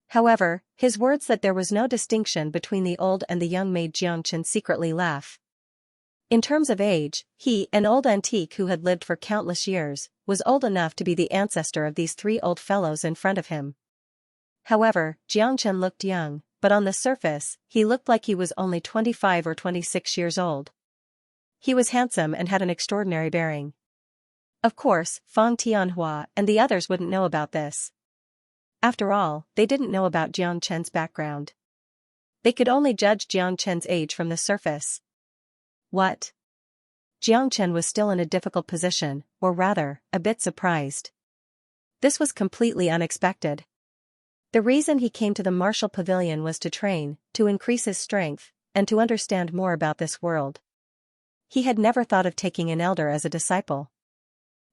However, his words that there was no distinction between the old and the young made Xianxia secretly laugh. In terms of age, he, an old antique who had lived for countless years, was old enough to be the ancestor of these three old fellows in front of him. However, Xianxia looked young, but on the surface, he looked like he was only 25 or 26 years old. He was handsome and had an extraordinary bearing. Of course, Feng Tianhua and the others wouldn't know about this. After all, they didn't know about Xianxia's background. They could only judge Xianxia's age from the surface. What? Xianxia was still in a difficult position, or rather, a bit surprised. This was completely unexpected. The reason he came to the martial pavilion was to train, to increase his strength, and to understand more about this world. He had never thought of taking an elder as a disciple.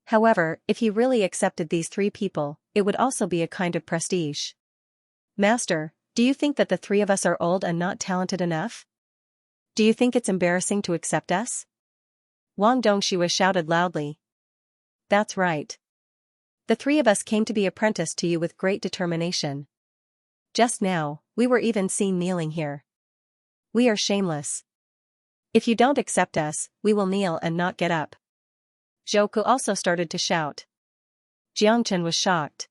However, if he really accepted these three people, it would also be a kind of prestige. Master, do you think that the three of us are old and not talented enough? Do you think it's embarrassing to accept us? Wang Dongxue shouted loudly. That's right. The three of us came to be apprenticed to you with great determination. Just now, we were even seen kneeling here. We are shameless. If you don't accept us, we will kneel and not get up. Zhouku also started to shout. Xianxia was shocked.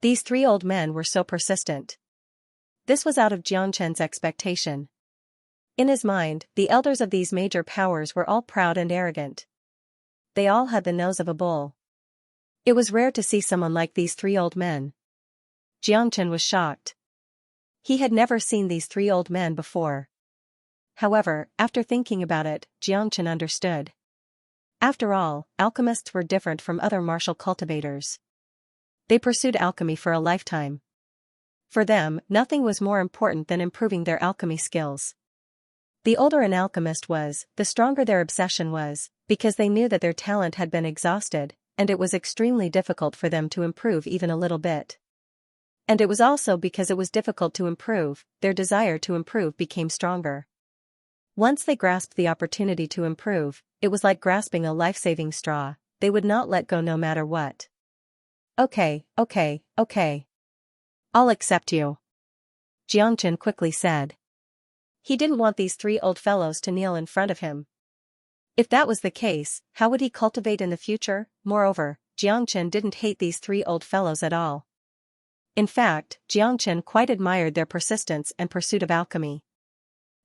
These three old men were so persistent. This was out of Xianxia's expectation. In his mind, the elders of these major powers were all proud and arrogant. They all had the nose of a bull. It was rare to see someone like these three old men. Xianxia was shocked. He had never seen these three old men before. However, after thinking about it, Xianxia understood. After all, alchemists were different from other martial cultivators. They pursued alchemy for a lifetime. For them, nothing was more important than improving their alchemy skills. The older an alchemist was, the stronger their obsession was, because they knew that their talent had been exhausted, and it was extremely difficult for them to improve even a little bit. And it was also because it was difficult to improve, their desire to improve became stronger. Once they grasped the opportunity to improve, it was like grasping a life-saving straw, they would not let go no matter what. Okay. I'll accept you. Xianxia quickly said. He didn't want these three old fellows to kneel in front of him. If that was the case, how would he cultivate in the future? Moreover, Xianxia didn't hate these three old fellows at all. In fact, Xianxia quite admired their persistence and pursuit of alchemy.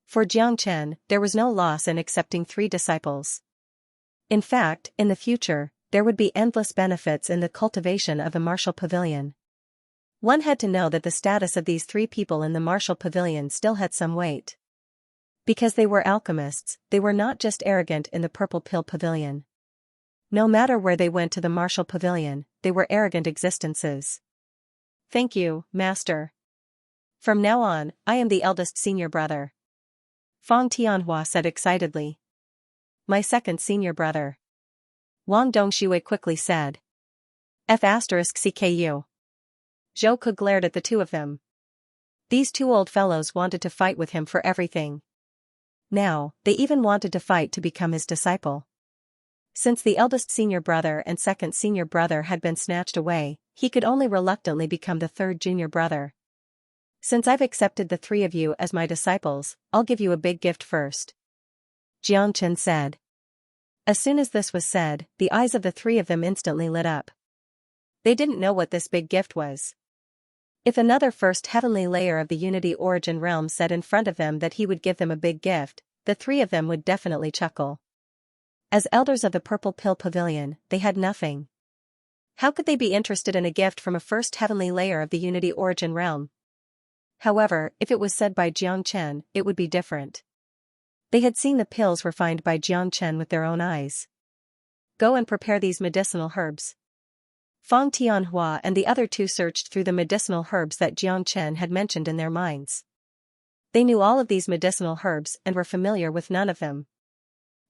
For Xianxia, there was no loss in accepting three disciples. In fact, in the future, there would be endless benefits in the cultivation of a martial pavilion. One had to know that the status of these three people in the martial pavilion still had some weight. Because they were alchemists, they were not just arrogant in the Purple Pill Pavilion. No matter where they went to the martial pavilion, they were arrogant existences. Thank you, master. From now on, I am the eldest senior brother. Feng Tianhua said excitedly. My second senior brother. Wang Dongxue quickly said. F*CKU. Zhouku glared at the two of them. These two old fellows wanted to fight with him for everything. Now, they even wanted to fight to become his disciple. Since the eldest senior brother and second senior brother had been snatched away, he could only reluctantly become the third junior brother. Since I've accepted the three of you as my disciples, I'll give you a big gift first. Xianxia said. As soon as this was said, the eyes of the three of them instantly lit up. They didn't know what this big gift was. If another first heavenly layer of the Unity Origin realm said in front of them that he would give them a big gift, the three of them would definitely chuckle. As elders of the Purple Pill Pavilion, they had nothing. How could they be interested in a gift from a first heavenly layer of the Unity Origin realm? However, if it was said by Xianxia, it would be different. They had seen the pills refined by Xianxia with their own eyes. Go and prepare these medicinal herbs. Feng Tianhua and the other two searched through the medicinal herbs that Xianxia had mentioned in their minds. They knew all of these medicinal herbs and were familiar with none of them.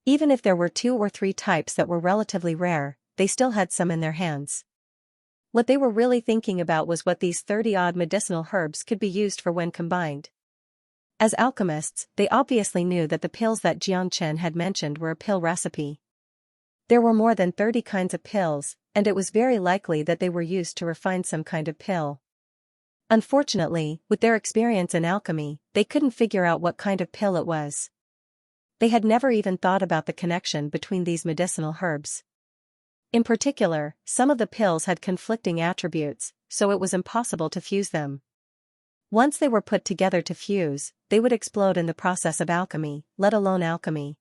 Even if there were 2 or 3 types that were relatively rare, they still had some in their hands. What they were really thinking about was what these 30-odd medicinal herbs could be used for when combined. As alchemists, they obviously knew that the pills that Xianxia had mentioned were a pill recipe. There were more than 30 kinds of pills, and it was very likely that they were used to refine some kind of pill. Unfortunately, with their experience in alchemy, they couldn't figure out what kind of pill it was. They had never even thought about the connection between these medicinal herbs. In particular, some of the pills had conflicting attributes, so it was impossible to fuse them. Once they were put together to fuse, they would explode in the process of alchemy, let alone alchemy.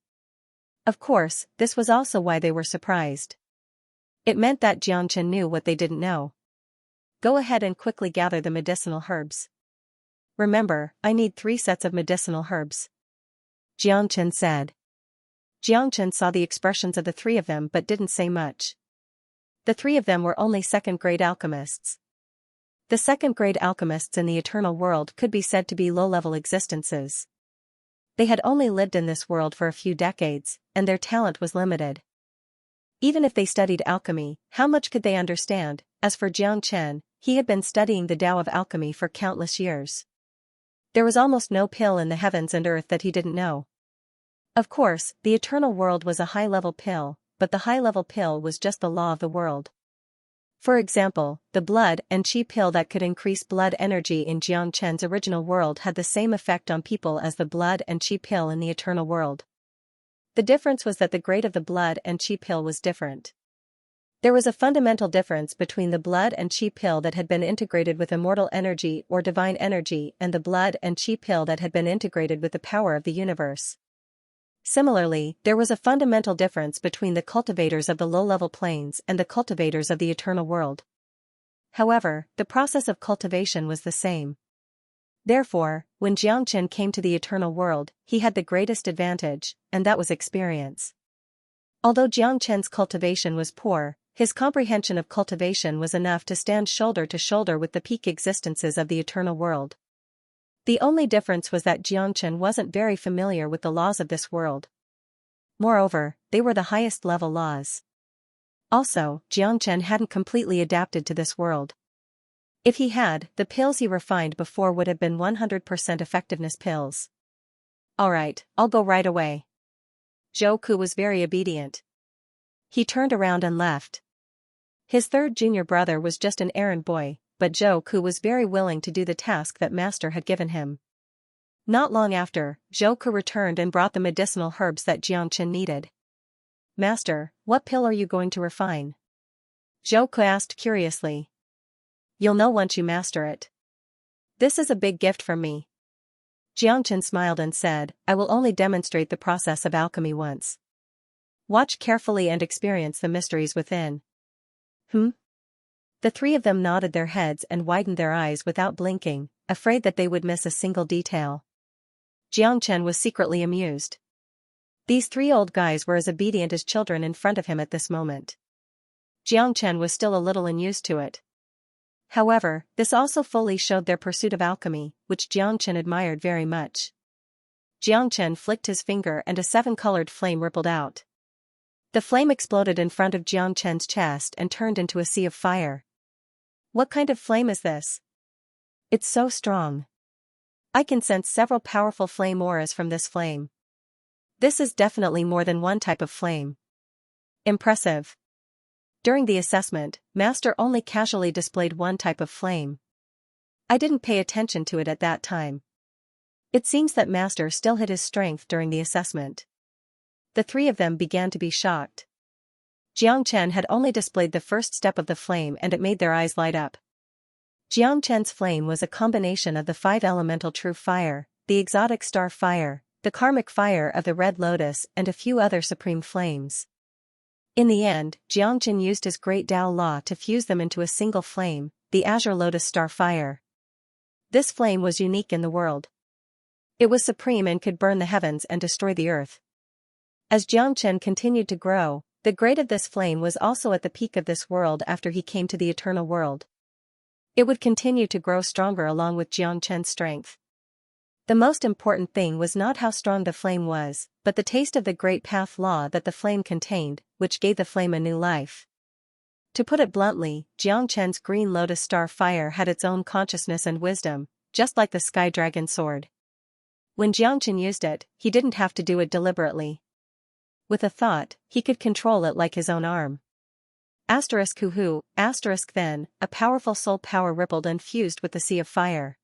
Of course, this was also why they were surprised. It meant that Xianxia knew what they didn't know. Go ahead and quickly gather the medicinal herbs. Remember, I need 3 sets of medicinal herbs, Xianxia said. Xianxia saw the expressions of the 3 of them but didn't say much. The 3 of them were only second-grade alchemists. The second-grade alchemists in the eternal world could be said to be low-level existences. They had only lived in this world for a few decades, and their talent was limited. Even if they studied alchemy, how much could they understand? As for Xianxia, he had been studying the Tao of alchemy for countless years. There was almost no pill in the heavens and earth that he didn't know. Of course, the eternal world was a high-level pill, but the high-level pill was just the law of the world. For example, the blood and qi pill that could increase blood energy in Xianxia's original world had the same effect on people as the blood and qi pill in the eternal world. The difference was that the grade of the blood and qi pill was different. There was a fundamental difference between the blood and qi pill that had been integrated with immortal energy or divine energy and the blood and qi pill that had been integrated with the power of the universe. Similarly, there was a fundamental difference between the cultivators of the low-level planes and the cultivators of the eternal world. However, the process of cultivation was the same. Therefore, when Xianxia came to the eternal world, he had the greatest advantage, and that was experience. Although Xianxia's cultivation was poor, his comprehension of cultivation was enough to stand shoulder to shoulder with the peak existences of the eternal world. The only difference was that Xianxia wasn't very familiar with the laws of this world. Moreover, they were the highest-level laws. Also, Xianxia hadn't completely adapted to this world. If he had, the pills he refined before would have been 100% effectiveness pills. Alright, I'll go right away. Zhou Ku was very obedient. He turned around and left. His third junior brother was just an errand boy, but Zhou Ku was very willing to do the task that Master had given him. Not long after, Zhou Ku returned and brought the medicinal herbs that Xianxia needed. Master, what pill are you going to refine? Zhou Ku asked curiously. You'll know once you master it. This is a big gift from me. Xianxia smiled and said, I will only demonstrate the process of alchemy once. Watch carefully and experience the mysteries within. The 3 of them nodded their heads and widened their eyes without blinking, afraid that they would miss a single detail. Xianxia was secretly amused. These 3 old guys were as obedient as children in front of him at this moment. Xianxia was still a little unused to it. However, this also fully showed their pursuit of alchemy, which Xianxia admired very much. Xianxia flicked his finger and a 7-colored flame rippled out. The flame exploded in front of Xianxia's chest and turned into a sea of fire. What kind of flame is this? It's so strong. I can sense several powerful flame auras from this flame. This is definitely more than one type of flame. Impressive. During the assessment, Master only casually displayed one type of flame. I didn't pay attention to it at that time. It seems that Master still hid his strength during the assessment. The 3 of them began to be shocked. Xianxia had only displayed the first step of the flame and it made their eyes light up. Xianxia's flame was a combination of the 5 elemental true fire, the exotic star fire, the karmic fire of the red lotus and a few other supreme flames. In the end, Xianxia used his great Tao law to fuse them into a single flame, the azure lotus star fire. This flame was unique in the world. It was supreme and could burn the heavens and destroy the earth. As Xianxia continued to grow, the grade of this flame was also at the peak of this world after he came to the eternal world. It would continue to grow stronger along with Xianxia's strength. The most important thing was not how strong the flame was, but the taste of the great path law that the flame contained, which gave the flame a new life. To put it bluntly, Jiang Chen's green lotus star fire had its own consciousness and wisdom, just like the sky dragon sword. When Jiang Chen used it, he didn't have to do it deliberately. With a thought, he could control it like his own arm. Who, then, a powerful soul power rippled and fused with the sea of fire.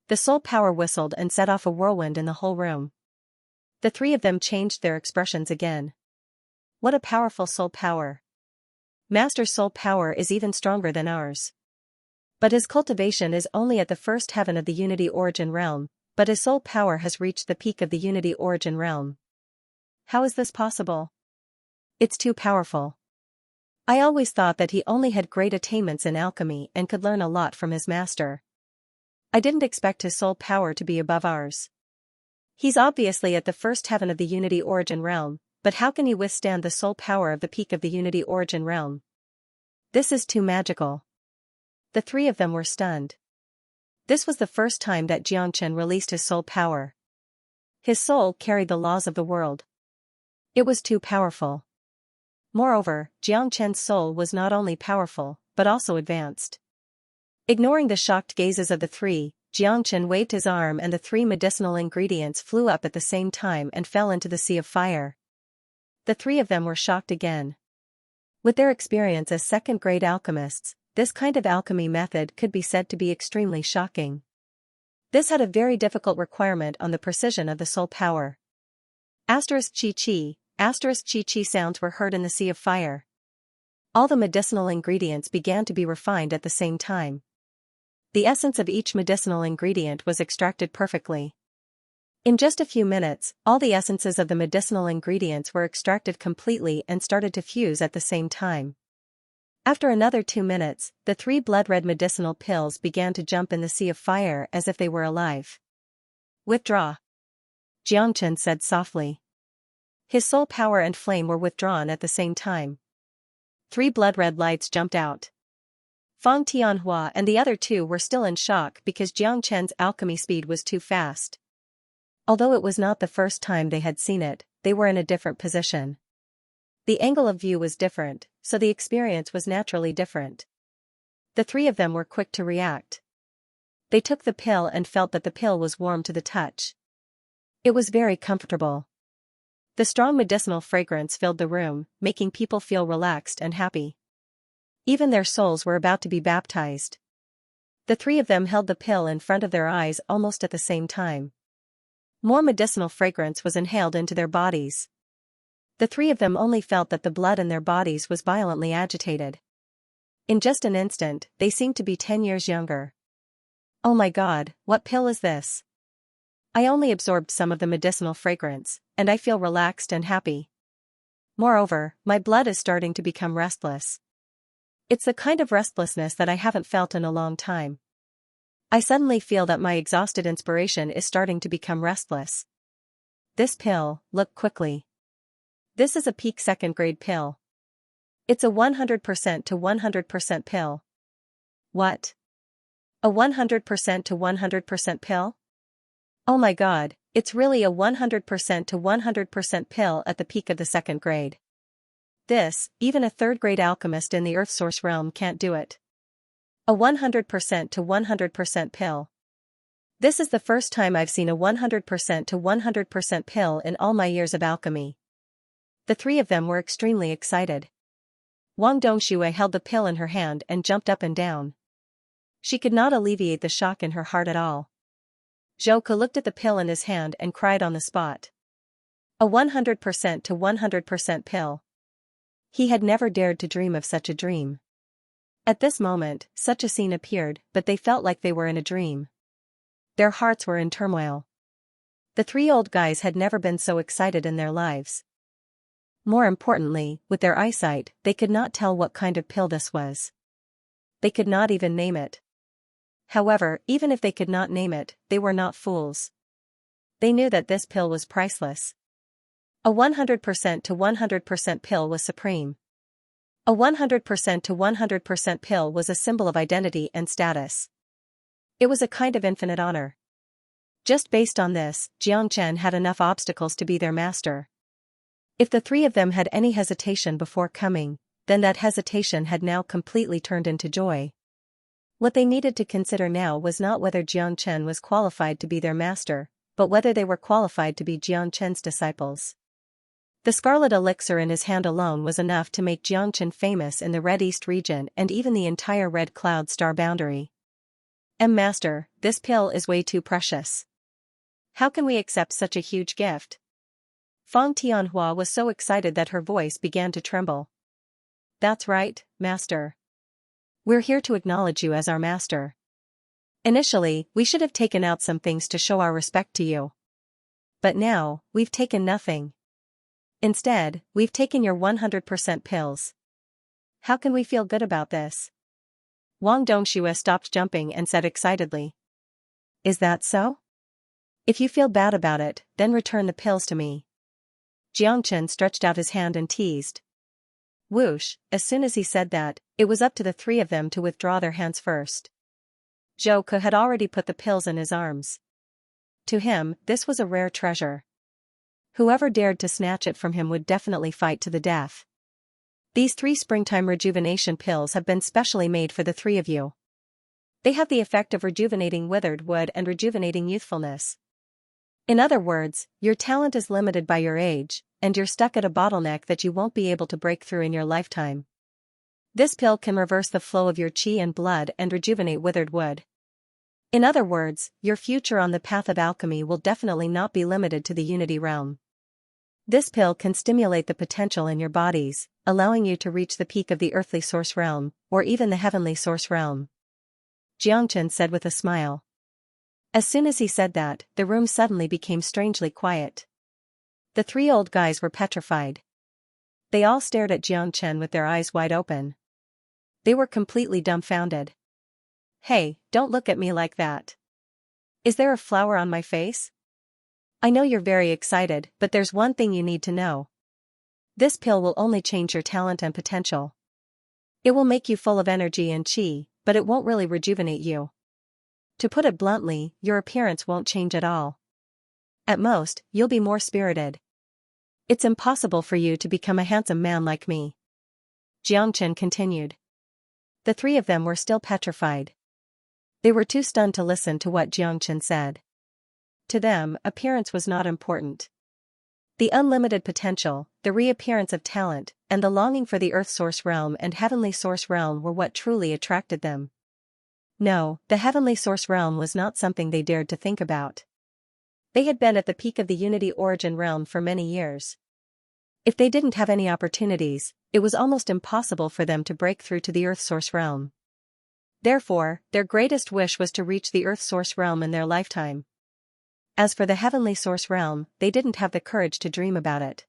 The soul power whistled and set off a whirlwind in the whole room. The three of them changed their expressions again. What a powerful soul power. Master's soul power is even stronger than ours. But his cultivation is only at the first heaven of the Unity Origin realm, but his soul power has reached the peak of the Unity Origin realm. How is this possible? It's too powerful. I always thought that he only had great attainments in alchemy and could learn a lot from his master. I didn't expect his soul power to be above ours. He's obviously at the first heaven of the Unity Origin realm, but how can he withstand the soul power of the peak of the Unity Origin realm? This is too magical. The three of them were stunned. This was the first time that Jiang Chen released his soul power. His soul carried the laws of the world. It was too powerful. Moreover, Jiang Chen's soul was not only powerful, but also advanced. Ignoring the shocked gazes of the three, Jiang Chen waved his arm and the three medicinal ingredients flew up at the same time and fell into the sea of fire. The three of them were shocked again. With their experience as second-grade alchemists, this kind of alchemy method could be said to be extremely shocking. This had a very difficult requirement on the precision of the soul power. Chi sounds were heard in the sea of fire. All the medicinal ingredients began to be refined at the same time. The essence of each medicinal ingredient was extracted perfectly. In just a few minutes, all the essences of the medicinal ingredients were extracted completely and started to fuse at the same time. After another 2 minutes, the 3 blood-red medicinal pills began to jump in the sea of fire as if they were alive. "Withdraw," Jiang Chen said softly. His soul power and flame were withdrawn at the same time. 3 blood-red lights jumped out. Fang Tianhua and the other 2 were still in shock because Jiang Chen's alchemy speed was too fast. Although it was not the first time they had seen it, they were in a different position. The angle of view was different, so the experience was naturally different. The 3 of them were quick to react. They took the pill and felt that the pill was warm to the touch. It was very comfortable. The strong medicinal fragrance filled the room, making people feel relaxed and happy. Even their souls were about to be baptized. The 3 of them held the pill in front of their eyes almost at the same time. More medicinal fragrance was inhaled into their bodies. The 3 of them only felt that the blood in their bodies was violently agitated. In just an instant, they seemed to be 10 years younger. Oh my God, what pill is this? I only absorbed some of the medicinal fragrance, and I feel relaxed and happy. Moreover, my blood is starting to become restless. It's the kind of restlessness that I haven't felt in a long time. I suddenly feel that my exhausted inspiration is starting to become restless. This pill, look quickly. This is a peak second-grade pill. It's a 100% to 100% pill. What? A 100% to 100% pill? Oh my God, it's really a 100% to 100% pill at the peak of the second grade. This, even a third-grade alchemist in the Earth Source realm can't do it. A 100% to 100% pill. This is the first time I've seen a 100% to 100% pill in all my years of alchemy. The 3 of them were extremely excited. Wang Dongxue held the pill in her hand and jumped up and down. She could not alleviate the shock in her heart at all. Zhou Ke looked at the pill in his hand and cried on the spot. A 100% to 100% pill. He had never dared to dream of such a dream. At this moment, such a scene appeared, but they felt like they were in a dream. Their hearts were in turmoil. The 3 old guys had never been so excited in their lives. More importantly, with their eyesight, they could not tell what kind of pill this was. They could not even name it. However, even if they could not name it, they were not fools. They knew that this pill was priceless. A 100% to 100% pill was supreme. A 100% to 100% pill was a symbol of identity and status. It was a kind of infinite honor. Just based on this, Xianxia had enough obstacles to be their master. If the three of them had any hesitation before coming, then that hesitation had now completely turned into joy. What they needed to consider now was not whether Xianxia was qualified to be their master, but whether they were qualified to be Xianxia's disciples. The scarlet elixir in his hand alone was enough to make Xianxia famous in the Red East region and even the entire Red Cloud star boundary. Master, this pill is way too precious. How can we accept such a huge gift? Fang Tianhua was so excited that her voice began to tremble. That's right, Master. We're here to acknowledge you as our master. Initially, we should have taken out some things to show our respect to you. But now, we've taken nothing. Instead, we've taken your 100% pills. How can we feel good about this? Wang Dongxue stopped jumping and said excitedly. Is that so? If you feel bad about it, then return the pills to me. Xianxia stretched out his hand and teased. Whoosh, as soon as he said that, it was up to the three of them to withdraw their hands first. Zhou Ke had already put the pills in his arms. To him, this was a rare treasure. Whoever dared to snatch it from him would definitely fight to the death. These 3 springtime rejuvenation pills have been specially made for the 3 of you. They have the effect of rejuvenating withered wood and rejuvenating youthfulness. In other words, your talent is limited by your age, and you're stuck at a bottleneck that you won't be able to break through in your lifetime. This pill can reverse the flow of your qi and blood and rejuvenate withered wood. In other words, your future on the path of alchemy will definitely not be limited to the unity realm. This pill can stimulate the potential in your bodies, allowing you to reach the peak of the earthly source realm, or even the heavenly source realm. Xianxia said with a smile. As soon as he said that, the room suddenly became strangely quiet. The 3 old guys were petrified. They all stared at Xianxia with their eyes wide open. They were completely dumbfounded. Hey, don't look at me like that. Is there a flower on my face? I know you're very excited, but there's one thing you need to know. This pill will only change your talent and potential. It will make you full of energy and qi, but it won't really rejuvenate you. To put it bluntly, your appearance won't change at all. At most, you'll be more spirited. It's impossible for you to become a handsome man like me. Xianxia continued. The 3 of them were still petrified. They were too stunned to listen to what Xianxia said. To them, appearance was not important. The unlimited potential, the reappearance of talent, and the longing for the earth source realm and heavenly source realm were what truly attracted them. No, the heavenly source realm was not something they dared to think about. They had been at the peak of the unity origin realm for many years. If they didn't have any opportunities, it was almost impossible for them to break through to the earth source realm. Therefore, their greatest wish was to reach the earth source realm in their lifetime. As for the heavenly source realm, they didn't have the courage to dream about it.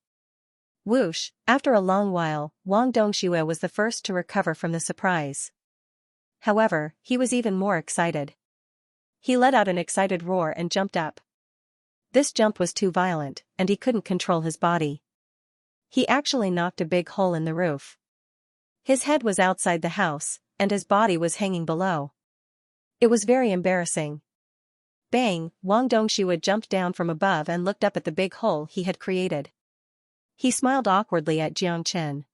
Whoosh, after a long while, Wang Dongxue was the first to recover from the surprise. However, he was even more excited. He let out an excited roar and jumped up. This jump was too violent, and he couldn't control his body. He actually knocked a big hole in the roof. His head was outside the house, and his body was hanging below. It was very embarrassing. Bang, Wang Dongxue jumped down from above and looked up at the big hole he had created. He smiled awkwardly at Xianxia.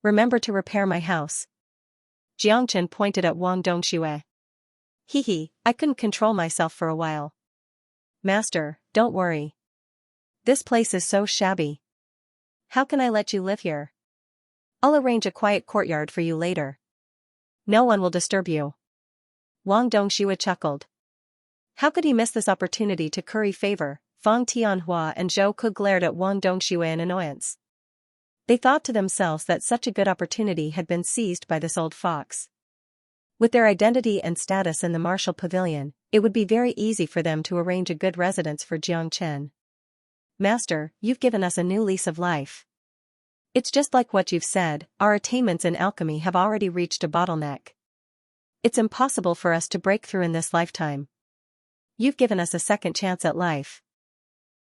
Remember to repair my house. Xianxia pointed at Wang Dongxue. Hee, I couldn't control myself for a while. Master, don't worry. This place is so shabby. How can I let you live here? I'll arrange a quiet courtyard for you later. No one will disturb you. Wang Dongxue chuckled. How could he miss this opportunity to curry favor? Fang Tianhua and Zhou Ke glared at Wang Dongxue in annoyance. They thought to themselves that such a good opportunity had been seized by this old fox. With their identity and status in the martial pavilion, it would be very easy for them to arrange a good residence for Xianxia. Master, you've given us a new lease of life. It's just like what you've said, our attainments in alchemy have already reached a bottleneck. It's impossible for us to break through in this lifetime. You've given us a second chance at life.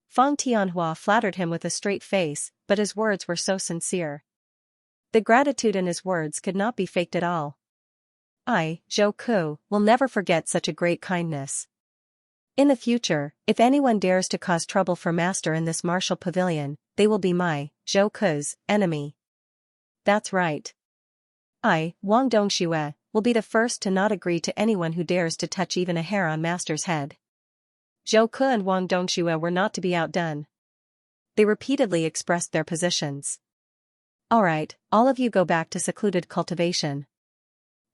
Fang Tianhua flattered him with a straight face, but his words were so sincere. The gratitude in his words could not be faked at all. I, Zhou Ke, will never forget such a great kindness. In the future, if anyone dares to cause trouble for Master in this martial pavilion, they will be my, Zhou Ke's, enemy. That's right. I, Wang Dongxue, will be the first to not agree to anyone who dares to touch even a hair on Master's head. Zhou Ke and Wang Dongxue were not to be outdone. They repeatedly expressed their positions. Alright, all of you go back to secluded cultivation.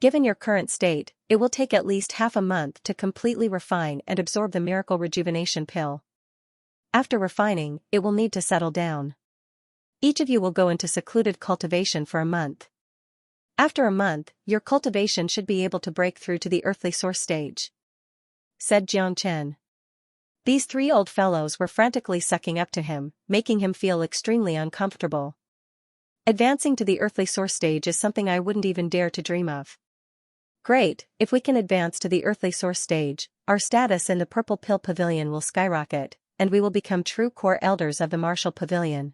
Given your current state, it will take at least half a month to completely refine and absorb the miracle rejuvenation pill. After refining, it will need to settle down. Each of you will go into secluded cultivation for a month. After a month, your cultivation should be able to break through to the earthly source stage, said Jiang Chen. These three old fellows were frantically sucking up to him, making him feel extremely uncomfortable. Advancing to the earthly source stage is something I wouldn't even dare to dream of. Great, if we can advance to the earthly source stage, our status in the Purple Pill Pavilion will skyrocket, and we will become true core elders of the Martial Pavilion.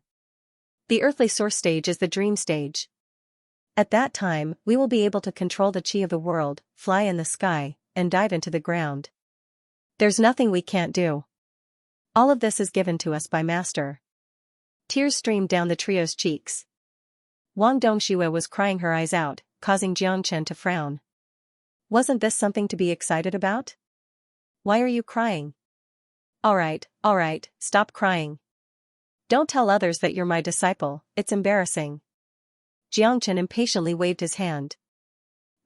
The earthly source stage is the dream stage. At that time, we will be able to control the chi of the world, fly in the sky, and dive into the ground. There's nothing we can't do. All of this is given to us by Master. Tears streamed down the trio's cheeks. Wang Dongxue was crying her eyes out, causing Jiang Chen to frown. Wasn't this something to be excited about? Why are you crying? Alright, stop crying. Don't tell others that you're my disciple, it's embarrassing. Jiang Chen impatiently waved his hand.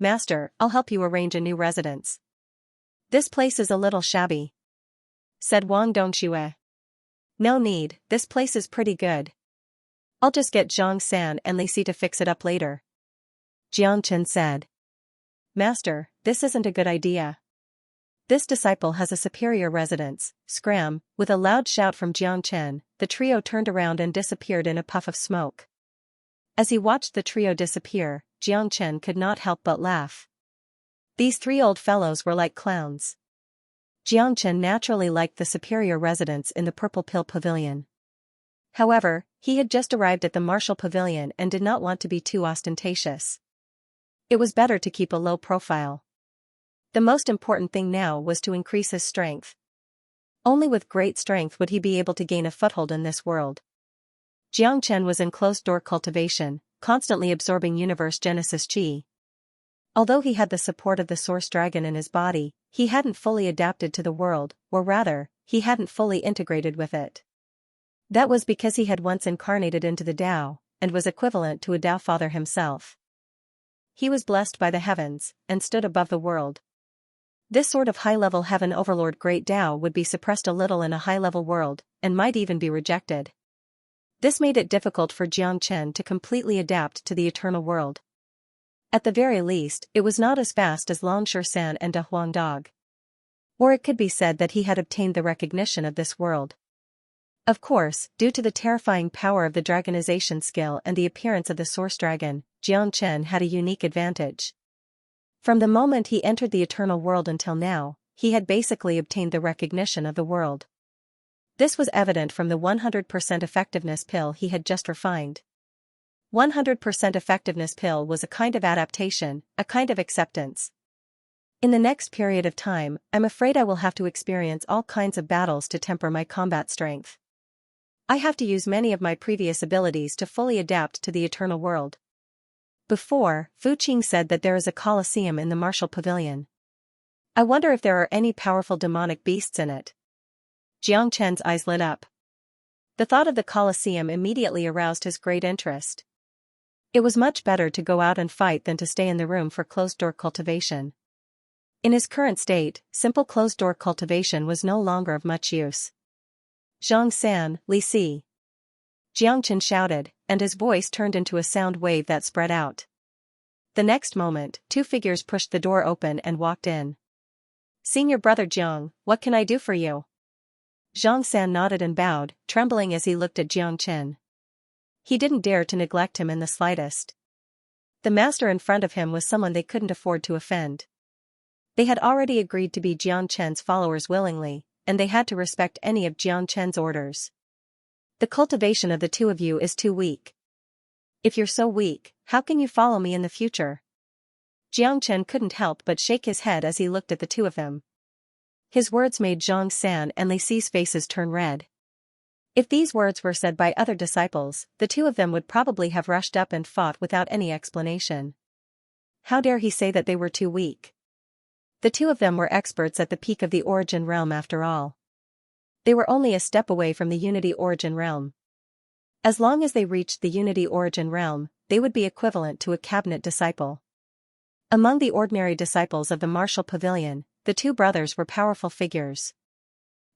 Master, I'll help you arrange a new residence. This place is a little shabby, said Wang Dongxue. No need, this place is pretty good. I'll just get Zhang San and Li Si to fix it up later, Jiang Chen said. Master, this isn't a good idea. This disciple has a superior residence. Scram, with a loud shout from Jiang Chen, the trio turned around and disappeared in a puff of smoke. As he watched the trio disappear, Jiang Chen could not help but laugh. These three old fellows were like clowns. Jiang Chen naturally liked the superior residence in the Purple Pill Pavilion. However, he had just arrived at the Martial Pavilion and did not want to be too ostentatious. It was better to keep a low profile. The most important thing now was to increase his strength. Only with great strength would he be able to gain a foothold in this world. Jiang Chen was in closed-door cultivation, constantly absorbing universe genesis chi. Although he had the support of the Source Dragon in his body, he hadn't fully adapted to the world, or rather, he hadn't fully integrated with it. That was because he had once incarnated into the Tao, and was equivalent to a Tao Father himself. He was blessed by the heavens, and stood above the world. This sort of high-level heaven overlord Great Tao would be suppressed a little in a high-level world, and might even be rejected. This made it difficult for Jiang Chen to completely adapt to the eternal world. At the very least, it was not as fast as Longsher San and Da Huang Dog. Or it could be said that he had obtained the recognition of this world. Of course, due to the terrifying power of the dragonization skill and the appearance of the Source Dragon, Jiang Chen had a unique advantage. From the moment he entered the eternal world until now, he had basically obtained the recognition of the world. This was evident from the 100% effectiveness pill he had just refined. 100% effectiveness pill was a kind of adaptation, a kind of acceptance. In the next period of time, I'm afraid I will have to experience all kinds of battles to temper my combat strength. I have to use many of my previous abilities to fully adapt to the eternal world. Before, Fu Qing said that there is a coliseum in the Martial Pavilion. I wonder if there are any powerful demonic beasts in it. Jiang Chen's eyes lit up. The thought of the coliseum immediately aroused his great interest. It was much better to go out and fight than to stay in the room for closed-door cultivation. In his current state, simple closed-door cultivation was no longer of much use. Zhang San, Li Si. Jiang Chen shouted, and his voice turned into a sound wave that spread out. The next moment, two figures pushed the door open and walked in. Senior brother Jiang, what can I do for you? Zhang San nodded and bowed, trembling as he looked at Jiang Chen. He didn't dare to neglect him in the slightest. The master in front of him was someone they couldn't afford to offend. They had already agreed to be Jiang Chen's followers willingly, and they had to respect any of Jiang Chen's orders. The cultivation of the two of you is too weak. If you're so weak, how can you follow me in the future? Jiang Chen couldn't help but shake his head as he looked at the two of them. His words made Xianxia and Li Si's faces turn red. If these words were said by other disciples, the two of them would probably have rushed up and fought without any explanation. How dare he say that they were too weak? The two of them were experts at the peak of the origin realm after all. They were only a step away from the unity origin realm. As long as they reached the unity origin realm, they would be equivalent to a cabinet disciple. Among the ordinary disciples of the martial pavilion, the two brothers were powerful figures.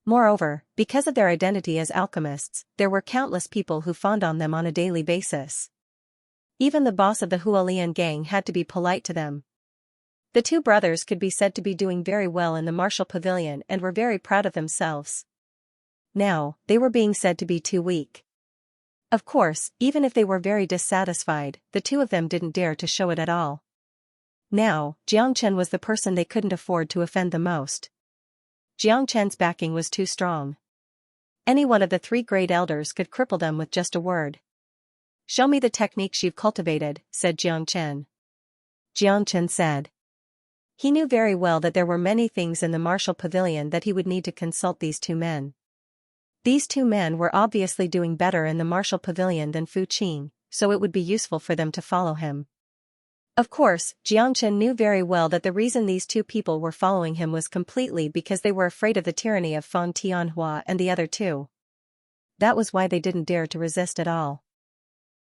Moreover, because of their identity as alchemists, there were countless people who fawned on them on a daily basis. Even the boss of the Huolian gang had to be polite to them. The two brothers could be said to be doing very well in the martial pavilion and were very proud of themselves. Now, they were being said to be too weak. Of course, even if they were very dissatisfied, the two of them didn't dare to show it at all. Now, Xianxia was the person they couldn't afford to offend the most. Xianxia's backing was too strong. Any one of the three great elders could cripple them with just a word. "Show me the techniques you've cultivated," said Xianxia. Xianxia said. He knew very well that there were many things in the martial pavilion that he would need to consult these two men. These two men were obviously doing better in the martial pavilion than Fu Qing, so it would be useful for them to follow him. Of course, Xianxia knew very well that the reason these two people were following him was completely because they were afraid of the tyranny of Fan Tianhua and the other two. That was why they didn't dare to resist at all.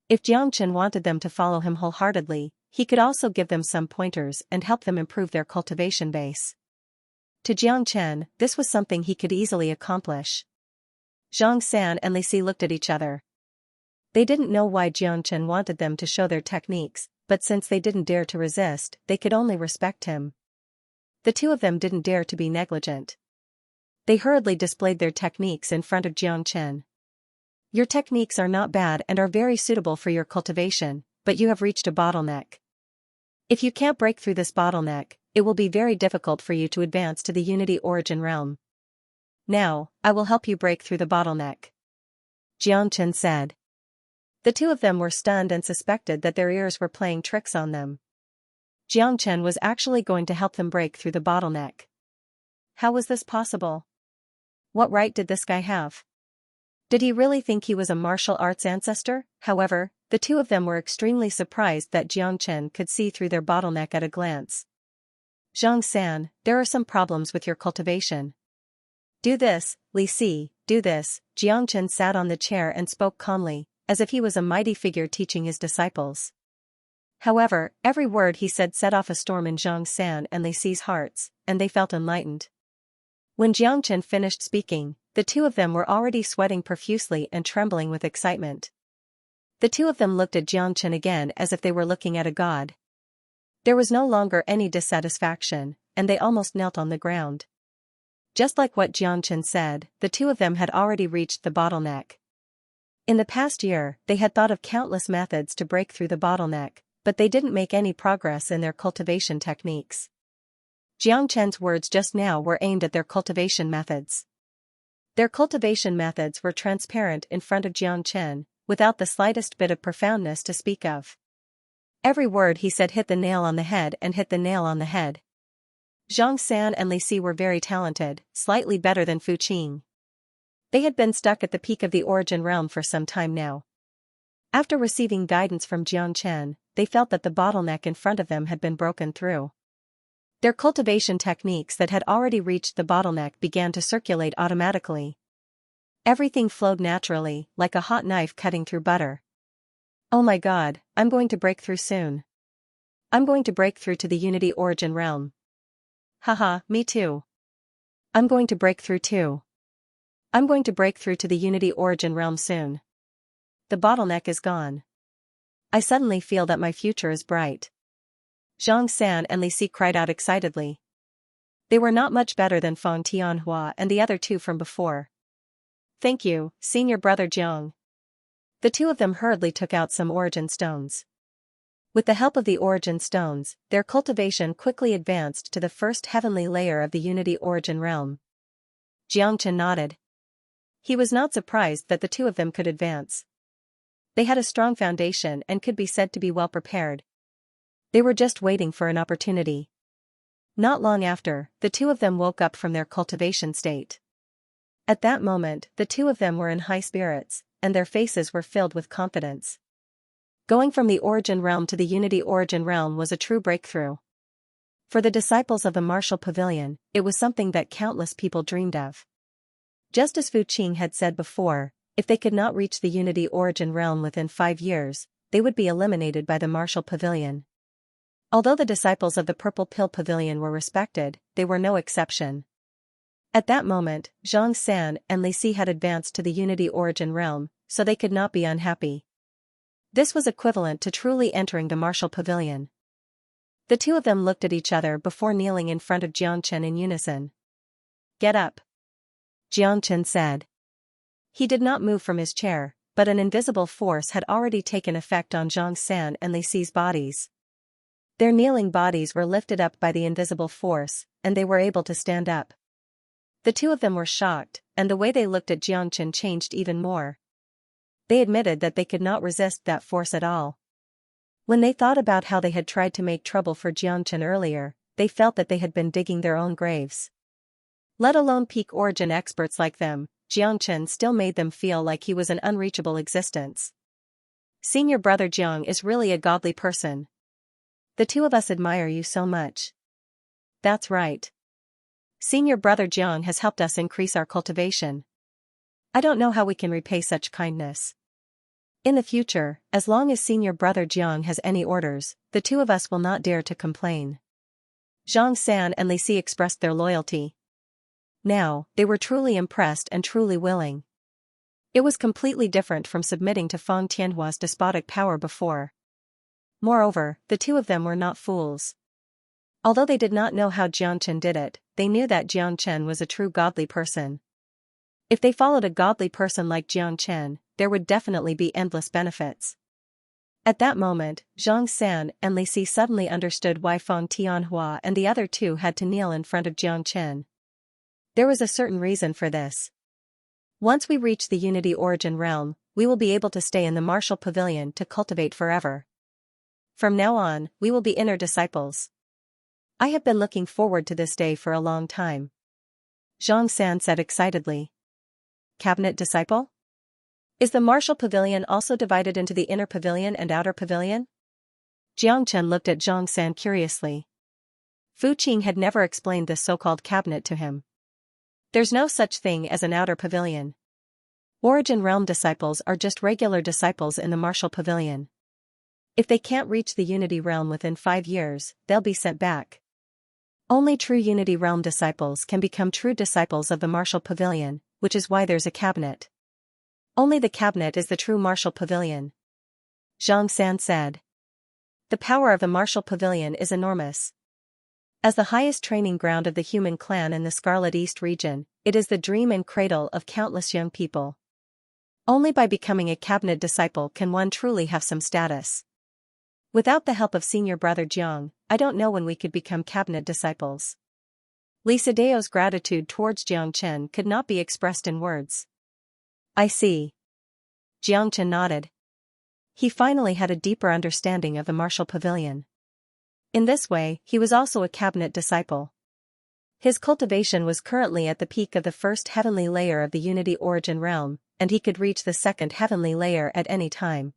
If Xianxia wanted them to follow him wholeheartedly, he could also give them some pointers and help them improve their cultivation base. To Xianxia, this was something he could easily accomplish. Xianxia and Li Si looked at each other. They didn't know why Xianxia wanted them to show their techniques, but since they didn't dare to resist, they could only respect him. The two of them didn't dare to be negligent. They hurriedly displayed their techniques in front of Xianxia. "Your techniques are not bad and are very suitable for your cultivation, but you have reached a bottleneck. If you can't break through this bottleneck, it will be very difficult for you to advance to the unity origin realm. Now, I will help you break through the bottleneck," Xianxia said. The two of them were stunned and suspected that their ears were playing tricks on them. Xianxia was actually going to help them break through the bottleneck. How was this possible? What right did this guy have? Did he really think he was a martial arts ancestor? However, the two of them were extremely surprised that Xianxia could see through their bottleneck at a glance. "Xianxia, there are some problems with your cultivation. Do this, Li Si, do this." Xianxia sat on the chair and spoke calmly, as if he was a mighty figure teaching his disciples. However, every word he said set off a storm in Xianxia and Li Si's hearts, and they felt enlightened. When Xianxia finished speaking, the two of them were already sweating profusely and trembling with excitement. The two of them looked at Xianxia again as if they were looking at a god. There was no longer any dissatisfaction, and they almost knelt on the ground. Just like what Xianxia said, the two of them had already reached the bottleneck. In the past year, they had thought of countless methods to break through the bottleneck, but they didn't make any progress in their cultivation techniques. Xianxia's words just now were aimed at their cultivation methods. Their cultivation methods were transparent in front of Xianxia, without the slightest bit of profoundness to speak of. Every word he said hit the nail on the head and hit the nail on the head. Xianxia and Li Si were very talented, slightly better than Fu Qing. They had been stuck at the peak of the origin realm for some time now. After receiving guidance from Xianxia, they felt that the bottleneck in front of them had been broken through. Their cultivation techniques that had already reached the bottleneck began to circulate automatically. Everything flowed naturally, like a hot knife cutting through butter. "Oh my God, I'm going to break through soon. I'm going to break through to the unity origin realm. Haha, me too. I'm going to break through too. I'm going to break through to the unity origin realm soon. The bottleneck is gone. I suddenly feel that my future is bright." Xianxia and Li Si cried out excitedly. They were not much better than Fan Tianhua and the other two from before. "Thank you, senior brother Jiang." The two of them hurriedly took out some origin stones. With the help of the origin stones, their cultivation quickly advanced to the first heavenly layer of the unity origin realm. Xianxia nodded. He was not surprised that the two of them could advance. They had a strong foundation and could be said to be well prepared. They were just waiting for an opportunity. Not long after, the two of them woke up from their cultivation state. At that moment, the two of them were in high spirits, and their faces were filled with confidence. Going from the origin realm to the unity origin realm was a true breakthrough. For the disciples of the martial pavilion, it was something that countless people dreamed of. Just as Fu Qing had said before, if they could not reach the unity origin realm within 5 years, they would be eliminated by the martial pavilion. Although the disciples of the purple pill pavilion were respected, they were no exception. At that moment, Xianxia and Li Si had advanced to the unity origin realm, so they could not be unhappy. This was equivalent to truly entering the martial pavilion. The two of them looked at each other before kneeling in front of Xianxia in unison. "Get up," Xianxia said. He did not move from his chair, but an invisible force had already taken effect on Xianxia and Li Si's bodies. Their kneeling bodies were lifted up by the invisible force, and they were able to stand up. The two of them were shocked, and the way they looked at Xianxia changed even more. They admitted that they could not resist that force at all. When they thought about how they had tried to make trouble for Xianxia earlier, they felt that they had been digging their own graves. Let alone peak origin experts like them, Xianxia still made them feel like he was an unreachable existence. "Senior brother Jiang is really a godly person. The two of us admire you so much." "That's right. Senior brother Jiang has helped us increase our cultivation. I don't know how we can repay such kindness. In the future, as long as senior brother Jiang has any orders, the two of us will not dare to complain." Xianxia and Li Si expressed their loyalty. Now, they were truly impressed and truly willing. It was completely different from submitting to Feng Tianhua's despotic power before. Moreover, the two of them were not fools. Although they did not know how Xianxia did it, they knew that Xianxia was a true godly person. If they followed a godly person like Xianxia, there would definitely be endless benefits. At that moment, Xianxia and Li Si suddenly understood why Feng Tianhua and the other two had to kneel in front of Xianxia. There was a certain reason for this. Once we reach the unity origin realm, we will be able to stay in the martial pavilion to cultivate forever. From now on, we will be inner disciples. I have been looking forward to this day for a long time," Xianxia said excitedly. "Cabinet disciple? Is the martial pavilion also divided into the inner pavilion and outer pavilion?" Xianxia looked at Xianxia curiously. Fu Qing had never explained this so-called cabinet to him. There's no such thing as an outer pavilion. Origin realm disciples are just regular disciples in the martial pavilion. If they can't reach the unity realm within 5 years, they'll be sent back. Only true unity realm disciples can become true disciples of the martial pavilion, which is why there's a cabinet. Only the cabinet is the true martial pavilion," Xianxia said. "The power of the martial pavilion is enormous. As the highest training ground of the human clan in the Scarlet East region, it is the dream and cradle of countless young people. Only by becoming a cabinet disciple can one truly have some status. Without the help of senior brother Jiang, I don't know when we could become cabinet disciples." Li Sideo's gratitude towards Xianxia could not be expressed in words. "I see." Xianxia nodded. He finally had a deeper understanding of the martial pavilion. In this way, he was also a cabinet disciple. His cultivation was currently at the peak of the first heavenly layer of the unity origin realm, and he could reach the second heavenly layer at any time.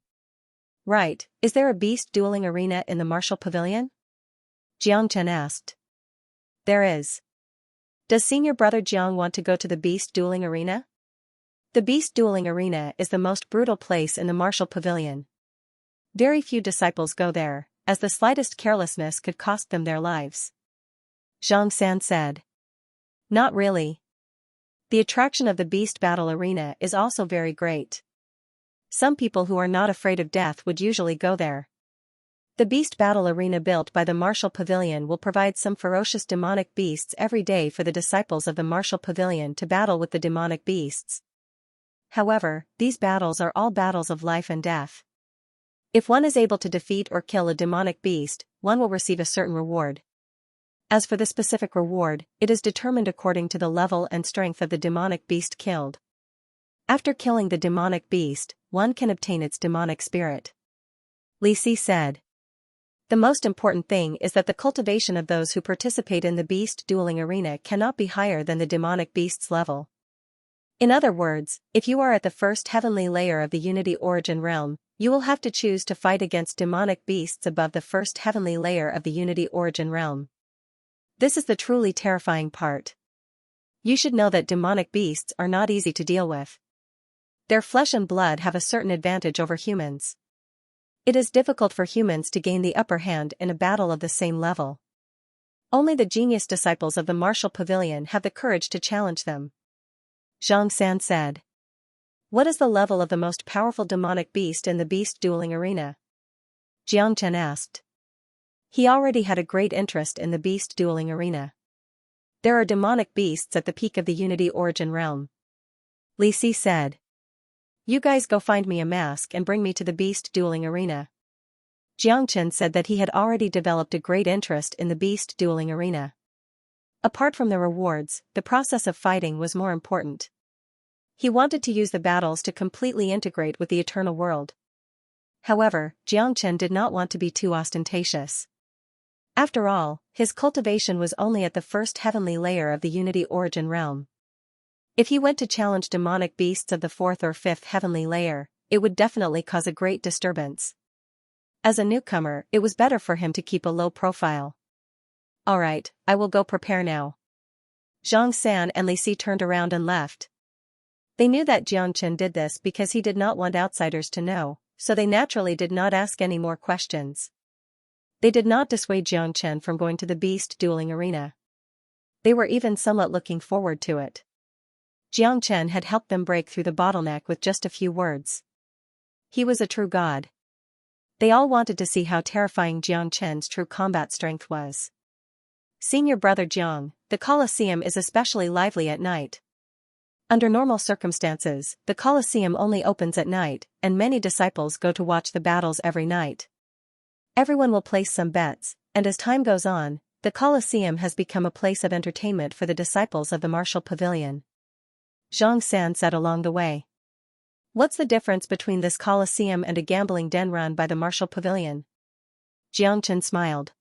"Right, is there a beast dueling arena in the martial pavilion?" Xianxia asked. "There is. Does senior brother Jiang want to go to the beast dueling arena?" The beast dueling arena is the most brutal place in the martial pavilion. Very few disciples go there, as the slightest carelessness could cost them their lives. Xianxia said. "Not really. The attraction of the beast battle arena is also very great. Some people who are not afraid of death would usually go there. The beast battle arena built by the martial pavilion will provide some ferocious demonic beasts every day for the disciples of the martial pavilion to battle with the demonic beasts. However, these battles are all battles of life and death. If one is able to defeat or kill a demonic beast, one will receive a certain reward. As for the specific reward, it is determined according to the level and strength of the demonic beast killed. After killing the demonic beast, one can obtain its demonic spirit," Li Si said. The most important thing is that the cultivation of those who participate in the beast dueling arena cannot be higher than the demonic beast's level. In other words, if you are at the first heavenly layer of the Unity Origin realm, you will have to choose to fight against demonic beasts above the first heavenly layer of the Unity Origin realm. This is the truly terrifying part. You should know that demonic beasts are not easy to deal with. Their flesh and blood have a certain advantage over humans. It is difficult for humans to gain the upper hand in a battle of the same level. Only the genius disciples of the martial pavilion have the courage to challenge them. Xianxia said. What is the level of the most powerful demonic beast in the beast dueling arena? Xianxia asked. He already had a great interest in the beast dueling arena. There are demonic beasts at the peak of the Unity Origin realm. Li Si said. You guys go find me a mask and bring me to the beast dueling arena. Xianxia said that he had already developed a great interest in the beast dueling arena. Apart from the rewards, the process of fighting was more important. He wanted to use the battles to completely integrate with the eternal world. However, Xianxia did not want to be too ostentatious. After all, his cultivation was only at the first heavenly layer of the Unity Origin realm. If he went to challenge demonic beasts of the fourth or fifth heavenly layer, it would definitely cause a great disturbance. As a newcomer, it was better for him to keep a low profile. Alright, I will go prepare now. Xianxia and Li Si turned around and left. They knew that Xianxia did this because he did not want outsiders to know, so they naturally did not ask any more questions. They did not dissuade Xianxia from going to the beast dueling arena. They were even somewhat looking forward to it. Xianxia had helped them break through the bottleneck with just a few words. He was a true god. They all wanted to see how terrifying Xianxia's true combat strength was. Senior brother Jiang, the Colosseum is especially lively at night. Under normal circumstances, the Colosseum only opens at night, and many disciples go to watch the battles every night. Everyone will place some bets, and as time goes on, the Colosseum has become a place of entertainment for the disciples of the martial pavilion. Xianxia said along the way. What's the difference between this Colosseum and a gambling den run by the martial pavilion? Xianxia smiled.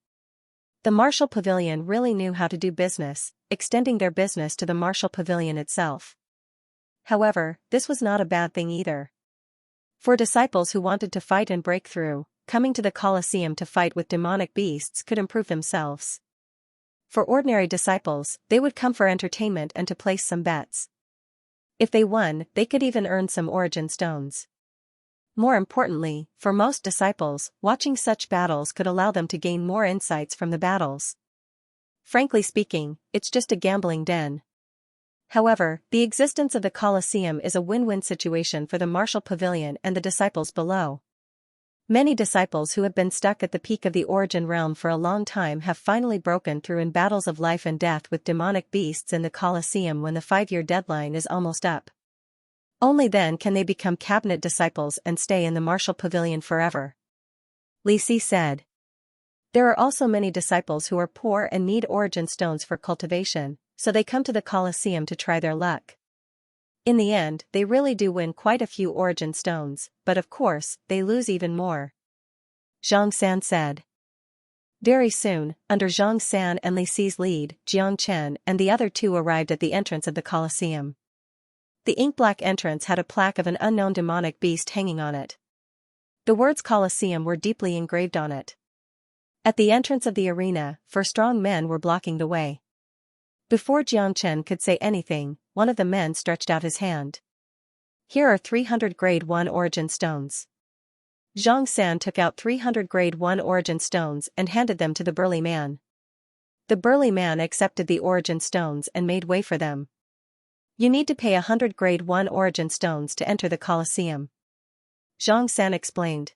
The martial pavilion really knew how to do business, extending their business to the martial pavilion itself. However, this was not a bad thing either. For disciples who wanted to fight and break through, coming to the Colosseum to fight with demonic beasts could improve themselves. For ordinary disciples, they would come for entertainment and to place some bets. If they won, they could even earn some origin stones. More importantly, for most disciples, watching such battles could allow them to gain more insights from the battles. Frankly speaking, it's just a gambling den. However, the existence of the Colosseum is a win-win situation for the martial pavilion and the disciples below. Many disciples who have been stuck at the peak of the origin realm for a long time have finally broken through in battles of life and death with demonic beasts in the Colosseum when the 5-year deadline is almost up. Only then can they become cabinet disciples and stay in the martial pavilion forever. Li Si said. There are also many disciples who are poor and need origin stones for cultivation, so they come to the Colosseum to try their luck. In the end, they really do win quite a few origin stones, but of course, they lose even more. Xianxia said. Very soon, under Xianxia and Li Si's lead, Xianxia and the other two arrived at the entrance of the Colosseum. The ink-black entrance had a plaque of an unknown demonic beast hanging on it. The words Colosseum were deeply engraved on it. At the entrance of the arena, 4 strong men were blocking the way. Before Xianxia could say anything, one of the men stretched out his hand. Here are 300 grade 1 origin stones. Xianxia took out 300 grade 1 origin stones and handed them to the burly man. The burly man accepted the origin stones and made way for them. You need to pay 100 grade 1 origin stones to enter the Colosseum. Xianxia explained.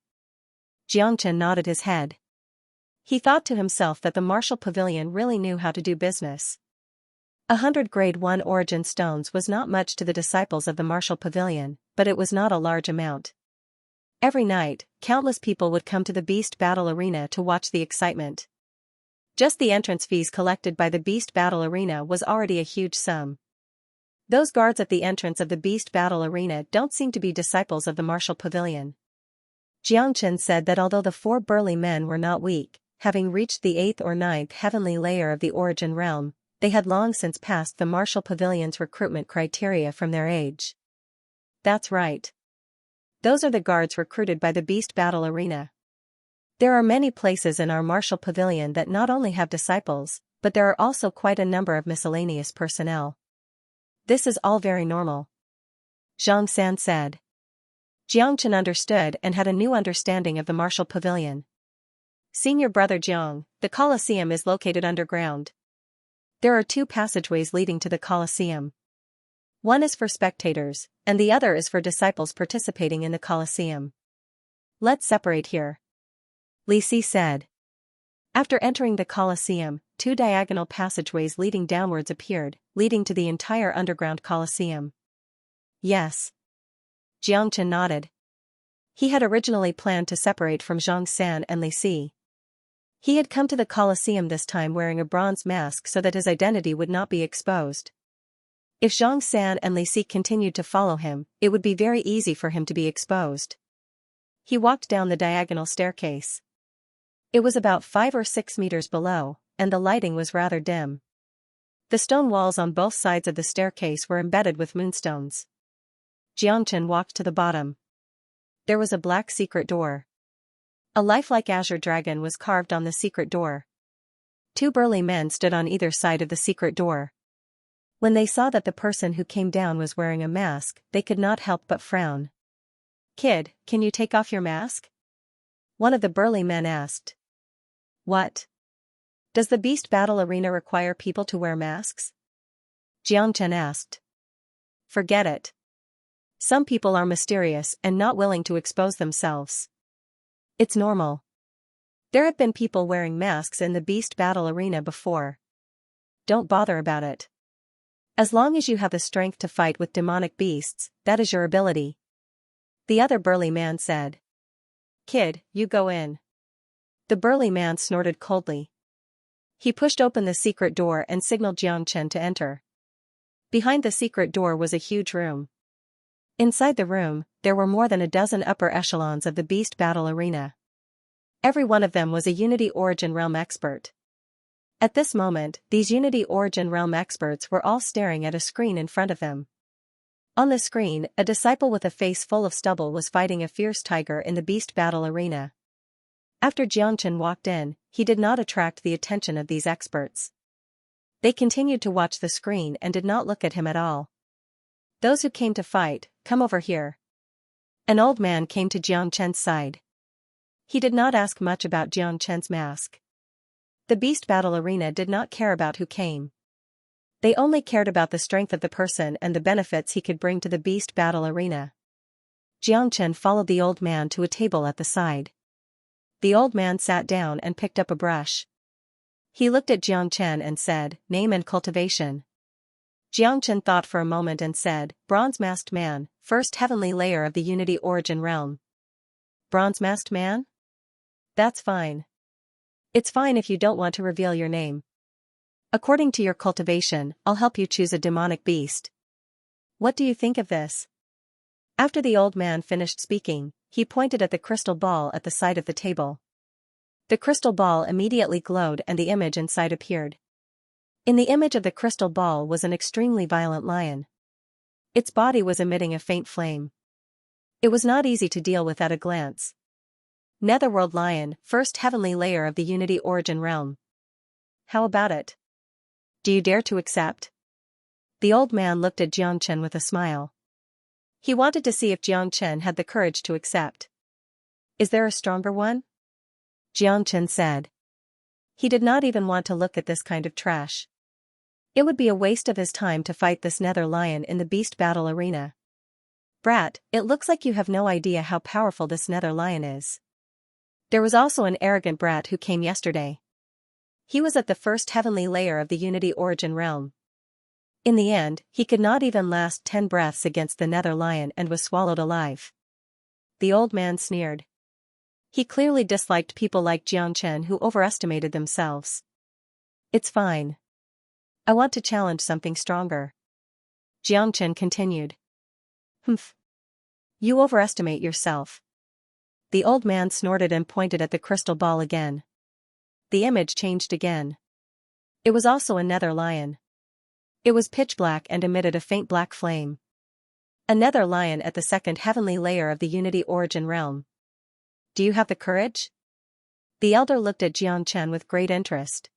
Xianxia nodded his head. He thought to himself that the martial pavilion really knew how to do business. 100 grade 1 origin stones was not much to the disciples of the martial pavilion, but it was not a large amount. Every night, countless people would come to the beast battle arena to watch the excitement. Just the entrance fees collected by the beast battle arena was already a huge sum. Those guards at the entrance of the beast battle arena don't seem to be disciples of the martial pavilion. Xianxia said that although the 4 burly men were not weak, having reached the 8th or ninth heavenly layer of the origin realm, they had long since passed the martial pavilion's recruitment criteria from their age. That's right. Those are the guards recruited by the Beast Battle Arena. There are many places in our martial pavilion that not only have disciples, but there are also quite a number of miscellaneous personnel. This is all very normal, Xianxia said. Jiangchen understood and had a new understanding of the martial pavilion. Senior brother Jiang, the Colosseum is located underground. There are 2 passageways leading to the Colosseum. One is for spectators, and the other is for disciples participating in the Colosseum. Let's separate here, Li Si said. After entering the Colosseum, 2 diagonal passageways leading downwards appeared, leading to the entire underground Colosseum. Yes. Jiangchen nodded. He had originally planned to separate from Zhang San and Li Si. He had come to the Colosseum this time wearing a bronze mask so that his identity would not be exposed. If Zhang San and Li Si continued to follow him, it would be very easy for him to be exposed. He walked down the diagonal staircase. It was about 5 or 6 meters below, and the lighting was rather dim. The stone walls on both sides of the staircase were embedded with moonstones. Jiangchen walked to the bottom. There was a black secret door. A lifelike azure dragon was carved on the secret door. 2 burly men stood on either side of the secret door. When they saw that the person who came down was wearing a mask, they could not help but frown. "Kid, can you take off your mask?" one of the burly men asked. "What? Does the Beast Battle Arena require people to wear masks?" Jiangchen asked. "Forget it. Some people are mysterious and not willing to expose themselves. It's normal. There have been people wearing masks in the Beast Battle Arena before. Don't bother about it. As long as you have the strength to fight with demonic beasts, that is your ability," the other burly man said. "Kid, you go in." The burly man snorted coldly. He pushed open the secret door and signaled Jiangchen to enter. Behind the secret door was a huge room. Inside the room, there were more than a dozen upper echelons of the Beast Battle Arena. Every one of them was a Unity Origin Realm expert. At this moment, these Unity Origin Realm experts were all staring at a screen in front of them. On the screen, a disciple with a face full of stubble was fighting a fierce tiger in the Beast Battle Arena. After Jiangchen walked in, he did not attract the attention of these experts. They continued to watch the screen and did not look at him at all. "Those who came to fight, come over here." An old man came to Jiangchen's side. He did not ask much about Jiangchen's mask. The Beast Battle Arena did not care about who came. They only cared about the strength of the person and the benefits he could bring to the Beast Battle Arena. Jiangchen followed the old man to a table at the side. The old man sat down and picked up a brush. He looked at Jiangchen and said, "Name and cultivation." Jiangchen thought for a moment and said, "Bronze-masked man, first heavenly layer of the Unity Origin Realm." "Bronze-masked man? That's fine. It's fine if you don't want to reveal your name. According to your cultivation, I'll help you choose a demonic beast. What do you think of this?" After the old man finished speaking, he pointed at the crystal ball at the side of the table. The crystal ball immediately glowed and the image inside appeared. In the image of the crystal ball was an extremely violent lion. Its body was emitting a faint flame. It was not easy to deal with at a glance. Netherworld lion, first heavenly layer of the Unity Origin Realm. How about it? Do you dare to accept? The old man looked at Jiangchen with a smile. He wanted to see if Jiangchen had the courage to accept. "Is there a stronger one?" Jiangchen said. He did not even want to look at this kind of trash. It would be a waste of his time to fight this nether lion in the Beast Battle Arena. "Brat, it looks like you have no idea how powerful this nether lion is. There was also an arrogant brat who came yesterday. He was at the first heavenly layer of the Unity Origin Realm. In the end, he could not even last 10 breaths against the nether lion and was swallowed alive." The old man sneered. He clearly disliked people like Jiangchen who overestimated themselves. "It's fine. I want to challenge something stronger," Jiangchen continued. "Humph. You overestimate yourself." The old man snorted and pointed at the crystal ball again. the image changed again. It was also a nether lion. It was pitch black and emitted a faint black flame. A nether lion at the second heavenly layer of the Unity Origin realm. Do you have the courage? The elder looked at Xianxia with great interest.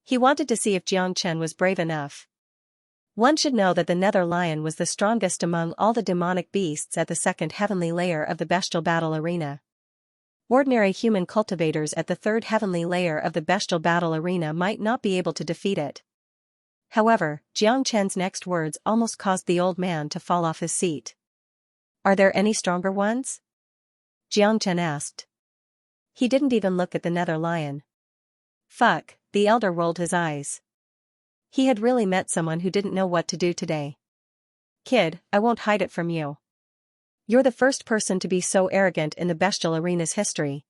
He wanted to see if Xianxia was brave enough. One should know that the nether lion was the strongest among all the demonic beasts at the second heavenly layer of the bestial battle arena. Ordinary human cultivators at the third heavenly layer of the bestial battle arena might not be able to defeat it. However, Xianxia's next words almost caused the old man to fall off his seat. Are there any stronger ones? Xianxia asked. He didn't even look at the nether lion. Fuck, the elder rolled his eyes. He had really met someone who didn't know what to do today. Kid, I won't hide it from you. You're the first person to be so arrogant in the bestial arena's history.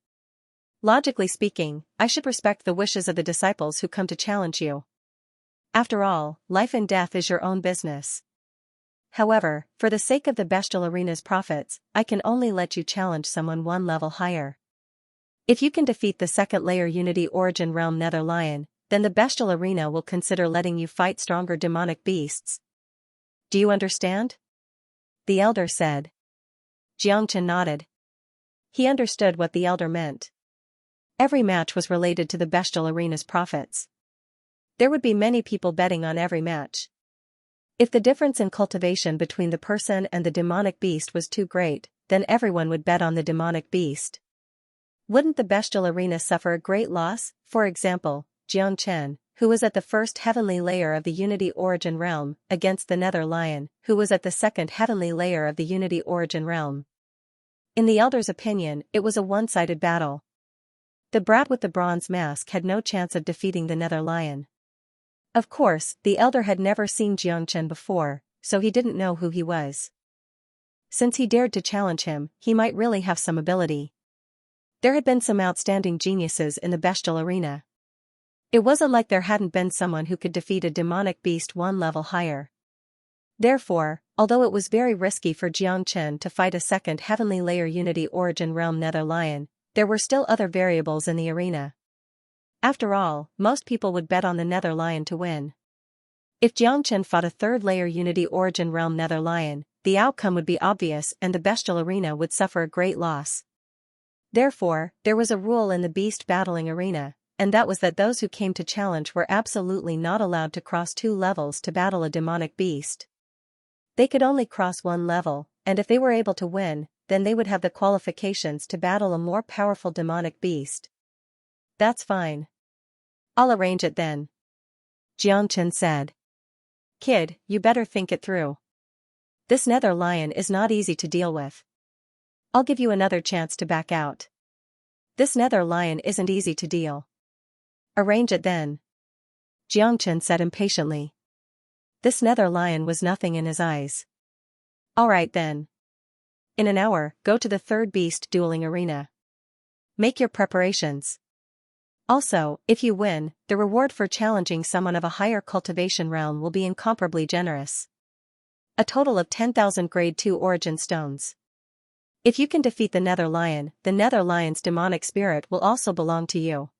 Logically speaking, I should respect the wishes of the disciples who come to challenge you. After all, life and death is your own business. However, for the sake of the bestial arena's profits, I can only let you challenge someone one level higher. If you can defeat the second layer Unity Origin realm nether lion, then the bestial arena will consider letting you fight stronger demonic beasts. Do you understand? The elder said. Xianxia nodded. He understood what the elder meant. Every match was related to the bestial arena's profits. There would be many people betting on every match. If the difference in cultivation between the person and the demonic beast was too great, then everyone would bet on the demonic beast. Wouldn't the bestial arena suffer a great loss? For example, Xianxia, who was at the first heavenly layer of the Unity Origin realm, against the nether lion, who was at the second heavenly layer of the Unity Origin realm. In the elder's opinion, it was a one-sided battle. The brat with the bronze mask had no chance of defeating the nether lion. Of course, the elder had never seen Xianxia before, so he didn't know who he was. Since he dared to challenge him, he might really have some ability. There had been some outstanding geniuses in the bestial arena. It wasn't like there hadn't been someone who could defeat a demonic beast one level higher. Therefore, although it was very risky for Xianxia to fight a second heavenly layer Unity Origin realm nether lion, there were still other variables in the arena. After all, most people would bet on the nether lion to win. If Xianxia fought a third layer Unity Origin realm nether lion, the outcome would be obvious and the bestial arena would suffer a great loss. Therefore, there was a rule in the beast battling arena, and that was that those who came to challenge were absolutely not allowed to cross 2 levels to battle a demonic beast. They could only cross 1 level, and if they were able to win, then they would have the qualifications to battle a more powerful demonic beast. That's fine. I'll arrange it then. Xianxia said. Kid, you better think it through. This nether lion is not easy to deal with. I'll give you another chance to back out. This nether lion isn't easy to deal. Arrange it then. Xianxia said impatiently. This nether lion was nothing in his eyes. All right then. In an hour, go to the third beast dueling arena. Make your preparations. Also, if you win, the reward for challenging someone of a higher cultivation realm will be incomparably generous. A total of 10,000 grade 2 origin stones. If you can defeat the nether lion's demonic spirit will also belong to you.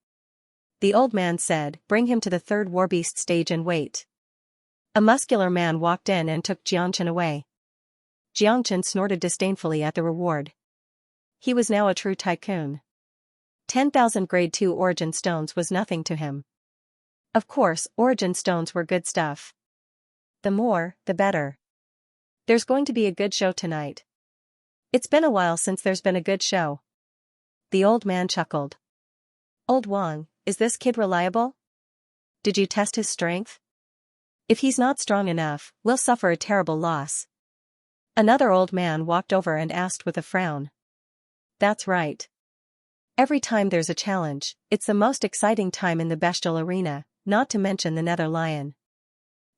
The old man said, bring him to the third warbeast stage and wait. A muscular man walked in and took Xianxia away. Xianxia snorted disdainfully at the reward. He was now a true tycoon. 10,000 grade 2 origin stones was nothing to him. Of course, origin stones were good stuff. The more, the better. There's going to be a good show tonight. It's been a while since there's been a good show. The old man chuckled. Old Wang, is this kid reliable? Did you test his strength? If he's not strong enough, we'll suffer a terrible loss. Another old man walked over and asked with a frown. That's right. Every time there's a challenge, it's the most exciting time in the bestial arena, not to mention the nether lion.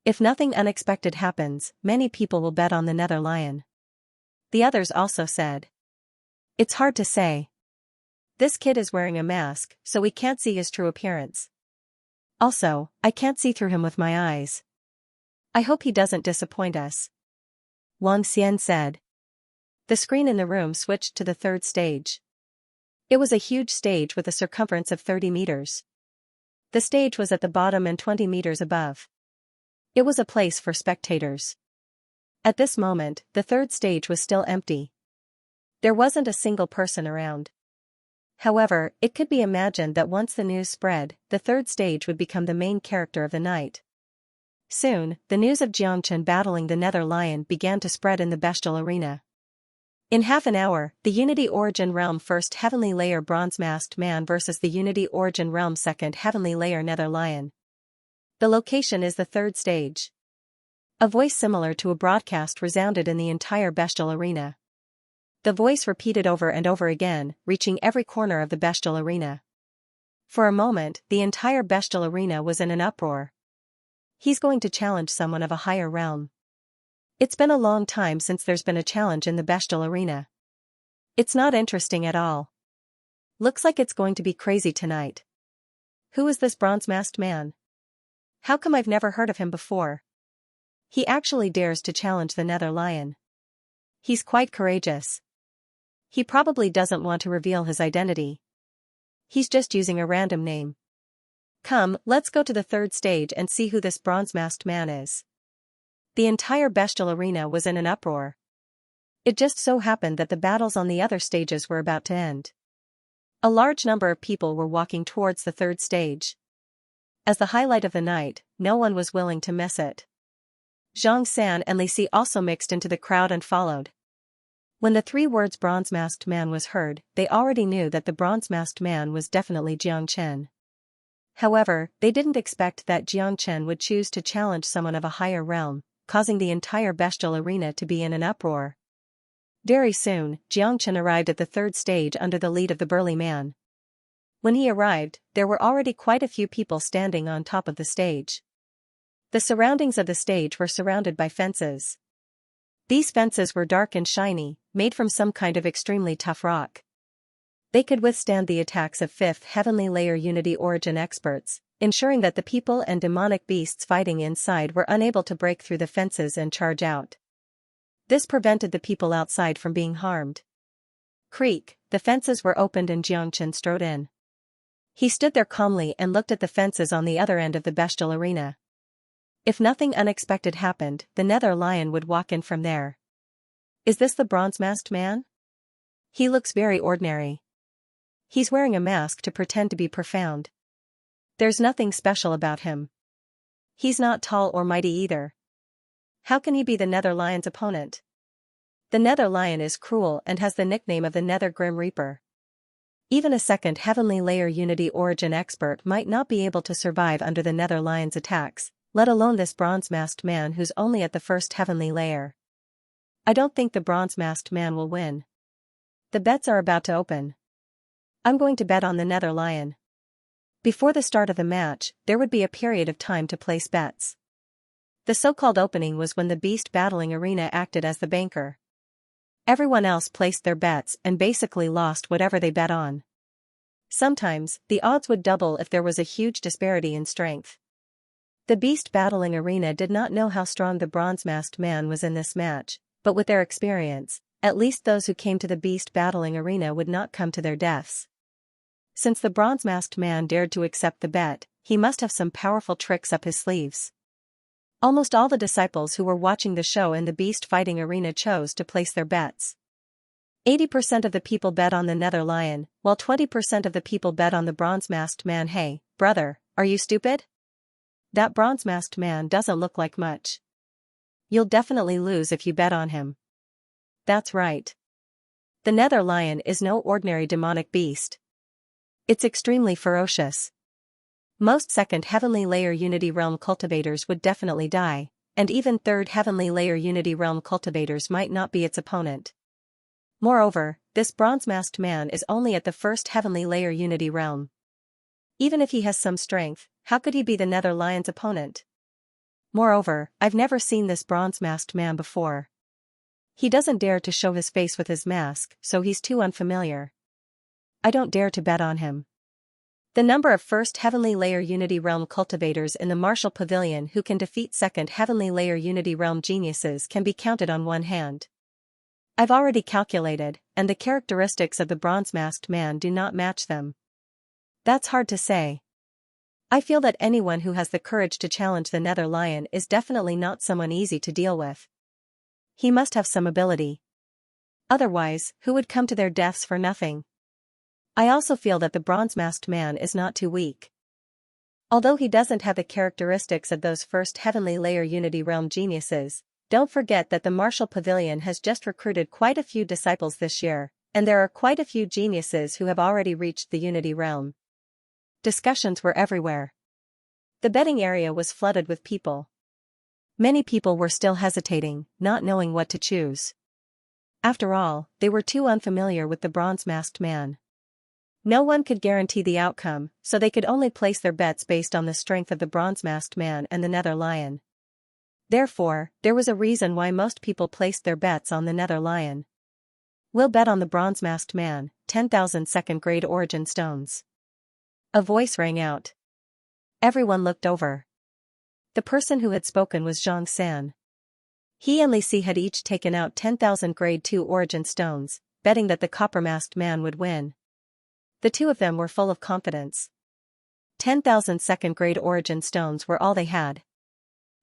If nothing unexpected happens, many people will bet on the nether lion. The others also said. It's hard to say. This kid is wearing a mask, so we can't see his true appearance. Also, I can't see through him with my eyes. I hope he doesn't disappoint us. Wang Xian said. The screen in the room switched to the third stage. It was a huge stage with a circumference of 30 meters. The stage was at the bottom and 20 meters above. It was a place for spectators. At this moment, the third stage was still empty. There wasn't a single person around. However, it could be imagined that once the news spread, the third stage would become the main character of the night. Soon, the news of Xianxia battling the Nether Lion began to spread in the bestial arena. In half an hour, the Unity Origin Realm First Heavenly Layer Bronze-Masked Man versus the Unity Origin Realm Second Heavenly Layer Nether Lion. The location is the third stage. A voice similar to a broadcast resounded in the entire bestial arena. The voice repeated over and over again, reaching every corner of the bestial arena. For a moment, the entire bestial arena was in an uproar. He's going to challenge someone of a higher realm. It's been a long time since there's been a challenge in the bestial arena. It's not interesting at all. Looks like it's going to be crazy tonight. Who is this bronze-masked man? How come I've never heard of him before? He actually dares to challenge the Nether Lion. He's quite courageous. He probably doesn't want to reveal his identity. He's just using a random name. Come, let's go to the third stage and see who this bronze-masked man is. The entire bestial arena was in an uproar. It just so happened that the battles on the other stages were about to end. A large number of people were walking towards the third stage. As the highlight of the night, no one was willing to miss it. Xianxia and Lixi also mixed into the crowd and followed. When the three words bronze-masked man was heard, they already knew that the bronze-masked man was definitely Xianxia. However, they didn't expect that Xianxia would choose to challenge someone of a higher realm, causing the entire bestial arena to be in an uproar. Very soon, Xianxia arrived at the third stage under the lead of the burly man. When he arrived, there were already quite a few people standing on top of the stage. The surroundings of the stage were surrounded by fences. These fences were dark and shiny, made from some kind of extremely tough rock. They could withstand the attacks of 5th Heavenly Layer Unity Origin experts, ensuring that the people and demonic beasts fighting inside were unable to break through the fences and charge out. This prevented the people outside from being harmed. Creak, the fences were opened and Xianxia strode in. He stood there calmly and looked at the fences on the other end of the bestial arena. If nothing unexpected happened, the Nether Lion would walk in from there. Is this the bronze-masked man? He looks very ordinary. He's wearing a mask to pretend to be profound. There's nothing special about him. He's not tall or mighty either. How can he be the Nether Lion's opponent? The Nether Lion is cruel and has the nickname of the Nether Grim Reaper. Even a second Heavenly Layer Unity Origin expert might not be able to survive under the Nether Lion's attacks, let alone this bronze-masked man who's only at the first Heavenly Layer. I don't think the bronze-masked man will win. The bets are about to open. I'm going to bet on the Nether Lion. Before the start of the match, there would be a period of time to place bets. The so-called opening was when the beast battling arena acted as the banker. Everyone else placed their bets and basically lost whatever they bet on. Sometimes, the odds would double if there was a huge disparity in strength. The beast battling arena did not know how strong the bronze-masked man was in this match, but with their experience, at least those who came to the beast battling arena would not come to their deaths. Since the bronze-masked man dared to accept the bet, he must have some powerful tricks up his sleeves. Almost all the disciples who were watching the show in the beast fighting arena chose to place their bets. 80% of the people bet on the Nether Lion, while 20% of the people bet on the bronze-masked man. Hey, brother, are you stupid? That bronze-masked man doesn't look like much. You'll definitely lose if you bet on him. That's right. The Nether Lion is no ordinary demonic beast. It's extremely ferocious. Most second Heavenly Layer Unity Realm cultivators would definitely die, and even third Heavenly Layer Unity Realm cultivators might not be its opponent. Moreover, this bronze-masked man is only at the first Heavenly Layer Unity Realm. Even if he has some strength, how could he be the Nether Lion's opponent? Moreover, I've never seen this bronze-masked man before. He doesn't dare to show his face with his mask, so he's too unfamiliar. I don't dare to bet on him. The number of first Heavenly Layer Unity Realm cultivators in the Martial Pavilion who can defeat second Heavenly Layer Unity Realm geniuses can be counted on one hand. I've already calculated, and the characteristics of the bronze-masked man do not match them. That's hard to say. I feel that anyone who has the courage to challenge the Nether Lion is definitely not someone easy to deal with. He must have some ability. Otherwise, who would come to their deaths for nothing? I also feel that the bronze-masked man is not too weak. Although he doesn't have the characteristics of those first heavenly layer Unity Realm geniuses, don't forget that the Martial Pavilion has just recruited quite a few disciples this year, and there are quite a few geniuses who have already reached the Unity Realm. Discussions were everywhere. The betting area was flooded with people. Many people were still hesitating, not knowing what to choose. After all, they were too unfamiliar with the bronze-masked man. No one could guarantee the outcome, so they could only place their bets based on the strength of the bronze-masked man and the Nether Lion. Therefore, there was a reason why most people placed their bets on the Nether Lion. We'll bet on the bronze-masked man, 10,000 second-grade origin stones. A voice rang out. Everyone looked over. The person who had spoken was Xianxia. He and Li had each taken out 10,000 grade 2 origin stones, betting that the copper-masked man would win. The two of them were full of confidence. 10,000 second-grade origin stones were all they had.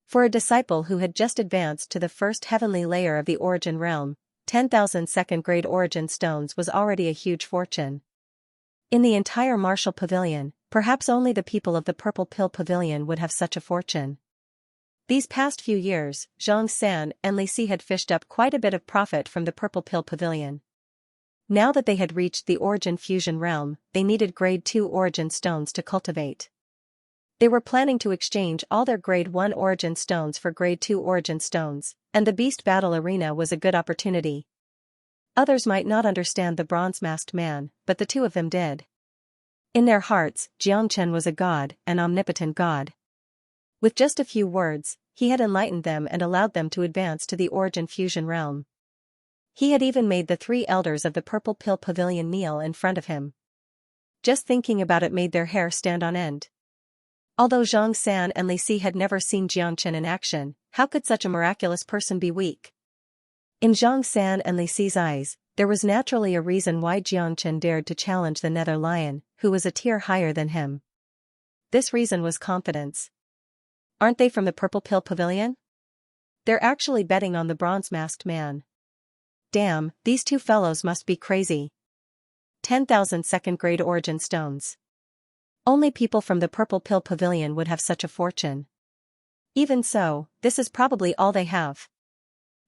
For a disciple who had just advanced to the first heavenly layer of the origin realm, 10,000 second-grade origin stones was already a huge fortune. In the entire Martial Pavilion, perhaps only the people of the Purple Pill Pavilion would have such a fortune. These past few years, Xianxia and Li had fished up quite a bit of profit from the Purple Pill Pavilion. Now that they had reached the Origin Fusion realm, they needed grade 2 origin stones to cultivate. They were planning to exchange all their grade 1 origin stones for grade 2 origin stones, and the Beast Battle Arena was a good opportunity. Others might not understand the bronze-masked man, but the two of them did. In their hearts, Xianxia was a god, an omnipotent god. With just a few words, he had enlightened them and allowed them to advance to the Origin Fusion realm. He had even made the 3 elders of the Purple Pill Pavilion kneel in front of him. Just thinking about it made their hair stand on end. Although Xianxia and Li had never seen Xianxia in action, how could such a miraculous person be weak? In Xianxia and Li's eyes, there was naturally a reason why Xianxia dared to challenge the Nether Lion, who was a tier higher than him. This reason was confidence. Aren't they from the Purple Pill Pavilion? They're actually betting on the bronze-masked man. Damn, these two fellows must be crazy. 10,000 second-grade origin stones. Only people from the Purple Pill Pavilion would have such a fortune. Even so, this is probably all they have.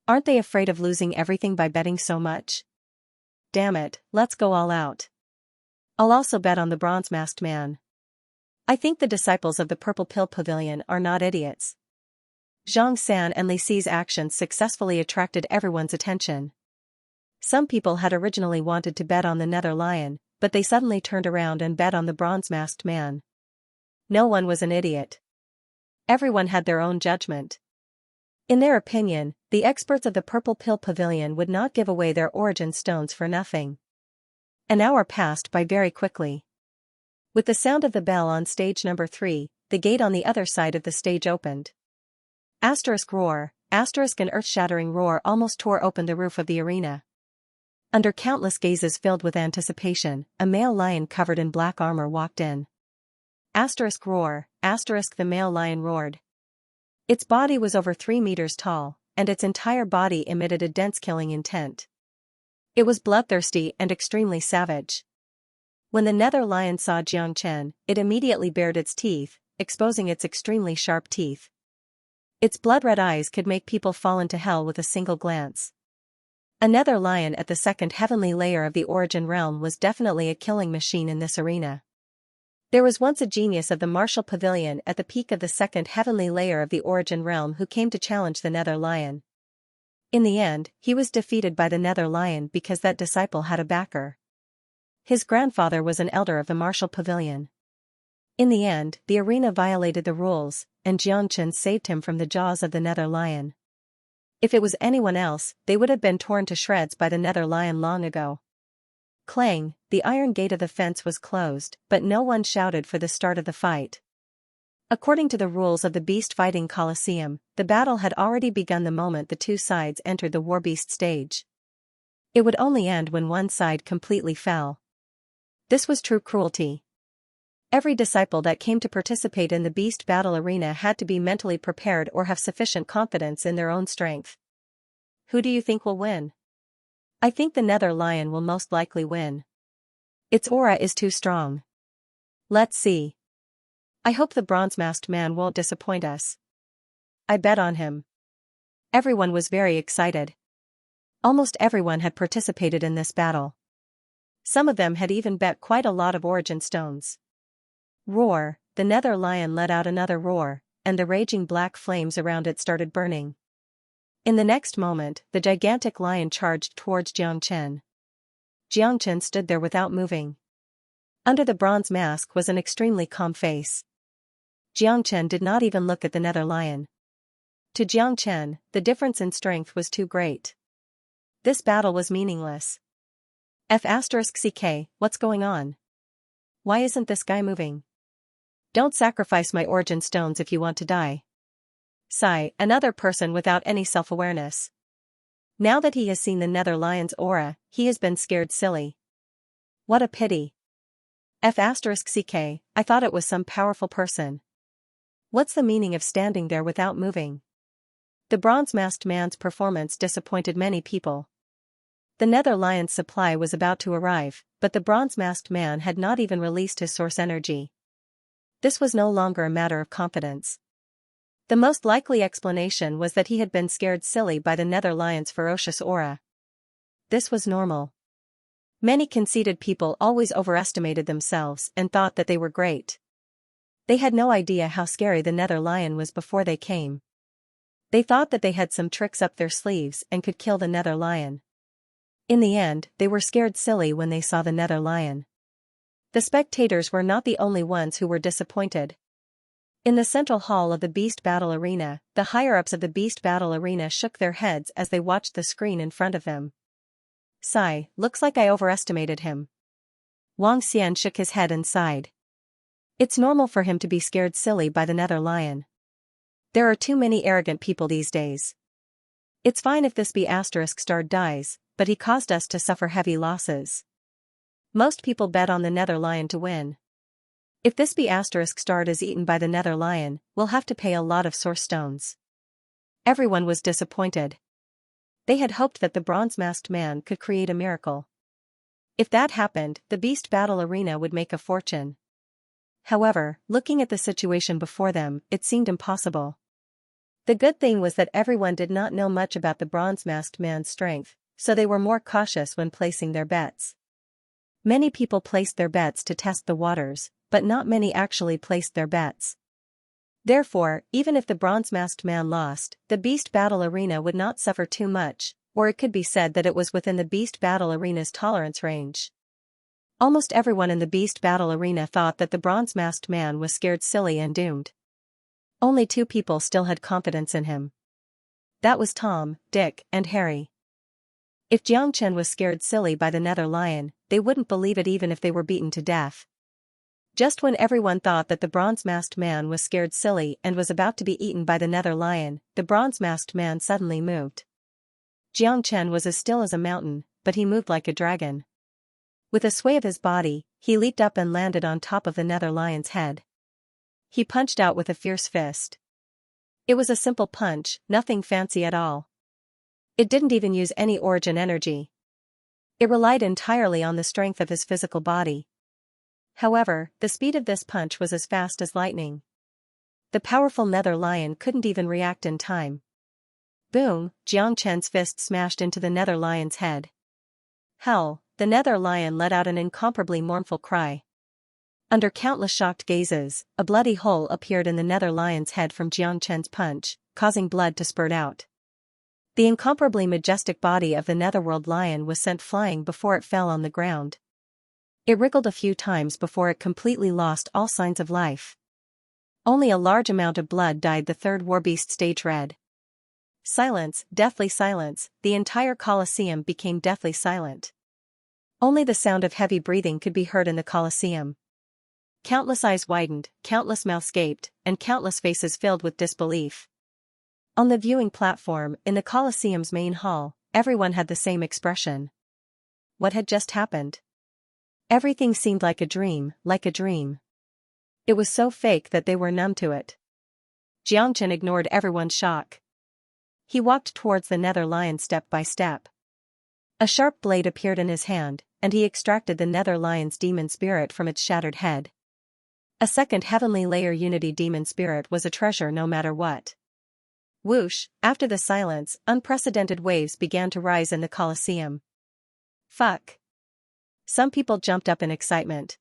Aren't they afraid of losing everything by betting so much? Damn it, let's go all out. I'll also bet on the bronze-masked man. I think the disciples of the Purple Pill Pavilion are not idiots. Xianxia and Li's actions successfully attracted everyone's attention. Some people had originally wanted to bet on the Nether Lion, but they suddenly turned around and bet on the bronze-masked man. No one was an idiot. Everyone had their own judgment. In their opinion, the experts of the Purple Pill Pavilion would not give away their origin stones for nothing. An hour passed by very quickly. With the sound of the bell on stage number 3, the gate on the other side of the stage opened. Asterisk roar, asterisk an earth-shattering roar almost tore open the roof of the arena. Under countless gazes filled with anticipation, a male lion covered in black armor walked in. Asterisk roar, asterisk the male lion roared. Its body was over 3 meters tall, and its entire body emitted a dense killing intent. It was bloodthirsty and extremely savage. When the Nether Lion saw Xianxia, it immediately bared its teeth, exposing its extremely sharp teeth. Its blood-red eyes could make people fall into hell with a single glance. A Nether Lion at the second heavenly layer of the Origin realm was definitely a killing machine in this arena. There was once a genius of the Martial Pavilion at the peak of the second heavenly layer of the Origin realm who came to challenge the Nether Lion. In the end, he was defeated by the Nether Lion because that disciple had a backer. His grandfather was an elder of the Martial Pavilion. In the end, the arena violated the rules, and Xianxia saved him from the jaws of the Nether Lion. If it was anyone else, they would have been torn to shreds by the Nether Lion long ago. Clang, the iron gate of the fence was closed, but no one shouted for the start of the fight. According to the rules of the Beast Fighting Coliseum, the battle had already begun the moment the two sides entered the Warbeast stage. It would only end when one side completely fell. This was true cruelty. Every disciple that came to participate in the beast battle arena had to be mentally prepared or have sufficient confidence in their own strength. Who do you think will win? I think the nether lion will most likely win. Its aura is too strong. Let's see. I hope the bronze-masked man won't disappoint us. I bet on him. Everyone was very excited. Almost everyone had participated in this battle. Some of them had even bet quite a lot of origin stones. Roar, the nether lion let out another roar, and the raging black flames around it started burning. In the next moment, the gigantic lion charged towards Xianxia. Xianxia stood there without moving. Under the bronze mask was an extremely calm face. Xianxia did not even look at the nether lion. To Xianxia, the difference in strength was too great. This battle was meaningless. F***ck, what's going on? Why isn't this guy moving? Don't sacrifice my origin stones if you want to die. Sigh, another person without any self-awareness. Now that he has seen the nether lion's aura, he has been scared silly. What a pity. F***ck, I thought it was some powerful person. What's the meaning of standing there without moving? The bronze-masked man's performance disappointed many people. The nether lion's supply was about to arrive, but the bronze-masked man had not even released his source energy. This was no longer a matter of confidence. The most likely explanation was that he had been scared silly by the nether lion's ferocious aura. This was normal. Many conceited people always overestimated themselves and thought that they were great. They had no idea how scary the nether lion was before they came. They thought that they had some tricks up their sleeves and could kill the nether lion. In the end, they were scared silly when they saw the nether lion. The spectators were not the only ones who were disappointed. In the central hall of the Beast Battle Arena, the higher-ups of the Beast Battle Arena shook their heads as they watched the screen in front of them. Sigh, looks like I overestimated him. Wang Xian shook his head and sighed. It's normal for him to be scared silly by the nether lion. There are too many arrogant people these days. It's fine if this B***star dies, but he caused us to suffer heavy losses. Most people bet on the nether lion to win. If this B***star is eaten by the nether lion, we'll have to pay a lot of source stones. Everyone was disappointed. They had hoped that the bronze-masked man could create a miracle. If that happened, the Beast Battle Arena would make a fortune. However, looking at the situation before them, it seemed impossible. The good thing was that everyone did not know much about the bronze-masked man's strength, so they were more cautious when placing their bets. Many people placed their bets to test the waters, but not many actually placed their bets. Therefore, even if the bronze-masked man lost, the Beast Battle Arena would not suffer too much, or it could be said that it was within the Beast Battle Arena's tolerance range. Almost everyone in the Beast Battle Arena thought that the bronze-masked man was scared silly and doomed. Only 2 people still had confidence in him. That was Tom, Dick, and Harry. If Xianxia was scared silly by the nether lion, they wouldn't believe it even if they were beaten to death. Just when everyone thought that the bronze-masked man was scared silly and was about to be eaten by the nether lion, the bronze-masked man suddenly moved. Xianxia was as still as a mountain, but he moved like a dragon. With a sway of his body, he leaped up and landed on top of the nether lion's head. He punched out with a fierce fist. It was a simple punch, nothing fancy at all. It didn't even use any origin energy. It relied entirely on the strength of his physical body. However, the speed of this punch was as fast as lightning. The powerful nether lion couldn't even react in time. Boom, Xianxia's fist smashed into the nether lion's head. Hell, the nether lion let out an incomparably mournful cry. Under countless shocked gazes, a bloody hole appeared in the nether lion's head from Xianxia's punch, causing blood to spurt out. The incomparably majestic body of the netherworld lion was sent flying before it fell on the ground. It wriggled a few times before it completely lost all signs of life. Only a large amount of blood dyed the third warbeast stage red. Silence, deathly silence, the entire Colosseum became deathly silent. Only the sound of heavy breathing could be heard in the Colosseum. Countless eyes widened, countless mouths gaped, and countless faces filled with disbelief. On the viewing platform, in the Colosseum's main hall, everyone had the same expression. What had just happened? Everything seemed like a dream, like a dream. It was so fake that they were numb to it. Xianxia ignored everyone's shock. He walked towards the nether lion step by step. A sharp blade appeared in his hand, and he extracted the nether lion's demon spirit from its shattered head. A second heavenly layer unity demon spirit was a treasure no matter what. Whoosh, after the silence, unprecedented waves began to rise in the Colosseum. Fuck. Some people jumped up in excitement.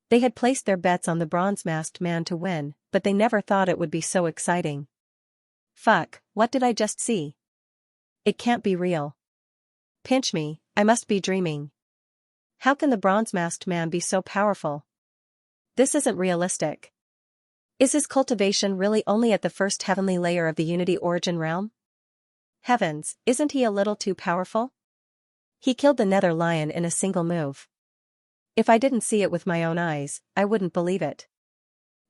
They had placed their bets on the bronze-masked man to win, but they never thought it would be so exciting. Fuck, what did I just see? It can't be real. Pinch me, I must be dreaming. How can the bronze-masked man be so powerful? This isn't realistic. Is his cultivation really only at the first heavenly layer of the Unity origin realm? Heavens, isn't he a little too powerful? He killed the nether lion in a single move. If I didn't see it with my own eyes, I wouldn't believe it.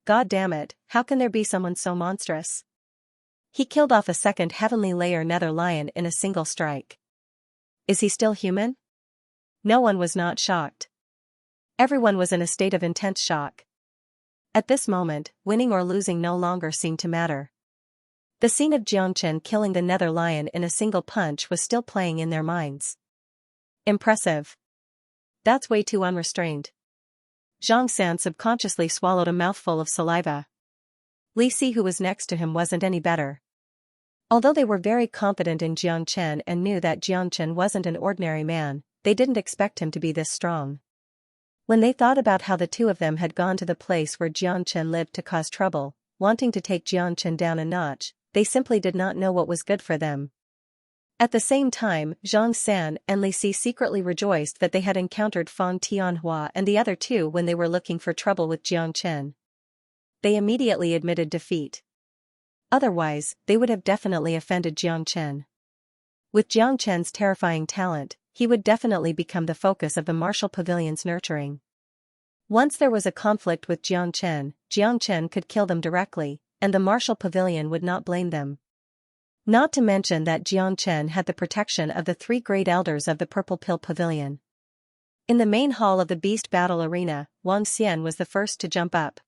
God damn it, how can there be someone so monstrous? He killed off a second heavenly layer nether lion in a single strike. Is he still human? No one was not shocked. Everyone was in a state of intense shock. At this moment, winning or losing no longer seemed to matter. The scene of Xianxia killing the nether lion in a single punch was still playing in their minds. Impressive. That's way too unrestrained. Xianxia subconsciously swallowed a mouthful of saliva. Li Si, who was next to him, wasn't any better. Although they were very confident in Xianxia and knew that Xianxia wasn't an ordinary man, they didn't expect him to be this strong. When they thought about how the two of them had gone to the place where Xianxia lived to cause trouble, wanting to take Xianxia down a notch, they simply did not know what was good for them. At the same time, Xianxia and Li Si secretly rejoiced that they had encountered Fan Tianhua and the other two when they were looking for trouble with Xianxia. They immediately admitted defeat. Otherwise, they would have definitely offended Xianxia. With Xianxia's terrifying talent, he would definitely become the focus of the martial pavilion's nurturing. Once there was a conflict with Xianxia could kill them directly, and the martial pavilion would not blame them. Not to mention that Xianxia had the protection of the three great elders of the Purple Pill Pavilion. In the main hall of the Beast Battle Arena, Wang Xian was the first to jump up.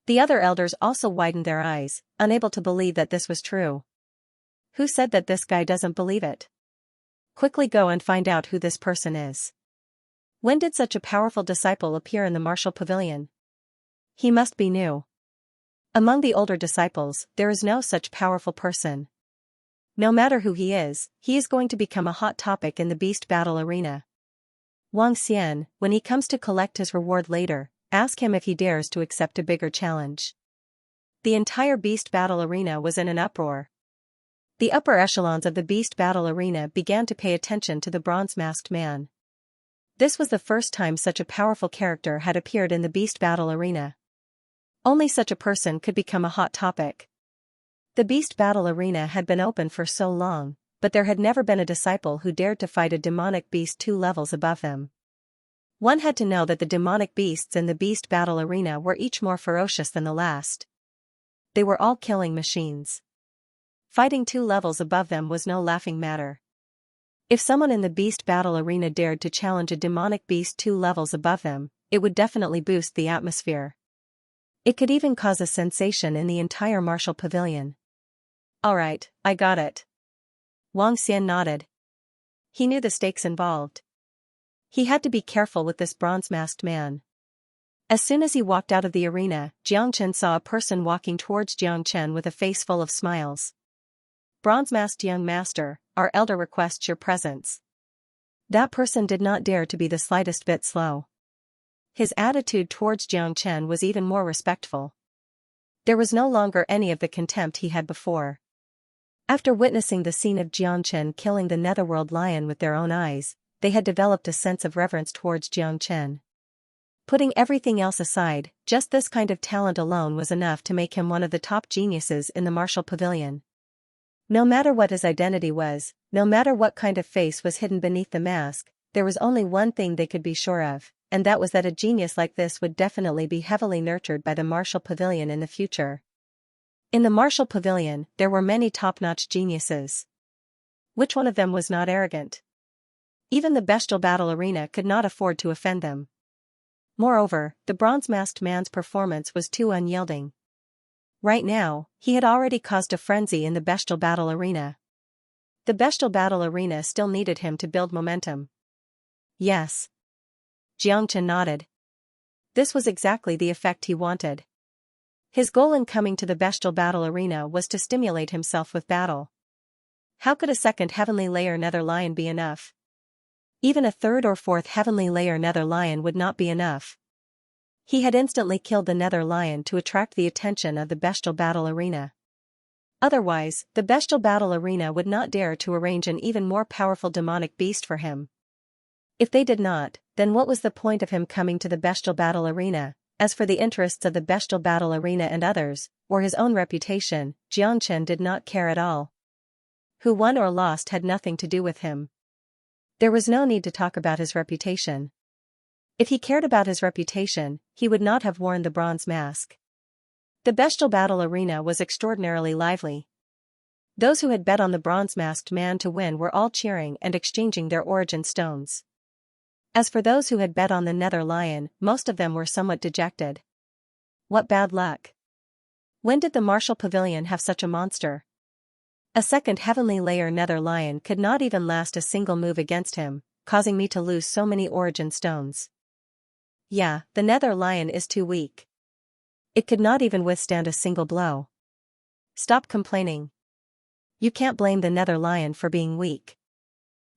The other elders also widened their eyes, unable to believe that this was true. Who said that this guy doesn't believe it? Quickly go and find out who this person is. When did such a powerful disciple appear in the martial pavilion? He must be new. Among the older disciples, there is no such powerful person. No matter who he is going to become a hot topic in the Beast Battle Arena. Wang Xian, when he comes to collect his reward later, ask him if he dares to accept a bigger challenge. The entire Beast Battle Arena was in an uproar. The upper echelons of the Beast Battle Arena began to pay attention to the bronze-masked man. This was the first time such a powerful character had appeared in the Beast Battle Arena. Only such a person could become a hot topic. The Beast Battle Arena had been open for so long, but there had never been a disciple who dared to fight a demonic beast 2 levels above them. One had to know that the demonic beasts in the Beast Battle Arena were each more ferocious than the last. They were all killing machines. Fighting 2 levels above them was no laughing matter. If someone in the Beast Battle Arena dared to challenge a demonic beast 2 levels above them, it would definitely boost the atmosphere. It could even cause a sensation in the entire martial pavilion. Alright, I got it. Wang Xian nodded. He knew the stakes involved. He had to be careful with this bronze-masked man. As soon as he walked out of the arena, Xianxia saw a person walking towards Xianxia with a face full of smiles. Bronze-masked young master, our elder requests your presence. That person did not dare to be the slightest bit slow. His attitude towards Xianxia was even more respectful. There was no longer any of the contempt he had before. After witnessing the scene of Xianxia killing the netherworld lion with their own eyes, they had developed a sense of reverence towards Xianxia. Putting everything else aside, just this kind of talent alone was enough to make him one of the top geniuses in the martial pavilion. No matter what his identity was, no matter what kind of face was hidden beneath the mask, there was only one thing they could be sure of, and that was that a genius like this would definitely be heavily nurtured by the martial pavilion in the future. In the martial pavilion, there were many top-notch geniuses. Which one of them was not arrogant? Even the bestial battle arena could not afford to offend them. Moreover, the bronze-masked man's performance was too unyielding. Right now, he had already caused a frenzy in the bestial battle arena. The bestial battle arena still needed him to build momentum. Yes. Xianxia nodded. This was exactly the effect he wanted. His goal in coming to the bestial battle arena was to stimulate himself with battle. How could a second heavenly layer nether lion be enough? Even a third or fourth heavenly layer nether lion would not be enough. He had instantly killed the nether lion to attract the attention of the bestial battle arena. Otherwise, the bestial battle arena would not dare to arrange an even more powerful demonic beast for him. If they did not, then what was the point of him coming to the bestial battle arena? As for the interests of the bestial battle arena and others, or his own reputation, Xianxia did not care at all. Who won or lost had nothing to do with him. There was no need to talk about his reputation. If he cared about his reputation, he would not have worn the bronze mask. The bestial battle arena was extraordinarily lively. Those who had bet on the bronze-masked man to win were all cheering and exchanging their origin stones. As for those who had bet on the nether lion, most of them were somewhat dejected. What bad luck! When did the martial pavilion have such a monster? A second heavenly layer nether lion could not even last a single move against him, causing me to lose so many origin stones. Yeah, the nether lion is too weak. It could not even withstand a single blow. Stop complaining. You can't blame the nether lion for being weak.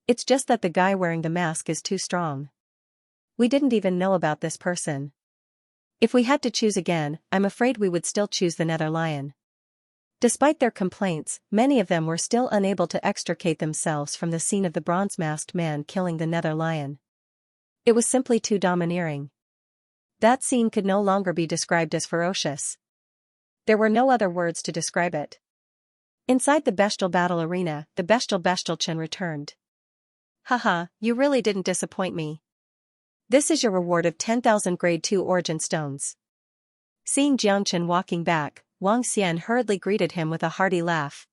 It's just that the guy wearing the mask is too strong. We didn't even know about this person. If we had to choose again, I'm afraid we would still choose the nether lion. Despite their complaints, many of them were still unable to extricate themselves from the scene of the bronze-masked man killing the nether lion. It was simply too domineering. That scene could no longer be described as ferocious. There were no other words to describe it. Inside the bestial battle arena, the bestial Chen returned. Haha, you really didn't disappoint me. This is your reward of 10,000 grade 2 origin stones. Seeing Xianxia walking back, Wang Xian hurriedly greeted him with a hearty laugh.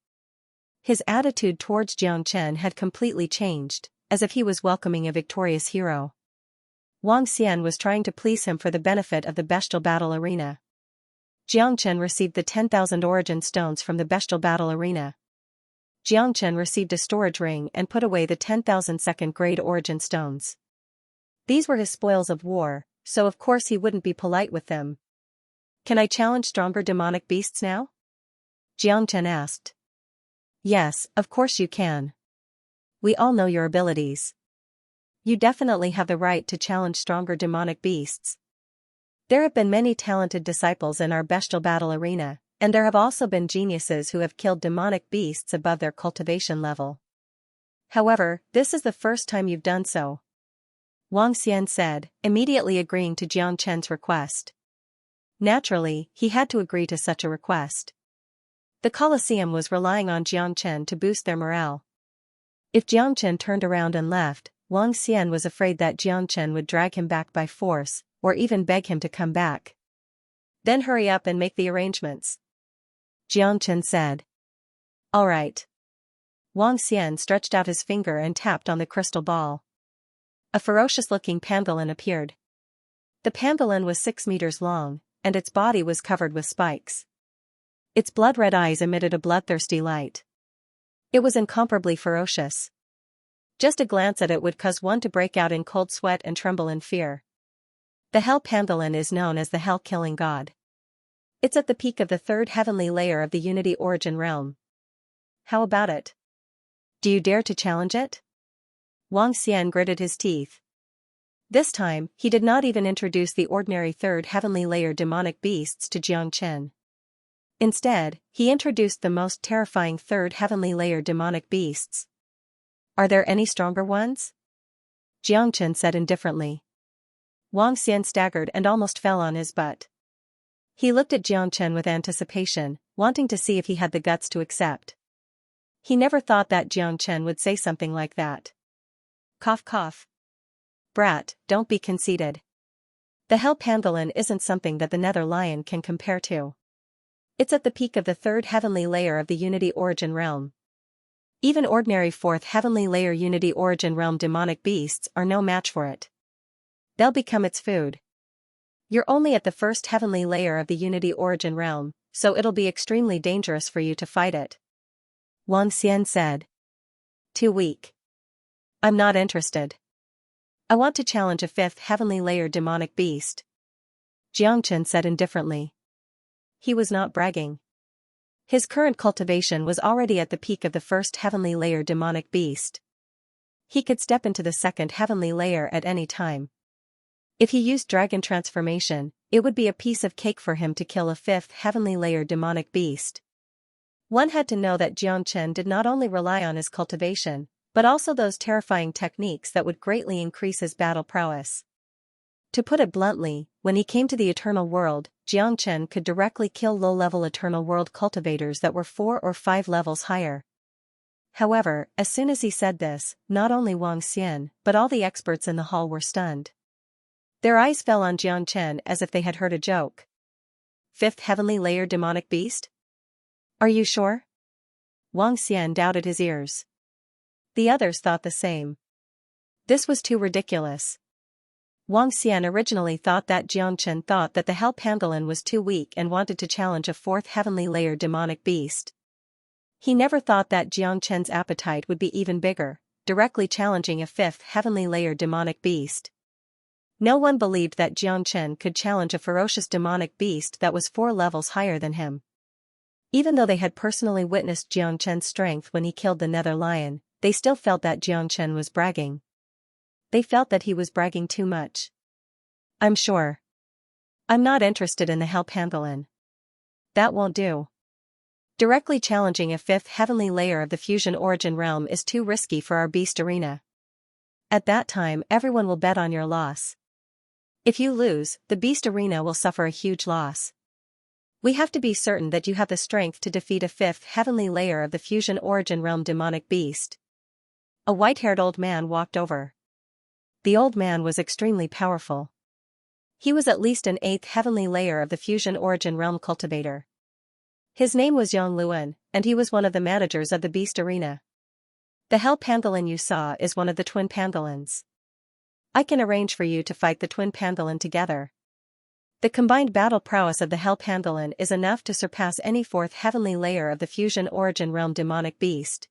His attitude towards Xianxia had completely changed, as if he was welcoming a victorious hero. Wang Xian was trying to please him for the benefit of the bestial battle arena. Xianxia received the 10,000 origin stones from the bestial battle arena. Xianxia received a storage ring and put away the 10,000 second grade origin stones. These were his spoils of war, so of course he wouldn't be polite with them. Can I challenge stronger demonic beasts now? Xianxia asked. Yes, of course you can. We all know your abilities. You definitely have the right to challenge stronger demonic beasts. There have been many talented disciples in our bestial battle arena, and there have also been geniuses who have killed demonic beasts above their cultivation level. However, this is the first time you've done so. Wang Xian said, immediately agreeing to Xianxia's request. Naturally, he had to agree to such a request. The Colosseum was relying on Xianxia to boost their morale. If Xianxia turned around and left, Wang Xian was afraid that Xianxia would drag him back by force, or even beg him to come back. Then hurry up and make the arrangements. Xianxia said. All right. Wang Xian stretched out his finger and tapped on the crystal ball. A ferocious-looking pangolin appeared. The pangolin was 6 meters long, and its body was covered with spikes. Its blood-red eyes emitted a bloodthirsty light. It was incomparably ferocious. Just a glance at it would cause one to break out in cold sweat and tremble in fear. The Hell Pangolin is known as the Hell-Killing God. It's at the peak of the 3rd heavenly layer of the Unity Origin realm. How about it? Do you dare to challenge it? Wang Xian gritted his teeth. This time, he did not even introduce the ordinary 3rd heavenly layer demonic beasts to Xianxia. Instead, he introduced the most terrifying 3rd heavenly layer demonic beasts. Are there any stronger ones? Xianxia said indifferently. Wang Xian staggered and almost fell on his butt. He looked at Xianxia with anticipation, wanting to see if he had the guts to accept. He never thought that Xianxia would say something like that. Cough cough. Brat, don't be conceited. The Hell Pangolin isn't something that the Nether Lion can compare to. It's at the peak of the 3rd heavenly layer of the Unity Origin realm. Even ordinary 4th heavenly layer Unity Origin realm demonic beasts are no match for it. They'll become its food. You're only at the first heavenly layer of the Unity Origin realm, so it'll be extremely dangerous for you to fight it. Wang Xian said. Too weak. I'm not interested. I want to challenge a fifth heavenly layer demonic beast. Xianxia said indifferently. He was not bragging. His current cultivation was already at the peak of the first heavenly layer demonic beast. He could step into the second heavenly layer at any time. If he used dragon transformation, it would be a piece of cake for him to kill a fifth heavenly layer demonic beast. One had to know that Xianxia did not only rely on his cultivation, but also those terrifying techniques that would greatly increase his battle prowess. To put it bluntly, when he came to the Eternal World, Xianxia could directly kill low-level Eternal World cultivators that were 4 or 5 levels higher. However, as soon as he said this, not only Wang Xian, but all the experts in the hall were stunned. Their eyes fell on Xianxia as if they had heard a joke. Fifth heavenly layer demonic beast? Are you sure? Wang Xian doubted his ears. The others thought the same. This was too ridiculous. Wang Xian originally thought that Xianxia thought that the Hell Pangolin was too weak and wanted to challenge a fourth heavenly layer demonic beast. He never thought that Xianxia's appetite would be even bigger, directly challenging a fifth heavenly layer demonic beast. No one believed that Xianxia could challenge a ferocious demonic beast that was 4 levels higher than him. Even though they had personally witnessed Xianxia's strength when he killed the Nether Lion, they still felt that Xianxia was bragging. They felt that he was bragging too much. I'm sure. I'm not interested in the Hell Pangolin. That won't do. Directly challenging a fifth heavenly layer of the Fusion Origin realm is too risky for our beast arena. At that time everyone will bet on your loss. If you lose, the beast arena will suffer a huge loss. We have to be certain that you have the strength to defeat a fifth heavenly layer of the Fusion Origin realm demonic beast. A white-haired old man walked over. The old man was extremely powerful. He was at least an 8th heavenly layer of the Fusion Origin realm cultivator. His name was Yang Luan, and he was one of the managers of the beast arena. The Hell Pangolin you saw is one of the twin pangolins. I can arrange for you to fight the twin pangolin together. The combined battle prowess of the Hell Pangolin is enough to surpass any 4th heavenly layer of the Fusion Origin realm demonic beast.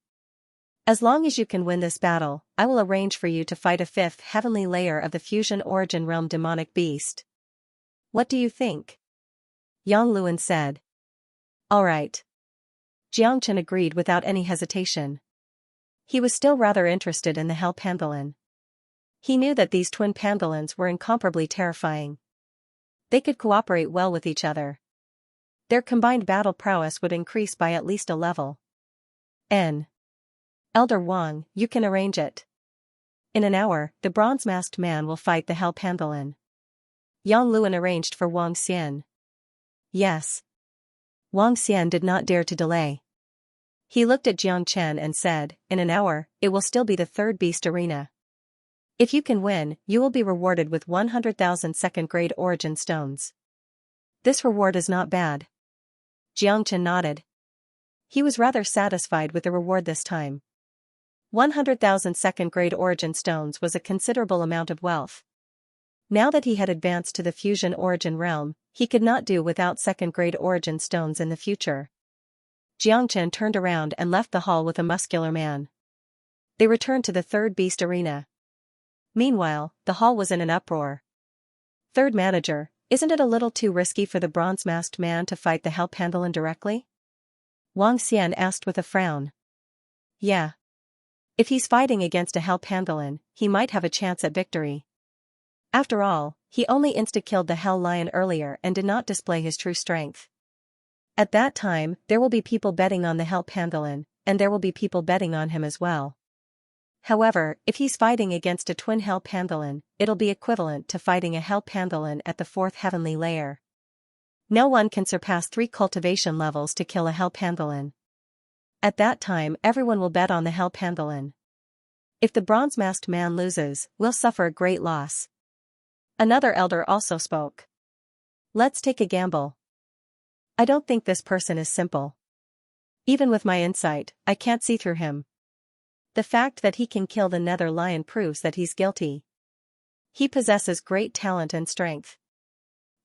As long as you can win this battle, I will arrange for you to fight a 5th heavenly layer of the Fusion Origin realm demonic beast. What do you think? Yang Luan said. All right. Xianxia agreed without any hesitation. He was still rather interested in the Hell Pangolin. He knew that these twin pangolins were incomparably terrifying. They could cooperate well with each other. Their combined battle prowess would increase by at least a level. Elder Wang, you can arrange it. In an hour, the bronze-masked man will fight the Hell Pangolin. Yang Luan arranged for Wang Xian. Yes. Wang Xian did not dare to delay. He looked at Xianxia and said, in an hour, it will still be the 3rd beast arena. If you can win, you will be rewarded with 100,000 second-grade origin stones. This reward is not bad. Xianxia nodded. He was rather satisfied with the reward this time. 100,000 second-grade origin stones was a considerable amount of wealth. Now that he had advanced to the Fusion Origin realm, he could not do without second-grade origin stones in the future. Xianxia turned around and left the hall with a muscular man. They returned to the 3rd beast arena. Meanwhile, the hall was in an uproar. Third manager, isn't it a little too risky for the bronze-masked man to fight the Hell Pangolin directly? Wang Xian asked with a frown. Yeah. If he's fighting against a Hell Pangolin, he might have a chance at victory. After all, he only insta-killed the Hell Lion earlier and did not display his true strength. At that time, there will be people betting on the Hell Pangolin, and there will be people betting on him as well. However, if he's fighting against a twin Hell Pangolin, it'll be equivalent to fighting a Hell Pangolin at the 4th heavenly layer. No one can surpass 3 cultivation levels to kill a Hell Pangolin. At that time everyone will bet on the Hell Pangolin. If the bronze-masked man loses, we'll suffer a great loss. Another elder also spoke. Let's take a gamble. I don't think this person is simple. Even with my insight, I can't see through him. The fact that he can kill the Nether Lion proves that he's guilty. He possesses great talent and strength.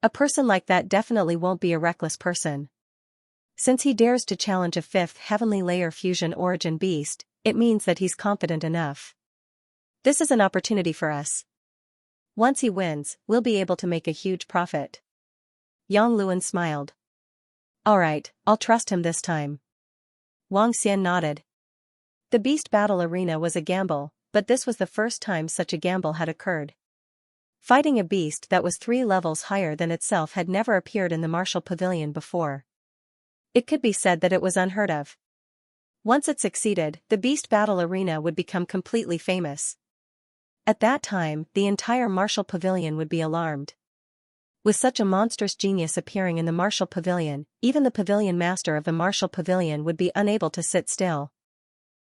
A person like that definitely won't be a reckless person. Since he dares to challenge a fifth heavenly layer fusion origin beast, it means that he's confident enough. This is an opportunity for us. Once he wins, we'll be able to make a huge profit. Yang Luan smiled. Alright, I'll trust him this time. Wang Xian nodded. The beast battle arena was a gamble, but this was the first time such a gamble had occurred. Fighting a beast that was 3 levels higher than itself had never appeared in the martial pavilion before. It could be said that it was unheard of. Once it succeeded, the beast battle arena would become completely famous. At that time, the entire martial pavilion would be alarmed. With such a monstrous genius appearing in the martial pavilion, even the pavilion master of the martial pavilion would be unable to sit still.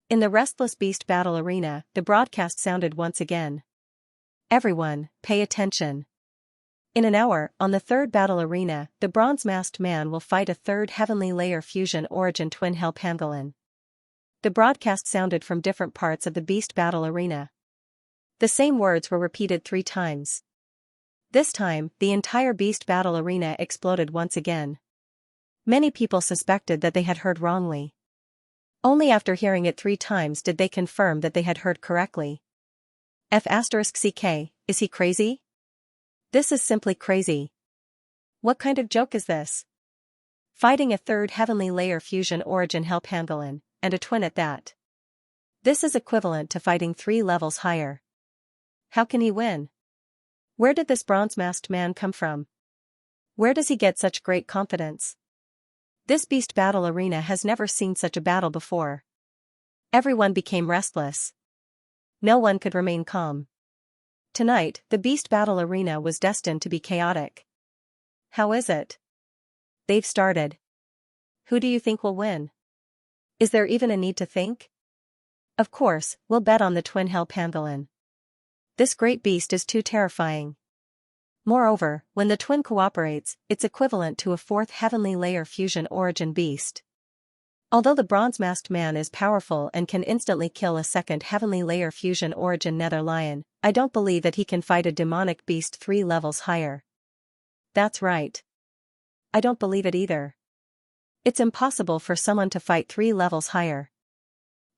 In the restless beast battle arena, the broadcast sounded once again. Everyone, pay attention. In an hour, on the third battle arena, the bronze-masked man will fight a third heavenly layer fusion origin twin hell pangolin. The broadcast sounded from different parts of the beast battle arena. The same words were repeated 3 times. This time, the entire beast battle arena exploded once again. Many people suspected that they had heard wrongly. Only after hearing it 3 times did they confirm that they had heard correctly. F***CK, is he crazy? This is simply crazy. What kind of joke is this? Fighting a third heavenly layer fusion origin hell pangolin, and a twin at that. This is equivalent to fighting 3 levels higher. How can he win? Where did this bronze-masked man come from? Where does he get such great confidence? This beast battle arena has never seen such a battle before. Everyone became restless. No one could remain calm. Tonight, the beast battle arena was destined to be chaotic. How is it? They've started. Who do you think will win? Is there even a need to think? Of course, we'll bet on the twin hell pangolin. This great beast is too terrifying. Moreover, when the twin cooperates, it's equivalent to a 4th heavenly layer fusion origin beast. Although the bronze-masked man is powerful and can instantly kill a 2nd heavenly layer fusion origin nether lion, I don't believe that he can fight a demonic beast 3 levels higher. That's right. I don't believe it either. It's impossible for someone to fight 3 levels higher.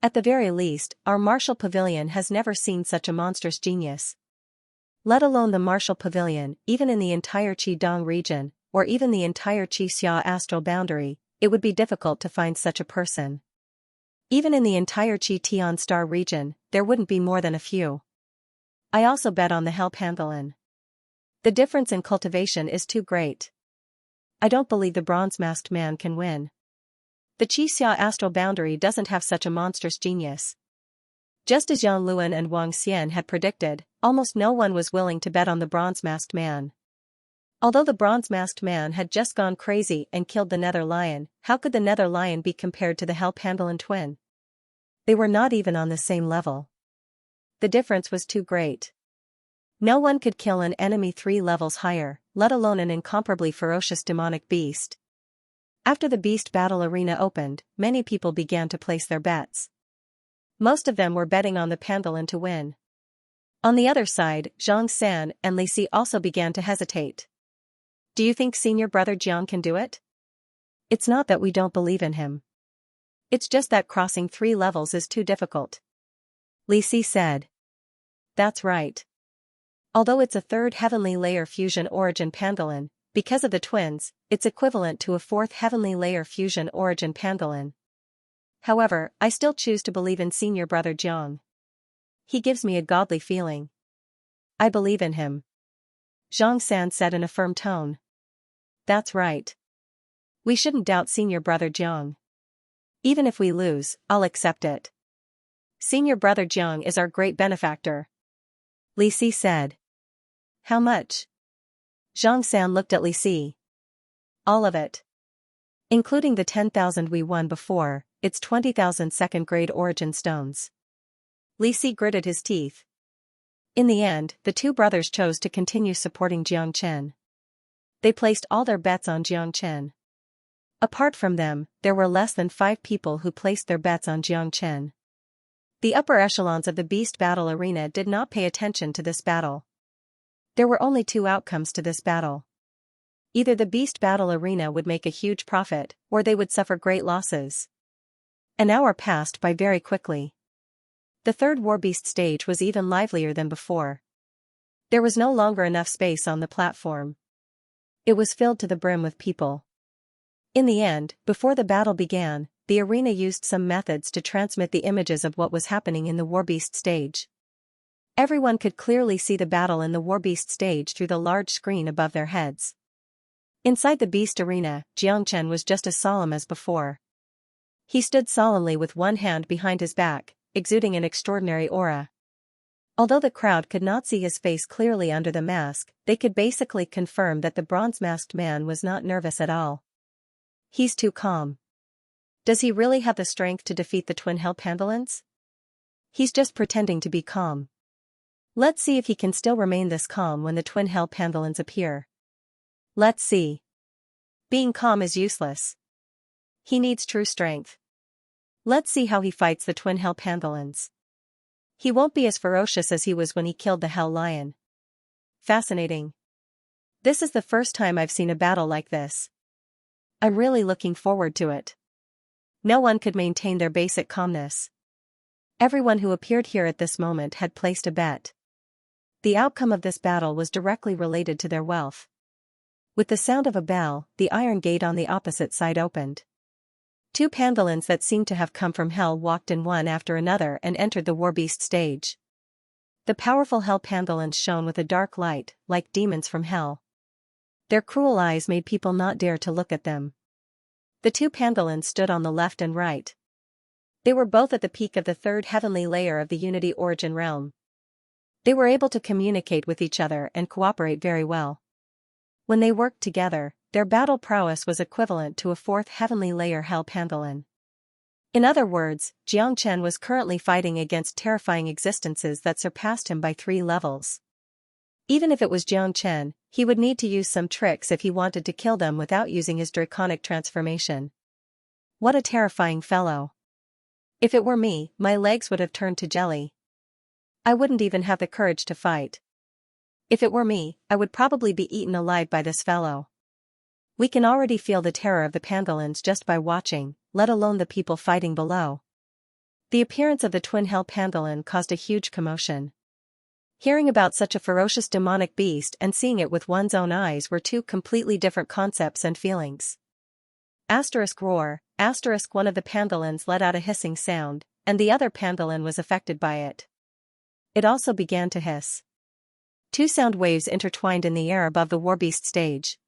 At the very least, our martial pavilion has never seen such a monstrous genius. Let alone the martial pavilion, even in the entire Qidong region, or even the entire Xianxia astral boundary, it would be difficult to find such a person. Even in the entire Qitian star region, there wouldn't be more than a few. I also bet on the hell pangolin. The difference in cultivation is too great. I don't believe the bronze-masked man can win. The Xianxia astral boundary doesn't have such a monstrous genius. Just as Yang Luan and Wang Xian had predicted, almost no one was willing to bet on the bronze-masked man. Although the bronze-masked man had just gone crazy and killed the nether lion, how could the nether lion be compared to the hell pangolin twin? They were not even on the same level. The difference was too great. No one could kill an enemy 3 levels higher, let alone an incomparably ferocious demonic beast. After the beast battle arena opened, many people began to place their bets. Most of them were betting on the pangolin to win. On the other side, Zhang San and Li Si also began to hesitate. Do you think senior brother Jiang can do it? It's not that we don't believe in him. It's just that crossing 3 levels is too difficult. Li Si said. That's right. Although it's a 3rd heavenly layer fusion origin pangolin, because of the twins, it's equivalent to a 4th heavenly layer fusion origin pangolin. However, I still choose to believe in senior brother Jiang. He gives me a godly feeling. I believe in him. Zhang San said in a firm tone. That's right. We shouldn't doubt senior brother Jiang. Even if we lose, I'll accept it. Senior brother Jiang is our great benefactor. Li Si said. How much? Zhang San looked at Li Si. All of it. Including the 10,000 we won before, it's 20,000 second-grade origin stones. Li Si gritted his teeth. In the end, the 2 brothers chose to continue supporting Jiang Chen. They placed all their bets on Jiang Chen. Apart from them, there were less than 5 people who placed their bets on Jiang Chen. The upper echelons of the beast battle arena did not pay attention to this battle. There were only 2 outcomes to this battle. Either the beast battle arena would make a huge profit, or they would suffer great losses. An hour passed by very quickly. The third warbeast stage was even livelier than before. There was no longer enough space on the platform. It was filled to the brim with people. In the end, before the battle began, the arena used some methods to transmit the images of what was happening in the warbeast stage. Everyone could clearly see the battle in the warbeast stage through the large screen above their heads. Inside the beast arena, Xianxia was just as solemn as before. He stood solemnly with one hand behind his back, exuding an extraordinary aura. Although the crowd could not see his face clearly under the mask, they could basically confirm that the bronze-masked man was not nervous at all. He's too calm. Does he really have the strength to defeat the twin hell pandalons? He's just pretending to be calm. Let's see if he can still remain this calm when the twin hell pandalons appear. Let's see. Being calm is useless. He needs true strength. Let's see how he fights the twin hell pandalons. He won't be as ferocious as he was when he killed the hell lion. Fascinating. This is the first time I've seen a battle like this. I'm really looking forward to it. No one could maintain their basic calmness. Everyone who appeared here at this moment had placed a bet. The outcome of this battle was directly related to their wealth. With the sound of a bell, the iron gate on the opposite side opened. Two pandalons that seemed to have come from hell walked in one after another and entered the warbeast stage. The powerful hell pandalons shone with a dark light, like demons from hell. Their cruel eyes made people not dare to look at them. The two pandalons stood on the left and right. They were both at the peak of the third heavenly layer of the Unity Origin realm. They were able to communicate with each other and cooperate very well. When they worked together, their battle prowess was equivalent to a fourth heavenly layer hell pandalon. In other words, Xianxia was currently fighting against terrifying existences that surpassed him by 3 levels. Even if it was Xianxia, he would need to use some tricks if he wanted to kill them without using his draconic transformation. What a terrifying fellow. If it were me, my legs would have turned to jelly. I wouldn't even have the courage to fight. If it were me, I would probably be eaten alive by this fellow. We can already feel the terror of the pandalons just by watching, let alone the people fighting below. The appearance of the twin hell pandalon caused a huge commotion. Hearing about such a ferocious demonic beast and seeing it with one's own eyes were two completely different concepts and feelings. Roar, one of the pandalons let out a hissing sound, and the other pandalon was affected by it. It also began to hiss. Two sound waves intertwined in the air above the warbeast stage.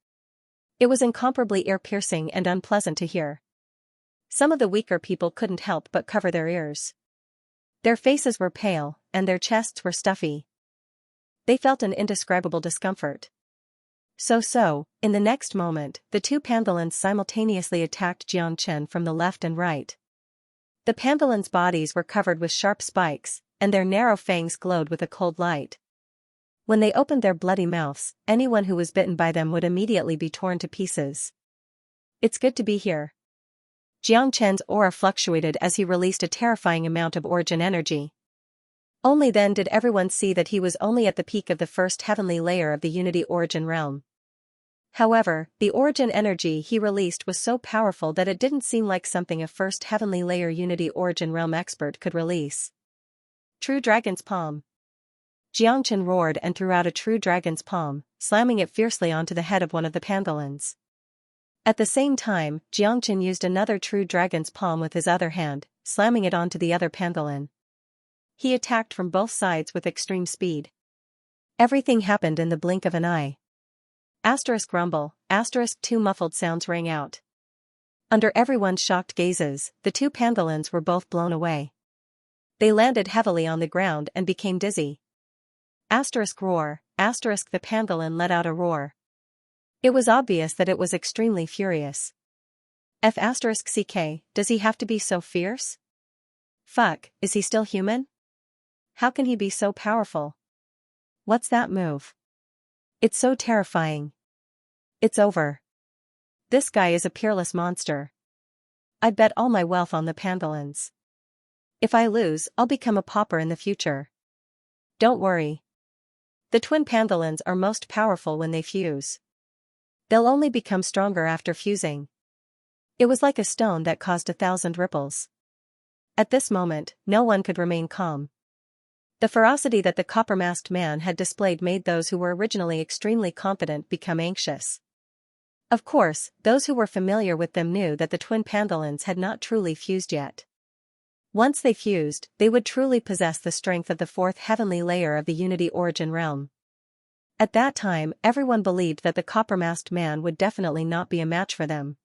It was incomparably ear-piercing and unpleasant to hear. Some of the weaker people couldn't help but cover their ears. Their faces were pale, and their chests were stuffy. They felt an indescribable discomfort. In the next moment, the two pandalons simultaneously attacked Xianxia from the left and right. The pandalons' bodies were covered with sharp spikes, and their narrow fangs glowed with a cold light. When they opened their bloody mouths, anyone who was bitten by them would immediately be torn to pieces. It's good to be here. Xianxia's aura fluctuated as he released a terrifying amount of origin energy. Only then did everyone see that he was only at the peak of the first heavenly layer of the Unity Origin realm. However, the origin energy he released was so powerful that it didn't seem like something a first heavenly layer Unity Origin realm expert could release. True Dragon's Palm. Xianxia roared and threw out a true dragon's palm, slamming it fiercely onto the head of one of the pandalons. At the same time, Xianxia used another true dragon's palm with his other hand, slamming it onto the other pandalon. He attacked from both sides with extreme speed. Everything happened in the blink of an eye. Rumble, two muffled sounds rang out. Under everyone's shocked gazes, the two pandalons were both blown away. They landed heavily on the ground and became dizzy. Roar, the pandalon let out a roar. It was obvious that it was extremely furious. CK, does he have to be so fierce? Fuck, is he still human? How can he be so powerful? What's that move? It's so terrifying. It's over. This guy is a peerless monster. I'd bet all my wealth on the pandalons. If I lose, I'll become a pauper in the future. Don't worry. The twin pandalons are most powerful when they fuse. They'll only become stronger after fusing. It was like a stone that caused 1,000 ripples. At this moment, no one could remain calm. The ferocity that the copper-masked man had displayed made those who were originally extremely confident become anxious. Of course, those who were familiar with them knew that the twin Pandolins had not truly fused yet. Once they fused, they would truly possess the strength of the fourth heavenly layer of the Unity Origin realm. At that time, everyone believed that the copper-masked man would definitely not be a match for them.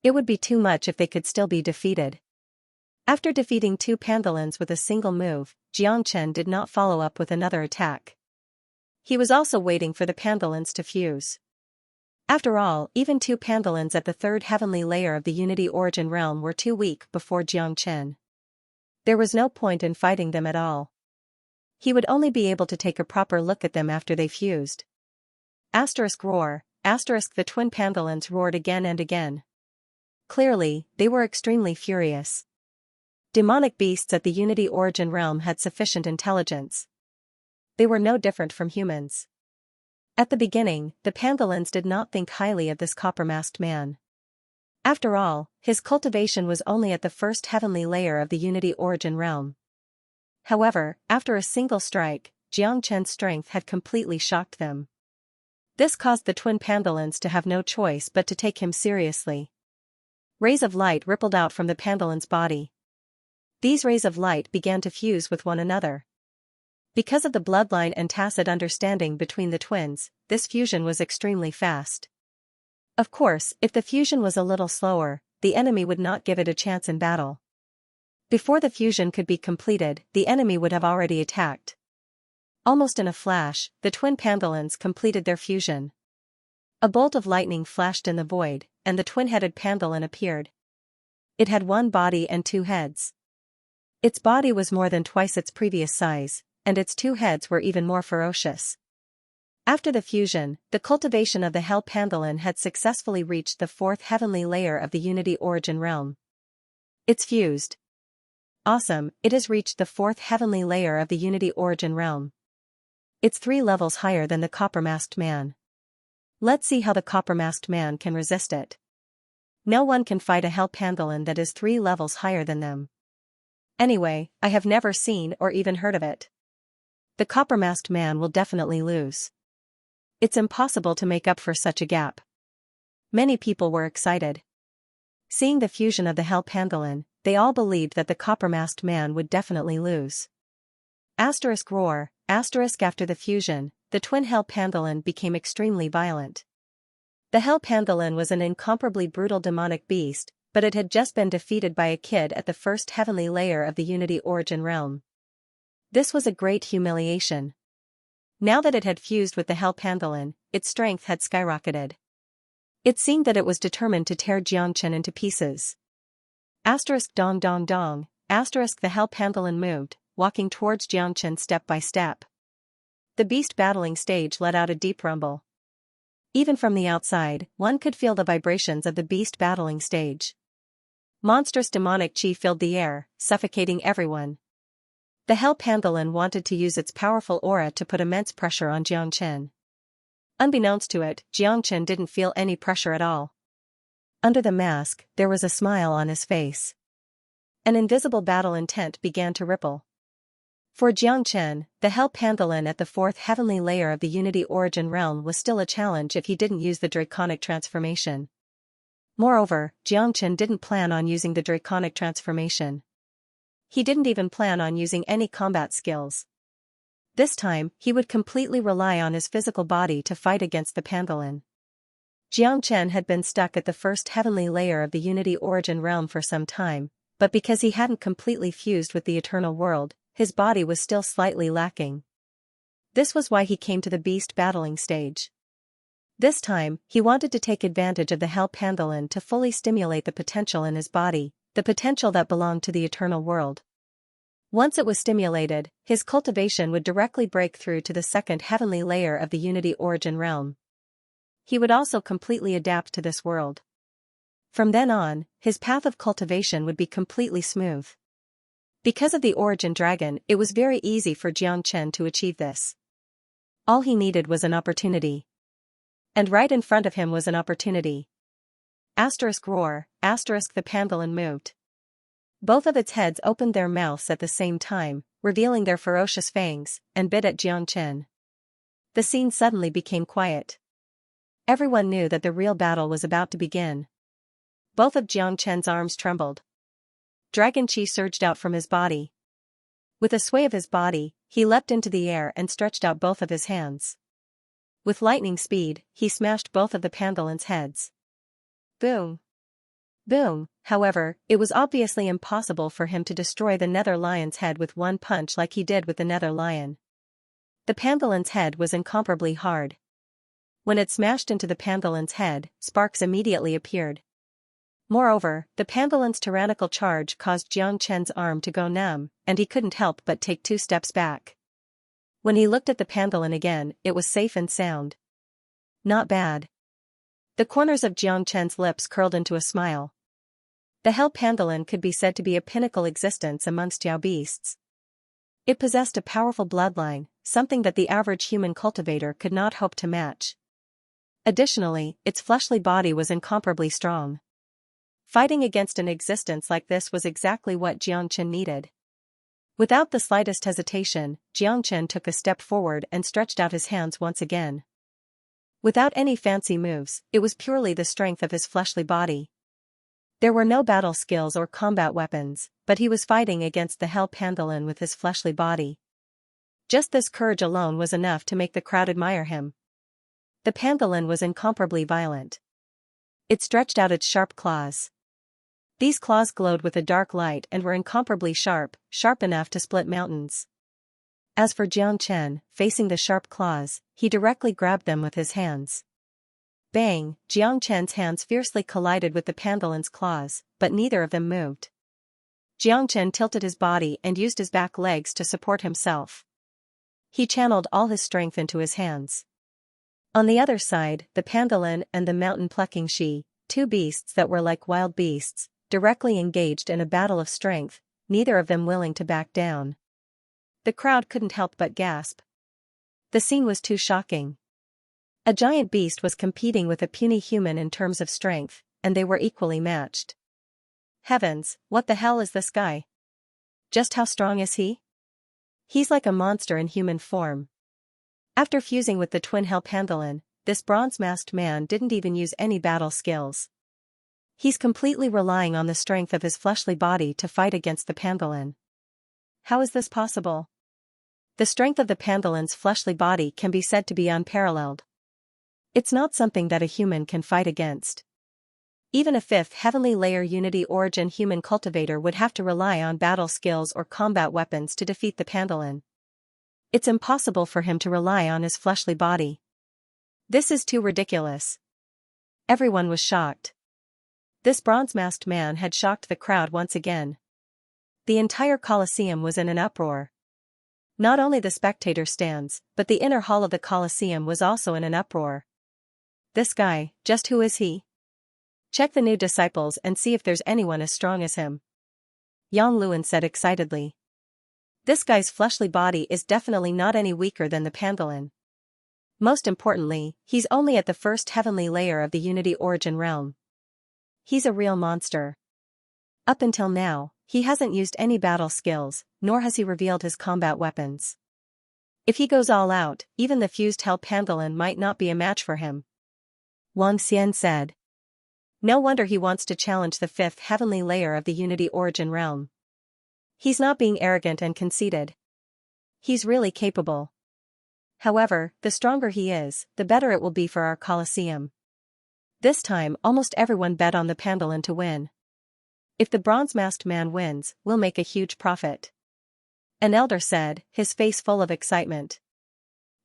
It would be too much if they could still be defeated. After defeating two Pandolins with a single move, Xianxia did not follow up with another attack. He was also waiting for the Pandolins to fuse. After all, even two Pandolins at the third heavenly layer of the Unity Origin realm were too weak before Xianxia. There was no point in fighting them at all. He would only be able to take a proper look at them after they fused. Roar. The twin Pandolins roared again and again. Clearly, they were extremely furious. Demonic beasts at the Unity Origin realm had sufficient intelligence. They were no different from humans. At the beginning, the Pandolins did not think highly of this copper-masked man. After all, his cultivation was only at the first heavenly layer of the Unity Origin realm. However, after a single strike, Xianxia's strength had completely shocked them. This caused the twin Pandolins to have no choice but to take him seriously. Rays of light rippled out from the Pandolin's body. These rays of light began to fuse with one another. Because of the bloodline and tacit understanding between the twins, this fusion was extremely fast. Of course, if the fusion was a little slower, the enemy would not give it a chance in battle. Before the fusion could be completed, the enemy would have already attacked. Almost in a flash, the twin Pandolins completed their fusion. A bolt of lightning flashed in the void, and the twin-headed Pandolin appeared. It had one body and two heads. Its body was more than twice its previous size, and its two heads were even more ferocious. After the fusion, the cultivation of the Hell Pandolin had successfully reached the fourth heavenly layer of the Unity Origin realm. It's fused. Awesome, it has reached the fourth heavenly layer of the Unity Origin realm. It's 3 levels higher than the copper-masked man. Let's see how the copper-masked man can resist it. No one can fight a Hell Pandolin that is 3 levels higher than them. Anyway, I have never seen or even heard of it. The copper-masked man will definitely lose. It's impossible to make up for such a gap. Many people were excited. Seeing the fusion of the Hell Pandolin, they all believed that the copper-masked man would definitely lose. Roar. After the fusion, the twin Hell Pandolin became extremely violent. The Hell Pandolin was an incomparably brutal demonic beast, but it had just been defeated by a kid at the first heavenly layer of the Unity Origin realm. This was a great humiliation. Now that it had fused with the Hell Pandolin, its strength had skyrocketed. It seemed that it was determined to tear Xianxia into pieces. Dong dong dong. The Hell Pandolin moved, walking towards Xianxia step by step. The beast battling stage let out a deep rumble. Even from the outside, one could feel the vibrations of the beast battling stage. Monstrous demonic chi filled the air, suffocating everyone. The Hell Pandolin wanted to use its powerful aura to put immense pressure on Xianxia. Unbeknownst to it, Xianxia didn't feel any pressure at all. Under the mask, there was a smile on his face. An invisible battle intent began to ripple. For Xianxia, the Hell Pandolin at the fourth heavenly layer of the Unity Origin realm was still a challenge if he didn't use the draconic transformation. Moreover, Xianxia didn't plan on using the draconic transformation. He didn't even plan on using any combat skills. This time, he would completely rely on his physical body to fight against the Pandolin. Xianxia had been stuck at the first heavenly layer of the Unity Origin realm for some time, but because he hadn't completely fused with the eternal world, his body was still slightly lacking. This was why he came to the beast battling stage. This time, he wanted to take advantage of the Hell Pandolin to fully stimulate the potential in his body, the potential that belonged to the eternal world. Once it was stimulated, his cultivation would directly break through to the second heavenly layer of the Unity Origin realm. He would also completely adapt to this world. From then on, his path of cultivation would be completely smooth. Because of the Origin Dragon, it was very easy for Xianxia to achieve this. All he needed was an opportunity. And right in front of him was an opportunity. Roar, the pangolin moved. Both of its heads opened their mouths at the same time, revealing their ferocious fangs, and bit at Jiang Chen. The scene suddenly became quiet. Everyone knew that the real battle was about to begin. Both of Jiang Chen's arms trembled. Dragon Qi surged out from his body. With a sway of his body, he leapt into the air and stretched out both of his hands. With lightning speed, he smashed both of the pangolin's heads. Boom! Boom! However, it was obviously impossible for him to destroy the nether lion's head with one punch like he did with the nether lion. The pangolin's head was incomparably hard. When it smashed into the pangolin's head, sparks immediately appeared. Moreover, the pangolin's tyrannical charge caused Jiang Chen's arm to go numb, and he couldn't help but take 2 steps back. When he looked at the pangolin again, it was safe and sound. Not bad. The corners of Jiang Chen's lips curled into a smile. The hell pangolin could be said to be a pinnacle existence amongst Yao beasts. It possessed a powerful bloodline, something that the average human cultivator could not hope to match. Additionally, its fleshly body was incomparably strong. Fighting against an existence like this was exactly what Jiang Chen needed. Without the slightest hesitation, Jiang Chen took a step forward and stretched out his hands once again. Without any fancy moves, it was purely the strength of his fleshly body. There were no battle skills or combat weapons, but he was fighting against the hell pangolin with his fleshly body. Just this courage alone was enough to make the crowd admire him. The pangolin was incomparably violent. It stretched out its sharp claws. These claws glowed with a dark light and were incomparably sharp, sharp enough to split mountains. As for Jiang Chen, facing the sharp claws, he directly grabbed them with his hands. Bang! Jiang Chen's hands fiercely collided with the pangolin's claws, but neither of them moved. Jiang Chen tilted his body and used his back legs to support himself. He channeled all his strength into his hands. On the other side, the pangolin and the mountain-plucking she, 2 beasts that were like wild beasts, directly engaged in a battle of strength, neither of them willing to back down. The crowd couldn't help but gasp. The scene was too shocking. A giant beast was competing with a puny human in terms of strength, and they were equally matched. Heavens, what the hell is this guy? Just how strong is he? He's like a monster in human form. After fusing with the twin hell pangolin, this bronze-masked man didn't even use any battle skills. He's completely relying on the strength of his fleshly body to fight against the pangolin. How is this possible? The strength of the pangolin's fleshly body can be said to be unparalleled. It's not something that a human can fight against. Even a 5th heavenly layer Unity Origin human cultivator would have to rely on battle skills or combat weapons to defeat the pangolin. It's impossible for him to rely on his fleshly body. This is too ridiculous. Everyone was shocked. This bronze-masked man had shocked the crowd once again. The entire Colosseum was in an uproar. Not only the spectator stands, but the inner hall of the Colosseum was also in an uproar. This guy, just who is he? Check the new disciples and see if there's anyone as strong as him. Yang Luan said excitedly. This guy's fleshly body is definitely not any weaker than the pangolin. Most importantly, he's only at the 1st heavenly layer of the Unity Origin realm. He's a real monster. Up until now, he hasn't used any battle skills, nor has he revealed his combat weapons. If he goes all out, even the fused hell pangolin might not be a match for him. Wang Xian said. No wonder he wants to challenge the 5th heavenly layer of the Unity Origin realm. He's not being arrogant and conceited. He's really capable. However, the stronger he is, the better it will be for our Colosseum. This time almost everyone bet on the pangolin to win. If the bronze-masked man wins, we'll make a huge profit. An elder said, his face full of excitement.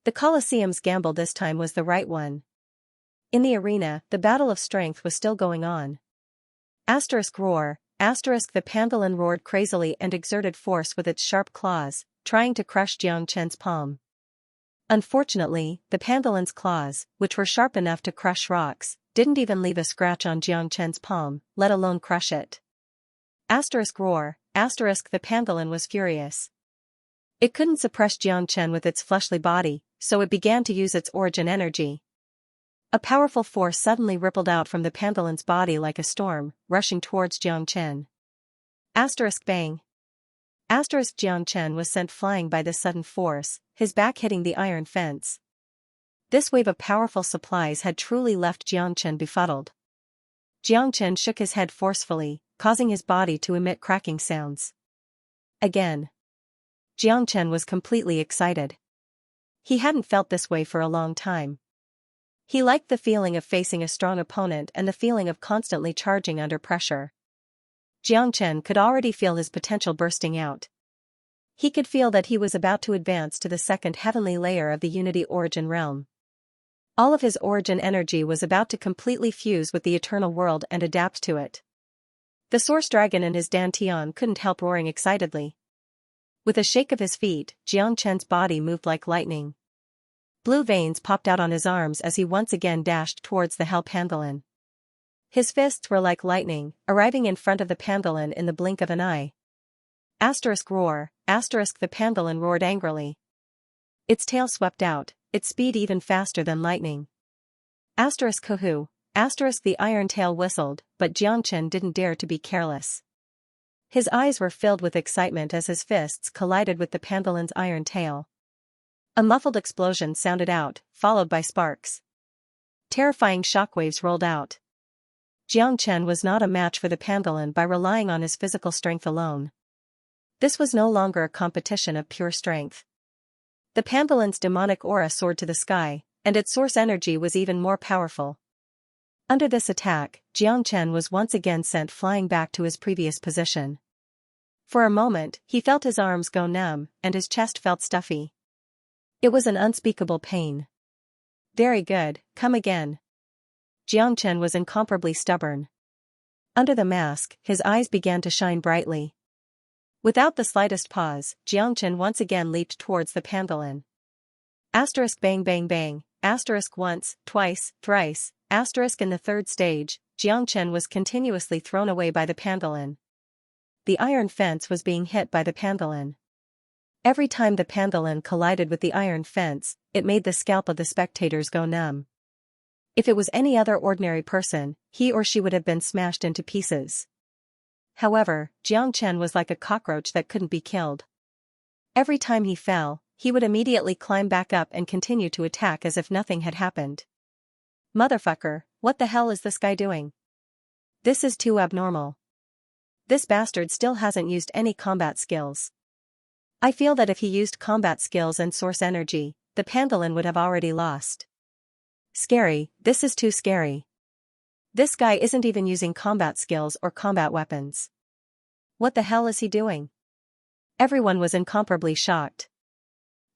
The Colosseum's gamble this time was the right one. In the arena, the battle of strength was still going on. Roar, the pangolin roared crazily and exerted force with its sharp claws, trying to crush Jiang Chen's palm. Unfortunately, the pangolin's claws, which were sharp enough to crush rocks, didn't even leave a scratch on Jiang Chen's palm, let alone crush it. Roar, the pangolin was furious. It couldn't suppress Jiang Chen with its fleshly body, so it began to use its origin energy. A powerful force suddenly rippled out from the pandolin's body like a storm, rushing towards Jiang Chen. Asterisk bang. Asterisk Jiang Chen was sent flying by this sudden force, his back hitting the iron fence. This wave of powerful supplies had truly left Jiang Chen befuddled. Jiang Chen shook his head forcefully, causing his body to emit cracking sounds. Again. Jiang Chen was completely excited. He hadn't felt this way for a long time. He liked the feeling of facing a strong opponent and the feeling of constantly charging under pressure. Jiang Chen could already feel his potential bursting out. He could feel that he was about to advance to the second heavenly layer of the Unity Origin realm. All of his origin energy was about to completely fuse with the eternal world and adapt to it. The Source Dragon in his dantian couldn't help roaring excitedly. With a shake of his feet, Jiang Chen's body moved like lightning. Blue veins popped out on his arms as he once again dashed towards the Hell Pandolin. His fists were like lightning, arriving in front of the Pandolin in the blink of an eye. Asterisk roar, asterisk the Pandolin roared angrily. Its tail swept out, its speed even faster than lightning. Asterisk hoo-hoo, asterisk the iron tail whistled, but Jiang Chen didn't dare to be careless. His eyes were filled with excitement as his fists collided with the Pandolin's iron tail. A muffled explosion sounded out, followed by sparks. Terrifying shockwaves rolled out. Jiang Chen was not a match for the Pandolin by relying on his physical strength alone. This was no longer a competition of pure strength. The Pandolin's demonic aura soared to the sky, and its source energy was even more powerful. Under this attack, Jiang Chen was once again sent flying back to his previous position. For a moment, he felt his arms go numb, and his chest felt stuffy. It was an unspeakable pain. Very good, come again. Jiang Chen was incomparably stubborn. Under the mask, his eyes began to shine brightly. Without the slightest pause, Jiang Chen once again leaped towards the Pandolin. Asterisk bang bang bang, asterisk once, twice, thrice, asterisk in the third stage, Jiang Chen was continuously thrown away by the Pandolin. The iron fence was being hit by the Pandolin. Every time the Pandolin collided with the iron fence, it made the scalp of the spectators go numb. If it was any other ordinary person, he or she would have been smashed into pieces. However, Jiang Chen was like a cockroach that couldn't be killed. Every time he fell, he would immediately climb back up and continue to attack as if nothing had happened. Motherfucker, what the hell is this guy doing? This is too abnormal. This bastard still hasn't used any combat skills. I feel that if he used combat skills and source energy, the Pandolin would have already lost. Scary, this is too scary. This guy isn't even using combat skills or combat weapons. What the hell is he doing? Everyone was incomparably shocked.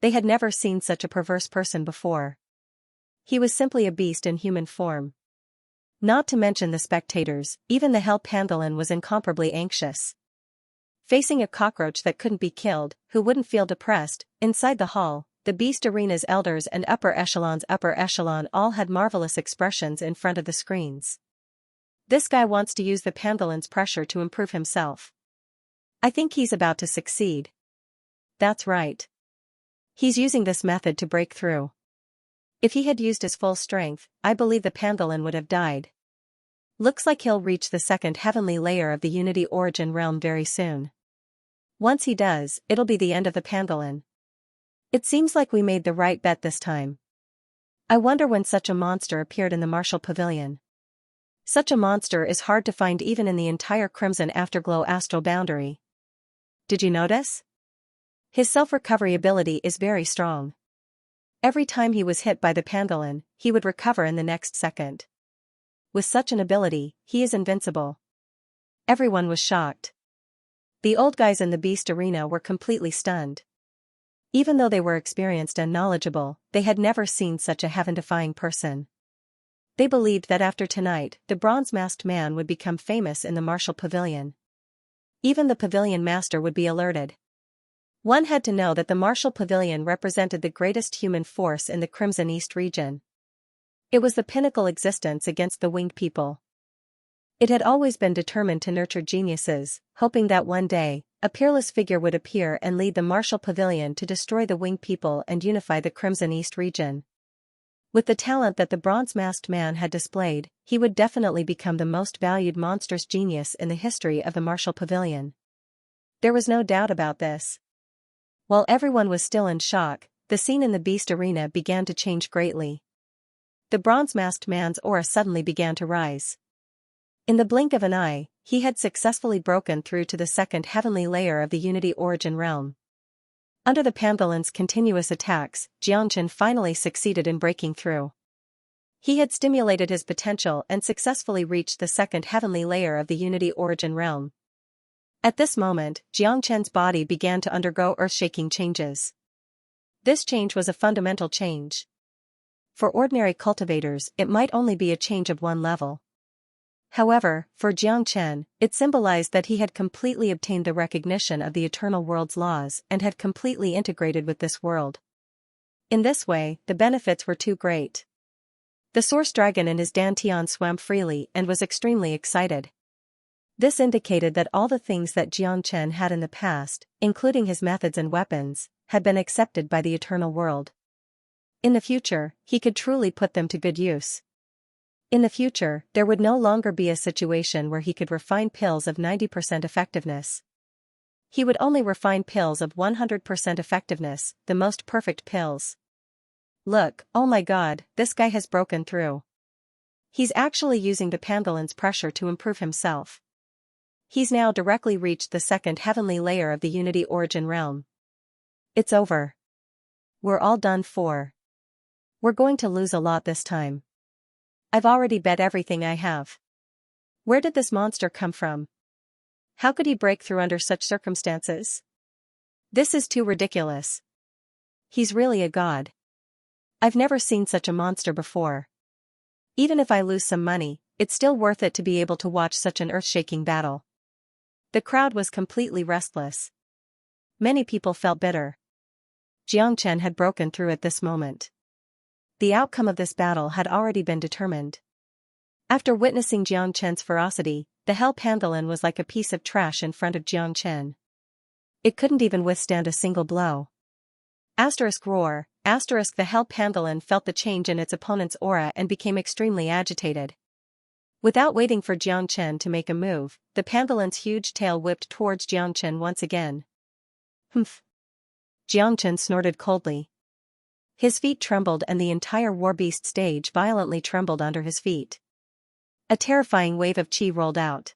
They had never seen such a perverse person before. He was simply a beast in human form. Not to mention the spectators, even the Hell Pandolin was incomparably anxious. Facing a cockroach that couldn't be killed, who wouldn't feel depressed, inside the hall, the Beast Arena's elders and upper echelon all had marvelous expressions in front of the screens. This guy wants to use the Pandolin's pressure to improve himself. I think he's about to succeed. That's right. He's using this method to break through. If he had used his full strength, I believe the Pandolin would have died. Looks like he'll reach the second heavenly layer of the Unity Origin realm very soon. Once he does, it'll be the end of the Pandolin. It seems like we made the right bet this time. I wonder when such a monster appeared in the Martial Pavilion. Such a monster is hard to find even in the entire Crimson Afterglow astral boundary. Did you notice? His self-recovery ability is very strong. Every time he was hit by the Pandolin, he would recover in the next second. With such an ability, he is invincible. Everyone was shocked. The old guys in the Beast Arena were completely stunned. Even though they were experienced and knowledgeable, they had never seen such a heaven-defying person. They believed that after tonight, the bronze-masked man would become famous in the Martial Pavilion. Even the Pavilion Master would be alerted. One had to know that the Martial Pavilion represented the greatest human force in the Crimson East region. It was the pinnacle existence against the winged people. It had always been determined to nurture geniuses, hoping that one day, a peerless figure would appear and lead the Martial Pavilion to destroy the winged people and unify the Crimson East region. With the talent that the bronze-masked man had displayed, he would definitely become the most valued monstrous genius in the history of the Martial Pavilion. There was no doubt about this. While everyone was still in shock, the scene in the Beast Arena began to change greatly. The bronze-masked man's aura suddenly began to rise. In the blink of an eye, he had successfully broken through to the second heavenly layer of the Unity Origin realm. Under the Pangolins' continuous attacks, Xianxia finally succeeded in breaking through. He had stimulated his potential and successfully reached the second heavenly layer of the Unity Origin realm. At this moment, Xianxia's body began to undergo earth-shaking changes. This change was a fundamental change. For ordinary cultivators, it might only be a change of one level. However, for Xianxia, it symbolized that he had completely obtained the recognition of the eternal world's laws and had completely integrated with this world. In this way, the benefits were too great. The source dragon in his dantian swam freely and was extremely excited. This indicated that all the things that Xianxia had in the past, including his methods and weapons, had been accepted by the eternal world. In the future, he could truly put them to good use. In the future, there would no longer be a situation where he could refine pills of 90% effectiveness. He would only refine pills of 100% effectiveness, the most perfect pills. Look, oh my god, this guy has broken through. He's actually using the Pangolin's pressure to improve himself. He's now directly reached the second heavenly layer of the Unity Origin realm. It's over. We're all done for. We're going to lose a lot this time. I've already bet everything I have. Where did this monster come from? How could he break through under such circumstances? This is too ridiculous. He's really a god. I've never seen such a monster before. Even if I lose some money, it's still worth it to be able to watch such an earth-shaking battle. The crowd was completely restless. Many people felt bitter. Xianxia had broken through at this moment. The outcome of this battle had already been determined. After witnessing Xianxia's ferocity, the Hell Pangolin was like a piece of trash in front of Xianxia. It couldn't even withstand a single blow. Roar, the Hell Pangolin felt the change in its opponent's aura and became extremely agitated. Without waiting for Xianxia to make a move, the Pangolin's huge tail whipped towards Xianxia once again. Humph. Xianxia snorted coldly. His feet trembled and the entire Warbeast stage violently trembled under his feet. A terrifying wave of chi rolled out.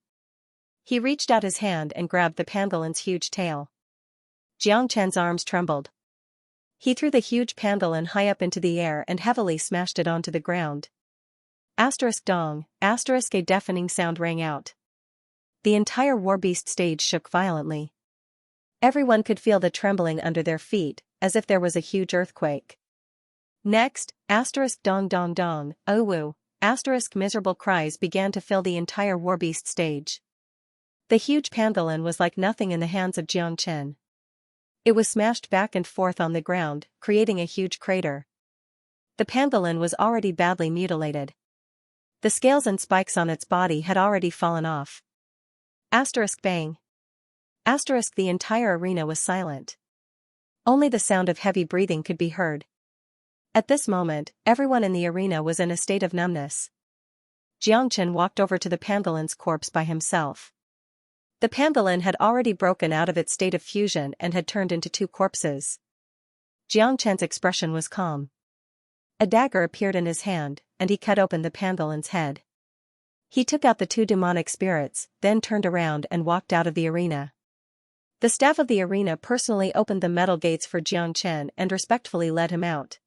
He reached out his hand and grabbed the Pangolin's huge tail. Xianxia's arms trembled. He threw the huge Pangolin high up into the air and heavily smashed it onto the ground. Dong, a deafening sound rang out. The entire Warbeast stage shook violently. Everyone could feel the trembling under their feet, as if there was a huge earthquake. Next, dong dong dong, oh woo, miserable cries began to fill the entire Warbeast stage. The huge Pangolin was like nothing in the hands of Xianxia. It was smashed back and forth on the ground, creating a huge crater. The Pangolin was already badly mutilated. The scales and spikes on its body had already fallen off. Bang. The entire arena was silent. Only the sound of heavy breathing could be heard. At this moment, everyone in the arena was in a state of numbness. Xianxia walked over to the Pangolin's corpse by himself. The Pangolin had already broken out of its state of fusion and had turned into two corpses. Xianxia's expression was calm. A dagger appeared in his hand, and he cut open the Pangolin's head. He took out the two demonic spirits, then turned around and walked out of the arena. The staff of the arena personally opened the metal gates for Xianxia and respectfully led him out.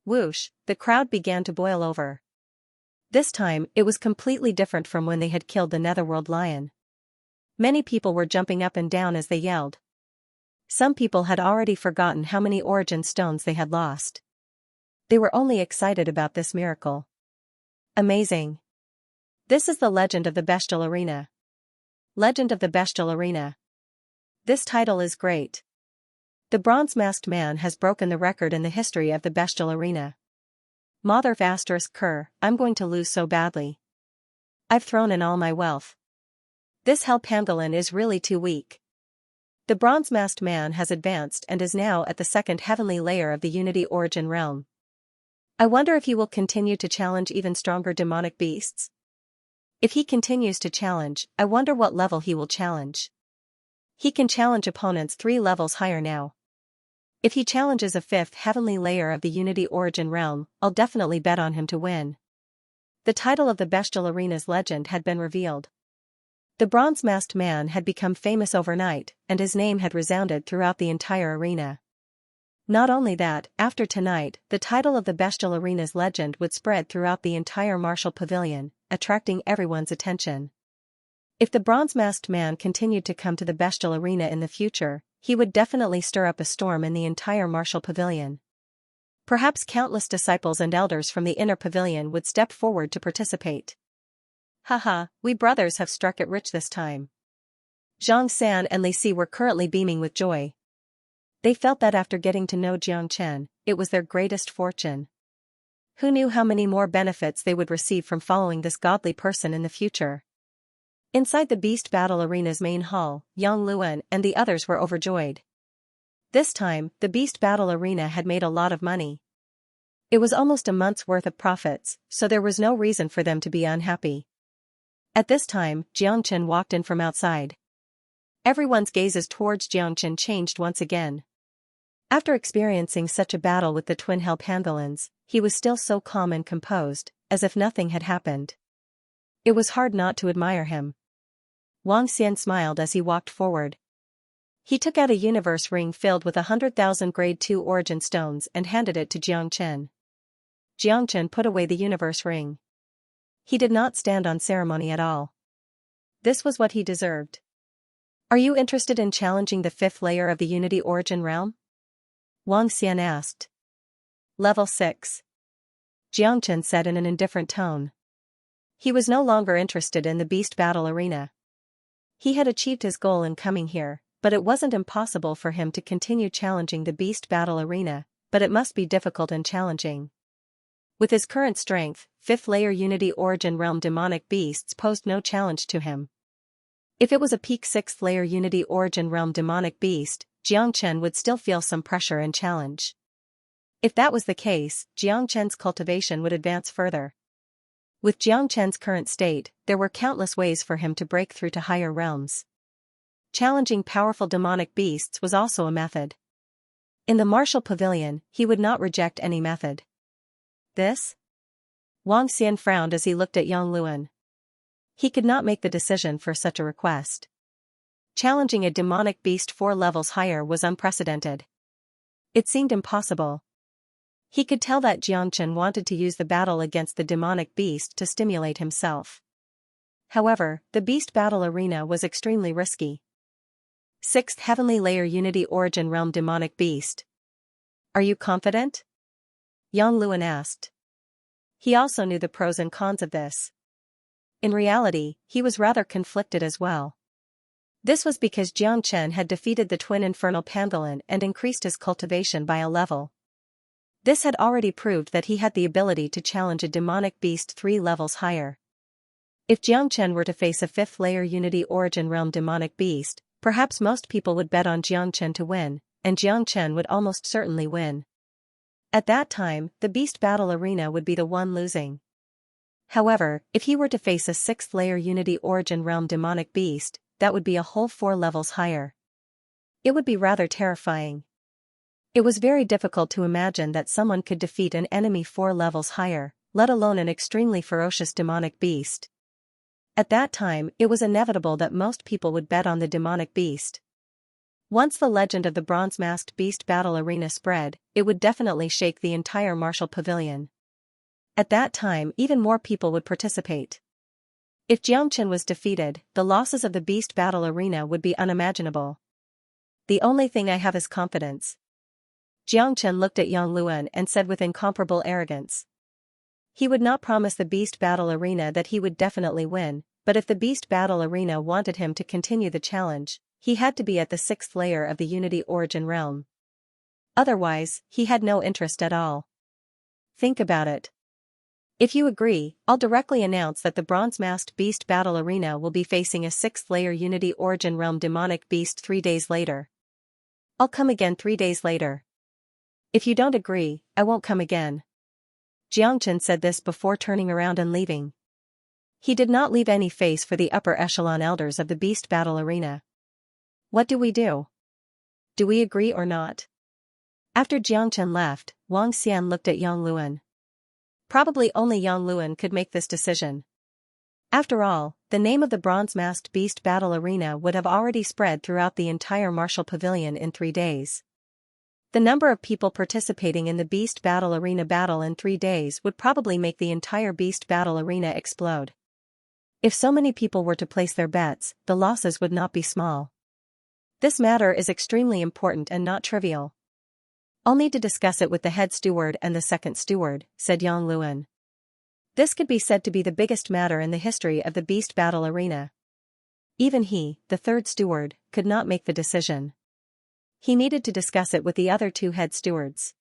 Whoosh, the crowd began to boil over. This time, it was completely different from when they had killed the Netherworld Lion. Many people were jumping up and down as they yelled. Some people had already forgotten how many origin stones they had lost. They were only excited about this miracle. Amazing. This is the legend of the Bestial Arena. Legend of the Bestial Arena. This title is great. The bronze-masked man has broken the record in the history of the Bestial Arena. Mother of Kerr, I'm going to lose so badly. I've thrown in all my wealth. This Hell Pangolin is really too weak. The bronze-masked man has advanced and is now at the second heavenly layer of the Unity Origin realm. I wonder if he will continue to challenge even stronger demonic beasts. If he continues to challenge, I wonder what level he will challenge. He can challenge opponents 3 levels higher now. If he challenges a 5th heavenly layer of the Unity Origin realm, I'll definitely bet on him to win. The title of the Bestial Arena's legend had been revealed. The bronze-masked man had become famous overnight, and his name had resounded throughout the entire arena. Not only that, after tonight, the title of the Bestial Arena's legend would spread throughout the entire martial pavilion, attracting everyone's attention. If the bronze-masked man continued to come to the Bestial Arena in the future, he would definitely stir up a storm in the entire martial pavilion. Perhaps countless disciples and elders from the inner pavilion would step forward to participate. Haha, we brothers have struck it rich this time. Xianxia and Li Si were currently beaming with joy. They felt that after getting to know Jiang, it was their greatest fortune. Who knew how many more benefits they would receive from following this godly person in the future? Inside the Beast Battle Arena's main hall, Yang Luan and the others were overjoyed. This time, the Beast Battle Arena had made a lot of money. It was almost a month's worth of profits, so there was no reason for them to be unhappy. At this time, Jiangchen walked in from outside. Everyone's gazes towards Jiangchen changed once again. After experiencing such a battle with the twin hell pangolins, he was still so calm and composed, as if nothing had happened. It was hard not to admire him. Wang Xian smiled as he walked forward. He took out a universe ring filled with 100,000 grade 2 origin stones and handed it to Jiangchen. Jiangchen put away the universe ring. He did not stand on ceremony at all. This was what he deserved. Are you interested in challenging the 5th layer of the Unity Origin realm? Wang Xian asked. Level 6. Jiangchen said in an indifferent tone. He was no longer interested in the Beast Battle Arena. He had achieved his goal in coming here, but it wasn't impossible for him to continue challenging the Beast Battle Arena, but it must be difficult and challenging. With his current strength, 5th layer Unity Origin realm demonic beasts posed no challenge to him. If it was a peak 6th layer Unity Origin realm demonic beast, Jiangchen would still feel some pressure and challenge. If that was the case, Jiangchen's cultivation would advance further. With Jiangchen's current state, there were countless ways for him to break through to higher realms. Challenging powerful demonic beasts was also a method. In the martial pavilion, he would not reject any method. This? Wang Xian frowned as he looked at Yang Luan. He could not make the decision for such a request. Challenging a demonic beast 4 levels higher was unprecedented. It seemed impossible. He could tell that Jiangchen wanted to use the battle against the demonic beast to stimulate himself. However, the Beast Battle Arena was extremely risky. 6th Heavenly Layer Unity Origin Realm Demonic Beast. Are you confident? Yang Luan asked. He also knew the pros and cons of this. In reality, he was rather conflicted as well. This was because Jiangchen had defeated the twin infernal pangolin and increased his cultivation by a level. This had already proved that he had the ability to challenge a demonic beast 3 levels higher. If Jiangchen were to face a 5th layer Unity Origin Realm demonic beast, perhaps most people would bet on Jiangchen to win, and Jiangchen would almost certainly win. At that time, the Beast Battle Arena would be the one losing. However, if he were to face a 6th layer Unity Origin Realm demonic beast, that would be a whole 4 levels higher. It would be rather terrifying. It was very difficult to imagine that someone could defeat an enemy 4 levels higher, let alone an extremely ferocious demonic beast. At that time, it was inevitable that most people would bet on the demonic beast. Once the legend of the bronze-masked Beast Battle Arena spread, it would definitely shake the entire martial pavilion. At that time, even more people would participate. If Jiangchen was defeated, the losses of the Beast Battle Arena would be unimaginable. The only thing I have is confidence. Jiangchen looked at Yang Luan and said with incomparable arrogance. He would not promise the Beast Battle Arena that he would definitely win, but if the Beast Battle Arena wanted him to continue the challenge, he had to be at the 6th layer of the Unity Origin realm. Otherwise, he had no interest at all. Think about it. If you agree, I'll directly announce that the bronze-masked Beast Battle Arena will be facing a 6th layer Unity Origin realm demonic beast 3 days later. I'll come again 3 days later. If you don't agree, I won't come again. Xianxia said this before turning around and leaving. He did not leave any face for the upper echelon elders of the beast battle arena. What do we do? Do we agree or not? After Xianxia left, Wang Xian looked at Yang Luan. Probably only Yang Luan could make this decision. After all, the name of the bronze-masked beast battle arena would have already spread throughout the entire martial pavilion in 3 days. The number of people participating in the beast battle arena battle in 3 days would probably make the entire beast battle arena explode. If so many people were to place their bets, the losses would not be small. This matter is extremely important and not trivial. I'll need to discuss it with the head steward and the second steward, said Yang Luan. This could be said to be the biggest matter in the history of the beast battle arena. Even he, the third steward, could not make the decision. He needed to discuss it with the other 2 head stewards.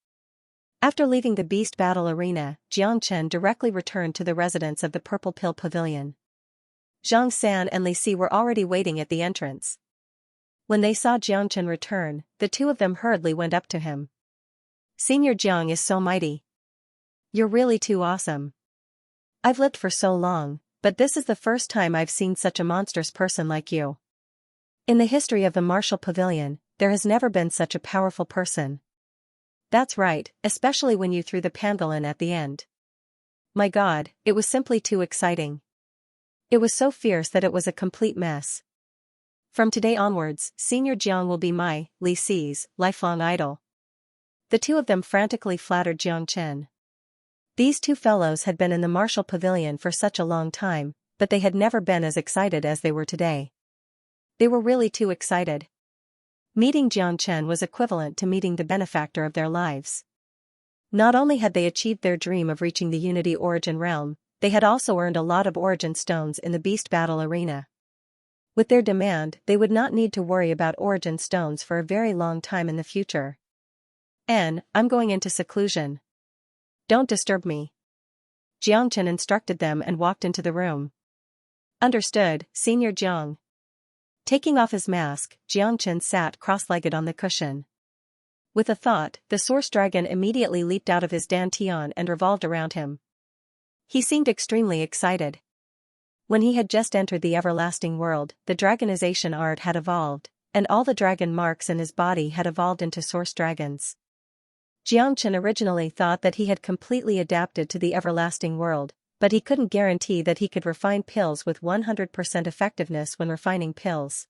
After leaving the beast battle arena, Xianxia directly returned to the residence of the Purple Pill Pavilion. Zhang San and Li Si were already waiting at the entrance. When they saw Xianxia return, the 2 of them hurriedly went up to him. Senior Jiang is so mighty. You're really too awesome. I've lived for so long, but this is the first time I've seen such a monstrous person like you. In the history of the martial pavilion, there has never been such a powerful person. That's right, especially when you threw the pangolin at the end. My God, it was simply too exciting. It was so fierce that it was a complete mess. From today onwards, Senior Jiang will be my, Li Si's, lifelong idol. The 2 of them frantically flattered Xianxia. These 2 fellows had been in the martial pavilion for such a long time, but they had never been as excited as they were today. They were really too excited. Meeting Xianxia was equivalent to meeting the benefactor of their lives. Not only had they achieved their dream of reaching the Unity Origin realm, they had also earned a lot of Origin stones in the beast battle arena. With their demand, they would not need to worry about Origin stones for a very long time in the future. I'm going into seclusion. Don't disturb me. Xianxia instructed them and walked into the room. Understood, Senior Jiang. Taking off his mask, Xianxia sat cross-legged on the cushion. With a thought, the source dragon immediately leaped out of his dantian and revolved around him. He seemed extremely excited. When he had just entered the everlasting world, the dragonization art had evolved, and all the dragon marks in his body had evolved into source dragons. Xianxia originally thought that he had completely adapted to the everlasting world, but he couldn't guarantee that he could refine pills with 100% effectiveness when refining pills.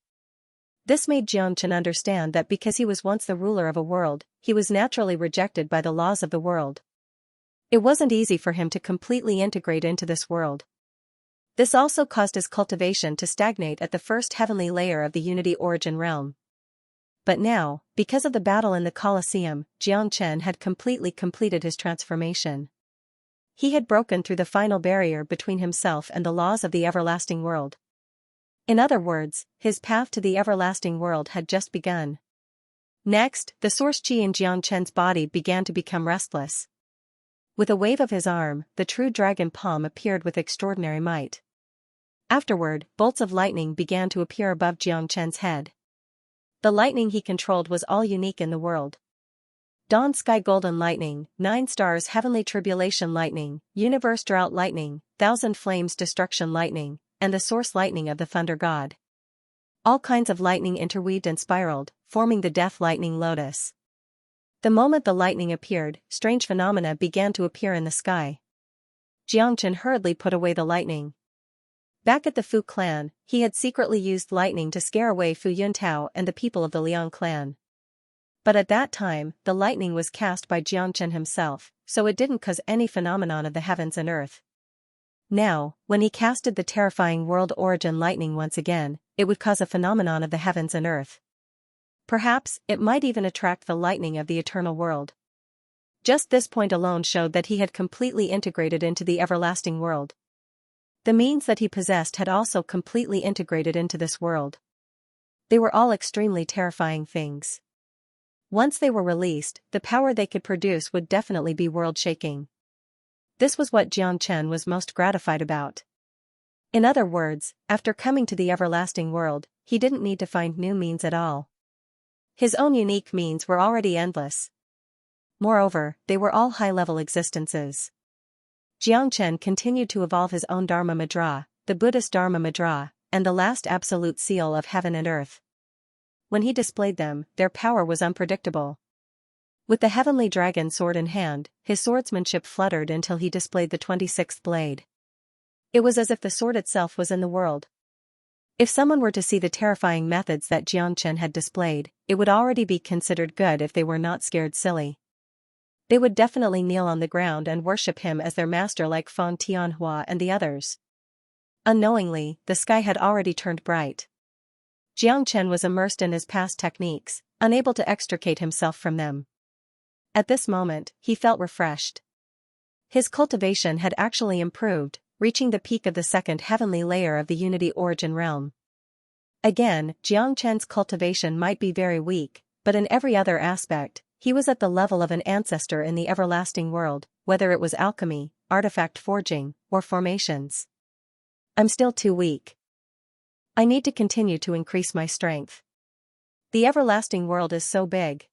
This made Xianxia understand that because he was once the ruler of a world, he was naturally rejected by the laws of the world. It wasn't easy for him to completely integrate into this world. This also caused his cultivation to stagnate at the first heavenly layer of the Unity Origin realm. But now, because of the battle in the Colosseum, Xianxia had completely completed his transformation. He had broken through the final barrier between himself and the laws of the everlasting world. In other words, his path to the everlasting world had just begun. Next, the source chi in Xianxia's body began to become restless. With a wave of his arm, the true dragon palm appeared with extraordinary might. Afterward, bolts of lightning began to appear above Xianxia's head. The lightning he controlled was all unique in the world. Dawn Sky Golden Lightning, 9 Stars Heavenly Tribulation Lightning, Universe Drought Lightning, Thousand Flames Destruction Lightning, and the Source Lightning of the Thunder God. All kinds of lightning interweaved and spiraled, forming the Death Lightning Lotus. The moment the lightning appeared, strange phenomena began to appear in the sky. Xianxia hurriedly put away the lightning. Back at the Fu clan, he had secretly used lightning to scare away Fu Yuntao and the people of the Liang clan. But at that time, the lightning was cast by Xianxia himself, so it didn't cause any phenomenon of the heavens and earth. Now, when he casted the terrifying world origin lightning once again, it would cause a phenomenon of the heavens and earth. Perhaps, it might even attract the lightning of the eternal world. Just this point alone showed that he had completely integrated into the everlasting world. The means that he possessed had also completely integrated into this world. They were all extremely terrifying things. Once they were released, the power they could produce would definitely be world-shaking. This was what Xianxia was most gratified about. In other words, after coming to the everlasting world, he didn't need to find new means at all. His own unique means were already endless. Moreover, they were all high-level existences. Xianxia continued to evolve his own Dharma Mudra, the Buddhist Dharma Mudra, and the last absolute seal of heaven and earth. When he displayed them, their power was unpredictable. With the heavenly dragon sword in hand, his swordsmanship fluttered until he displayed the 26th blade. It was as if the sword itself was in the world. If someone were to see the terrifying methods that Xianxia had displayed, it would already be considered good if they were not scared silly. They would definitely kneel on the ground and worship him as their master like Feng Tianhua and the others. Unknowingly, the sky had already turned bright. Xianxia was immersed in his past techniques, unable to extricate himself from them. At this moment, he felt refreshed. His cultivation had actually improved, reaching the peak of the second heavenly layer of the Unity Origin realm. Again, Xianxia's cultivation might be very weak, but in every other aspect, he was at the level of an ancestor in the everlasting world, whether it was alchemy, artifact forging, or formations. I'm still too weak. I need to continue to increase my strength. The everlasting world is so big.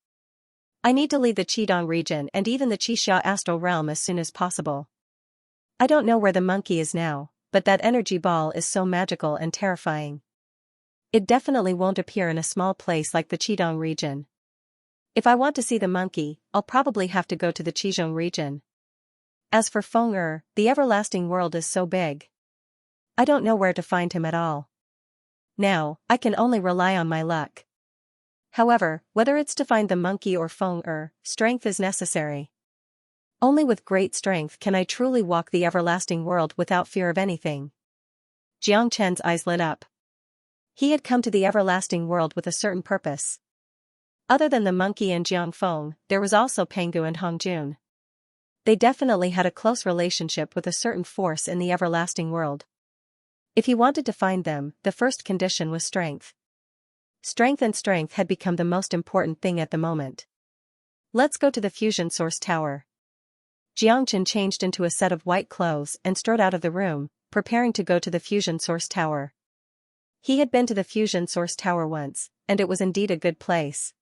I need to leave the Qidong region and even the Qixia astral realm as soon as possible. I don't know where the monkey is now, but that energy ball is so magical and terrifying. It definitely won't appear in a small place like the Qidong region. If I want to see the monkey, I'll probably have to go to the Qizhong region. As for Feng the everlasting world is so big. I don't know where to find him at all. Now, I can only rely on my luck. However, whether it's to find the monkey or Feng strength is necessary. Only with great strength can I truly walk the everlasting world without fear of anything. Xianxia's eyes lit up. He had come to the everlasting world with a certain purpose. Other than the monkey and Jiang Feng, there was also Pangu and Hongjun. They definitely had a close relationship with a certain force in the everlasting world. If he wanted to find them, the first condition was strength. Strength had become the most important thing at the moment. Let's go to the fusion source tower. Xianxia changed into a set of white clothes and strode out of the room, preparing to go to the fusion source tower. He had been to the fusion source tower once, and it was indeed a good place.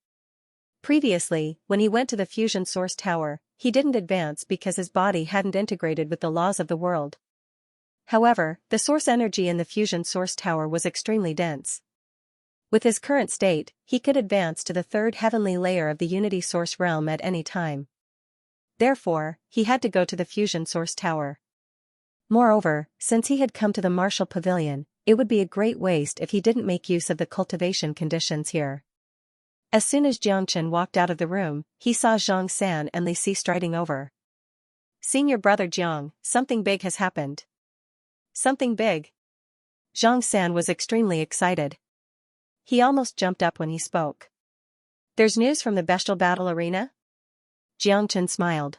Previously, when he went to the fusion source tower, he didn't advance because his body hadn't integrated with the laws of the world. However, the source energy in the fusion source tower was extremely dense. With his current state, he could advance to the third heavenly layer of the Unity Source realm at any time. Therefore, he had to go to the fusion source tower. Moreover, since he had come to the martial pavilion, it would be a great waste if he didn't make use of the cultivation conditions here. As soon as Xianxia walked out of the room, he saw Zhang San and Li Si striding over. Senior brother Jiang, something big has happened. Something big? Zhang San was extremely excited. He almost jumped up when he spoke. There's news from the bestial battle arena? Xianxia smiled.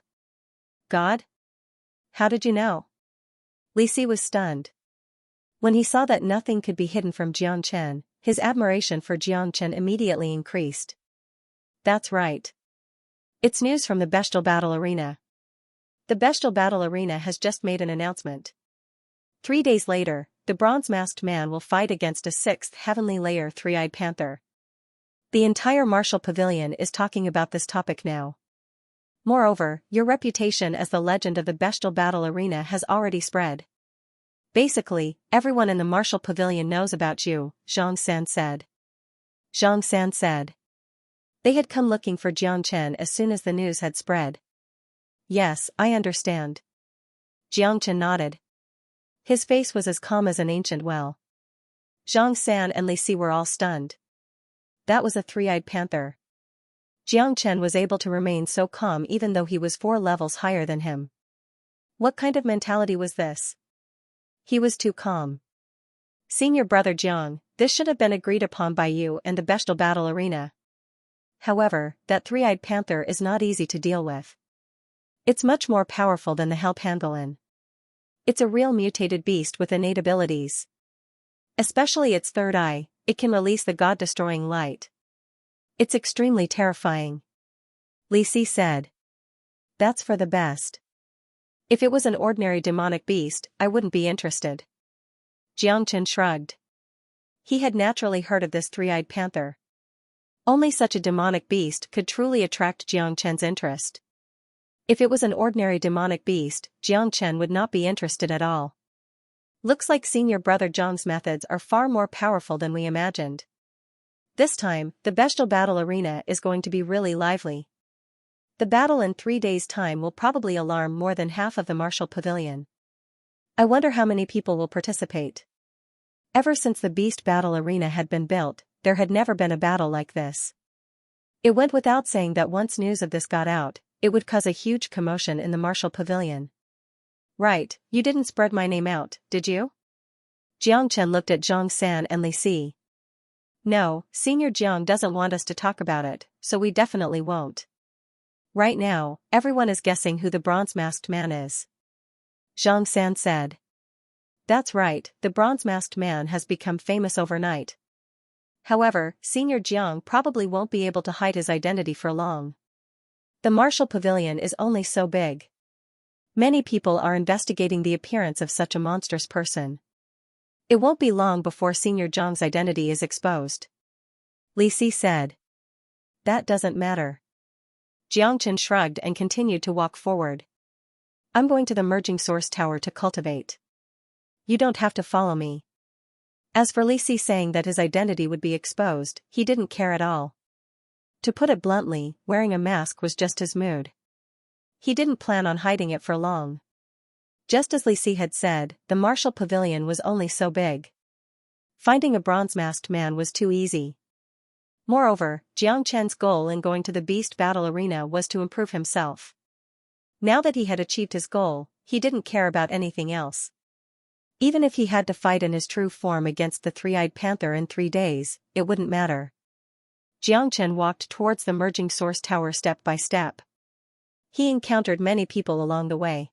God? How did you know? Li Si was stunned. When he saw that nothing could be hidden from Xianxia, his admiration for Xianxia immediately increased. That's right. It's news from the bestial battle arena. The bestial battle arena has just made an announcement. 3 days later, the bronze-masked man will fight against a 6th heavenly layer three-eyed panther. The entire martial pavilion is talking about this topic now. Moreover, your reputation as the legend of the bestial battle arena has already spread. Basically, everyone in the martial pavilion knows about you, Zhang San said. Zhang San said. They had come looking for Xianxia as soon as the news had spread. Yes, I understand. Xianxia nodded. His face was as calm as an ancient well. Zhang San and Li Si were all stunned. That was a three-eyed panther. Xianxia was able to remain so calm even though he was 4 levels higher than him. What kind of mentality was this? He was too calm. Senior brother Jiang, this should have been agreed upon by you and the bestial battle arena. However, that three-eyed panther is not easy to deal with. It's much more powerful than the Hell Pangolin. It's a real mutated beast with innate abilities. Especially its third eye, it can release the god-destroying light. It's extremely terrifying. Li Si said. That's for the best. If it was an ordinary demonic beast, I wouldn't be interested. Xianxia shrugged. He had naturally heard of this three-eyed panther. Only such a demonic beast could truly attract Xianxia's interest. If it was an ordinary demonic beast, Xianxia would not be interested at all. Looks like senior brother Zhang's methods are far more powerful than we imagined. This time, the bestial battle arena is going to be really lively. The battle in 3 days' time will probably alarm more than half of the martial pavilion. I wonder how many people will participate. Ever since the beast battle arena had been built, there had never been a battle like this. It went without saying that once news of this got out, it would cause a huge commotion in the martial pavilion. Right, you didn't spread my name out, did you? Xianxia looked at Zhang San and Li Si. No, Senior Jiang doesn't want us to talk about it, so we definitely won't. Right now, everyone is guessing who the bronze-masked man is. Zhang San said. That's right, the bronze-masked man has become famous overnight. However, Senior Jiang probably won't be able to hide his identity for long. The martial pavilion is only so big. Many people are investigating the appearance of such a monstrous person. It won't be long before Senior Jiang's identity is exposed. Li Si said. That doesn't matter. Jiangchen shrugged and continued to walk forward. I'm going to the merging source tower to cultivate. You don't have to follow me. As for Li Si saying that his identity would be exposed, he didn't care at all. To put it bluntly, wearing a mask was just his mood. He didn't plan on hiding it for long. Just as Li Si had said, the martial pavilion was only so big. Finding a bronze-masked man was too easy. Moreover, Jiang Chen's goal in going to the beast battle arena was to improve himself. Now that he had achieved his goal, he didn't care about anything else. Even if he had to fight in his true form against the three-eyed panther in 3 days, it wouldn't matter. Jiang Chen walked towards the merging source tower step by step. He encountered many people along the way.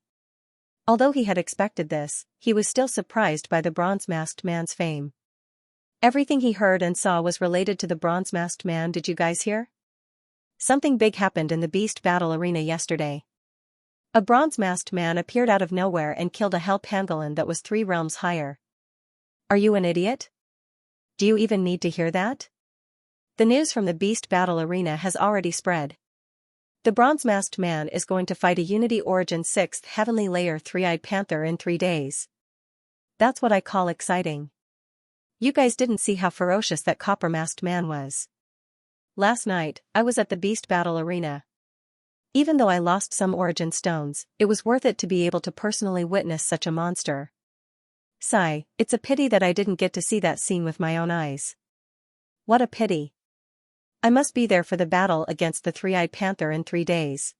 Although he had expected this, he was still surprised by the bronze-masked man's fame. Everything he heard and saw was related to the bronze-masked man. Did you guys hear? Something big happened in the beast battle arena yesterday. A bronze-masked man appeared out of nowhere and killed a hell pangolin that was 3 realms higher. Are you an idiot? Do you even need to hear that? The news from the beast battle arena has already spread. The bronze-masked man is going to fight a Unity Origin 6th Heavenly Layer 3-eyed panther in 3 days. That's what I call exciting. You guys didn't see how ferocious that copper-masked man was. Last night, I was at the beast battle arena. Even though I lost some origin stones, it was worth it to be able to personally witness such a monster. Sigh, it's a pity that I didn't get to see that scene with my own eyes. What a pity. I must be there for the battle against the 3-eyed panther in 3 days.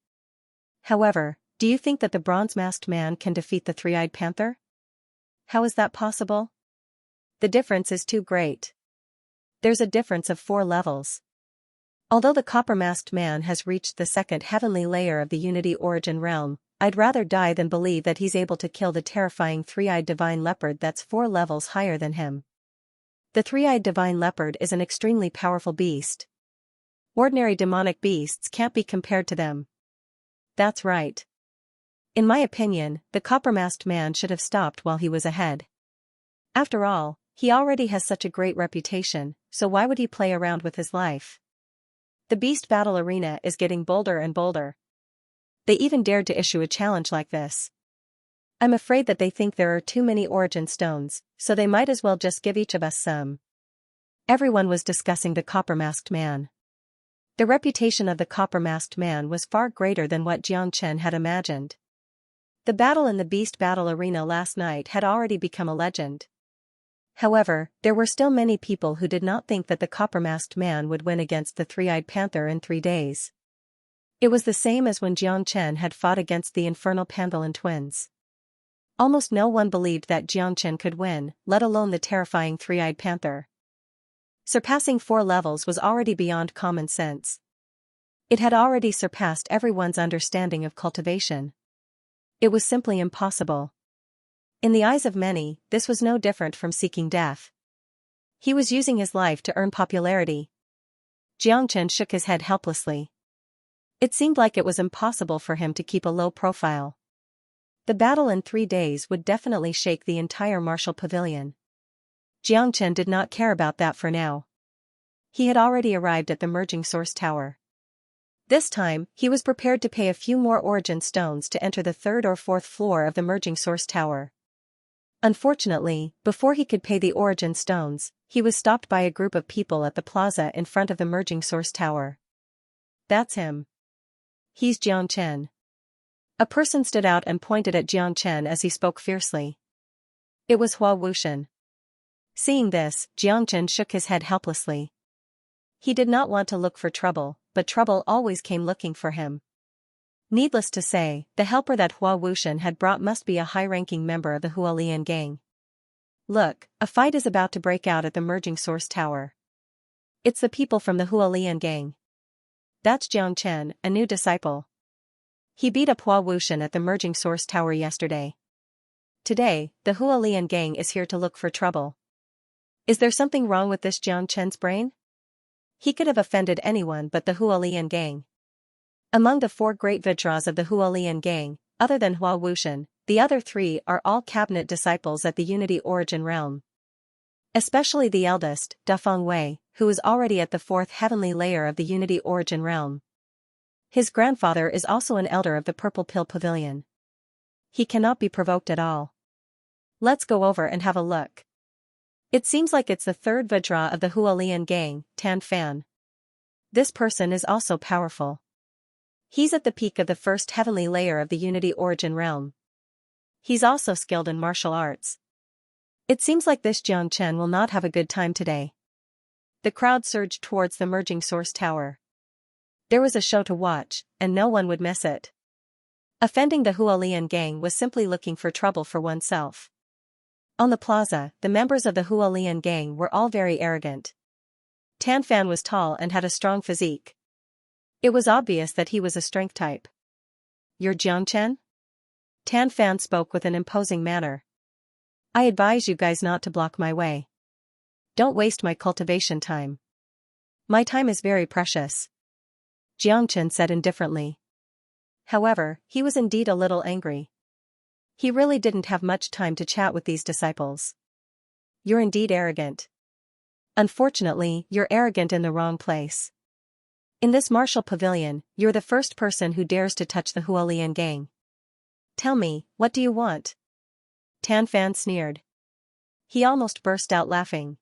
However, do you think that the bronze-masked man can defeat the 3-eyed panther? How is that possible? The difference is too great. There's a difference of 4 levels. Although the copper-masked man has reached the 2nd heavenly layer of the Unity Origin realm, I'd rather die than believe that he's able to kill the terrifying 3-eyed divine leopard that's 4 levels higher than him. The 3-eyed divine leopard is an extremely powerful beast. Ordinary demonic beasts can't be compared to them. That's right. In my opinion, the copper-masked man should have stopped while he was ahead. After all, he already has such a great reputation, so why would he play around with his life? The beast battle arena is getting bolder and bolder. They even dared to issue a challenge like this. I'm afraid that they think there are too many origin stones, so they might as well just give each of us some. Everyone was discussing the copper-masked man. The reputation of the copper-masked man was far greater than what Jiang Chen had imagined. The battle in the beast battle arena last night had already become a legend. However, there were still many people who did not think that the copper-masked man would win against the 3-eyed panther in 3 days. It was the same as when Jiang Chen had fought against the infernal pangolin twins. Almost no one believed that Jiang Chen could win, let alone the terrifying 3-eyed panther. Surpassing 4 levels was already beyond common sense. It had already surpassed everyone's understanding of cultivation. It was simply impossible. In the eyes of many, this was no different from seeking death. He was using his life to earn popularity. Jiang Chen shook his head helplessly. It seemed like it was impossible for him to keep a low profile. The battle in 3 days would definitely shake the entire martial pavilion. Jiang Chen did not care about that for now. He had already arrived at the merging source tower. This time, he was prepared to pay a few more origin stones to enter the third or fourth floor of the merging source tower. Unfortunately, before he could pay the origin stones, he was stopped by a group of people at the plaza in front of the merging source tower. That's him. He's Xianxia. A person stood out and pointed at Xianxia as he spoke fiercely. It was Hua Wuxian. Seeing this, Xianxia shook his head helplessly. He did not want to look for trouble, but trouble always came looking for him. Needless to say, the helper that Hua Wuxian had brought must be a high-ranking member of the Hualian gang. Look, a fight is about to break out at the merging source tower. It's the people from the Hualian gang. That's Xianxia, a new disciple. He beat up Hua Wuxian at the merging source tower yesterday. Today, the Hualian gang is here to look for trouble. Is there something wrong with this Xianxia's brain? He could have offended anyone but the Hualian gang. Among the 4 great Vidras of the Hualian gang, other than Hua Wuxian, the other 3 are all cabinet disciples at the Unity Origin realm. Especially the eldest, Dafeng Wei, who is already at the 4th heavenly layer of the Unity Origin realm. His grandfather is also an elder of the Purple Pill Pavilion. He cannot be provoked at all. Let's go over and have a look. It seems like it's the 3rd Vidra of the Hualian gang, Tan Fan. This person is also powerful. He's at the peak of the 1st heavenly layer of the Unity Origin realm. He's also skilled in martial arts. It seems like this Xianxia will not have a good time today. The crowd surged towards the merging source tower. There was a show to watch, and no one would miss it. Offending the Hualian gang was simply looking for trouble for oneself. On the plaza, the members of the Hualian gang were all very arrogant. Tan Fan was tall and had a strong physique. It was obvious that he was a strength type. You're Xianxia? Tan Fan spoke with an imposing manner. I advise you guys not to block my way. Don't waste my cultivation time. My time is very precious. Xianxia said indifferently. However, he was indeed a little angry. He really didn't have much time to chat with these disciples. You're indeed arrogant. Unfortunately, you're arrogant in the wrong place. In this martial pavilion, you're the first person who dares to touch the Hualian gang. Tell me, what do you want? Tan Fan sneered. He almost burst out laughing.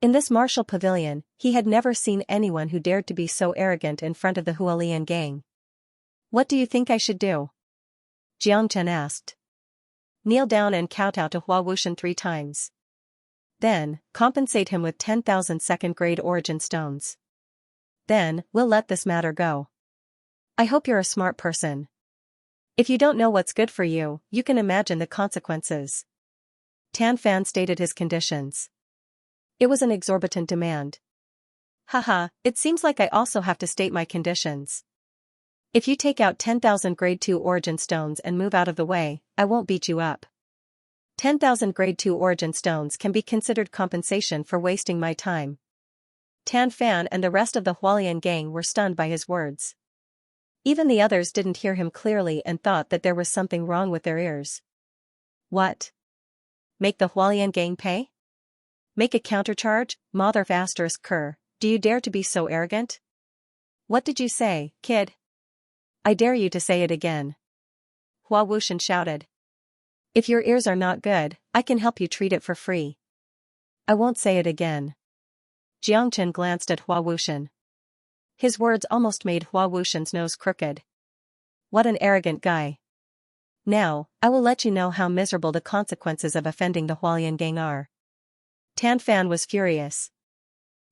In this martial pavilion, he had never seen anyone who dared to be so arrogant in front of the Hualian gang. What do you think I should do? Xianxia asked. Kneel down and kowtow to Hua Wuxian 3 times. Then, compensate him with 10,000 second-grade origin stones. Then, we'll let this matter go. I hope you're a smart person. If you don't know what's good for you, you can imagine the consequences. Tan Fan stated his conditions. It was an exorbitant demand. Haha, it seems like I also have to state my conditions. If you take out 10,000 grade 2 origin stones and move out of the way, I won't beat you up. 10,000 grade 2 origin stones can be considered compensation for wasting my time. Tan Fan and the rest of the Hualian gang were stunned by his words. Even the others didn't hear him clearly and thought that there was something wrong with their ears. What? Make the Hualian gang pay? Make a countercharge, mother of asterisk cur, do you dare to be so arrogant? What did you say, kid? I dare you to say it again. Hua Wuxian shouted. If your ears are not good, I can help you treat it for free. I won't say it again. Xianxia glanced at Hua Wuxian. His words almost made Hua Wuxian's nose crooked. What an arrogant guy. Now, I will let you know how miserable the consequences of offending the Hualian gang are. Tan Fan was furious.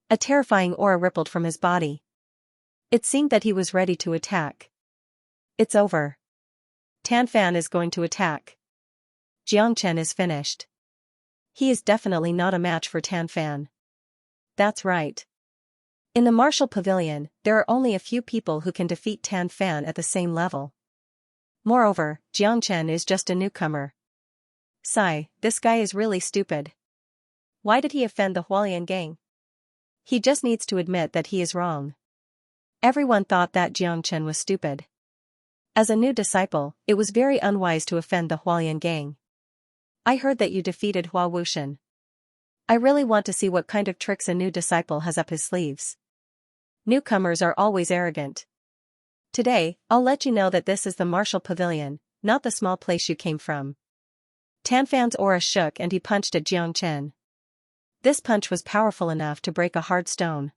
A terrifying aura rippled from his body. It seemed that he was ready to attack. It's over. Tan Fan is going to attack. Xianxia is finished. He is definitely not a match for Tan Fan. That's right. In the martial pavilion, there are only a few people who can defeat Tan Fan at the same level. Moreover, Xianxia is just a newcomer. Sigh, this guy is really stupid. Why did he offend the Hualian gang? He just needs to admit that he is wrong. Everyone thought that Xianxia was stupid. As a new disciple, it was very unwise to offend the Hualian gang. I heard that you defeated Hua Wuxian. I really want to see what kind of tricks a new disciple has up his sleeves. Newcomers are always arrogant. Today, I'll let you know that this is the Martial Pavilion, not the small place you came from. Tan Fan's aura shook and he punched at Jiang Chen. This punch was powerful enough to break a hard stone.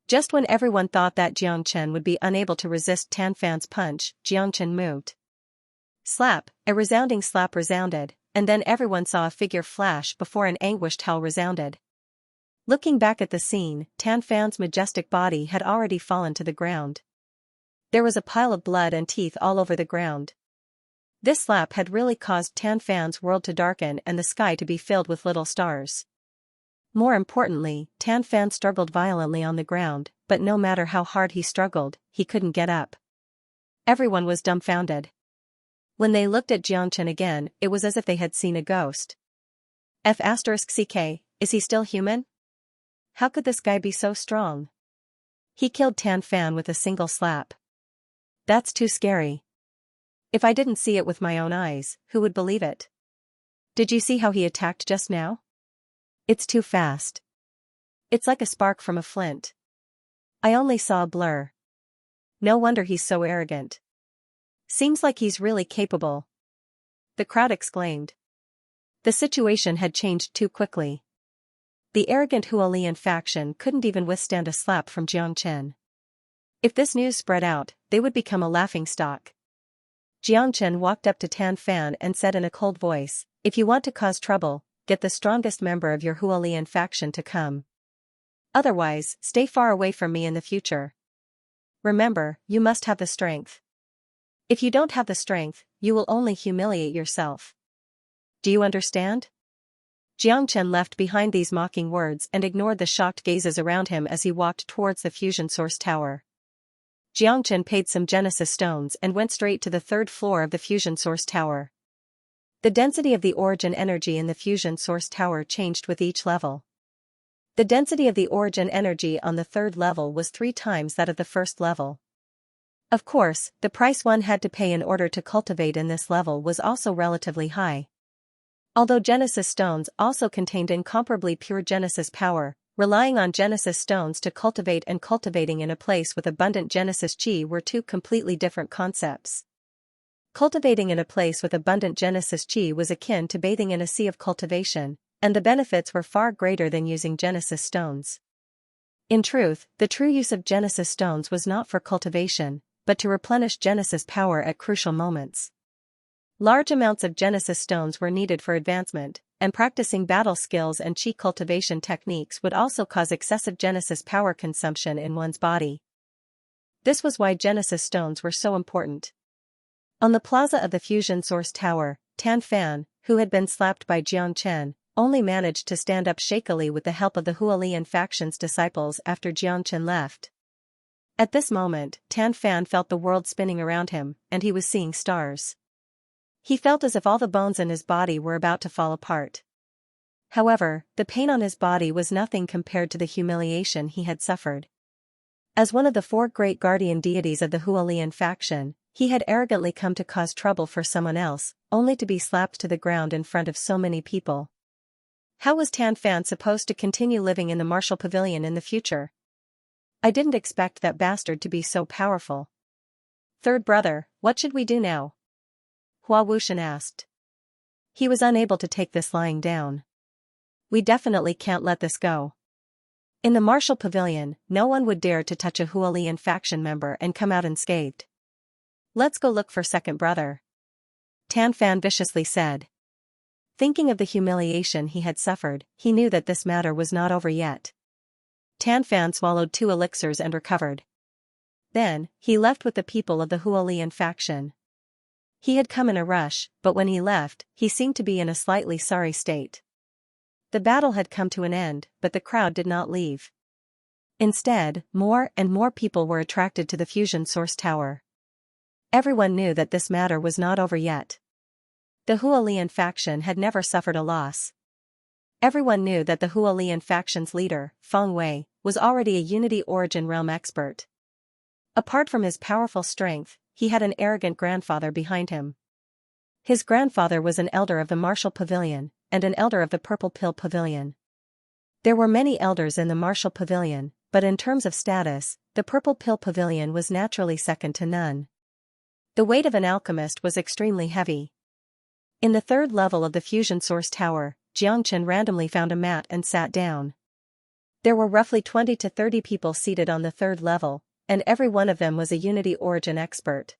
Just when everyone thought that Jiang Chen would be unable to resist Tan Fan's punch, Jiang Chen moved. Slap, a resounding slap resounded, and then everyone saw a figure flash before an anguished howl resounded. Looking back at the scene, Tan Fan's majestic body had already fallen to the ground. There was a pile of blood and teeth all over the ground. This slap had really caused Tan Fan's world to darken and the sky to be filled with little stars. More importantly, Tan Fan struggled violently on the ground, but no matter how hard he struggled, he couldn't get up. Everyone was dumbfounded. When they looked at Jiang Chen again, it was as if they had seen a ghost. F***ck, is he still human? How could this guy be so strong? He killed Tan Fan with a single slap. That's too scary. If I didn't see it with my own eyes, who would believe it? Did you see how he attacked just now? It's too fast. It's like a spark from a flint. I only saw a blur. No wonder he's so arrogant. Seems like he's really capable. The crowd exclaimed. The situation had changed too quickly. The arrogant Hualian faction couldn't even withstand a slap from Jiang Chen. If this news spread out, they would become a laughingstock. Jiang Chen walked up to Tan Fan and said in a cold voice, "If you want to cause trouble, get the strongest member of your Hualian faction to come. Otherwise, stay far away from me in the future. Remember, you must have the strength. If you don't have the strength, you will only humiliate yourself. Do you understand?" Jiang Chen left behind these mocking words and ignored the shocked gazes around him as he walked towards the fusion source tower. Jiang Chen paid some Genesis stones and went straight to the third floor of the fusion source tower. The density of the origin energy in the fusion source tower changed with each level. The density of the origin energy on the third level was 3 times that of the first level. Of course, the price one had to pay in order to cultivate in this level was also relatively high. Although Genesis stones also contained incomparably pure Genesis power, relying on Genesis stones to cultivate and cultivating in a place with abundant Genesis chi were 2 completely different concepts. Cultivating in a place with abundant Genesis chi was akin to bathing in a sea of cultivation, and the benefits were far greater than using Genesis stones. In truth, the true use of Genesis stones was not for cultivation, but to replenish Genesis power at crucial moments. Large amounts of Genesis stones were needed for advancement, and practicing battle skills and chi cultivation techniques would also cause excessive Genesis power consumption in one's body. This was why Genesis stones were so important. On the plaza of the fusion source tower, Tan Fan, who had been slapped by Jiang Chen, only managed to stand up shakily with the help of the Hualian faction's disciples after Jiang Chen left. At this moment, Tan Fan felt the world spinning around him, and he was seeing stars. He felt as if all the bones in his body were about to fall apart. However, the pain on his body was nothing compared to the humiliation he had suffered. As one of the 4 great guardian deities of the Hualian faction, he had arrogantly come to cause trouble for someone else, only to be slapped to the ground in front of so many people. How was Tan Fan supposed to continue living in the Martial Pavilion in the future? I didn't expect that bastard to be so powerful. Third brother, what should we do now? Hua Wuxian asked. He was unable to take this lying down. We definitely can't let this go. In the Martial Pavilion, no one would dare to touch a Hualian faction member and come out unscathed. Let's go look for second brother. Tan Fan viciously said. Thinking of the humiliation he had suffered, he knew that this matter was not over yet. Tan Fan swallowed 2 elixirs and recovered. Then, he left with the people of the Hualian faction. He had come in a rush, but when he left, he seemed to be in a slightly sorry state. The battle had come to an end, but the crowd did not leave. Instead, more and more people were attracted to the fusion source tower. Everyone knew that this matter was not over yet. The Hualian faction had never suffered a loss. Everyone knew that the Hualian faction's leader, Feng Wei, was already a Unity Origin Realm expert. Apart from his powerful strength, he had an arrogant grandfather behind him. His grandfather was an elder of the Martial Pavilion, and an elder of the Purple Pill Pavilion. There were many elders in the Martial Pavilion, but in terms of status, the Purple Pill Pavilion was naturally second to none. The weight of an alchemist was extremely heavy. In the third level of the fusion source tower, Xianxia randomly found a mat and sat down. There were roughly 20 to 30 people seated on the third level, and every one of them was a Unity Origin expert.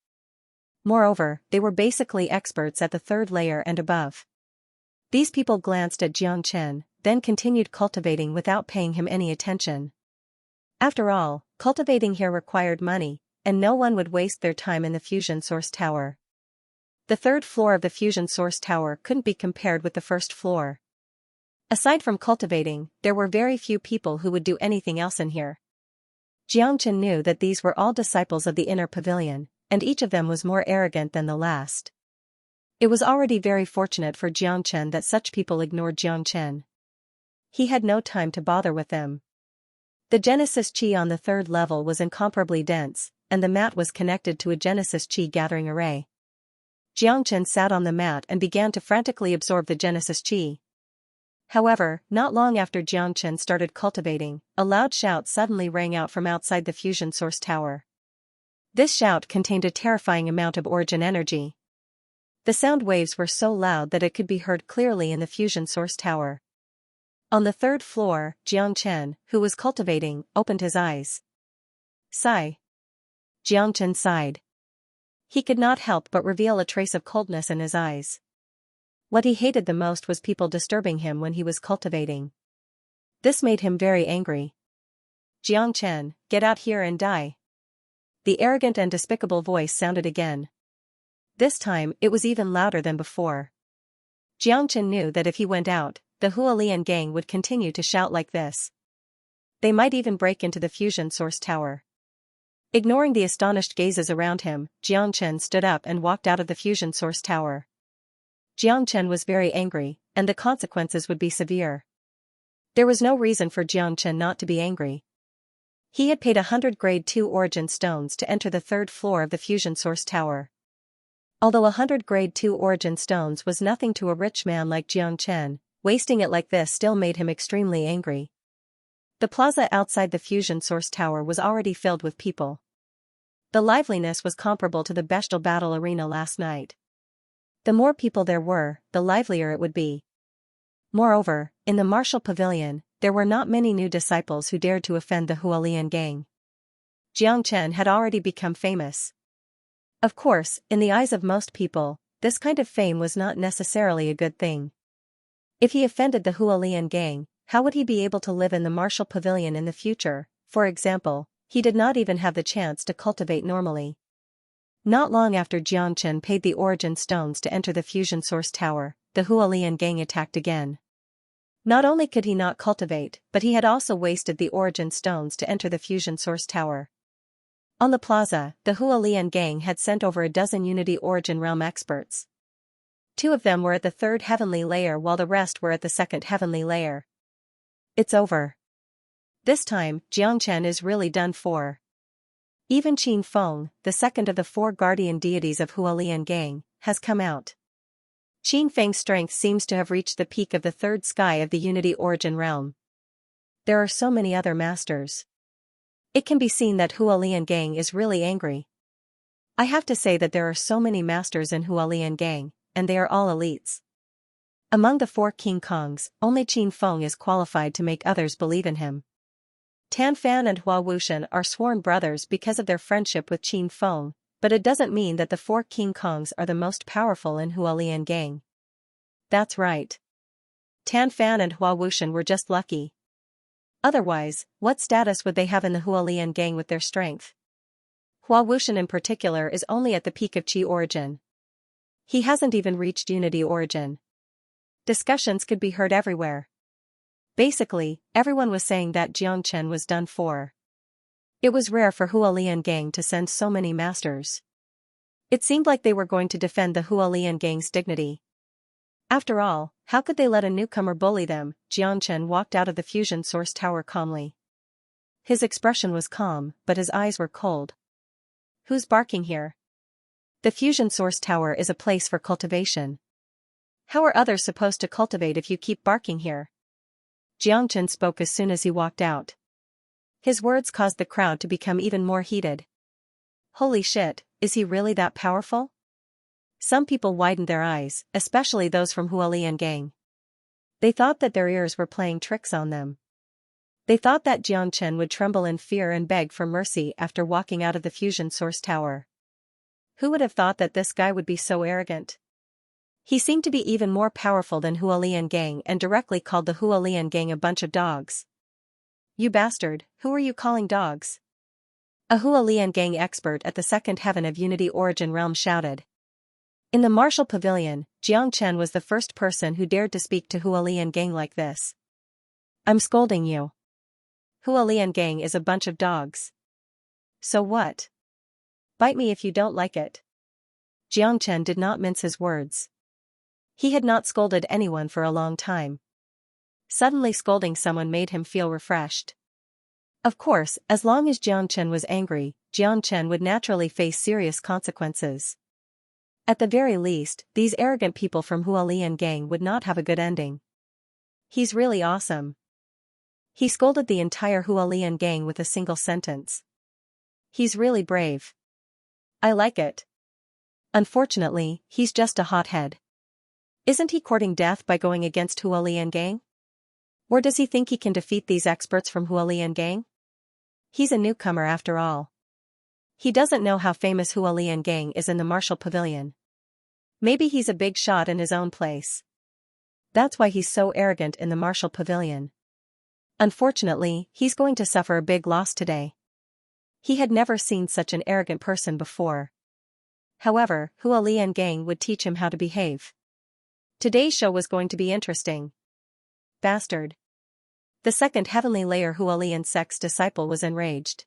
Moreover, they were basically experts at the third layer and above. These people glanced at Xianxia, then continued cultivating without paying him any attention. After all, cultivating here required money, and no one would waste their time in the fusion source tower. The third floor of the fusion source tower couldn't be compared with the first floor. Aside from cultivating, there were very few people who would do anything else in here. Xianxia knew that these were all disciples of the inner pavilion, and each of them was more arrogant than the last. It was already very fortunate for Xianxia that such people ignored Xianxia. He had no time to bother with them. The Genesis Chi on the third level was incomparably dense, and the mat was connected to a Genesis Chi gathering array. Xianxia sat on the mat and began to frantically absorb the Genesis Chi. However, not long after Xianxia started cultivating, a loud shout suddenly rang out from outside the fusion source tower. This shout contained a terrifying amount of origin energy. The sound waves were so loud that it could be heard clearly in the fusion source tower. On the third floor, Xianxia, who was cultivating, opened his eyes. Sigh. Xianxia sighed. He could not help but reveal a trace of coldness in his eyes. What he hated the most was people disturbing him when he was cultivating. This made him very angry. Xianxia, get out here and die. The arrogant and despicable voice sounded again. This time, it was even louder than before. Xianxia knew that if he went out, the Hualian gang would continue to shout like this. They might even break into the fusion source tower. Ignoring the astonished gazes around him, Xianxia stood up and walked out of the fusion source tower. Xianxia was very angry, and the consequences would be severe. There was no reason for Xianxia not to be angry. He had paid 100 grade 2 origin stones to enter the third floor of the fusion source tower. Although 100 grade 2 origin stones was nothing to a rich man like Xianxia, wasting it like this still made him extremely angry. The plaza outside the fusion source tower was already filled with people. The liveliness was comparable to the bestial battle arena last night. The more people there were, the livelier it would be. Moreover, in the martial pavilion, there were not many new disciples who dared to offend the Hualian gang. Xianxia had already become famous. Of course, in the eyes of most people, this kind of fame was not necessarily a good thing. If he offended the Hualian gang, how would he be able to live in the martial pavilion in the future? For example, he did not even have the chance to cultivate normally. Not long after Xianxia paid the origin stones to enter the fusion source tower, the Hualian gang attacked again. Not only could he not cultivate, but he had also wasted the origin stones to enter the fusion source tower. On the plaza, the Hualian gang had sent over a dozen Unity Origin Realm experts. 2 of them were at the third heavenly layer while the rest were at the second heavenly layer. It's over. This time, Xianxia is really done for. Even Qin Feng, the second of the 4 guardian deities of Hualian gang, has come out. Qin Feng's strength seems to have reached the peak of the third sky of the Unity Origin Realm. There are so many other masters. It can be seen that Hualian gang is really angry. I have to say that there are so many masters in Hualian gang, and they are all elites. Among the 4 King Kongs, only Qin Feng is qualified to make others believe in him. Tan Fan and Hua Wuxian are sworn brothers because of their friendship with Qin Feng, but it doesn't mean that the 4 King Kongs are the most powerful in Hualian gang. That's right. Tan Fan and Hua Wuxian were just lucky. Otherwise, what status would they have in the Hualian gang with their strength? Hua Wuxian in particular is only at the peak of Qi Origin. He hasn't even reached Unity Origin. Discussions could be heard everywhere. Basically, everyone was saying that Xianxia was done for. It was rare for Hualian gang to send so many masters. It seemed like they were going to defend the Hualian gang's dignity. After all, how could they let a newcomer bully them? Xianxia walked out of the fusion source tower calmly. His expression was calm, but his eyes were cold. Who's barking here? The fusion source tower is a place for cultivation. How are others supposed to cultivate if you keep barking here? Xianxia spoke as soon as he walked out. His words caused the crowd to become even more heated. Holy shit, is he really that powerful? Some people widened their eyes, especially those from Hualien gang. They thought that their ears were playing tricks on them. They thought that Xianxia would tremble in fear and beg for mercy after walking out of the fusion source tower. Who would have thought that this guy would be so arrogant? He seemed to be even more powerful than Hualien gang and directly called the Hualien gang a bunch of dogs. You bastard, who are you calling dogs? A Hualien gang expert at the second heaven of Unity Origin Realm shouted. In the martial pavilion, Xianxia was the first person who dared to speak to Hualien gang like this. I'm scolding you. Hualien gang is a bunch of dogs. So what? Bite me if you don't like it. Xianxia did not mince his words. He had not scolded anyone for a long time. Suddenly scolding someone made him feel refreshed. Of course, as long as Xianxia was angry, Xianxia would naturally face serious consequences. At the very least, these arrogant people from Hualien gang would not have a good ending. He's really awesome. He scolded the entire Hualien gang with a single sentence. He's really brave. I like it. Unfortunately, he's just a hothead. Isn't he courting death by going against Hualien gang? Or does he think he can defeat these experts from Hualien gang? He's a newcomer after all. He doesn't know how famous Hualien gang is in the martial pavilion. Maybe he's a big shot in his own place. That's why he's so arrogant in the martial pavilion. Unfortunately, he's going to suffer a big loss today. He had never seen such an arrogant person before. However, Hualien gang would teach him how to behave. Today's show was going to be interesting. Bastard. The second heavenly layer Hualien sect's disciple was enraged.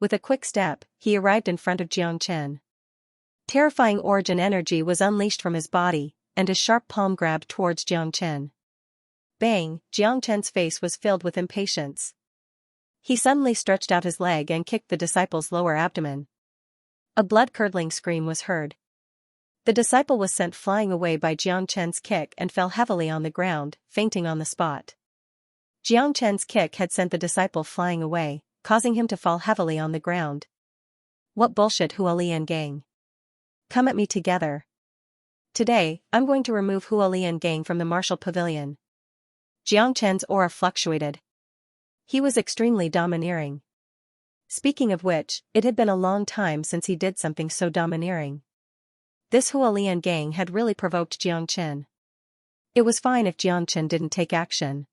With a quick step, he arrived in front of Xianxia. Terrifying origin energy was unleashed from his body, and his sharp palm grabbed towards Xianxia. Bang, Xianxia's face was filled with impatience. He suddenly stretched out his leg and kicked the disciple's lower abdomen. A blood-curdling scream was heard. The disciple was sent flying away by Xianxia's kick and fell heavily on the ground, fainting on the spot. Xianxia's kick had sent the disciple flying away, causing him to fall heavily on the ground. What bullshit, Hualien gang. Come at me together. Today, I'm going to remove Hualien gang from the martial pavilion. Xianxia's aura fluctuated. He was extremely domineering. Speaking of which, it had been a long time since he did something so domineering. This Hualien gang had really provoked Xianxia. It was fine if Xianxia didn't take action.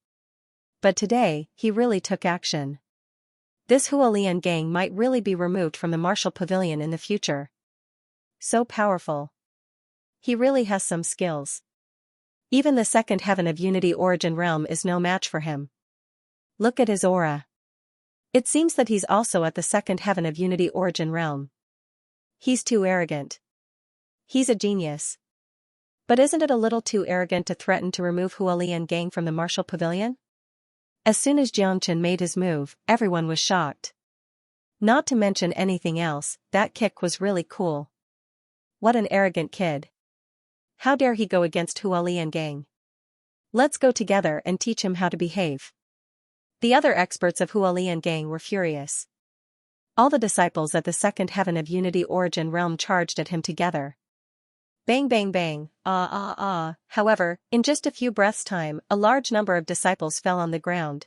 But today, he really took action. This Hualien gang might really be removed from the martial pavilion in the future. So powerful. He really has some skills. Even the second heaven of Unity Origin Realm is no match for him. Look at his aura. It seems that he's also at the second heaven of Unity Origin Realm. He's too arrogant. He's a genius. But isn't it a little too arrogant to threaten to remove Hualien gang from the martial pavilion? As soon as Xianxia made his move, everyone was shocked. Not to mention anything else, that kick was really cool. What an arrogant kid. How dare he go against Hualien gang? Let's go together and teach him how to behave. The other experts of Hualien gang were furious. All the disciples at the second heaven of Unity Origin Realm charged at him together. Bang bang bang, However, in just a few breaths' time, a large number of disciples fell on the ground.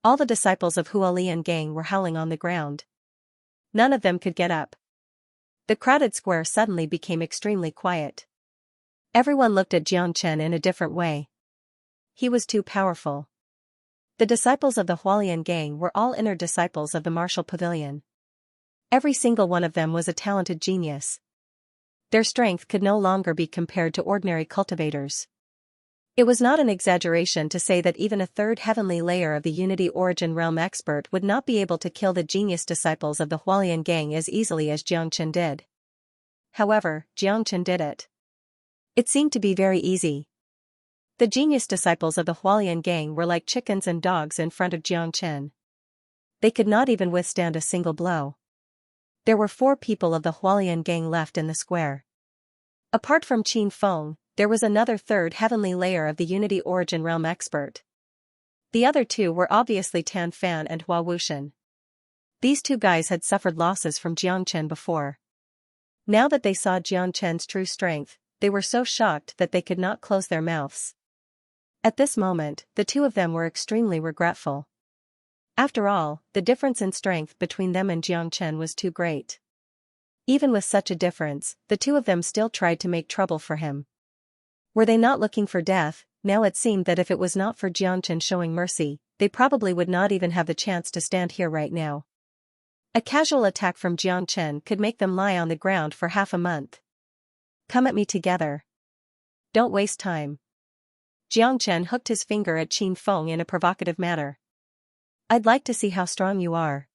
All the disciples of Hualien gang were howling on the ground. None of them could get up. The crowded square suddenly became extremely quiet. Everyone looked at Xianxia in a different way. He was too powerful. The disciples of the Hualien gang were all inner disciples of the martial pavilion. Every single one of them was a talented genius. Their strength could no longer be compared to ordinary cultivators. It was not an exaggeration to say that even a third heavenly layer of the Unity Origin Realm expert would not be able to kill the genius disciples of the Hualien gang as easily as Xianxia did. However, Xianxia did it. It seemed to be very easy. The genius disciples of the Hualien gang were like chickens and dogs in front of Xianxia. They could not even withstand a single blow. There were 4 people of the Hualien gang left in the square. Apart from Qin Feng, there was another third heavenly layer of the Unity Origin Realm expert. The other two were obviously Tan Fan and Hua Wuxian. These two guys had suffered losses from Jiang Chen before. Now that they saw Jiang Chen's true strength, they were so shocked that they could not close their mouths. At this moment, the two of them were extremely regretful. After all, the difference in strength between them and Jiang Chen was too great. Even with such a difference, the two of them still tried to make trouble for him. Were they not looking for death? Now it seemed that if it was not for Jiang Chen showing mercy, they probably would not even have the chance to stand here right now. A casual attack from Jiang Chen could make them lie on the ground for half a month. Come at me together. Don't waste time. Jiang Chen hooked his finger at Qin Feng in a provocative manner. I'd like to see how strong you are.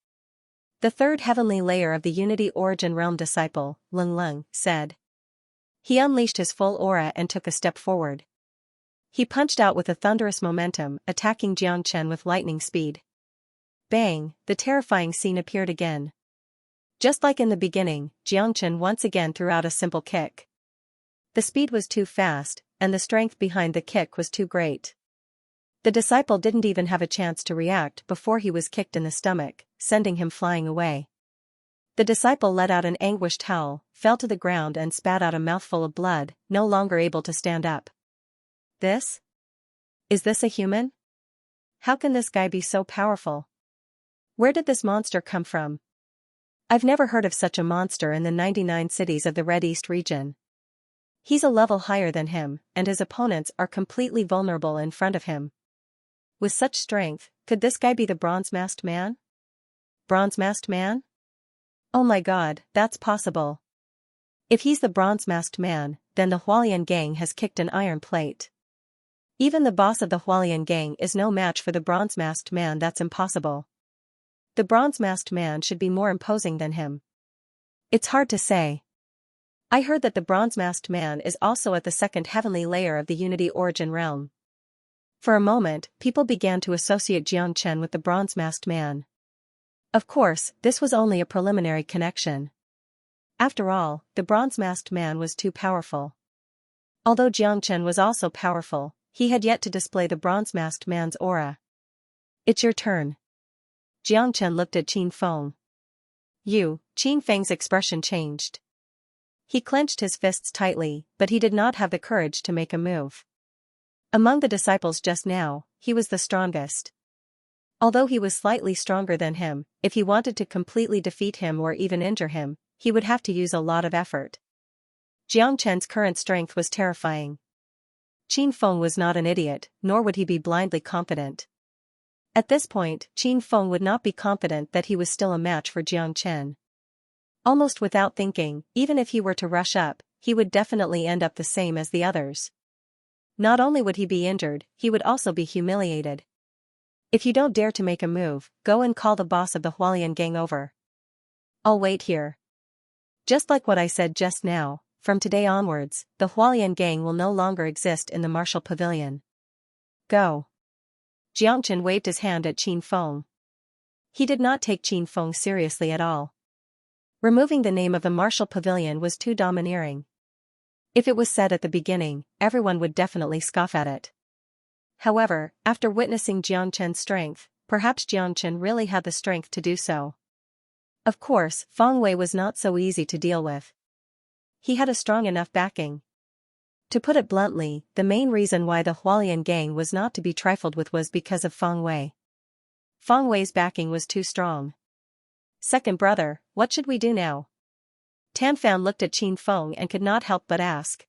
The third heavenly layer of the Unity Origin Realm disciple, Leng Leng, said. He unleashed his full aura and took a step forward. He punched out with a thunderous momentum, attacking Jiang Chen with lightning speed. Bang, the terrifying scene appeared again. Just like in the beginning, Jiang Chen once again threw out a simple kick. The speed was too fast, and the strength behind the kick was too great. The disciple didn't even have a chance to react before he was kicked in the stomach, sending him flying away. The disciple let out an anguished howl, fell to the ground and spat out a mouthful of blood, no longer able to stand up. Is this a human? How can this guy be so powerful? Where did this monster come from? I've never heard of such a monster in the 99 cities of the Red East region. He's a level higher than him, and his opponents are completely vulnerable in front of him. With such strength, could this guy be the Bronze-Masked Man? Bronze-Masked Man? Oh my god, that's possible. If he's the Bronze-Masked Man, then the Hualian gang has kicked an iron plate. Even the boss of the Hualian gang is no match for the Bronze-Masked Man. That's impossible. The Bronze-Masked Man should be more imposing than him. It's hard to say. I heard that the Bronze-Masked Man is also at the second heavenly layer of the Unity Origin Realm. For a moment, people began to associate Jiang Chen with the Bronze-Masked Man. Of course, this was only a preliminary connection. After all, the Bronze-Masked Man was too powerful. Although Jiang Chen was also powerful, he had yet to display the Bronze-Masked Man's aura. It's your turn. Jiang Chen looked at Qin Feng. Qin Feng's expression changed. He clenched his fists tightly, but he did not have the courage to make a move. Among the disciples just now, he was the strongest. Although he was slightly stronger than him, if he wanted to completely defeat him or even injure him, he would have to use a lot of effort. Jiang Chen's current strength was terrifying. Qin Feng was not an idiot, nor would he be blindly confident. At this point, Qin Feng would not be confident that he was still a match for Jiang Chen. Almost without thinking, even if he were to rush up, he would definitely end up the same as the others. Not only would he be injured, he would also be humiliated. If you don't dare to make a move, go and call the boss of the Hualian gang over. I'll wait here. Just like what I said just now, from today onwards, the Hualian gang will no longer exist in the Martial Pavilion. Go. Jiang Chen waved his hand at Qin Feng. He did not take Qin Feng seriously at all. Removing the name of the Martial Pavilion was too domineering. If it was said at the beginning, everyone would definitely scoff at it. However, after witnessing Jiang Chen's strength, perhaps Jiang Chen really had the strength to do so. Of course, Feng Wei was not so easy to deal with. He had a strong enough backing. To put it bluntly, the main reason why the Hualian gang was not to be trifled with was because of Feng Wei. Feng Wei's backing was too strong. Second brother, what should we do now? Tan Fan looked at Qin Feng and could not help but ask.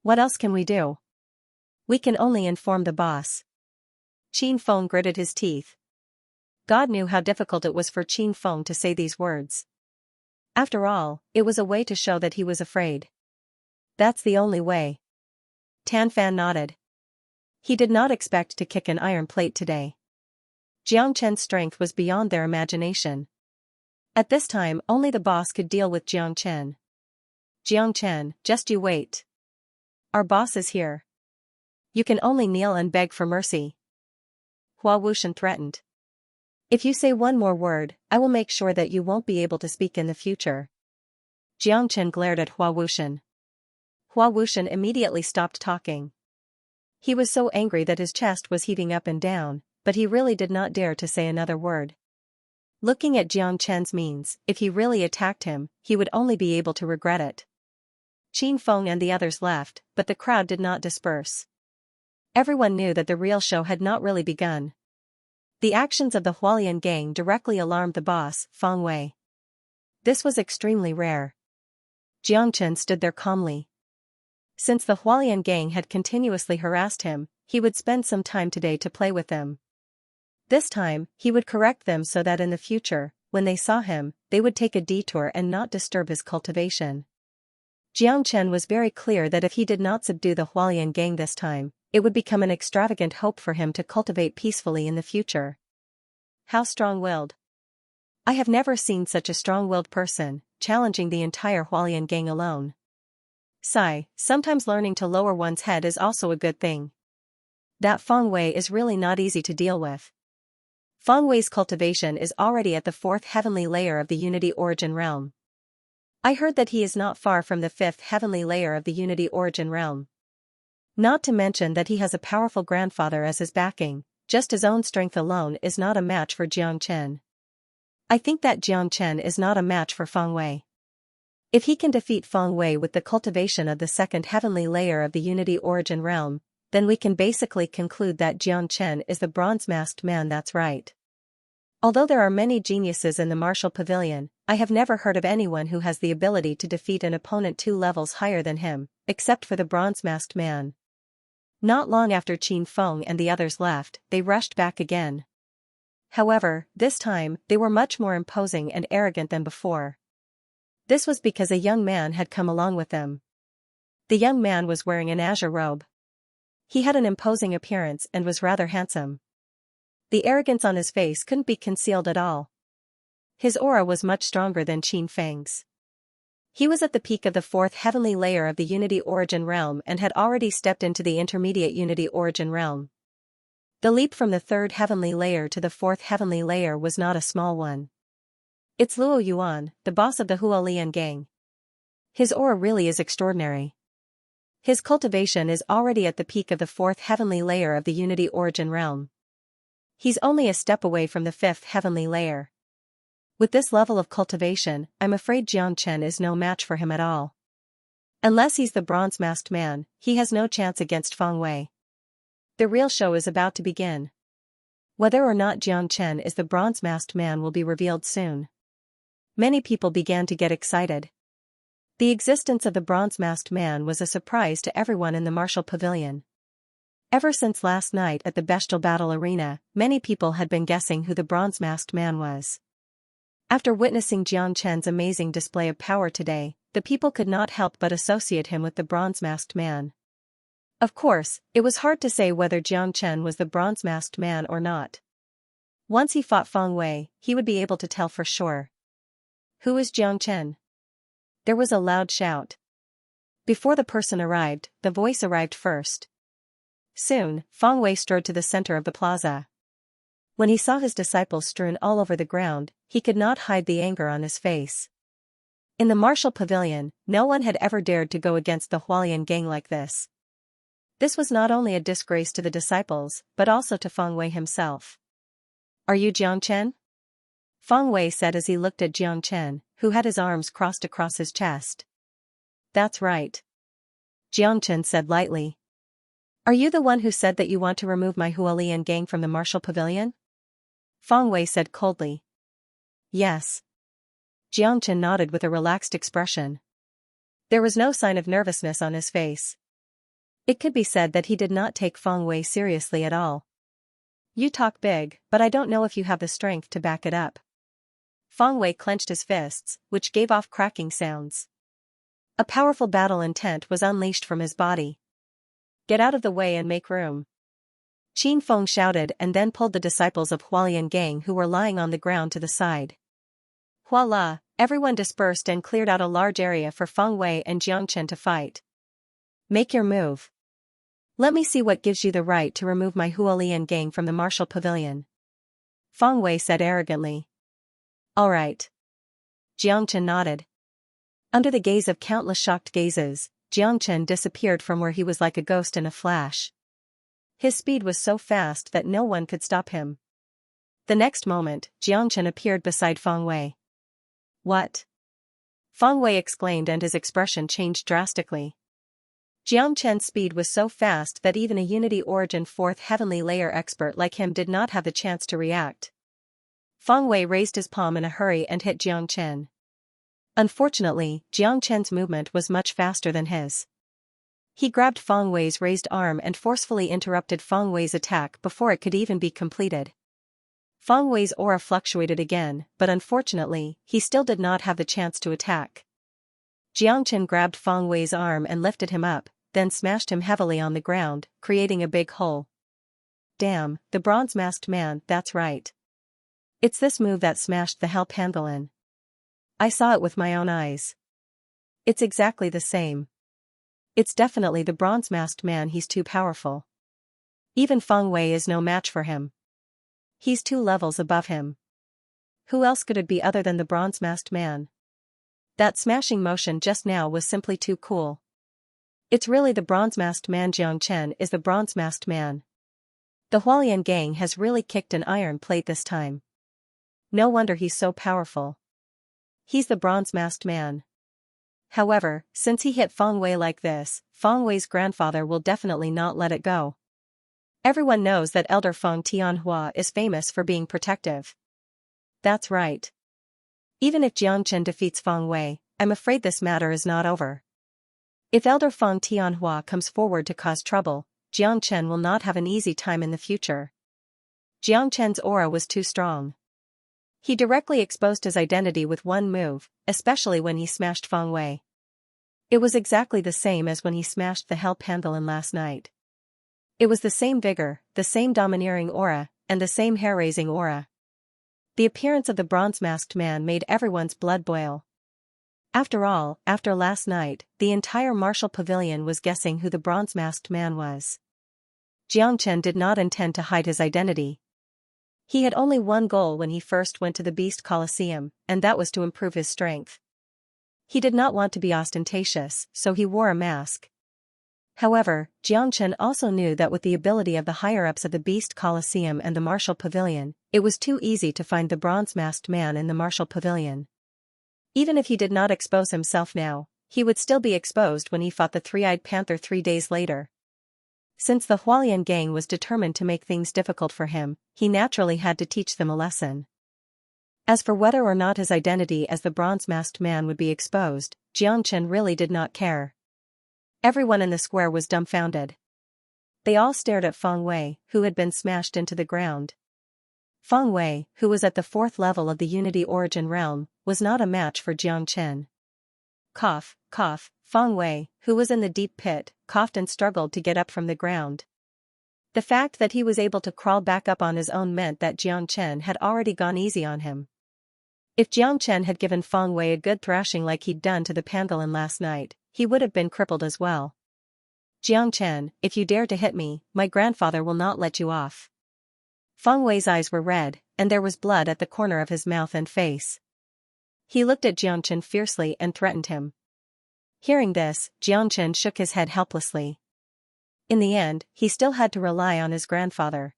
What else can we do? We can only inform the boss. Qin Feng gritted his teeth. God knew how difficult it was for Qin Feng to say these words. After all, it was a way to show that he was afraid. That's the only way. Tan Fan nodded. He did not expect to kick an iron plate today. Jiang Chen's strength was beyond their imagination. At this time, only the boss could deal with Jiang Chen. Jiang Chen, just you wait. Our boss is here. You can only kneel and beg for mercy. Hua Wuxian threatened. If you say one more word, I will make sure that you won't be able to speak in the future. Jiang Chen glared at Hua Wuxian. Hua Wuxian immediately stopped talking. He was so angry that his chest was heaving up and down, but he really did not dare to say another word. Looking at Jiang Chen's means, if he really attacked him, he would only be able to regret it. Qin Feng and the others left, but the crowd did not disperse. Everyone knew that the real show had not really begun. The actions of the Hualian gang directly alarmed the boss, Feng Wei. This was extremely rare. Jiang Chen stood there calmly. Since the Hualian gang had continuously harassed him, he would spend some time today to play with them. This time, he would correct them so that in the future, when they saw him, they would take a detour and not disturb his cultivation. Jiang Chen was very clear that if he did not subdue the Hualian gang this time, it would become an extravagant hope for him to cultivate peacefully in the future. How strong-willed. I have never seen such a strong-willed person, challenging the entire Hualian gang alone. Sigh, sometimes learning to lower one's head is also a good thing. That Feng Wei is really not easy to deal with. Feng Wei's cultivation is already at the 4th heavenly layer of the Unity Origin Realm. I heard that he is not far from the 5th heavenly layer of the Unity Origin Realm. Not to mention that he has a powerful grandfather as his backing, just his own strength alone is not a match for Jiang Chen. I think that Jiang Chen is not a match for Feng Wei. If he can defeat Feng Wei with the cultivation of the 2nd heavenly layer of the Unity Origin Realm, then we can basically conclude that Jiang Chen is the bronze-masked man. That's right. Although there are many geniuses in the martial pavilion, I have never heard of anyone who has the ability to defeat an opponent 2 levels higher than him, except for the bronze-masked man. Not long after Qin Feng and the others left, they rushed back again. However, this time, they were much more imposing and arrogant than before. This was because a young man had come along with them. The young man was wearing an azure robe. He had an imposing appearance and was rather handsome. The arrogance on his face couldn't be concealed at all. His aura was much stronger than Qin Feng's. He was at the peak of the 4th heavenly layer of the Unity Origin Realm and had already stepped into the intermediate Unity Origin Realm. The leap from the 3rd heavenly layer to the 4th heavenly layer was not a small one. It's Luo Yuan, the boss of the Hualian gang. His aura really is extraordinary. His cultivation is already at the peak of the 4th heavenly layer of the Unity Origin Realm. He's only a step away from the 5th heavenly layer. With this level of cultivation, I'm afraid Jiang Chen is no match for him at all. Unless he's the bronze-masked man, he has no chance against Feng Wei. The real show is about to begin. Whether or not Jiang Chen is the bronze-masked man will be revealed soon. Many people began to get excited. The existence of the bronze-masked man was a surprise to everyone in the martial pavilion. Ever since last night at the bestial battle arena, many people had been guessing who the bronze-masked man was. After witnessing Jiang Chen's amazing display of power today, the people could not help but associate him with the bronze-masked man. Of course, it was hard to say whether Jiang Chen was the bronze-masked man or not. Once he fought Feng Wei, he would be able to tell for sure. Who is Jiang Chen? There was a loud shout. Before the person arrived, the voice arrived first. Soon, Feng Wei strode to the center of the plaza. When he saw his disciples strewn all over the ground, he could not hide the anger on his face. In the martial pavilion, no one had ever dared to go against the Hualian gang like this. This was not only a disgrace to the disciples, but also to Feng Wei himself. Are you Jiang Chen? Feng Wei said as he looked at Jiang Chen, who had his arms crossed across his chest. That's right. Jiang Chen said lightly. Are you the one who said that you want to remove my Hualian gang from the martial pavilion? Feng Wei said coldly. Yes. Jiang Chen nodded with a relaxed expression. There was no sign of nervousness on his face. It could be said that he did not take Feng Wei seriously at all. You talk big, but I don't know if you have the strength to back it up. Feng Wei clenched his fists, which gave off cracking sounds. A powerful battle intent was unleashed from his body. Get out of the way and make room. Qin Feng shouted and then pulled the disciples of Hualian gang who were lying on the ground to the side. Voila, everyone dispersed and cleared out a large area for Feng Wei and Jiang Chen to fight. Make your move. Let me see what gives you the right to remove my Hualian gang from the martial pavilion. Feng Wei said arrogantly. All right. Jiang Chen nodded. Under the gaze of countless shocked gazes, Jiang Chen disappeared from where he was like a ghost in a flash. His speed was so fast that no one could stop him. The next moment, Xianxia appeared beside Feng Wei. "What?" Feng Wei exclaimed, and his expression changed drastically. Xianxia's speed was so fast that even a Unity Origin 4th Heavenly Layer expert like him did not have the chance to react. Feng Wei raised his palm in a hurry and hit Xianxia. Unfortunately, Xianxia's movement was much faster than his. He grabbed Feng Wei's raised arm and forcefully interrupted Feng Wei's attack before it could even be completed. Feng Wei's aura fluctuated again, but unfortunately, he still did not have the chance to attack. Xianxia grabbed Feng Wei's arm and lifted him up, then smashed him heavily on the ground, creating a big hole. "Damn, the bronze-masked man, that's right. It's this move that smashed the Hell Pangolin. I saw it with my own eyes. It's exactly the same. It's definitely the bronze-masked man, he's too powerful. Even Feng Wei is no match for him. He's 2 levels above him. Who else could it be other than the bronze-masked man? That smashing motion just now was simply too cool. It's really the bronze-masked man. Xianxia is the bronze-masked man. The Hualian gang has really kicked an iron plate this time. No wonder he's so powerful. He's the bronze-masked man." However, since he hit Feng Wei like this, Feng Wei's grandfather will definitely not let it go. Everyone knows that Elder Feng Tianhua is famous for being protective. That's right. Even if Xianxia defeats Feng Wei, I'm afraid this matter is not over. If Elder Feng Tianhua comes forward to cause trouble, Xianxia will not have an easy time in the future. Xianxia's aura was too strong. He directly exposed his identity with one move, especially when he smashed Feng Wei. It was exactly the same as when he smashed the Hell Pangolin last night. It was the same vigor, the same domineering aura, and the same hair-raising aura. The appearance of the bronze-masked man made everyone's blood boil. After all, after last night, the entire martial pavilion was guessing who the bronze-masked man was. Xianxia did not intend to hide his identity. He had only one goal when he first went to the Beast Colosseum, and that was to improve his strength. He did not want to be ostentatious, so he wore a mask. However, Xianxia also knew that with the ability of the higher-ups of the Beast Colosseum and the Martial Pavilion, it was too easy to find the bronze-masked man in the Martial Pavilion. Even if he did not expose himself now, he would still be exposed when he fought the Three-Eyed Panther 3 days later. Since the Hualian gang was determined to make things difficult for him, he naturally had to teach them a lesson. As for whether or not his identity as the bronze-masked man would be exposed, Xianxia really did not care. Everyone in the square was dumbfounded. They all stared at Feng Wei, who had been smashed into the ground. Feng Wei, who was at the 4th level of the Unity Origin realm, was not a match for Xianxia. Cough, cough, Feng Wei, who was in the deep pit, coughed and struggled to get up from the ground. The fact that he was able to crawl back up on his own meant that Xianxia had already gone easy on him. If Xianxia had given Feng Wei a good thrashing like he'd done to the pangolin last night, he would have been crippled as well. "Xianxia, if you dare to hit me, my grandfather will not let you off." Feng Wei's eyes were red, and there was blood at the corner of his mouth and face. He looked at Xianxia fiercely and threatened him. Hearing this, Xianxia shook his head helplessly. In the end, he still had to rely on his grandfather.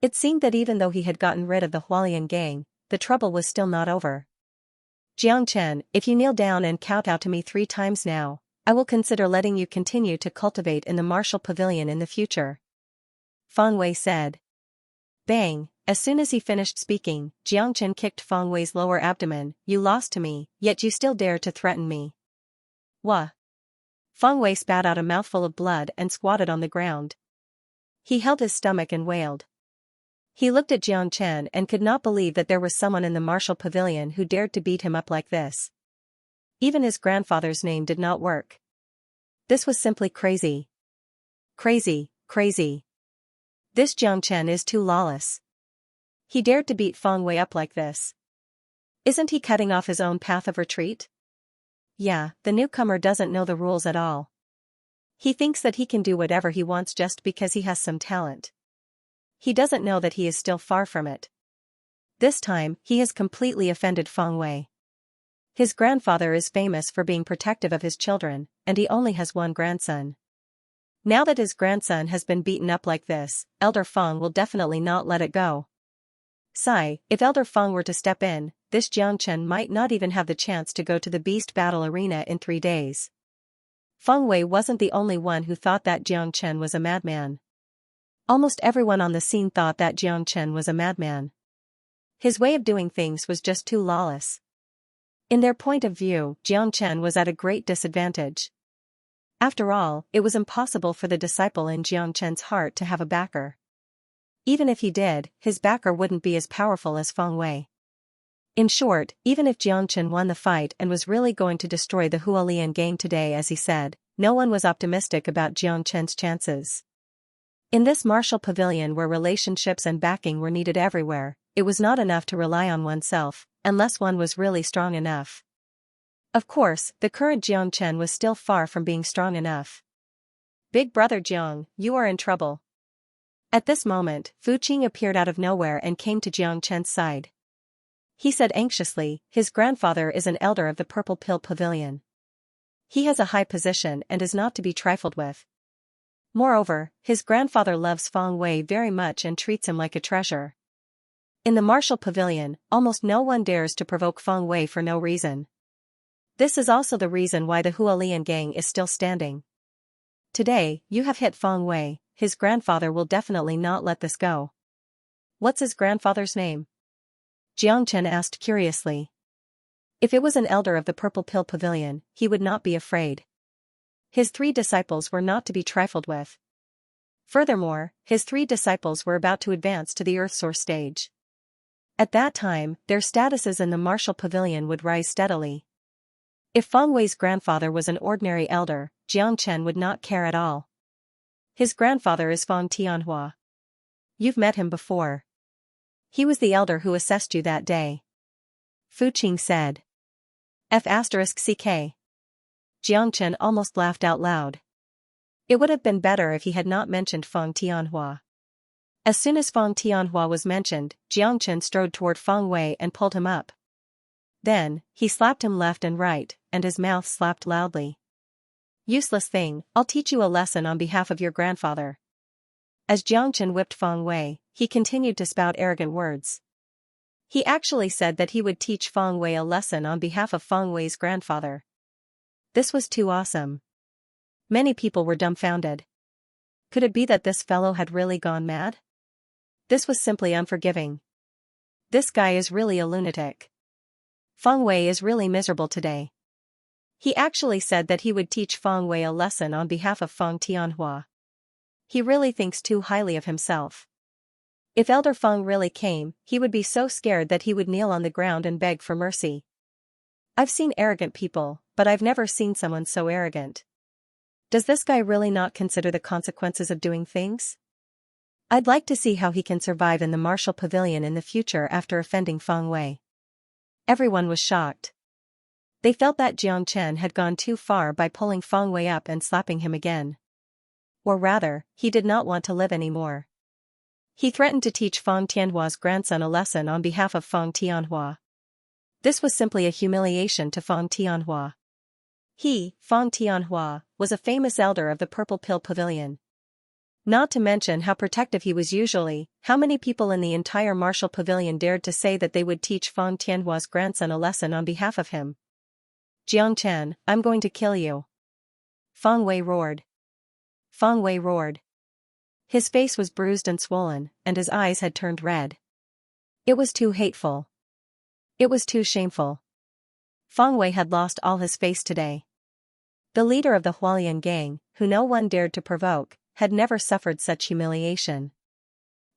It seemed that even though he had gotten rid of the Hualian gang, the trouble was still not over. "Xianxia, if you kneel down and kowtow to me 3 times now, I will consider letting you continue to cultivate in the Martial Pavilion in the future," Feng Wei said. Bang! As soon as he finished speaking, Xianxia kicked Feng Wei's lower abdomen. "You lost to me, yet you still dare to threaten me. Wah!" Feng Wei spat out a mouthful of blood and squatted on the ground. He held his stomach and wailed. He looked at Xianxia and could not believe that there was someone in the Martial Pavilion who dared to beat him up like this. Even his grandfather's name did not work. This was simply crazy. Crazy, crazy. This Xianxia is too lawless. He dared to beat Feng Wei up like this. Isn't he cutting off his own path of retreat? Yeah, the newcomer doesn't know the rules at all. He thinks that he can do whatever he wants just because he has some talent. He doesn't know that he is still far from it. This time, he has completely offended Feng Wei. His grandfather is famous for being protective of his children, and he only has one grandson. Now that his grandson has been beaten up like this, Elder Feng will definitely not let it go. Sigh, if Elder Feng were to step in, this Jiangchen might not even have the chance to go to the beast battle arena in 3 days. Feng Wei wasn't the only one who thought that Jiangchen was a madman. Almost everyone on the scene thought that Jiangchen was a madman. His way of doing things was just too lawless. In their point of view, Jiangchen was at a great disadvantage. After all, it was impossible for the disciple in Jiangchen's heart to have a backer. Even if he did, his backer wouldn't be as powerful as Feng Wei. In short, even if Jiangchen won the fight and was really going to destroy the Hualian gang today as he said, no one was optimistic about Jiangchen's chances. In this martial pavilion where relationships and backing were needed everywhere, it was not enough to rely on oneself, unless one was really strong enough. Of course, the current Jiangchen was still far from being strong enough. Big brother Jiang, you are in trouble. At this moment, Fu Qing appeared out of nowhere and came to Jiangchen's side. He said anxiously, his grandfather is an elder of the Purple Pill Pavilion. He has a high position and is not to be trifled with. Moreover, his grandfather loves Feng Wei very much and treats him like a treasure. In the martial pavilion, almost no one dares to provoke Feng Wei for no reason. This is also the reason why the Hualian gang is still standing. Today, you have hit Feng Wei, his grandfather will definitely not let this go. What's his grandfather's name? Jiangchen asked curiously. If it was an elder of the Purple Pill Pavilion, he would not be afraid. His 3 disciples were not to be trifled with. Furthermore, his 3 disciples were about to advance to the Earthsource stage. At that time, their statuses in the martial pavilion would rise steadily. If Feng Wei's grandfather was an ordinary elder, Jiangchen would not care at all. His grandfather is Feng Tianhua. You've met him before. He was the elder who assessed you that day. Fu Qing said. F***ck. Jiangchen almost laughed out loud. It would have been better if he had not mentioned Feng Tianhua. As soon as Feng Tianhua was mentioned, Jiangchen strode toward Feng Wei and pulled him up. Then, he slapped him left and right, and his mouth slapped loudly. Useless thing, I'll teach you a lesson on behalf of your grandfather. As Jiangchen whipped Feng Wei, he continued to spout arrogant words. He actually said that he would teach Feng Wei a lesson on behalf of Feng Wei's grandfather. This was too awesome. Many people were dumbfounded. Could it be that this fellow had really gone mad? This was simply unforgiving. This guy is really a lunatic. Feng Wei is really miserable today. He actually said that he would teach Feng Wei a lesson on behalf of Feng Tianhua. He really thinks too highly of himself. If Elder Feng really came, he would be so scared that he would kneel on the ground and beg for mercy. I've seen arrogant people, but I've never seen someone so arrogant. Does this guy really not consider the consequences of doing things? I'd like to see how he can survive in the martial pavilion in the future after offending Feng Wei. Everyone was shocked. They felt that Jiangchen had gone too far by pulling Feng Wei up and slapping him again. Or rather, he did not want to live anymore. He threatened to teach Feng Tianhua's grandson a lesson on behalf of Feng Tianhua. This was simply a humiliation to Feng Tianhua. He, Feng Tianhua, was a famous elder of the Purple Pill Pavilion. Not to mention how protective he was usually, how many people in the entire martial pavilion dared to say that they would teach Feng Tianhua's grandson a lesson on behalf of him. Jiangchen, I'm going to kill you. Feng Wei roared. Feng Wei roared. His face was bruised and swollen, and his eyes had turned red. It was too hateful. It was too shameful. Feng Wei had lost all his face today. The leader of the Hualian gang, who no one dared to provoke, had never suffered such humiliation.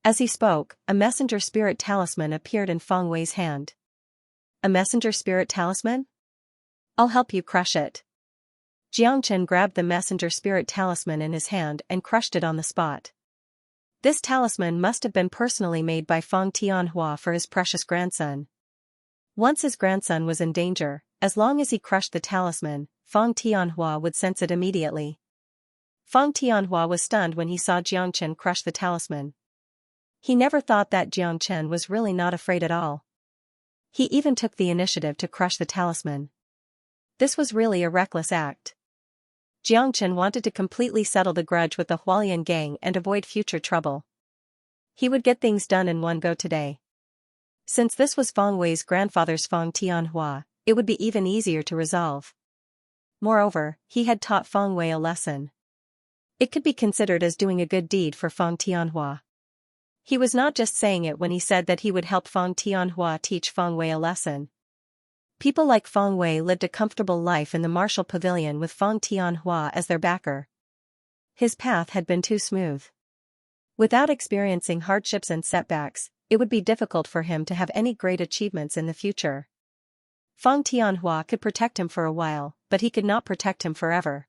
As he spoke, a messenger spirit talisman appeared in Feng Wei's hand. A messenger spirit talisman? I'll help you crush it. Jiangchen grabbed the messenger spirit talisman in his hand and crushed it on the spot. This talisman must have been personally made by Feng Tianhua for his precious grandson. Once his grandson was in danger, as long as he crushed the talisman, Feng Tianhua would sense it immediately. Feng Tianhua was stunned when he saw Jiangchen crush the talisman. He never thought that Jiangchen was really not afraid at all. He even took the initiative to crush the talisman. This was really a reckless act. Jiang Chen wanted to completely settle the grudge with the Hualian gang and avoid future trouble. He would get things done in one go today. Since this was Feng Wei's grandfather's Feng Tianhua, it would be even easier to resolve. Moreover, he had taught Feng Wei a lesson. It could be considered as doing a good deed for Feng Tianhua. He was not just saying it when he said that he would help Feng Tianhua teach Feng Wei a lesson. People like Feng Wei lived a comfortable life in the martial pavilion with Feng Tianhua as their backer. His path had been too smooth. Without experiencing hardships and setbacks, it would be difficult for him to have any great achievements in the future. Feng Tianhua could protect him for a while, but he could not protect him forever.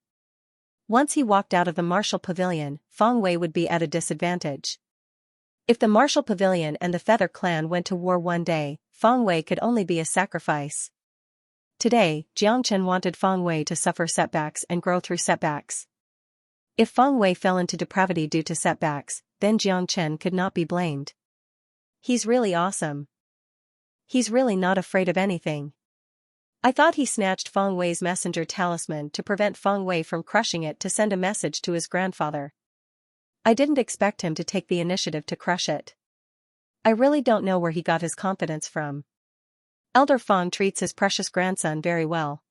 Once he walked out of the martial pavilion, Feng Wei would be at a disadvantage. If the martial pavilion and the Feather clan went to war one day, Feng Wei could only be a sacrifice. Today, Jiang Chen wanted Feng Wei to suffer setbacks and grow through setbacks. If Feng Wei fell into depravity due to setbacks, then Jiang Chen could not be blamed. He's really awesome. He's really not afraid of anything. I thought he snatched Feng Wei's messenger talisman to prevent Feng Wei from crushing it to send a message to his grandfather. I didn't expect him to take the initiative to crush it. I really don't know where he got his confidence from. Elder Feng treats his precious grandson very well.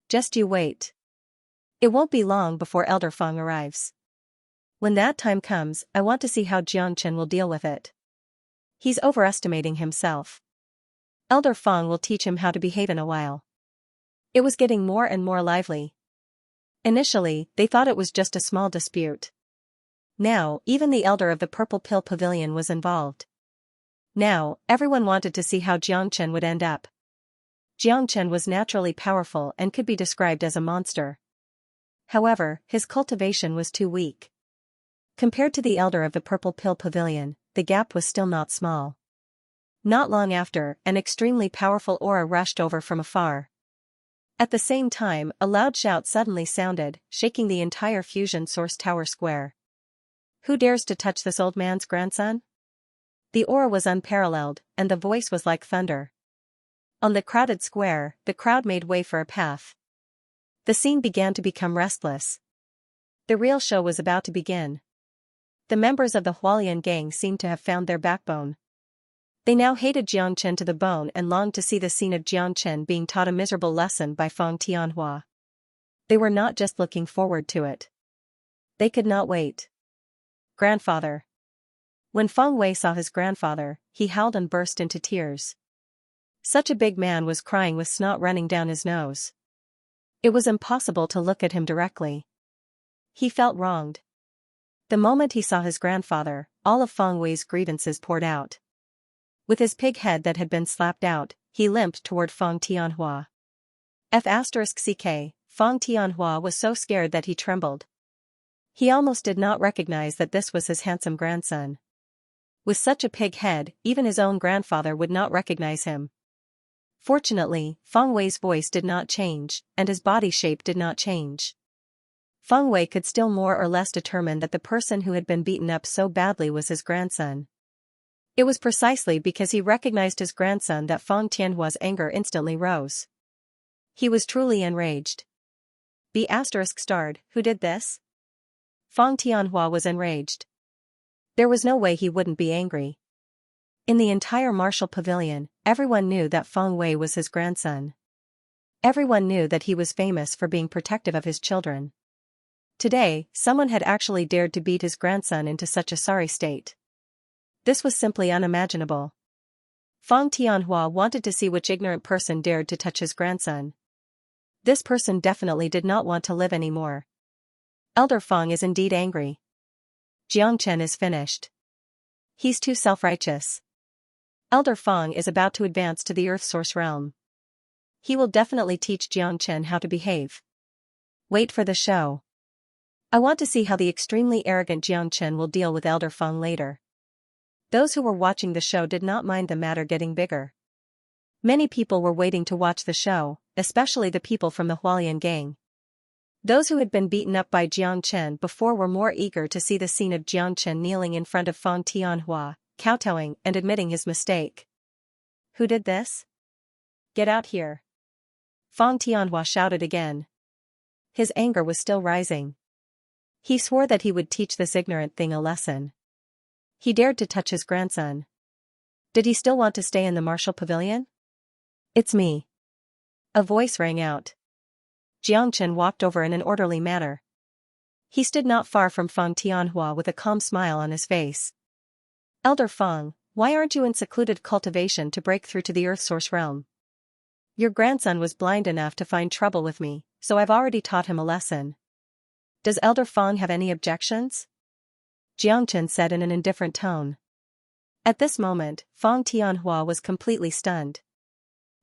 Just you wait. It won't be long before Elder Feng arrives. When that time comes, I want to see how Jiang Chen will deal with it. He's overestimating himself. Elder Feng will teach him how to behave in a while. It was getting more and more lively. Initially, they thought it was just a small dispute. Now, even the elder of the Purple Pill Pavilion was involved. Now, everyone wanted to see how Jiang Chen would end up. Jiang Chen was naturally powerful and could be described as a monster. However, his cultivation was too weak. Compared to the elder of the Purple Pill Pavilion, the gap was still not small. Not long after, an extremely powerful aura rushed over from afar. At the same time, a loud shout suddenly sounded, shaking the entire Fusion Source Tower square. Who dares to touch this old man's grandson? The aura was unparalleled, and the voice was like thunder. On the crowded square, the crowd made way for a path. The scene began to become restless. The real show was about to begin. The members of the Hualian gang seemed to have found their backbone. They now hated Jiang Chen to the bone and longed to see the scene of Jiang Chen being taught a miserable lesson by Feng Tianhua. They were not just looking forward to it. They could not wait. Grandfather. When Feng Wei saw his grandfather, he howled and burst into tears. Such a big man was crying with snot running down his nose. It was impossible to look at him directly. He felt wronged. The moment he saw his grandfather, all of Feng Wei's grievances poured out. With his pig head that had been slapped out, he limped toward Feng Tianhua. F***ck, Feng Tianhua was so scared that he trembled. He almost did not recognize that this was his handsome grandson. With such a pig head, even his own grandfather would not recognize him. Fortunately, Feng Wei's voice did not change, and his body shape did not change. Feng Wei could still more or less determine that the person who had been beaten up so badly was his grandson. It was precisely because he recognized his grandson that Feng Tianhua's anger instantly rose. He was truly enraged. B****, who did this? Feng Tianhua was enraged. There was no way he wouldn't be angry. In the entire martial pavilion, everyone knew that Feng Wei was his grandson. Everyone knew that he was famous for being protective of his children. Today, someone had actually dared to beat his grandson into such a sorry state. This was simply unimaginable. Feng Tianhua wanted to see which ignorant person dared to touch his grandson. This person definitely did not want to live anymore. Elder Feng is indeed angry. Jiang Chen is finished. He's too self-righteous. Elder Feng is about to advance to the Earth Source realm. He will definitely teach Jiang Chen how to behave. Wait for the show. I want to see how the extremely arrogant Jiang Chen will deal with Elder Feng later. Those who were watching the show did not mind the matter getting bigger. Many people were waiting to watch the show, especially the people from the Hualian gang. Those who had been beaten up by Jiang Chen before were more eager to see the scene of Jiang Chen kneeling in front of Feng Tianhua, kowtowing and admitting his mistake. Who did this? Get out here. Feng Tianhua shouted again. his anger was still rising. He swore that he would teach this ignorant thing a lesson. He dared to touch his grandson. Did he still want to stay in the martial pavilion? It's me. A voice rang out. Xianxia walked over in an orderly manner. He stood not far from Feng Tianhua with a calm smile on his face. Elder Feng, why aren't you in secluded cultivation to break through to the Earth Source realm? Your grandson was blind enough to find trouble with me, so I've already taught him a lesson. Does Elder Feng have any objections? Xianxia said in an indifferent tone. At this moment, Feng Tianhua was completely stunned.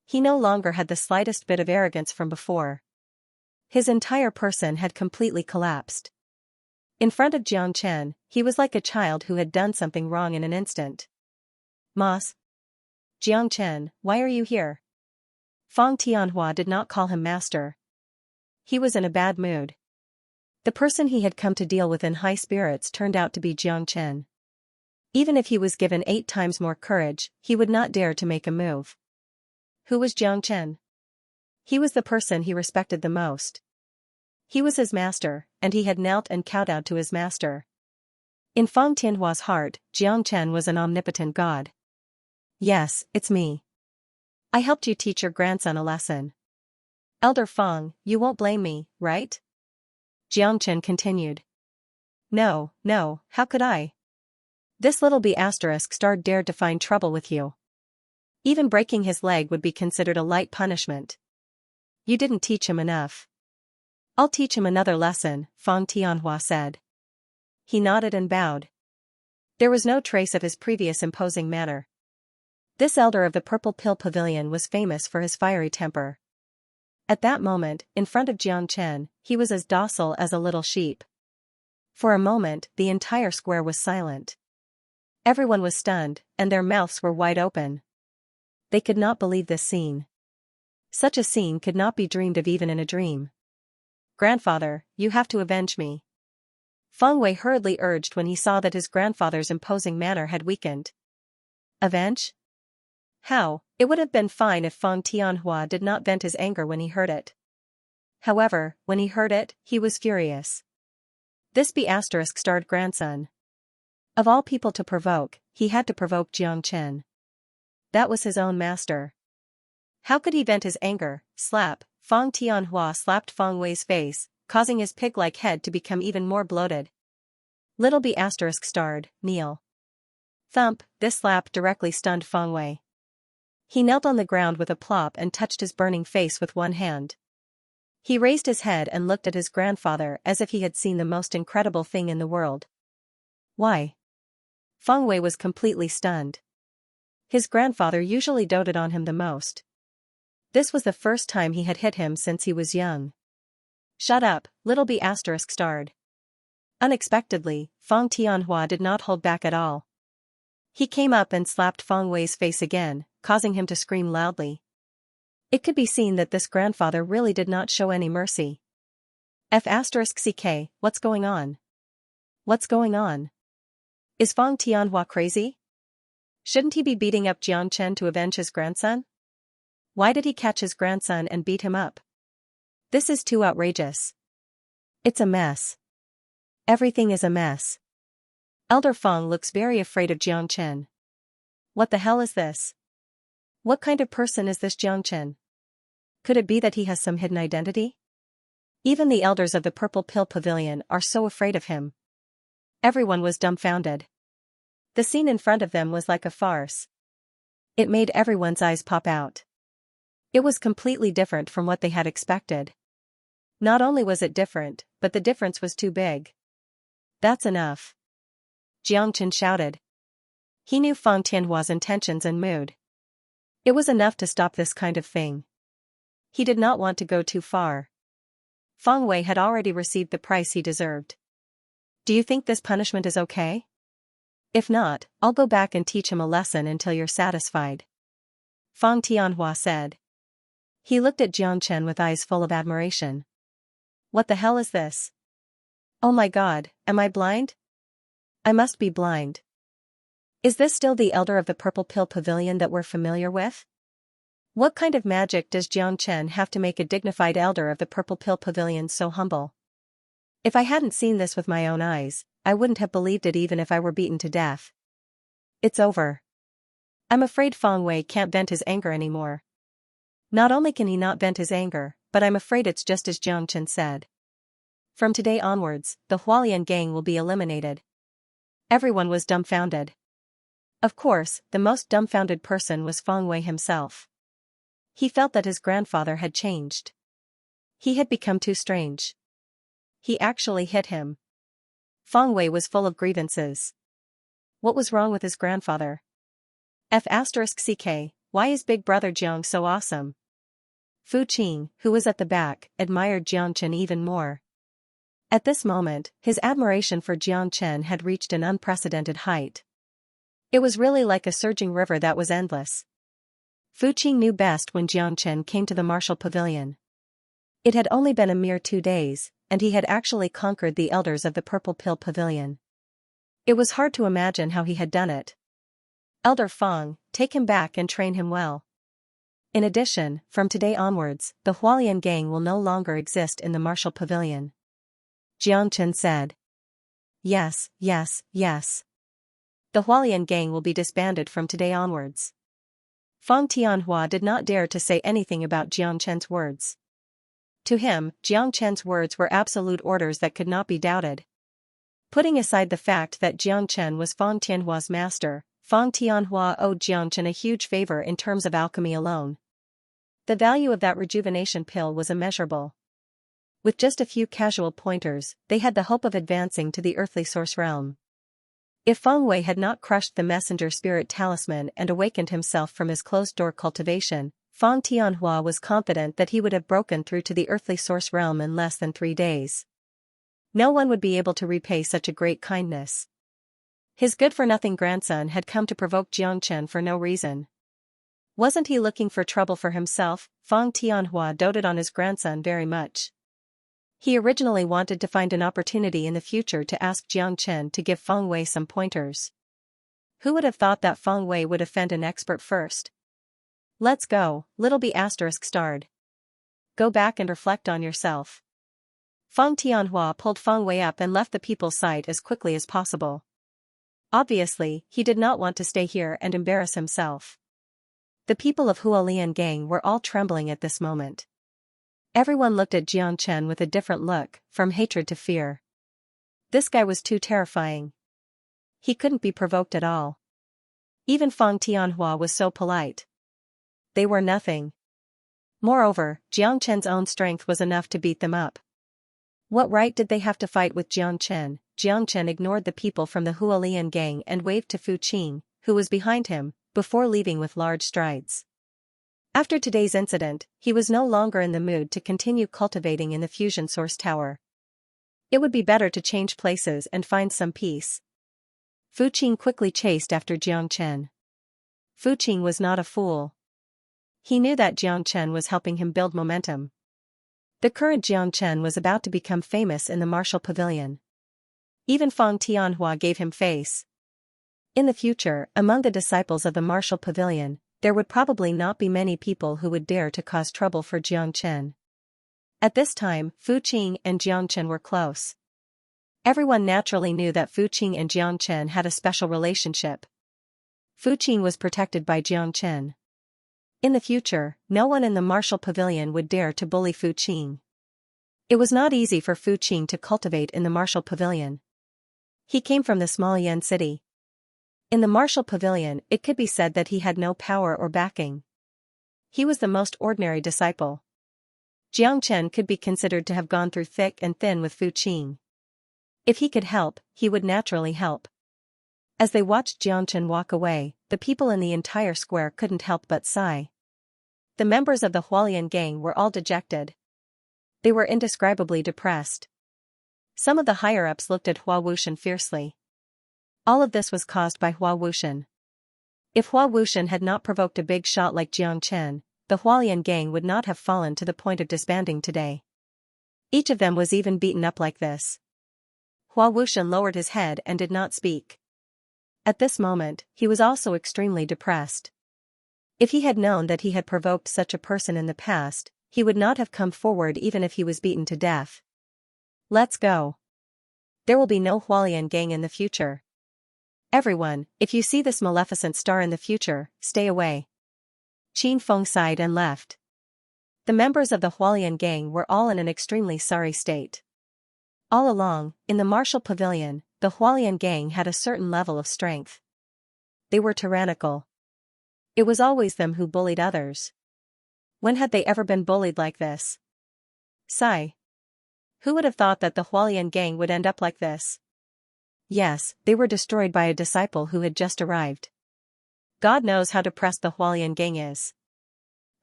He no longer had the slightest bit of arrogance from before. His entire person had completely collapsed. In front of Xianxia, he was like a child who had done something wrong in an instant. Mas. Xianxia, why are you here? Feng Tianhua did not call him master. He was in a bad mood. The person he had come to deal with in high spirits turned out to be Xianxia. Even if he was given 8 times more courage, he would not dare to make a move. Who was Xianxia? He was the person he respected the most. He was his master, and he had knelt and kowtowed to his master. In Feng Tianhua's heart, Xianxia was an omnipotent god. Yes, it's me. I helped you teach your grandson a lesson. Elder Feng, you won't blame me, right? Xianxia continued. No, how could I? This little B***star dared to find trouble with you. Even breaking his leg would be considered a light punishment. You didn't teach him enough. I'll teach him another lesson, Feng Tianhua said. He nodded and bowed. There was no trace of his previous imposing manner. This elder of the Purple Pill Pavilion was famous for his fiery temper. At that moment, in front of Xianxia, he was as docile as a little sheep. For a moment, the entire square was silent. Everyone was stunned, and their mouths were wide open. They could not believe this scene. Such a scene could not be dreamed of even in a dream. Grandfather, you have to avenge me. Feng Wei hurriedly urged when he saw that his grandfather's imposing manner had weakened. Avenge? How? It would have been fine if Feng Tianhua did not vent his anger when he heard it. However, when he heard it, he was furious. This B***starred grandson. Of all people to provoke, he had to provoke Xianxia. That was his own master. How could he vent his anger? Slap. Feng Tianhua slapped Feng Wei's face, causing his pig-like head to become even more bloated. Little B***starred, kneel. Thump. This slap directly stunned Feng Wei. He knelt on the ground with a plop and touched his burning face with one hand. He raised his head and looked at his grandfather as if he had seen the most incredible thing in the world. Why? Feng Wei was completely stunned. His grandfather usually doted on him the most. This was the first time he had hit him since he was young. Shut up, little B***starred. Unexpectedly, Feng Tianhua did not hold back at all. He came up and slapped Feng Wei's face again, causing him to scream loudly. It could be seen that this grandfather really did not show any mercy. F***ck, what's going on? What's going on? Is Feng Tianhua crazy? Shouldn't he be beating up Xianxia to avenge his grandson? Why did he catch his grandson and beat him up? This is too outrageous. It's a mess. Everything is a mess. Elder Feng looks very afraid of Xianxia. What the hell is this? What kind of person is this Xianxia? Could it be that he has some hidden identity? Even the elders of the Purple Pill Pavilion are so afraid of him. Everyone was dumbfounded. The scene in front of them was like a farce. It made everyone's eyes pop out. It was completely different from what they had expected. Not only was it different, but the difference was too big. That's enough. Xianxia shouted. He knew Feng Tianhua's intentions and mood. It was enough to stop this kind of thing. He did not want to go too far. Feng Wei had already received the price he deserved. Do you think this punishment is okay? If not, I'll go back and teach him a lesson until you're satisfied. Feng Tianhua said. He looked at Xianxia with eyes full of admiration. What the hell is this? Oh my god, am I blind? I must be blind. Is this still the elder of the Purple Pill Pavilion that we're familiar with? What kind of magic does Jiang Chen have to make a dignified elder of the Purple Pill Pavilion so humble? If I hadn't seen this with my own eyes, I wouldn't have believed it even if I were beaten to death. It's over. I'm afraid Feng Wei can't vent his anger anymore. Not only can he not vent his anger, but I'm afraid it's just as Jiang Chen said. From today onwards, the Hualian gang will be eliminated. Everyone was dumbfounded. Of course, the most dumbfounded person was Feng Wei himself. He felt that his grandfather had changed. He had become too strange. He actually hit him. Feng Wei was full of grievances. What was wrong with his grandfather? F***ck, why is big brother Jiang so awesome? Fu Qing, who was at the back, admired Jiang Chen even more. At this moment, his admiration for Jiang Chen had reached an unprecedented height. It was really like a surging river that was endless. Fu Qing knew best when Jiang Chen came to the martial pavilion. It had only been a mere 2 days, and he had actually conquered the elders of the Purple Pill Pavilion. It was hard to imagine how he had done it. Elder Feng, take him back and train him well. In addition, from today onwards, the Hualian gang will no longer exist in the martial pavilion. Jiang Chen said. Yes. The Hualian gang will be disbanded from today onwards. Feng Tianhua did not dare to say anything about Jiang Chen's words. To him, Jiang Chen's words were absolute orders that could not be doubted. Putting aside the fact that Jiang Chen was Feng Tianhua's master, Feng Tianhua owed Jiang Chen a huge favor in terms of alchemy alone. The value of that rejuvenation pill was immeasurable. With just a few casual pointers, they had the hope of advancing to the earthly source realm. If Feng Wei had not crushed the messenger spirit talisman and awakened himself from his closed-door cultivation, Feng Tianhua was confident that he would have broken through to the earthly source realm in less than 3 days. No one would be able to repay such a great kindness. His good-for-nothing grandson had come to provoke Jiang Chen for no reason. Wasn't he looking for trouble for himself? Feng Tianhua doted on his grandson very much. He originally wanted to find an opportunity in the future to ask Jiang Chen to give Feng Wei some pointers. Who would have thought that Feng Wei would offend an expert first? Let's go, little B****. Go back and reflect on yourself. Feng Tianhua pulled Feng Wei up and left the people's sight as quickly as possible. Obviously, he did not want to stay here and embarrass himself. The people of Hualian gang were all trembling at this moment. Everyone looked at Jiang Chen with a different look, from hatred to fear. This guy was too terrifying. He couldn't be provoked at all. Even Feng Tianhua was so polite. They were nothing. Moreover, Jiang Chen's own strength was enough to beat them up. What right did they have to fight with Jiang Chen? Jiang Chen ignored the people from the Hualian gang and waved to Fu Qing, who was behind him, before leaving with large strides. After today's incident, he was no longer in the mood to continue cultivating in the fusion source tower. It would be better to change places and find some peace. Fu Qing quickly chased after Jiang Chen. Fu Qing was not a fool. He knew that Jiang Chen was helping him build momentum. The current Jiang Chen was about to become famous in the martial pavilion. Even Feng Tianhua gave him face. In the future, among the disciples of the martial pavilion, there would probably not be many people who would dare to cause trouble for Jiang Chen. At this time, Fu Qing and Jiang Chen were close. Everyone naturally knew that Fu Qing and Jiang Chen had a special relationship. Fu Qing was protected by Jiang Chen. In the future, no one in the martial pavilion would dare to bully Fu Qing. It was not easy for Fu Qing to cultivate in the martial pavilion. He came from the small Yan city. In the martial pavilion, it could be said that he had no power or backing. He was the most ordinary disciple. Jiang Chen could be considered to have gone through thick and thin with Fu Qing. If he could help, he would naturally help. As they watched Jiang Chen walk away, the people in the entire square couldn't help but sigh. The members of the Hualian gang were all dejected. They were indescribably depressed. Some of the higher-ups looked at Hua Wuxian fiercely. All of this was caused by Hua Wuxian. If Hua Wuxian had not provoked a big shot like Jiang Chen, the Hualian gang would not have fallen to the point of disbanding today. Each of them was even beaten up like this. Hua Wuxian lowered his head and did not speak. At this moment, he was also extremely depressed. If he had known that he had provoked such a person in the past, he would not have come forward even if he was beaten to death. Let's go. There will be no Hualian gang in the future. Everyone, if you see this maleficent star in the future, stay away. Qin Feng sighed and left. The members of the Hualian gang were all in an extremely sorry state. All along, in the martial pavilion, the Hualian gang had a certain level of strength. They were tyrannical. It was always them who bullied others. When had they ever been bullied like this? Sigh. Who would have thought that the Hualian gang would end up like this? Yes, they were destroyed by a disciple who had just arrived. God knows how depressed the Hualian gang is.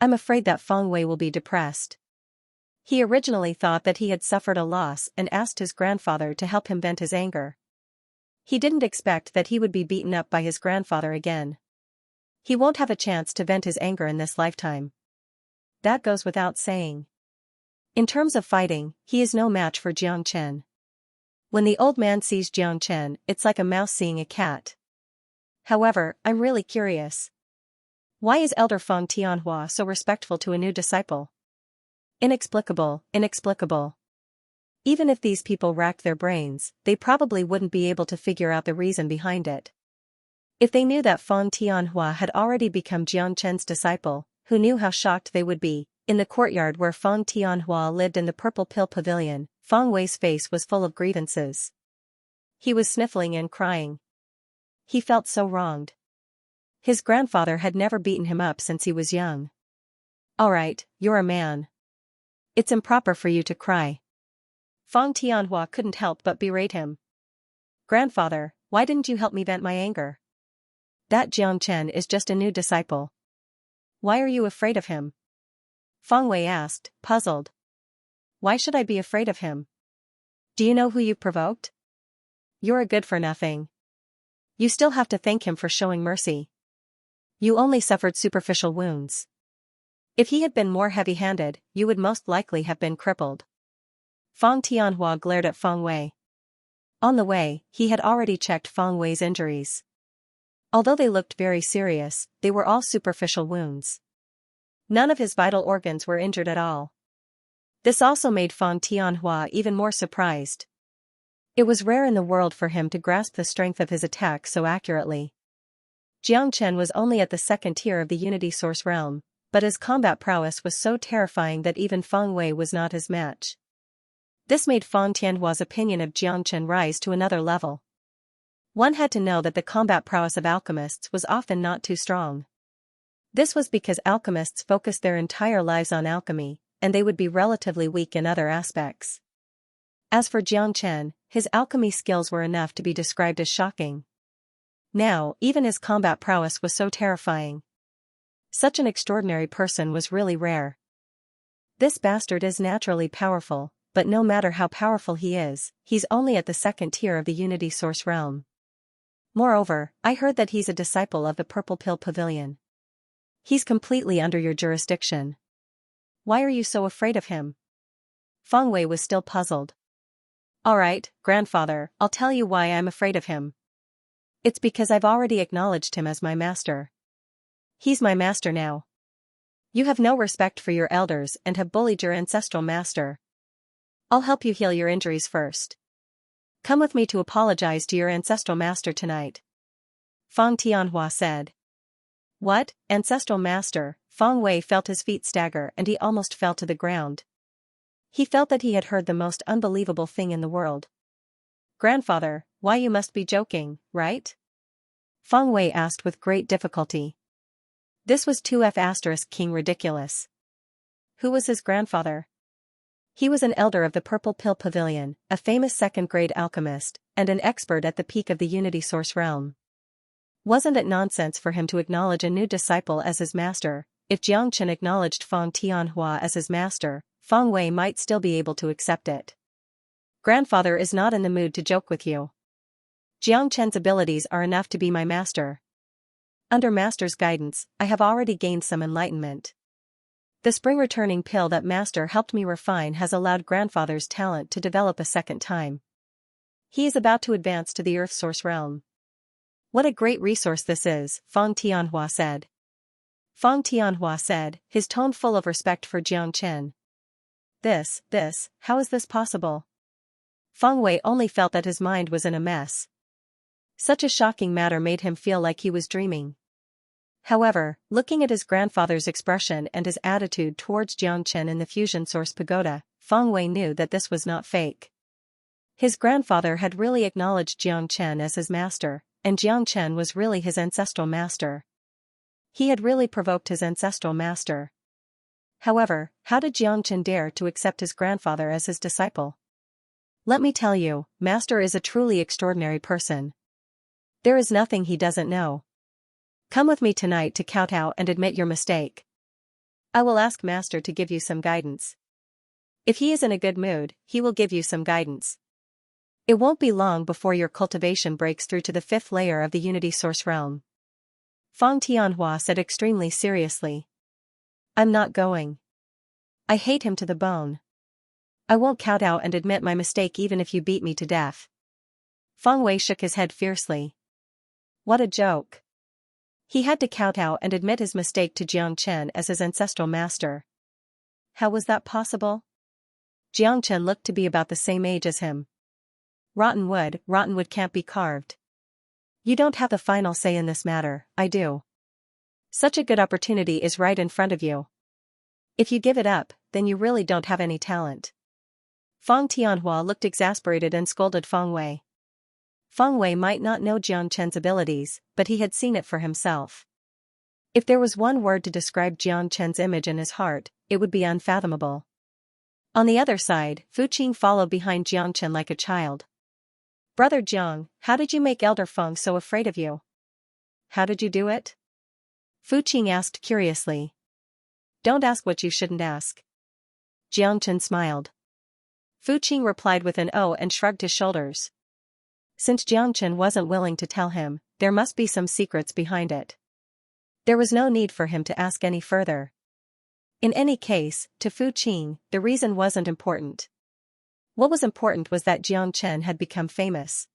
I'm afraid that Feng Wei will be depressed. He originally thought that he had suffered a loss and asked his grandfather to help him vent his anger. He didn't expect that he would be beaten up by his grandfather again. He won't have a chance to vent his anger in this lifetime. That goes without saying. In terms of fighting, he is no match for Jiang Chen. When the old man sees Jiang Chen, it's like a mouse seeing a cat. However, I'm really curious. Why is Elder Feng Tianhua so respectful to a new disciple? Inexplicable, inexplicable. Even if these people racked their brains, they probably wouldn't be able to figure out the reason behind it. If they knew that Feng Tianhua had already become Jiang Chen's disciple, who knew how shocked they would be. In the courtyard where Feng Tianhua lived in the Purple Pill Pavilion, Feng Wei's face was full of grievances. He was sniffling and crying. He felt so wronged. His grandfather had never beaten him up since he was young. All right, you're a man. It's improper for you to cry. Feng Tianhua couldn't help but berate him. Grandfather, why didn't you help me vent my anger? That Jiang Chen is just a new disciple. Why are you afraid of him? Feng Wei asked, puzzled. Why should I be afraid of him? Do you know who you provoked? You're a good-for-nothing. You still have to thank him for showing mercy. You only suffered superficial wounds. If he had been more heavy-handed, you would most likely have been crippled. Feng Tianhua glared at Feng Wei. On the way, he had already checked Feng Wei's injuries. Although they looked very serious, they were all superficial wounds. None of his vital organs were injured at all. This also made Feng Tianhua even more surprised. It was rare in the world for him to grasp the strength of his attack so accurately. Jiang Chen was only at the second tier of the Unity Source realm, but his combat prowess was so terrifying that even Feng Wei was not his match. This made Feng Tianhua's opinion of Jiang Chen rise to another level. One had to know that the combat prowess of alchemists was often not too strong. This was because alchemists focused their entire lives on alchemy, and they would be relatively weak in other aspects. As for Jiang Chen, his alchemy skills were enough to be described as shocking. Now, even his combat prowess was so terrifying. Such an extraordinary person was really rare. This bastard is naturally powerful, but no matter how powerful he is, he's only at the second tier of the Unity Source realm. Moreover, I heard that he's a disciple of the Purple Pill Pavilion. He's completely under your jurisdiction. Why are you so afraid of him? Feng Wei was still puzzled. Alright, grandfather, I'll tell you why I'm afraid of him. It's because I've already acknowledged him as my master. He's my master now. You have no respect for your elders and have bullied your ancestral master. I'll help you heal your injuries first. Come with me to apologize to your ancestral master tonight. Feng Tianhua said. What, ancestral master? Feng Wei felt his feet stagger and he almost fell to the ground. He felt that he had heard the most unbelievable thing in the world. Grandfather, why you must be joking, right? Feng Wei asked with great difficulty. This was 2F** King ridiculous. Who was his grandfather? He was an elder of the Purple Pill Pavilion, a famous second-grade alchemist, and an expert at the peak of the Unity Source realm. Wasn't it nonsense for him to acknowledge a new disciple as his master? If Jiang Chen acknowledged Feng Tianhua as his master, Feng Wei might still be able to accept it. Grandfather is not in the mood to joke with you. Jiang Chen's abilities are enough to be my master. Under master's guidance, I have already gained some enlightenment. The spring-returning pill that master helped me refine has allowed grandfather's talent to develop a second time. He is about to advance to the Earth Source realm. What a great resource this is, Feng Tianhua said. Feng Tianhua said, his tone full of respect for Jiang Chen. How is this possible? Feng Wei only felt that his mind was in a mess. Such a shocking matter made him feel like he was dreaming. However, looking at his grandfather's expression and his attitude towards Jiang Chen in the Fusion Source Pagoda, Feng Wei knew that this was not fake. His grandfather had really acknowledged Jiang Chen as his master, and Jiang Chen was really his ancestral master. He had really provoked his ancestral master. However, how did Jiang Chen dare to accept his grandfather as his disciple? Let me tell you, Master is a truly extraordinary person. There is nothing he doesn't know. Come with me tonight to kowtow and admit your mistake. I will ask Master to give you some guidance. If he is in a good mood, he will give you some guidance. It won't be long before your cultivation breaks through to the 5th layer of the Unity Source realm. Feng Tianhua said extremely seriously. I'm not going. I hate him to the bone. I won't kowtow and admit my mistake even if you beat me to death. Feng Wei shook his head fiercely. What a joke. He had to kowtow and admit his mistake to Jiang Chen as his ancestral master. How was that possible? Jiang Chen looked to be about the same age as him. Rotten wood can't be carved. You don't have the final say in this matter, I do. Such a good opportunity is right in front of you. If you give it up, then you really don't have any talent. Feng Tianhua looked exasperated and scolded Feng Wei. Feng Wei might not know Jiang Chen's abilities, but he had seen it for himself. If there was one word to describe Jiang Chen's image in his heart, it would be unfathomable. On the other side, Fu Qing followed behind Jiang Chen like a child. Brother Jiang, how did you make Elder Feng so afraid of you? How did you do it? Fu Qing asked curiously. Don't ask what you shouldn't ask. Jiang Chen smiled. Fu Qing replied with an "oh" and shrugged his shoulders. Since Jiang Chen wasn't willing to tell him, there must be some secrets behind it. There was no need for him to ask any further. In any case, to Fu Qing, the reason wasn't important. What was important was that Jiang Chen had become famous.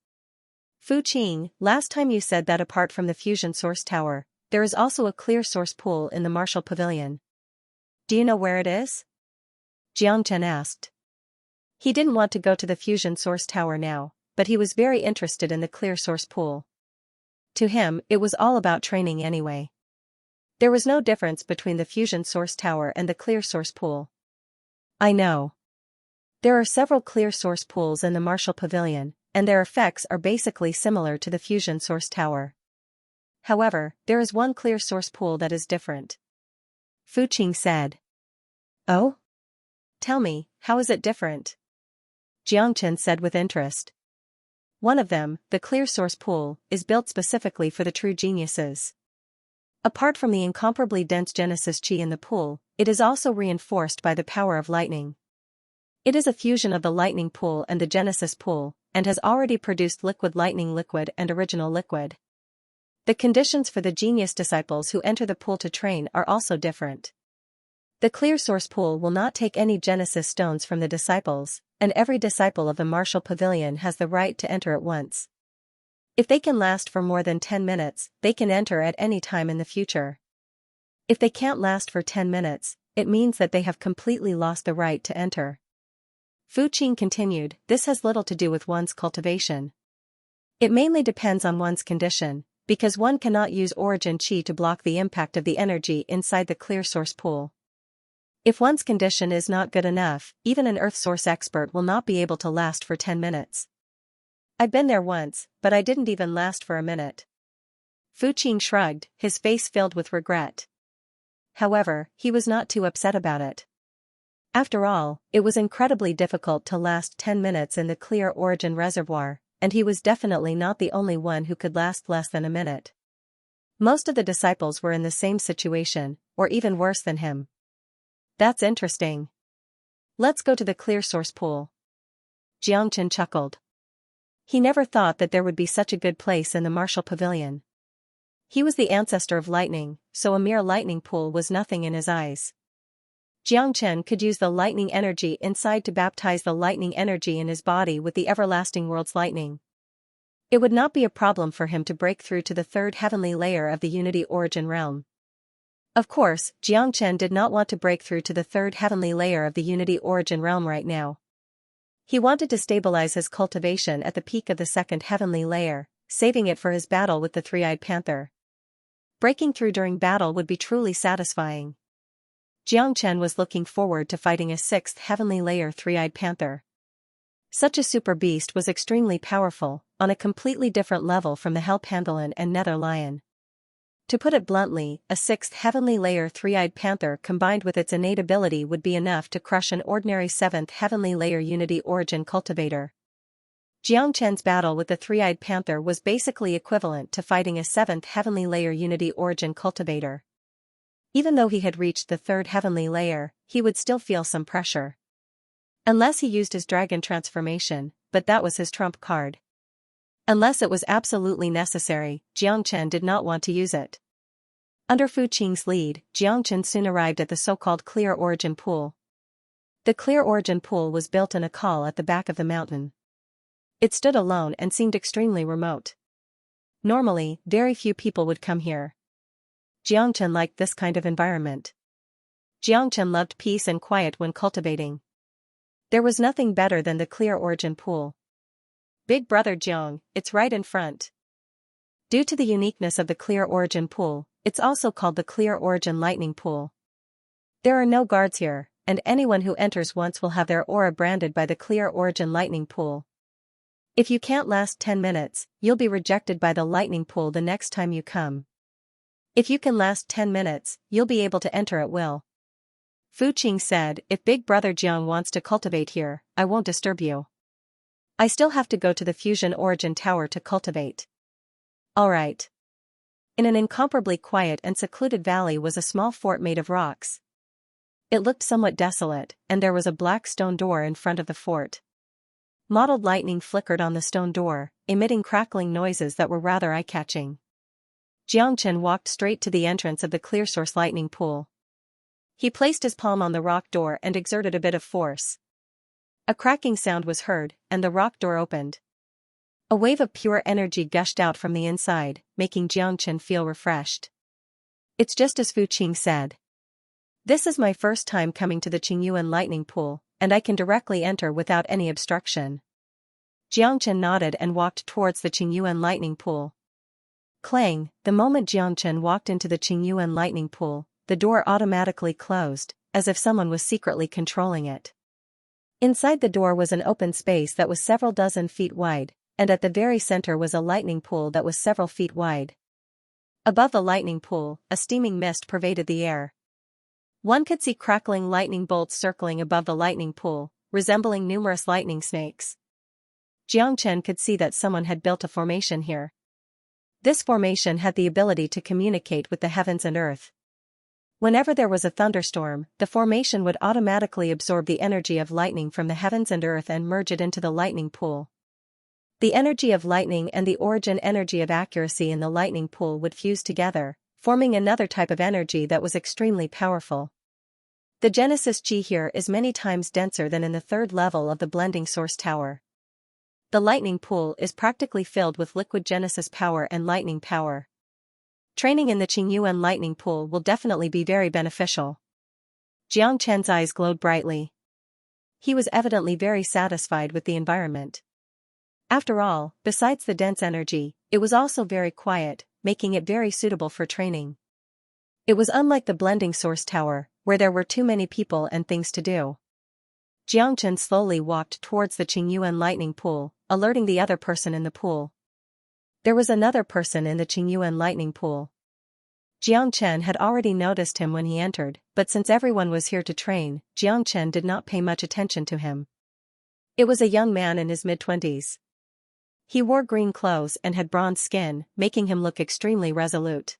Fu Qing, last time you said that apart from the Fusion Source Tower, there is also a clear source pool in the Martial Pavilion. Do you know where it is? Jiang Chen asked. He didn't want to go to the Fusion Source Tower now, but he was very interested in the clear source pool. To him, it was all about training anyway. There was no difference between the Fusion Source Tower and the clear source pool. I know. There are several clear source pools in the Martial Pavilion, and their effects are basically similar to the Fusion Source Tower. However, there is one clear source pool that is different. Fu Qing said. Oh? Tell me, how is it different? Jiang Chen said with interest. One of them, the clear source pool, is built specifically for the true geniuses. Apart from the incomparably dense Genesis Qi in the pool, it is also reinforced by the power of lightning. It is a fusion of the lightning pool and the Genesis pool, and has already produced liquid lightning liquid and original liquid. The conditions for the genius disciples who enter the pool to train are also different. The clear source pool will not take any Genesis stones from the disciples, and every disciple of the Martial Pavilion has the right to enter at once. If they can last for more than 10 minutes, they can enter at any time in the future. If they can't last for 10 minutes, it means that they have completely lost the right to enter. Fu Qing continued, this has little to do with one's cultivation. It mainly depends on one's condition, because one cannot use origin qi to block the impact of the energy inside the clear source pool. If one's condition is not good enough, even an earth source expert will not be able to last for 10 minutes. I've been there once, but I didn't even last for a minute. Fu Qing shrugged, his face filled with regret. However, he was not too upset about it. After all, it was incredibly difficult to last 10 minutes in the clear origin reservoir, and he was definitely not the only one who could last less than a minute. Most of the disciples were in the same situation, or even worse than him. That's interesting. Let's go to the clear source pool. Jiang Chen chuckled. He never thought that there would be such a good place in the Martial Pavilion. He was the ancestor of lightning, so a mere lightning pool was nothing in his eyes. Jiang Chen could use the lightning energy inside to baptize the lightning energy in his body with the everlasting world's lightning. It would not be a problem for him to break through to the 3rd heavenly layer of the Unity Origin realm. Of course, Xianxia did not want to break through to the third heavenly layer of the Unity Origin realm right now. He wanted to stabilize his cultivation at the peak of the second heavenly layer, saving it for his battle with the three-eyed panther. Breaking through during battle would be truly satisfying. Xianxia was looking forward to fighting a sixth heavenly layer three-eyed panther. Such a super beast was extremely powerful, on a completely different level from the Hell Pangolin and Nether Lion. To put it bluntly, a sixth heavenly layer three-eyed panther combined with its innate ability would be enough to crush an ordinary seventh heavenly layer Unity Origin cultivator. Xianxia's battle with the three-eyed panther was basically equivalent to fighting a seventh heavenly layer Unity Origin cultivator. Even though he had reached the third heavenly layer, he would still feel some pressure. Unless he used his dragon transformation, but that was his trump card. Unless it was absolutely necessary, Xianxia did not want to use it. Under Fu Qing's lead, Xianxia soon arrived at the so-called Clear Origin Pool. The Clear Origin Pool was built in a col at the back of the mountain. It stood alone and seemed extremely remote. Normally, very few people would come here. Xianxia liked this kind of environment. Xianxia loved peace and quiet when cultivating. There was nothing better than the Clear Origin Pool. Big brother Jiang, it's right in front. Due to the uniqueness of the Clear Origin Pool, it's also called the Clear Origin Lightning Pool. There are no guards here, and anyone who enters once will have their aura branded by the Clear Origin Lightning Pool. If you can't last 10 minutes, you'll be rejected by the lightning pool the next time you come. If you can last 10 minutes, you'll be able to enter at will. Fu Qing said, if Big Brother Jiang wants to cultivate here, I won't disturb you. I still have to go to the Fusion Origin Tower to cultivate. Alright. In an incomparably quiet and secluded valley was a small fort made of rocks. It looked somewhat desolate, and there was a black stone door in front of the fort. Mottled lightning flickered on the stone door, emitting crackling noises that were rather eye-catching. Xianxia walked straight to the entrance of the Clear Source Lightning Pool. He placed his palm on the rock door and exerted a bit of force. A cracking sound was heard, and the rock door opened. A wave of pure energy gushed out from the inside, making Xianxia feel refreshed. It's just as Fu Qing said. This is my first time coming to the Qingyuan Lightning Pool, and I can directly enter without any obstruction. Xianxia nodded and walked towards the Qingyuan Lightning Pool. Clang, the moment Xianxia walked into the Qingyuan Lightning Pool, the door automatically closed, as if someone was secretly controlling it. Inside the door was an open space that was several dozen feet wide, and at the very center was a lightning pool that was several feet wide. Above the lightning pool, a steaming mist pervaded the air. One could see crackling lightning bolts circling above the lightning pool, resembling numerous lightning snakes. Xianxia could see that someone had built a formation here. This formation had the ability to communicate with the heavens and earth. Whenever there was a thunderstorm, the formation would automatically absorb the energy of lightning from the heavens and earth and merge it into the lightning pool. The energy of lightning and the origin energy of accuracy in the lightning pool would fuse together, forming another type of energy that was extremely powerful. The Genesis Chi here is many times denser than in the third level of the blending source tower. The lightning pool is practically filled with liquid Genesis power and lightning power. Training in the Qingyuan Lightning Pool will definitely be very beneficial. Xianxia's eyes glowed brightly. He was evidently very satisfied with the environment. After all, besides the dense energy, it was also very quiet, making it very suitable for training. It was unlike the blending source tower, where there were too many people and things to do. Xianxia slowly walked towards the Qingyuan Lightning Pool, alerting the other person in the pool. There was another person in the Qingyuan Lightning Pool. Xianxia had already noticed him when he entered, but since everyone was here to train, Xianxia did not pay much attention to him. It was a young man in his mid-20s. He wore green clothes and had bronze skin, making him look extremely resolute.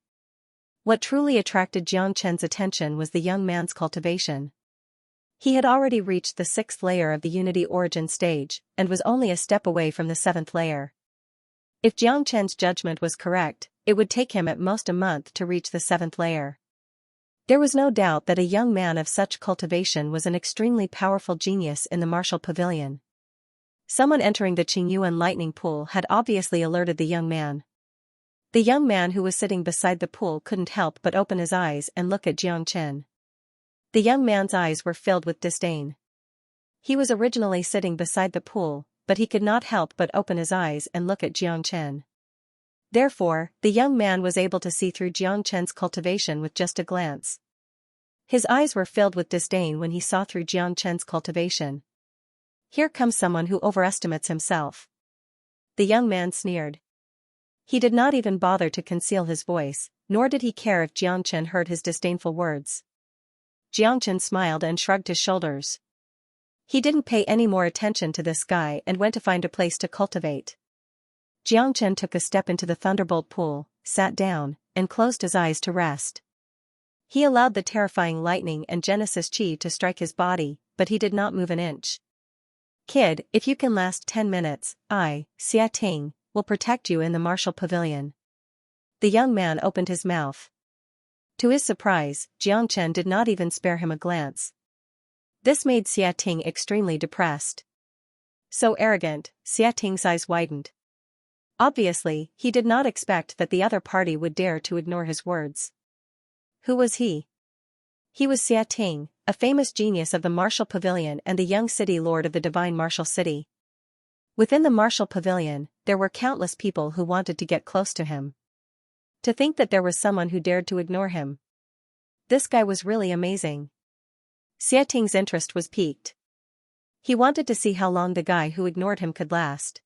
What truly attracted Xianxia's attention was the young man's cultivation. He had already reached the 6th layer of the Unity Origin stage, and was only a step away from the 7th layer. If Xianxia's judgment was correct, it would take him at most a month to reach the 7th layer. There was no doubt that a young man of such cultivation was an extremely powerful genius in the martial pavilion. Someone entering the Qingyuan Lightning Pool had obviously alerted the young man. The young man who was sitting beside the pool couldn't help but open his eyes and look at Jiang Chen. The young man's eyes were filled with disdain. He was originally sitting beside the pool, but he could not help but open his eyes and look at Jiang Chen. Therefore, the young man was able to see through Jiang Chen's cultivation with just a glance. His eyes were filled with disdain when he saw through Jiang Chen's cultivation. Here comes someone who overestimates himself. The young man sneered. He did not even bother to conceal his voice, nor did he care if Jiang Chen heard his disdainful words. Jiang Chen smiled and shrugged his shoulders. He didn't pay any more attention to this guy and went to find a place to cultivate. Jiang Chen took a step into the thunderbolt pool, sat down, and closed his eyes to rest. He allowed the terrifying lightning and Genesis Chi to strike his body, but he did not move an inch. Kid, if you can last 10 minutes, I, Xia Ting, will protect you in the martial pavilion. The young man opened his mouth. To his surprise, Jiang Chen did not even spare him a glance. This made Xia Ting extremely depressed. So arrogant, Xia Ting's eyes widened. Obviously, he did not expect that the other party would dare to ignore his words. Who was he? He was Xia Ting, a famous genius of the martial pavilion and the young city lord of the divine martial city. Within the martial pavilion, there were countless people who wanted to get close to him. To think that there was someone who dared to ignore him. This guy was really amazing. Xia Ting's interest was piqued. He wanted to see how long the guy who ignored him could last.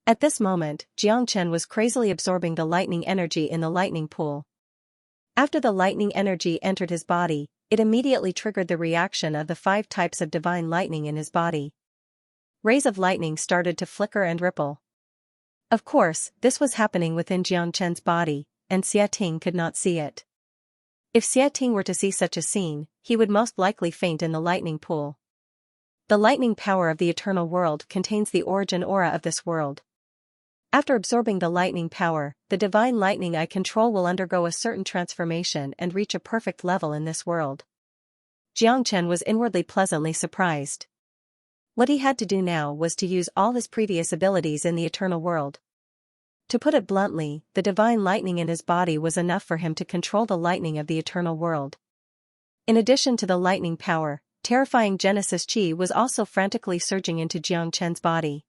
At this moment, Jiang Chen was crazily absorbing the lightning energy in the lightning pool. After the lightning energy entered his body, it immediately triggered the reaction of the 5 types of divine lightning in his body. Rays of lightning started to flicker and ripple. Of course, this was happening within Jiang Chen's body, and Xia Ting could not see it. If Xia Ting were to see such a scene, he would most likely faint in the lightning pool. The lightning power of the eternal world contains the origin aura of this world. After absorbing the lightning power, the divine lightning I control will undergo a certain transformation and reach a perfect level in this world. Jiang Chen was inwardly pleasantly surprised. What he had to do now was to use all his previous abilities in the eternal world. To put it bluntly, the divine lightning in his body was enough for him to control the lightning of the eternal world. In addition to the lightning power, terrifying Genesis Chi was also frantically surging into Jiang Chen's body.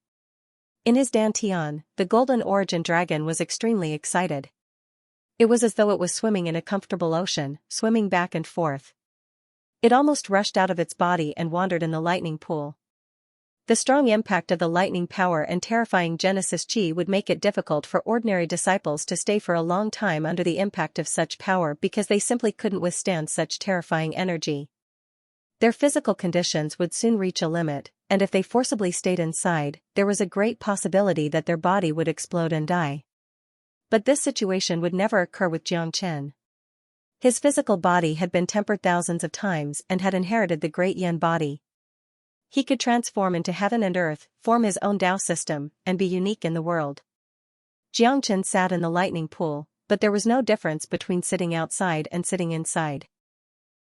In his dantian, the golden origin dragon was extremely excited. It was as though it was swimming in a comfortable ocean, swimming back and forth. It almost rushed out of its body and wandered in the lightning pool. The strong impact of the lightning power and terrifying Genesis Chi would make it difficult for ordinary disciples to stay for a long time under the impact of such power because they simply couldn't withstand such terrifying energy. Their physical conditions would soon reach a limit, and if they forcibly stayed inside, there was a great possibility that their body would explode and die. But this situation would never occur with Jiang Chen. His physical body had been tempered thousands of times and had inherited the great Yin body. He could transform into heaven and earth, form his own Tao system, and be unique in the world. Jiang Chen sat in the lightning pool, but there was no difference between sitting outside and sitting inside.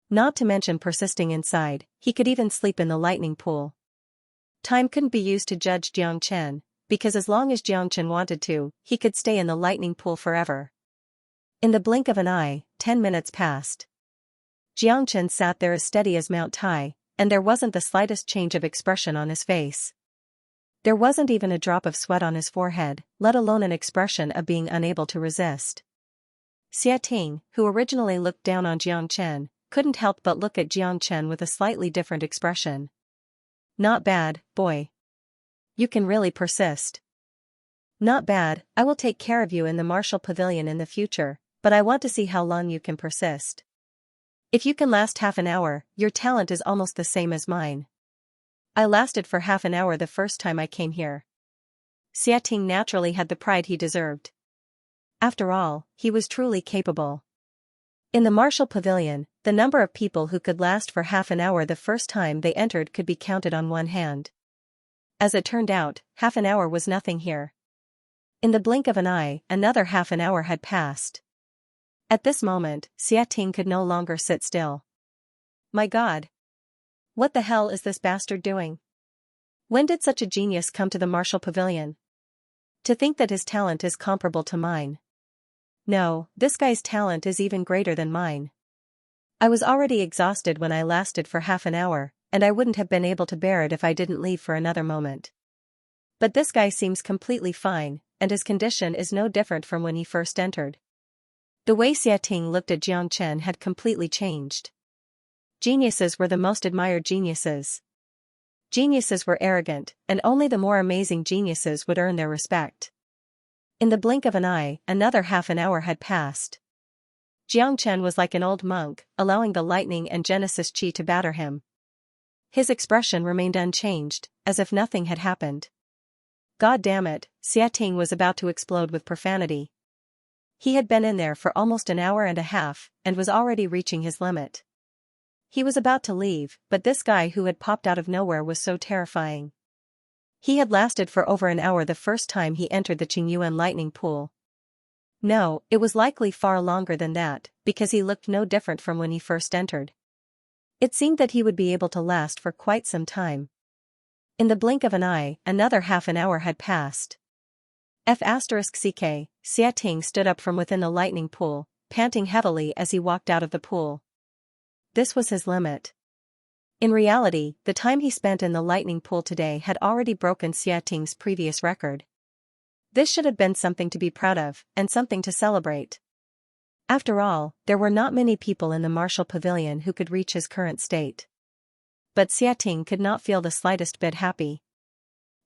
Not to mention persisting inside, he could even sleep in the lightning pool. Time couldn't be used to judge Jiang Chen, because as long as Jiang Chen wanted to, he could stay in the lightning pool forever. In the blink of an eye, 10 minutes passed. Jiang Chen sat there as steady as Mount Tai, and there wasn't the slightest change of expression on his face. There wasn't even a drop of sweat on his forehead, let alone an expression of being unable to resist. Xia Ting, who originally looked down on Jiang Chen, couldn't help but look at Jiang Chen with a slightly different expression. Not bad, boy. You can really persist. Not bad, I will take care of you in the martial pavilion in the future, but I want to see how long you can persist. If you can last half an hour, your talent is almost the same as mine. I lasted for half an hour the first time I came here. Xia Ting naturally had the pride he deserved. After all, he was truly capable. In the martial pavilion, the number of people who could last for half an hour the first time they entered could be counted on one hand. As it turned out, half an hour was nothing here. In the blink of an eye, another half an hour had passed. At this moment, Xia Ting could no longer sit still. My God! What the hell is this bastard doing? When did such a genius come to the martial pavilion? To think that his talent is comparable to mine. No, this guy's talent is even greater than mine. I was already exhausted when I lasted for half an hour, and I wouldn't have been able to bear it if I didn't leave for another moment. But this guy seems completely fine, and his condition is no different from when he first entered. The way Xiating looked at Jiang Chen had completely changed. Geniuses were the most admired geniuses. Geniuses were arrogant, and only the more amazing geniuses would earn their respect. In the blink of an eye, another half an hour had passed. Jiang Chen was like an old monk, allowing the lightning and Genesis Chi to batter him. His expression remained unchanged, as if nothing had happened. God damn it, Xiating was about to explode with profanity. He had been in there for almost an hour and a half, and was already reaching his limit. He was about to leave, but this guy who had popped out of nowhere was so terrifying. He had lasted for over an hour the first time he entered the Qingyuan lightning pool. No, it was likely far longer than that, because he looked no different from when he first entered. It seemed that he would be able to last for quite some time. In the blink of an eye, another half an hour had passed. *CK, Xiating stood up from within the lightning pool, panting heavily as he walked out of the pool. This was his limit. In reality, the time he spent in the lightning pool today had already broken Xiating's previous record. This should have been something to be proud of, and something to celebrate. After all, there were not many people in the martial pavilion who could reach his current state. But Xiating could not feel the slightest bit happy.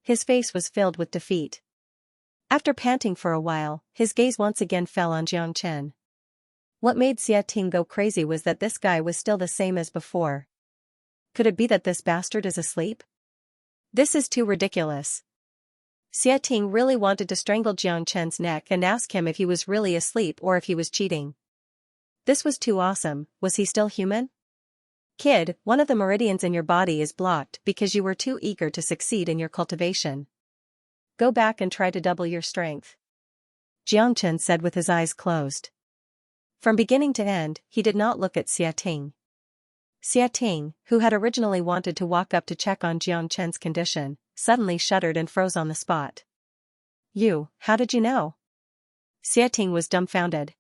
His face was filled with defeat. After panting for a while, his gaze once again fell on Jiang Chen. What made Xiating go crazy was that this guy was still the same as before. Could it be that this bastard is asleep? This is too ridiculous. Xiating really wanted to strangle Jiang Chen's neck and ask him if he was really asleep or if he was cheating. This was too awesome. Was he still human? Kid, one of the meridians in your body is blocked because you were too eager to succeed in your cultivation. Go back and try to double your strength. Jiang Chen said with his eyes closed. From beginning to end, he did not look at Xiating. Xiating, who had originally wanted to walk up to check on Jiang Chen's condition, suddenly shuddered and froze on the spot. How did you know? Xiating was dumbfounded.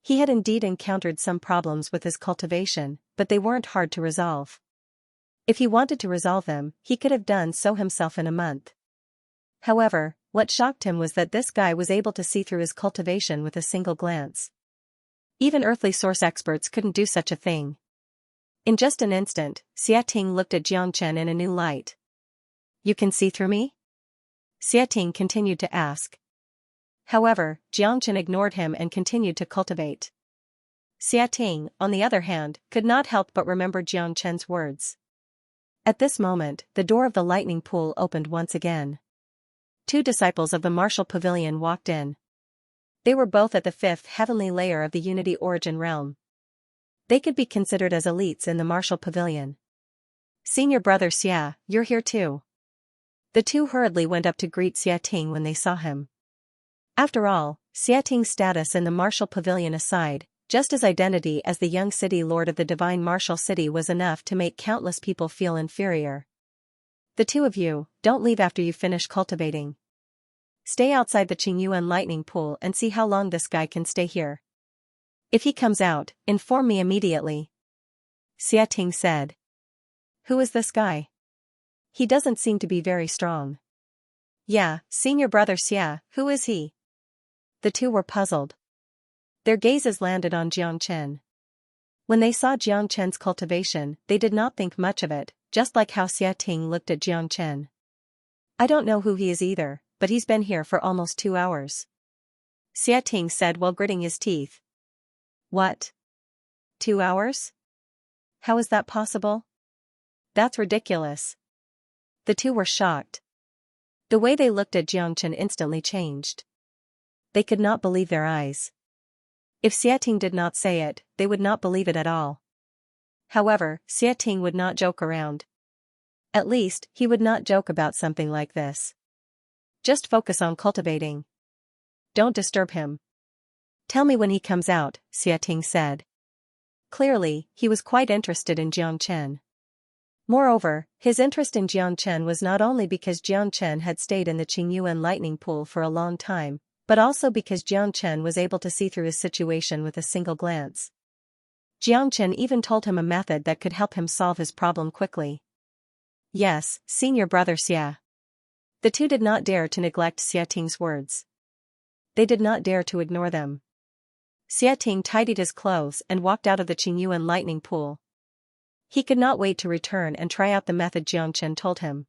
He had indeed encountered some problems with his cultivation, but they weren't hard to resolve. If he wanted to resolve them, he could have done so himself in a month. However, what shocked him was that this guy was able to see through his cultivation with a single glance. Even earthly source experts couldn't do such a thing. In just an instant, Xiating looked at Jiang Chen in a new light. You can see through me? Xiating continued to ask. However, Jiang Chen ignored him and continued to cultivate. Xiating, on the other hand, could not help but remember Jiang Chen's words. At this moment, the door of the lightning pool opened once again. 2 disciples of the martial pavilion walked in. They were both at the 5th heavenly layer of the Unity Origin realm. They could be considered as elites in the martial pavilion. Senior brother Xia, you're here too. The 2 hurriedly went up to greet Xiating when they saw him. After all, Xiating's status in the martial pavilion aside, just his identity as the young city lord of the divine martial city was enough to make countless people feel inferior. The 2 of you, don't leave after you finish cultivating. Stay outside the Qingyuan lightning pool and see how long this guy can stay here. If he comes out, inform me immediately. Xiating said. Who is this guy? He doesn't seem to be very strong. Yeah, senior brother Xia, who is he? The 2 were puzzled. Their gazes landed on Jiang Chen. When they saw Jiang Chen's cultivation, they did not think much of it, just like how Xiating looked at Jiang Chen. I don't know who he is either, but he's been here for almost 2 hours. Xiating said while gritting his teeth. What? 2 hours? How is that possible? That's ridiculous. The 2 were shocked. The way they looked at Jiang Chen instantly changed. They could not believe their eyes. If Xiating did not say it, they would not believe it at all. However, Xiating would not joke around. At least, he would not joke about something like this. Just focus on cultivating. Don't disturb him. Tell me when he comes out, Xiating said. Clearly, he was quite interested in Jiang Chen. Moreover, his interest in Jiang Chen was not only because Jiang Chen had stayed in the Qingyuan lightning pool for a long time, but also because Jiang Chen was able to see through his situation with a single glance. Jiang Chen even told him a method that could help him solve his problem quickly. Yes, senior brother Xia. The two did not dare to neglect Xia Ting's words. They did not dare to ignore them. Xia Ting tidied his clothes and walked out of the Qingyuan lightning pool. He could not wait to return and try out the method Jiang Chen told him.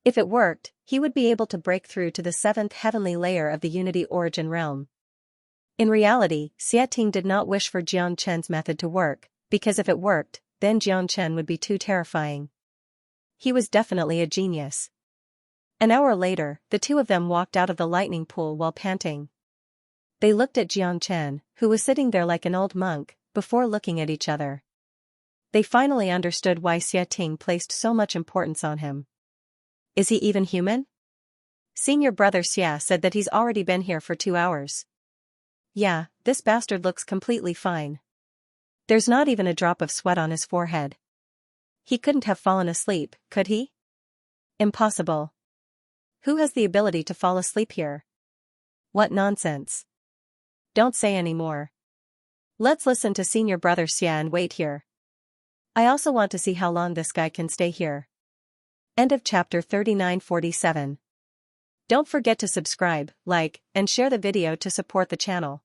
If it worked, he would be able to break through to the 7th heavenly layer of the Unity Origin realm. In reality, Xia Ting did not wish for Jiang Chen's method to work, because if it worked, then Jiang Chen would be too terrifying. He was definitely a genius. An hour later, the two of them walked out of the lightning pool while panting. They looked at Jiang Chen, who was sitting there like an old monk, before looking at each other. They finally understood why Xia Ting placed so much importance on him. Is he even human? Senior brother Xia said that he's already been here for 2 hours. Yeah, this bastard looks completely fine. There's not even a drop of sweat on his forehead. He couldn't have fallen asleep, could he? Impossible. Who has the ability to fall asleep here? What nonsense. Don't say any more. Let's listen to senior brother Xia and wait here. I also want to see how long this guy can stay here. End of chapter 39:47. Don't forget to subscribe, like, and share the video to support the channel.